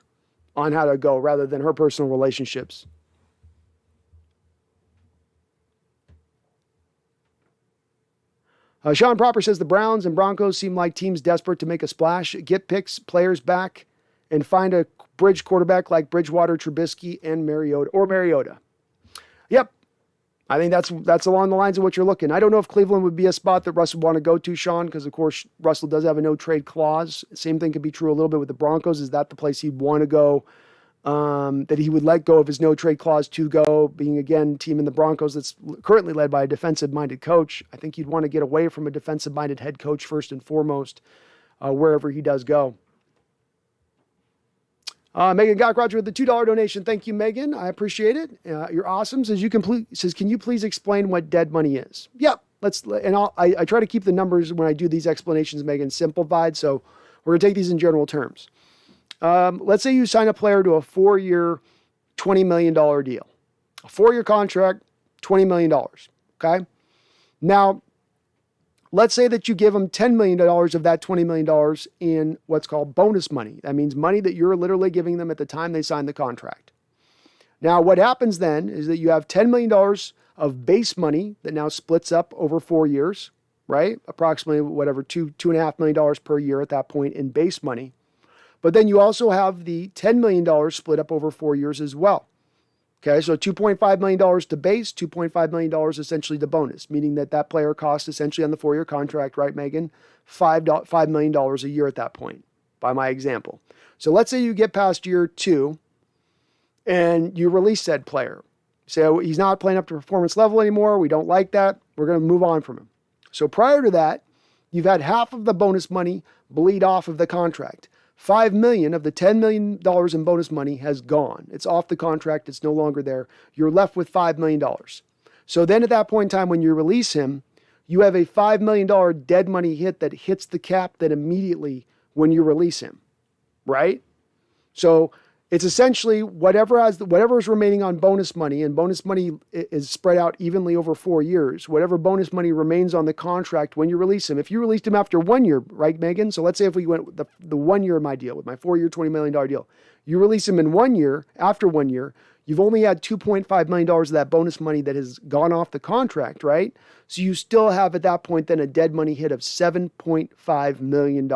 on how to go rather than her personal relationships. Sean Proper says the Browns and Broncos seem like teams desperate to make a splash, get picks, players back, and find a bridge quarterback like Bridgewater, Trubisky, and Mariota. Yep. I think that's along the lines of what you're looking. I don't know if Cleveland would be a spot that Russ would want to go to, Sean, because, of course, Russell does have a no-trade clause. Same thing could be true a little bit with the Broncos. Is that the place he'd want to go, that he would let go of his no-trade clause to go, being, again, team in the Broncos that's currently led by a defensive-minded coach. I think he'd want to get away from a defensive-minded head coach first and foremost, wherever he does go. Megan Gockrotcher with the $2 donation. Thank you, Megan. I appreciate it. You're awesome. Says, can you please explain what dead money is? Yep. I try to keep the numbers when I do these explanations, Megan, simplified. So we're going to take these in general terms. Let's say you sign a player to a 4-year, $20 million deal. A 4-year contract, $20 million. Okay. Now, let's say that you give them $10 million of that $20 million in what's called bonus money. That means money that you're literally giving them at the time they sign the contract. Now, what happens then is that you have $10 million of base money that now splits up over 4 years, right? Approximately $2.5 million per year at that point in base money. But then you also have the $10 million split up over 4 years as well. Okay, so $2.5 million to base, $2.5 million essentially to bonus, meaning that player costs essentially on the 4-year contract, right, Megan? $5 million a year at that point, by my example. So let's say you get past year 2 and you release said player. So he's not playing up to performance level anymore. We don't like that. We're going to move on from him. So prior to that, you've had half of the bonus money bleed off of the contract. $5 million of the $10 million in bonus money has gone. It's off the contract. It's no longer there. You're left with $5 million. So then at that point in time, when you release him, you have a $5 million dead money hit that hits the cap then immediately when you release him, right? So it's essentially whatever is remaining on bonus money, and bonus money is spread out evenly over 4 years. Whatever bonus money remains on the contract when you release him. If you released him after 1 year, right, Megan? So let's say if we went with the 1 year of my deal, with my 4-year, $20 million deal, you release him in 1 year, after 1 year, you've only had $2.5 million of that bonus money that has gone off the contract, right? So you still have at that point then a dead money hit of $7.5 million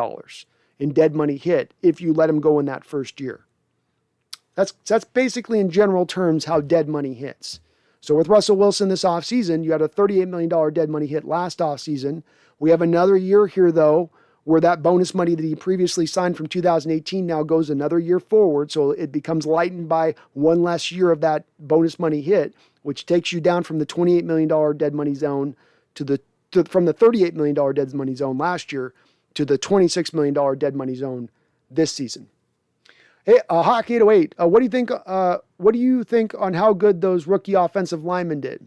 in dead money hit if you let him go in that first year. That's basically in general terms how dead money hits. So with Russell Wilson this offseason, you had a $38 million dead money hit last offseason. We have another year here, though, where that bonus money that he previously signed from 2018 now goes another year forward. So it becomes lightened by one less year of that bonus money hit, which takes you down from the $28 million dead money zone from the $38 million dead money zone last year to the $26 million dead money zone this season. Hey, Hawk 808, what do you think? What do you think on how good those rookie offensive linemen did?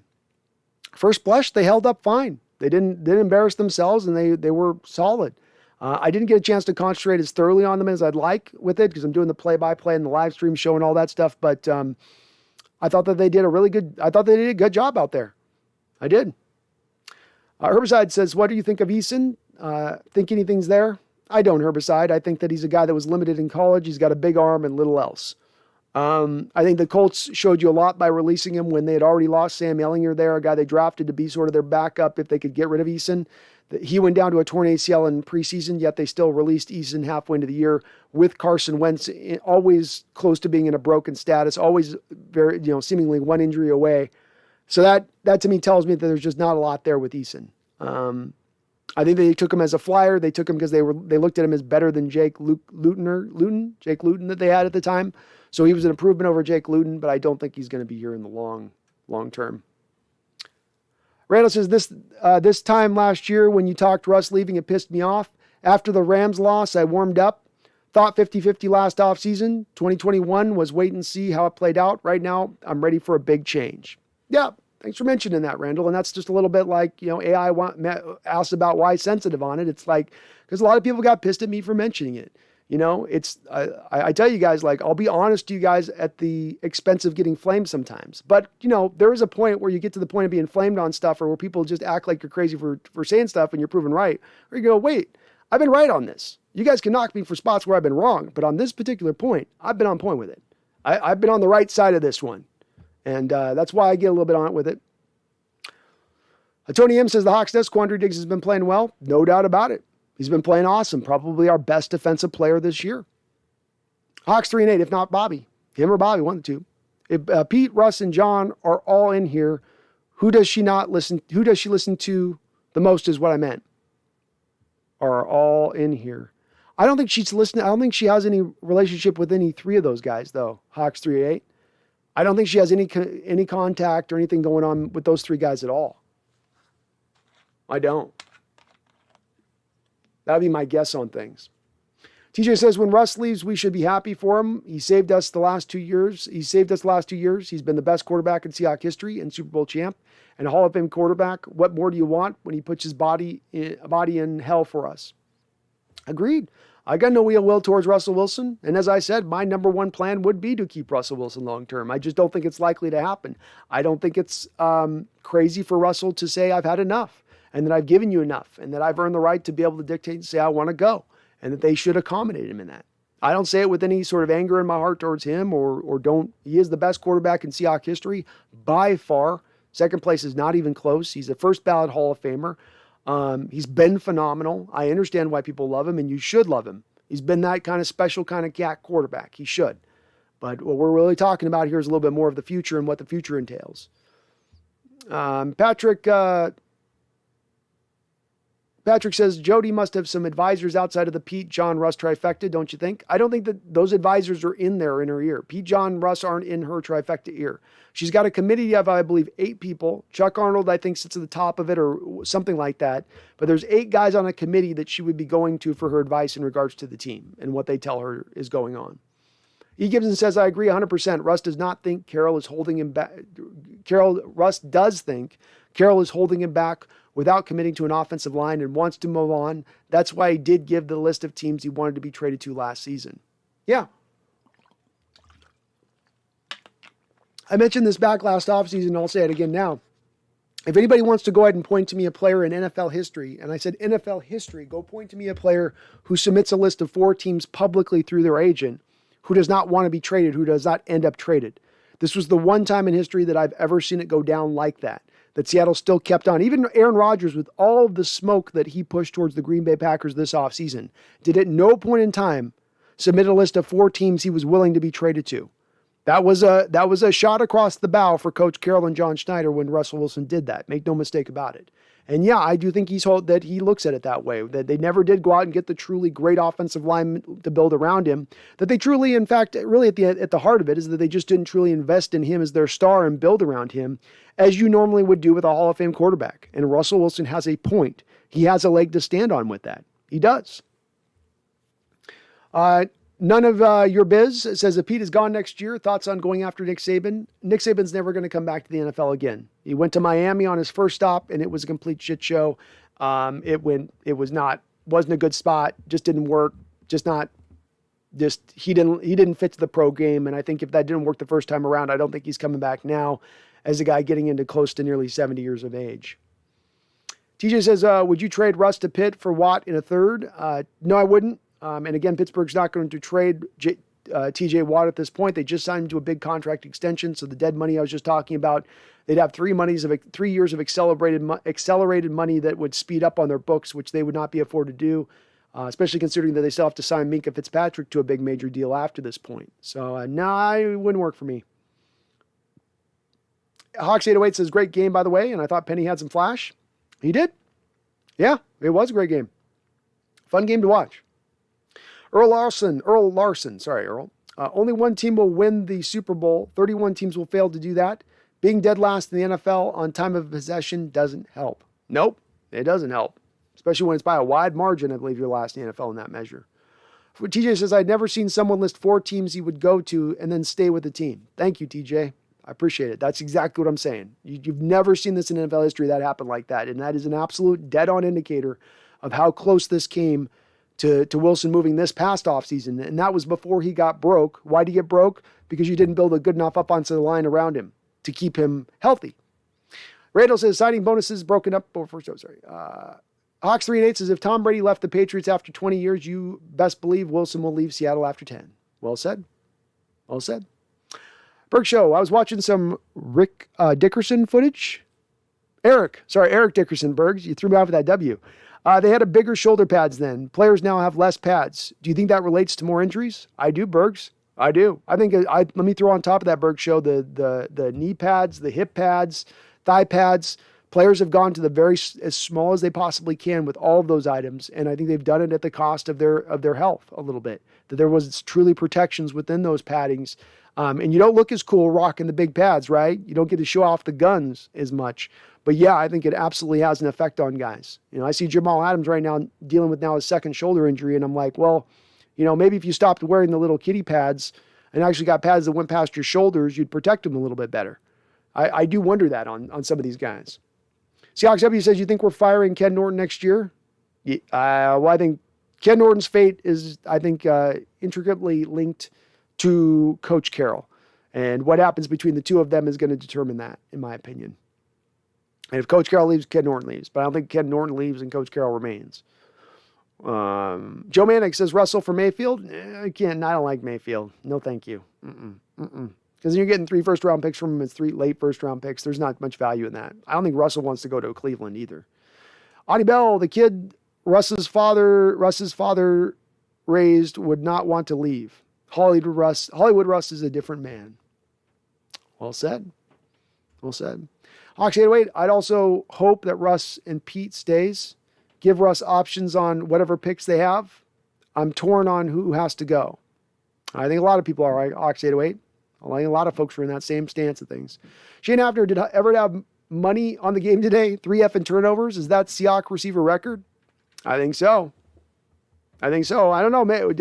First blush, they held up fine. They didn't embarrass themselves, and they were solid. I didn't get a chance to concentrate as thoroughly on them as I'd like with it because I'm doing the play-by-play and the live stream show and all that stuff. But I thought that they did a good job out there. I did. Herbicide says, what do you think of Eason? Think anything's there? I don't, Herbicide. I think that he's a guy that was limited in college. He's got a big arm and little else. I think the Colts showed you a lot by releasing him when they had already lost Sam Ehlinger there, a guy they drafted to be sort of their backup if they could get rid of Eason. He went down to a torn ACL in preseason, yet they still released Eason halfway into the year with Carson Wentz always close to being in a broken status, always very, seemingly one injury away. So that to me tells me that there's just not a lot there with Eason. I think they took him as a flyer. They took him because they looked at him as better than Jake Luton that they had at the time. So he was an improvement over Jake Luton, but I don't think he's going to be here in the long term. Randall says, this time last year when you talked Russ leaving, it pissed me off. After the Rams loss, I warmed up. Thought 50-50 last offseason. 2021 was wait and see how it played out. Right now, I'm ready for a big change. Yeah, thanks for mentioning that, Randall. And that's just a little bit like, AI asked about why sensitive on it. It's like, because a lot of people got pissed at me for mentioning it. I tell you guys, like, I'll be honest to you guys at the expense of getting flamed sometimes. But, there is a point where you get to the point of being flamed on stuff or where people just act like you're crazy for saying stuff and you're proven right. Or you go, wait, I've been right on this. You guys can knock me for spots where I've been wrong. But on this particular point, I've been on point with it. I've been on the right side of this one. And that's why I get a little bit on it with it. Tony M says the Hawks' Nest, Quandary Diggs has been playing well. No doubt about it. He's been playing awesome. Probably our best defensive player this year. Hawks 3-8, if not Bobby. Him or Bobby, one of the two. If Pete, Russ, and John are all in here, who does she listen to the most is what I meant. Are all in here. I don't think she's listening. I don't think she has any relationship with any three of those guys, though. Hawks 3-8. I don't think she has any contact or anything going on with those three guys at all. I don't. That'd be my guess on things. TJ says, when Russ leaves, we should be happy for him. He saved us the last 2 years. He's been the best quarterback in Seahawks history and Super Bowl champ and a Hall of Fame quarterback. What more do you want when he puts his body in hell for us? Agreed. I got no ill will towards Russell Wilson. And as I said, my number one plan would be to keep Russell Wilson long term. I just don't think it's likely to happen. I don't think it's crazy for Russell to say, I've had enough. And that I've given you enough, and that I've earned the right to be able to dictate and say, I want to go, and that they should accommodate him in that. I don't say it with any sort of anger in my heart towards him or don't. He is the best quarterback in Seahawks history by far. Second place is not even close. He's a first ballot Hall of Famer. He's been phenomenal. I understand why people love him, and you should love him. He's been that kind of special kind of cat quarterback. He should. But what we're really talking about here is a little bit more of the future and what the future entails. Patrick says, Jody must have some advisors outside of the Pete, John, Russ trifecta, don't you think? I don't think that those advisors are in her ear. Pete, John, Russ aren't in her trifecta ear. She's got a committee of, I believe, 8 people. Chuck Arnold, I think, sits at the top of it or something like that. But there's 8 guys on a committee that she would be going to for her advice in regards to the team and what they tell her is going on. E. Gibson says, I agree 100%. Russ does not think Carroll is holding him back. Russ does think Carroll is holding him back without committing to an offensive line and wants to move on. That's why he did give the list of teams he wanted to be traded to last season. Yeah. I mentioned this back last offseason, and I'll say it again now. If anybody wants to go ahead and point to me a player in NFL history, and I said NFL history, go point to me a player who submits a list of 4 teams publicly through their agent who does not want to be traded, who does not end up traded. This was the one time in history that I've ever seen it go down like that Seattle still kept on. Even Aaron Rodgers, with all of the smoke that he pushed towards the Green Bay Packers this offseason, did at no point in time submit a list of 4 teams he was willing to be traded to. That was a shot across the bow for Coach Carroll and John Schneider when Russell Wilson did that. Make no mistake about it. And yeah, I do think that he looks at it that way, that they never did go out and get the truly great offensive line to build around him, that they truly, in fact, really at the heart of it is that they just didn't truly invest in him as their star and build around him as you normally would do with a Hall of Fame quarterback. And Russell Wilson has a point. He has a leg to stand on with that. He does. None of your biz says if Pete is gone next year, thoughts on going after Nick Saban? Nick Saban's never going to come back to the NFL again. He went to Miami on his first stop and it was a complete shit show. Wasn't a good spot. Just didn't work. He didn't fit to the pro game. And I think if that didn't work the first time around, I don't think he's coming back now as a guy getting into close to nearly 70 years of age. TJ says, would you trade Russ to Pitt for Watt in a third? No, I wouldn't. And again, Pittsburgh's not going to trade TJ Watt at this point. They just signed him to a big contract extension. So the dead money I was just talking about, they'd have 3 years of accelerated money that would speed up on their books, which they would not be afforded to do, especially considering that they still have to sign Minkah Fitzpatrick to a big major deal after this point. So no, it wouldn't work for me. Hawks 808 says, great game, by the way. And I thought Penny had some flash. He did. Yeah, it was a great game. Fun game to watch. Earl Larson. Sorry, Earl. Only one team will win the Super Bowl. 31 teams will fail to do that. Being dead last in the NFL on time of possession doesn't help. Nope, it doesn't help. Especially when it's by a wide margin, I believe you're last in the NFL in that measure. TJ says, I'd never seen someone list 4 teams he would go to and then stay with the team. Thank you, TJ. I appreciate it. That's exactly what I'm saying. You've never seen this in NFL history that happened like that. And that is an absolute dead-on indicator of how close this came to Wilson moving this past offseason. And that was before he got broke. Why'd he get broke? Because you didn't build a good enough offensive line around him to keep him healthy. Randall says, signing bonuses broken up. Hawks 3-8 says, if Tom Brady left the Patriots after 20 years, you best believe Wilson will leave Seattle after 10. Well said. Well said. Berg Show, I was watching some Rick Dickerson footage. Eric Dickerson, Bergs. You threw me off with that W. They had a bigger shoulder pads then. Players now have less pads. Do you think that relates to more injuries? I do, Bergs. I do. I think let me throw on top of that, Berg Show, the knee pads, the hip pads, thigh pads. Players have gone to as small as they possibly can with all of those items, and I think they've done it at the cost of their health a little bit. That there was truly protections within those paddings. And you don't look as cool rocking the big pads, right? You don't get to show off the guns as much. But yeah, I think it absolutely has an effect on guys. I see Jamal Adams right now dealing with his second shoulder injury, and I'm like, well, maybe if you stopped wearing the little kitty pads and actually got pads that went past your shoulders, you'd protect them a little bit better. I do wonder that on some of these guys. Seahawks W says, you think we're firing Ken Norton next year? Yeah, well, I think Ken Norton's fate is, intricately linked to Coach Carroll. And what happens between the two of them is going to determine that, in my opinion. And if Coach Carroll leaves, Ken Norton leaves. But I don't think Ken Norton leaves and Coach Carroll remains. Joe Manick says, Russell for Mayfield? I don't like Mayfield. No, thank you. Because you're getting 3 first-round picks from him. It's 3 late first-round picks. There's not much value in that. I don't think Russell wants to go to Cleveland either. Audie Bell, the kid Russ's father raised, would not want to leave. Hollywood Russ is a different man. Well said. Well said. Hawks 808, I'd also hope that Russ and Pete stays. Give Russ options on whatever picks they have. I'm torn on who has to go. I think a lot of people are right. Hawks 808. I think a lot of folks are in that same stance of things. Shane Hafner, did I ever have money on the game today? 3 effing turnovers. Is that Seahawks receiver record? I think so. I don't know, man.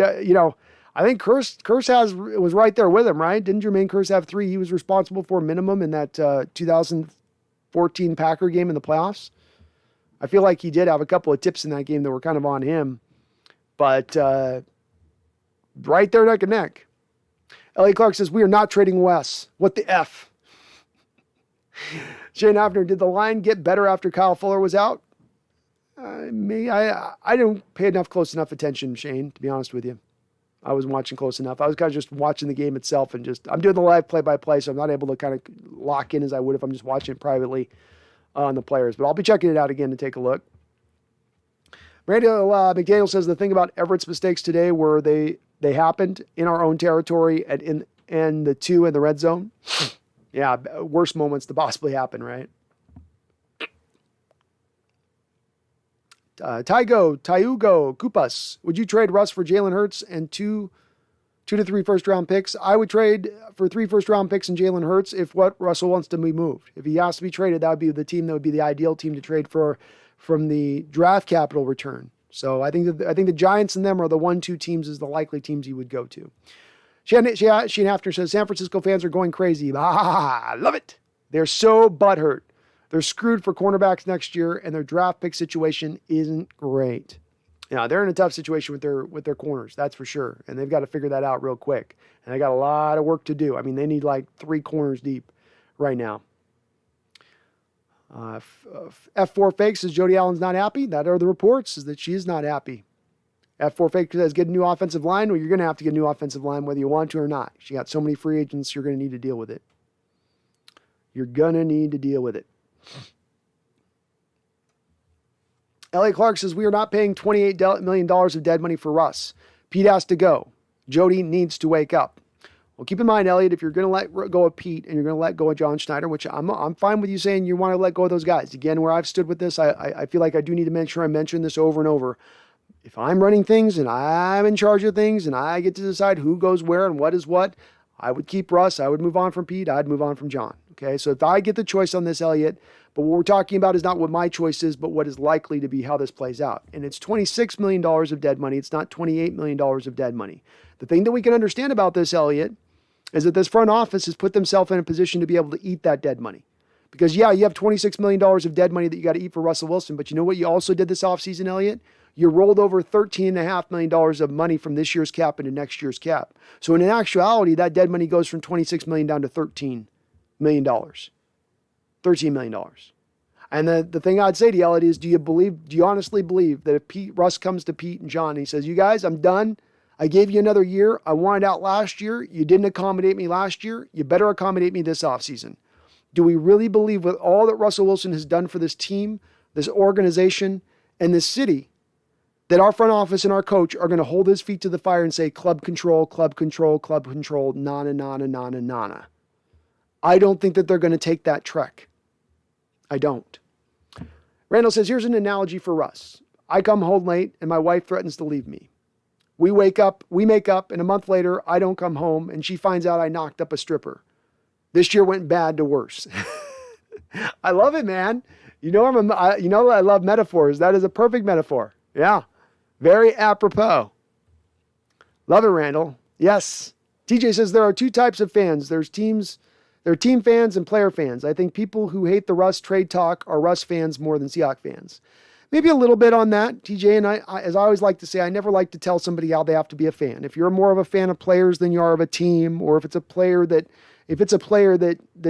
I think Curse was right there with him, right? Didn't Jermaine Curse have 3 he was responsible for minimum in that 2014 Packer game in the playoffs? I feel like he did have a couple of tips in that game that were kind of on him. But right there neck and neck. Ellie Clark says, we are not trading Wes. What the F? Shane Hafner, did the line get better after Kyle Fuller was out? I didn't pay close enough attention, Shane, to be honest with you. I wasn't watching close enough. I was kind of just watching the game itself and I'm doing the live play-by-play, so I'm not able to kind of lock in as I would if I'm just watching it privately on the players. But I'll be checking it out again to take a look. Randy McDaniel says the thing about Everett's mistakes today were they happened in our own territory and and the 2 in the red zone. Yeah, worst moments to possibly happen, right? Tyugo, Koopas, would you trade Russ for Jalen Hurts and 2 to 3 first-round picks? I would trade for 3 first-round picks and Jalen Hurts if what Russell wants to be moved. If he has to be traded, that would be the team that would be the ideal team to trade for from the draft capital return. So I think the Giants and them are the 1-2 teams is the likely teams he would go to. Shane Hafner says, San Francisco fans are going crazy. Ah, love it. They're so butthurt. They're screwed for cornerbacks next year, and their draft pick situation isn't great. Yeah, they're in a tough situation with their corners, that's for sure. And they've got to figure that out real quick. And they got a lot of work to do. I mean, they need like 3 corners deep right now. F4 Fake says Jody Allen's not happy. That are the reports, is that she is not happy. F4 Fake says get a new offensive line. Well, you're going to have to get a new offensive line whether you want to or not. She got so many free agents, you're going to need to deal with it. You're going to need to deal with it. Elliot Clark says, we are not paying $28 million of dead money for Russ. Pete has to go. Jody needs to wake up. Well, keep in mind, Elliot, if you're going to let go of Pete and you're going to let go of John Schneider, which I'm fine with you saying you want to let go of those guys. Again, where I've stood with this, I feel like I do need to make sure I mention this over and over. If I'm running things and I'm in charge of things and I get to decide who goes where and what is what, I would keep Russ. I would move on from Pete. I'd move on from John. Okay, so if I get the choice on this, Elliot, but what we're talking about is not what my choice is, but what is likely to be how this plays out. And it's $26 million of dead money. It's not $28 million of dead money. The thing that we can understand about this, Elliot, is that this front office has put themselves in a position to be able to eat that dead money. Because, yeah, you have $26 million of dead money that you got to eat for Russell Wilson. But you know what you also did this offseason, Elliot? You rolled over $13.5 million of money from this year's cap into next year's cap. So in actuality, that dead money goes from $26 million down to $13 million. $13 million. And the thing I'd say to you, Elliot, is do you honestly believe that if Russ comes to Pete and John and he says, you guys, I'm done. I gave you another year. I wanted out last year. You didn't accommodate me last year. You better accommodate me this offseason. Do we really believe with all that Russell Wilson has done for this team, this organization, and this city, that our front office and our coach are going to hold his feet to the fire and say, club control, club control, club control, nana, nana, nana, nana? I don't think that they're going to take that trek. I don't. Randall says, here's an analogy for Russ. I come home late and my wife threatens to leave me. We make up, and a month later, I don't come home and she finds out I knocked up a stripper. This year went bad to worse. I love it, man. I love metaphors. That is a perfect metaphor. Yeah. Very apropos. Love it, Randall. Yes. TJ says there are 2 types of fans. There are team fans and player fans. I think people who hate the Russ trade talk are Russ fans more than Seahawks fans. Maybe a little bit on that, TJ, and I, as I always like to say, I never like to tell somebody how they have to be a fan. If you're more of a fan of players than you are of a team, or if it's a player that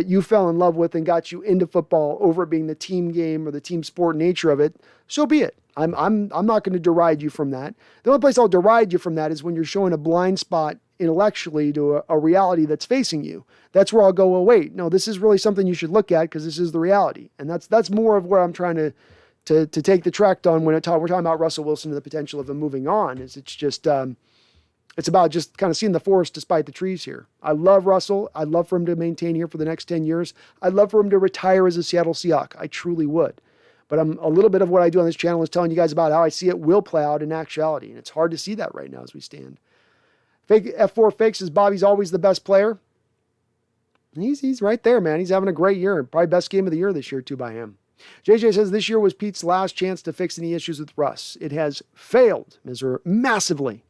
you fell in love with and got you into football over it being the team game or the team sport nature of it, so be it. I'm not going to deride you from that. The only place I'll deride you from that is when you're showing a blind spot intellectually to a reality that's facing you. That's where I'll go, well, wait, no, this is really something you should look at because this is the reality. And that's more of where I'm trying to take the track on when we're talking about Russell Wilson and the potential of him moving on. It's just it's about just kind of seeing the forest despite the trees here. I love Russell. I'd love for him to maintain here for the next 10 years. I'd love for him to retire as a Seattle Seahawk. I truly would. But a little bit of what I do on this channel is telling you guys about how I see it will play out in actuality. And it's hard to see that right now as we stand. F4 Fake says Bobby's always the best player. He's right there, man. He's having a great year. Probably best game of the year this year, too, by him. JJ says this year was Pete's last chance to fix any issues with Russ. It has failed massively.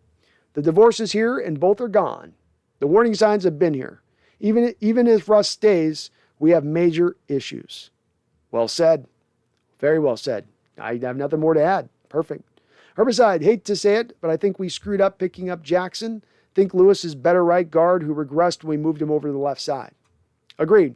The divorce is here and both are gone. The warning signs have been here. Even if Russ stays, we have major issues. Well said. Very well said. I have nothing more to add. Perfect. Herbicide, hate to say it, but I think we screwed up picking up Jackson. Think Lewis is better right guard who regressed when we moved him over to the left side. Agreed.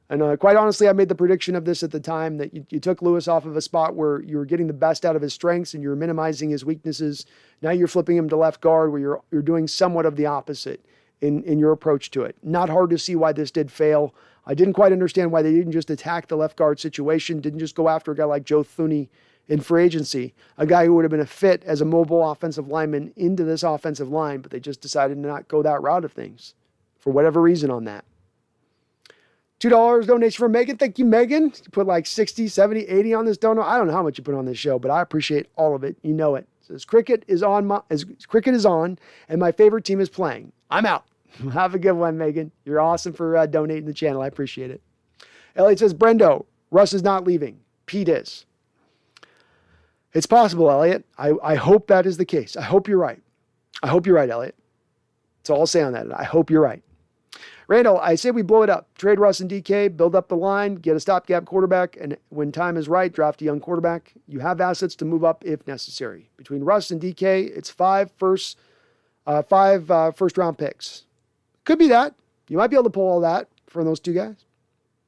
And quite honestly, I made the prediction of this at the time that you took Lewis off of a spot where you were getting the best out of his strengths and you were minimizing his weaknesses. Now you're flipping him to left guard where you're doing somewhat of the opposite in your approach to it. Not hard to see why this did fail. I didn't quite understand why they didn't just attack the left guard situation, didn't just go after a guy like Joe Thuney in free agency, a guy who would have been a fit as a mobile offensive lineman into this offensive line, but they just decided to not go that route of things. for whatever reason on that. $2 donation from Megan. Thank you, Megan. You put like 60, 70, 80 on this donor. I don't know how much you put on this show, but I appreciate all of it. You know it. It says, cricket is on, and my favorite team is playing. I'm out. Have a good one, Megan. You're awesome for donating the channel. I appreciate it. Elliot says, Brendo, Russ is not leaving. Pete is. It's possible, Elliot. I hope that is the case. I hope you're right. I hope you're right, Elliot. That's all I'll say on that. I hope you're right. Randall, I say we blow it up. Trade Russ and DK, build up the line, get a stopgap quarterback, and when time is right, draft a young quarterback. You have assets to move up if necessary. Between Russ and DK, it's five first-round picks. Could be that. You might be able to pull all that from those two guys.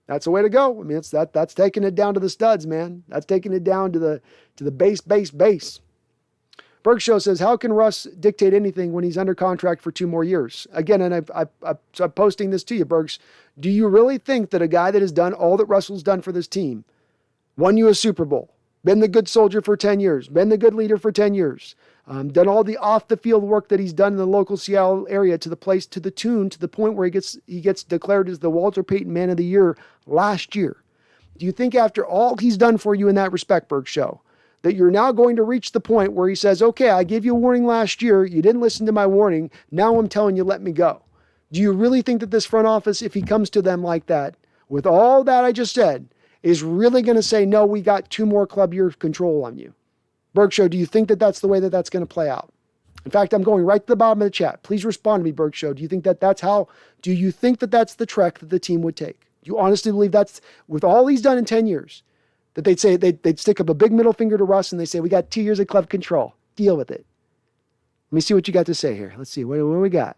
That's the way to go. I mean, that's taking it down to the studs, man. That's taking it down to the base. Berg Show says, how can Russ dictate anything when he's under contract for 2 more years? Again, and I'm posting this to you, Bergs. Do you really think that a guy that has done all that Russell's done for this team, won you a Super Bowl, been the good soldier for 10 years, been the good leader for 10 years, done all the off-the-field work that he's done in the local Seattle area to the point where he gets declared as the Walter Payton Man of the Year last year? Do you think after all he's done for you in that respect, Berg Show, that you're now going to reach the point where he says, okay, I gave you a warning last year. You didn't listen to my warning. Now I'm telling you, let me go. Do you really think that this front office, if he comes to them like that, with all that I just said, is really going to say, no, we got 2 more club year control on you? Berg Show, do you think that that's the way that that's going to play out? In fact, I'm going right to the bottom of the chat. Please respond to me, Berg Show. Do you think that that's the trek that the team would take? Do you honestly believe that's, with all he's done in 10 years, that they'd say, they'd stick up a big middle finger to Russ and they say, we got 2 years of club control. Deal with it. Let me see what you got to say here. Let's see. What do we got?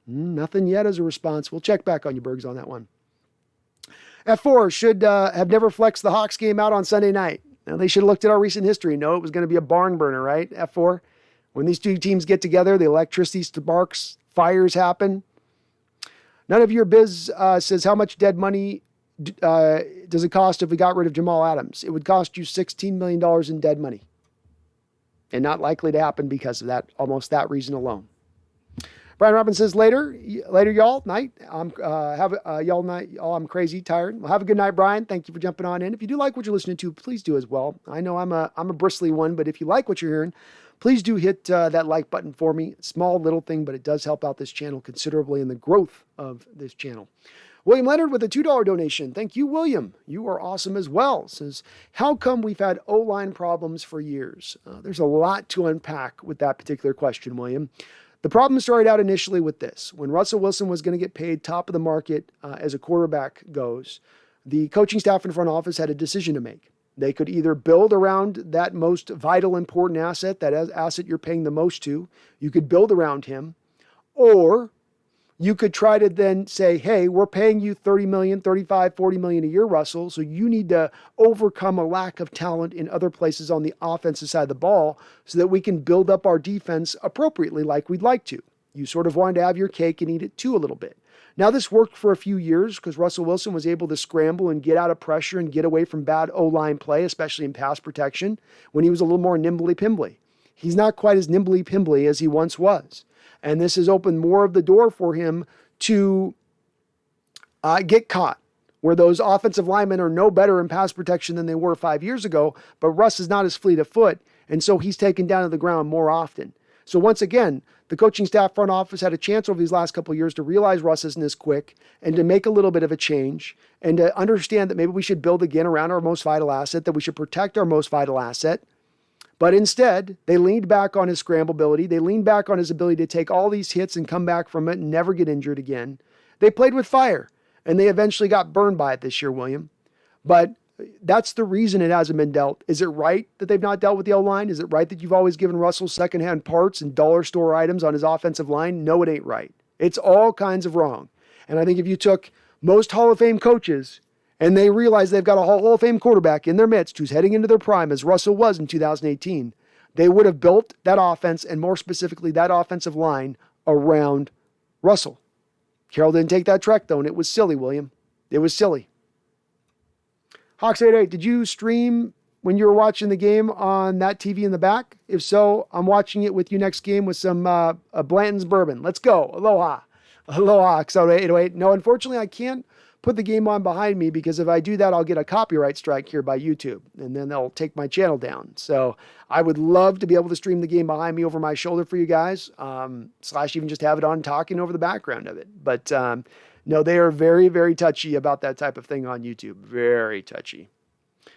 Nothing yet as a response. We'll check back on you, Bergs, on that one. F4 should have never flexed the Hawks game out on Sunday night. Now, they should have looked at our recent history. No, it was going to be a barn burner, right? F4. When these two teams get together, the electricity sparks, fires happen. None of your biz says how much dead money does it cost if we got rid of Jamal Adams? It would cost you $16 million in dead money. And not likely to happen because of that, almost that reason alone. Brian Robbins says, later y'all, night. Y'all night, y'all, I'm crazy, tired. Well, have a good night, Brian. Thank you for jumping on in. If you do like what you're listening to, please do as well. I know I'm a bristly one, but if you like what you're hearing, please do hit that like button for me. Small little thing, but it does help out this channel considerably in the growth of this channel. William Leonard with a $2 donation. Thank you, William. You are awesome as well. Says, how come we've had O-line problems for years? There's a lot to unpack with that particular question, William. The problem started out initially with this. When Russell Wilson was going to get paid top of the market as a quarterback goes, the coaching staff and front office had a decision to make. They could either build around that most vital, important asset, that asset you're paying the most to. You could build around him, or you could try to then say, hey, we're paying you $30 million, $35, $40 million a year, Russell, so you need to overcome a lack of talent in other places on the offensive side of the ball so that we can build up our defense appropriately like we'd like to. You sort of wanted to have your cake and eat it too a little bit. Now, this worked for a few years because Russell Wilson was able to scramble and get out of pressure and get away from bad O-line play, especially in pass protection, when he was a little more nimbly-pimbly. He's not quite as nimbly-pimbly as he once was. And this has opened more of the door for him to get caught, where those offensive linemen are no better in pass protection than they were 5 years ago, but Russ is not as fleet of foot, and so he's taken down to the ground more often. So once again, the coaching staff front office had a chance over these last couple of years to realize Russ isn't as quick and to make a little bit of a change and to understand that maybe we should build again around our most vital asset, that we should protect our most vital asset. But instead, they leaned back on his scramblability. They leaned back on his ability to take all these hits and come back from it and never get injured again. They played with fire, and they eventually got burned by it this year, William. But that's the reason it hasn't been dealt. Is it right that they've not dealt with the O-line? Is it right that you've always given Russell secondhand parts and dollar store items on his offensive line? No, it ain't right. It's all kinds of wrong. And I think if you took most Hall of Fame coaches and they realize they've got a Hall of Fame quarterback in their midst who's heading into their prime, as Russell was in 2018, they would have built that offense, and more specifically that offensive line, around Russell. Carroll didn't take that trek, though, and it was silly, William. It was silly. Hawks88, did you stream when you were watching the game on that TV in the back? If so, I'm watching it with you next game with some Blanton's bourbon. Let's go. Aloha. Aloha, Soda 808. No, unfortunately, I can't put the game on behind me because if I do that, I'll get a copyright strike here by YouTube and then they'll take my channel down. So I would love to be able to stream the game behind me over my shoulder for you guys, slash even just have it on talking over the background of it. But no, they are very, very touchy about that type of thing on YouTube. Very touchy.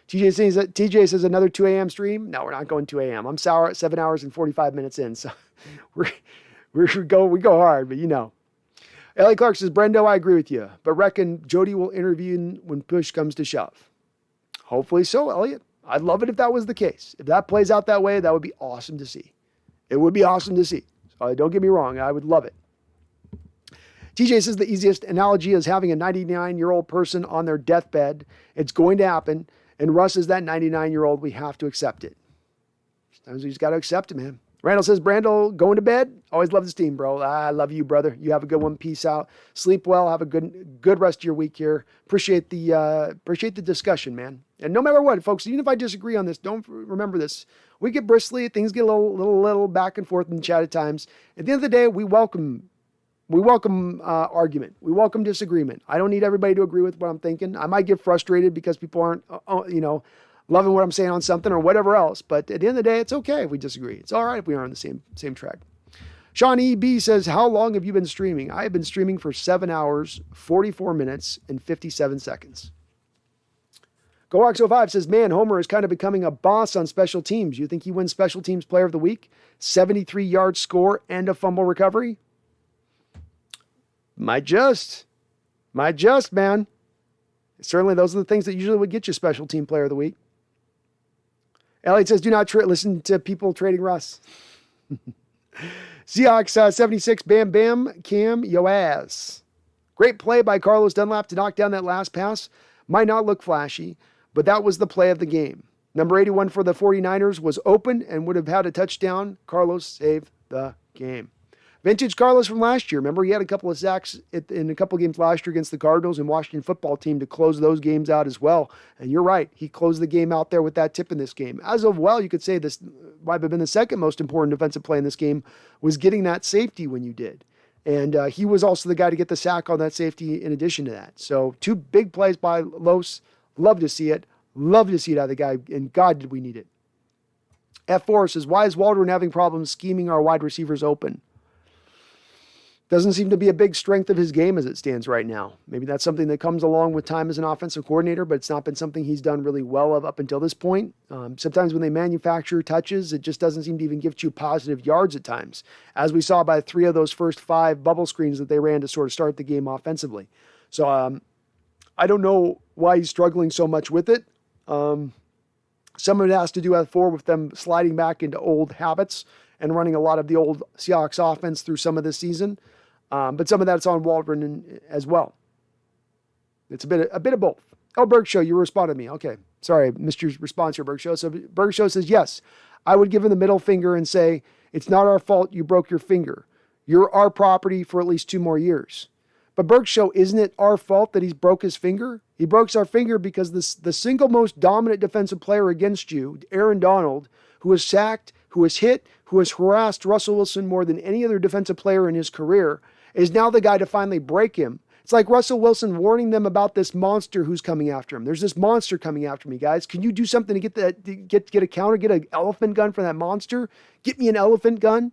TJ says another 2 a.m. stream. No, we're not going 2 a.m. I'm sour at 7 hours and 45 minutes in. So we go hard, but you know. Ellie Clark says, Brendo, I agree with you, but reckon Jody will intervene when push comes to shove. Hopefully so, Elliot. I'd love it if that was the case. If that plays out that way, that would be awesome to see. It would be awesome to see. So don't get me wrong. I would love it. TJ says the easiest analogy is having a 99-year-old person on their deathbed. It's going to happen. And Russ is that 99-year-old. We have to accept it. Sometimes we just got to accept it, man. Randall says, Brando, going to bed? Always love this team, bro. I love you, brother. You have a good one. Peace out. Sleep well. Have a good rest of your week here. Appreciate the discussion, man. And no matter what, folks, even if I disagree on this, don't remember this. We get bristly. Things get a little back and forth in the chat at times. At the end of the day, we welcome argument. We welcome disagreement. I don't need everybody to agree with what I'm thinking. I might get frustrated because people aren't, loving what I'm saying on something or whatever else. But at the end of the day, it's okay if we disagree. It's all right if we are on the same track. Sean E.B. says, how long have you been streaming? I have been streaming for 7 hours, 44 minutes, and 57 seconds. GoX05 says, man, Homer is kind of becoming a boss on special teams. You think he wins special teams player of the week? 73-yard score and a fumble recovery? Might just, man. Certainly those are the things that usually would get you special team player of the week. Elliot says, do not listen to people trading Russ. Seahawks 76, bam, bam, Cam, yo ass. Great play by Carlos Dunlap to knock down that last pass. Might not look flashy, but that was the play of the game. Number 81 for the 49ers was open and would have had a touchdown. Carlos saved the game. Vintage Carlos from last year. Remember, he had a couple of sacks in a couple of games last year against the Cardinals and Washington football team to close those games out as well. And you're right. He closed the game out there with that tip in this game. As of, well, you could say this might have been the second most important defensive play in this game was getting that safety when you did. And he was also the guy to get the sack on that safety in addition to that. So 2 big plays by Los. Love to see it. Love to see it out of the guy. And God, did we need it. F4 says, why is Waldron having problems scheming our wide receivers open? Doesn't seem to be a big strength of his game as it stands right now. Maybe that's something that comes along with time as an offensive coordinator, but it's not been something he's done really well up until this point. Sometimes when they manufacture touches, it just doesn't seem to even give you positive yards at times, as we saw by 3 of those first 5 bubble screens that they ran to sort of start the game offensively. So I don't know why he's struggling so much with it. Some of it has to do with them sliding back into old habits and running a lot of the old Seahawks offense through some of this season. But some of that's on Waldron as well. It's a bit of both. Oh, Berg Show, you responded to me. Okay. Sorry, I missed your response here, Berg Show. So Berg Show says, yes, I would give him the middle finger and say, it's not our fault you broke your finger. You're our property for at least 2 more years. But Berg Show, isn't it our fault that he's broke his finger? He broke our finger because the single most dominant defensive player against you, Aaron Donald, who was sacked, who was hit, who has harassed Russell Wilson more than any other defensive player in his career, is now the guy to finally break him. It's like Russell Wilson warning them about this monster who's coming after him. There's this monster coming after me, guys. Can you do something to get a counter, get an elephant gun for that monster? Get me an elephant gun.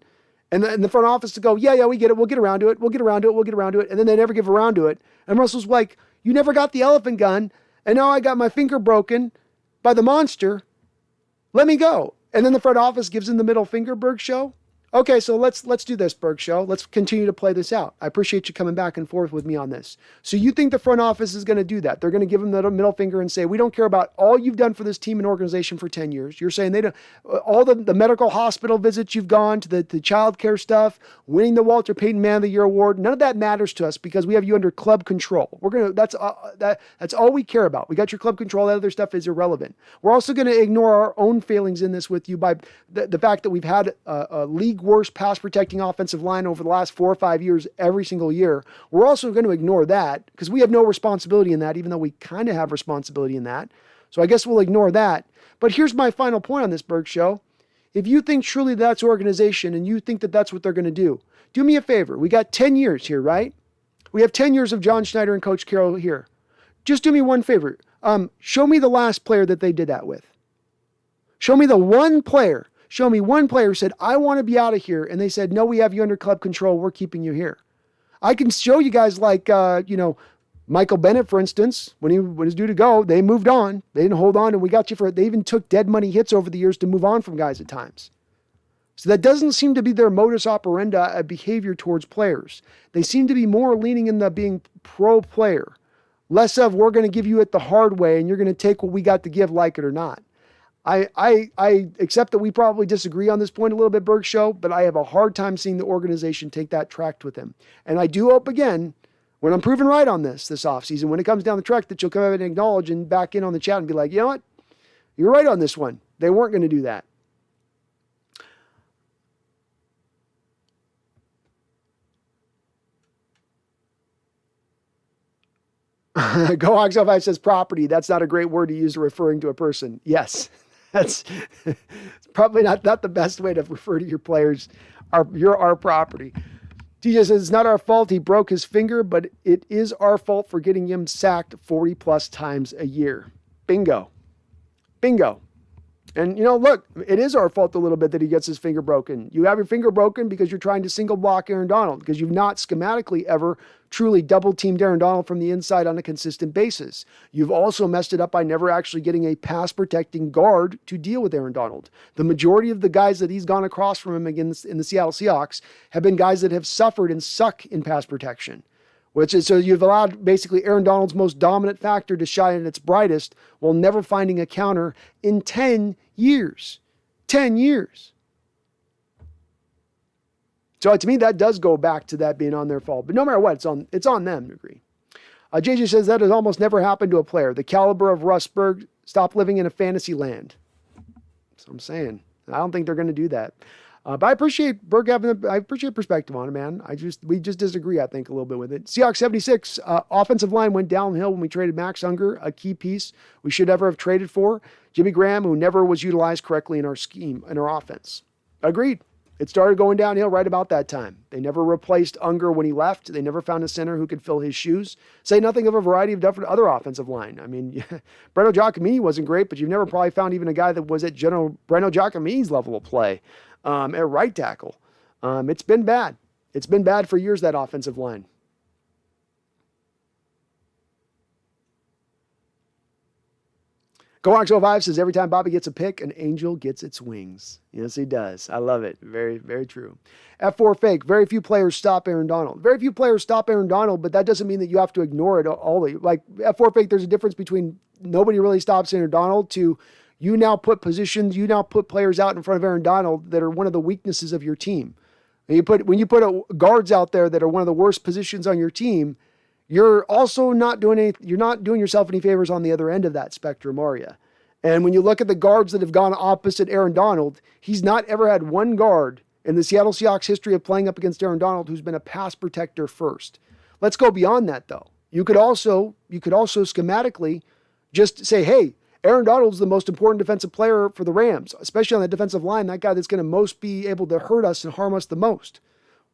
And the front office to go, yeah, we get it. We'll get around to it. We'll get around to it. We'll get around to it. And then they never get around to it. And Russell's like, you never got the elephant gun. And now I got my finger broken by the monster. Let me go. And then the front office gives him the middle finger, Berg Show. Okay, so let's do this, Berg Show. Let's continue to play this out. I appreciate you coming back and forth with me on this. So you think the front office is going to do that? They're going to give him the middle finger and say, we don't care about all you've done for this team and organization for 10 years. You're saying they don't, all the medical hospital visits you've gone to, the child care stuff, winning the Walter Payton Man of the Year award, none of that matters to us because we have you under club control. That's all we care about. We got your club control. That other stuff is irrelevant. We're also going to ignore our own failings in this with you by the fact that we've had a league worst pass protecting offensive line over the last 4 or 5 years every single year. We're also going to ignore that because we have no responsibility in that, even though we kind of have responsibility in that. So I guess we'll ignore that. But here's my final point on this, Berg Show. If you think truly that's organization and you think that that's what they're going to do me a favor. We got 10 years here, right? We have 10 years of John Schneider and Coach Carroll here. Just do me one favor. Show me the last player that they did that with. Show me the one player. Show me one player who said, I want to be out of here. And they said, no, we have you under club control. We're keeping you here. I can show you guys like, Michael Bennett, for instance, when he was due to go, they moved on. They didn't hold on, and we got you for it. They even took dead money hits over the years to move on from guys at times. So that doesn't seem to be their modus operandi behavior towards players. They seem to be more leaning in the being pro player, less of we're going to give you it the hard way and you're going to take what we got to give, like it or not. I accept that we probably disagree on this point a little bit, Berg Show, but I have a hard time seeing the organization take that tract with him. And I do hope, again, when I'm proven right on this offseason, when it comes down the track, that you'll come out and acknowledge and back in on the chat and be like, you know what? You're right on this one. They weren't going to do that. Go Hawks 05 says property. That's not a great word to use referring to a person. Yes, that's probably not the best way to refer to your players. You're our property. TJ says it's not our fault he broke his finger, but it is our fault for getting him sacked 40 plus times a year. Bingo. Bingo. And, look, it is our fault a little bit that he gets his finger broken. You have your finger broken because you're trying to single block Aaron Donald, because you've not schematically ever truly double-teamed Aaron Donald from the inside on a consistent basis. You've also messed it up by never actually getting a pass-protecting guard to deal with Aaron Donald. The majority of the guys that he's gone across from him against in the Seattle Seahawks have been guys that have suffered and suck in pass protection. So you've allowed basically Aaron Donald's most dominant factor to shine at its brightest while never finding a counter in 10 years. 10 years. So to me, that does go back to that being on their fault. But no matter what, it's on them to agree. JJ says that has almost never happened to a player. The caliber of Russ Berg, stop living in a fantasy land. That's what I'm saying. I don't think they're going to do that. But I appreciate Berg I appreciate perspective on it, man. We just disagree, I think, a little bit with it. Seahawks 76, offensive line went downhill when we traded Max Unger, a key piece we should ever have traded for. Jimmy Graham, who never was utilized correctly in our scheme, in our offense. Agreed. It started going downhill right about that time. They never replaced Unger when he left. They never found a center who could fill his shoes. Say nothing of a variety of different other offensive line. I mean, Breno Giacomini wasn't great, but you've never probably found even a guy that was at Breno Giacomini's level of play at right tackle. It's been bad. It's been bad for years, that offensive line. Go Hawks 05 says every time Bobby gets a pick, an angel gets its wings. Yes, he does. I love it. Very, very true. F4 fake. Very few players stop Aaron Donald. Very few players stop Aaron Donald, but that doesn't mean that you have to ignore it all. Like F4 fake, there's a difference between nobody really stops Aaron Donald to you now put players out in front of Aaron Donald that are one of the weaknesses of your team. When you put guards out there that are one of the worst positions on your team, you're also not doing yourself any favors on the other end of that spectrum, are you? And when you look at the guards that have gone opposite Aaron Donald, he's not ever had one guard in the Seattle Seahawks history of playing up against Aaron Donald who's been a pass protector first. Let's go beyond that, though. You could also schematically just say, hey, Aaron Donald's the most important defensive player for the Rams, especially on the defensive line, that guy that's going to most be able to hurt us and harm us the most.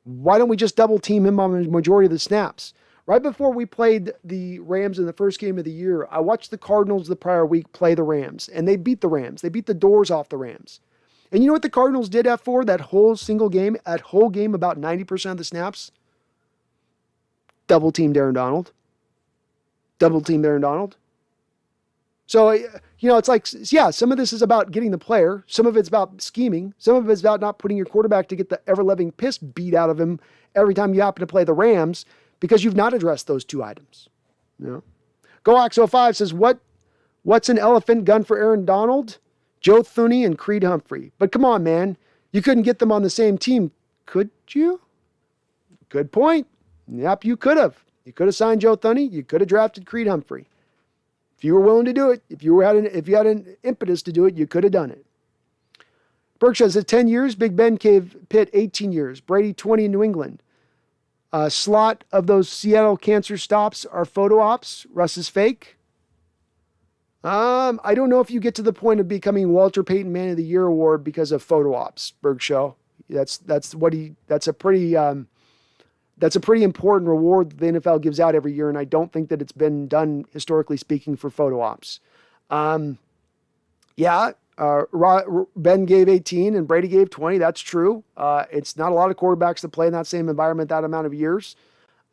Why don't we just double team him on the majority of the snaps? Right before we played the Rams in the first game of the year, I watched the Cardinals the prior week play the Rams, and they beat the Rams. They beat the doors off the Rams. And you know what the Cardinals did F4 that whole game, about 90% of the snaps? Double-teamed Aaron Donald. So, it's like, yeah, some of this is about getting the player. Some of it's about scheming. Some of it's about not putting your quarterback to get the ever-loving piss beat out of him every time you happen to play the Rams, because you've not addressed those two items. GoX05 says, what's an elephant gun for Aaron Donald? Joe Thuney and Creed Humphrey. But come on, man. You couldn't get them on the same team, could you? Good point. Yep, you could have. You could have signed Joe Thuney. You could have drafted Creed Humphrey. If you were willing to do it, if you had an impetus to do it, you could have done it. Berkshire says 10 years, Big Ben gave Pitt 18 years, Brady 20 in New England. Slot of those Seattle cancer stops are photo ops. Russ is fake. I don't know if you get to the point of becoming Walter Payton Man of the Year award because of photo ops, Bergshaw. That's a pretty That's a pretty important reward that the NFL gives out every year, and I don't think that it's been done, historically speaking, for photo ops. Ben gave 18 and Brady gave 20. That's true. It's not a lot of quarterbacks that play in that same environment that amount of years.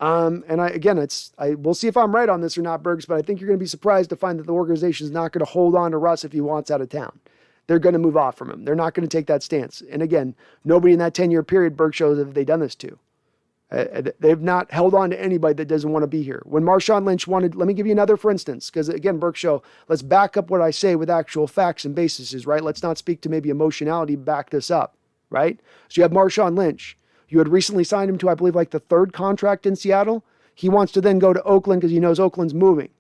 We'll see if I'm right on this or not, Bergs, but I think you're going to be surprised to find that the organization is not going to hold on to Russ if he wants out of town. They're going to move off from him. They're not going to take that stance. And again, nobody in that 10-year period, Berg shows, have they done this to. They've not held on to anybody that doesn't want to be here. When Marshawn Lynch wanted, let me give you another for instance, because again, Burke Show, let's back up what I say with actual facts and bases, right? Let's not speak to maybe emotionality, back this up, right? So you have Marshawn Lynch. You had recently signed him to, I believe, like the 3rd contract in Seattle. He wants to then go to Oakland because he knows Oakland's moving.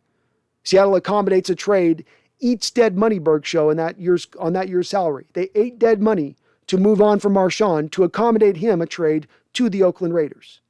Seattle accommodates a trade, eats dead money, Burke Show, on that year's salary. They ate dead money to move on from Marshawn to accommodate him a trade to the Oakland Raiders.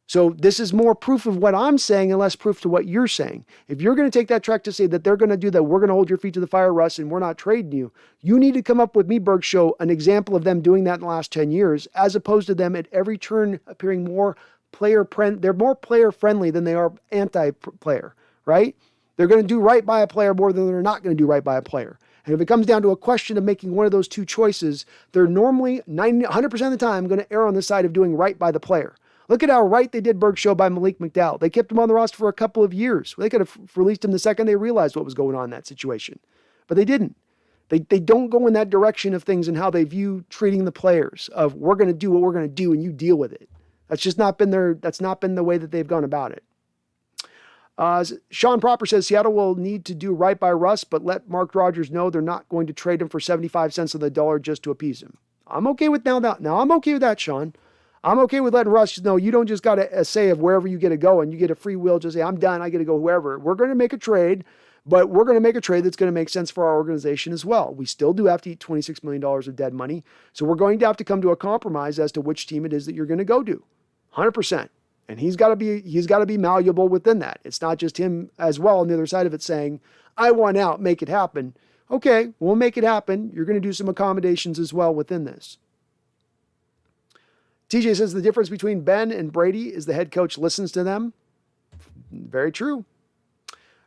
So this is more proof of what I'm saying and less proof to what you're saying. If you're going to take that track to say that they're going to do that, we're going to hold your feet to the fire, Russ, and we're not trading you, you need to come up with me, Berg Show, an example of them doing that in the last 10 years, as opposed to them at every turn appearing more they're more player friendly than they are anti-player, right? They're going to do right by a player more than they're not going to do right by a player. And if it comes down to a question of making one of those two choices, they're normally 100% of the time going to err on the side of doing right by the player. Look at how right they did Berg Show by Malik McDowell. They kept him on the roster for a couple of years. They could have released him the second they realized what was going on in that situation. But they didn't. They don't go in that direction of things and how they view treating the players of we're going to do what we're going to do and you deal with it. That's not been the way that they've gone about it. Sean Proper says Seattle will need to do right by Russ, but let Mark Rodgers know they're not going to trade him for 75 cents on the dollar just to appease him. I'm okay with now, I'm okay with that, Sean. I'm okay with letting Russ know you don't just got a say of wherever you get to go and you get a free will. Just say, I'm done. I get to go wherever. We're going to make a trade, but we're going to make a trade that's going to make sense for our organization as well. We still do have to eat $26 million of dead money. So we're going to have to come to a compromise as to which team it is that you're going to go to 100%. And he's got to be malleable within that. It's not just him as well on the other side of it saying, I want out, make it happen. Okay, we'll make it happen. You're going to do some accommodations as well within this. TJ says the difference between Ben and Brady is the head coach listens to them. Very true.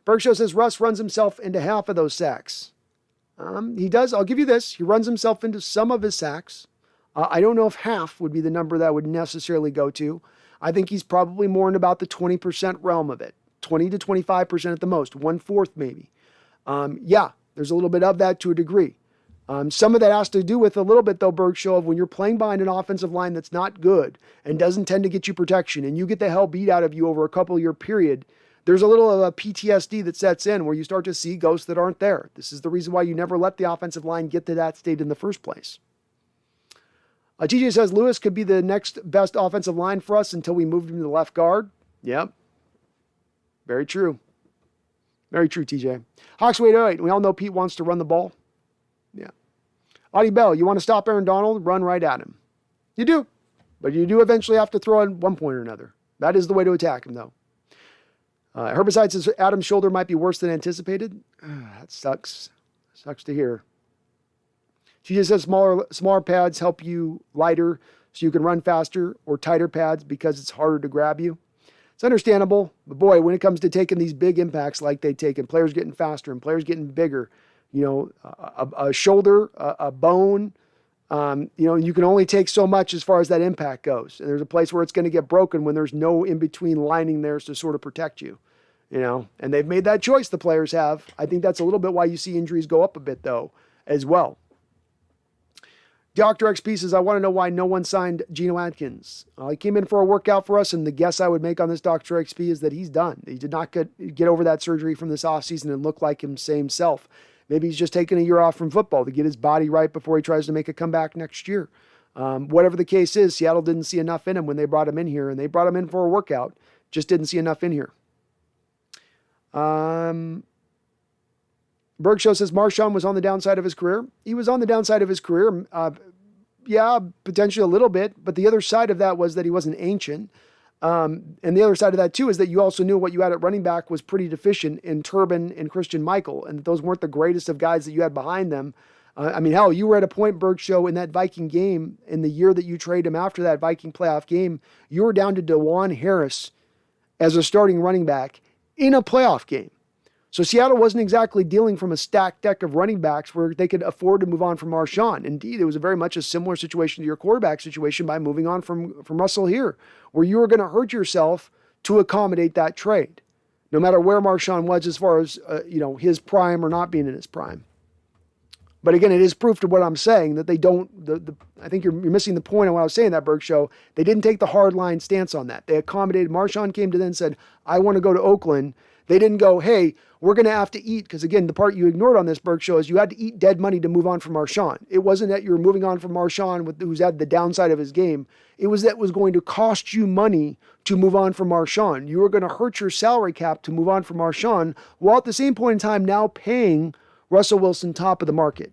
Bergshow says Russ runs himself into half of those sacks. He does. I'll give you this. He runs himself into some of his sacks. I don't know if half would be the number that would necessarily go to. I think he's probably more in about the 20% realm of it. 20 to 25% at the most. 1/4 maybe. There's a little bit of that to a degree. Some of that has to do with a little bit, though, Bergshow, of when you're playing behind an offensive line that's not good and doesn't tend to get you protection and you get the hell beat out of you over a couple-year period, there's a little of a PTSD that sets in where you start to see ghosts that aren't there. This is the reason why you never let the offensive line get to that state in the first place. TJ says Lewis could be the next best offensive line for us until we moved him to the left guard. Yep. Very true. Very true, TJ. Hawks wait 08. We all know Pete wants to run the ball. Yeah. Audie Bell, you want to stop Aaron Donald? Run right at him. You do. But you do eventually have to throw in one point or another. That is the way to attack him, though. Herbicide says Adam's shoulder might be worse than anticipated. That sucks. Sucks to hear. She just says smaller pads help you lighter so you can run faster, or tighter pads because it's harder to grab you. It's understandable, but boy, when it comes to taking these big impacts like they take and players getting faster and players getting bigger, a shoulder, a bone, you can only take so much as far as that impact goes. And there's a place where it's going to get broken when there's no in-between lining there to sort of protect you, and they've made that choice, the players have. I think that's a little bit why you see injuries go up a bit, though, as well. Dr. XP says, I want to know why no one signed Geno Atkins. He came in for a workout for us, and the guess I would make on this Dr. XP is that he's done. He did not get over that surgery from this offseason and look like him same self. Maybe he's just taking a year off from football to get his body right before he tries to make a comeback next year. Whatever the case is, Seattle didn't see enough in him when they brought him in here, and they brought him in for a workout. Just didn't see enough in here. Bergshow says Marshawn was on the downside of his career. He was on the downside of his career. Potentially a little bit, but the other side of that was that he wasn't ancient. And the other side of that too is that you also knew what you had at running back was pretty deficient in Turbin and Christian Michael, and those weren't the greatest of guys that you had behind them. I mean, hell, you were at a point, Berg Show, in that Viking game in the year that you traded him after that Viking playoff game. You were down to DeJuan Harris as a starting running back in a playoff game. So Seattle wasn't exactly dealing from a stacked deck of running backs where they could afford to move on from Marshawn. Indeed, it was very much a similar situation to your quarterback situation by moving on from Russell here, where you were going to hurt yourself to accommodate that trade, no matter where Marshawn was as far as his prime or not being in his prime. But again, it is proof to what I'm saying that they don't. I think you're missing the point of what I was saying. That Berg Show, they didn't take the hard line stance on that. They accommodated. Marshawn came to them and said, "I want to go to Oakland." They didn't go, "Hey, we're going to have to eat," because again, the part you ignored on this, Berg Show, is you had to eat dead money to move on from Marshawn. It wasn't that you were moving on from Marshawn, who's had the downside of his game. It was that it was going to cost you money to move on from Marshawn. You were going to hurt your salary cap to move on from Marshawn, while at the same point in time now paying Russell Wilson top of the market.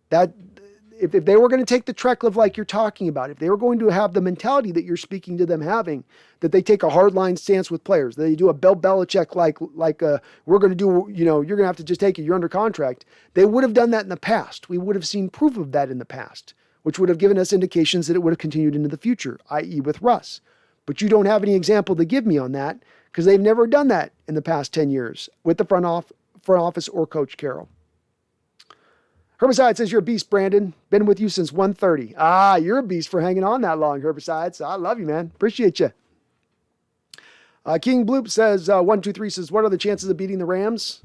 That if they were going to take the Trekliff like you're talking about, if they were going to have the mentality that you're speaking to them having, that they take a hardline stance with players, that they do a Bill Belichick like we're going to do, you're going to have to just take it, you're under contract. They would have done that in the past. We would have seen proof of that in the past, which would have given us indications that it would have continued into the future, i.e. with Russ. But you don't have any example to give me on that because they've never done that in the past 10 years with the front office or Coach Carroll. Herbicide says, "You're a beast, Brandon. Been with you since 1:30. Ah, you're a beast for hanging on that long, Herbicide. So I love you, man. Appreciate you. King Bloop says, 123 says, "What are the chances of beating the Rams?"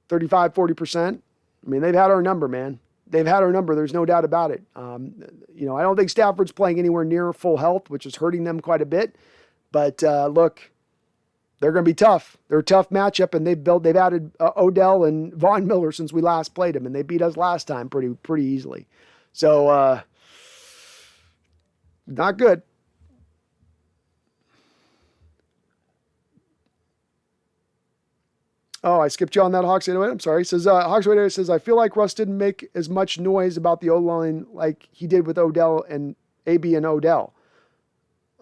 35, 40%. I mean, they've had our number, man. They've had our number. There's no doubt about it. I don't think Stafford's playing anywhere near full health, which is hurting them quite a bit. But look, they're going to be tough. They're a tough matchup, and they've added Odell and Von Miller since we last played them, and they beat us last time pretty easily. So not good. Oh, I skipped you on that Hawks 808. I'm sorry. Says Hawks 808 says, "I feel like Russ didn't make as much noise about the O-line like he did with Odell and AB and Odell.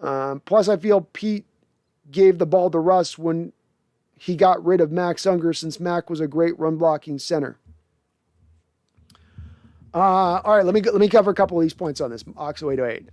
Plus, I feel Pete gave the ball to Russ when he got rid of Max Unger, since Mac was a great run blocking center." All right, let me cover a couple of these points on this Hawks 808.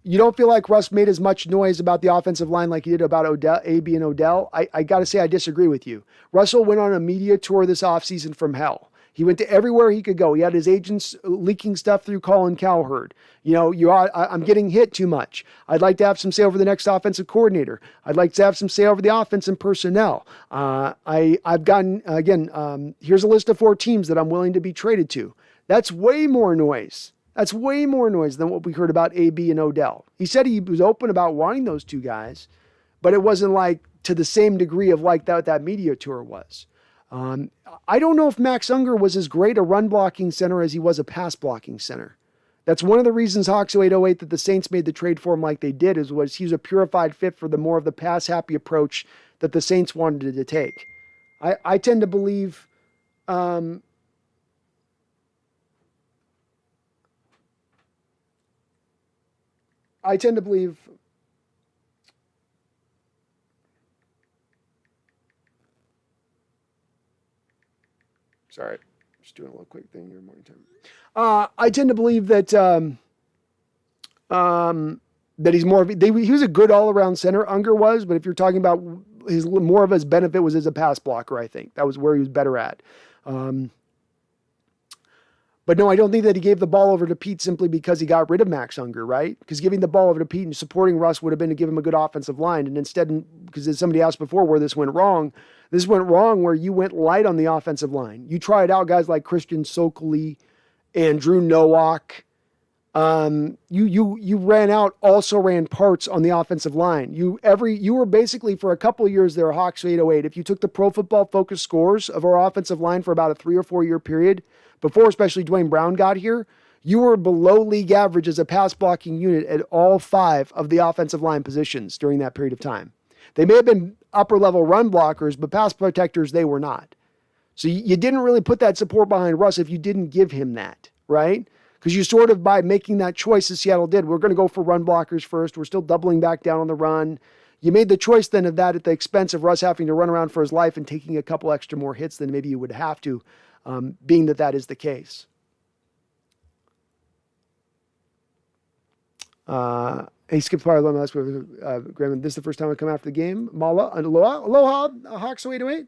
You don't feel like Russ made as much noise about the offensive line like he did about Odell, AB and Odell? I got to say, I disagree with you. Russell went on a media tour this offseason from hell. He went to everywhere he could go. He had his agents leaking stuff through Colin Cowherd. I'm getting hit too much. I'd like to have some say over the next offensive coordinator. I'd like to have some say over the offense and personnel. I've gotten, here's a list of 4 teams that I'm willing to be traded to. That's way more noise. That's way more noise than what we heard about AB and Odell. He said he was open about wanting those 2 guys, but it wasn't like to the same degree of like that media tour was. I don't know if Max Unger was as great a run blocking center as he was a pass blocking center. That's one of the reasons Hawks 808 that the Saints made the trade for him like they did, was he was a purified fit for the more of the pass happy approach that the Saints wanted to take. I tend to believe, sorry, just doing a little quick thing here, morning time. I tend to believe that that he's more of he was a good all around center. Unger was, but if you're talking about more of his benefit was as a pass blocker, I think that was where he was better at. But no, I don't think that he gave the ball over to Pete simply because he got rid of Max Unger, right? Because giving the ball over to Pete and supporting Russ would have been to give him a good offensive line. And instead, because as somebody asked before where this went wrong where you went light on the offensive line. You tried out guys like Christian Sokoli and Drew Nowak. You also ran parts on the offensive line. You were basically for a couple of years there, Hawks 808. If you took the Pro Football Focus scores of our offensive line for about a 3 or 4 year period, before especially Dwayne Brown got here, you were below league average as a pass blocking unit at all 5 of the offensive line positions during that period of time. They may have been upper level run blockers, but pass protectors, they were not. So you didn't really put that support behind Russ if you didn't give him that, right? Because you sort of, by making that choice as Seattle did, we're going to go for run blockers first. We're still doubling back down on the run. you made the choice then of that at the expense of Russ having to run around for his life and taking a couple extra more hits than maybe you would have to, being that is the case. He skipped part of the last week. Graham, this is the first time I come after the game. Mala, aloha, Hawks 808.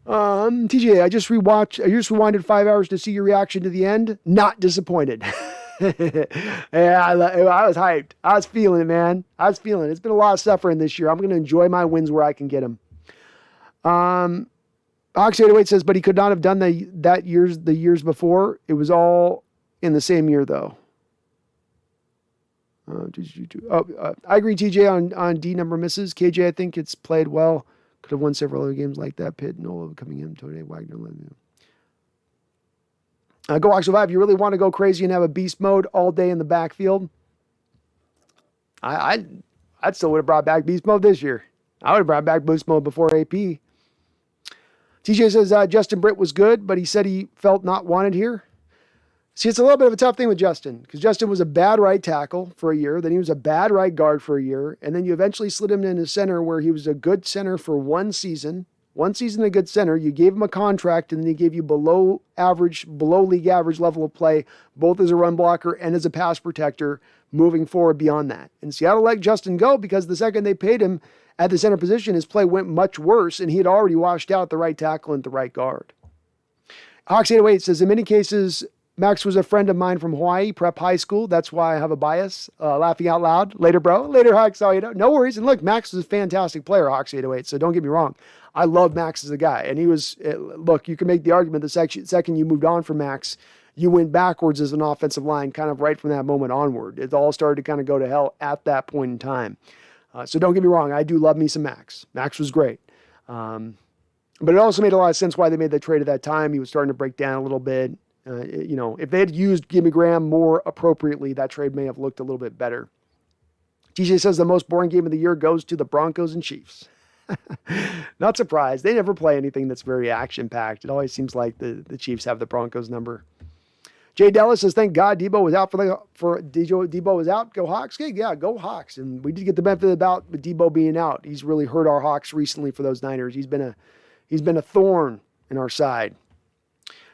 TJ, I just rewinded 5 hours to see your reaction to the end. Not disappointed. Yeah, I was hyped. I was feeling it, man. I was feeling it. It's been a lot of suffering this year. I'm going to enjoy my wins where I can get them. Hawks 808 says, but he could not have done the years before. It was all in the same year, though. I agree, TJ, on D number misses. KJ, I think it's played well. Could have won several other games like that. Pitt, Nola coming in, Tony Wagner. Go Hawks Survive. You really want to go crazy and have a beast mode all day in the backfield? I still would have brought back beast mode this year. I would have brought back beast mode before AP. TJ says Justin Britt was good, but he said he felt not wanted here. See, it's a little bit of a tough thing with Justin, because Justin was a bad right tackle for a year, then he was a bad right guard for a year, and then you eventually slid him into center where he was a good center for one season a good center. You gave him a contract, and then he gave you below league average level of play, both as a run blocker and as a pass protector moving forward beyond that. And Seattle let Justin go because the second they paid him at the center position, his play went much worse, and he had already washed out the right tackle and the right guard. Hawks 808 says, in many cases, Max was a friend of mine from Hawaii, prep high school. That's why I have a bias. Laughing out loud. Later, bro. Later, Hawks. No worries. And look, Max was a fantastic player, Hawks 808, so don't get me wrong. I love Max as a guy. And he was, look, you can make the argument the second you moved on from Max, you went backwards as an offensive line kind of right from that moment onward. It all started to kind of go to hell at that point in time. So don't get me wrong. I do love me some Max. Max was great. But it also made a lot of sense why they made that trade at that time. He was starting to break down a little bit. If they had used Jimmy Graham more appropriately, that trade may have looked a little bit better. TJ says the most boring game of the year goes to the Broncos and Chiefs. Not surprised. They never play anything that's very action-packed. It always seems like the Chiefs have the Broncos number. Jay Dallas says, thank God Debo was out Debo was out. Go Hawks. Okay, yeah, go Hawks. And we did get the benefit of the doubt with Debo being out. He's really hurt our Hawks recently for those Niners. He's been a thorn in our side.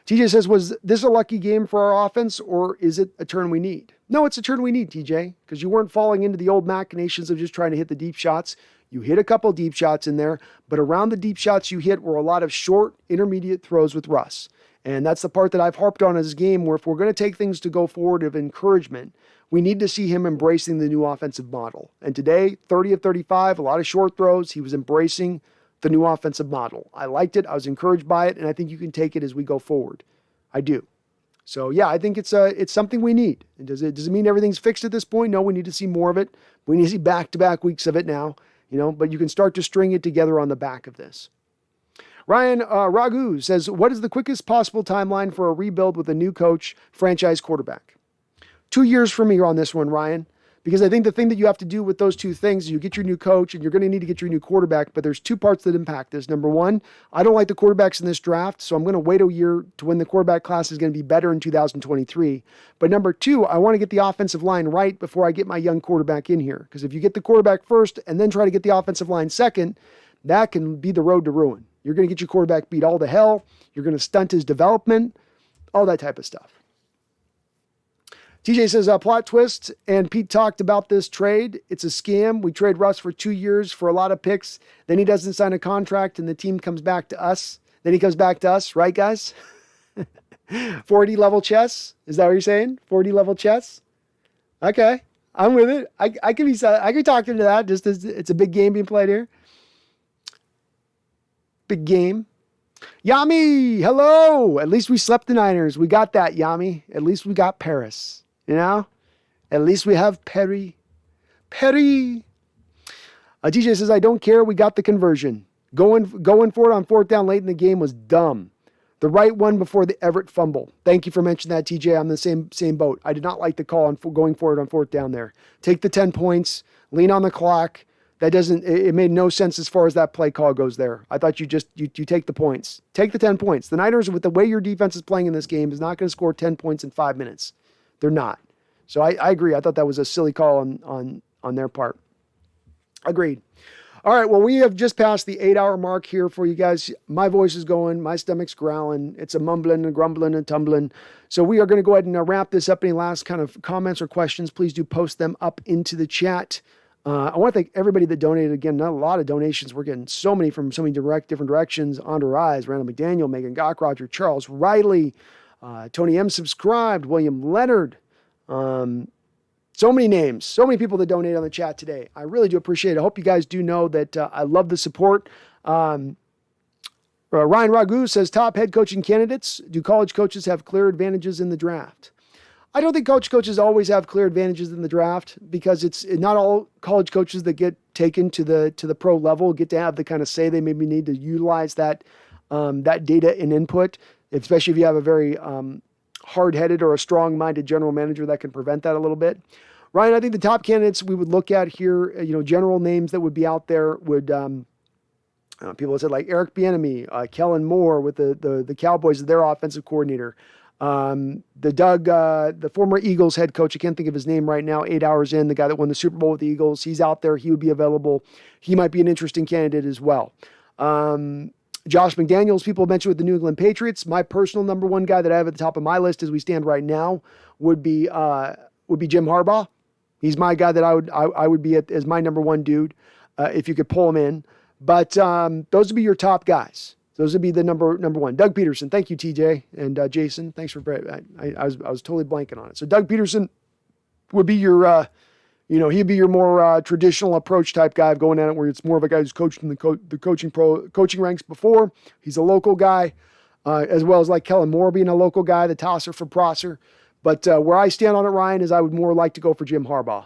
TJ says, was this a lucky game for our offense, or is it a turn we need? No, it's a turn we need, TJ, because you weren't falling into the old machinations of just trying to hit the deep shots. You hit a couple deep shots in there, but around the deep shots you hit were a lot of short, intermediate throws with Russ. And that's the part that I've harped on as a game where if we're going to take things to go forward of encouragement, we need to see him embracing the new offensive model. And today, 30 of 35, a lot of short throws. He was embracing the new offensive model. I liked it. I was encouraged by it. And I think you can take it as we go forward. I do. So yeah, I think it's something we need. And does it mean everything's fixed at this point? No, we need to see more of it. We need to see back-to-back weeks of it now, but you can start to string it together on the back of this. Ryan Ragu says, what is the quickest possible timeline for a rebuild with a new coach, franchise quarterback? 2 years for me on this one, Ryan. Because I think the thing that you have to do with those two things is you get your new coach and you're going to need to get your new quarterback, but there's two parts that impact this. Number one, I don't like the quarterbacks in this draft, so I'm going to wait a year to when the quarterback class is going to be better in 2023. But number two, I want to get the offensive line right before I get my young quarterback in here. Because if you get the quarterback first and then try to get the offensive line second, that can be the road to ruin. You're going to get your quarterback beat all to hell. You're going to stunt his development, all that type of stuff. TJ says, plot twist, and Pete talked about this trade. It's a scam. We trade Russ for 2 years for a lot of picks. Then he doesn't sign a contract, and the team comes back to us. Then he comes back to us, right, guys? 40 level chess? Is that what you're saying? 40 level chess? Okay, I'm with it. I can talk into that. Just as it's a big game being played here. Big game. Yami, hello. At least we slept the Niners. We got that, Yami. At least we got Paris. At least we have Perry. DJ says, I don't care. We got the conversion. Going for it on fourth down late in the game was dumb. The right one before the Everett fumble. Thank you for mentioning that, TJ. I'm in the same boat. I did not like the call on going for it on fourth down there. Take the 10 points, lean on the clock, That doesn't, it made no sense as far as that play call goes there. I thought you take the points. Take the 10 points. The Niners, with the way your defense is playing in this game, is not going to score 10 points in 5 minutes. They're not. So I agree. I thought that was a silly call on their part. Agreed. All right, well, we have just passed the 8-hour mark here for you guys. My voice is going. My stomach's growling. It's a mumbling and grumbling and tumbling. So we are going to go ahead and wrap this up. Any last kind of comments or questions, please do post them up into the chat. I want to thank everybody that donated. Again, not a lot of donations. We're getting so many from so many different directions. Andrew Rise, Randall McDaniel, Megan Gock, Roger, Charles Riley, Tony M. subscribed, William Leonard. So many names, so many people that donate on the chat today. I really do appreciate it. I hope you guys do know that I love the support. Ryan Ragu says, top head coaching candidates. Do college coaches have clear advantages in the draft? I don't think college coaches always have clear advantages in the draft, because it's not all college coaches that get taken to the pro level get to have the kind of say they maybe need to utilize that data and input, especially if you have a very hard-headed or a strong-minded general manager that can prevent that a little bit. Ryan, I think the top candidates we would look at here, general names that would be out there would, people have said like Eric Bieniemy, Kellen Moore with the Cowboys, their offensive coordinator. The former Eagles head coach, I can't think of his name right now, 8 hours in, the guy that won the Super Bowl with the Eagles, he's out there. He would be available. He might be an interesting candidate as well. Josh McDaniels, people mentioned with the New England Patriots. My personal number one guy that I have at the top of my list as we stand right now would be Jim Harbaugh. He's my guy that I would be as my number one dude, if you could pull him in. But those would be your top guys. Those would be the number one. Doug Peterson, thank you, TJ and Jason. Thanks for I was totally blanking on it. So Doug Peterson would be your he'd be your more traditional approach type guy of going at it, where it's more of a guy who's coached in the coaching ranks before. He's a local guy, as well as like Kellen Moore being a local guy, the tosser for Prosser. But where I stand on it, Ryan, is I would more like to go for Jim Harbaugh.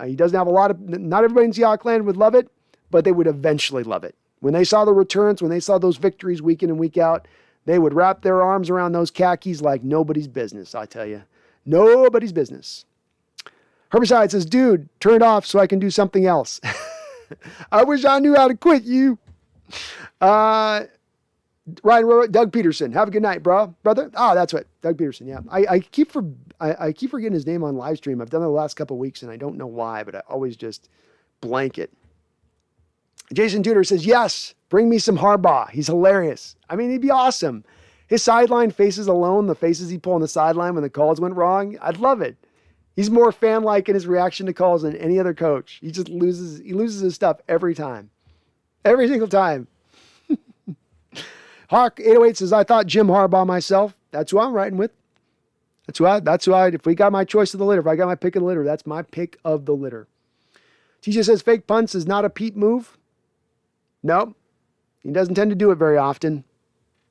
He doesn't have not everybody in Seahawks land would love it, but they would eventually love it. When they saw the returns, when they saw those victories week in and week out, they would wrap their arms around those khakis like nobody's business, I tell you. Nobody's business. Herbicide says, dude, turn it off so I can do something else. I wish I knew how to quit you. Ryan, Doug Peterson. Have a good night, brother. Oh, that's right. Doug Peterson. Yeah. I keep forgetting his name on live stream. I've done it the last couple of weeks and I don't know why, but I always just blank it. Jason Tudor says, yes, bring me some Harbaugh. He's hilarious. I mean, he'd be awesome. His sideline faces alone, the faces he pulled on the sideline when the calls went wrong. I'd love it. He's more fan-like in his reaction to calls than any other coach. He loses his stuff every time. Every single time. Hawk 808 says, I thought Jim Harbaugh myself. That's who I'm riding with. That's who I, if we got my choice of the litter, if I got my pick of the litter, that's my pick of the litter. TJ says, fake punts is not a Pete move. No, he doesn't tend to do it very often,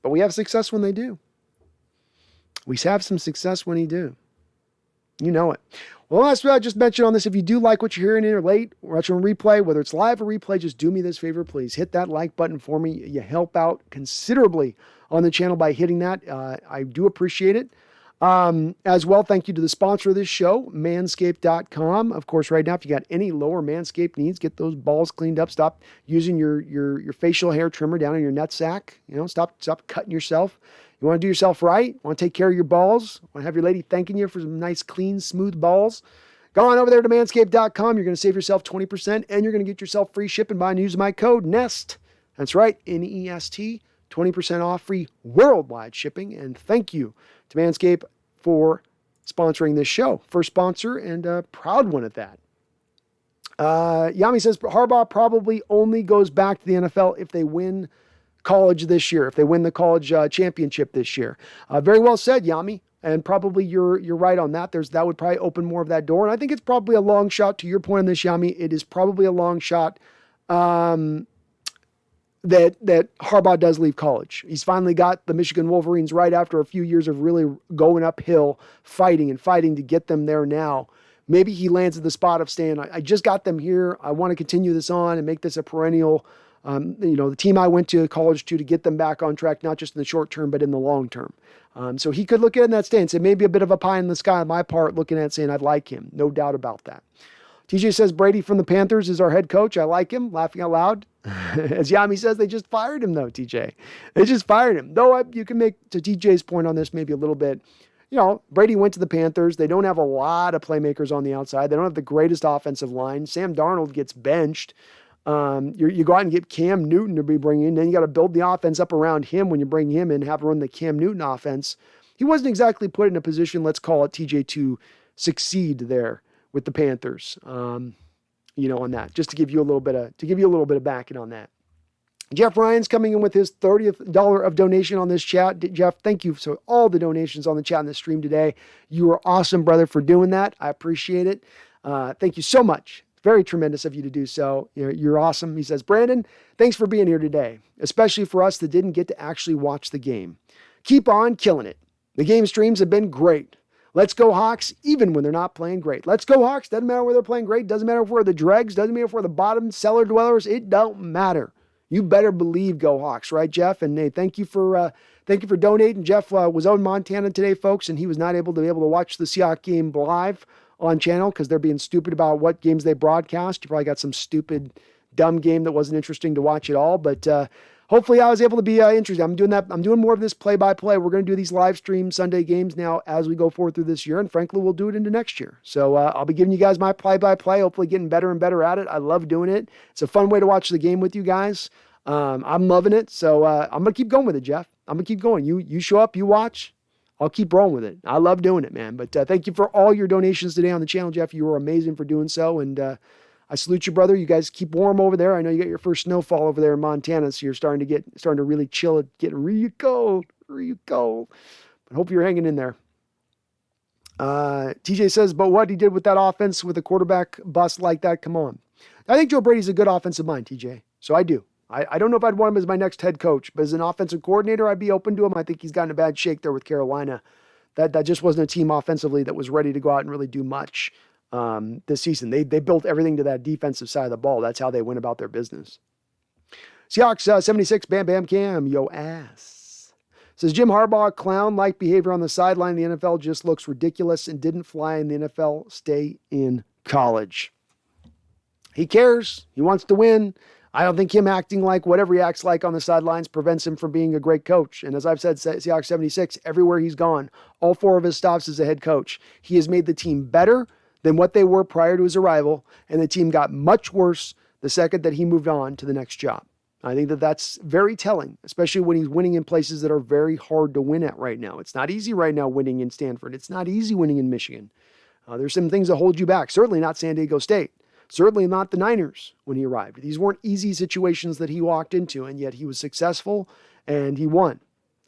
but we have success when they do. We have some success when he do. You know it. Well, that's what I just mentioned on this. If you do like what you're hearing here late, watching replay, whether it's live or replay, just do me this favor, please. Hit that like button for me. You help out considerably on the channel by hitting that. I do appreciate it. As well, thank you to the sponsor of this show, manscaped.com. Of course, right now, if you got any lower Manscaped needs, get those balls cleaned up. Stop using your facial hair trimmer down in your nutsack. Stop cutting yourself. You want to do yourself right? Want to take care of your balls? Want to have your lady thanking you for some nice, clean, smooth balls? Go on over there to manscaped.com. You're going to save yourself 20% and you're going to get yourself free shipping by using my code NEST. That's right, NEST. 20% off free worldwide shipping. And thank you to Manscaped for sponsoring this show. First sponsor and a proud one at that. Yami says Harbaugh probably only goes back to the NFL if they win college this year, if they win the college championship this year. Very well said, Yami. And probably you're right on that. That would probably open more of that door. And I think it's probably a long shot to your point on this, Yami. It is probably a long shot that Harbaugh does leave college. He's finally got the Michigan Wolverines right after a few years of really going uphill, fighting to get them there now. Maybe he lands at the spot of saying, I just got them here. I want to continue this on and make this a perennial, the team I went to college to get them back on track, not just in the short term, but in the long term. So he could look at it in that stance. It may be a bit of a pie in the sky on my part looking at it saying, I'd like him. No doubt about that. TJ says Brady from the Panthers is our head coach. I like him. Laughing out loud. As Yami says, they just fired him though, TJ. They just fired him. Though you can make, to TJ's point on this, maybe a little bit, Brady went to the Panthers. They don't have a lot of playmakers on the outside. They don't have the greatest offensive line. Sam Darnold gets benched. You go out and get Cam Newton to be bringing in. Then you got to build the offense up around him when you bring him in, have run the Cam Newton offense. He wasn't exactly put in a position, let's call it TJ, to succeed there with the Panthers. On that, just to give you a little bit of backing on that. Jeff Ryan's coming in with his $30th of donation on this chat. Jeff, thank you for all the donations on the chat and the stream today. You are awesome, brother, for doing that. I appreciate it. Thank you so much. Very tremendous of you to do so. You're awesome. He says, Brandon, thanks for being here today, especially for us that didn't get to actually watch the game. Keep on killing it. The game streams have been great. Let's go Hawks, even when they're not playing great. Let's go Hawks. Doesn't matter where they're playing great. Doesn't matter if we're the dregs. Doesn't matter if we're the bottom cellar dwellers. It don't matter. You better believe go Hawks, right, Jeff? And hey, thank you for donating. Jeff was out in Montana today, folks, and he was not able to watch the Seahawks game live on channel because they're being stupid about what games they broadcast. You probably got some stupid, dumb game that wasn't interesting to watch at all. But hopefully I was able to be interested. I'm doing that. I'm doing more of this play-by-play. We're going to do these live stream Sunday games now as we go forward through this year, and frankly, we'll do it into next year. So I'll be giving you guys my play-by-play, hopefully getting better and better at it. I love doing it. It's a fun way to watch the game with you guys. I'm loving it. So I'm going to keep going with it, Jeff. I'm going to keep going. You show up, you watch. I'll keep rolling with it. I love doing it, man. But thank you for all your donations today on the channel, Jeff. You were amazing for doing so. And I salute you, brother. You guys keep warm over there. I know you got your first snowfall over there in Montana, so you're starting to really chill. It's getting really cold. But hope you're hanging in there. TJ says, but what he did with that offense with a quarterback bust like that, come on. I think Joe Brady's a good offensive mind, TJ. So I do. I don't know if I'd want him as my next head coach, but as an offensive coordinator, I'd be open to him. I think he's gotten a bad shake there with Carolina. That just wasn't a team offensively that was ready to go out and really do much this season. They built everything to that defensive side of the ball. That's how they went about their business. Seahawks 76, Bam Bam Cam, yo ass. Says Jim Harbaugh, clown-like behavior on the sideline. The NFL just looks ridiculous and didn't fly in the NFL. Stay in college. He cares. He wants to win. I don't think him acting like whatever he acts like on the sidelines prevents him from being a great coach. And as I've said, Seahawks 76, everywhere he's gone, all 4 of his stops as a head coach, he has made the team better than what they were prior to his arrival, and the team got much worse the second that he moved on to the next job. I think that that's very telling, especially when he's winning in places that are very hard to win at right now. It's not easy right now winning in Stanford. It's not easy winning in Michigan. There's some things that hold you back. Certainly not San Diego State. Certainly not the Niners when he arrived. These weren't easy situations that he walked into, and yet he was successful and he won.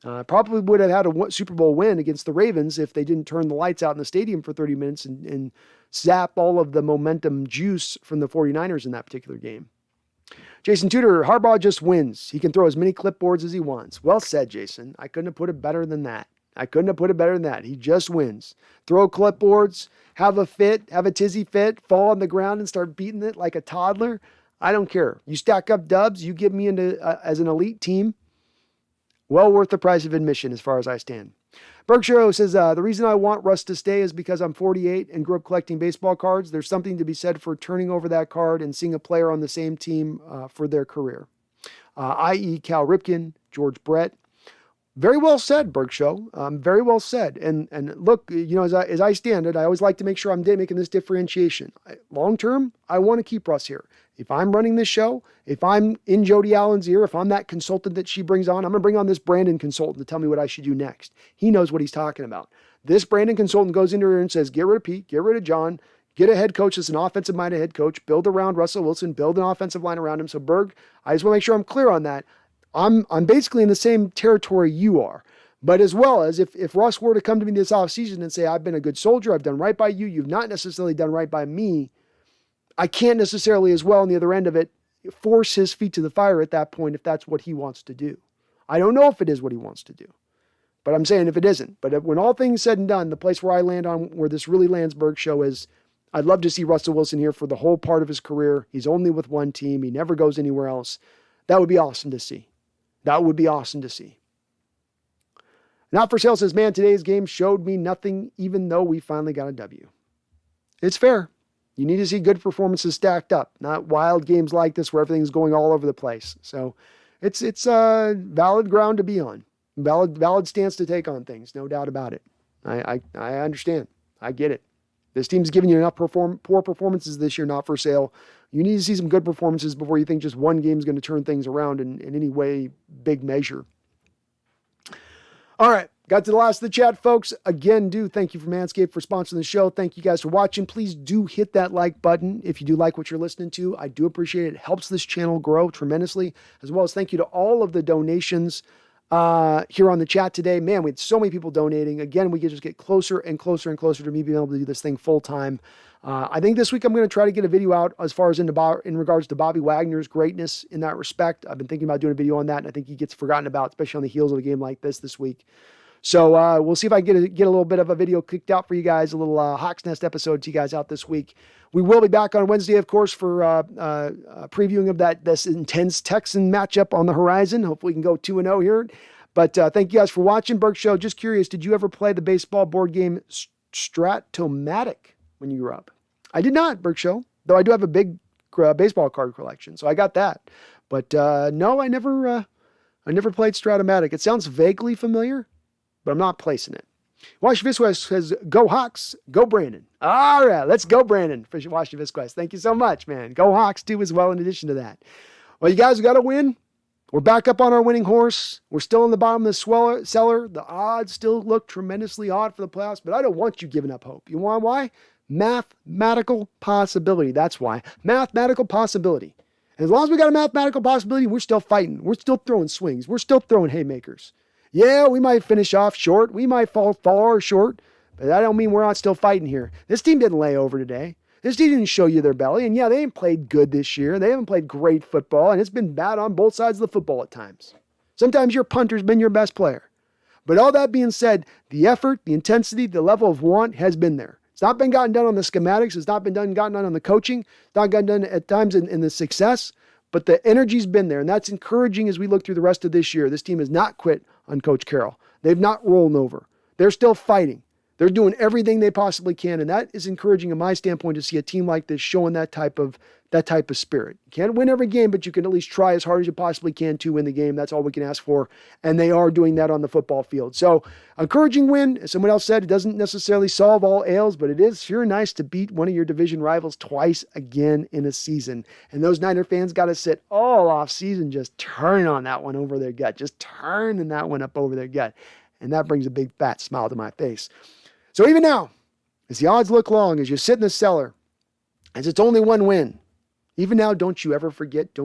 Probably would have had a Super Bowl win against the Ravens if they didn't turn the lights out in the stadium for 30 minutes and zap all of the momentum juice from the 49ers in that particular game. Jason Tudor, Harbaugh just wins. He can throw as many clipboards as he wants. Well said, Jason. I couldn't have put it better than that. He just wins. Throw clipboards, have a fit, have a tizzy fit, fall on the ground and start beating it like a toddler. I don't care. You stack up dubs, you get me into as an elite team. Well worth the price of admission as far as I stand. Berkshire says, the reason I want Russ to stay is because I'm 48 and grew up collecting baseball cards. There's something to be said for turning over that card and seeing a player on the same team for their career. I.e. Cal Ripken, George Brett. Very well said, Berkshire. Very well said. And look, as I stand it, I always like to make sure I'm making this differentiation. Long term, I want to keep Russ here. If I'm running this show, if I'm in Jody Allen's ear, if I'm that consultant that she brings on, I'm going to bring on this Brandon consultant to tell me what I should do next. He knows what he's talking about. This Brandon consultant goes into her and says, get rid of Pete, get rid of John, get a head coach that's an offensive-minded head coach, build around Russell Wilson, build an offensive line around him. So Berg, I just want to make sure I'm clear on that. I'm basically in the same territory you are. But as well as if Russ were to come to me this offseason and say, I've been a good soldier, I've done right by you, you've not necessarily done right by me, I can't necessarily as well on the other end of it force his feet to the fire at that point if that's what he wants to do. I don't know if it is what he wants to do, but I'm saying if it isn't. But when all things said and done, the place where I land on where this really lands Berg show is I'd love to see Russell Wilson here for the whole part of his career. He's only with one team. He never goes anywhere else. That would be awesome to see. That would be awesome to see. Not for Sale says, man, today's game showed me nothing, even though we finally got a W. It's fair. You need to see good performances stacked up, not wild games like this where everything's going all over the place. So it's valid ground to be on. Valid stance to take on things, no doubt about it. I understand. I get it. This team's giving you enough poor performances this year, not for sale. You need to see some good performances before you think just one game is going to turn things around in any way, big measure. All right. Got to the last of the chat, folks. Again, thank you for Manscaped for sponsoring the show. Thank you guys for watching. Please do hit that like button if you do like what you're listening to. I do appreciate it. It helps this channel grow tremendously, as well as thank you to all of the donations here on the chat today. Man, we had so many people donating. Again, we could just get closer and closer and closer to me being able to do this thing full time. I think this week I'm going to try to get a video out as far as in regards to Bobby Wagner's greatness in that respect. I've been thinking about doing a video on that, and I think he gets forgotten about, especially on the heels of a game like this week. So we'll see if I get a little bit of a video kicked out for you guys, a little Hawks Nest episode to you guys out this week. We will be back on Wednesday, of course, for previewing of this intense Texan matchup on the horizon. Hopefully we can go 2-0 here. But thank you guys for watching. Burke Show, just curious, did you ever play the baseball board game Strat-O-Matic when you grew up? I did not, Burke Show, though I do have a big baseball card collection, so I got that. But no, I never played Strat-O-Matic. It sounds vaguely familiar, but I'm not placing it. Washington Visquez says, go Hawks, go Brandon. All right, let's go Brandon for Washington Visquez. Thank you so much, man. Go Hawks too as well in addition to that. Well, you guys got to win. We're back up on our winning horse. We're still in the bottom of the cellar. The odds still look tremendously odd for the playoffs, but I don't want you giving up hope. You want why? Mathematical possibility. That's why. Mathematical possibility. And as long as we got a mathematical possibility, we're still fighting. We're still throwing swings. We're still throwing haymakers. Yeah, we might finish off short. We might fall far short, but that don't mean we're not still fighting here. This team didn't lay over today. This team didn't show you their belly. And yeah, they ain't played good this year. They haven't played great football, and it's been bad on both sides of the football at times. Sometimes your punter's been your best player. But all that being said, the effort, the intensity, the level of want has been there. It's not been gotten done on the schematics. It's not been gotten done on the coaching. It's not gotten done at times in the success. But the energy's been there, and that's encouraging as we look through the rest of this year. This team has not quit on Coach Carroll. They've not rolled over. They're still fighting. They're doing everything they possibly can, and that is encouraging in my standpoint to see a team like this showing that type of spirit. You can't win every game, but you can at least try as hard as you possibly can to win the game. That's all we can ask for, and they are doing that on the football field. So, encouraging win. As someone else said, it doesn't necessarily solve all ails, but it is sure nice to beat one of your division rivals twice again in a season. And those Niner fans got to sit all off season just turning on that one over their gut, just turning that one up over their gut. And that brings a big fat smile to my face. So even now, as the odds look long, as you sit in the cellar, as it's only one win, even now, don't you ever forget